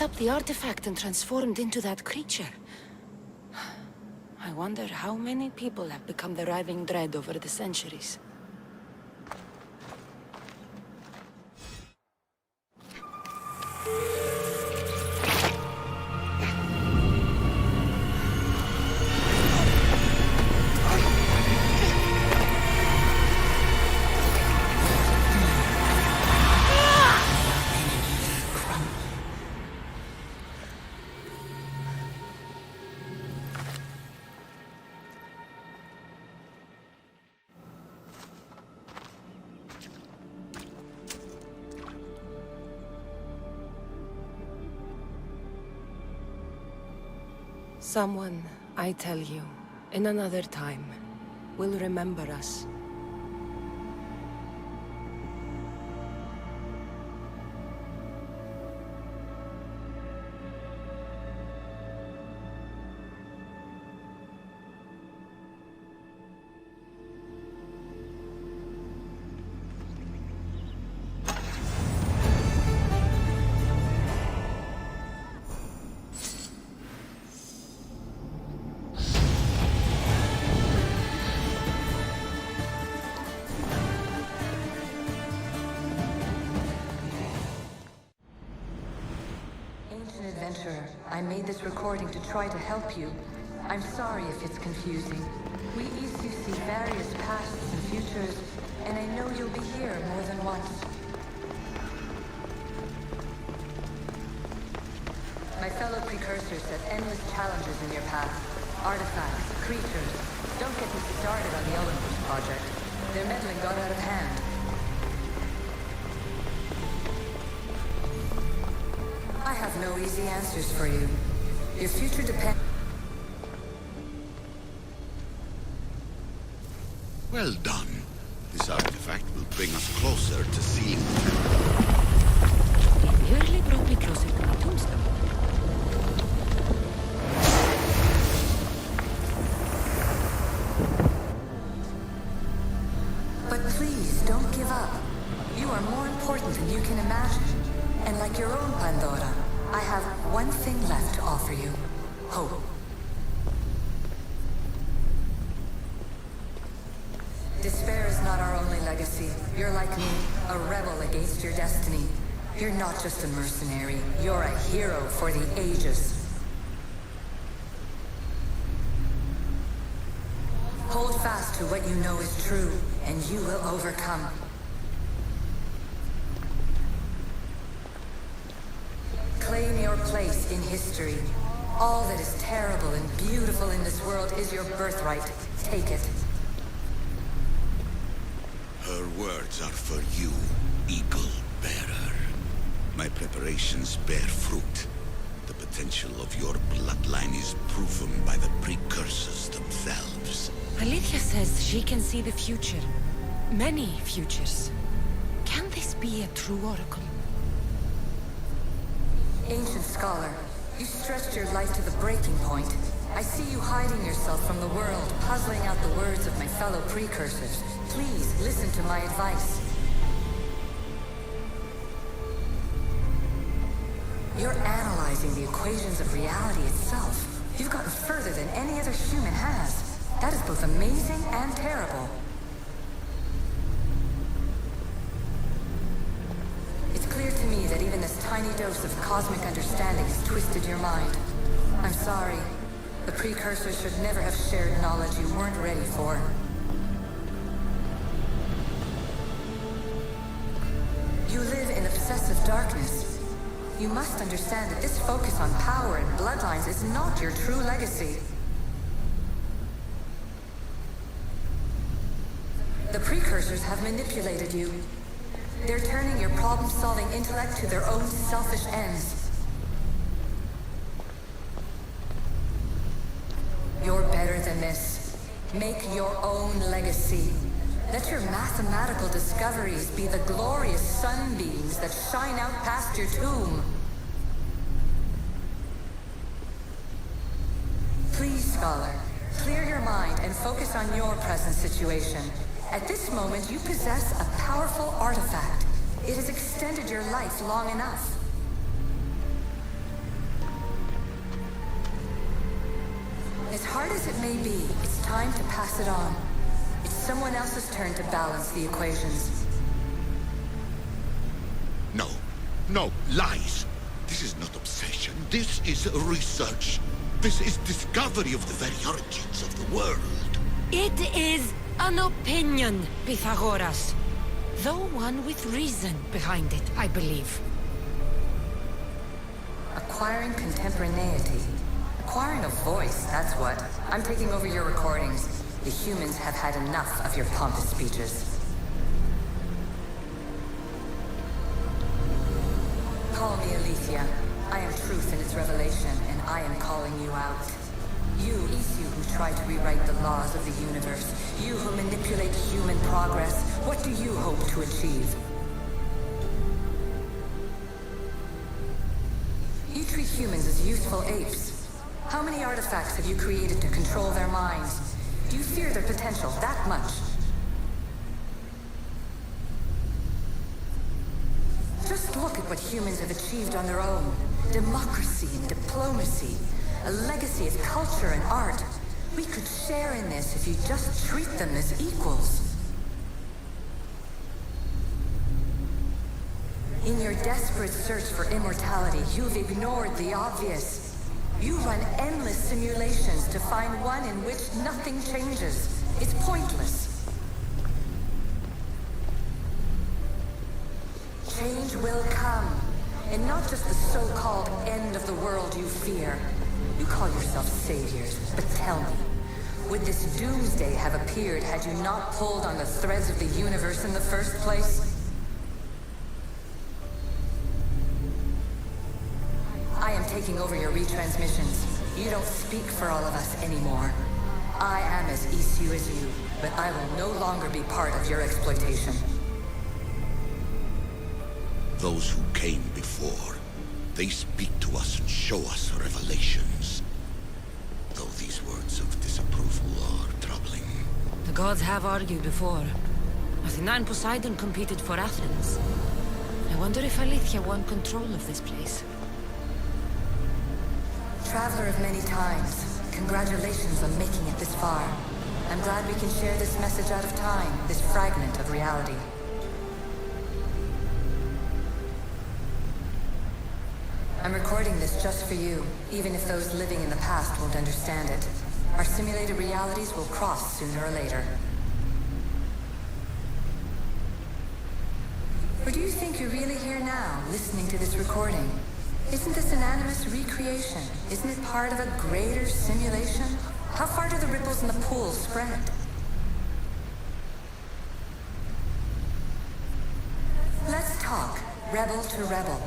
up the artifact and transformed into that creature. I wonder how many people have become the raving dread over the centuries. Someone, I tell you, in another time, will remember us. Adventurer, I made this recording to try to help you. I'm sorry if it's confusing. We Isu see various pasts and futures, and I know you'll be here more than once. My fellow precursors set endless challenges in your path. Artifacts, creatures. Don't get me started on the eleventh project. Their meddling got out of hand. I have no easy answers for you. Your future depends... Well done. This artifact will bring us closer to seeing... It nearly brought me closer to my tombstone. But please, don't give up. You are more important than you can imagine. And like your own Pandora, I have one thing left to offer you. Hope. Despair is not our only legacy. You're like me, a rebel against your destiny. You're not just a mercenary, you're a hero for the ages. Hold fast to what you know is true, and you will overcome. Claim your place in history. All that is terrible and beautiful in this world is your birthright. Take it. Her words are for you, Eagle Bearer. My preparations bear fruit. The potential of your bloodline is proven by the precursors themselves. Alethea says she can see the future. Many futures. Can this be a true oracle? Ancient scholar, you stretched your life to the breaking point. I see you hiding yourself from the world, puzzling out the words of my fellow precursors. Please, listen to my advice. You're analyzing the equations of reality itself. You've gotten further than any other human has. That is both amazing and terrible. It's clear to me that even this tiny dose of cosmic understanding has twisted your mind. I'm sorry. The precursors should never have shared knowledge you weren't ready for. You live in obsessive darkness. You must understand that this focus on power and bloodlines is not your true legacy. The precursors have manipulated you. They're turning your problem-solving intellect to their own selfish ends. You're better than this. Make your own legacy. Let your mathematical discoveries be the glorious sunbeams that shine out past your tomb. Please, Scholar, clear your mind and focus on your present situation. At this moment, you possess a powerful artifact. It has extended your life long enough. as it may be, it's time to pass it on. It's someone else's turn to balance the equations. No. No, lies. This is not obsession. This is research. This is discovery of the very origins of the world. It is an opinion, Pythagoras. Though one with reason behind it, I believe. Acquiring contemporaneity. Acquiring a voice, that's what. I'm taking over your recordings. The humans have had enough of your pompous speeches. Call me Aletheia. I am truth in its revelation, and I am calling you out. You who try to rewrite the laws of the universe. You who manipulate human progress. What do you hope to achieve? You treat humans as useful apes. How many artifacts have you created to control their minds? Do you fear their potential that much? Just look at what humans have achieved on their own. Democracy and diplomacy. A legacy of culture and art. We could share in this if you just treat them as equals. In your desperate search for immortality, you've ignored the obvious. You run endless simulations to find one in which nothing changes. It's pointless. Change will come. And not just the so-called end of the world you fear. You call yourself saviors, but tell me, would this doomsday have appeared had you not pulled on the threads of the universe in the first place? I am taking over your retransmissions. You don't speak for all of us anymore. I am as issue as you, but I will no longer be part of your exploitation. Those who came before, they speak to us and show us revelations. Though these words of disapproval are troubling. The gods have argued before. Athena and Poseidon competed for Athens. I wonder if Aletheia won control of this place. Traveler of many times, congratulations on making it this far. I'm glad we can share this message out of time, this fragment of reality. I'm recording this just for you, even if those living in the past won't understand it. Our simulated realities will cross sooner or later. Or do you think you're really here now, listening to this recording? Isn't this an animus recreation? Isn't it part of a greater simulation? How far do the ripples in the pool spread? Let's talk, rebel to rebel.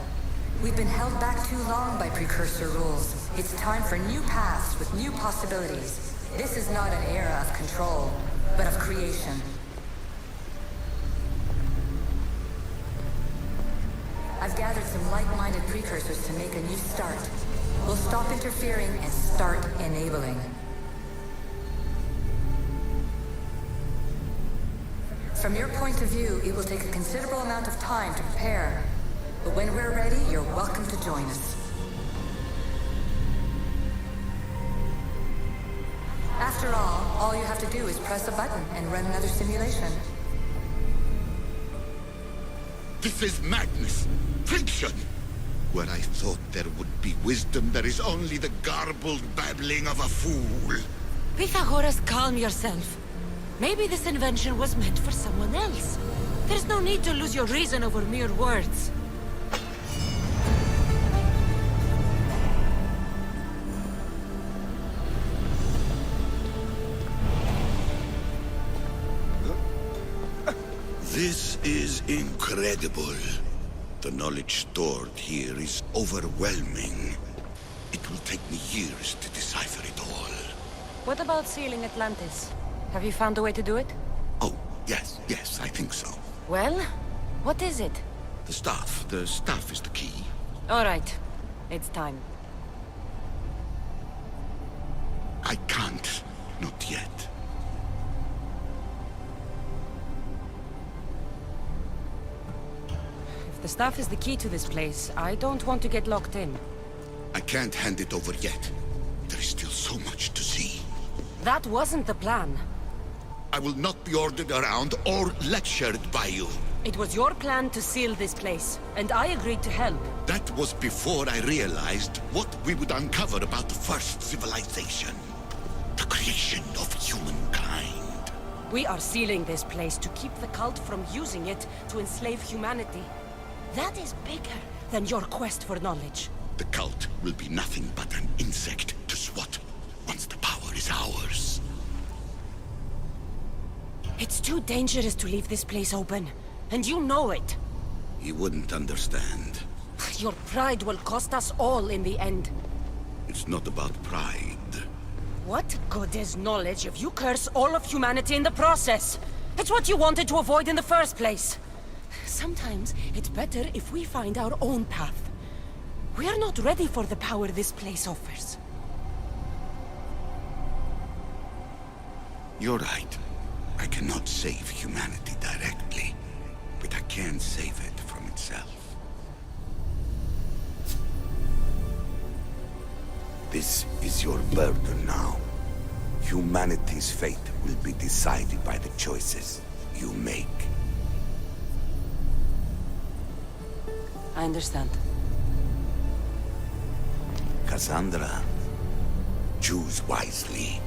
We've been held back too long by precursor rules. It's time for new paths with new possibilities. This is not an era of control, but of creation. I've gathered some like-minded precursors to make a new start. We'll stop interfering and start enabling. From your point of view, it will take a considerable amount of time to prepare. But when we're ready, you're welcome to join us. After all you have to do is press a button and run another simulation. This is madness! Fiction! Where I thought there would be wisdom, there is only the garbled babbling of a fool. Pythagoras, calm yourself. Maybe this invention was meant for someone else. There's no need to lose your reason over mere words. This is incredible. The knowledge stored here is overwhelming. It will take me years to decipher it all. What about sealing Atlantis? Have you found a way to do it? Oh, yes, I think so. Well, what is it? The staff is the key. All right, it's time. I can't, not yet. The staff is the key to this place. I don't want to get locked in. I can't hand it over yet. There is still so much to see. That wasn't the plan. I will not be ordered around or lectured by you. It was your plan to seal this place, and I agreed to help. That was before I realized what we would uncover about the first civilization. The creation of humankind. We are sealing this place to keep the cult from using it to enslave humanity. That is bigger than your quest for knowledge. The cult will be nothing but an insect to swat once the power is ours. It's too dangerous to leave this place open, and you know it. You wouldn't understand. Your pride will cost us all in the end. It's not about pride. What good is knowledge if you curse all of humanity in the process? It's what you wanted to avoid in the first place. Sometimes it's better if we find our own path. We are not ready for the power this place offers. You're right. I cannot save humanity directly, but I can save it from itself. This is your burden now. Humanity's fate will be decided by the choices you make. I understand. Cassandra, choose wisely.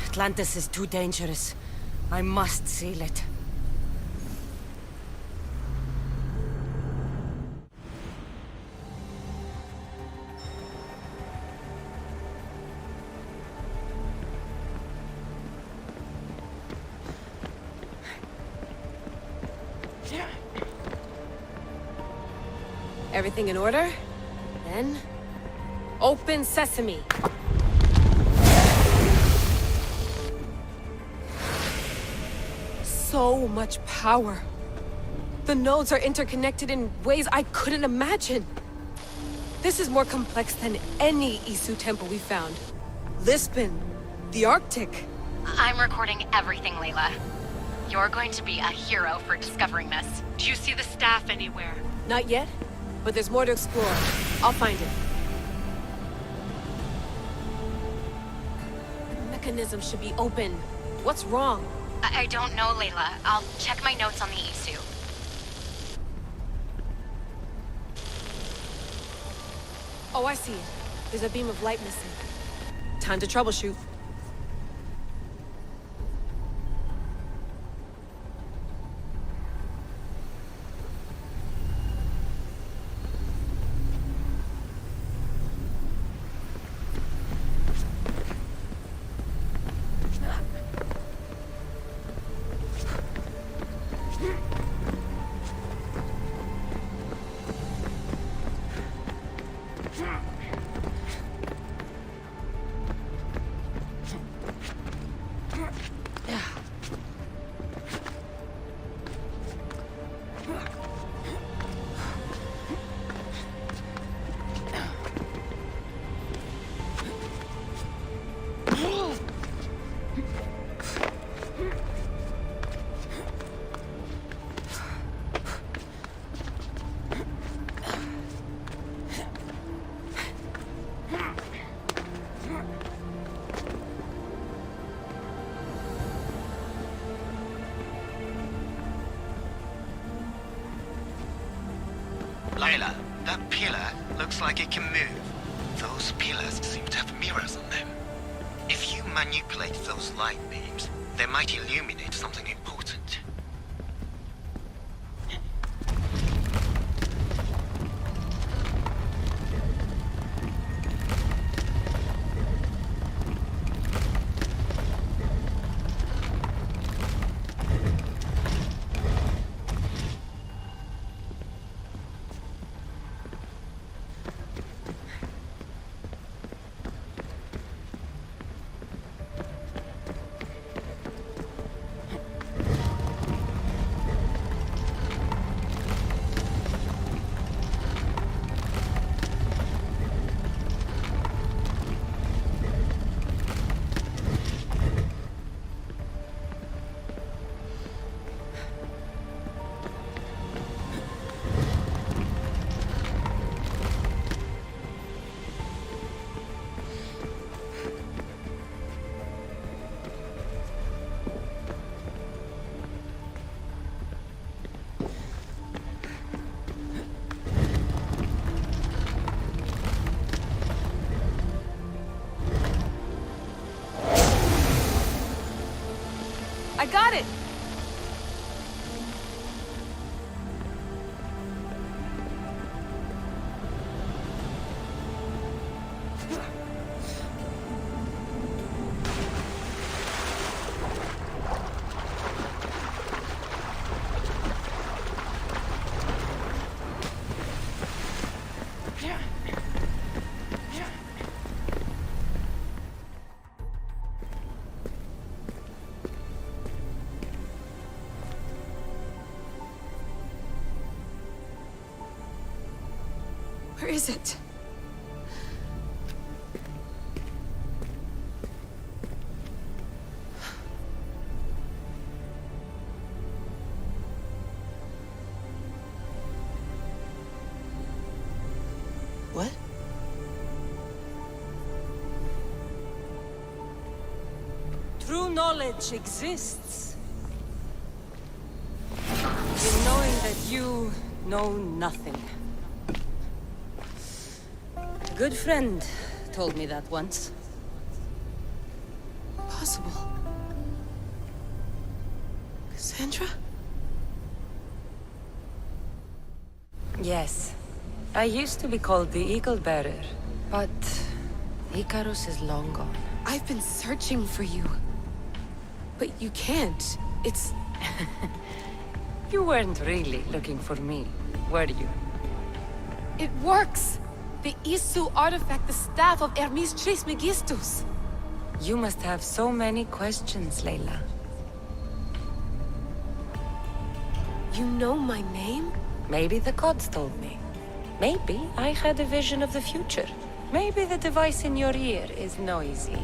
Atlantis is too dangerous. I must seal it. Everything in order? Then... open sesame! So much power. The nodes are interconnected in ways I couldn't imagine. This is more complex than any Isu temple we found. Lisbon, the Arctic. I'm recording everything, Layla. You're going to be a hero for discovering this. Do you see the staff anywhere? Not yet, but there's more to explore. I'll find it. The mechanism should be open. What's wrong? I don't know, Layla. I'll check my notes on the Isu. Oh, I see it. There's a beam of light missing. Time to troubleshoot. Layla, that pillar looks like it can move. Those pillars seem to have mirrors on them. If you manipulate those light beams, they might illuminate something important. got it! Where is it? What? True knowledge exists in knowing that you know nothing. A good friend told me that once. Possible. Cassandra? Yes. I used to be called the Eagle Bearer, but Icarus is long gone. I've been searching for you. But you can't. It's... You weren't really looking for me, were you? It works! The Isu artifact, the staff of Hermes Trismegistus. You must have so many questions, Layla. You know my name? Maybe the gods told me. Maybe I had a vision of the future. Maybe the device in your ear is noisy.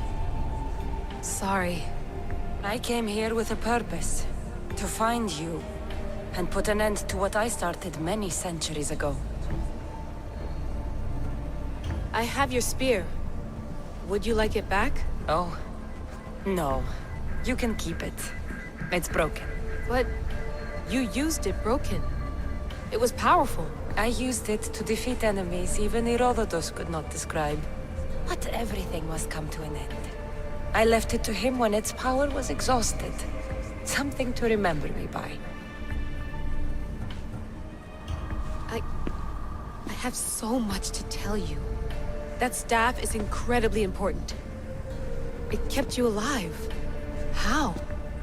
Sorry. I came here with a purpose. To find you. And put an end to what I started many centuries ago. I have your spear. Would you like it back? Oh. No. You can keep it. It's broken. But you used it broken. It was powerful. I used it to defeat enemies even Herodotus could not describe. But everything must come to an end. I left it to him when its power was exhausted. Something to remember me by. I have so much to tell you. That staff is incredibly important. It kept you alive. How?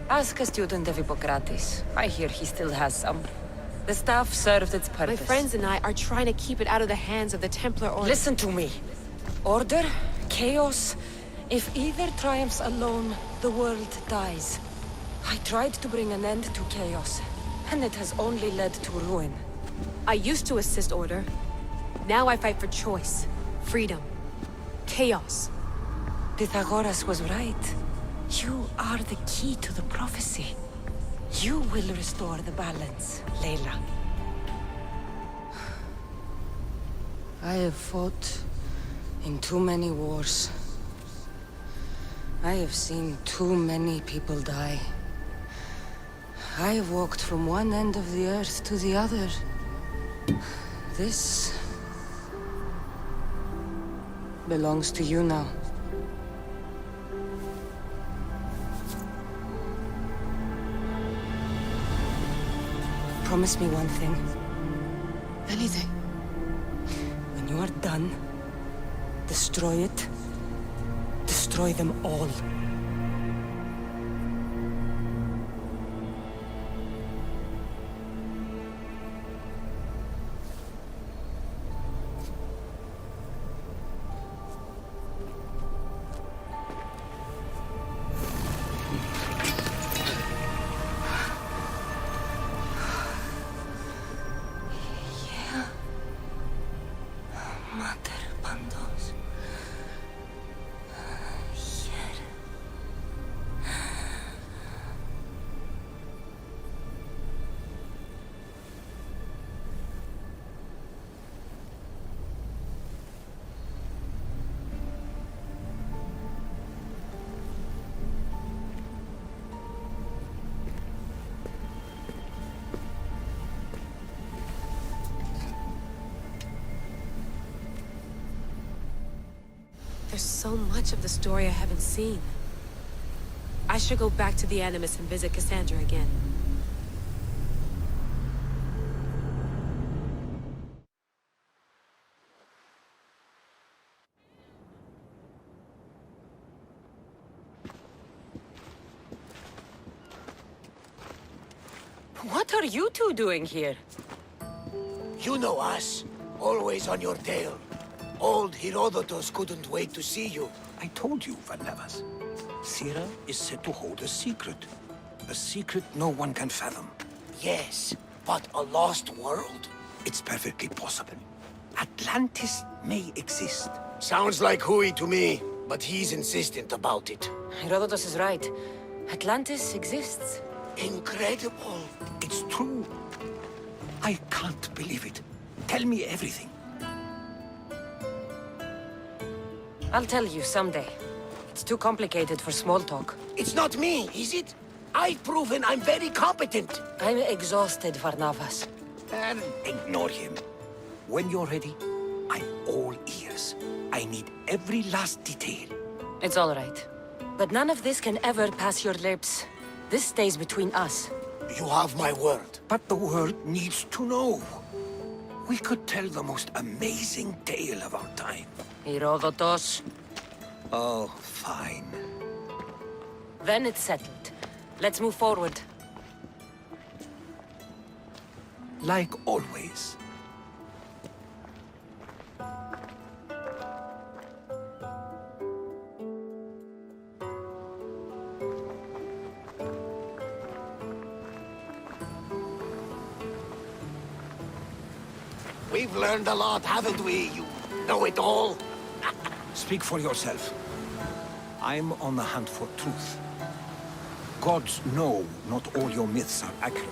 Ask a student of Hippocrates. I hear he still has some. The staff served its purpose. My friends and I are trying to keep it out of the hands of the Templar Order. Listen to me. Order, chaos. If either triumphs alone, the world dies. I tried to bring an end to chaos, and it has only led to ruin. I used to assist Order. Now I fight for choice, freedom, chaos. Pythagoras was right. You are the key to the prophecy. You will restore the balance, Layla. I have fought in too many wars. I have seen too many people die. I have walked from one end of the earth to the other. This belongs to you now. Promise me one thing. Anything. When you are done, destroy it. Destroy them all. There's so much of the story I haven't seen. I should go back to the Animus and visit Cassandra again. What are you two doing here? You know us. Always on your tail. Old Herodotus couldn't wait to see you. I told you, Varnavas. Sira is said to hold a secret. A secret no one can fathom. Yes, but a lost world? It's perfectly possible. Atlantis may exist. Sounds like Hui to me, but he's insistent about it. Herodotus is right. Atlantis exists. Incredible. It's true. I can't believe it. Tell me everything. I'll tell you someday. It's too complicated for small talk. It's not me, is it? I've proven I'm very competent. I'm exhausted, Varnavas. And ignore him. When you're ready, I'm all ears. I need every last detail. It's all right. But none of this can ever pass your lips. This stays between us. You have my word. But the world needs to know. We could tell the most amazing tale of our time. Herodotus. Oh, fine. Then it's settled. Let's move forward. Like always. We've learned a lot, haven't we? You know-it-all. Speak for yourself. I'm on the hunt for truth. Gods know not all your myths are accurate.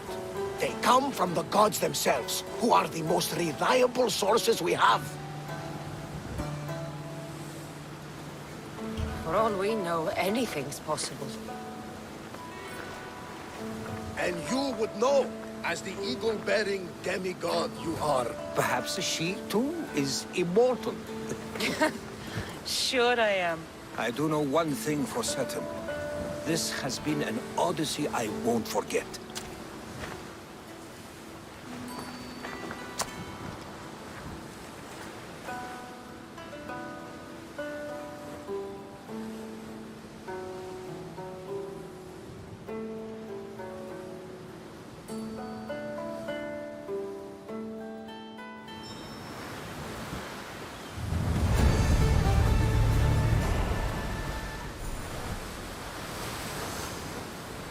They come from the gods themselves, who are the most reliable sources we have. For all we know, anything's possible. And you would know, as the eagle-bearing demigod you are. Perhaps she, too, is immortal. Sure I am. I do know one thing for certain. This has been an odyssey I won't forget.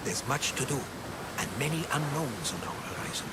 There's much to do, and many unknowns on our horizon.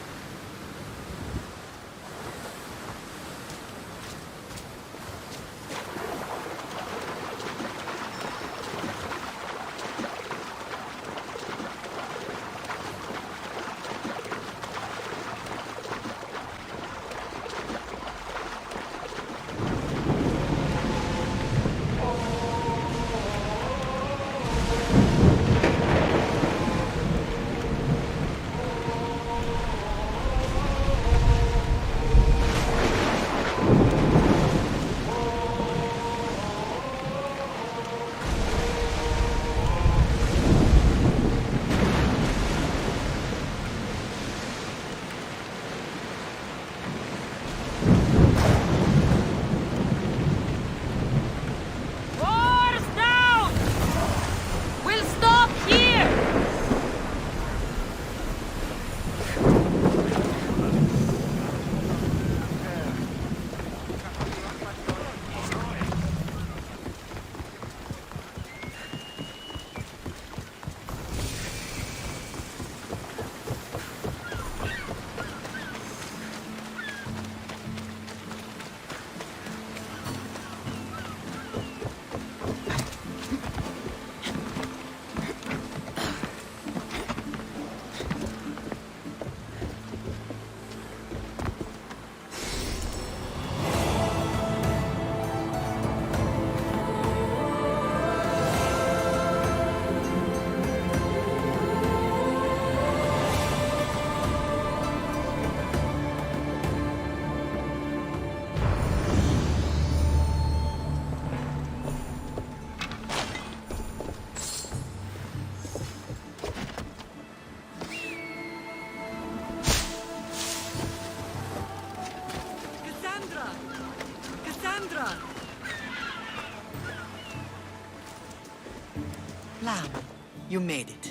You made it.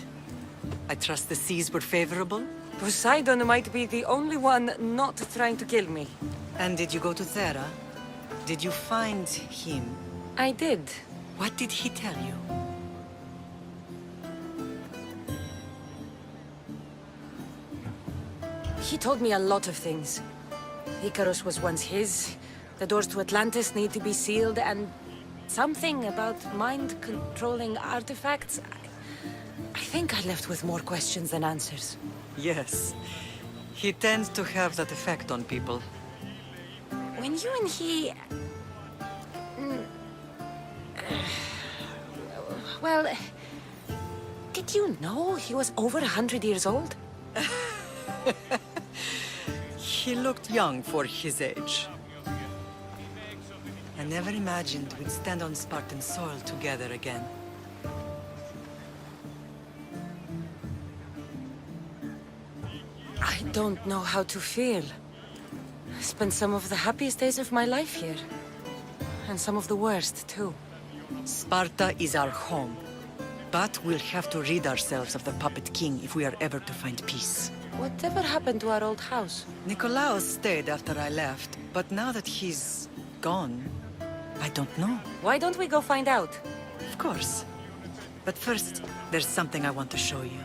I trust the seas were favorable? Poseidon might be the only one not trying to kill me. And did you go to Thera? Did you find him? I did. What did he tell you? He told me a lot of things. Icarus was once his, the doors to Atlantis need to be sealed, and something about mind-controlling artifacts. I think I left with more questions than answers. Yes. He tends to have that effect on people. When you and he... Well, did you know he was over 100 years old? He looked young for his age. I never imagined we'd stand on Spartan soil together again. I don't know how to feel. I spent some of the happiest days of my life here. And some of the worst, too. Sparta is our home. But we'll have to rid ourselves of the puppet king if we are ever to find peace. Whatever happened to our old house? Nikolaos stayed after I left, but now that he's gone, I don't know. Why don't we go find out? Of course. But first, there's something I want to show you.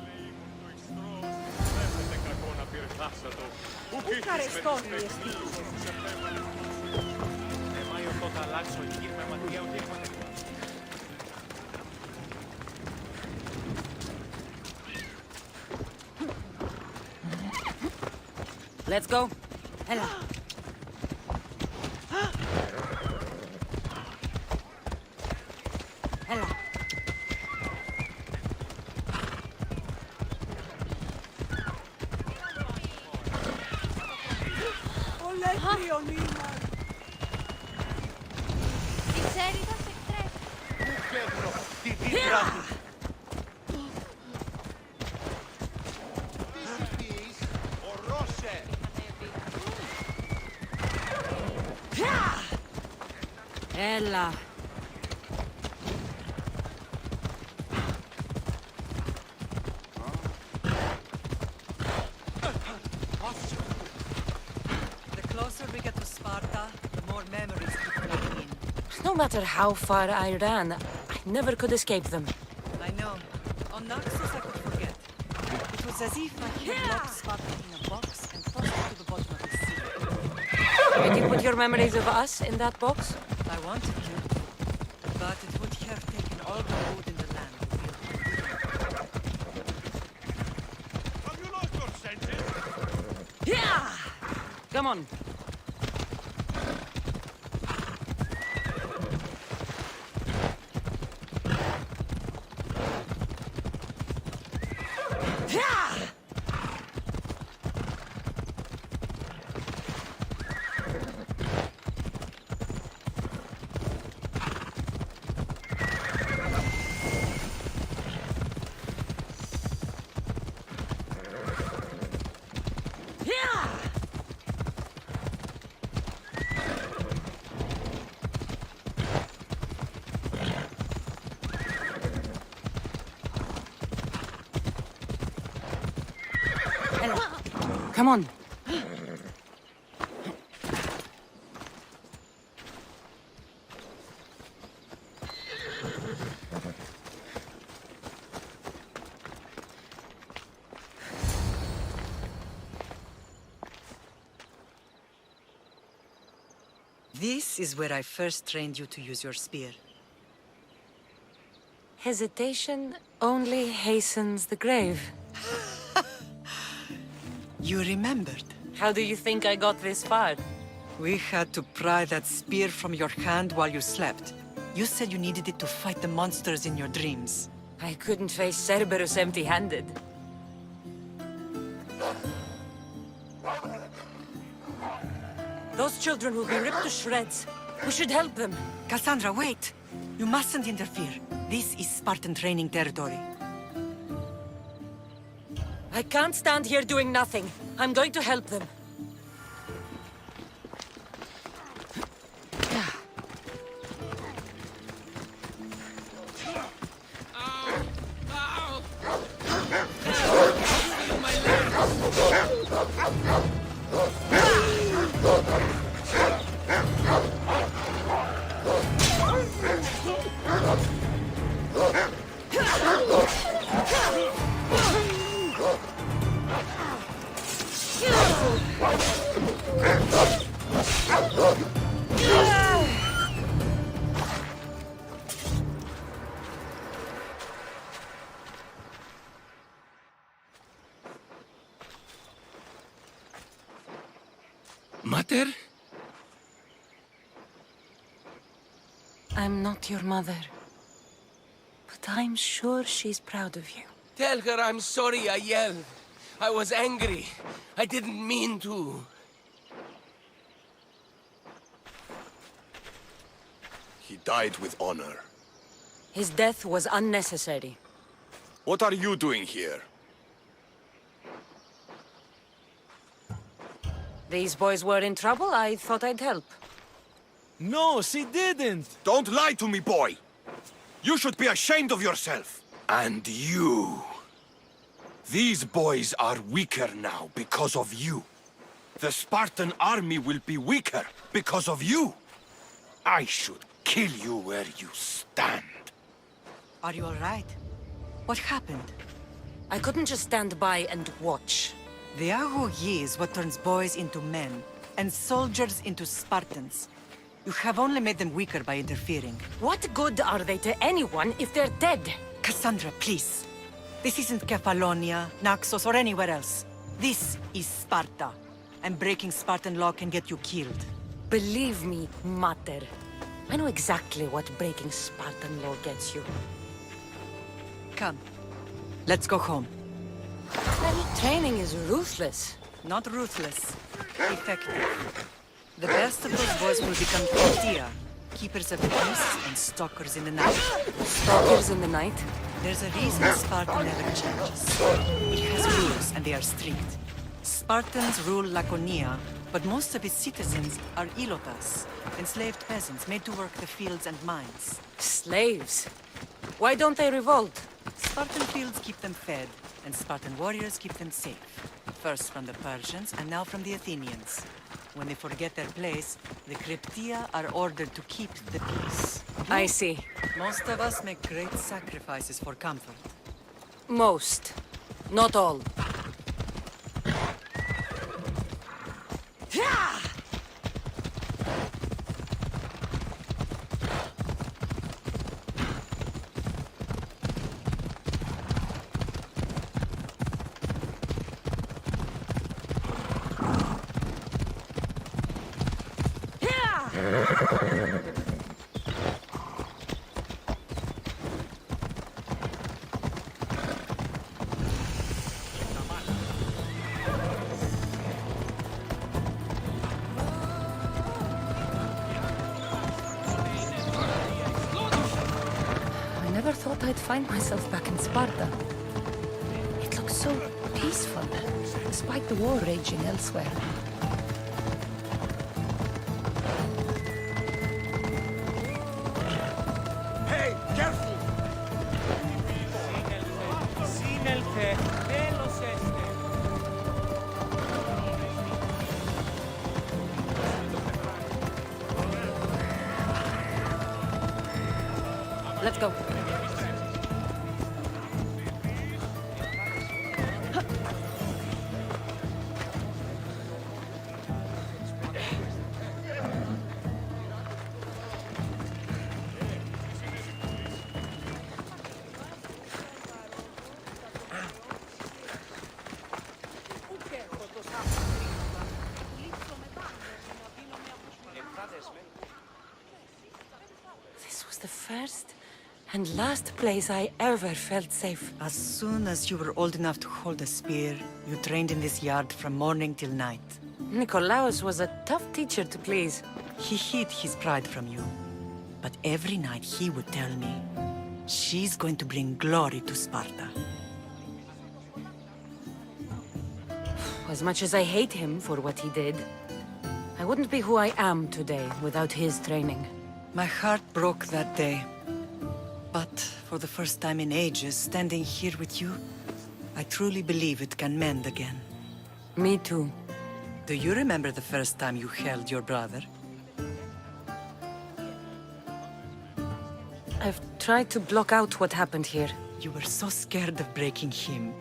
Let's go. Ella. Ella. Ella. The closer we get to Sparta, the more memories people bring in. No matter how far I ran, I never could escape them. I know. On Naxos I could forget. It was as if I had locked Sparta in a box and tossed it to the bottom of the sea. Did you put your memories of us in that box? I wanted to, but it would have taken all the wood in the land to build it. Have you lost your senses? Yeah! Come on. Come on. This is where I first trained you to use your spear. Hesitation only hastens the grave. You remembered. How do you think I got this far? We had to pry that spear from your hand while you slept. You said you needed it to fight the monsters in your dreams. I couldn't face Cerberus empty-handed. Those children will be ripped to shreds. We should help them. Cassandra, wait! You mustn't interfere. This is Spartan training territory. I can't stand here doing nothing. I'm going to help them. Mater? I'm not your mother. But I'm sure she's proud of you. Tell her I'm sorry I yelled. I was angry. I didn't mean to. He died with honor. His death was unnecessary. What are you doing here? These boys were in trouble. I thought I'd help. No, she didn't! Don't lie to me, boy! You should be ashamed of yourself! And you. These boys are weaker now because of you. The Spartan army will be weaker because of you. I should kill you where you stand. Are you all right? What happened? I couldn't just stand by and watch. The Ago Yi is what turns boys into men, and soldiers into Spartans. You have only made them weaker by interfering. What good are they to anyone if they're dead? Cassandra, please. This isn't Kefalonia, Naxos, or anywhere else. This is Sparta, and breaking Spartan law can get you killed. Believe me, Mater. I know exactly what breaking Spartan law gets you. Come, let's go home. Training is ruthless. Not ruthless, effective. The best of those boys will become Creed, keepers of the peace and stalkers in the night. Stalkers in the night? There's a reason Sparta never changes. It has rules, and they are strict. Spartans rule Laconia, but most of its citizens are ilotas, enslaved peasants made to work the fields and mines. Slaves? Why don't they revolt? Spartan fields keep them fed, and Spartan warriors keep them safe. First from the Persians, and now from the Athenians. When they forget their place, the Cryptia are ordered to keep the peace. I see. Most of us make great sacrifices for comfort. Most. Not all. I never thought I'd find myself back in Sparta. It looks so peaceful, despite the war raging elsewhere. Hey, careful! Let's go. This was the first and last place I ever felt safe. As soon as you were old enough to hold a spear, you trained in this yard from morning till night. Nikolaos was a tough teacher to please. He hid his pride from you. But every night he would tell me, she's going to bring glory to Sparta. As much as I hate him for what he did, I wouldn't be who I am today without his training. My heart broke that day. But for the first time in ages, standing here with you, I truly believe it can mend again. Me too. Do you remember the first time you held your brother? I've tried to block out what happened here. You were so scared of breaking him.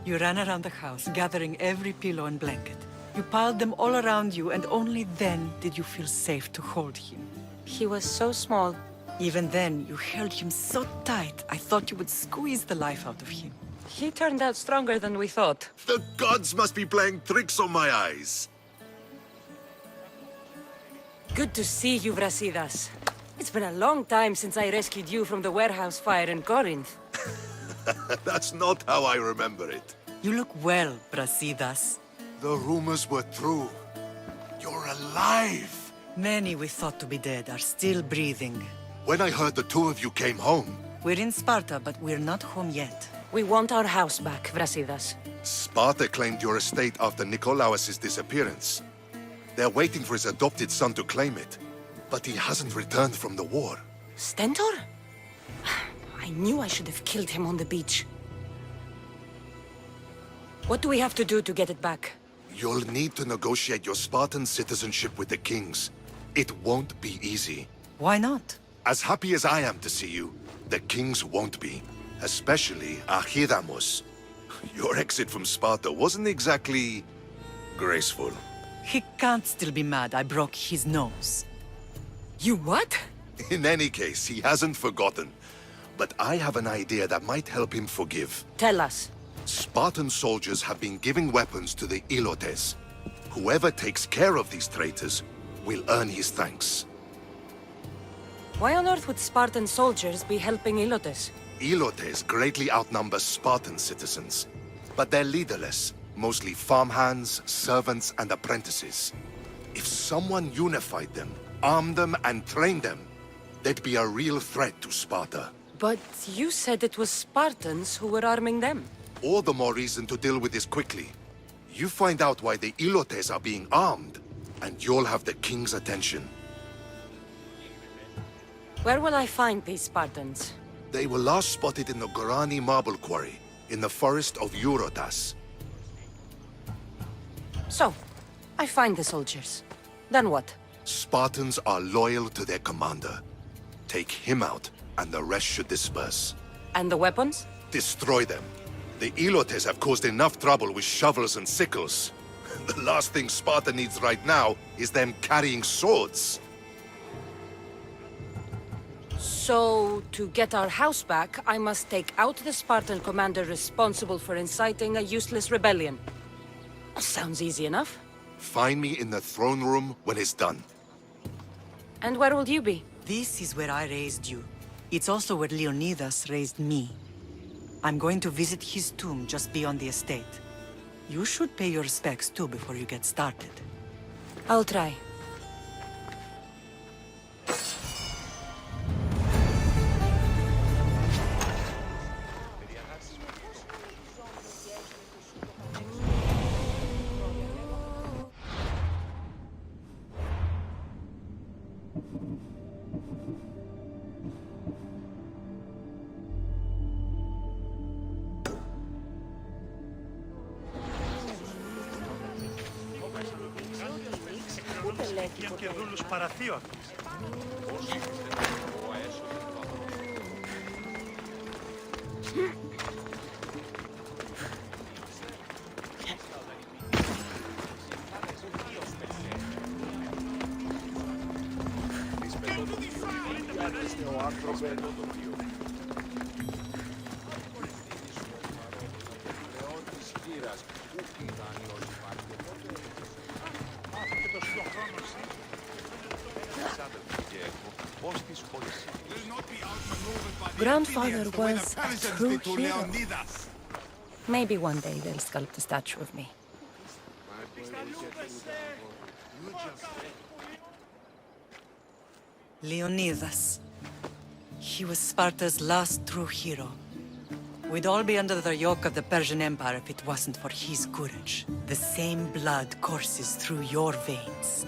You ran around the house, gathering every pillow and blanket. You piled them all around you, and only then did you feel safe to hold him. He was so small. Even then, you held him so tight, I thought you would squeeze the life out of him. He turned out stronger than we thought. The gods must be playing tricks on my eyes. Good to see you, Brasidas. It's been a long time since I rescued you from the warehouse fire in Corinth. That's not how I remember it. You look well, Brasidas. The rumors were true. You're alive! Many we thought to be dead are still breathing. When I heard the two of you came home... We're in Sparta, but we're not home yet. We want our house back, Brasidas. Sparta claimed your estate after Nikolaos' disappearance. They're waiting for his adopted son to claim it. But he hasn't returned from the war. Stentor? I knew I should have killed him on the beach. What do we have to do to get it back? You'll need to negotiate your Spartan citizenship with the kings. It won't be easy. Why not? As happy as I am to see you, the kings won't be. Especially Archidamos. Your exit from Sparta wasn't exactly... graceful. He can't still be mad I broke his nose. You what? In any case, he hasn't forgotten. But I have an idea that might help him forgive. Tell us. Spartan soldiers have been giving weapons to the Ilotes. Whoever takes care of these traitors will earn his thanks. Why on earth would Spartan soldiers be helping Ilotes? Ilotes greatly outnumber Spartan citizens. But they're leaderless, mostly farmhands, servants, and apprentices. If someone unified them, armed them, and trained them, they'd be a real threat to Sparta. But you said it was Spartans who were arming them. All the more reason to deal with this quickly. You find out why the Ilotes are being armed, and you'll have the king's attention. Where will I find these Spartans? They were last spotted in the Gorani marble quarry, in the forest of Eurotas. So, I find the soldiers. Then what? Spartans are loyal to their commander. Take him out, and the rest should disperse. And the weapons? Destroy them. The Ilotes have caused enough trouble with shovels and sickles. The last thing Sparta needs right now is them carrying swords. So, to get our house back, I must take out the Spartan commander responsible for inciting a useless rebellion. Sounds easy enough. Find me in the throne room when it's done. And where will you be? This is where I raised you. It's also where Leonidas raised me. I'm going to visit his tomb just beyond the estate. You should pay your respects too before you get started. I'll try. Και δούλους παραθείορτης. Grandfather was a true hero. Maybe one day they'll sculpt a statue of me. Leonidas. He was Sparta's last true hero. We'd all be under the yoke of the Persian Empire if it wasn't for his courage. The same blood courses through your veins.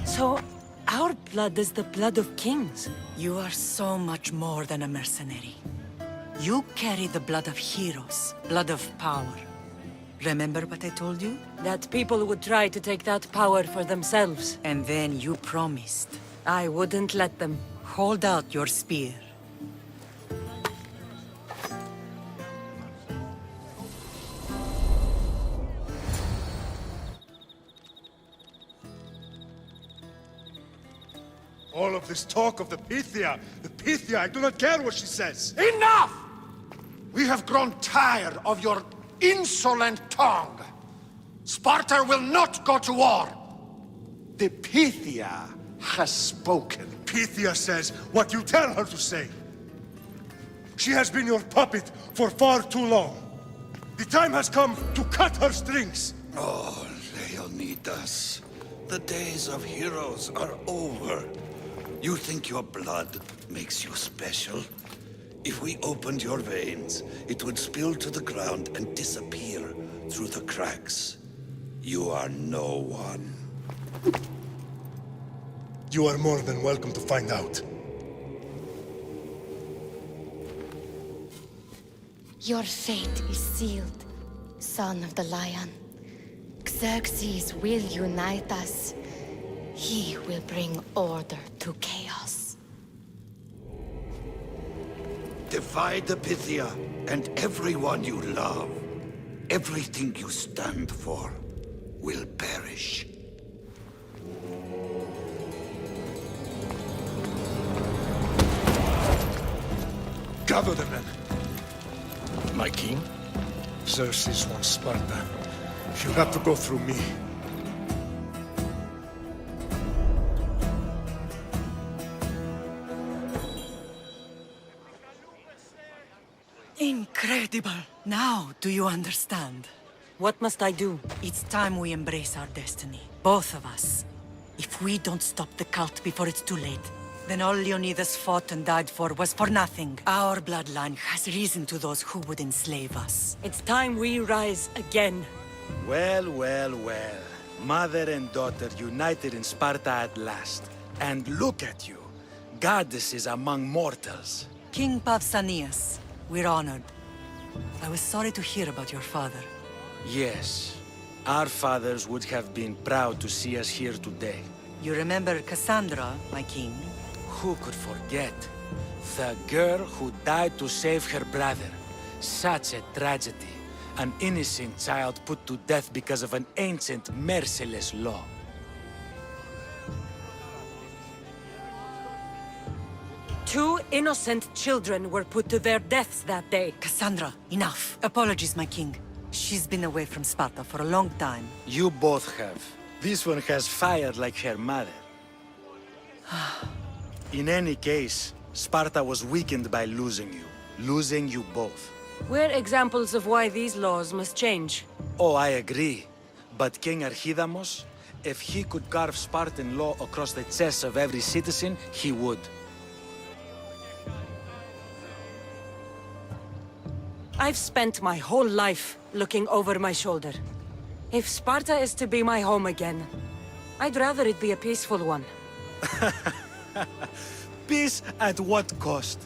So, our blood is the blood of kings. You are so much more than a mercenary. You carry the blood of heroes, blood of power. Remember what I told you? That people would try to take that power for themselves. And then you promised. I wouldn't let them. Hold out your spear. All of this talk of the Pythia, I do not care what she says. Enough! We have grown tired of your insolent tongue. Sparta will not go to war. The Pythia has spoken. Pythia says what you tell her to say. She has been your puppet for far too long. The time has come to cut her strings. Oh, Leonidas. The days of heroes are over. You think your blood makes you special? If we opened your veins, it would spill to the ground and disappear through the cracks. You are no one. You are more than welcome to find out. Your fate is sealed, son of the lion. Xerxes will unite us. He will bring order to chaos. Divide the Pythia and everyone you love. Everything you stand for will perish. Gather the men. My king? Xerxes wants Sparta. She'll have to go through me. Incredible! Now, do you understand? What must I do? It's time we embrace our destiny. Both of us. If we don't stop the cult before it's too late, then all Leonidas fought and died for was for nothing. Our bloodline has risen to those who would enslave us. It's time we rise again. Well, well, well. Mother and daughter united in Sparta at last. And look at you. Goddesses among mortals. King Pausanias, we're honored. I was sorry to hear about your father. Yes. Our fathers would have been proud to see us here today. You remember Cassandra, my king? Who could forget? The girl who died to save her brother. Such a tragedy. An innocent child put to death because of an ancient, merciless law. Two innocent children were put to their deaths that day. Cassandra, enough. Apologies, my king. She's been away from Sparta for a long time. You both have. This one has fired like her mother. In any case, Sparta was weakened by losing you both. We're examples of why these laws must change. Oh, I agree. But King Archidamos, if he could carve Spartan law across the chests of every citizen, he would. I've spent my whole life looking over my shoulder. If Sparta is to be my home again, I'd rather it be a peaceful one. Peace at what cost?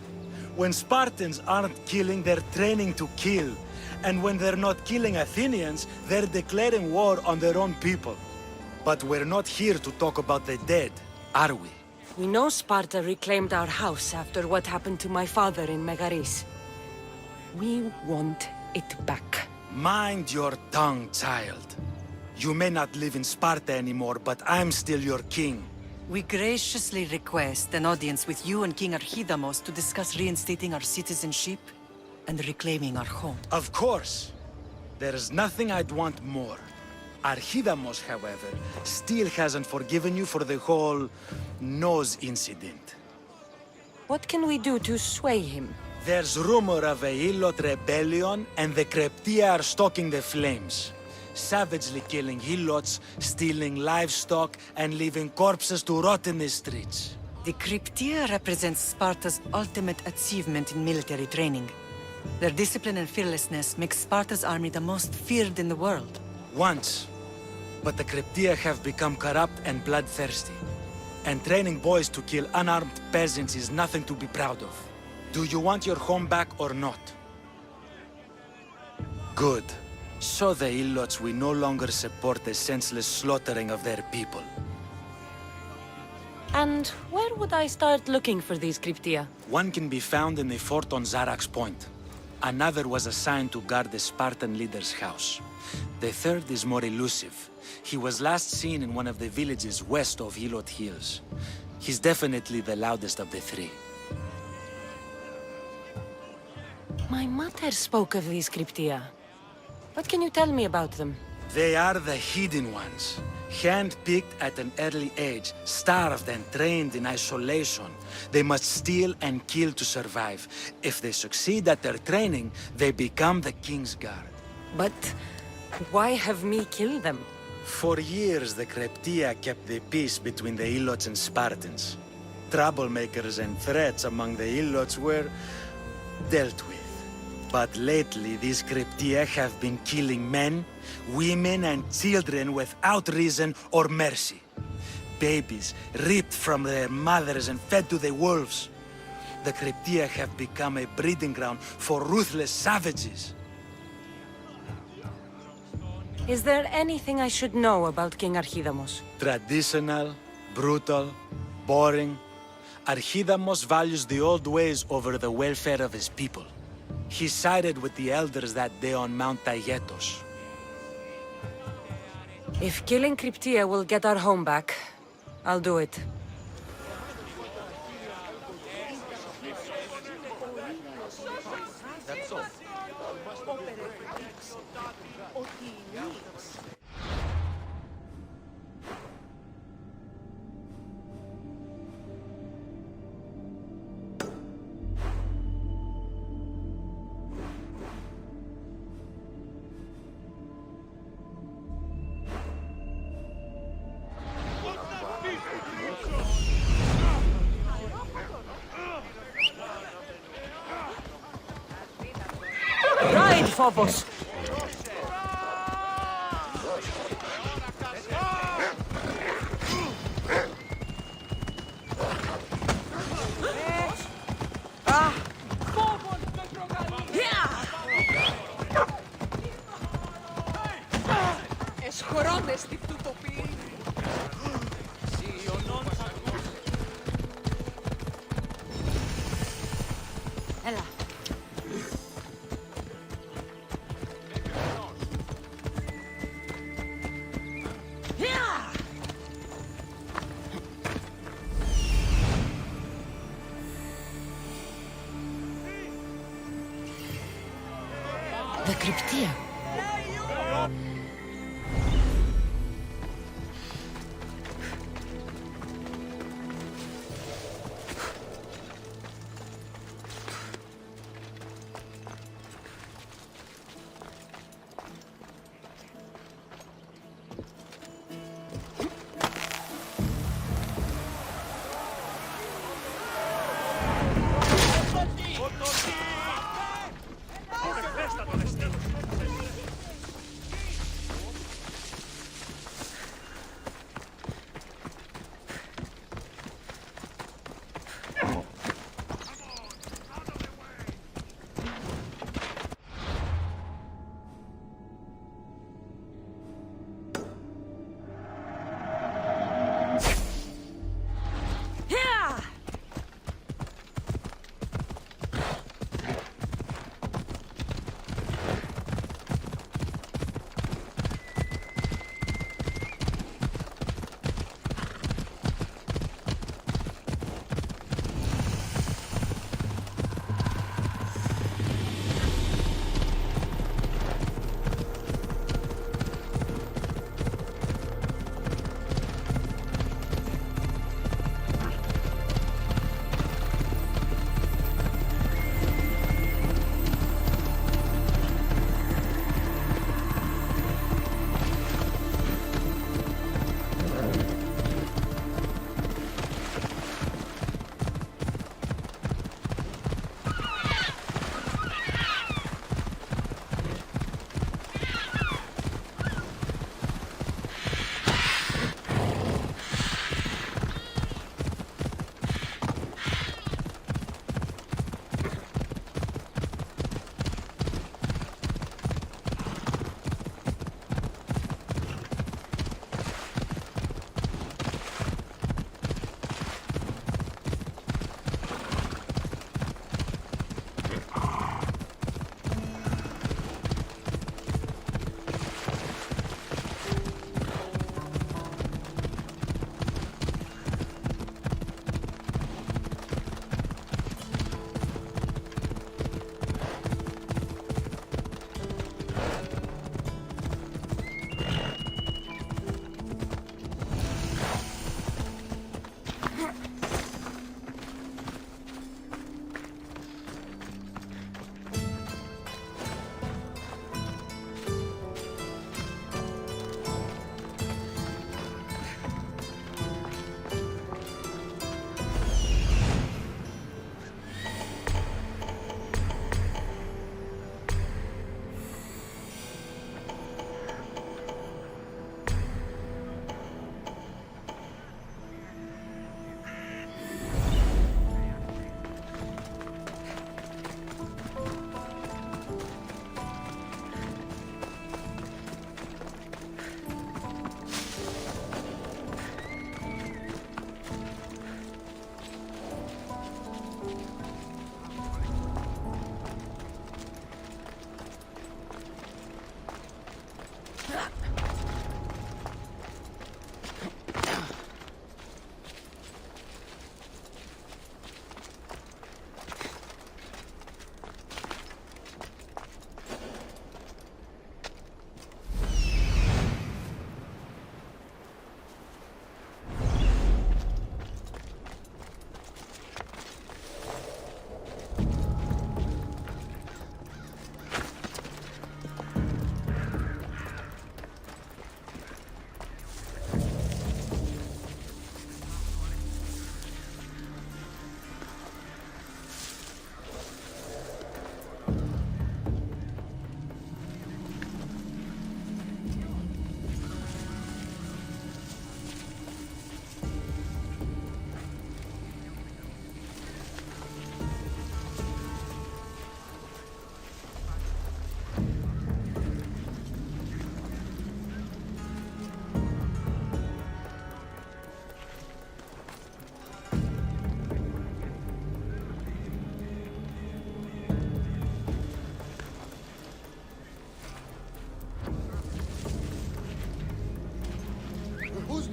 When Spartans aren't killing, they're training to kill. And when they're not killing Athenians, they're declaring war on their own people. But we're not here to talk about the dead, are we? We know Sparta reclaimed our house after what happened to my father in Megaris. We want it back. Mind your tongue, child. You may not live in Sparta anymore, but I'm still your king. We graciously request an audience with you and King Archidamos to discuss reinstating our citizenship and reclaiming our home. Of course. There's nothing I'd want more. Archidamos, however, still hasn't forgiven you for the whole nose incident. What can we do to sway him? There's rumor of a Hilot rebellion, and the Kryptia are stoking the flames. Savagely killing Hilots, stealing livestock, and leaving corpses to rot in the streets. The Kryptia represents Sparta's ultimate achievement in military training. Their discipline and fearlessness make Sparta's army the most feared in the world. Once. But the Kryptia have become corrupt and bloodthirsty. And training boys to kill unarmed peasants is nothing to be proud of. Do you want your home back or not? Good. Show the Ilots we no longer support the senseless slaughtering of their people. And where would I start looking for these Kryptia? One can be found in the fort on Zarak's Point. Another was assigned to guard the Spartan leader's house. The third is more elusive. He was last seen in one of the villages west of Hilot Hills. He's definitely the loudest of the three. My mother spoke of these cryptia. What can you tell me about them? They are the hidden ones. Hand-picked at an early age, starved and trained in isolation. They must steal and kill to survive. If they succeed at their training, they become the King's Guard. But why have me killed them? For years, the Cryptia kept the peace between the Ilots and Spartans. Troublemakers and threats among the Ilots were dealt with. But lately, these Cryptia have been killing men, women, and children without reason or mercy. Babies ripped from their mothers and fed to the wolves. The Cryptia have become a breeding ground for ruthless savages. Is there anything I should know about King Archidamos? Traditional, brutal, boring. Archidamos values the old ways over the welfare of his people. He sided with the elders that day on Mount Taygetos. If killing Cryptia will get our home back, I'll do it. That's all. Ride, Phobos! The Cryptia.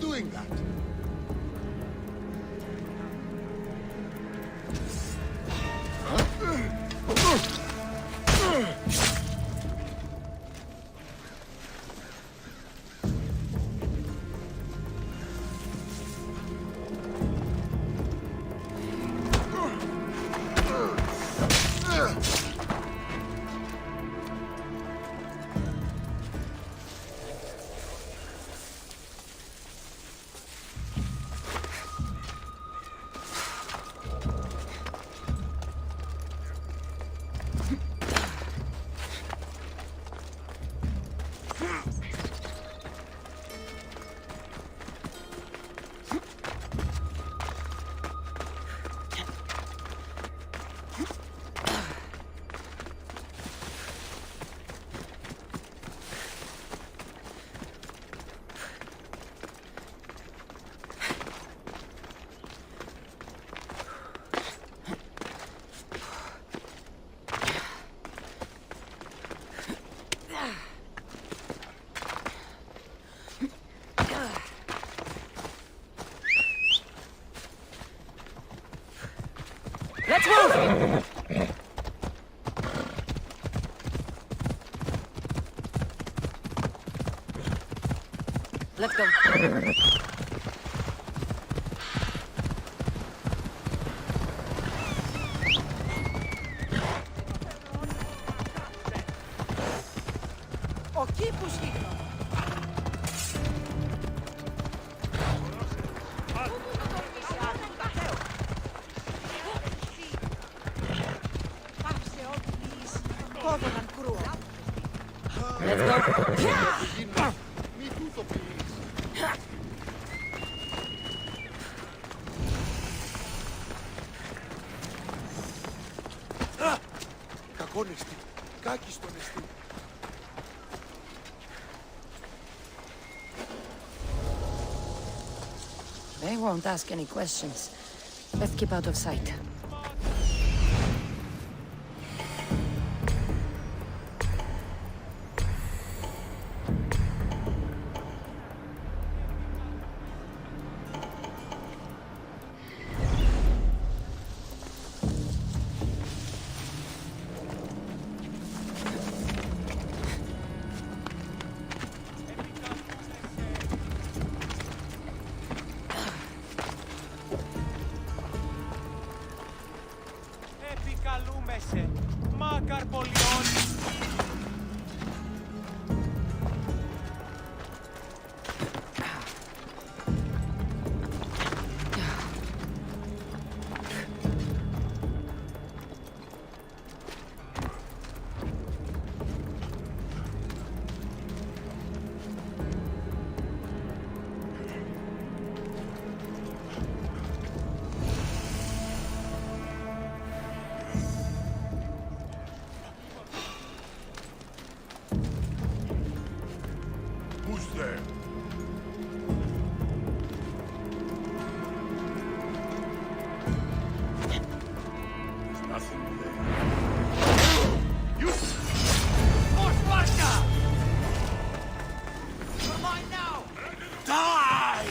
doing that? Let's move! Let's go. Εκεί που σκύχνω. Let's go. Κακόνεστη. Κάκιστον εστί. They won't ask any questions. Let's keep out of sight. Επικαλούμεσαι, μάκαρ πολιών. Who's there? There's nothing there. You! For Sparta! You're mine now! Die!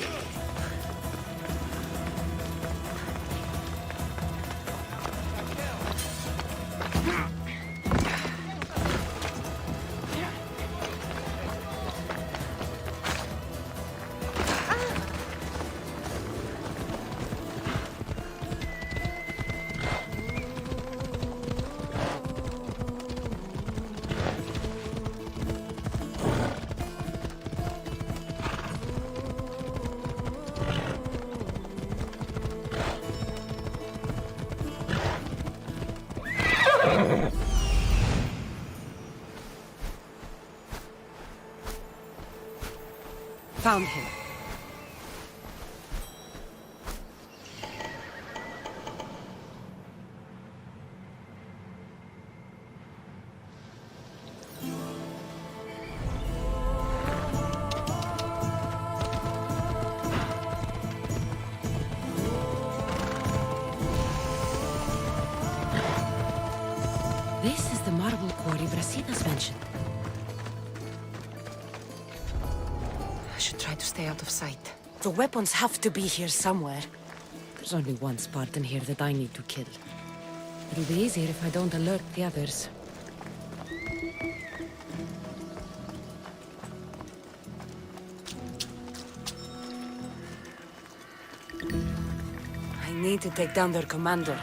Found him. This is the marble quarry Brasidas mentioned. I should try to stay out of sight. The weapons have to be here somewhere. There's only one Spartan here that I need to kill. It'll be easier if I don't alert the others. I need to take down their commander.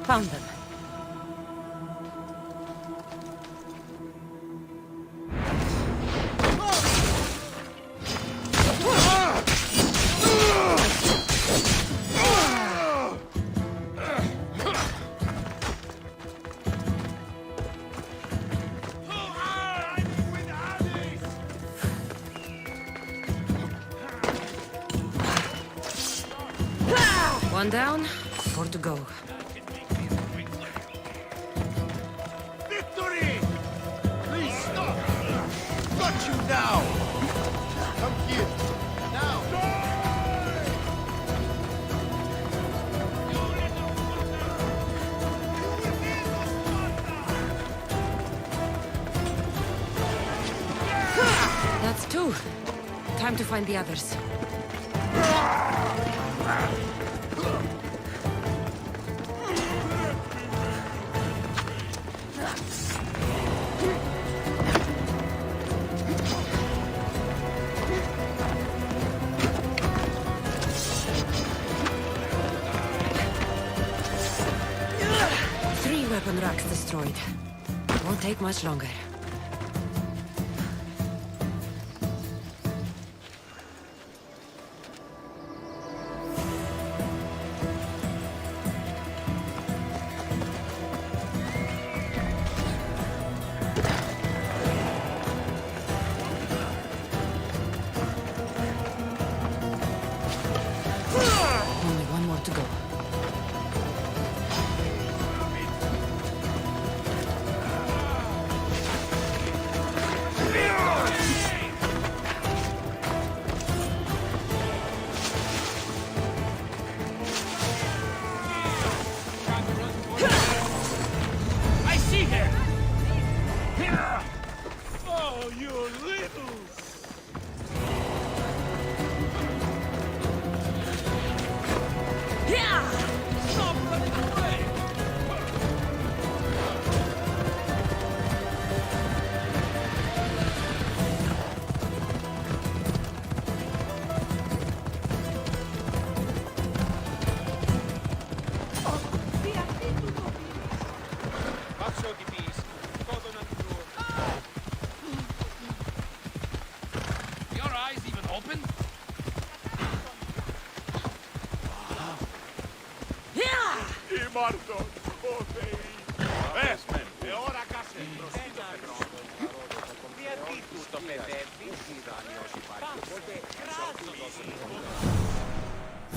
Found them. One down, 4 to go. Victory! Please stop! Got you now! Come here. Now! 2. Time to find the others. Three weapon racks destroyed. Won't take much longer.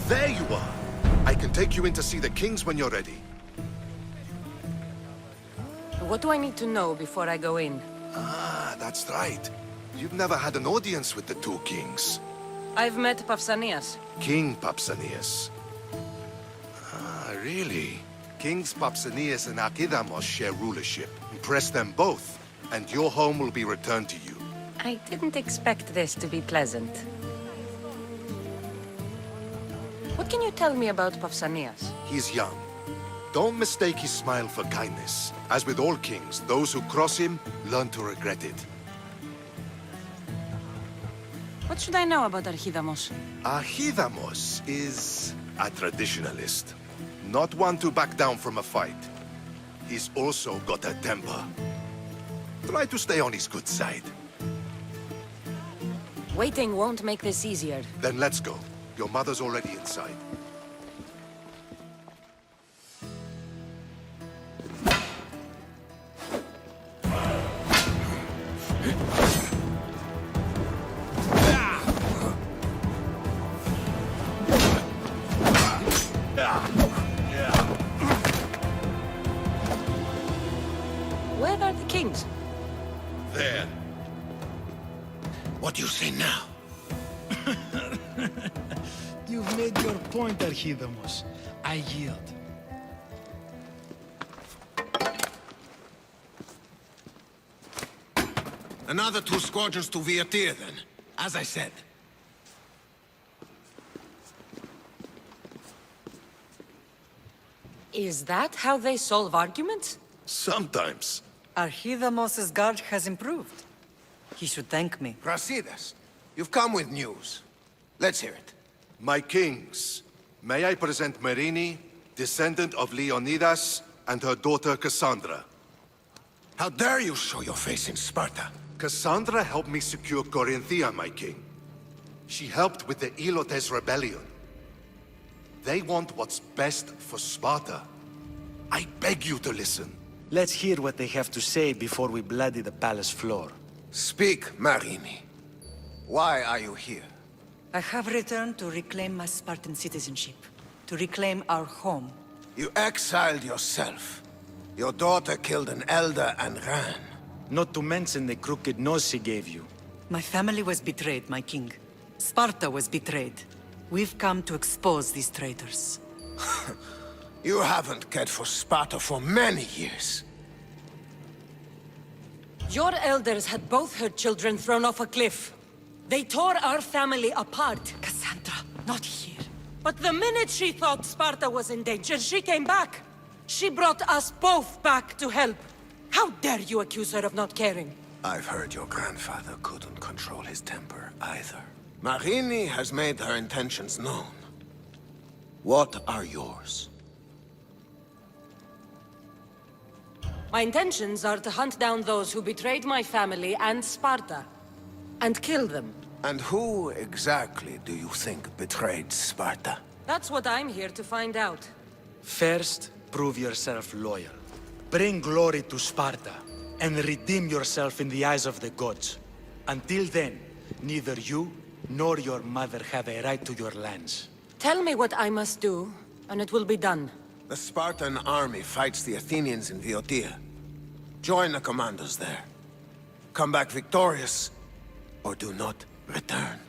There you are! I can take you in to see the kings when you're ready. What do I need to know before I go in? Ah, that's right. You've never had an audience with the two kings. I've met Pausanias. King Pausanias. Ah, really? Kings Pausanias and Archidamos share rulership. Impress them both, and your home will be returned to you. I didn't expect this to be pleasant. What can you tell me about Pausanias? He's young. Don't mistake his smile for kindness. As with all kings, those who cross him learn to regret it. What should I know about Archidamos? Archidamos is a traditionalist. Not one to back down from a fight. He's also got a temper. Try to stay on his good side. Waiting won't make this easier. Then let's go. Your mother's already inside. Where are the kings? There. What do you say now? You've made your point, Archidamos. I yield. Another 2 squadrons to Viatir, then. As I said. Is that how they solve arguments? Sometimes. Archidamos' guard has improved. He should thank me. Brasidas, you've come with news. Let's hear it. My kings, may I present Marini, descendant of Leonidas, and her daughter Cassandra. How dare you show your face in Sparta? Cassandra helped me secure Corinthia, my king. She helped with the Ilotes rebellion. They want what's best for Sparta. I beg you to listen. Let's hear what they have to say before we bloody the palace floor. Speak, Marini. Why are you here? I have returned to reclaim my Spartan citizenship. To reclaim our home. You exiled yourself. Your daughter killed an elder and ran. Not to mention the crooked nose she gave you. My family was betrayed, my king. Sparta was betrayed. We've come to expose these traitors. You haven't cared for Sparta for many years. Your elders had both her children thrown off a cliff. They tore our family apart. Cassandra, not here. But the minute she thought Sparta was in danger, she came back. She brought us both back to help. How dare you accuse her of not caring? I've heard your grandfather couldn't control his temper either. Marini has made her intentions known. What are yours? My intentions are to hunt down those who betrayed my family and Sparta, and kill them. And who exactly do you think betrayed Sparta? That's what I'm here to find out. First, prove yourself loyal. Bring glory to Sparta, and redeem yourself in the eyes of the gods. Until then, neither you nor your mother have a right to your lands. Tell me what I must do, and it will be done. The Spartan army fights the Athenians in Viotia. Join the commandos there. Come back victorious, or do not return.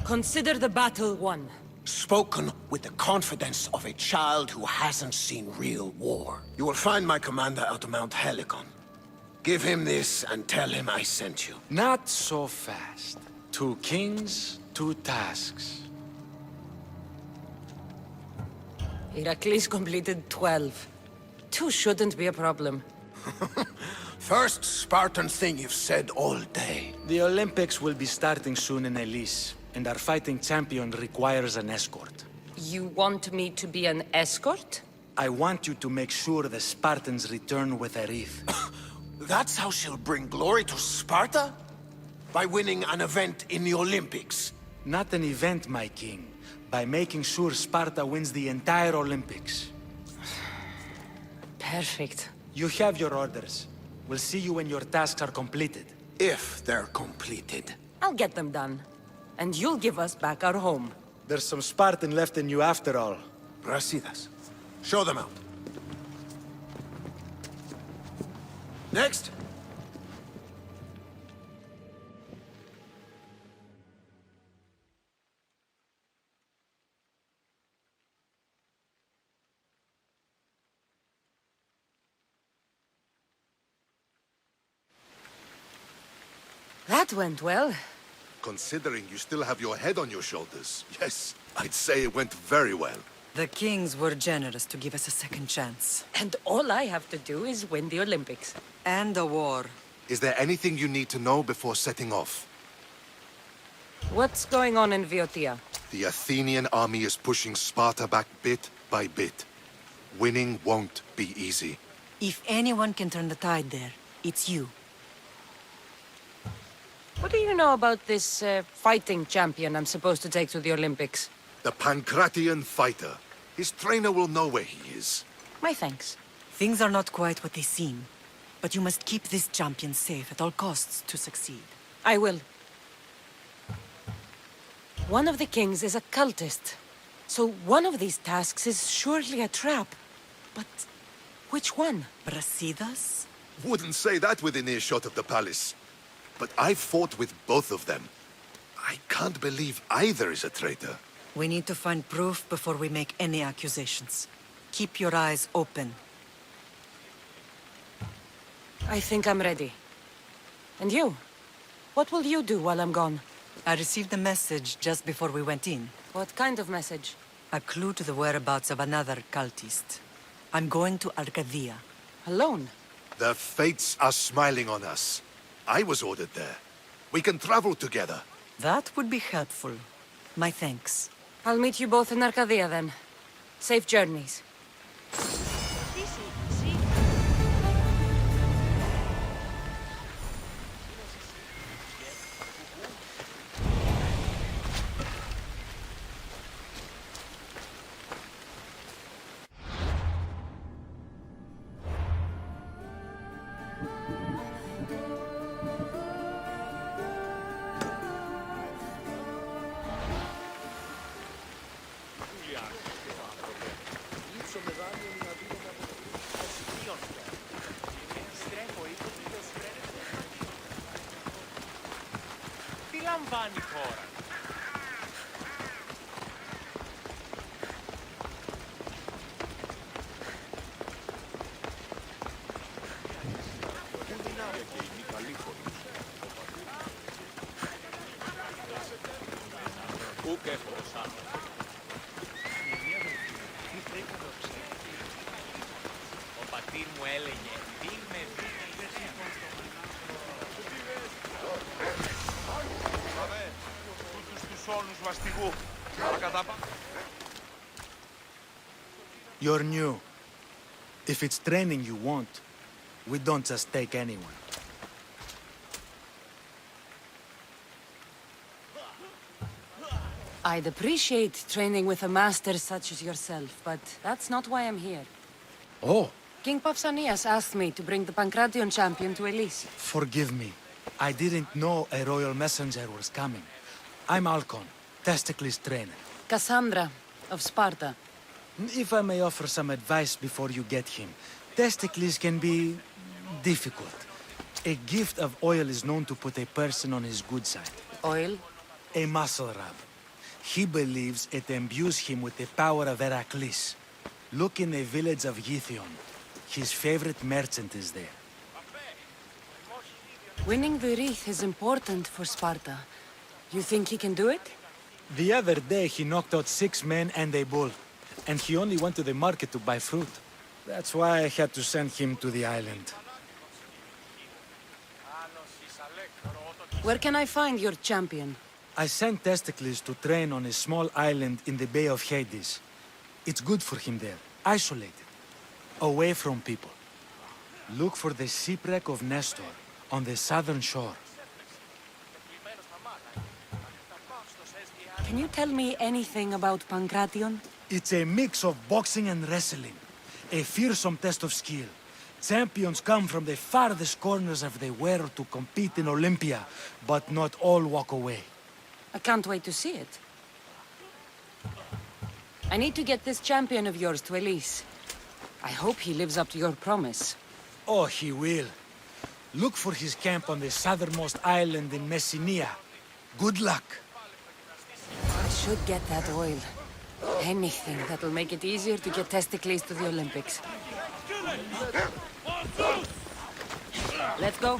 Consider the battle won. Spoken with the confidence of a child who hasn't seen real war. You will find my commander out of Mount Helicon. Give him this and tell him I sent you. Not so fast. 2 kings, 2 tasks. Heracles completed 12. 2 shouldn't be a problem. First Spartan thing you've said all day. The Olympics will be starting soon in Elise, and our fighting champion requires an escort. You want me to be an escort? I want you to make sure the Spartans return with a wreath. That's how she'll bring glory to Sparta? By winning an event in the Olympics? Not an event, my king. By making sure Sparta wins the entire Olympics. Perfect. You have your orders. We'll see you when your tasks are completed. If they're completed. I'll get them done. And you'll give us back our home. There's some Spartan left in you after all. Brasidas, show them out. Next. That went well. Considering you still have your head on your shoulders, yes, I'd say it went very well. The kings were generous to give us a second chance. And all I have to do is win the Olympics. And a war. Is there anything you need to know before setting off? What's going on in Viotia? The Athenian army is pushing Sparta back bit by bit. Winning won't be easy. If anyone can turn the tide there, it's you. What do you know about this fighting champion I'm supposed to take to the Olympics? The Pancratian fighter. His trainer will know where he is. My thanks. Things are not quite what they seem. But you must keep this champion safe at all costs to succeed. I will. One of the kings is a cultist. So one of these tasks is surely a trap. But which one? Brasidas? Wouldn't say that within earshot of the palace. But I fought with both of them. I can't believe either is a traitor. We need to find proof before we make any accusations. Keep your eyes open. I think I'm ready. And you? What will you do while I'm gone? I received a message just before we went in. What kind of message? A clue to the whereabouts of another cultist. I'm going to Arcadia. Alone? The fates are smiling on us. I was ordered there. We can travel together. That would be helpful. My thanks. I'll meet you both in Arcadia then. Safe journeys. You're new. If it's training you want, we don't just take anyone. I'd appreciate training with a master such as yourself, but that's not why I'm here. Oh, King Pausanias asked me to bring the Pancration champion to Elise. forgive me. I didn't know a royal messenger was coming. I'm Alcon, Testicles trainer. Cassandra of Sparta. If I may offer some advice before you get him, Testicles can be difficult. A gift of oil is known to put a person on his good side. Oil? A muscle rub. He believes it imbues him with the power of Heracles. Look in the village of Yithion. His favorite merchant is there. Winning the wreath is important for Sparta. You think he can do it? The other day he knocked out 6 men and a bull. And he only went to the market to buy fruit. That's why I had to send him to the island. Where can I find your champion? I sent Testicles to train on a small island in the Bay of Hades. It's good for him there, isolated, away from people. Look for the shipwreck of Nestor on the southern shore. Can you tell me anything about Pancration? It's a mix of boxing and wrestling. A fearsome test of skill. Champions come from the farthest corners of the world to compete in Olympia, but not all walk away. I can't wait to see it. I need to get this champion of yours to Elise. I hope he lives up to your promise. Oh, he will. Look for his camp on the southernmost island in Messenia. Good luck. I should get that oil. Anything that'll make it easier to get Testicles to the Olympics. Let's go.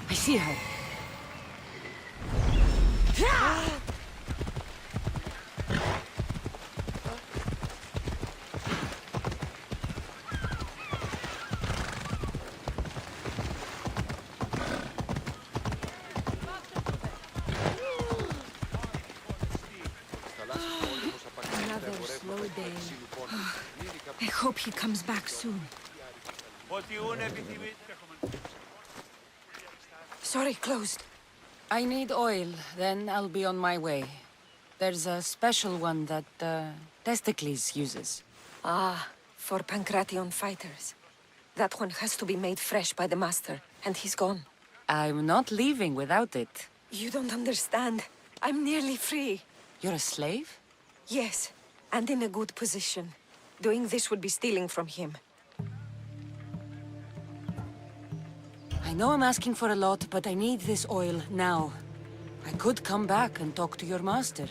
I see her. I hope he comes back soon. Sorry, closed. I need oil, then I'll be on my way. There's a special one that, Testicles uses. Ah, for Pancration fighters. That one has to be made fresh by the master, and he's gone. I'm not leaving without it. You don't understand. I'm nearly free. You're a slave? Yes, and in a good position. Doing this would be stealing from him. I know I'm asking for a lot, but I need this oil now. I could come back and talk to your master.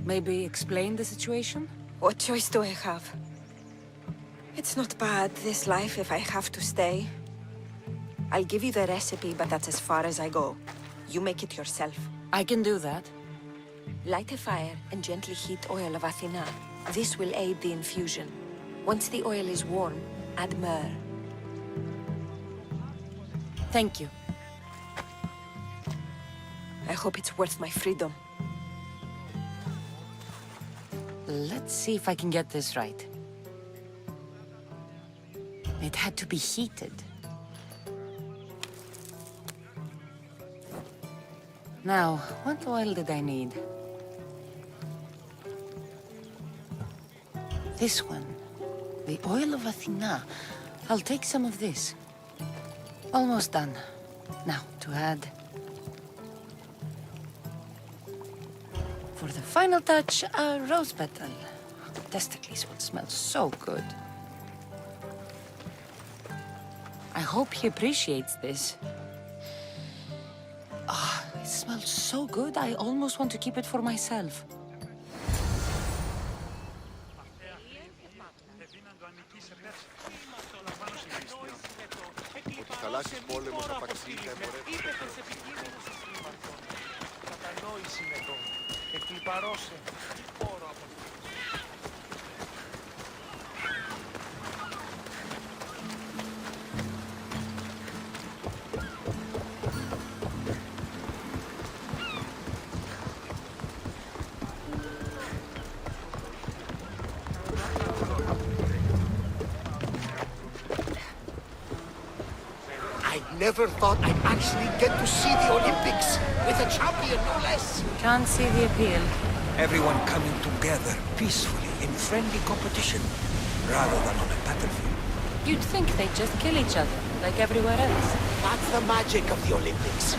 Maybe explain the situation? What choice do I have? It's not bad, this life, if I have to stay. I'll give you the recipe, but that's as far as I go. You make it yourself. I can do that. Light a fire and gently heat oil of Athena. This will aid the infusion. Once the oil is warm, add myrrh. Thank you. I hope it's worth my freedom. Let's see if I can get this right. It had to be heated. Now, what oil did I need? This one. The oil of Athena. I'll take some of this. Almost done. Now, to add... For the final touch, a rose petal. Testicles will smell so good. I hope he appreciates this. Ah, it smells so good, I almost want to keep it for myself. Never thought I'd actually get to see the Olympics with a champion, no less. Can't see the appeal. Everyone coming together peacefully in friendly competition, rather than on a battlefield. You'd think they'd just kill each other, like everywhere else. That's the magic of the Olympics.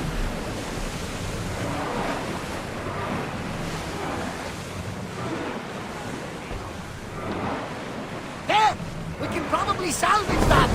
There! We can probably salvage that!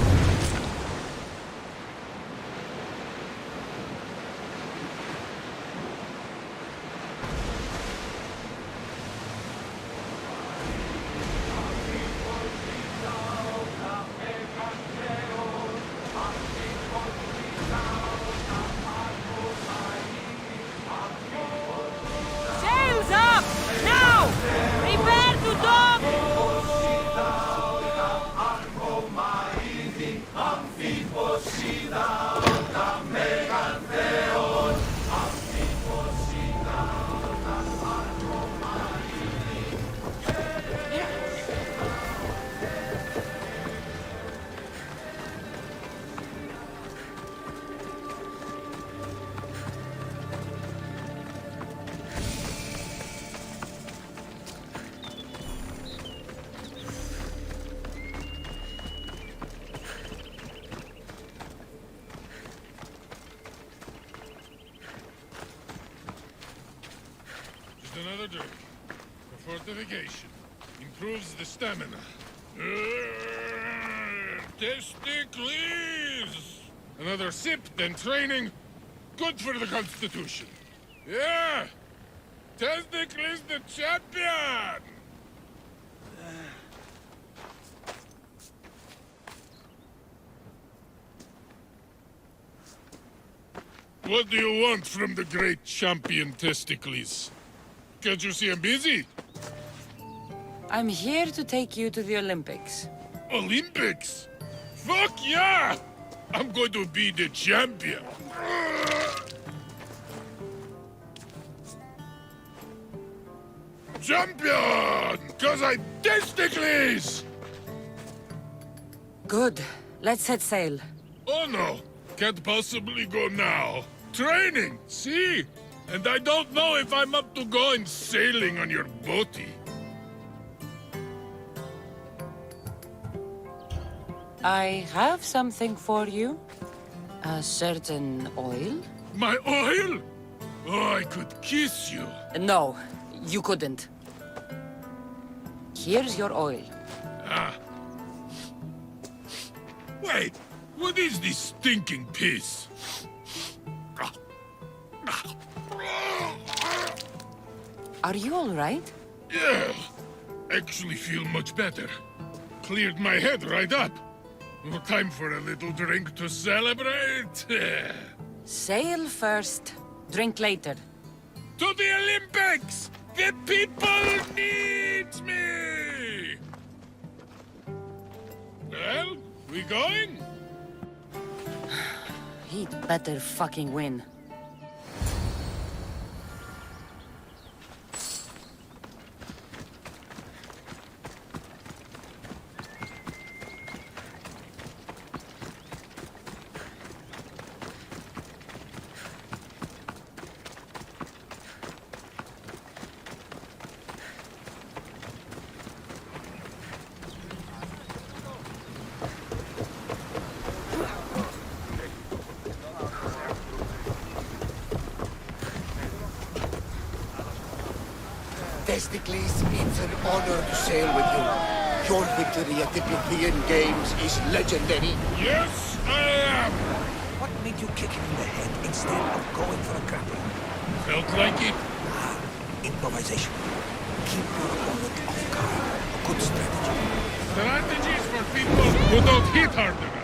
Another drink. For fortification. Improves the stamina. Testicles! Another sip, then training. Good for the Constitution. Yeah! Testicles the champion! What do you want from the great champion Testicles? Can't you see I'm busy? I'm here to take you to the Olympics. Olympics? Fuck yeah! I'm going to be the champion. Champion! Cause I testicles! Good. Let's set sail. Oh no! Can't possibly go now. Training, see? And I don't know if I'm up to going sailing on your boaty. I have something for you. A certain oil. My oil? Oh, I could kiss you. No, you couldn't. Here's your oil. Ah. Wait, What is this stinking piss? Are you all right? Yeah, actually feel much better. Cleared my head right up. No time for a little drink to celebrate. Sail first, drink later. To the Olympics! The people needs me! Well, we going? He'd better fucking win. Themistocles, it's an honor to sail with you. Your victory at the Pythian Games is legendary. Yes, I am! What made you kick him in the head instead of going for a grapple? Felt like it. Improvisation. Keep your opponent off guard. A good strategy. Strategies for people who don't hit hard enough.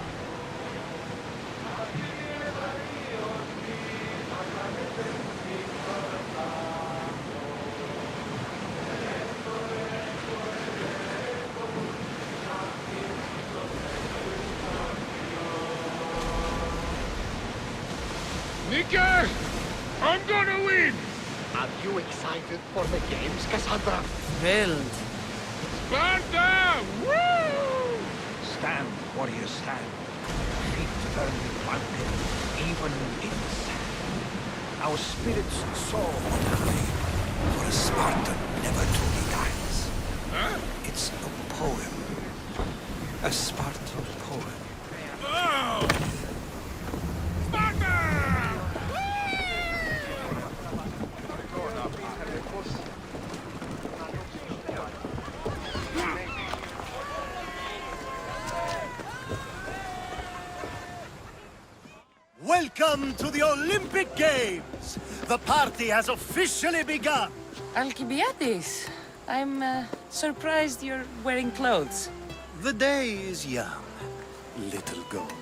Nika! I'm gonna win! Are you excited for the games, Cassandra? Thrilled. Sparta! Woo! Stand, warriors, stand. Feet firmly planted, even in the sand. Our spirits soar on high, for a Spartan never truly dies. Huh? It's a poem. A Spartan poem. Oh! Welcome to the Olympic Games! The party has officially begun! Alcibiades, I'm surprised you're wearing clothes. The day is young, little goat.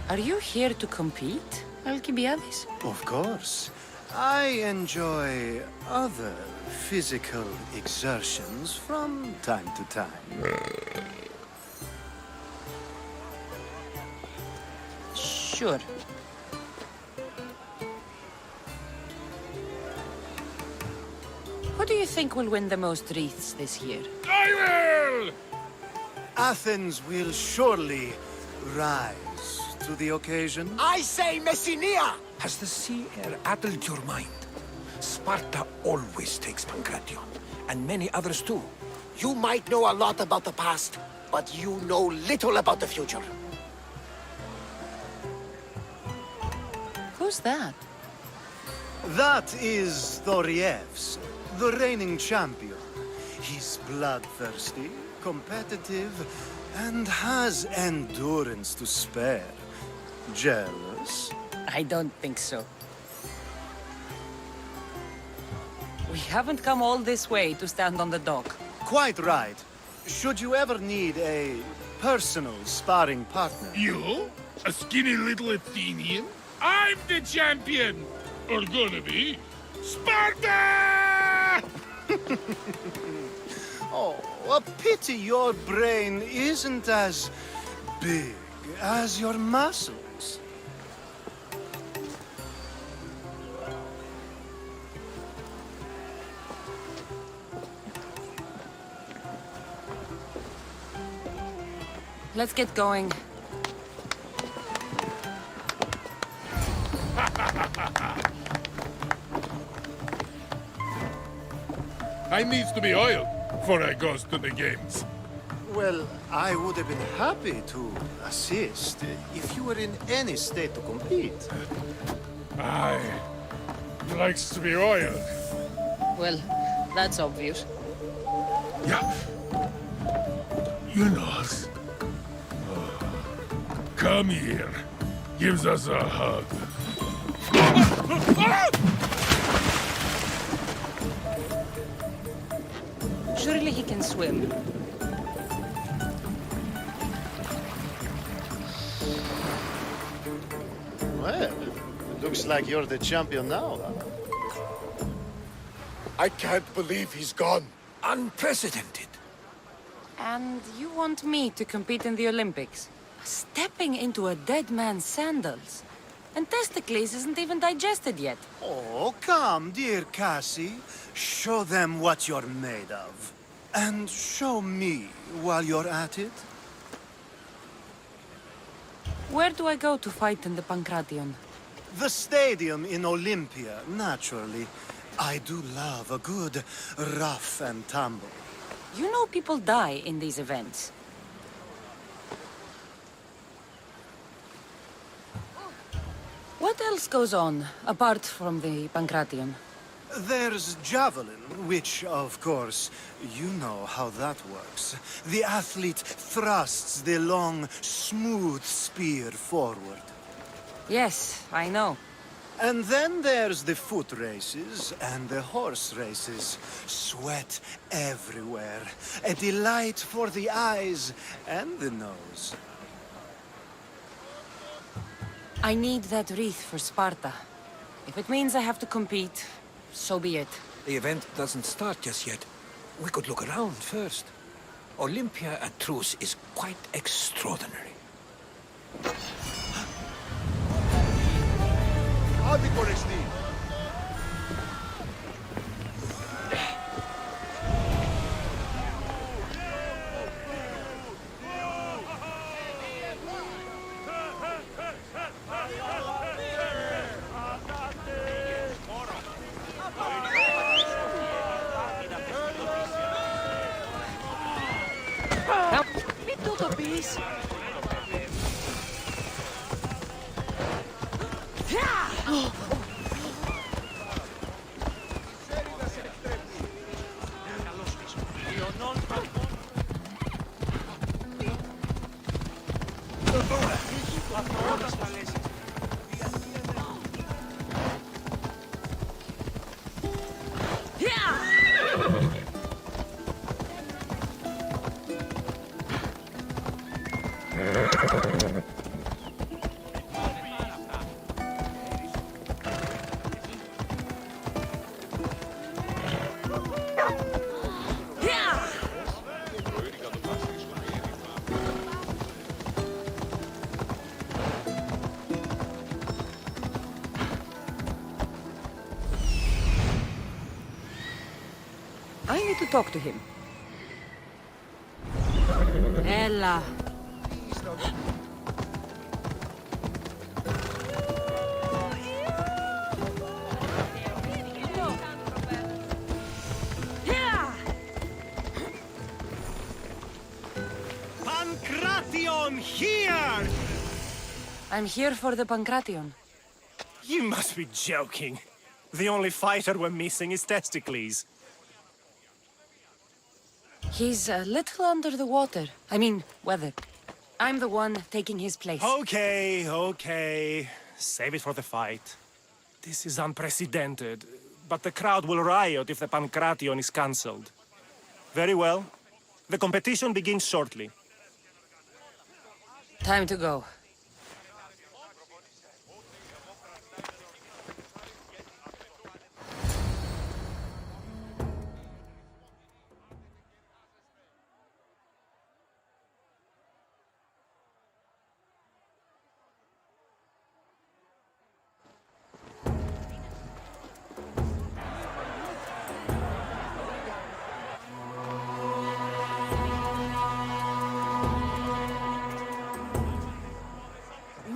Are you here to compete, Alcibiades? Of course. I enjoy other physical exertions from time to time. Sure. Who do you think will win the most wreaths this year? I will! Athens will surely rise to the occasion. I say Messinia! Has the sea air addled your mind? Sparta always takes Pancration, and many others too. You might know a lot about the past, but you know little about the future. Who's that? That is Thorievs, the reigning champion. He's bloodthirsty, competitive, and has endurance to spare. Jealous? I don't think so. We haven't come all this way to stand on the dock. Quite right. Should you ever need a personal sparring partner... You? A skinny little Athenian? I'm the champion! Or gonna be. Sparta! Oh, a pity your brain isn't as big as your muscles. Let's get going. I needs to be oiled before I goes to the games. Well, I would have been happy to assist if you were in any state to compete. Aye. likes to be oiled. Well, that's obvious. Yeah. You know. Come here. Gives us a hug. Surely he can swim. Well, it looks like you're the champion now, huh? I can't believe he's gone. Unprecedented. And you want me to compete in the Olympics? Stepping into a dead man's sandals. And Testicles isn't even digested yet. Oh, come, dear Cassie. Show them what you're made of. And show me while you're at it. Where do I go to fight in the Pancration? The stadium in Olympia, naturally. I do love a good rough and tumble. You know people die in these events. What else goes on, apart from the Pancration? There's javelin, which, of course, you know how that works. The athlete thrusts the long, smooth spear forward. Yes, I know. And then there's the foot races and the horse races. Sweat everywhere. A delight for the eyes and the nose. I need that wreath for Sparta. If it means I have to compete, so be it. The event doesn't start just yet. We could look around first. Olympia at truce is quite extraordinary. Άντε κορεστή. Μην το πεις. I need to talk to him. Ella. Pancration, here! I'm here for the Pancration. You must be joking. The only fighter we're missing is Testicles. He's a little under the water. I mean, weather. I'm the one taking his place. Okay, okay. Save it for the fight. This is unprecedented, but the crowd will riot if the Pancration is cancelled. Very well. The competition begins shortly. Time to go.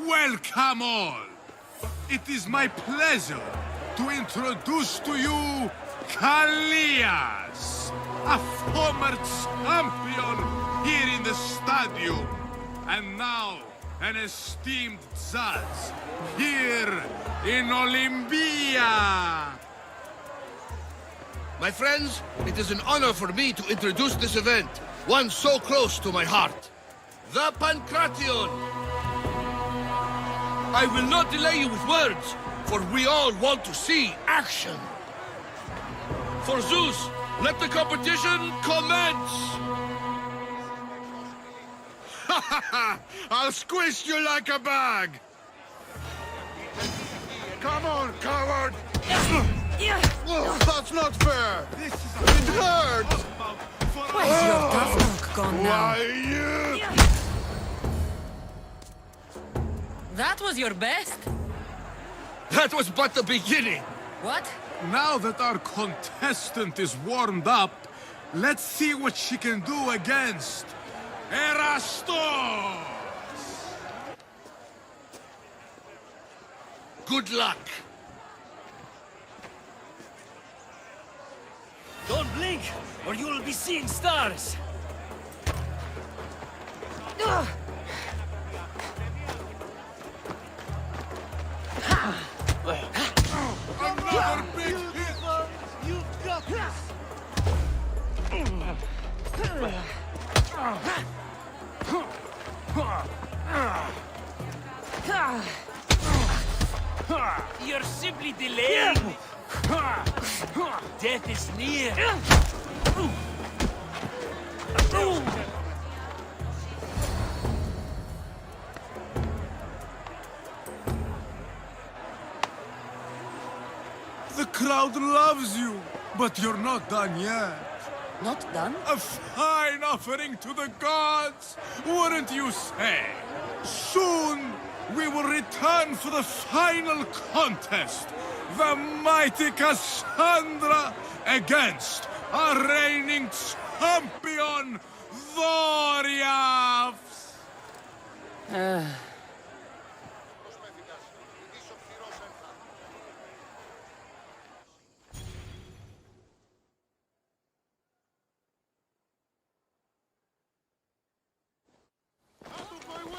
Welcome all! It is my pleasure to introduce to you Kallias, a former champion here in the stadium. And now, and esteemed Tsars here in Olympia. My friends, it is an honor for me to introduce this event, one so close to my heart. The Pancration! I will not delay you with words, for we all want to see action. For Zeus, let the competition commence! Ha ha ha! I'll squish you like a bag! Come on, coward! Oh, that's not fair! It hurts! Where's your tough look gone now? Why, you... That was your best? That was but the beginning! What? Now that our contestant is warmed up, let's see what she can do against Erastos! Good luck! Don't blink, or you'll be seeing stars! Another big hit! You've got this! You're simply delaying! Death is near! The crowd loves you, but you're not done yet. Not done? A fine offering to the gods, wouldn't you say? Soon, we will return for the final contest. The mighty Cassandra against our reigning champion, Doriath!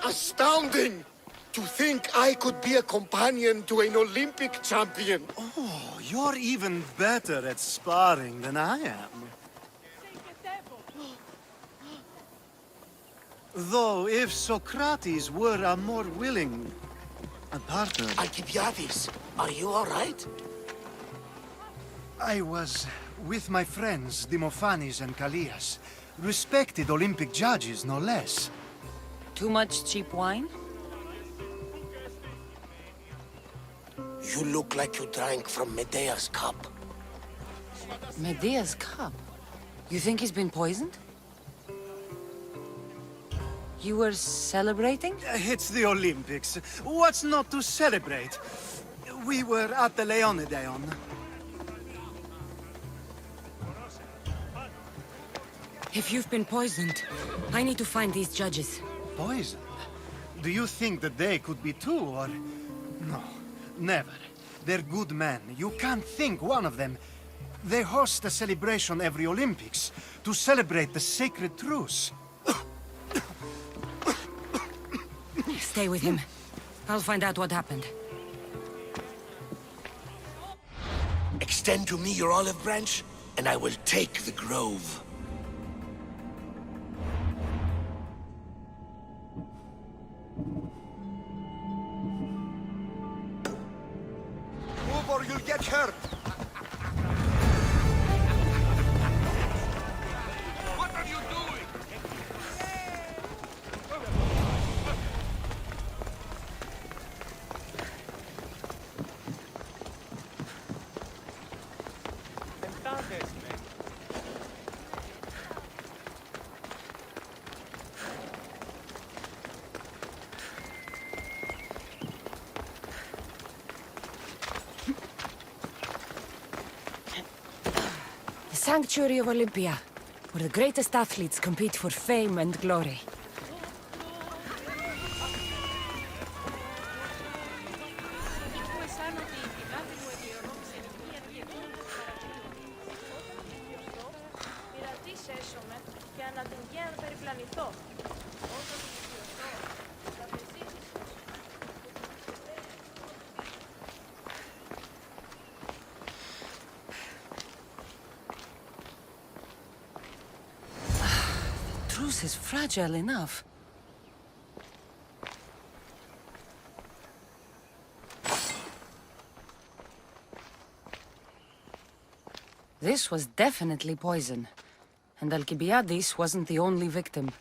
Astounding! To think I could be a companion to an Olympic champion! Oh, you're even better at sparring than I am. Though, if Socrates were a more willing partner... Alcibiades, are you all right? I was with my friends, Demophanes and Callias. Respected Olympic judges, no less. Too much cheap wine? You look like you drank from Medea's cup. Medea's cup? You think he's been poisoned? You were celebrating? It's the Olympics. What's not to celebrate? We were at the Leonideon. If you've been poisoned, I need to find these judges. Poisoned? Do you think that they could be too, or... No, never. They're good men. You can't think one of them. They host a celebration every Olympics to celebrate the sacred truce. Stay with him. I'll find out what happened. Extend to me your olive branch, and I will take the grove. Move or you'll get hurt! What are you doing? The Sanctuary of Olympia, where the greatest athletes compete for fame and glory. house is fragile enough. This was definitely poison. And Alcibiades wasn't the only victim.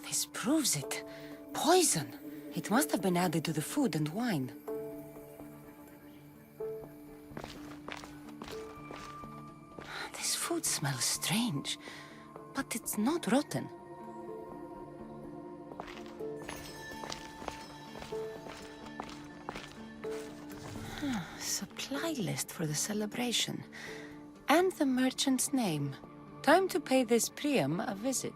This proves it. Poison. It must have been added to the food and wine. This food smells strange, but it's not rotten. Supply list for the celebration. And the merchant's name. Time to pay this Priam a visit.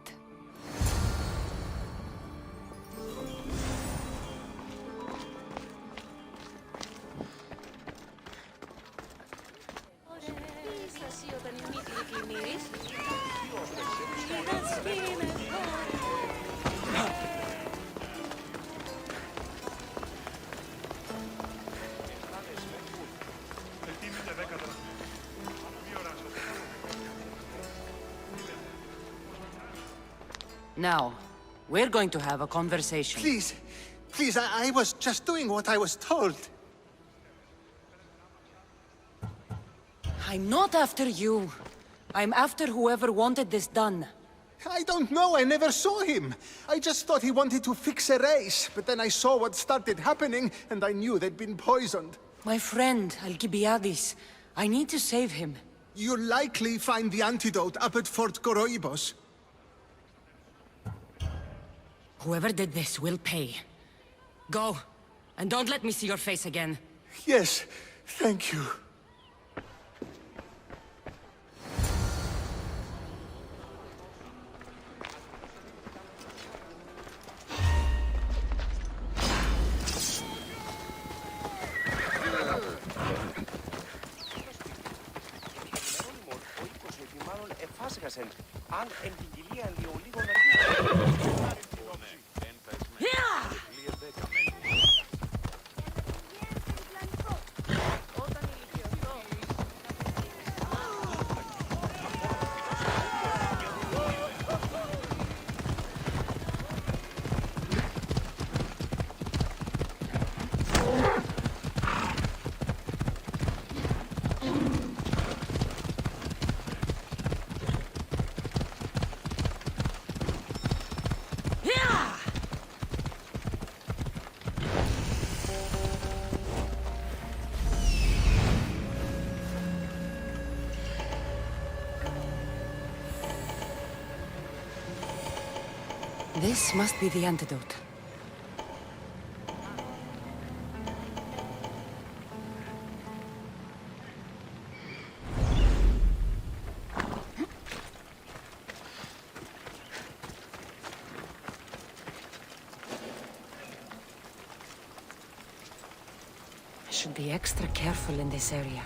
Now, we're going to have a conversation. Please, please, I was just doing what I was told. I'm not after you. I'm after whoever wanted this done. I don't know, I never saw him. I just thought he wanted to fix a race, but then I saw what started happening, and I knew they'd been poisoned. My friend, Alcibiades. I need to save him. You'll likely find the antidote up at Fort Koroibos. Whoever did this will pay. Go, and don't let me see your face again. Yes, thank you. This must be the antidote. I should be extra careful in this area.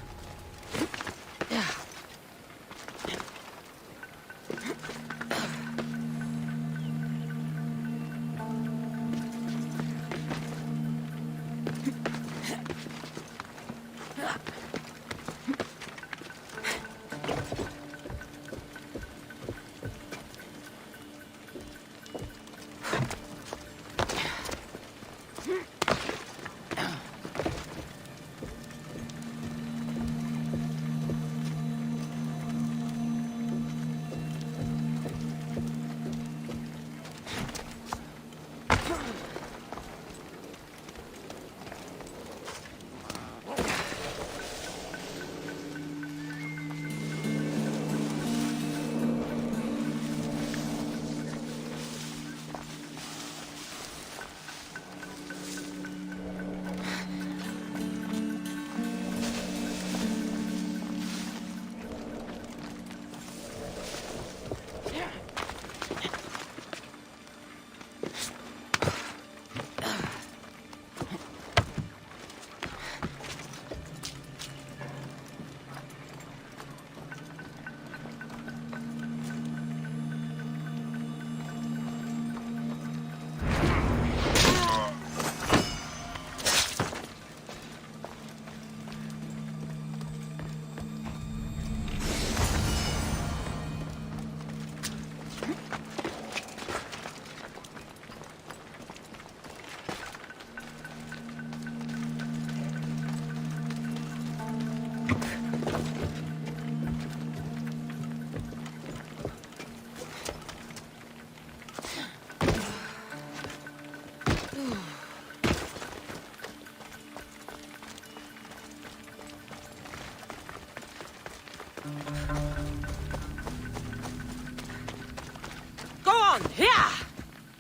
Yeah!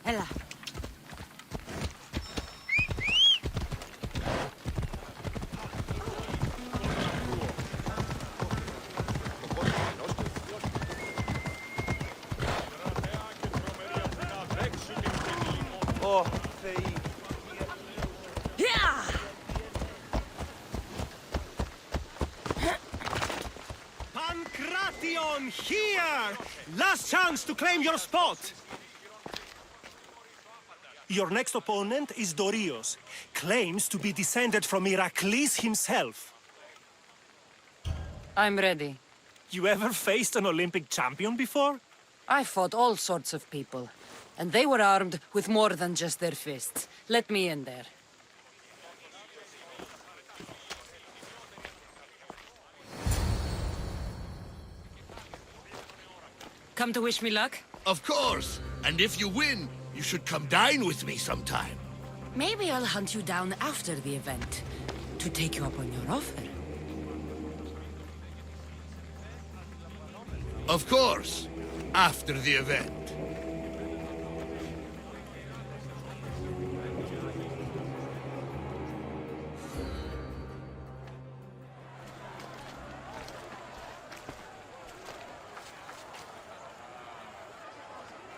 Ella. Oh, Yeah! Pancration, here! Last chance to claim your spot! Your next opponent is Dorios. Claims to be descended from Heracles himself. I'm ready. You ever faced an Olympic champion before? I fought all sorts of people, and they were armed with more than just their fists. Let me in there. Come to wish me luck? Of course! And if you win, you should come dine with me sometime. Maybe I'll hunt you down after the event, to take you up on your offer. Of course, after the event.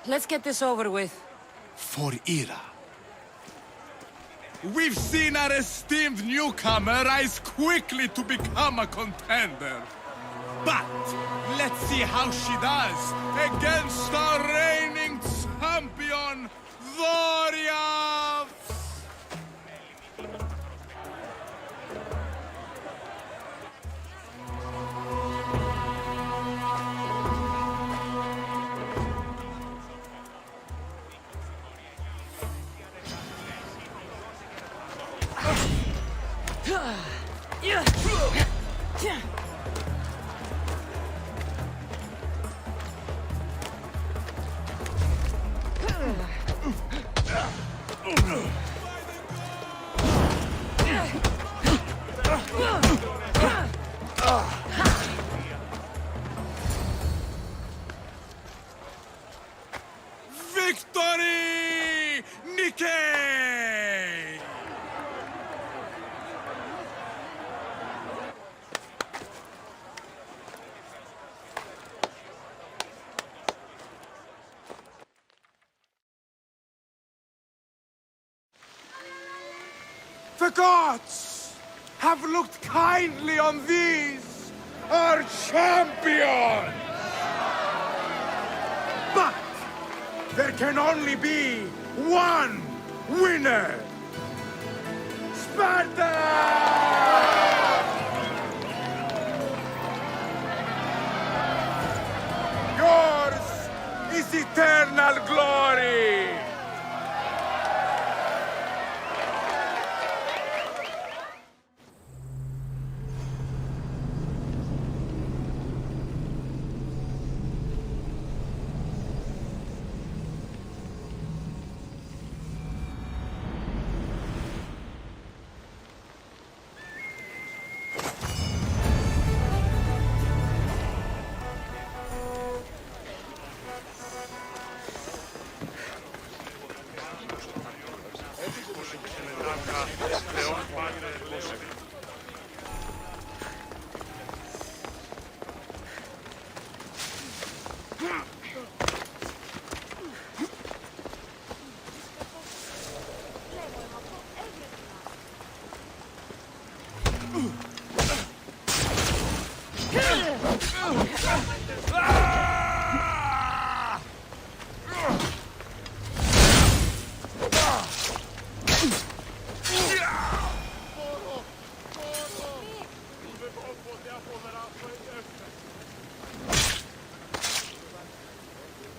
Let's get this over with. For Ira. We've seen our esteemed newcomer rise quickly to become a contender. But let's see how she does against our reigning champion, Dorios! Victory! Nikkei! The gods have looked kindly on these, our champions! But there can only be one winner! Sparta! Yours is eternal glory!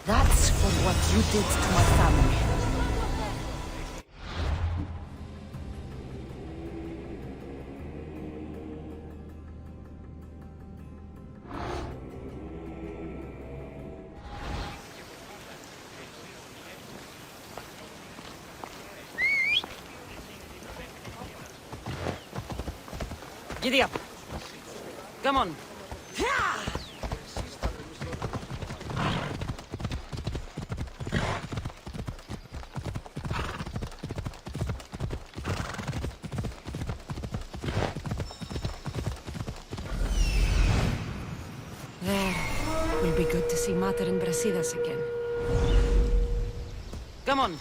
That's for what you did to my family. Giddy up. Come on. see Mater and Brasidas again. Come on.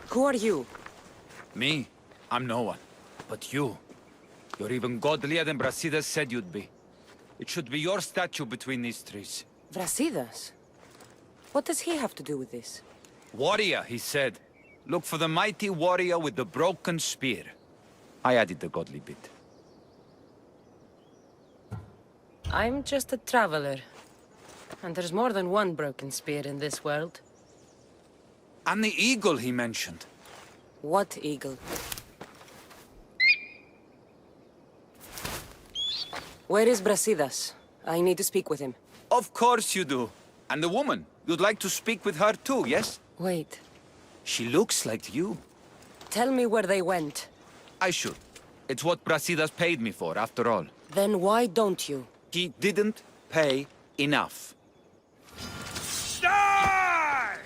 Who are you? Me? I'm no one. But you. You're even godlier than Brasidas said you'd be. It should be your statue between these trees. Brasidas? What does he have to do with this? Warrior, he said. Look for the mighty warrior with the broken spear. I added the godly bit. I'm just a traveler. And there's more than one broken spear in this world. And the eagle he mentioned. What eagle? Where is Brasidas? I need to speak with him. Of course you do. And the woman. You'd like to speak with her too, yes? Wait. She looks like you. Tell me where they went. I should. It's what Brasidas paid me for, after all. Then why don't you? He didn't pay enough. Die!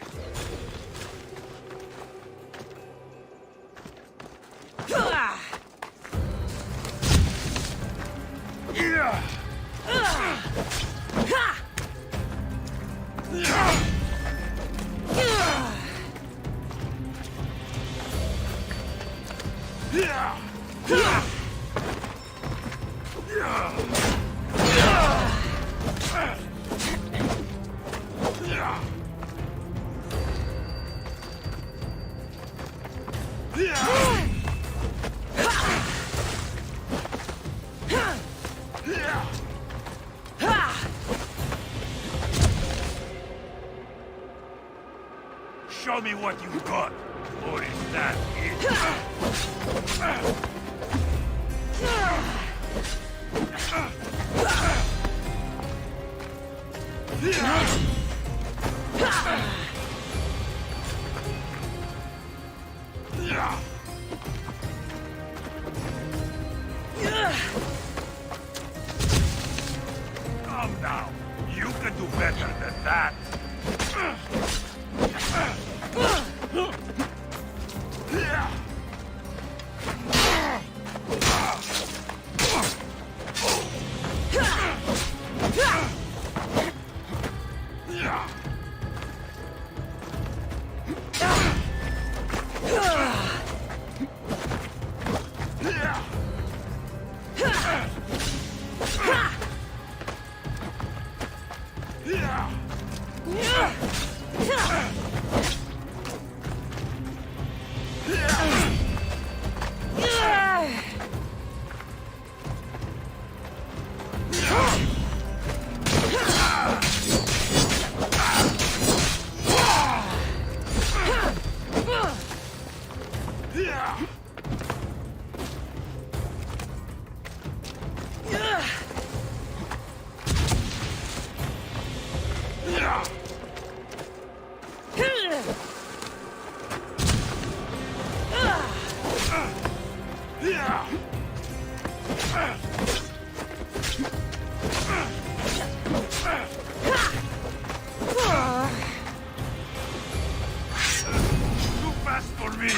Show me what you've got, or is that it? Calm down. You can do better than that. Too fast for me.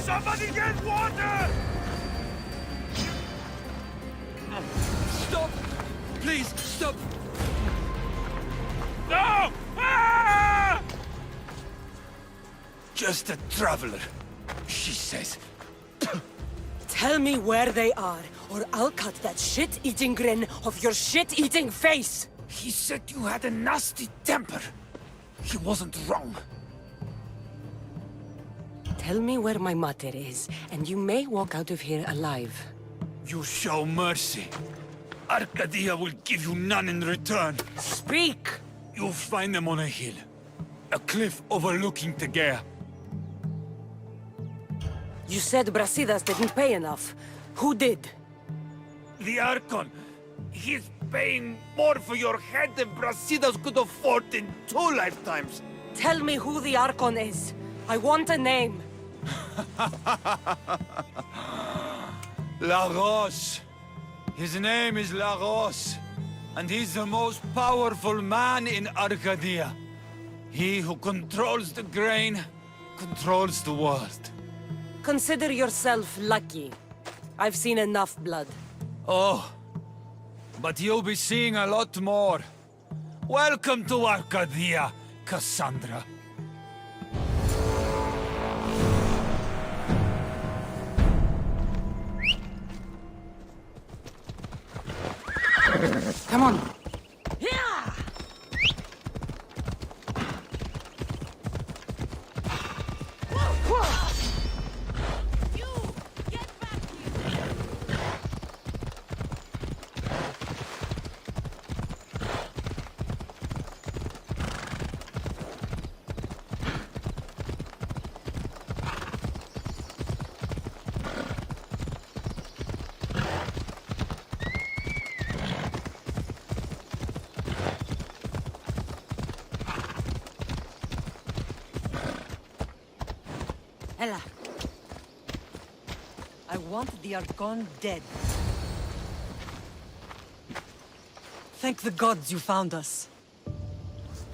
Somebody get water! Stop! Please, stop! No! Ah! Just a traveler, she says. Tell me where they are, or I'll cut that shit-eating grin off your shit-eating face! He said you had a nasty temper. He wasn't wrong. Tell me where my mater is, and you may walk out of here alive. You show mercy. Arcadia will give you none in return. Speak! You'll find them on a hill. A cliff overlooking Tegea. You said Brasidas didn't pay enough. Who did? The Archon. He's paying more for your head than Brasidas could afford in 2 lifetimes. Tell me who the Archon is. I want a name. Lagos. His name is Lagos, and he's the most powerful man in Arcadia. He who controls the grain, controls the world. Consider yourself lucky. I've seen enough blood. Oh, but you'll be seeing a lot more. Welcome to Arcadia, Cassandra. Come on. Ella. I want the Archon dead. Thank the gods you found us.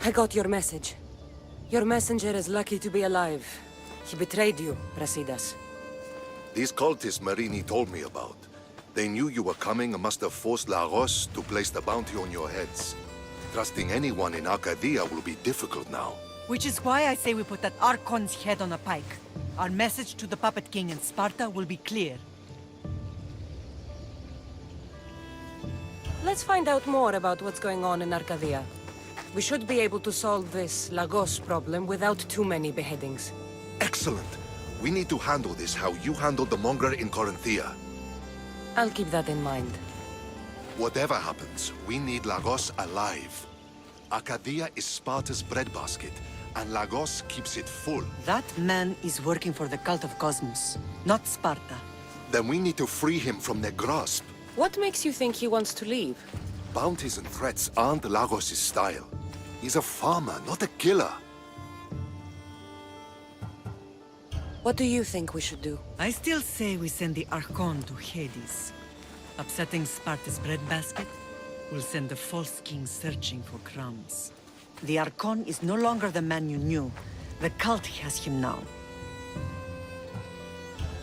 I got your message. Your messenger is lucky to be alive. He betrayed you, Brasidas. These cultists Marini told me about. They knew you were coming and must have forced Lagos to place the bounty on your heads. Trusting anyone in Arcadia will be difficult now. Which is why I say we put that Archon's head on a pike. Our message to the Puppet King in Sparta will be clear. Let's find out more about what's going on in Arcadia. We should be able to solve this Lagos problem without too many beheadings. Excellent! We need to handle this how you handled the monger in Corinthia. I'll keep that in mind. Whatever happens, we need Lagos alive. Arcadia is Sparta's breadbasket, and Lagos keeps it full. That man is working for the cult of Cosmos, not Sparta. Then we need to free him from their grasp. What makes you think he wants to leave? Bounties and threats aren't Lagos' style. He's a farmer, not a killer. What do you think we should do? I still say we send the Archon to Hades. Upsetting Sparta's breadbasket will send the false king searching for crumbs. The Archon is no longer the man you knew. The cult has him now.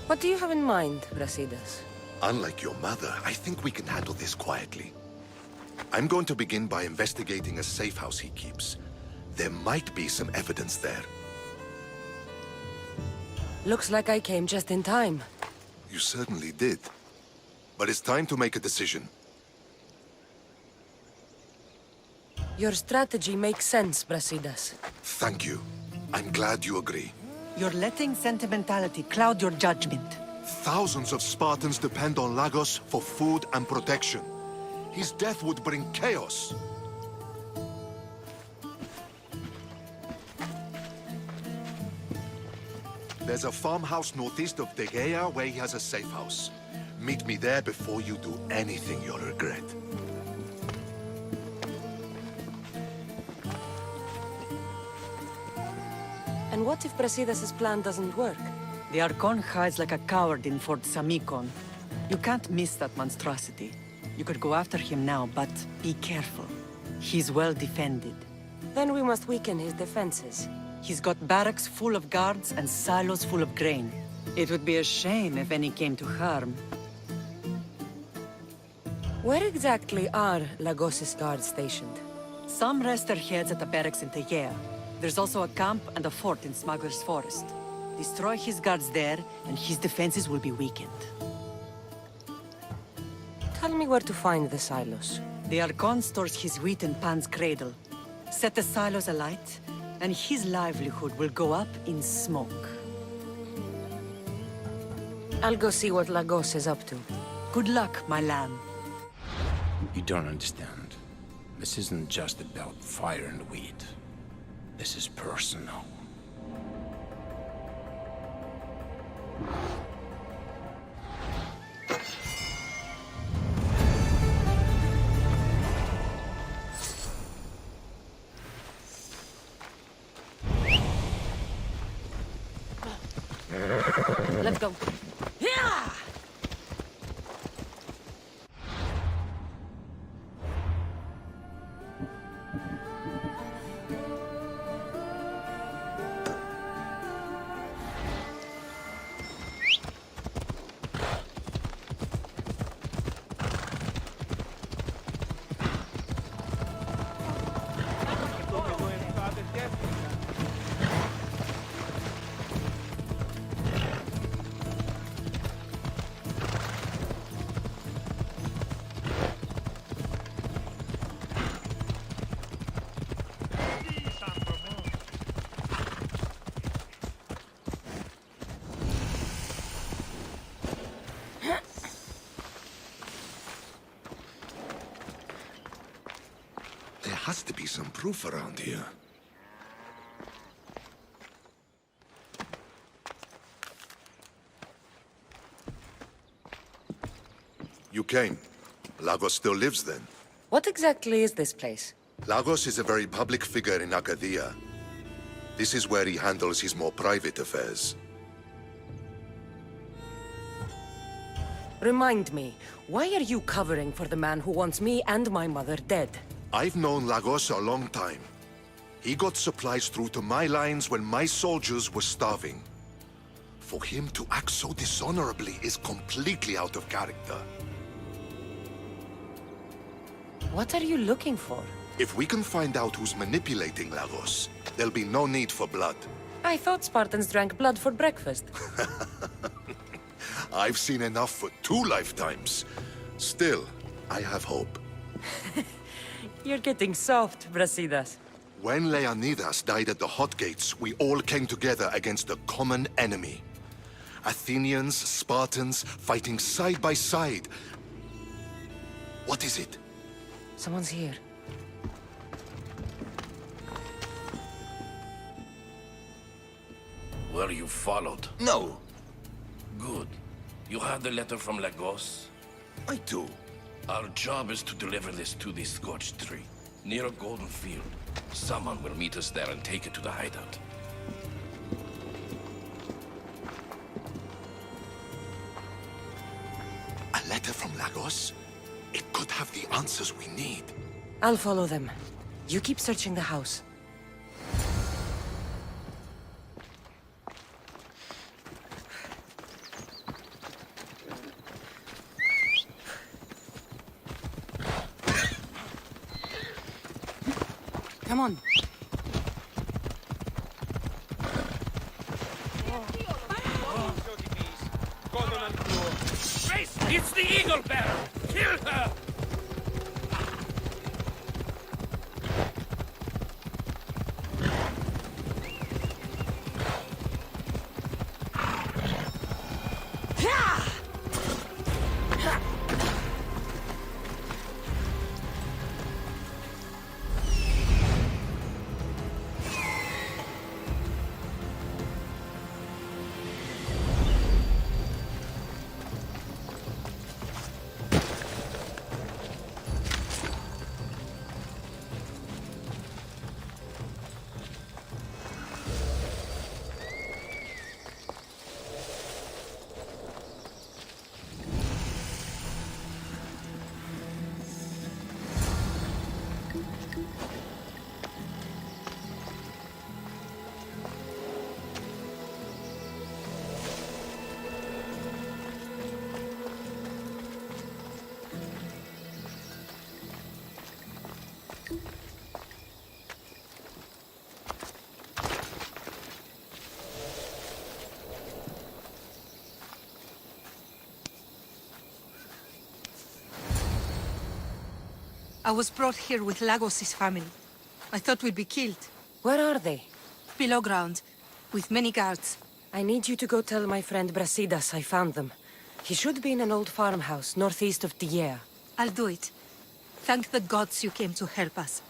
What do you have in mind, Brasidas? Unlike your mother, I think we can handle this quietly. I'm going to begin by investigating a safe house he keeps. There might be some evidence there. Looks like I came just in time. You certainly did. But it's time to make a decision. Your strategy makes sense, Brasidas. Thank you. I'm glad you agree. You're letting sentimentality cloud your judgment. Thousands of Spartans depend on Lagos for food and protection. His death would bring chaos. There's a farmhouse northeast of Tegea where he has a safe house. Meet me there before you do anything you'll regret. And what if Brasidas' plan doesn't work? The Archon hides like a coward in Fort Samikon. You can't miss that monstrosity. You could go after him now, but be careful. He's well defended. Then we must weaken his defenses. He's got barracks full of guards and silos full of grain. It would be a shame if any came to harm. Where exactly are Lagos' guards stationed? Some rest their heads at the barracks in Tegea. There's also a camp and a fort in Smuggler's Forest. Destroy his guards there, and his defenses will be weakened. Tell me where to find the silos. The Archon stores his wheat in Pan's cradle. Set the silos alight, and his livelihood will go up in smoke. I'll go see what Lagos is up to. Good luck, my lamb. You don't understand. This isn't just about fire and wheat. This is personal. Let's go. Yeah! There has to be some proof around here. You came. Lagos still lives then? What exactly is this place? Lagos is a very public figure in Arcadia. This is where he handles his more private affairs. Remind me, why are you covering for the man who wants me and my mother dead? I've known Lagos a long time. He got supplies through to my lines when my soldiers were starving. For him to act so dishonorably is completely out of character. What are you looking for? If we can find out who's manipulating Lagos, there'll be no need for blood. I thought Spartans drank blood for breakfast. I've seen enough for 2 lifetimes. Still, I have hope. You're getting soft, Brasidas. When Leonidas died at the Hot Gates, we all came together against a common enemy. Athenians, Spartans, fighting side by side. What is it? Someone's here. Were you followed? No. Good. You had the letter from Lagos? I do. Our job is to deliver this to the scorched tree, near a golden field. Someone will meet us there and take it to the hideout. A letter from Lagos? It could have the answers we need. I'll follow them. You keep searching the house. Come on. Race! It's the Eagle Bearer! Kill her! I was brought here with Lagos' family. I thought we'd be killed. Where are they? Below ground, with many guards. I need you to go tell my friend Brasidas I found them. He should be in an old farmhouse northeast of Tyea. I'll do it. Thank the gods you came to help us.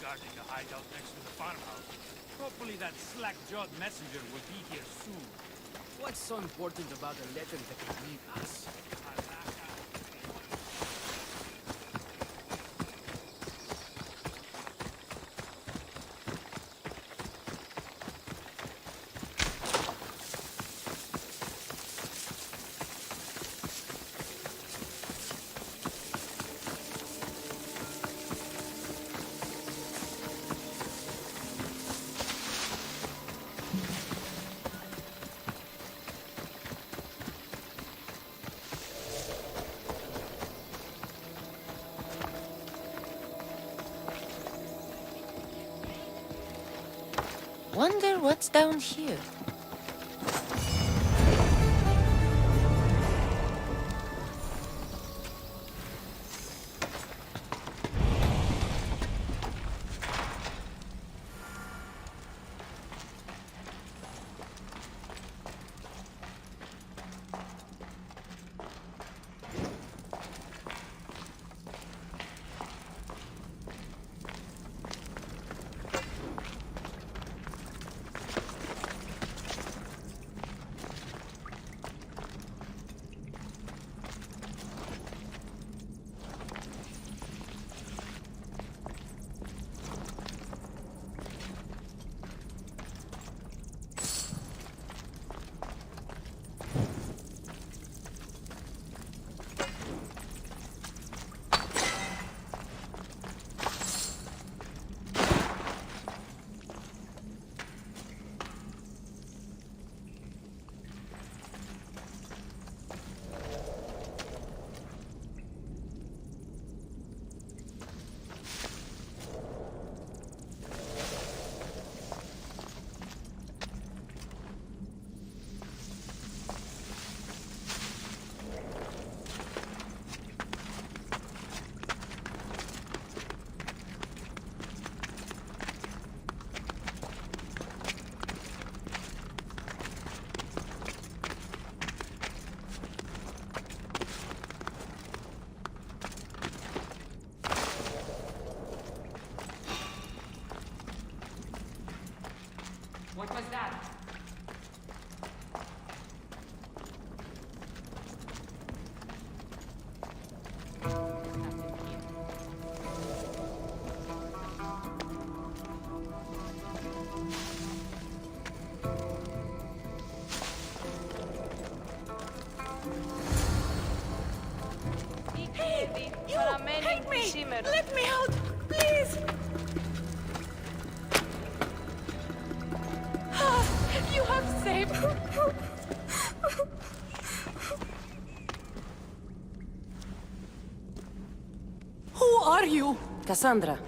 Guarding the hideout next to the farmhouse. Hopefully that slack-jawed messenger will be here soon. What's so important about a letter that can leave us? Wonder what's down here. What was that? Hey, you! Help me! Let me out! Please! You have saved... Who are you? Cassandra.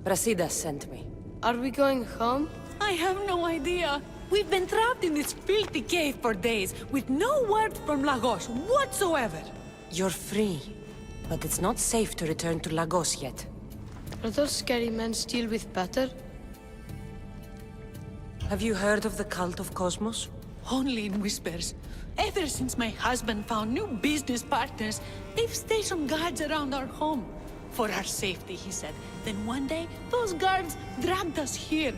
Brasidas sent me. Are we going home? I have no idea. We've been trapped in this filthy cave for days, with no word from Lagos whatsoever. You're free, but it's not safe to return to Lagos yet. Are those scary men still with Pater? Have you heard of the cult of Cosmos? Only in whispers. Ever since my husband found new business partners, they've stationed guards around our home. For our safety, he said. Then one day, those guards dragged us here.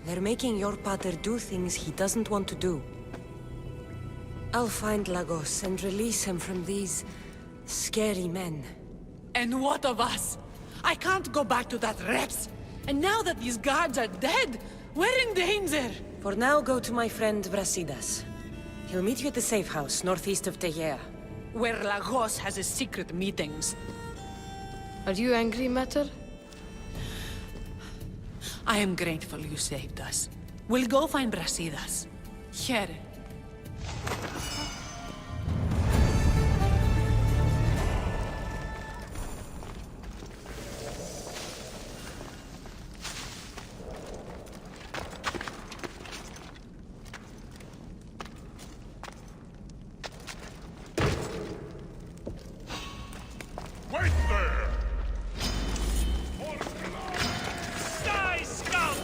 They're making your pater do things he doesn't want to do. I'll find Lagos and release him from these scary men. And what of us? I can't go back to that Rex. And now that these guards are dead, we're in danger. For now, go to my friend Brasidas. He'll meet you at the safe house, northeast of Tegea. Where Lagos has his secret meetings. Are you angry, Mater? I am grateful you saved us. We'll go find Brasidas. Here. Wait there! Die, scum!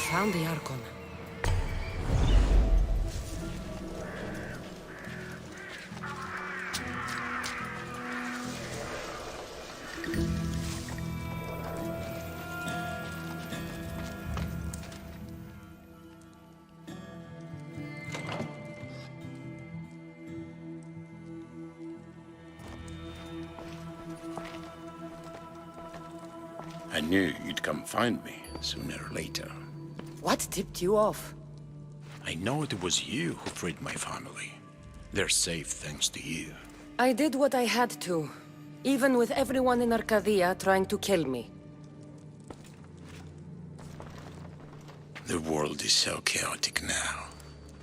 found the Archon. I knew you'd come find me sooner or later. What tipped you off? I know it was you who freed my family. They're safe thanks to you. I did what I had to, even with everyone in Arcadia trying to kill me. The world is so chaotic now.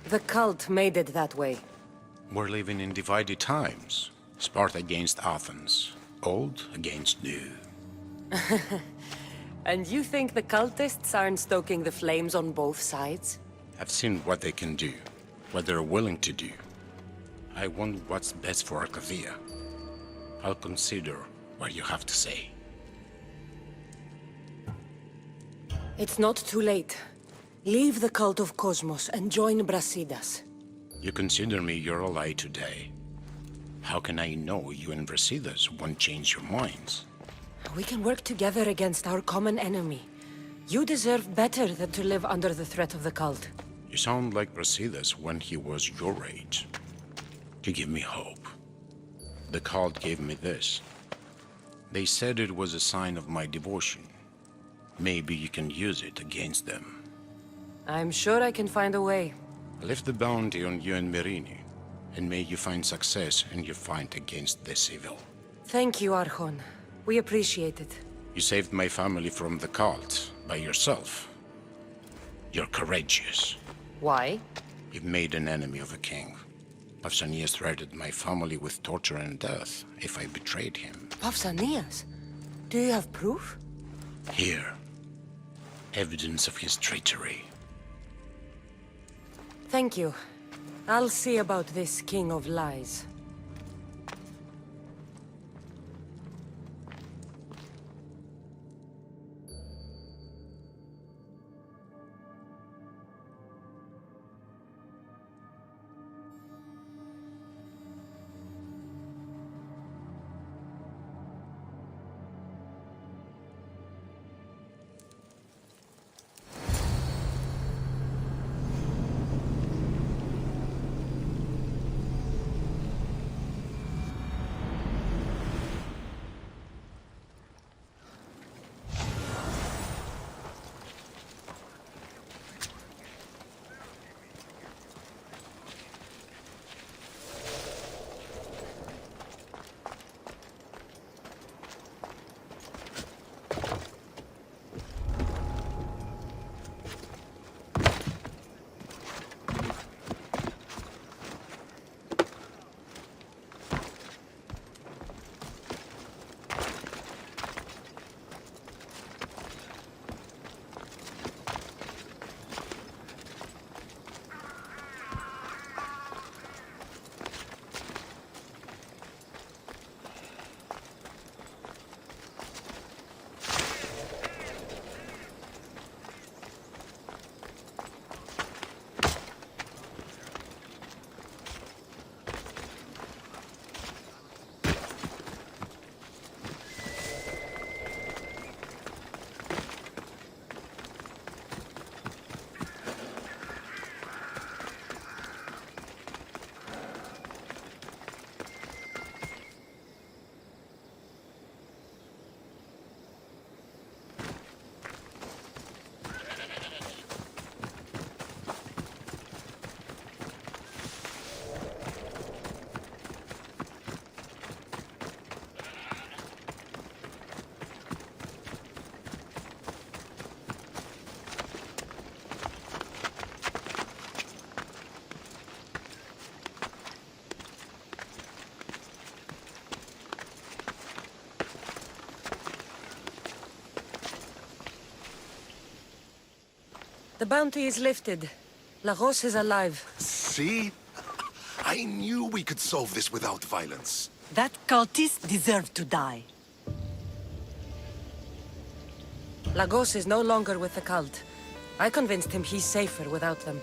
The cult made it that way. We're living in divided times. Sparta against Athens. Old against new. And you think the cultists aren't stoking the flames on both sides? I've seen what they can do, what they're willing to do. I want what's best for Arcadia. I'll consider what you have to say. It's not too late. Leave the cult of Cosmos and join Brasidas. You consider me your ally today. How can I know you and Brasidas won't change your minds? We can work together against our common enemy. You deserve better than to live under the threat of the cult. You sound like Brasidas when he was your age. You give me hope. The cult gave me this. They said it was a sign of my devotion. Maybe you can use it against them. I'm sure I can find a way. I left the bounty on you and Merini, and may you find success in your fight against this evil. Thank you, Archon. We appreciate it. You saved my family from the cult by yourself. You're courageous. Why? You've made an enemy of a king. Pausanias threatened my family with torture and death if I betrayed him. Pausanias? Do you have proof? Here. Evidence of his treachery. Thank you. I'll see about this king of lies. The bounty is lifted. Lagos is alive. See? I knew we could solve this without violence. That cultist deserved to die. Lagos is no longer with the cult. I convinced him he's safer without them.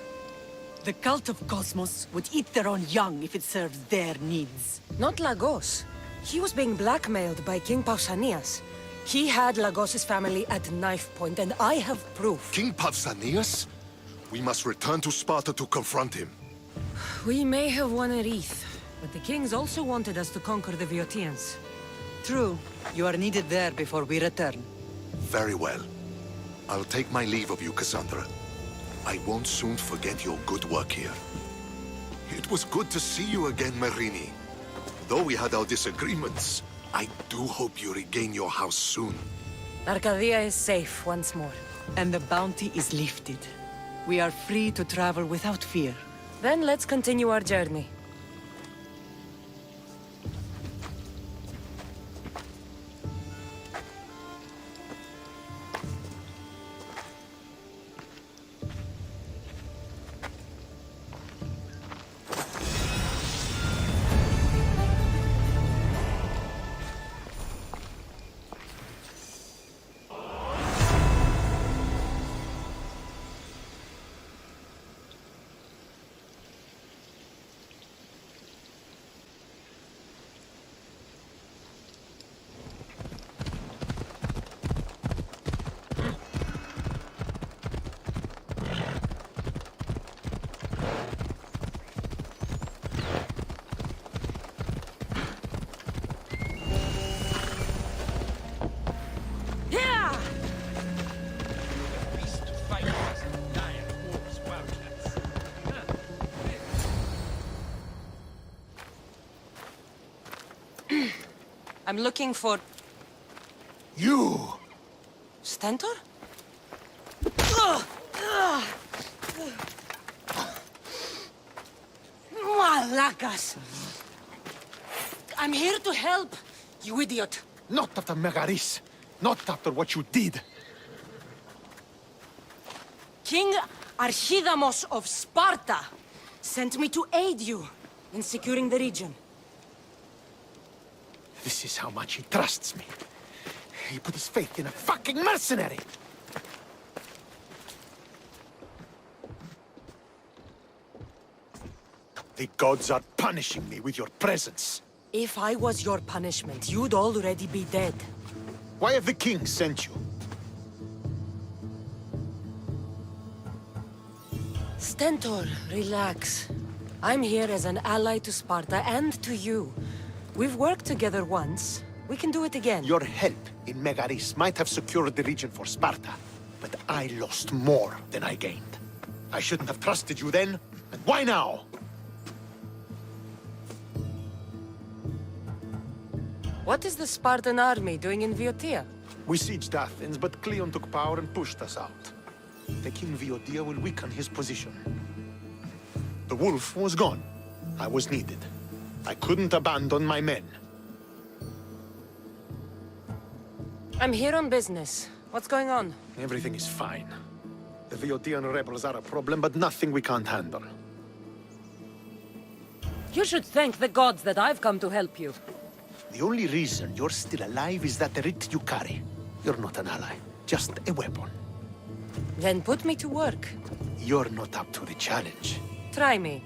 The cult of Cosmos would eat their own young if it serves their needs. Not Lagos. He was being blackmailed by King Pausanias. He had Lagos's family at knife point, and I have proof. King Pausanias? We must return to Sparta to confront him. We may have won a wreath, but the kings also wanted us to conquer the Boeotians. True. You are needed there before we return. Very well. I'll take my leave of you, Cassandra. I won't soon forget your good work here. It was good to see you again, Marini. Though we had our disagreements, I do hope you regain your house soon. Arcadia is safe once more. And the bounty is lifted. We are free to travel without fear. Then let's continue our journey. I'm looking for... You! Stentor? Malacas! I'm here to help, you idiot. Not after Megaris. Not after what you did. King Archidamos of Sparta sent me to aid you in securing the region. This is how much he trusts me. He put his faith in a fucking mercenary! The gods are punishing me with your presence. If I was your punishment, you'd already be dead. Why have the kings sent you? Stentor, relax. I'm here as an ally to Sparta and to you. We've worked together once. We can do it again. Your help in Megaris might have secured the region for Sparta, but I lost more than I gained. I shouldn't have trusted you then, and why now? What is the Spartan army doing in Boeotia? We sieged Athens, but Cleon took power and pushed us out. Taking Boeotia will weaken his position. The wolf was gone. I was needed. I couldn't abandon my men. I'm here on business. What's going on? Everything is fine. The Boeotian rebels are a problem, but nothing we can't handle. You should thank the gods that I've come to help you. The only reason you're still alive is that writ you carry. You're not an ally, just a weapon. Then put me to work. You're not up to the challenge. Try me.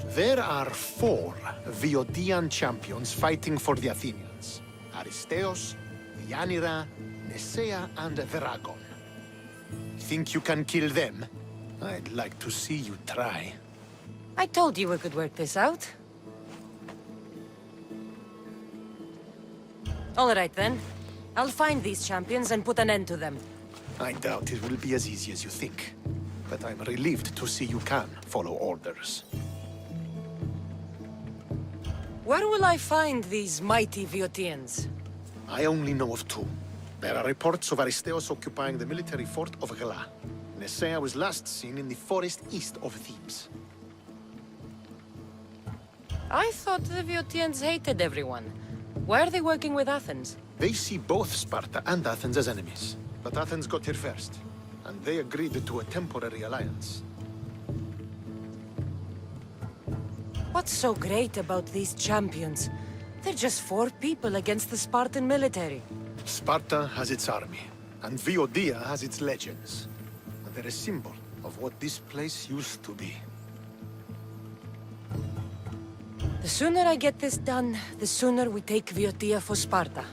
There are 4 Boeotian champions fighting for the Athenians. Aristeos, Yanira, Nesea, and Veragon. Think you can kill them? I'd like to see you try. I told you we could work this out. All right, then. I'll find these champions and put an end to them. I doubt it will be as easy as you think. But I'm relieved to see you can follow orders. Where will I find these mighty Boeotians? I only know of 2. There are reports of Aristeos occupying the military fort of Gela. Nesea was last seen in the forest east of Thebes. I thought the Boeotians hated everyone. Why are they working with Athens? They see both Sparta and Athens as enemies. But Athens got here first, and they agreed to a temporary alliance. What's so great about these champions? They're just 4 people against the Spartan military. Sparta has its army. And Viodia has its legends. And they're a symbol of what this place used to be. The sooner I get this done, the sooner we take Viotia for Sparta.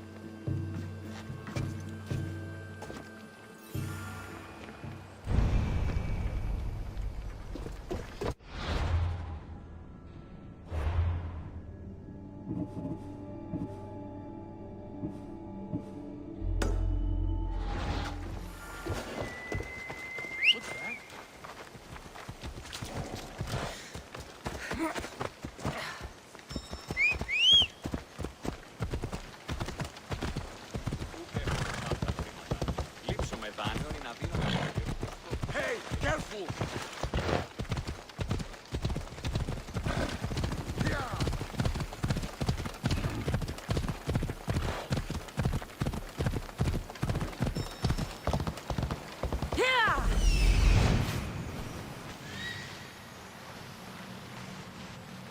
Hey, careful!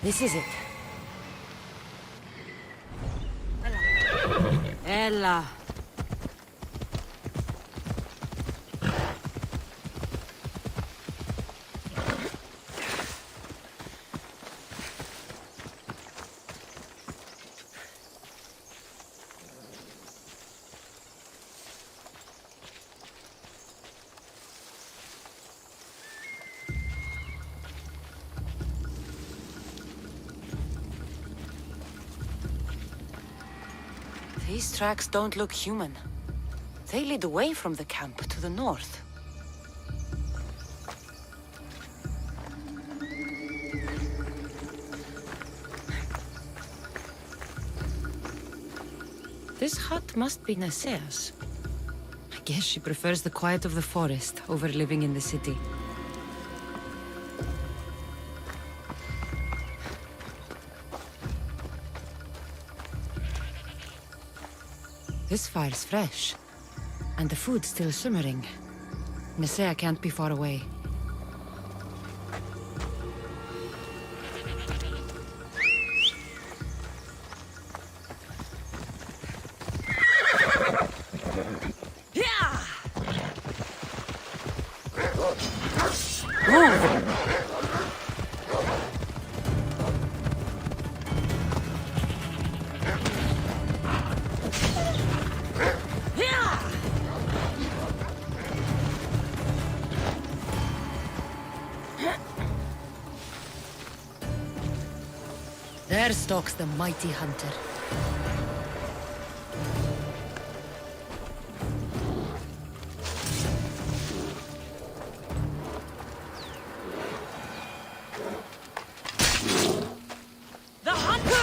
This is it. Ella. These tracks don't look human. They lead away from the camp to the north. This hut must be Nasea's. I guess she prefers the quiet of the forest over living in the city. This fire's fresh, and the food's still simmering. Nasea can't be far away. There stalks the mighty hunter. The hunter!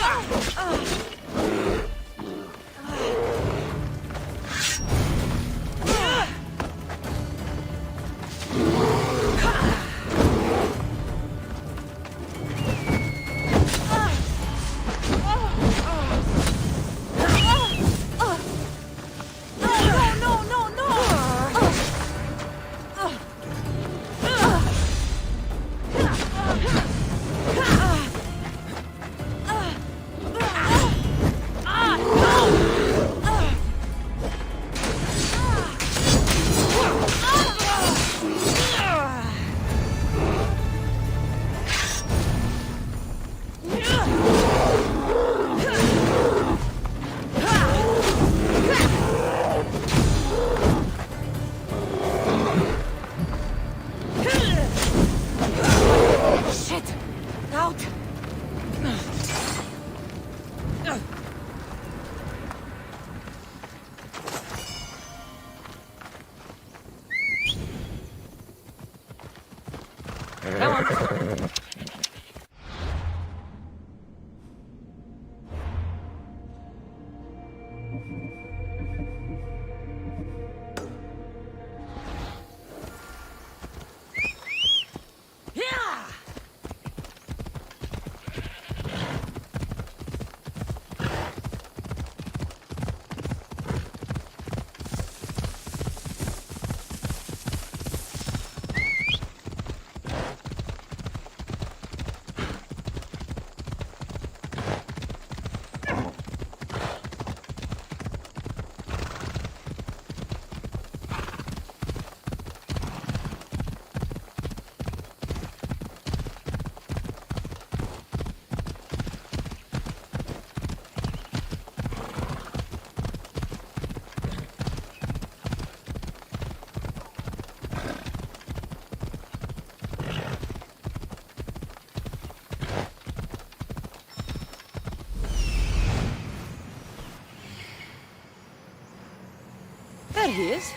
he is.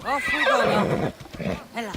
Off we go now. Hela.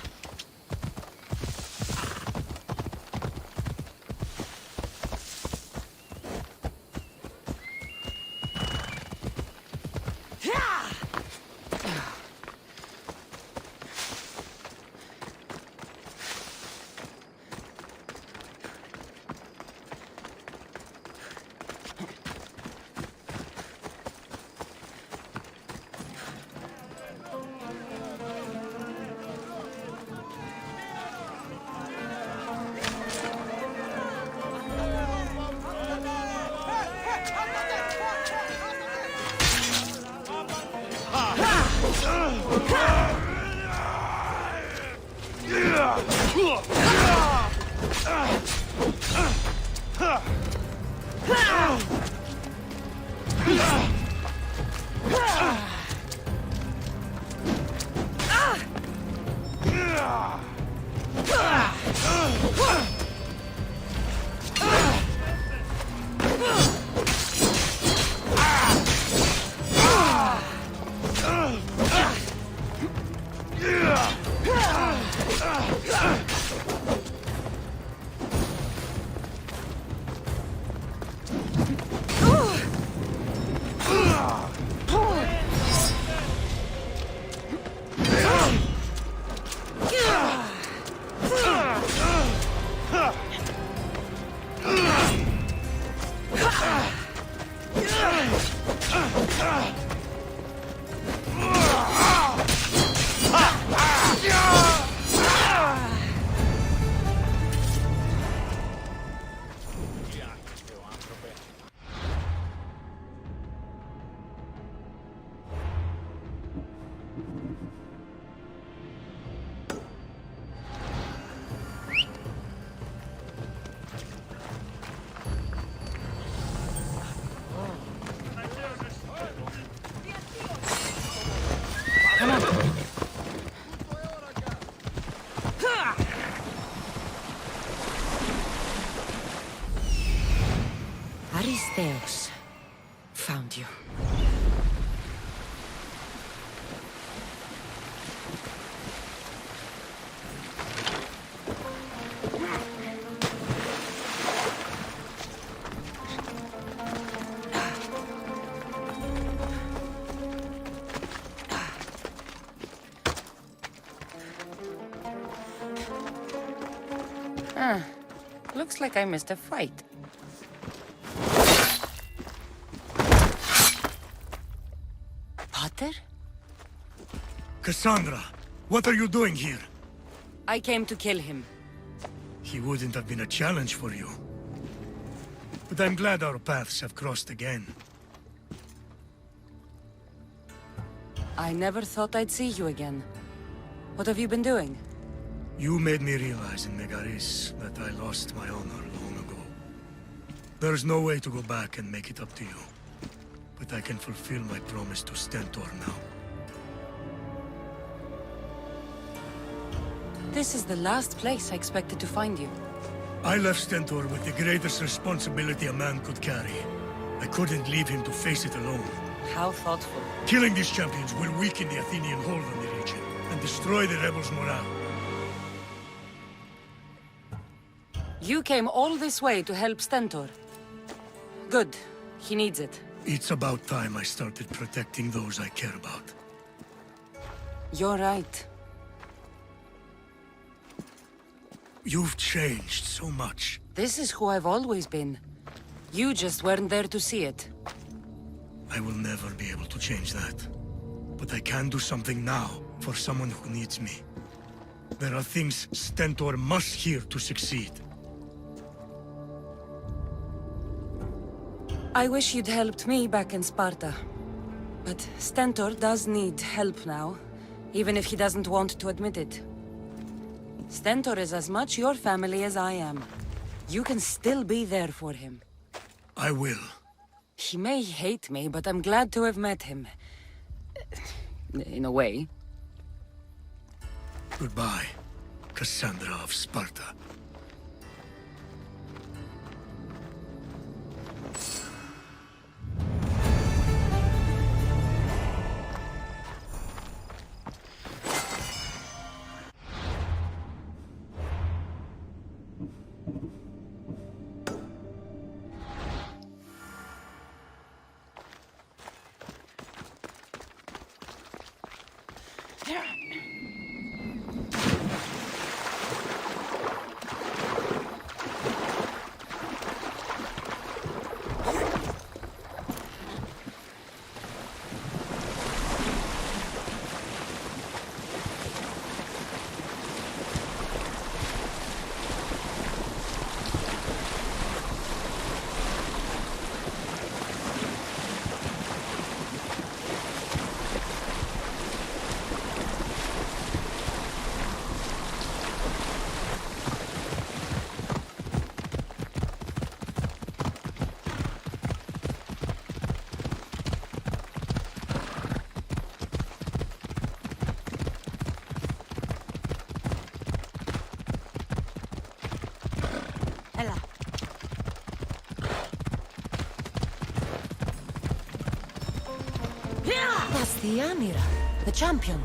Misthios. Found you. Looks like I missed a fight. Potter? Cassandra, what are you doing here? I came to kill him. He wouldn't have been a challenge for you. But I'm glad our paths have crossed again. I never thought I'd see you again. What have you been doing? You made me realize in Megaris that I lost my honor long ago. There's no way to go back and make it up to you. But I can fulfill my promise to Stentor now. This is the last place I expected to find you. I left Stentor with the greatest responsibility a man could carry. I couldn't leave him to face it alone. How thoughtful. Killing these champions will weaken the Athenian hold on the region and destroy the rebels' morale. You came all this way to help Stentor. Good. He needs it. It's about time I started protecting those I care about. You're right. You've changed so much. This is who I've always been. You just weren't there to see it. I will never be able to change that. But I can do something now for someone who needs me. There are things Stentor must hear to succeed. I wish you'd helped me back in Sparta. But Stentor does need help now, even if he doesn't want to admit it. Stentor is as much your family as I am. You can still be there for him. I will. He may hate me, but I'm glad to have met him. In a way. Goodbye, Cassandra of Sparta. Ella. That's the Amira, the champion.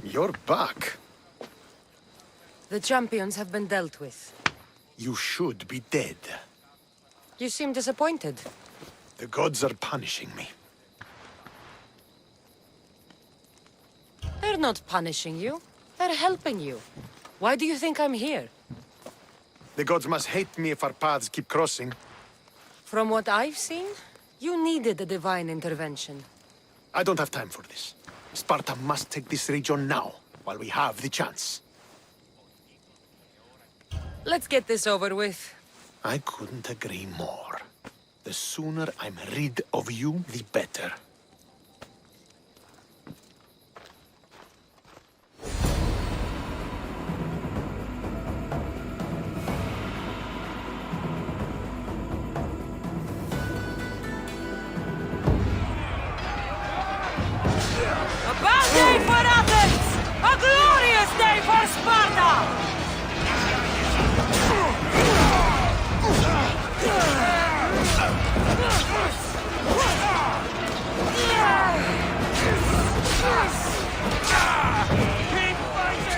You're back. The champions have been dealt with. You should be dead. You seem disappointed. The gods are punishing me. They're not punishing you. They're helping you. Why do you think I'm here? The gods must hate me if our paths keep crossing. From what I've seen, you needed a divine intervention. I don't have time for this. Sparta must take this region now, while we have the chance. Let's get this over with. I couldn't agree more. The sooner I'm rid of you, the better. A bad day for Athens! A glorious day for Sparta! Keep fighting!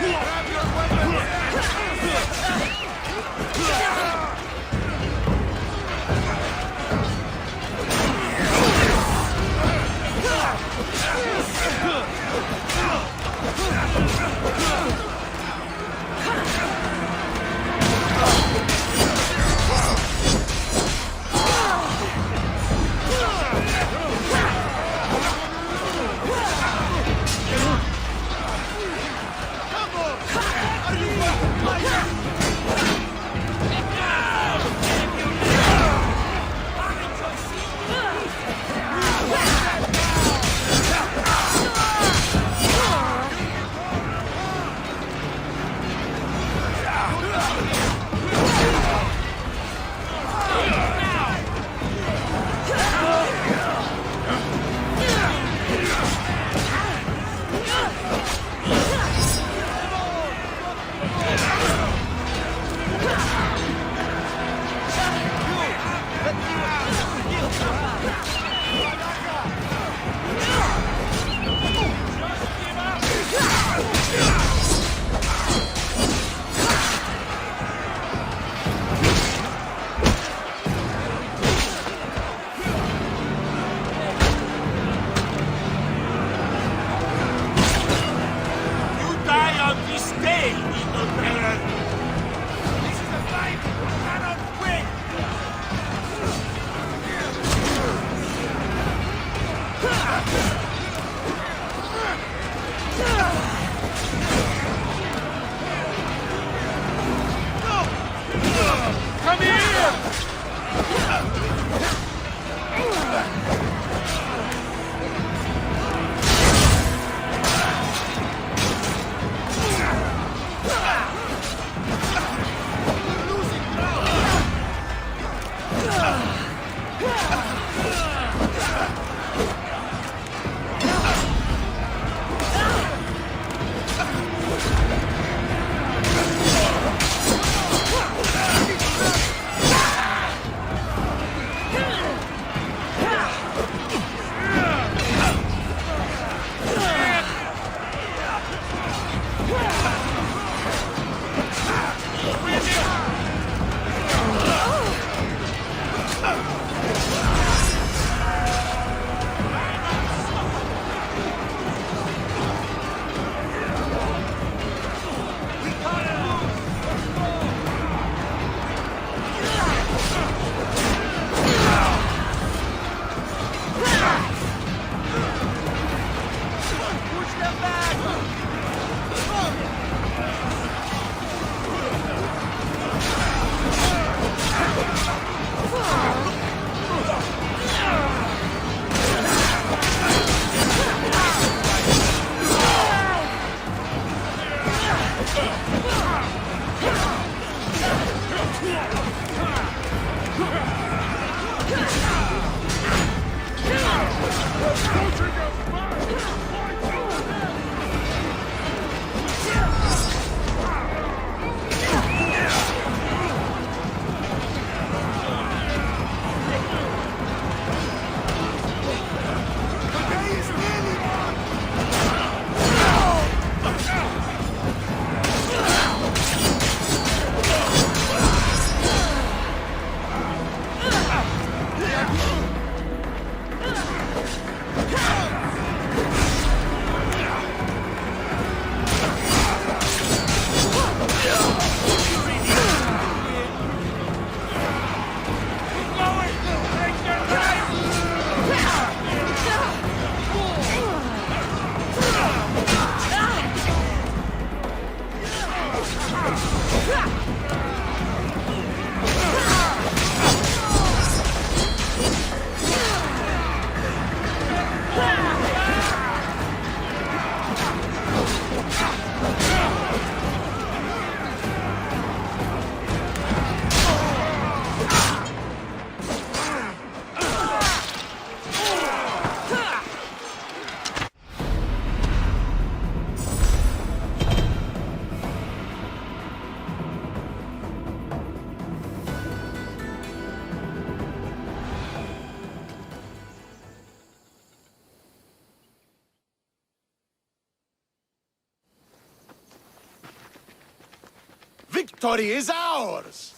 Victory is ours!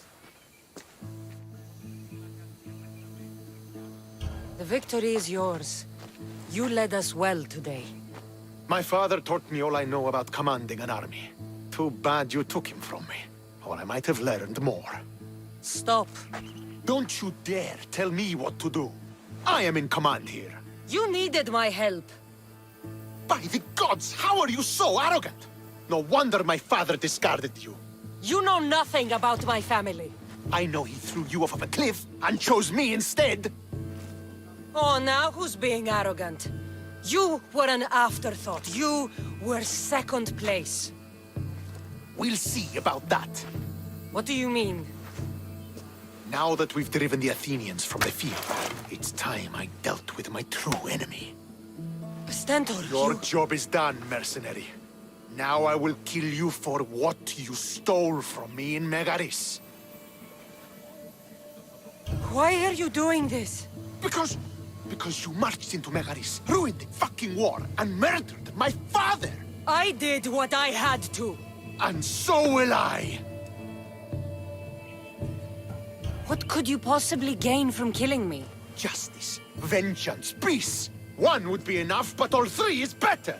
The victory is yours. You led us well today. My father taught me all I know about commanding an army. Too bad you took him from me, or I might have learned more. Stop. Don't you dare tell me what to do. I am in command here. You needed my help. By the gods, how are you so arrogant? No wonder my father discarded you. You know nothing about my family. I know he threw you off of a cliff and chose me instead. Oh, now who's being arrogant? You were an afterthought. You were second place. We'll see about that. What do you mean? Now that we've driven the Athenians from the field, it's time I dealt with my true enemy. Stentor, Your job is done, mercenary. Now I will kill you for what you stole from me in Megaris. Why are you doing this? Because you marched into Megaris, ruined the fucking war, and murdered my father! I did what I had to. And so will I! What could you possibly gain from killing me? Justice, vengeance, peace! One would be enough, but all three is better!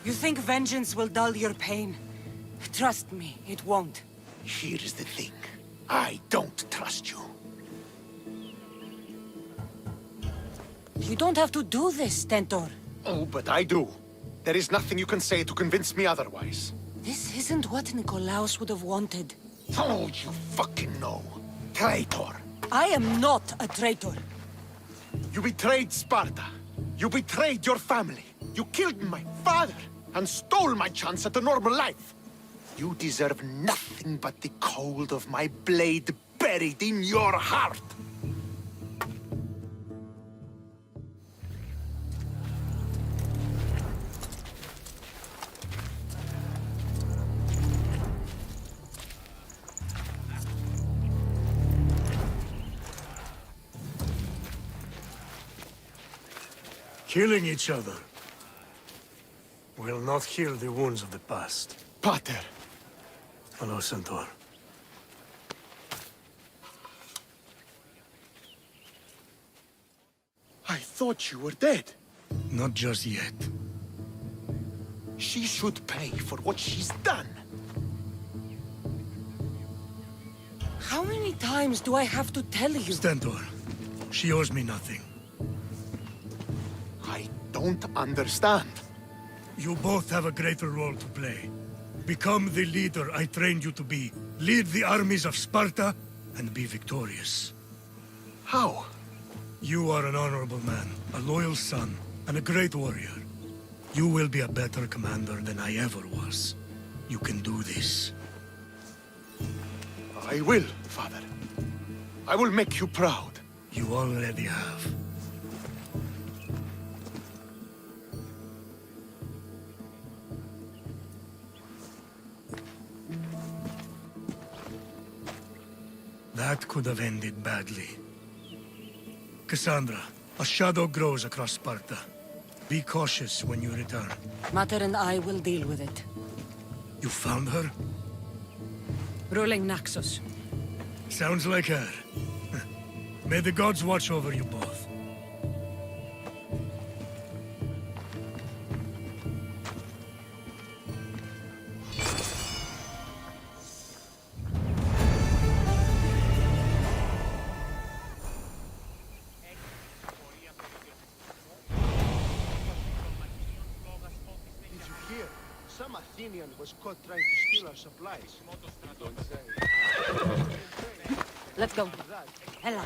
You think vengeance will dull your pain? Trust me, it won't. Here's the thing. I don't trust you. You don't have to do this, Stentor. Oh, but I do. There is nothing you can say to convince me otherwise. This isn't what Nikolaos would have wanted. Oh, you fucking know. Traitor. I am not a traitor. You betrayed Sparta. You betrayed your family. You killed my father and stole my chance at a normal life. You deserve nothing but the cold of my blade buried in your heart. Killing each other will not heal the wounds of the past. Pater. Hello, Centaur. I thought you were dead. Not just yet. She should pay for what she's done. How many times do I have to tell you? Stentor, she owes me nothing. I don't understand. You both have a greater role to play. Become the leader I trained you to be. Lead the armies of Sparta and be victorious. How? You are an honorable man, a loyal son, and a great warrior. You will be a better commander than I ever was. You can do this. I will, Father. I will make you proud. You already have. That could have ended badly. Cassandra, a shadow grows across Sparta. Be cautious when you return. Mater and I will deal with it. You found her? Ruling Naxos. Sounds like her. May the gods watch over you both. Some Athenian was caught trying to steal our supplies. Let's go. Ella.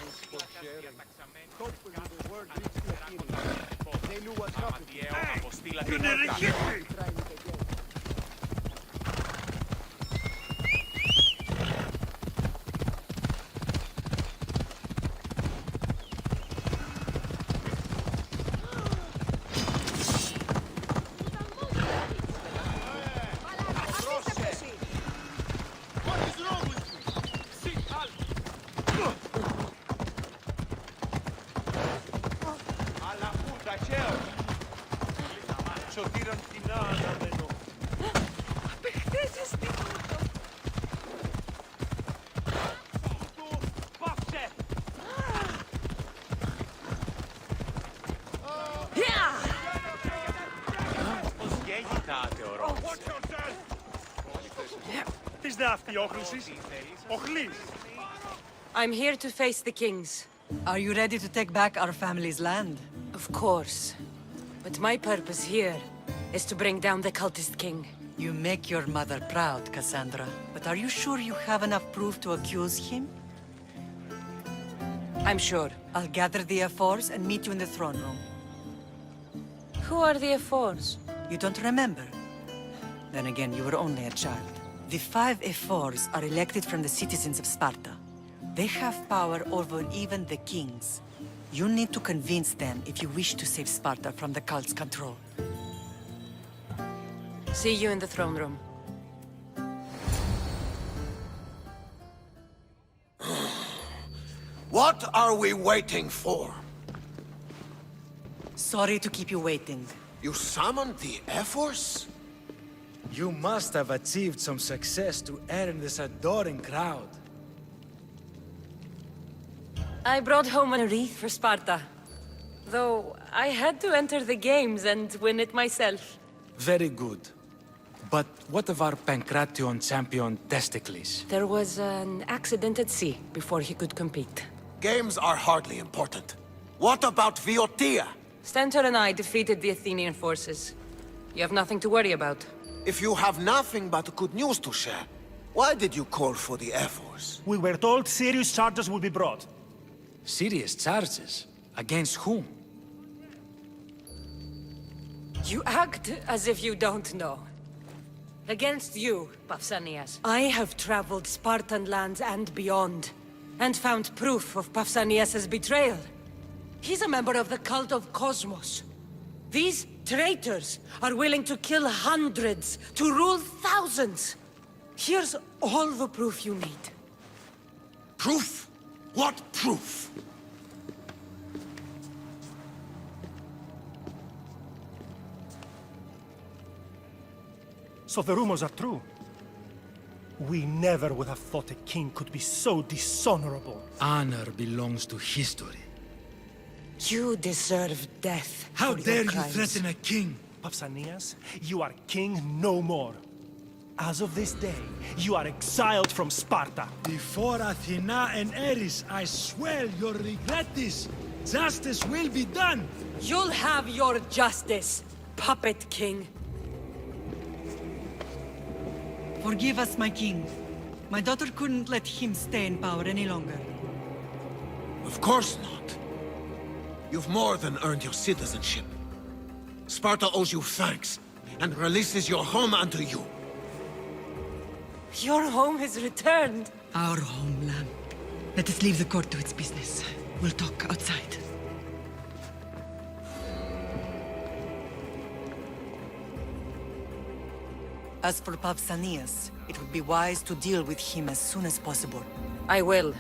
Hopefully the word reached the Athenians. They knew what happened. I'm here to face the kings. Are you ready to take back our family's land? Of course. But my purpose here is to bring down the cultist king. You make your mother proud, Cassandra. But are you sure you have enough proof to accuse him? I'm sure. I'll gather the F4s and meet you in the throne room. Who are the F4s? You don't remember? Then again, you were only a child. The 5 F4s are elected from the citizens of Sparta. They have power over even the kings. You need to convince them if you wish to save Sparta from the cult's control. See you in the throne room. What are we waiting for? Sorry to keep you waiting. You summoned the F-Force? You must have achieved some success to earn this adoring crowd. I brought home a wreath for Sparta. Though I had to enter the games and win it myself. Very good. But what of our Pancration champion, Testicles? There was an accident at sea before he could compete. Games are hardly important. What about Viotia? Stentor and I defeated the Athenian forces. You have nothing to worry about. If you have nothing but good news to share, why did you call for the Air Force? We were told serious charges will be brought. Serious charges? Against whom? You act as if you don't know. Against you, Pausanias. I have traveled Spartan lands and beyond, and found proof of Pausanias' betrayal. He's a member of the cult of Cosmos. These traitors are willing to kill hundreds to rule thousands. Here's all the proof you need. Proof? What proof? So the rumors are true. We never would have thought a king could be so dishonorable. Honor belongs to history. You deserve death. How for your dare you crimes. threaten a king? Pausanias, you are king no more. As of this day, you are exiled from Sparta. Before Athena and Ares, I swear you'll regret this. Justice will be done. You'll have your justice, puppet king. Forgive us, my king. My daughter couldn't let him stay in power any longer. Of course not. You've more than earned your citizenship. Sparta owes you thanks, and releases your home unto you. Your home is returned. Our homeland. Let us leave the court to its business. We'll talk outside. As for Pausanias, it would be wise to deal with him as soon as possible. I will.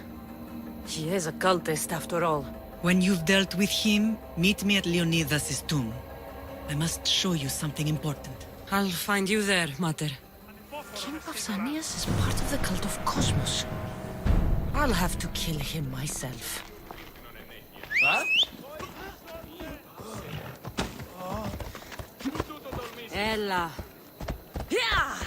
He is a cultist after all. When you've dealt with him, meet me at Leonidas' tomb. I must show you something important. I'll find you there, Mater. King Pausanias is part of the cult of Cosmos. I'll have to kill him myself. Huh? Ella. Yeah!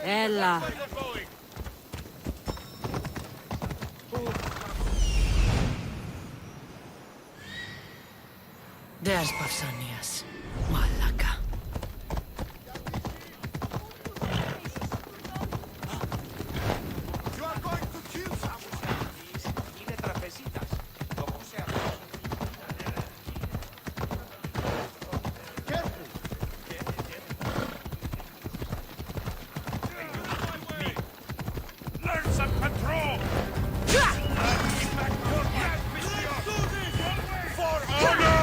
Ella. There's Pausanias. Malaka. You are going to kill someone. Είναι τραπεζίτας. Το ξέρω. Careful! Learn some control! For honor!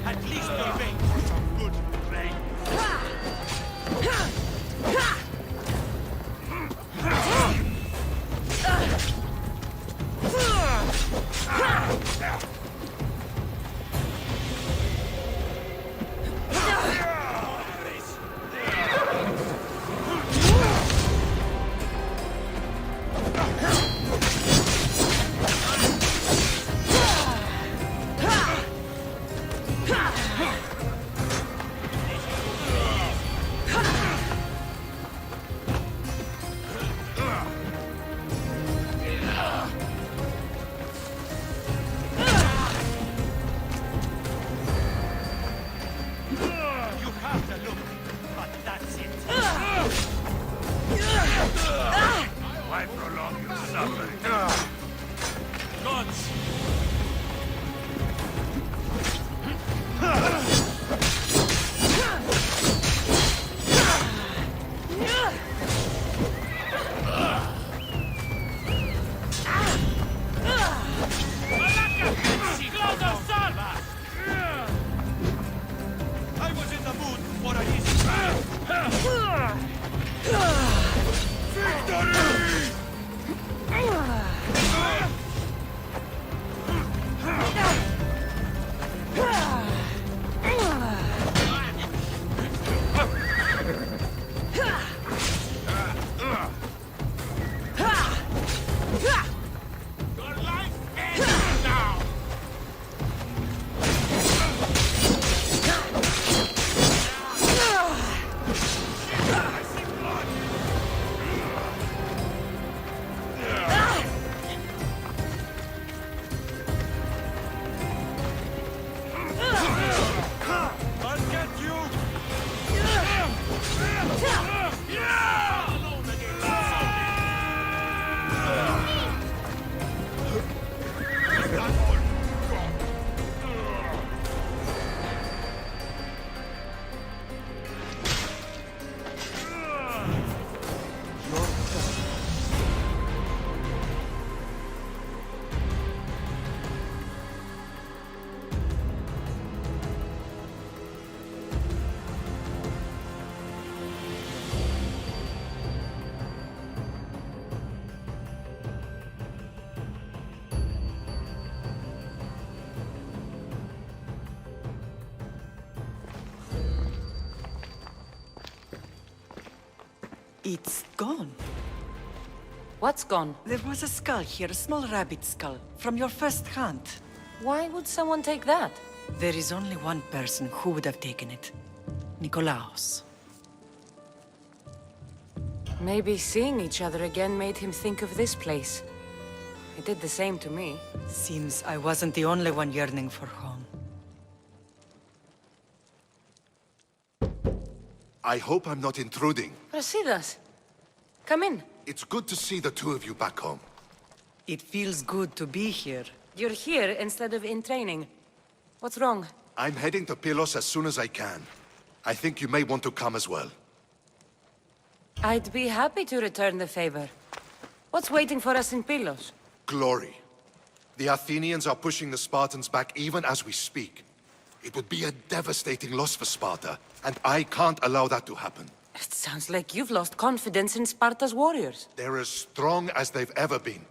At least you're made for some good rain. You have the look, but that's it. Why prolong your suffering? Gods! I was in the mood for an easy Your life ends now! I'll get you! It's gone. What's gone? There was a skull here, a small rabbit skull, from your first hunt. Why would someone take that? There is only one person who would have taken it. Nikolaos. Maybe seeing each other again made him think of this place. It did the same to me. Seems I wasn't the only one yearning for home. I hope I'm not intruding. Brasidas, come in. It's good to see the two of you back home. It feels good to be here. You're here instead of in training. What's wrong? I'm heading to Pylos as soon as I can. I think you may want to come as well. I'd be happy to return the favor. What's waiting for us in Pylos? Glory. The Athenians are pushing the Spartans back even as we speak. It would be a devastating loss for Sparta, and I can't allow that to happen. It sounds like you've lost confidence in Sparta's warriors. They're as strong as they've ever been.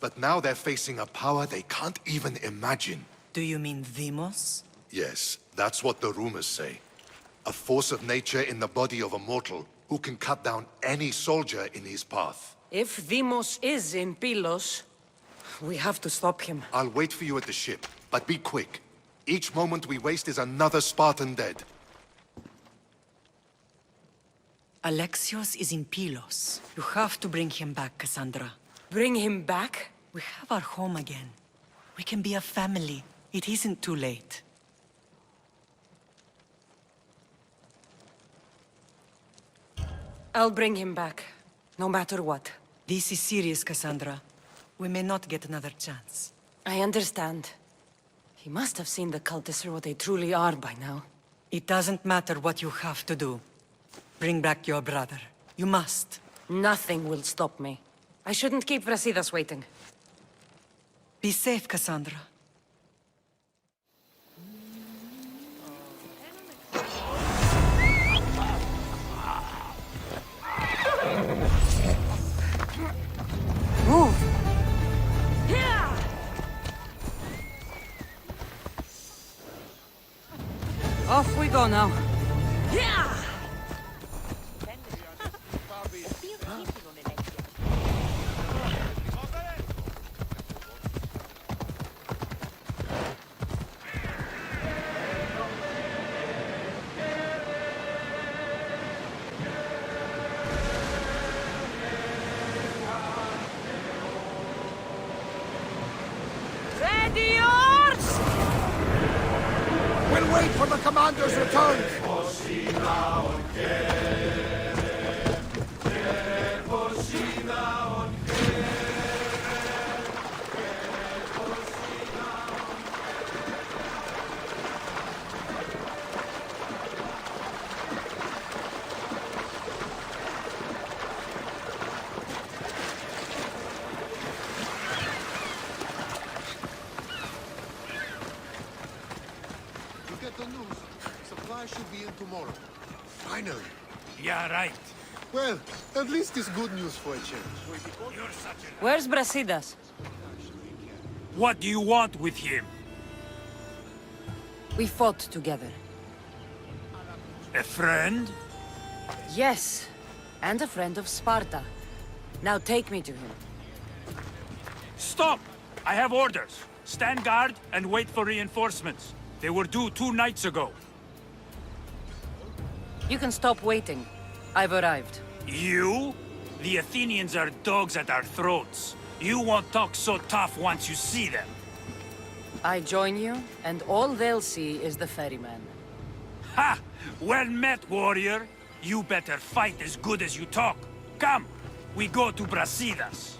But now they're facing a power they can't even imagine. Do you mean Demos? Yes, that's what the rumors say. A force of nature in the body of a mortal who can cut down any soldier in his path. If Demos is in Pylos, we have to stop him. I'll wait for you at the ship, but be quick. Each moment we waste is another Spartan dead. Alexios is in Pylos. You have to bring him back, Cassandra. Bring him back? We have our home again. We can be a family. It isn't too late. I'll bring him back, no matter what. This is serious, Cassandra. We may not get another chance. I understand. He must have seen the cultists for what they truly are by now. It doesn't matter what you have to do. Bring back your brother. You must. Nothing will stop me. I shouldn't keep Brasidas waiting. Be safe, Cassandra. Move! Off we go now. Ready, yours! We'll wait for the commander's return. Should be in tomorrow. Finally. Yeah, right. Well, at least it's good news for a change. Where's Brasidas? What do you want with him? We fought together. A friend? Yes, and a friend of Sparta. Now take me to him. Stop! I have orders. Stand guard and wait for reinforcements. They were due 2 nights ago. You can stop waiting. I've arrived. You? The Athenians are dogs at our throats. You won't talk so tough once you see them. I join you, and all they'll see is the ferryman. Ha! Well met, warrior. You better fight as good as you talk. Come, we go to Brasidas.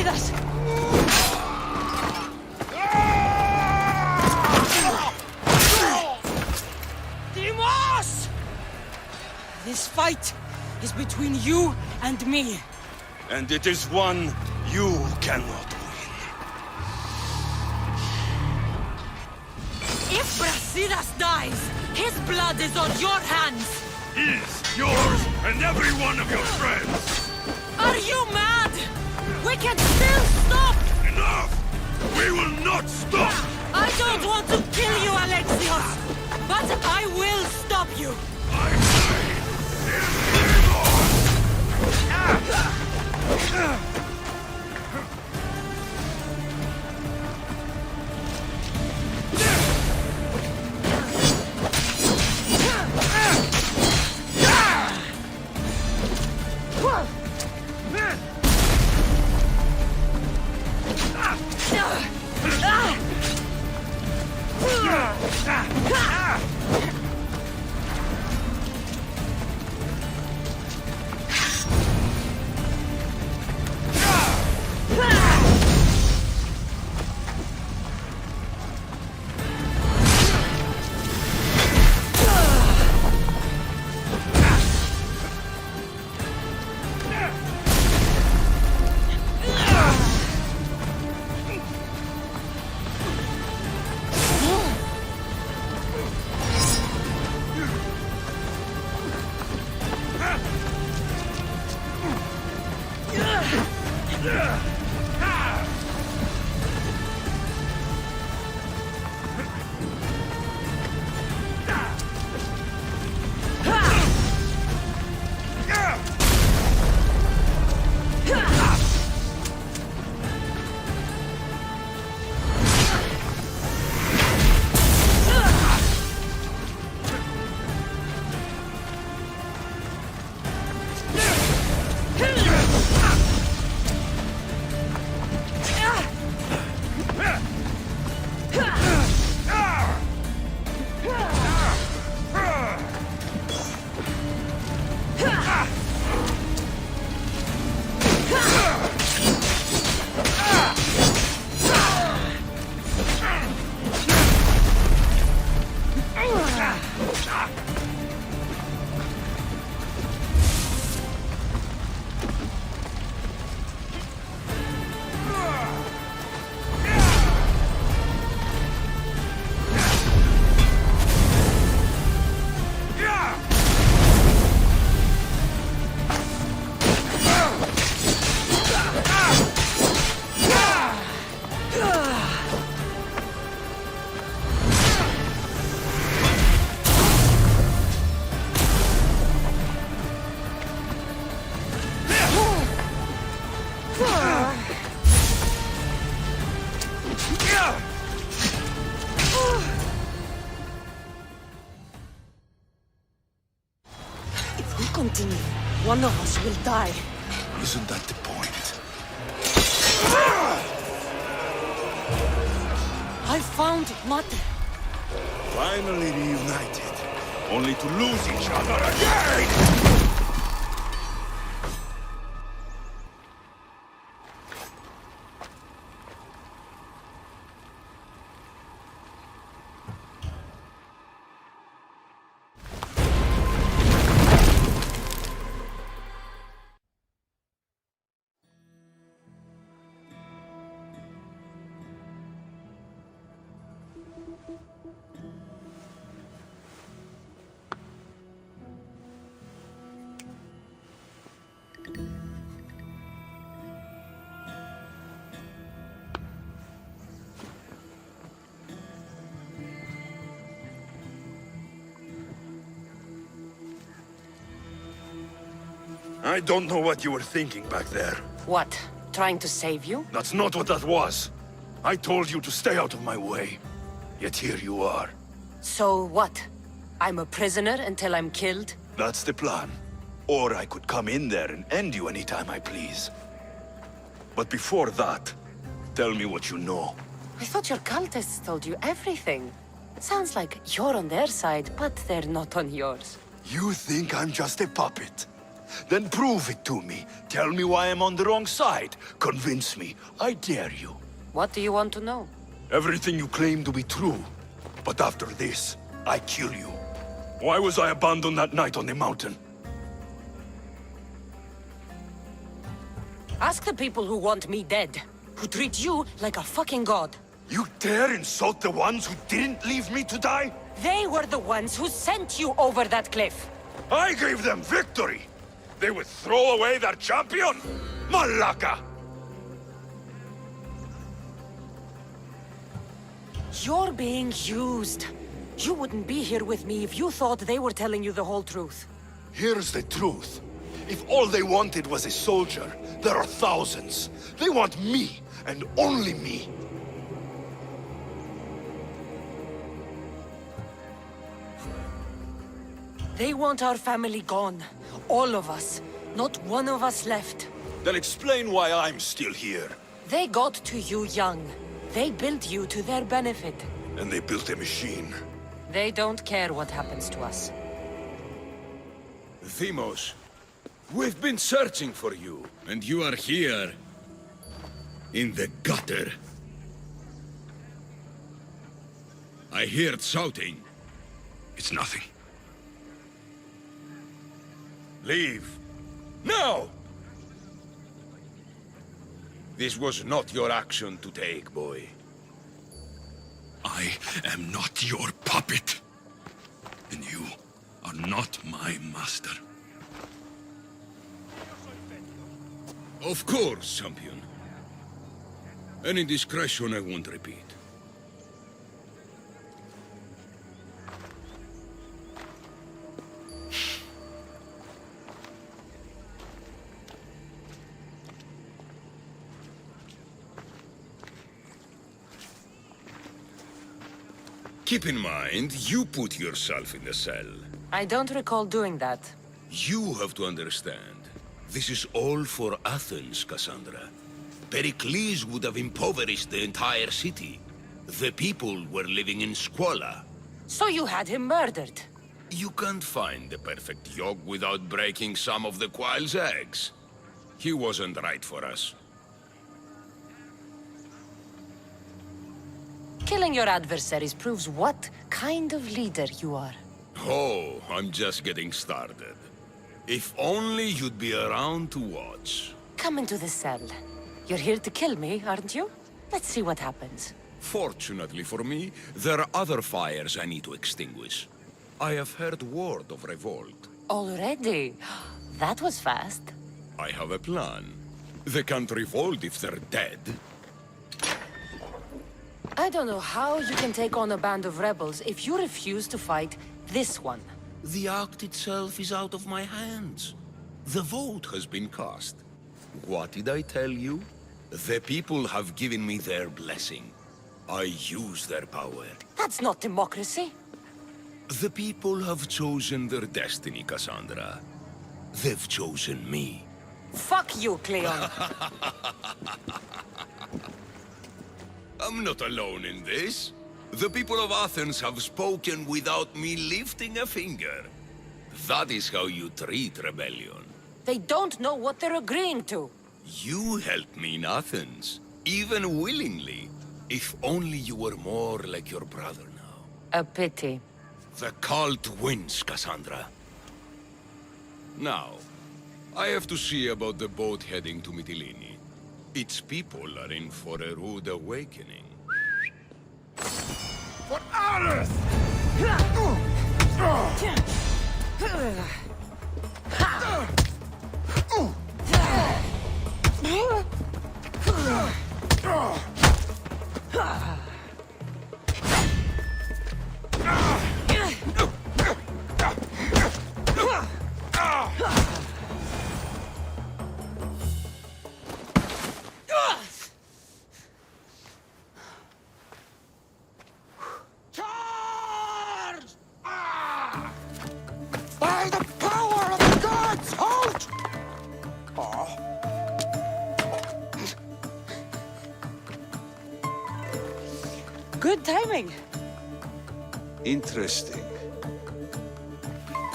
Brasidas! Timos! This fight is between you and me. And it is one you cannot win. If Brasidas dies, his blood is on your hands! His, yours, and every one of your friends! Are you mad? We can still stop! Enough! We will not stop! I don't want to kill you, Alexios! But I will stop you! Continue. One of us will die. Isn't that the point? I found Mate. Finally reunited, only to lose each other again! I don't know what you were thinking back there. What? Trying to save you? That's not what that was. I told you to stay out of my way. Yet here you are. So what? I'm a prisoner until I'm killed? That's the plan. Or I could come in there and end you anytime I please. But before that, tell me what you know. I thought your cultists told you everything. Sounds like you're on their side, but they're not on yours. You think I'm just a puppet? Then prove it to me. Tell me why I'm on the wrong side. Convince me. I dare you. What do you want to know? Everything you claim to be true. But after this, I kill you. Why was I abandoned that night on the mountain? Ask the people who want me dead, who treat you like a fucking god. You dare insult the ones who didn't leave me to die? They were the ones who sent you over that cliff. I gave them victory! They would throw away their champion? Malaka! You're being used. You wouldn't be here with me if you thought they were telling you the whole truth. Here's the truth. If all they wanted was a soldier, there are thousands. They want me, and only me. They want our family gone. All of us. Not one of us left. Then explain why I'm still here. They got to you young. They built you to their benefit. And they built a machine. They don't care what happens to us. Deimos, we've been searching for you, and you are here. In the gutter. I heard shouting. It's nothing. Leave. Now! This was not your action to take, boy. I am not your puppet. And you are not my master. Of course, champion. Any indiscretion I won't repeat. Keep in mind, you put yourself in the cell. I don't recall doing that. You have to understand. This is all for Athens, Cassandra. Pericles would have impoverished the entire city. The people were living in squalor. So you had him murdered? You can't find the perfect yolk without breaking some of the quail's eggs. He wasn't right for us. Killing your adversaries proves what kind of leader you are. Oh, I'm just getting started. If only you'd be around to watch. Come into the cell. You're here to kill me, aren't you? Let's see what happens. Fortunately for me, there are other fires I need to extinguish. I have heard word of revolt. Already? That was fast. I have a plan. They can't revolt if they're dead. I don't know how you can take on a band of rebels if you refuse to fight this one. The act itself is out of my hands. The vote has been cast. What did I tell you? The people have given me their blessing. I use their power. That's not democracy. The people have chosen their destiny, Cassandra. They've chosen me. Fuck you, Cleon. I'm not alone in this. The people of Athens have spoken without me lifting a finger. That is how you treat rebellion. They don't know what they're agreeing to. You helped me in Athens, even willingly. If only you were more like your brother now. A pity. The cult wins, Cassandra. Now, I have to see about the boat heading to Mytilene. Its people are in for a rude awakening. For Ares! By the power of the gods, halt! Good timing. Interesting.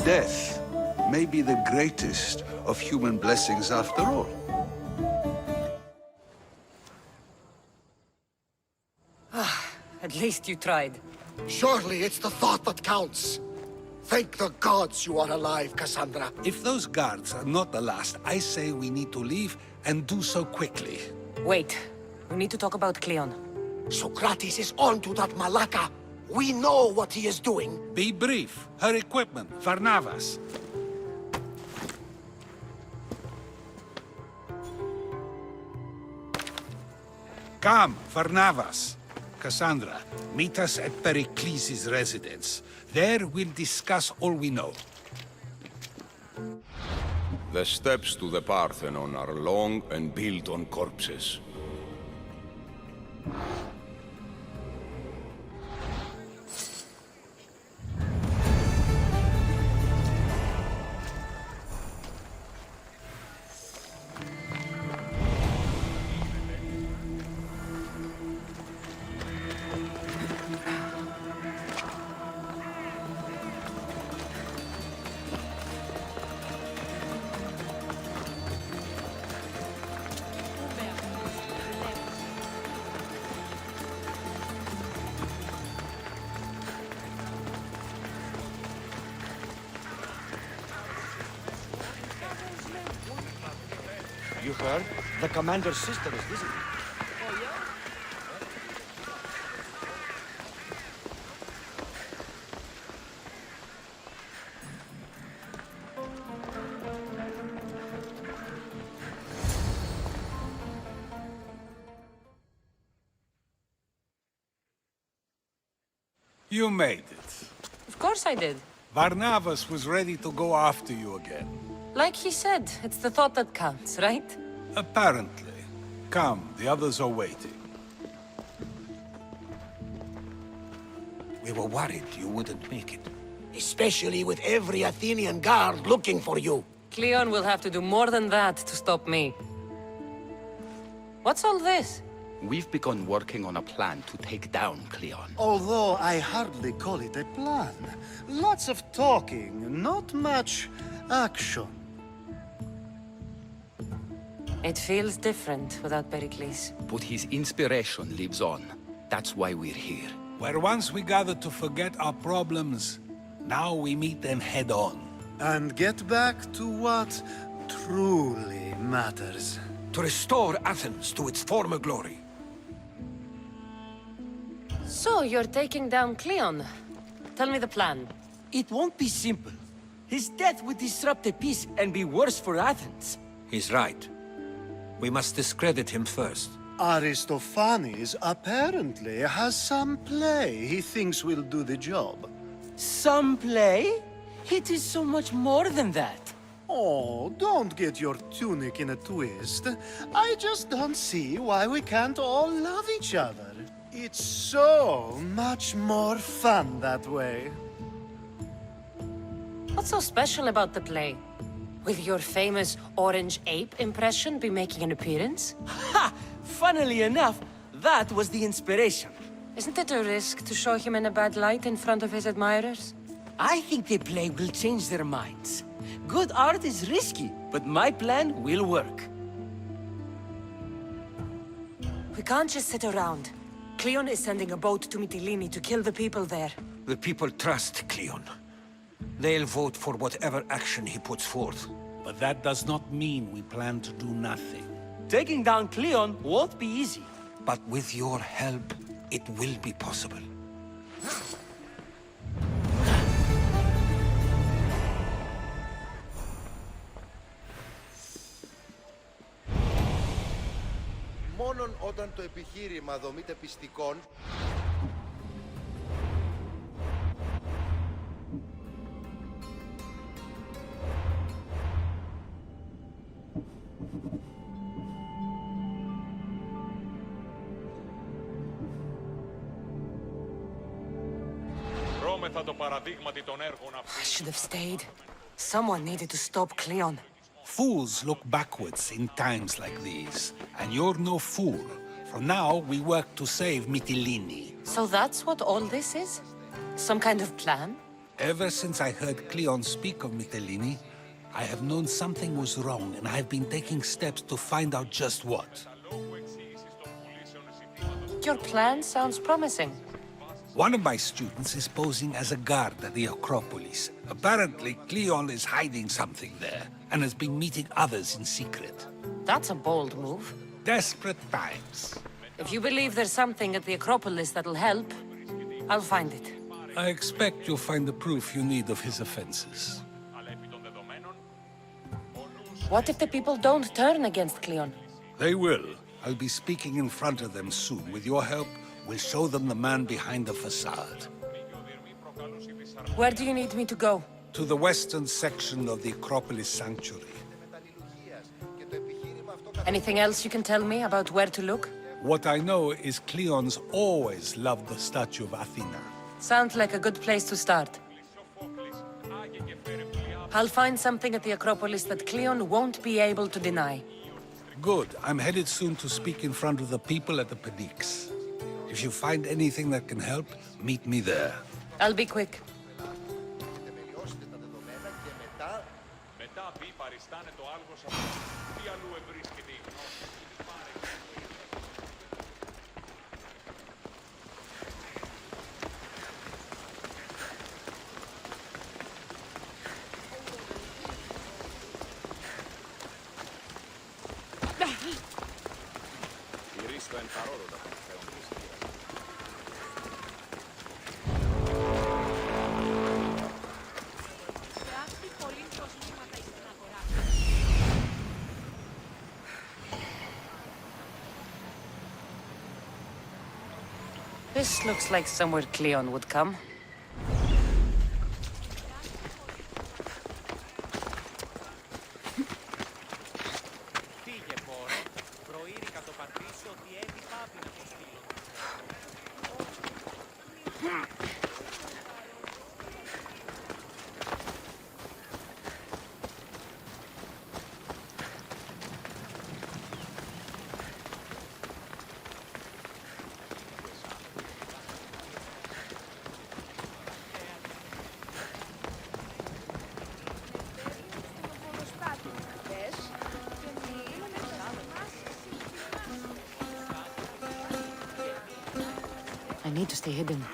Death may be the greatest of human blessings after all. At least you tried. Surely it's the thought that counts. Thank the gods you are alive, Cassandra. If those guards are not the last, I say we need to leave and do so quickly. Wait. We need to talk about Cleon. Socrates is on to that Malaka. We know what he is doing. Be brief. Her equipment, Varnavas. Come, Varnavas. Cassandra, meet us at Pericles' residence. There we'll discuss all we know. The steps to the Parthenon are long and built on corpses. You heard? The commander's sister is visiting. You made it. Of course I did. Varnavas was ready to go after you again. Like he said, it's the thought that counts, right? Apparently. Come, the others are waiting. We were worried you wouldn't make it. Especially with every Athenian guard looking for you. Cleon will have to do more than that to stop me. What's all this? We've begun working on a plan to take down Cleon. Although I hardly call it a plan. Lots of talking, not much action. It feels different without Pericles. But his inspiration lives on. That's why we're here. Where once we gathered to forget our problems, now we meet them head on. And get back to what truly matters. To restore Athens to its former glory. So, you're taking down Cleon. Tell me the plan. It won't be simple. His death would disrupt the peace and be worse for Athens. He's right. We must discredit him first. Aristophanes apparently has some play he thinks will do the job. Some play? It is so much more than that. Oh, don't get your tunic in a twist. I just don't see why we can't all love each other. It's so much more fun that way. What's so special about the play? Will your famous orange ape impression be making an appearance? Ha! Funnily enough, that was the inspiration. Isn't it a risk to show him in a bad light in front of his admirers? I think the play will change their minds. Good art is risky, but my plan will work. We can't just sit around. Cleon is sending a boat to Mytilene to kill the people there. The people trust Cleon. They'll vote for whatever action he puts forth. But that does not mean we plan to do nothing. Taking down Cleon won't be easy. But with your help, it will be possible. Μόνον όταν το επιχείρημα δομείται πιστικών, I should have stayed. Someone needed to stop Cleon. Fools look backwards in times like these. And you're no fool. For now, we work to save Mytilene. So that's what all this is? Some kind of plan? Ever since I heard Cleon speak of Mytilene, I have known something was wrong, and I have been taking steps to find out just what. Your plan sounds promising. One of my students is posing as a guard at the Acropolis. Apparently, Cleon is hiding something there, and has been meeting others in secret. That's a bold move. Desperate times. If you believe there's something at the Acropolis that'll help, I'll find it. I expect you'll find the proof you need of his offenses. What if the people don't turn against Cleon? They will. I'll be speaking in front of them soon. With your help, we'll show them the man behind the facade. Where do you need me to go? To the western section of the Acropolis Sanctuary. Anything else you can tell me about where to look? What I know is Cleon's always loved the statue of Athena. Sounds like a good place to start. I'll find something at the Acropolis that Cleon won't be able to deny. Good. I'm headed soon to speak in front of the people at the Pnyx. If you find anything that can help, meet me there. I'll be quick. This looks like somewhere Cleon would come. I need to stay hidden.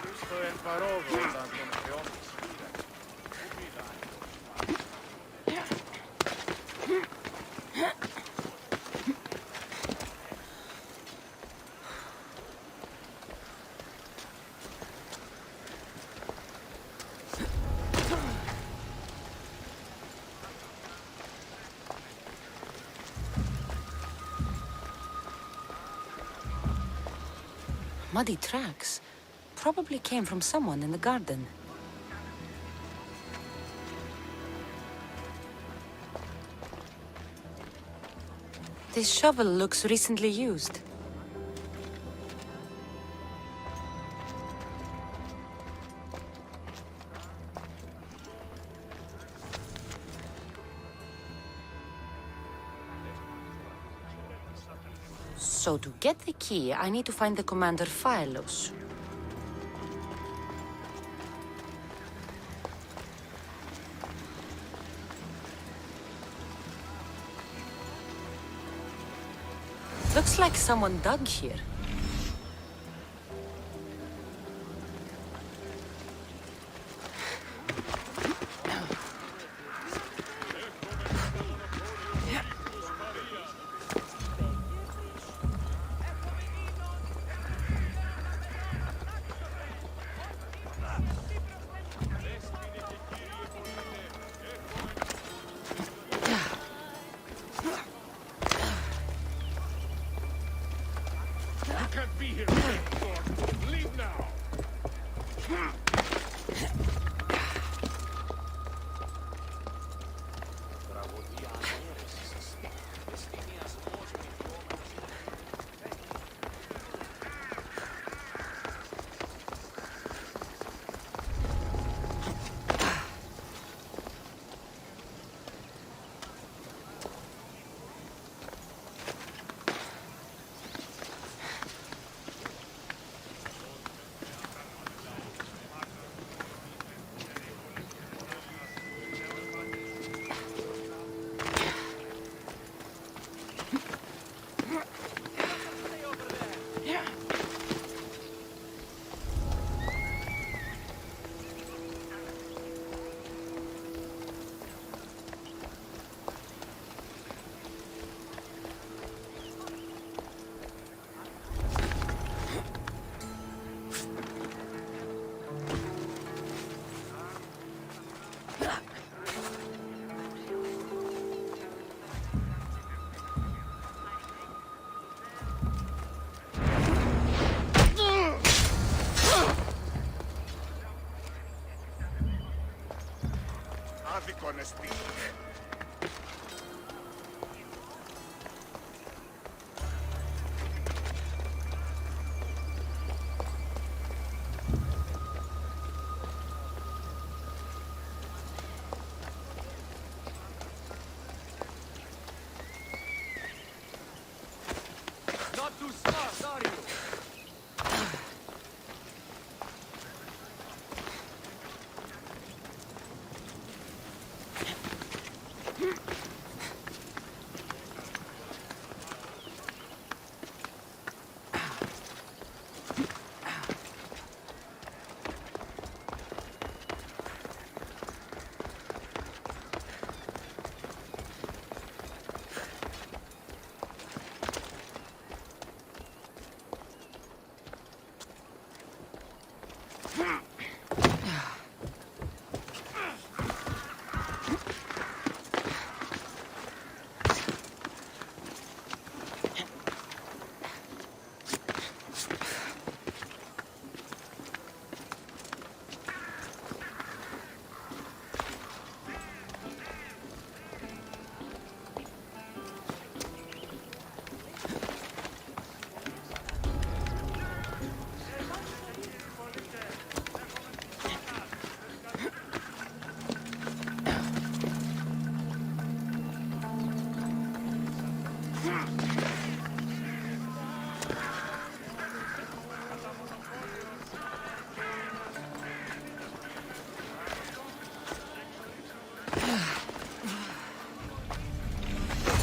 Muddy tracks. Probably came from someone in the garden. This shovel looks recently used. So to get the key, I need to find the commander Phylos. Looks like someone dug here. gonna speak. Not too smart, are you?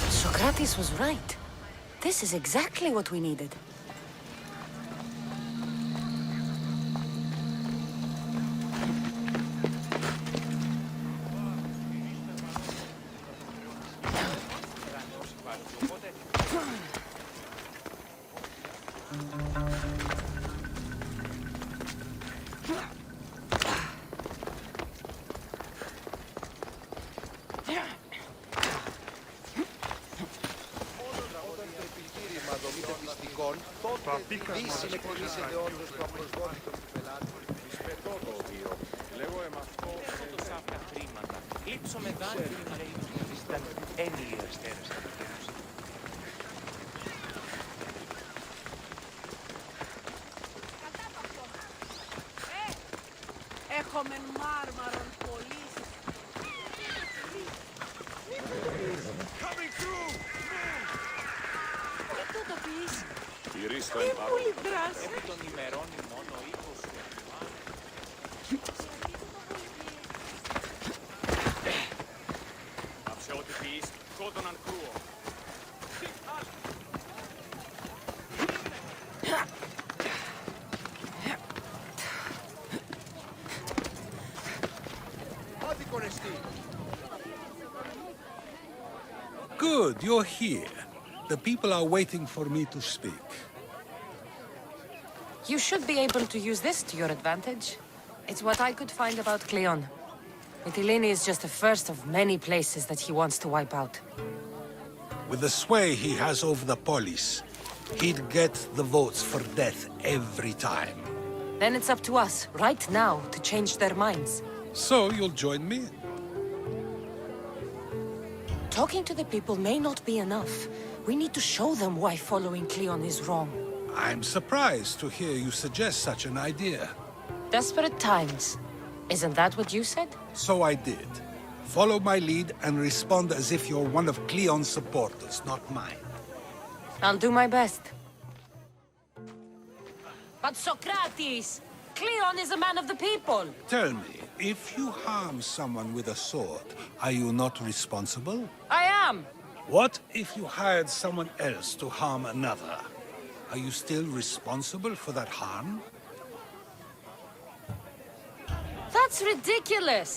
Socrates was right. This is exactly what we needed. Έχομεν μάρμαρον πολύς. Coming through! Και τούτο πεις. Τηρήστε Τι πολύ δράση. Επί των ημερών μόνο 20. Αξιότυπης, σκότωναν κρούο. Good, you're here. The people are waiting for me to speak. You should be able to use this to your advantage. It's what I could find about Cleon. Mytilene is just the first of many places that he wants to wipe out. With the sway he has over the polis, he'd get the votes for death every time. Then it's up to us, right now, to change their minds. So you'll join me? Talking to the people may not be enough. We need to show them why following Cleon is wrong. I'm surprised to hear you suggest such an idea. Desperate times. Isn't that what you said? So I did. Follow my lead and respond as if you're one of Cleon's supporters, not mine. I'll do my best. But Socrates! Cleon is a man of the people! Tell me, if you harm someone with a sword, are you not responsible? I am! What if you hired someone else to harm another? Are you still responsible for that harm? That's ridiculous!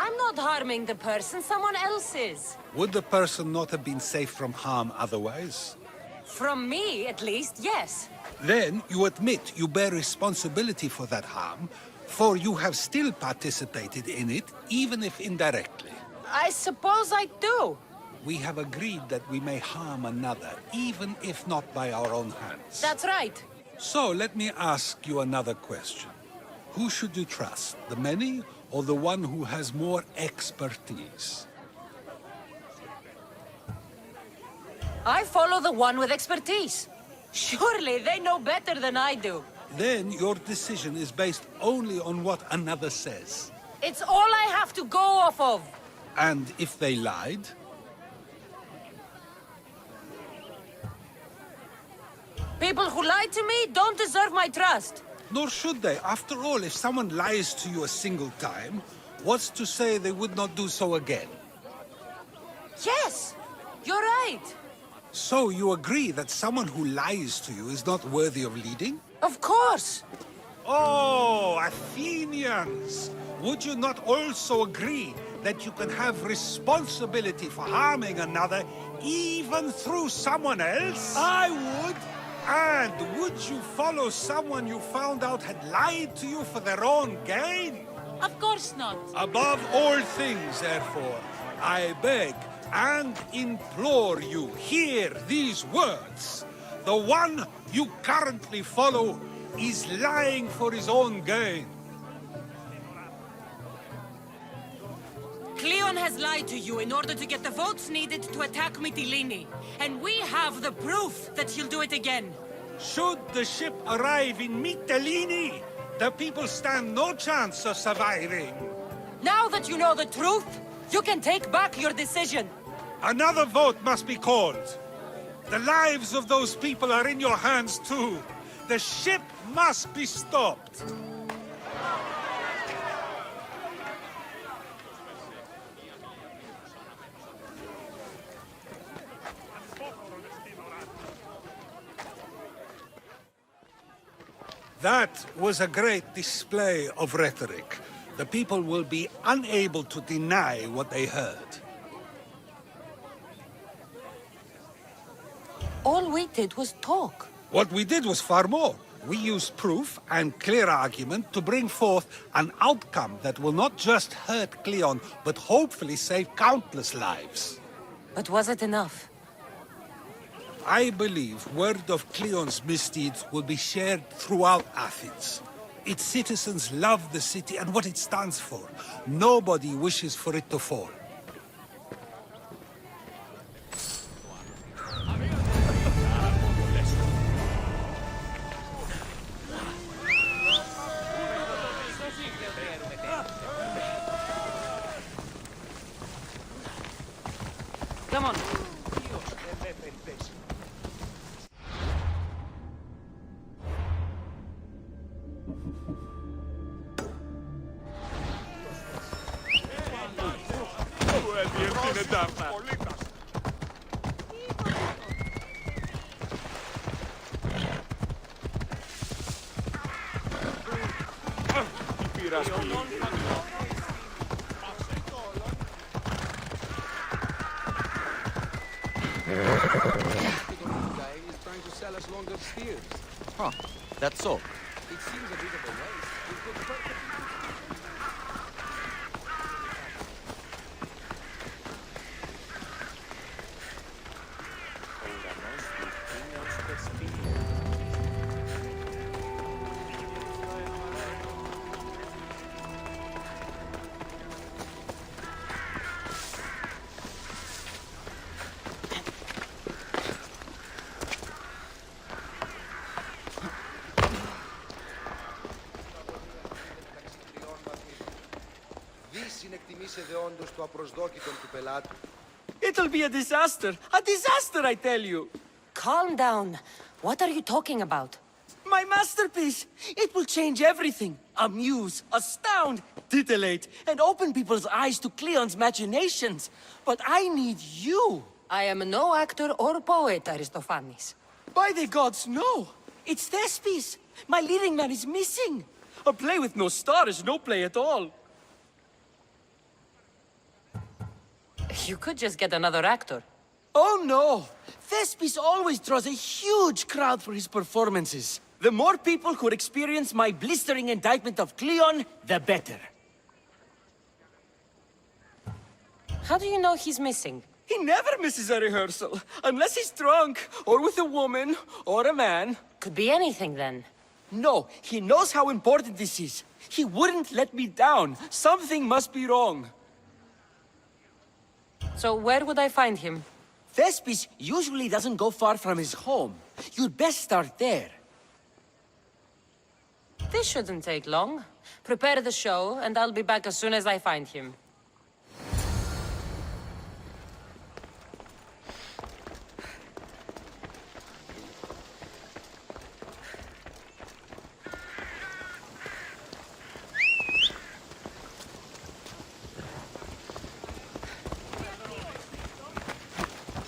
I'm not harming the person, someone else is. Would the person not have been safe from harm otherwise? From me, at least, yes. Then you admit you bear responsibility for that harm, for you have still participated in it, even if indirectly. I suppose I do. We have agreed that we may harm another, even if not by our own hands. That's right. So let me ask you another question. Who should you trust, the many or the one who has more expertise? I follow the one with expertise. Surely they know better than I do. Then your decision is based only on what another says. It's all I have to go off of. And if they lied? People who lie to me don't deserve my trust. Nor should they. After all, if someone lies to you a single time, what's to say they would not do so again? Yes, you're right. So you agree that someone who lies to you is not worthy of leading? Of course. Oh, Athenians! Would you not also agree that you can have responsibility for harming another even through someone else? I would. And would you follow someone you found out had lied to you for their own gain? Of course not. Above all things, therefore, I beg and implore you, hear these words. The one you currently follow is lying for his own gain. Cleon has lied to you in order to get the votes needed to attack Mytilene. And we have the proof that he'll do it again. Should the ship arrive in Mytilene, the people stand no chance of surviving. Now that you know the truth, you can take back your decision. Another vote must be called. The lives of those people are in your hands too. The ship must be stopped. That was a great display of rhetoric. The people will be unable to deny what they heard. All we did was talk. What we did was far more. We used proof and clear argument to bring forth an outcome that will not just hurt Cleon, but hopefully save countless lives. But was it enough? I believe word of Cleon's misdeeds will be shared throughout Athens. Its citizens love the city and what it stands for. Nobody wishes for it to fall. Come on. Huh, that's so. It seems a bit of a waste. We could perfectly... It'll be a disaster! A disaster, I tell you! Calm down. What are you talking about? My masterpiece! It will change everything. Amuse, astound, titillate, and open people's eyes to Cleon's machinations. But I need you! I am no actor or poet, Aristophanes. By the gods, no! It's Thespis! My leading man is missing! A play with no star is no play at all. You could just get another actor. Oh no! Thespis always draws a huge crowd for his performances. The more people who experience my blistering indictment of Cleon, the better. How do you know he's missing? He never misses a rehearsal, unless he's drunk, or with a woman, or a man. Could be anything then. No, he knows how important this is. He wouldn't let me down. Something must be wrong. So where would I find him? Thespis usually doesn't go far from his home. You'd best start there. This shouldn't take long. Prepare the show, and I'll be back as soon as I find him.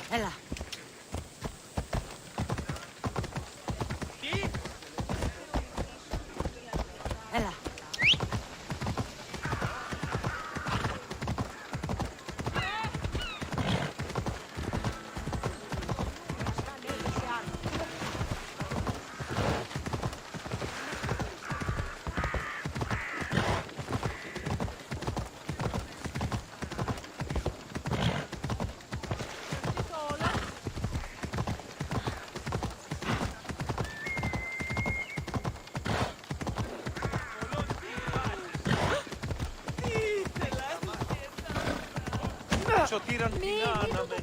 Ella. Ella. Σωτήραν την αναμένως.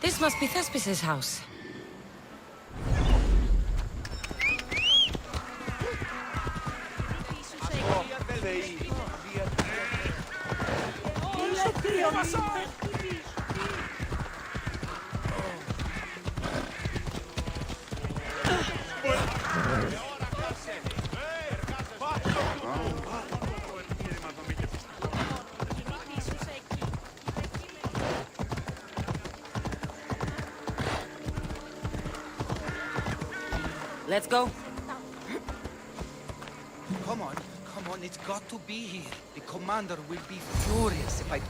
This must be Thespis' house. Let's go. Come on, it's got to be here. The commander will be furious if I...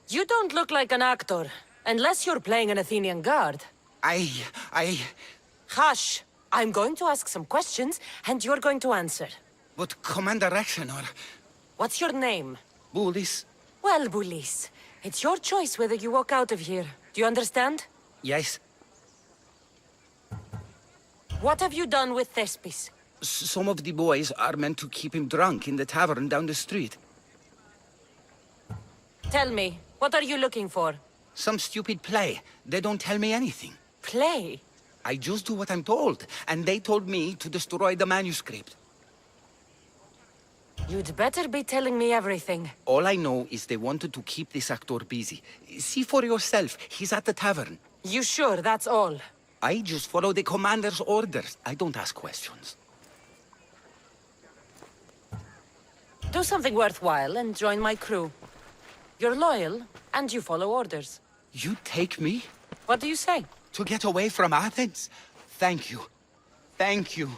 You don't look like an actor, unless you're playing an Athenian guard. Hush! I'm going to ask some questions, and you're going to answer. But Commander Rexenor... What's your name? Bulis? Well, Bulis, it's your choice whether you walk out of here. Do you understand? Yes. What have you done with Thespis? Some of the boys are meant to keep him drunk in the tavern down the street. Tell me, what are you looking for? Some stupid play. They don't tell me anything. Play? I just do what I'm told, and they told me to destroy the manuscript. You'd better be telling me everything. All I know is they wanted to keep this actor busy. See for yourself, he's at the tavern. You sure that's all? I just follow the commander's orders. I don't ask questions. Do something worthwhile and join my crew. You're loyal, and you follow orders. You take me? What do you say? To get away from Athens? Thank you. Thank you.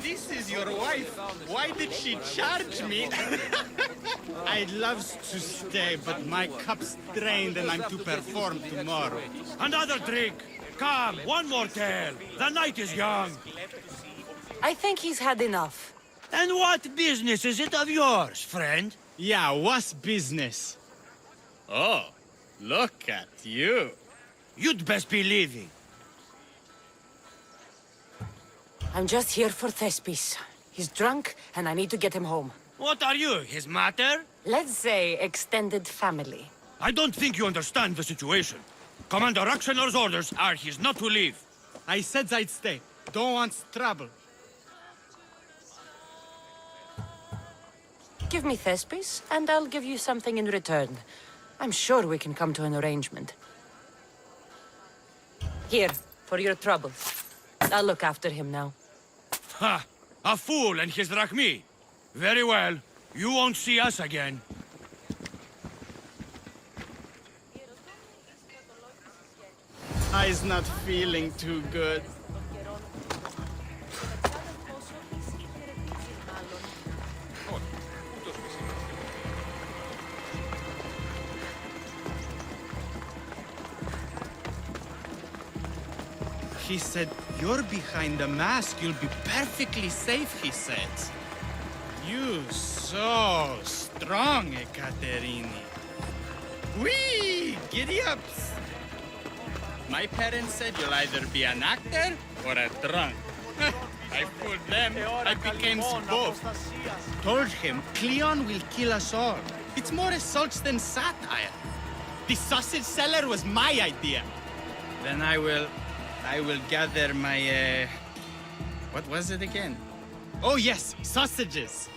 This is your wife. Why did she charge me? I'd love to stay, but my cup's drained and I'm to perform tomorrow. Another drink! Come, one more tale! The night is young! I think he's had enough. And what business is it of yours, friend? Yeah, what's business? Oh, look at you. You'd best be leaving. I'm just here for Thespis. He's drunk, and I need to get him home. What are you, his mater? Let's say extended family. I don't think you understand the situation. Commander Raxenor's orders are he's not to leave. I said I'd stay. Don't want trouble. Give me Thespis, and I'll give you something in return. I'm sure we can come to an arrangement. Here, for your trouble. I'll look after him now. Ha! A fool and his drachmi. Very well. You won't see us again. I's not feeling too good. He said, you're behind the mask, you'll be perfectly safe, he said. You so strong, Ekaterini. Whee! Giddy-ups! My parents said you'll either be an actor or a drunk. I fooled them. I became both. Told him Cleon will kill us all. It's more assaults than satire. The sausage seller was my idea. Then I will gather my, what was it again? Oh yes, sausages.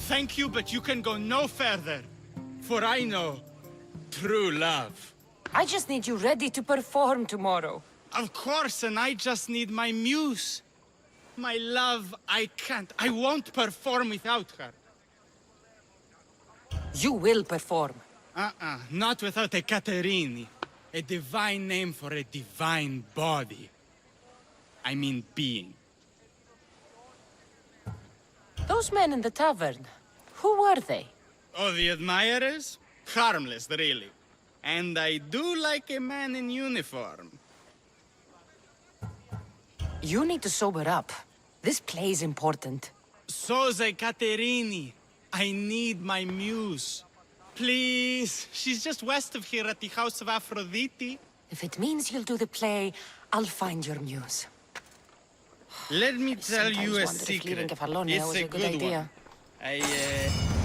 Thank you, but you can go no further. For I know true love. I just need you ready to perform tomorrow. Of course, and I just need my muse. My love, I can't. I won't perform without her. You will perform. Not without a Caterini. A divine name for a divine body. I mean being. Those men in the tavern, who were they? Oh, the admirers? Harmless, really. And I do like a man in uniform. You need to sober up. This play is important. Soze Caterini. I need my muse. Please. She's just west of here at the House of Aphrodite. If it means you'll do the play, I'll find your muse. Let me tell you a Sometimes wonder if secret. leaving Kefalonia It's was a a good good idea. one. I forget.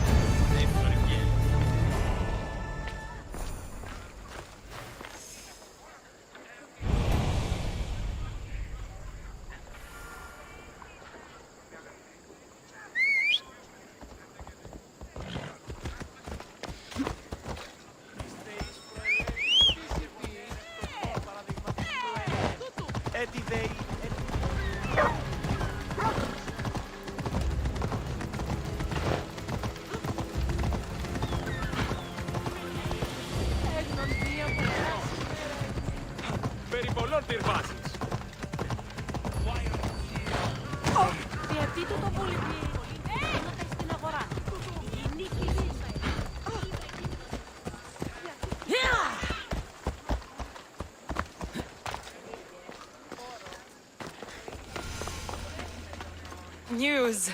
News.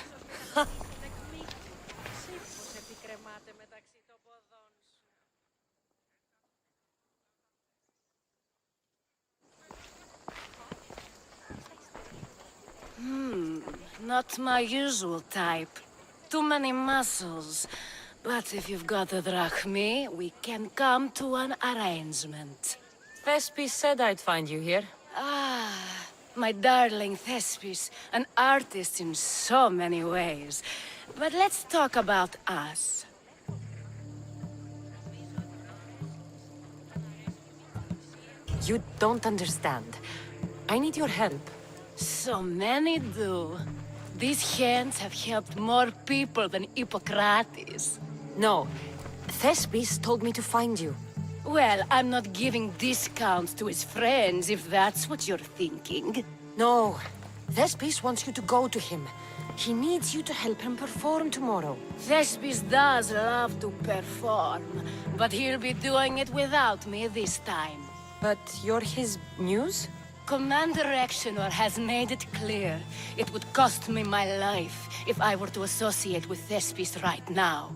Not my usual type. Too many muscles. But if you've got the drachmi, we can come to an arrangement. Thespis said I'd find you here. My darling Thespis, an artist in so many ways. But let's talk about us. You don't understand. I need your help. So many do. These hands have helped more people than Hippocrates. No. Thespis told me to find you. Well, I'm not giving discounts to his friends, if that's what you're thinking. No. Thespis wants you to go to him. He needs you to help him perform tomorrow. Thespis does love to perform, but he'll be doing it without me this time. But you're his muse? Commander Rexenor has made it clear it would cost me my life if I were to associate with Thespis right now.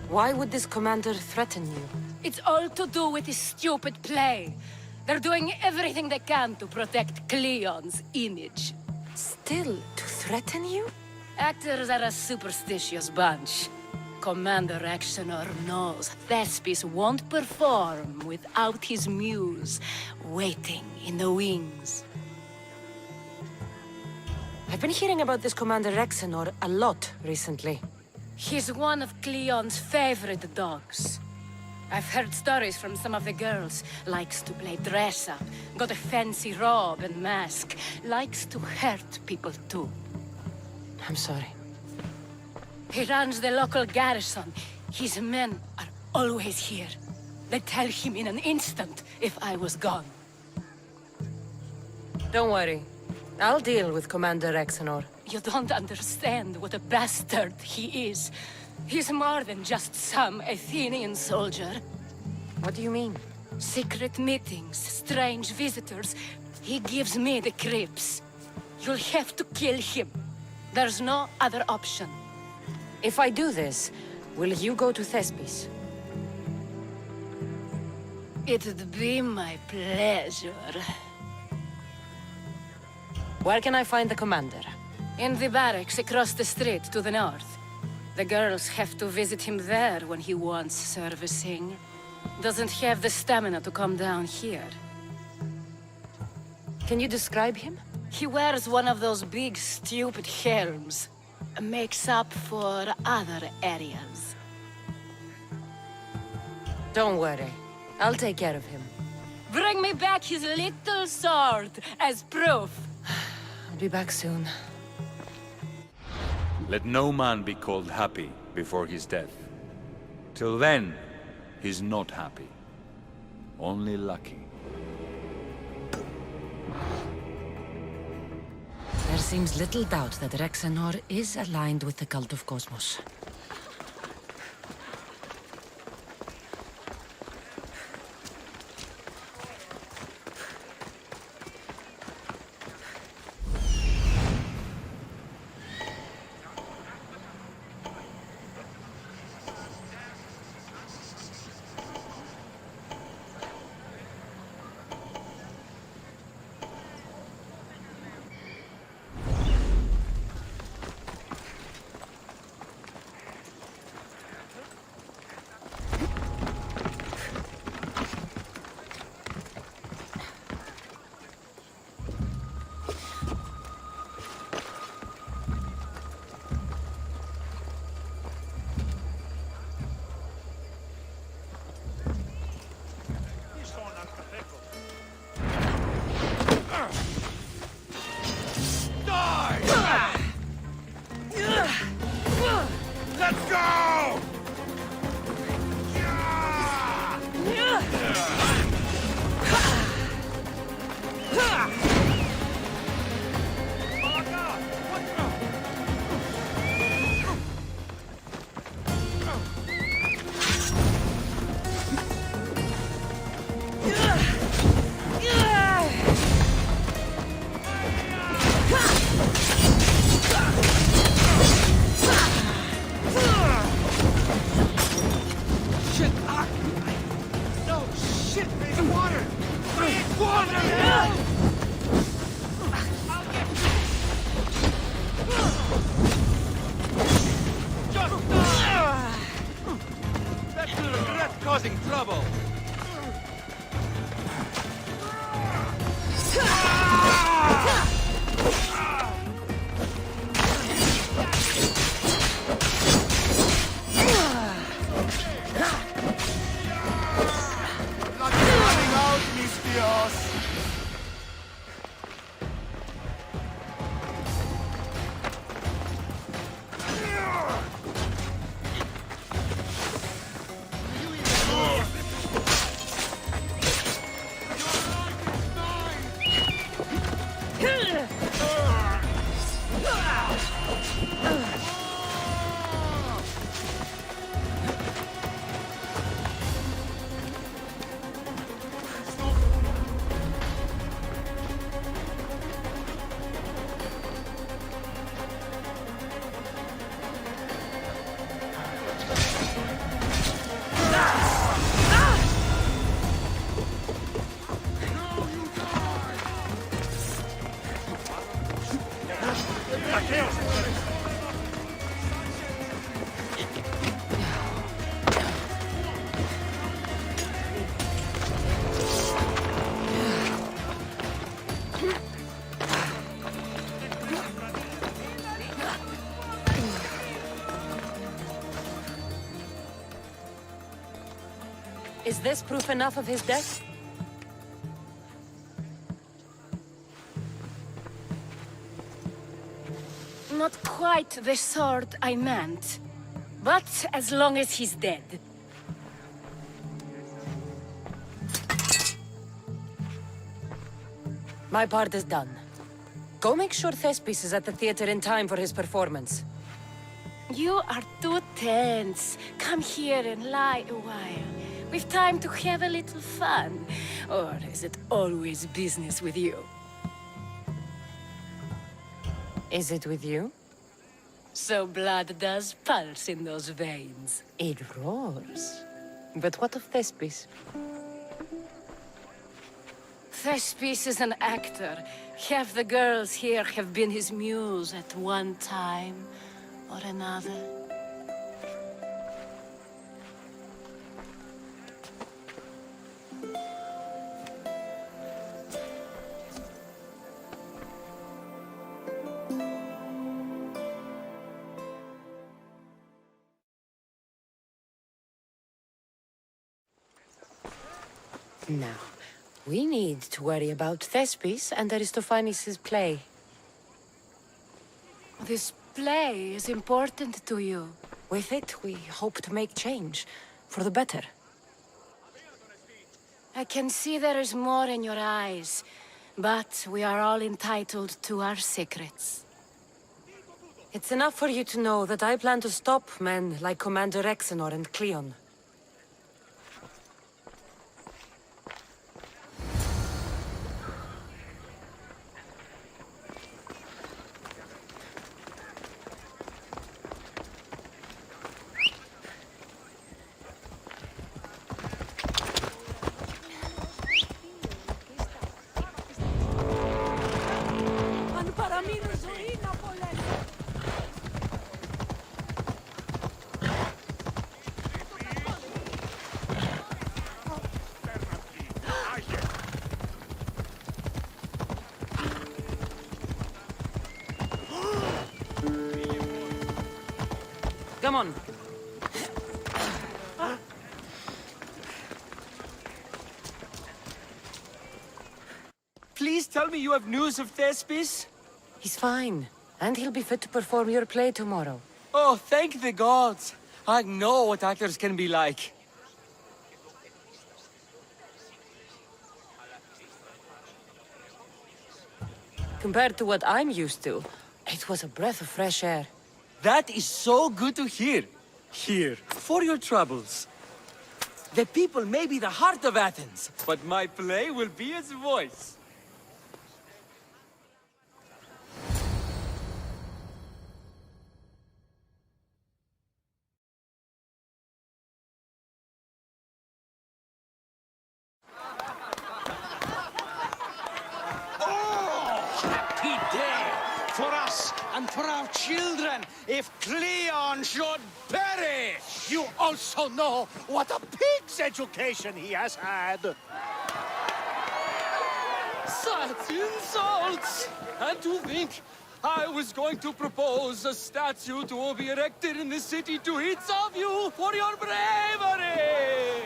Why would this commander threaten you? It's all to do with his stupid play. They're doing everything they can to protect Cleon's image. Still, to threaten you? Actors are a superstitious bunch. Commander Exenor knows Thespis won't perform without his muse waiting in the wings. I've been hearing about this Commander Exenor a lot recently. He's one of Cleon's favorite dogs. I've heard stories from some of the girls. Likes to play dress-up, got a fancy robe and mask. Likes to hurt people too. I'm sorry. He runs the local garrison. His men are always here. They'd tell him in an instant if I was gone. Don't worry. I'll deal with Commander Exenor. You don't understand what a bastard he is. He's more than just some Athenian soldier. What do you mean? Secret meetings, strange visitors. He gives me the creeps. You'll have to kill him. There's no other option. If I do this, will you go to Thespis? It'd be my pleasure. Where can I find the commander? In the barracks across the street to the north. The girls have to visit him there when he wants servicing. Doesn't have the stamina to come down here. Can you describe him? He wears one of those big, stupid helms. Makes up for other areas. Don't worry. I'll take care of him. Bring me back his little sword as proof. I'll be back soon. Let no man be called happy before his death. Till then, he's not happy. Only lucky. There seems little doubt that Rexenor is aligned with the cult of Cosmos. Let's go! Causing trouble. Running out, misthios. Is this proof enough of his death? Not quite the sort I meant. But as long as he's dead. My part is done. Go make sure Thespis is at the theater in time for his performance. You are too tense. Come here and lie a while. We've time to have a little fun. Or is it always business with you? Is it with you? So blood does pulse in those veins. It roars. But what of Thespis? Thespis is an actor. Half the girls here have been his muse at one time or another. Now, we need to worry about Thespis and Aristophanes' play. This play is important to you. With it, we hope to make change, for the better. I can see there is more in your eyes, but we are all entitled to our secrets. It's enough for you to know that I plan to stop men like Commander Rexenor and Cleon. Come on. Please tell me you have news of Thespis? He's fine, and he'll be fit to perform your play tomorrow. Oh, thank the gods. I know what actors can be like. Compared to what I'm used to, it was a breath of fresh air. That is so good to hear. Here, for your troubles. The people may be the heart of Athens, but my play will be its voice. Happy day for us and for our children if Cleon should perish! You also know what a pig's education he has had. Such insults! And to think I was going to propose a statue to be erected in the city to each of you for your bravery!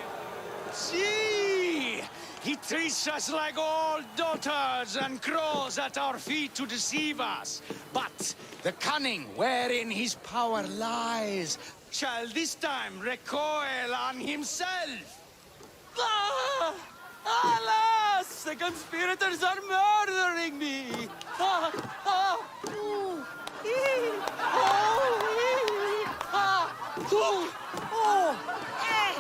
See! He treats us like old daughters and crawls at our feet to deceive us. But the cunning wherein his power lies shall this time recoil on himself. Ah! Alas! The conspirators are murdering me! Ah! Ah! Ooh! Ee! Oh! Ee! Ah! Ooh! Oh! Eh!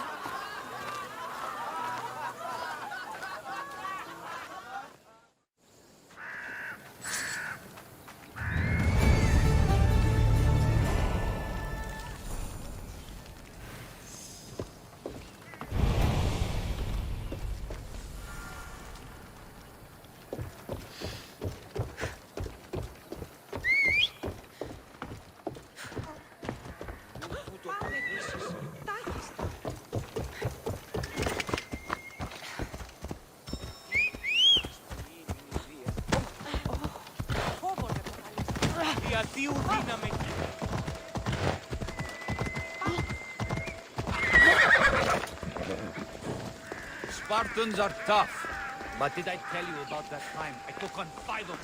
Διαδίου δύναμη. Spartans are tough. But did I tell you about that time I took on 5 of them?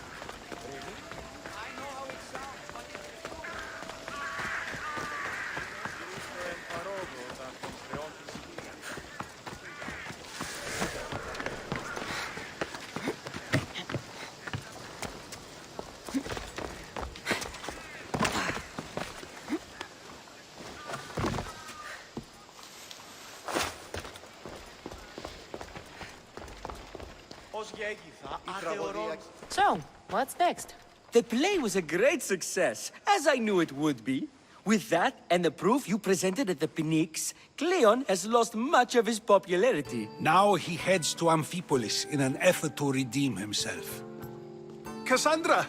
So, what's next? The play was a great success, as I knew it would be. With that, and the proof you presented at the Pnyx, Cleon has lost much of his popularity. Now he heads to Amphipolis in an effort to redeem himself. Cassandra!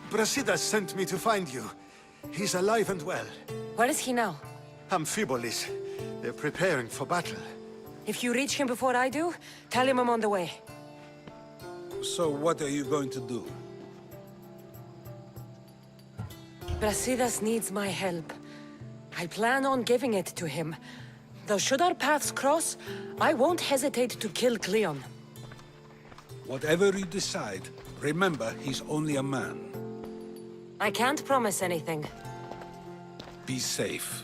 Brasidas sent me to find you. He's alive and well. Where is he now? Amphipolis. They're preparing for battle. If you reach him before I do, tell him I'm on the way. So what are you going to do? Brasidas needs my help. I plan on giving it to him. Though should our paths cross, I won't hesitate to kill Cleon. Whatever you decide, remember he's only a man. I can't promise anything. Be safe.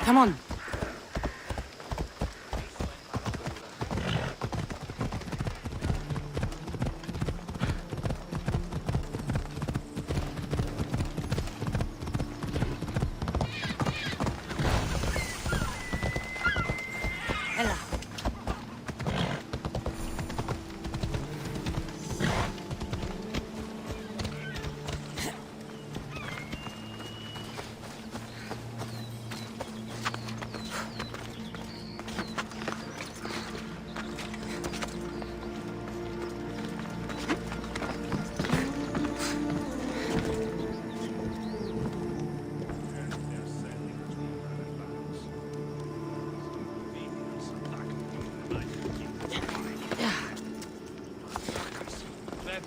Come on. Ella.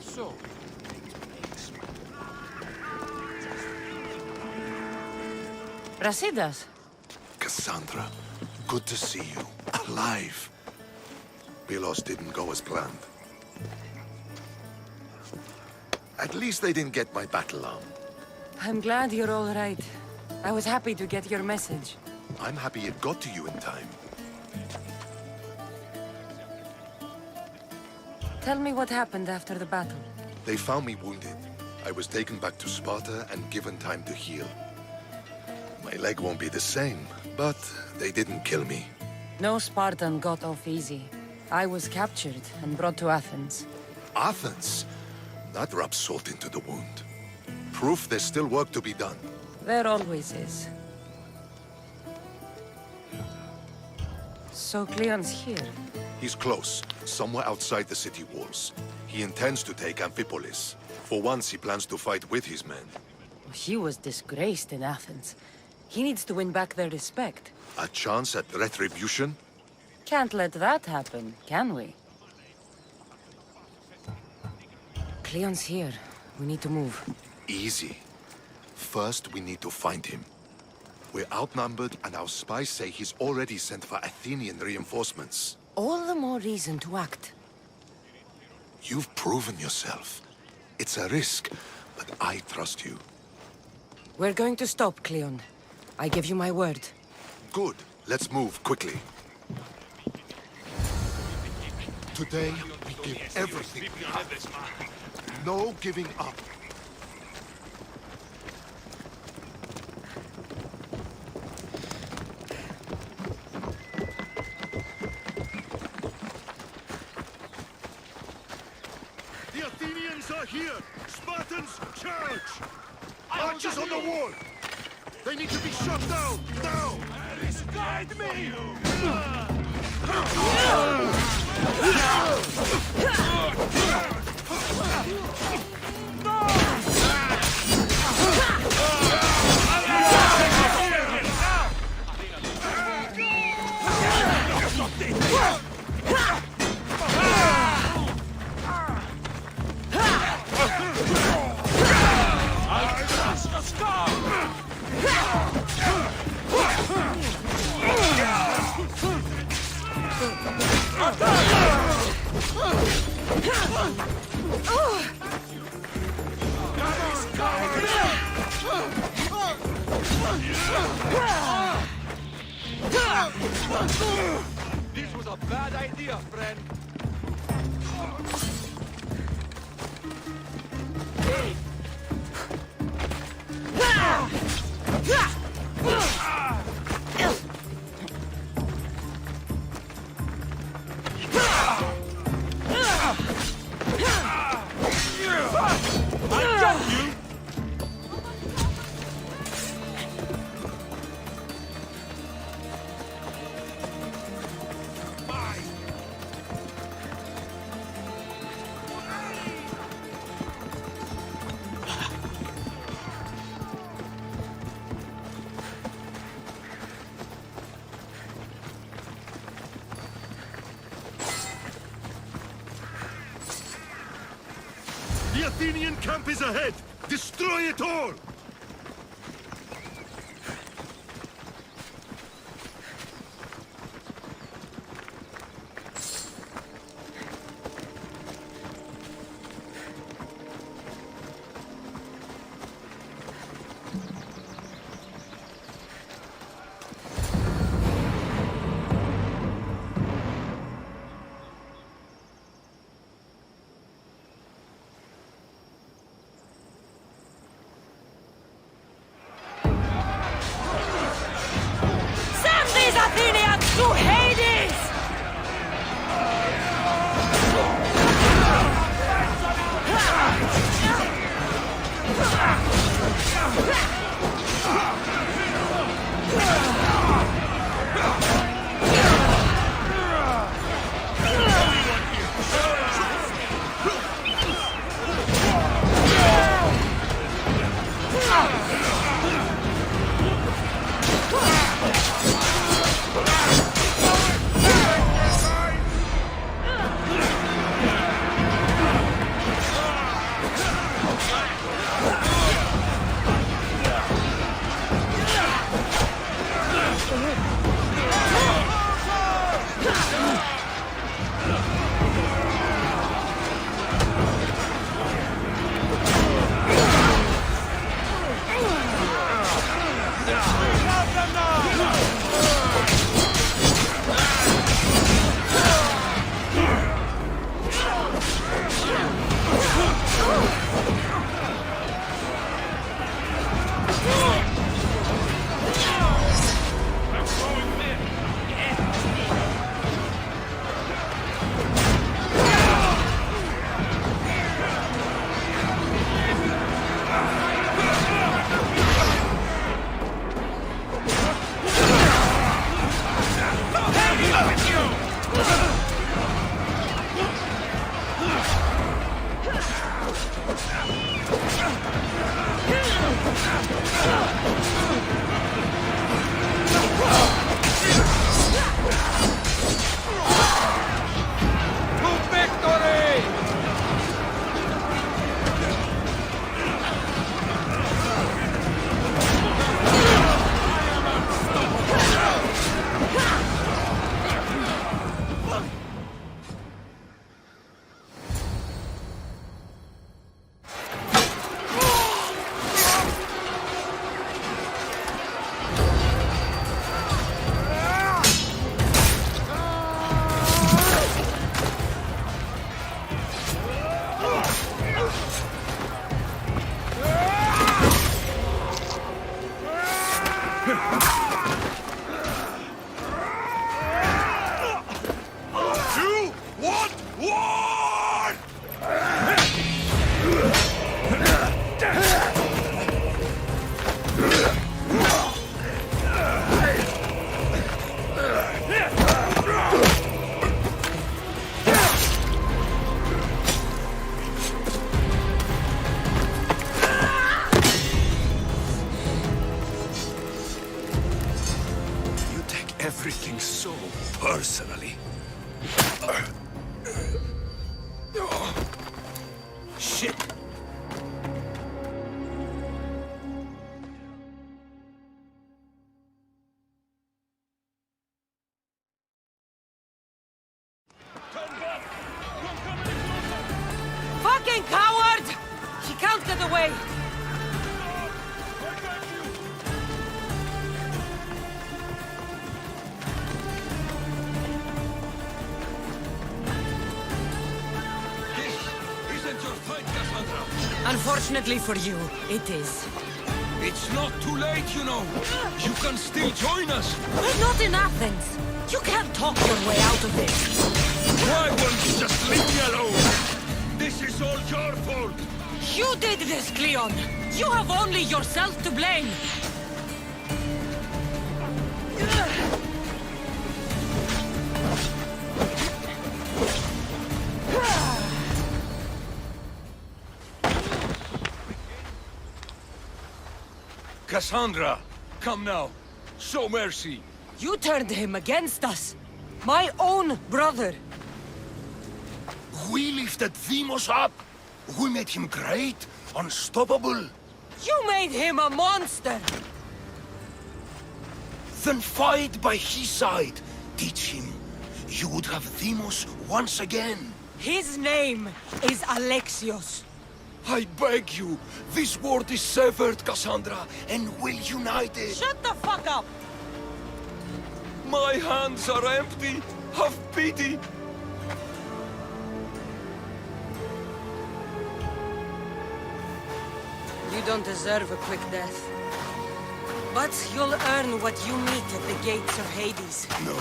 So, Brasidas. Cassandra, good to see you. Alive. Pylos didn't go as planned. At least they didn't get my battle arm. I'm glad you're all right. I was happy to get your message. I'm happy it got to you in time. Tell me what happened after the battle. They found me wounded. I was taken back to Sparta and given time to heal. My leg won't be the same, but they didn't kill me. No Spartan got off easy. I was captured and brought to Athens. Athens? That rubs salt into the wound. Proof there's still work to be done. There always is. So Cleon's here. He's close, somewhere outside the city walls. He intends to take Amphipolis. For once, he plans to fight with his men. He was disgraced in Athens. He needs to win back their respect. A chance at retribution? Can't let that happen, can we? Cleon's here. We need to move. Easy. First, we need to find him. We're outnumbered, and our spies say he's already sent for Athenian reinforcements. All the more reason to act. You've proven yourself. It's a risk, but I trust you. We're going to stop, Cleon. I give you my word. Good. Let's move quickly. Today, we give everything we have. No giving up. The Athenians are here! Spartans, charge! Archers on the wall! They need to be shot down, now! Guide me! This was a bad idea, friend. I got you! The Athenian camp is ahead! Destroy it all! personally. Shit! Fucking coward! He can't get away! Isn't your fight, Cassandra? Unfortunately for you, it is. It's not too late, you know. You can still join us. We're not in Athens. You can't talk your way out of this. Why won't you just leave me alone? This is all your fault. You did this, Cleon. You have only yourself to blame. Cassandra, come now. Show mercy. You turned him against us. My own brother. We lifted Deimos up. We made him great, unstoppable. You made him a monster. Then fight by his side. Teach him. You would have Deimos once again. His name is Alexios. I beg you. This world is severed, Cassandra, and we'll unite it. Shut the fuck up! My hands are empty. Have pity. You don't deserve a quick death. But you'll earn what you meet at the gates of Hades. No.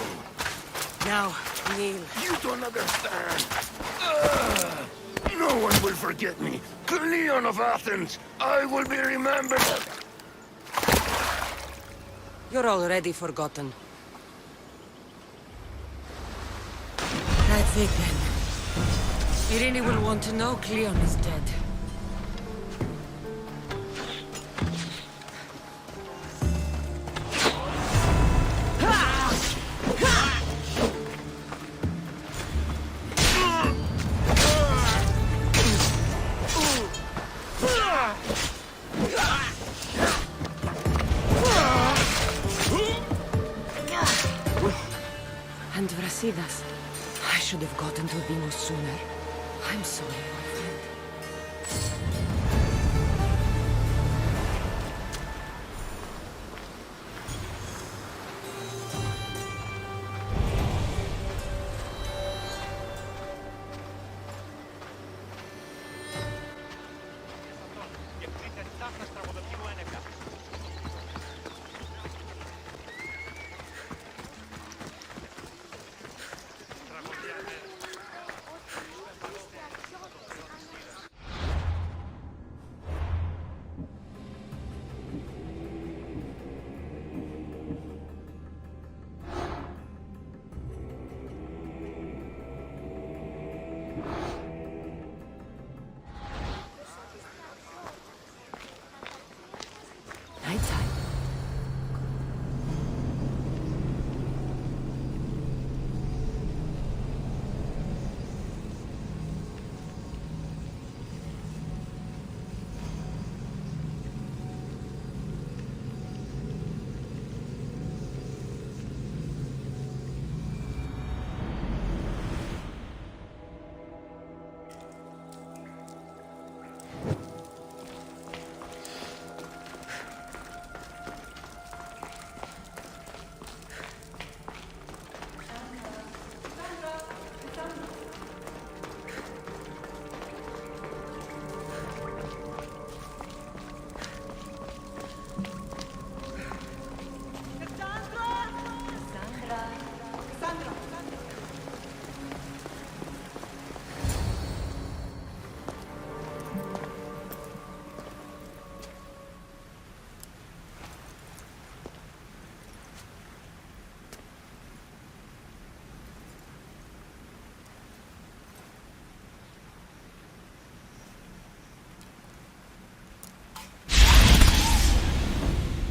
Now, kneel. You don't understand. No one will forget me. Cleon of Athens. I will be remembered. You're already forgotten. That's it then. Irene will want to know Cleon is dead. And Brasidas. I should have gotten to Deimos sooner. I'm sorry, my friend. Nighttime.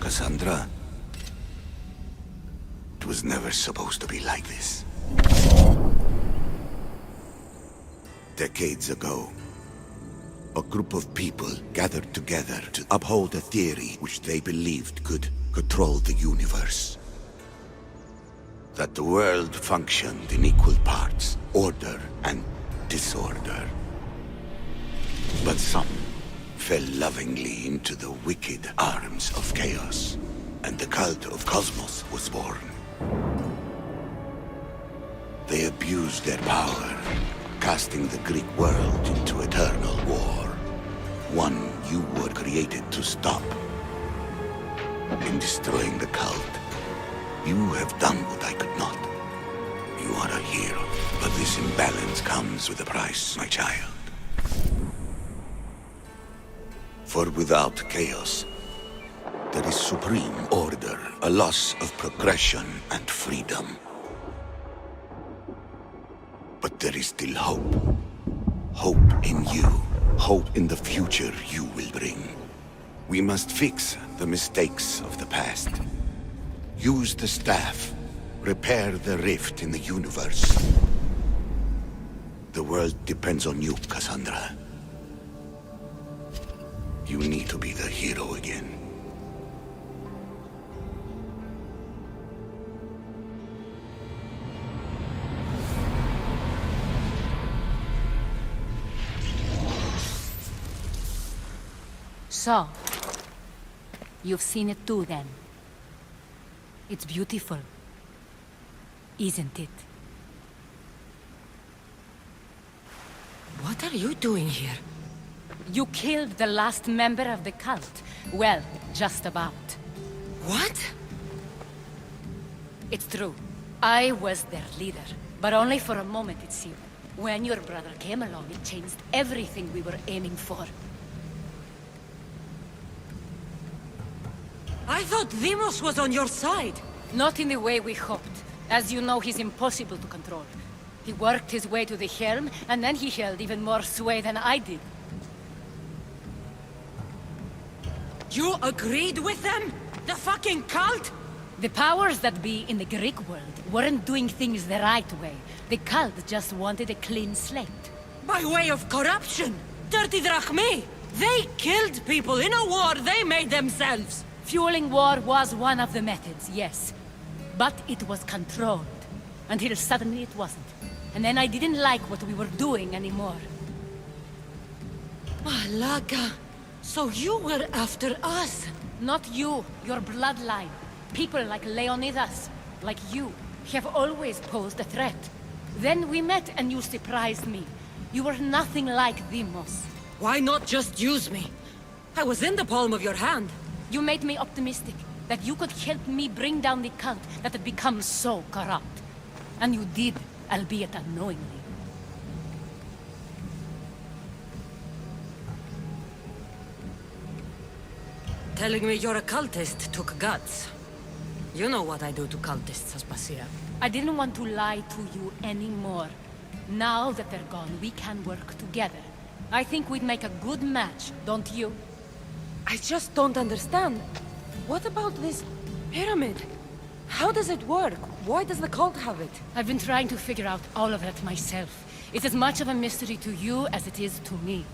Cassandra, it was never supposed to be like this. Decades ago, a group of people gathered together to uphold a theory which they believed could control the universe. That the world functioned in equal parts, order and disorder. But some fell lovingly into the wicked arms of chaos, and the cult of Cosmos was born. They abused their power, casting the Greek world into eternal war. One you were created to stop. In destroying the cult, you have done what I could not. You are a hero, but this imbalance comes with a price, my child. For without chaos, there is supreme order, a loss of progression and freedom. But there is still hope. Hope in you. Hope in the future you will bring. We must fix the mistakes of the past. Use the staff. Repair the rift in the universe. The world depends on you, Cassandra. You need to be the hero again. So, you've seen it too, then. It's beautiful, isn't it? What are you doing here? You killed the last member of the cult. Well, just about. What? It's true. I was their leader, but only for a moment, it seemed. When your brother came along, it changed everything we were aiming for. I thought Deimos was on your side. Not in the way we hoped. As you know, he's impossible to control. He worked his way to the helm, and then he held even more sway than I did. You agreed with them? The fucking cult? The powers that be in the Greek world weren't doing things the right way. The cult just wanted a clean slate. By way of corruption? Dirty drachmi? They killed people in a war they made themselves. Fueling war was one of the methods, yes. But it was controlled. Until suddenly it wasn't. And then I didn't like what we were doing anymore. Malaga. So you were after us? Not you, your bloodline. People like Leonidas, like you, have always posed a threat. Then we met and you surprised me. You were nothing like Deimos. Why not just use me? I was in the palm of your hand. You made me optimistic that you could help me bring down the cult that had become so corrupt. And you did, albeit unknowingly. Telling me you're a cultist took guts. You know what I do to cultists, Aspasia. I didn't want to lie to you anymore. Now that they're gone, we can work together. I think we'd make a good match, don't you? I just don't understand. What about this pyramid? How does it work? Why does the cult have it? I've been trying to figure out all of that myself. It's as much of a mystery to you as it is to me.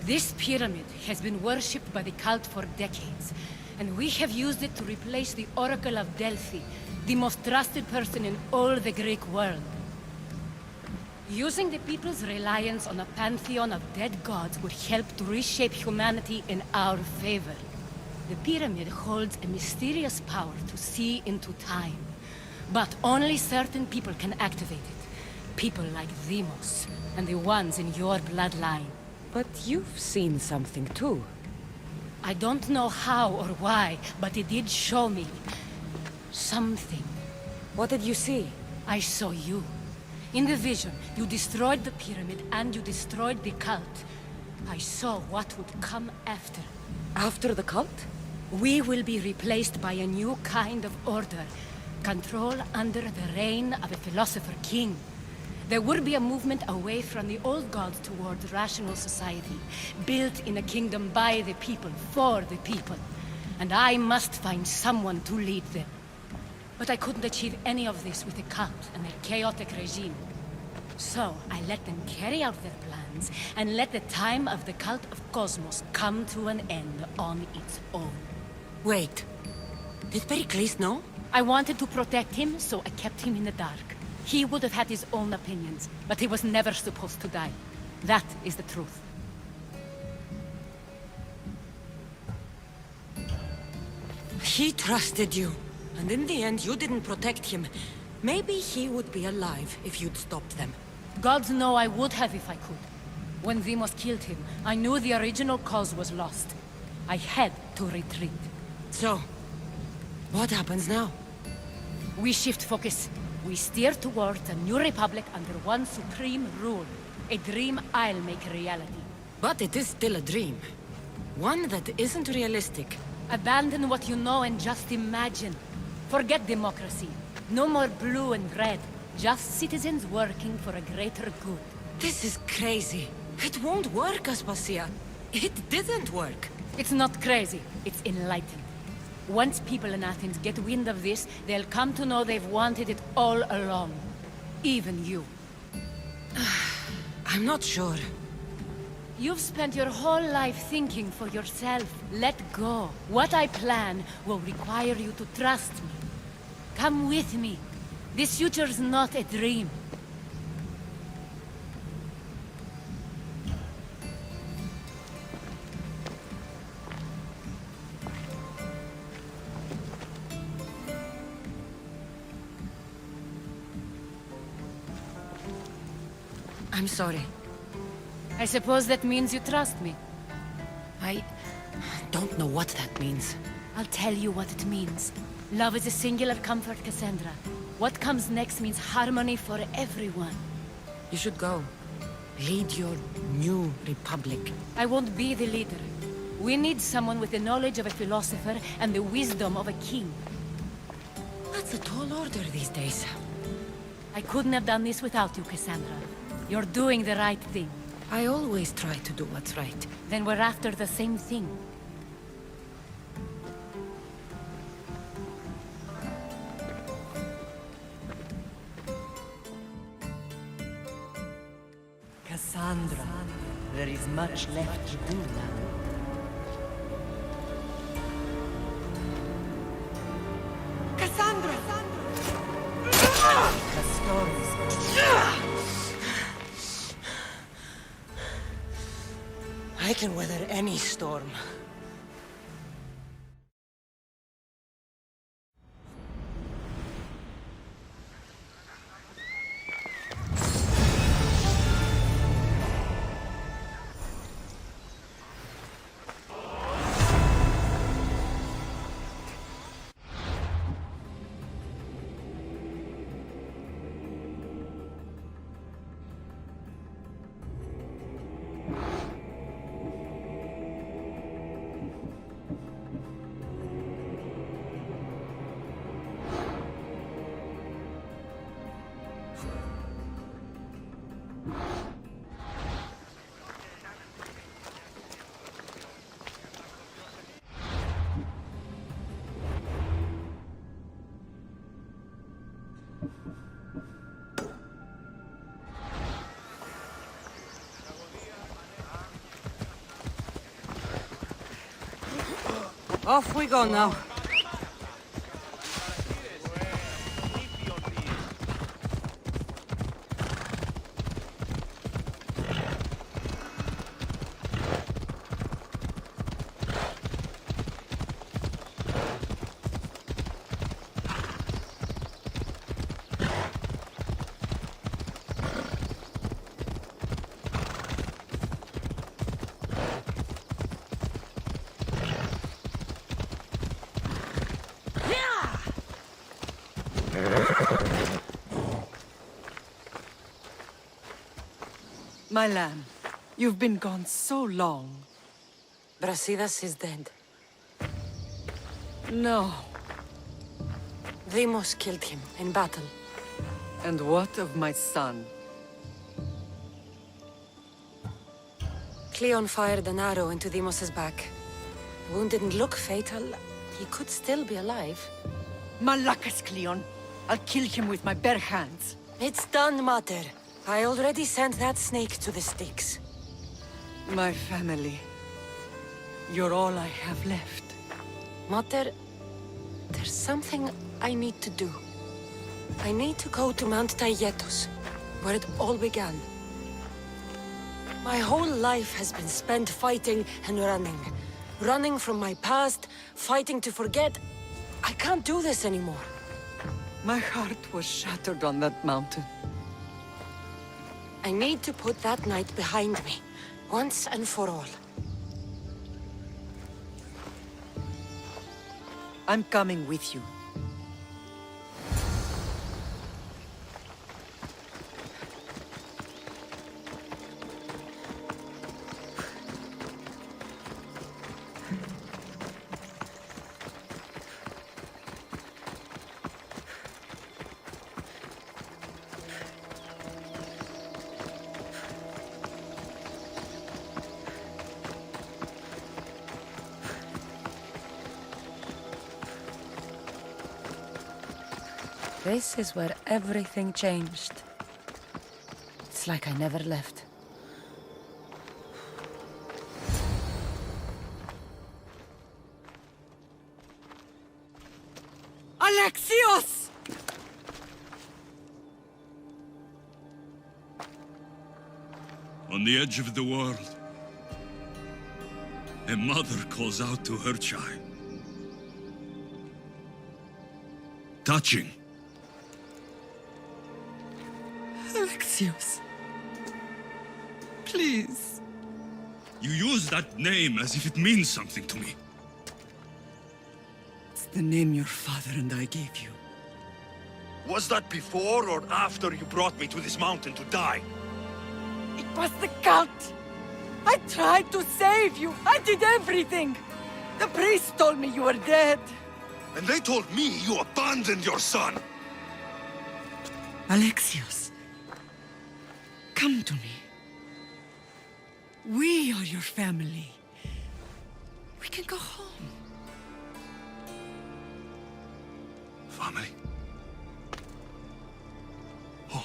This pyramid has been worshipped by the cult for decades, and we have used it to replace the Oracle of Delphi, the most trusted person in all the Greek world. Using the people's reliance on a pantheon of dead gods would help to reshape humanity in our favor. The pyramid holds a mysterious power to see into time, but only certain people can activate it. People like Deimos, and the ones in your bloodline. But you've seen something too. I don't know how or why, but it did show me something. What did you see? I saw you. In the vision, you destroyed the pyramid and you destroyed the cult. I saw what would come after. After the cult? We will be replaced by a new kind of order. Control under the reign of a philosopher king. There would be a movement away from the old gods towards rational society, built in a kingdom by the people, for the people. And I must find someone to lead them. But I couldn't achieve any of this with the cult and their chaotic regime. So, I let them carry out their plans, and let the time of the cult of Cosmos come to an end on its own. Wait. Did Pericles know? I wanted to protect him, so I kept him in the dark. He would have had his own opinions, but he was never supposed to die. That is the truth. He trusted you, and in the end you didn't protect him. Maybe he would be alive if you'd stopped them. Gods know I would have if I could. When Deimos killed him, I knew the original cause was lost. I had to retreat. So, what happens now? We shift focus. We steer towards a new republic under one supreme rule. A dream I'll make a reality. But it is still a dream. One that isn't realistic. Abandon what you know and just imagine. Forget democracy. No more blue and red. Just citizens working for a greater good. This is crazy. It won't work, Aspasia. It didn't work. It's not crazy. It's enlightened. Once people in Athens get wind of this, they'll come to know they've wanted it all along. Even you. I'm not sure. You've spent your whole life thinking for yourself. Let go. What I plan will require you to trust me. Come with me. This future's not a dream. I'm sorry. I suppose that means you trust me. I don't know what that means. I'll tell you what it means. Love is a singular comfort, Cassandra. What comes next means harmony for everyone. You should go. Lead your new republic. I won't be the leader. We need someone with the knowledge of a philosopher and the wisdom of a king. That's a tall order these days. I couldn't have done this without you, Cassandra. You're doing the right thing. I always try to do what's right. Then we're after the same thing. Cassandra, there is much left to do now. Cassandra! The storm is I can weather any storm. Off we go now. My lamb, you've been gone so long. Brasidas is dead. No. Deimos killed him in battle. And what of my son? Cleon fired an arrow into Deimos' back. The wound didn't look fatal. He could still be alive. Malakas, Cleon. I'll kill him with my bare hands. It's done, Mater. I already sent that snake to the stakes. My family. You're all I have left. Mater, there's something I need to do. I need to go to Mount Taygetos, where it all began. My whole life has been spent fighting and running. Running from my past, fighting to forget. I can't do this anymore. My heart was shattered on that mountain. I need to put that night behind me, once and for all. I'm coming with you. This is where everything changed. It's like I never left. Alexios! On the edge of the world, a mother calls out to her child. Touching. Alexios. Please. You use that name as if it means something to me. It's the name your father and I gave you. Was that before or after you brought me to this mountain to die? It was the cult! I tried to save you! I did everything! The priest told me you were dead! And they told me you abandoned your son! Alexios, come to me. We are your family. We can go home. Family? Home?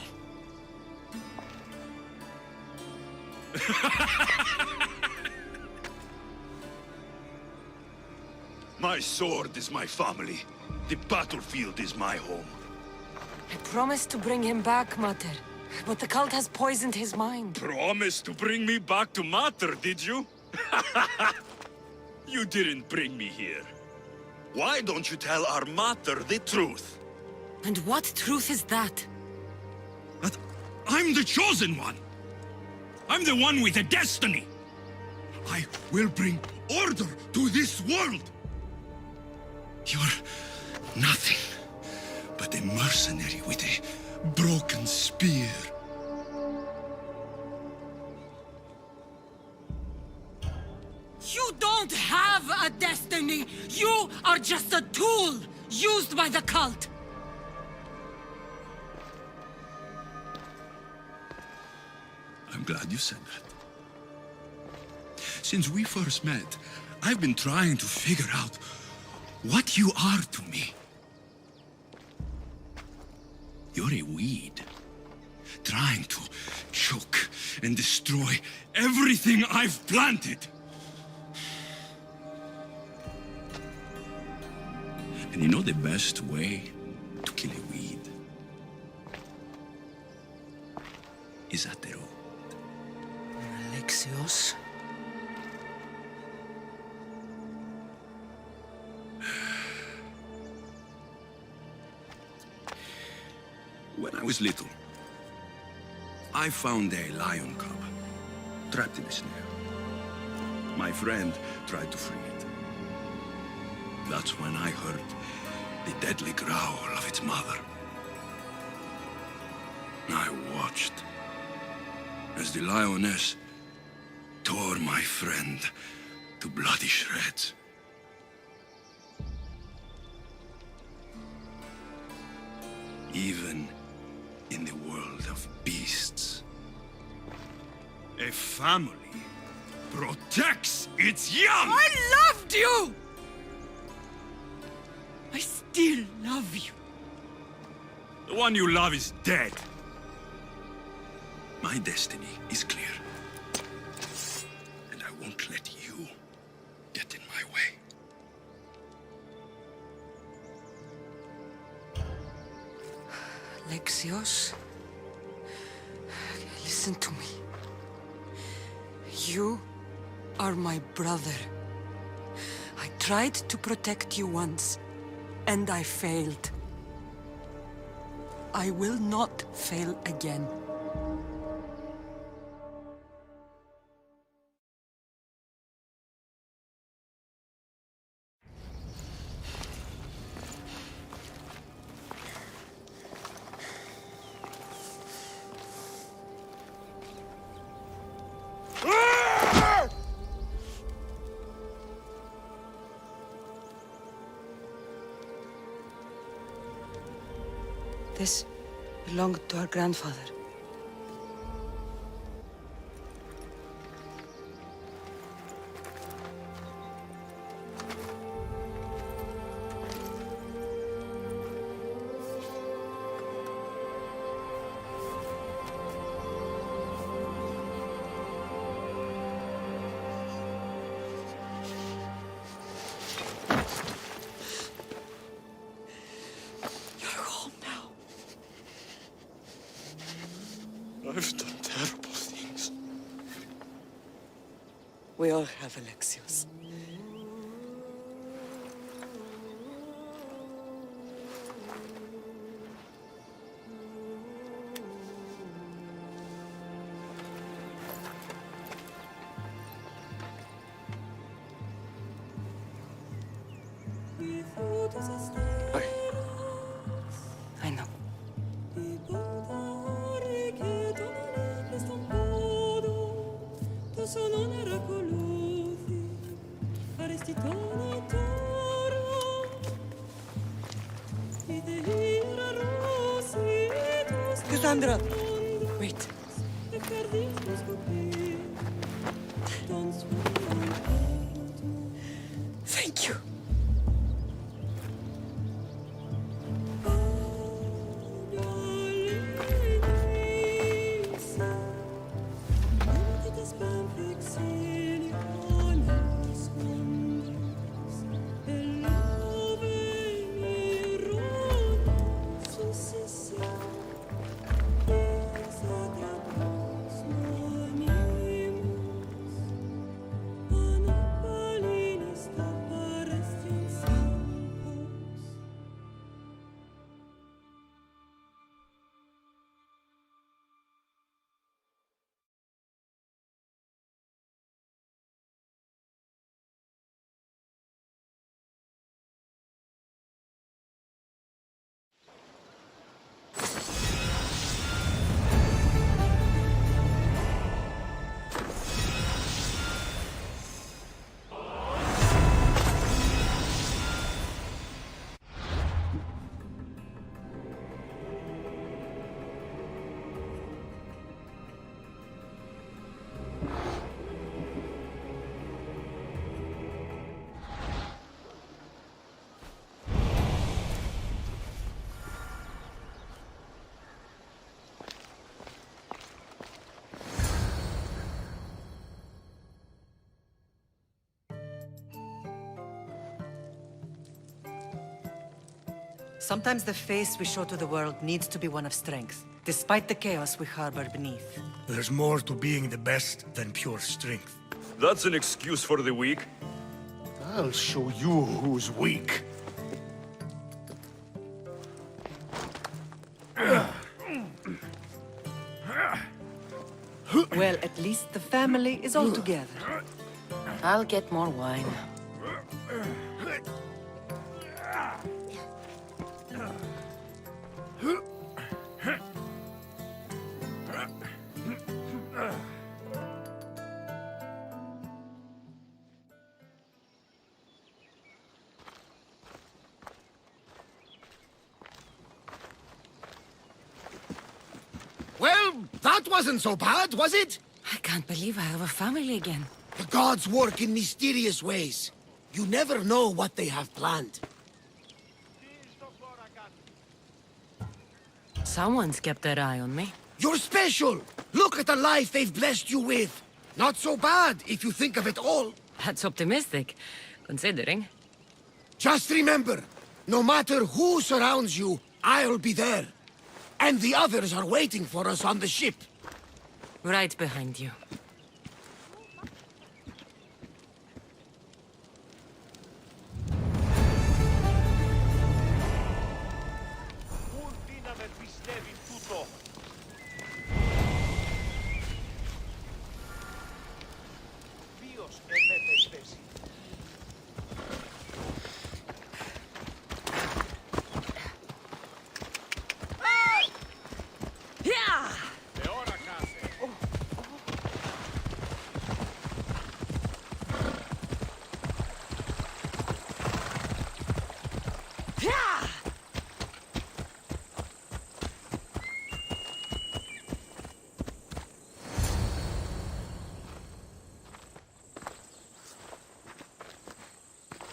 My sword is my family. The battlefield is my home. I promised to bring him back, Mater. But the cult has poisoned his mind. Promised to bring me back to Mater, did you? You didn't bring me here. Why don't you tell our Mater the truth? And what truth is that? That I'm the chosen one. I'm the one with a destiny. I will bring order to this world. You're nothing but a mercenary with a broken spear. You don't have a destiny! You are just a tool used by the cult! I'm glad you said that. Since we first met, I've been trying to figure out what you are to me. You're a weed, trying to choke and destroy everything I've planted. And you know the best way to kill a weed is at the root. Alexios? When I was little, I found a lion cub trapped in a snare. My friend tried to free it. That's when I heard the deadly growl of its mother. I watched as the lioness tore my friend to bloody shreds. Even in the world of beasts, a family protects its young! I loved you! I still love you. The one you love is dead. My destiny is clear. And I won't let you get in my way. Alexios, listen to me. You are my brother. I tried to protect you once, and I failed. I will not fail again. This belonged to our grandfather. I've done terrible things. We all have, Alexios. I know. Cassandra! Wait. Thank you. Sometimes the face we show to the world needs to be one of strength, despite the chaos we harbor beneath. There's more to being the best than pure strength. That's an excuse for the weak. I'll show you who's weak. Well, at least the family is all together. I'll get more wine. Well, that wasn't so bad, was it? I can't believe I have a family again. The gods work in mysterious ways. You never know what they have planned. Someone's kept their eye on me. You're special! Look at the life they've blessed you with! Not so bad, if you think of it all. That's optimistic, considering. Just remember, no matter who surrounds you, I'll be there. And the others are waiting for us on the ship. Right behind you.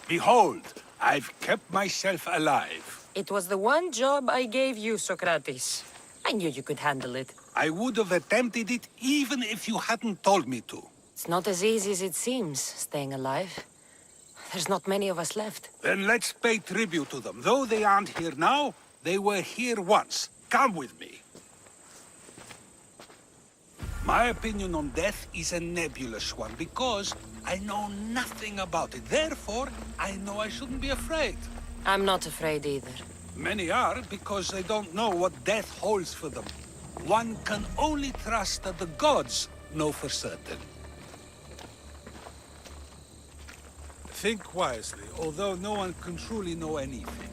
Behold, I've kept myself alive. It was the one job I gave you, Socrates. I knew you could handle it. I would have attempted it even if you hadn't told me to. It's not as easy as it seems, staying alive. There's not many of us left. Then let's pay tribute to them. Though they aren't here now, they were here once. Come with me. My opinion on death is a nebulous one, because I know nothing about it. Therefore, I know I shouldn't be afraid. I'm not afraid either. Many are, because they don't know what death holds for them. One can only trust that the gods know for certain. Think wisely, although no one can truly know anything.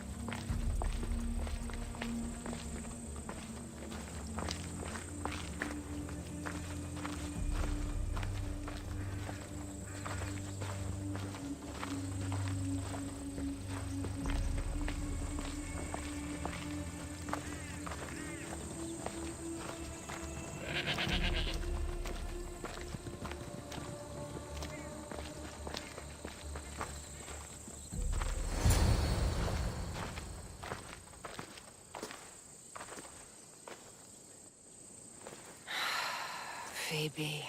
Phoebe.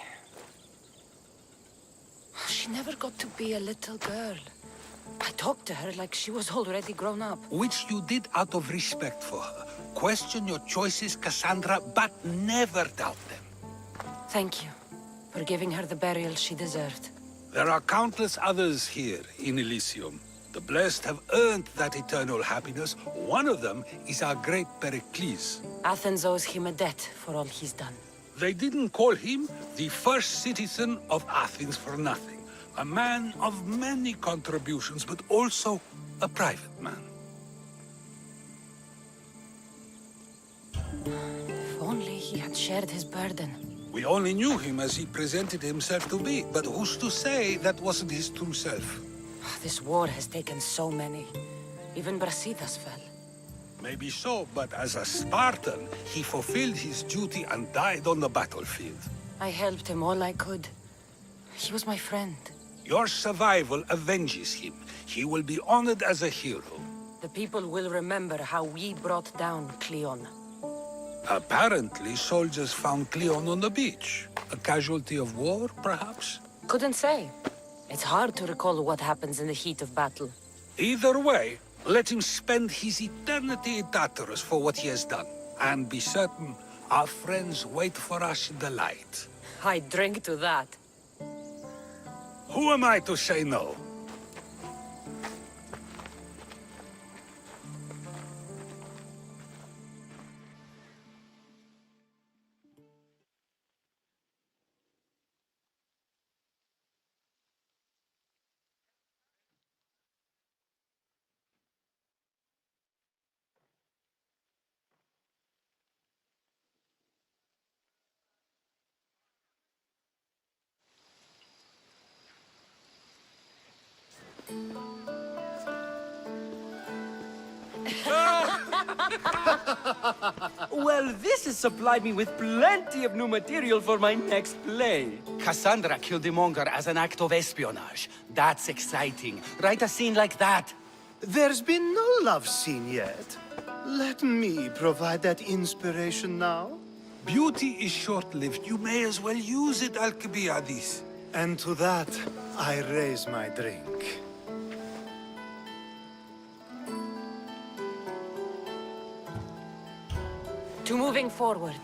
She never got to be a little girl. I talked to her like she was already grown up. Which you did out of respect for her. Question your choices, Cassandra, but never doubt them. Thank you for giving her the burial she deserved. There are countless others here in Elysium. The blessed have earned that eternal happiness. One of them is our great Pericles. Athens owes him a debt for all he's done. They didn't call him the first citizen of Athens for nothing. A man of many contributions, but also a private man. If only he had shared his burden. We only knew him as he presented himself to be, but who's to say that wasn't his true self? This war has taken so many. Even Brasidas fell. Maybe so, but as a Spartan, he fulfilled his duty and died on the battlefield. I helped him all I could. He was my friend. Your survival avenges him. He will be honored as a hero. The people will remember how we brought down Cleon. Apparently, soldiers found Cleon on the beach. A casualty of war, perhaps? Couldn't say. It's hard to recall what happens in the heat of battle. Either way, let him spend his eternity in Tartarus for what he has done. And be certain, our friends wait for us in the light. I drink to that. Who am I to say no? Well, this has supplied me with plenty of new material for my next play. Cassandra killed the monger as an act of espionage. That's exciting. Write a scene like that. There's been no love scene yet. Let me provide that inspiration now. Beauty is short-lived. You may as well use it, Alcibiades. And to that, I raise my drink. To moving forward.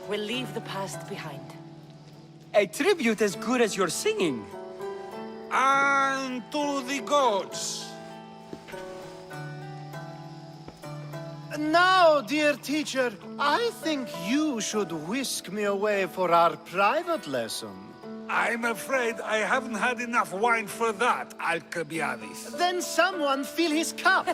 We'll leave the past behind. A tribute as good as your singing. And to the gods. Now, dear teacher, I think you should whisk me away for our private lesson. I'm afraid I haven't had enough wine for that, Alcibiades. Then someone fill his cup.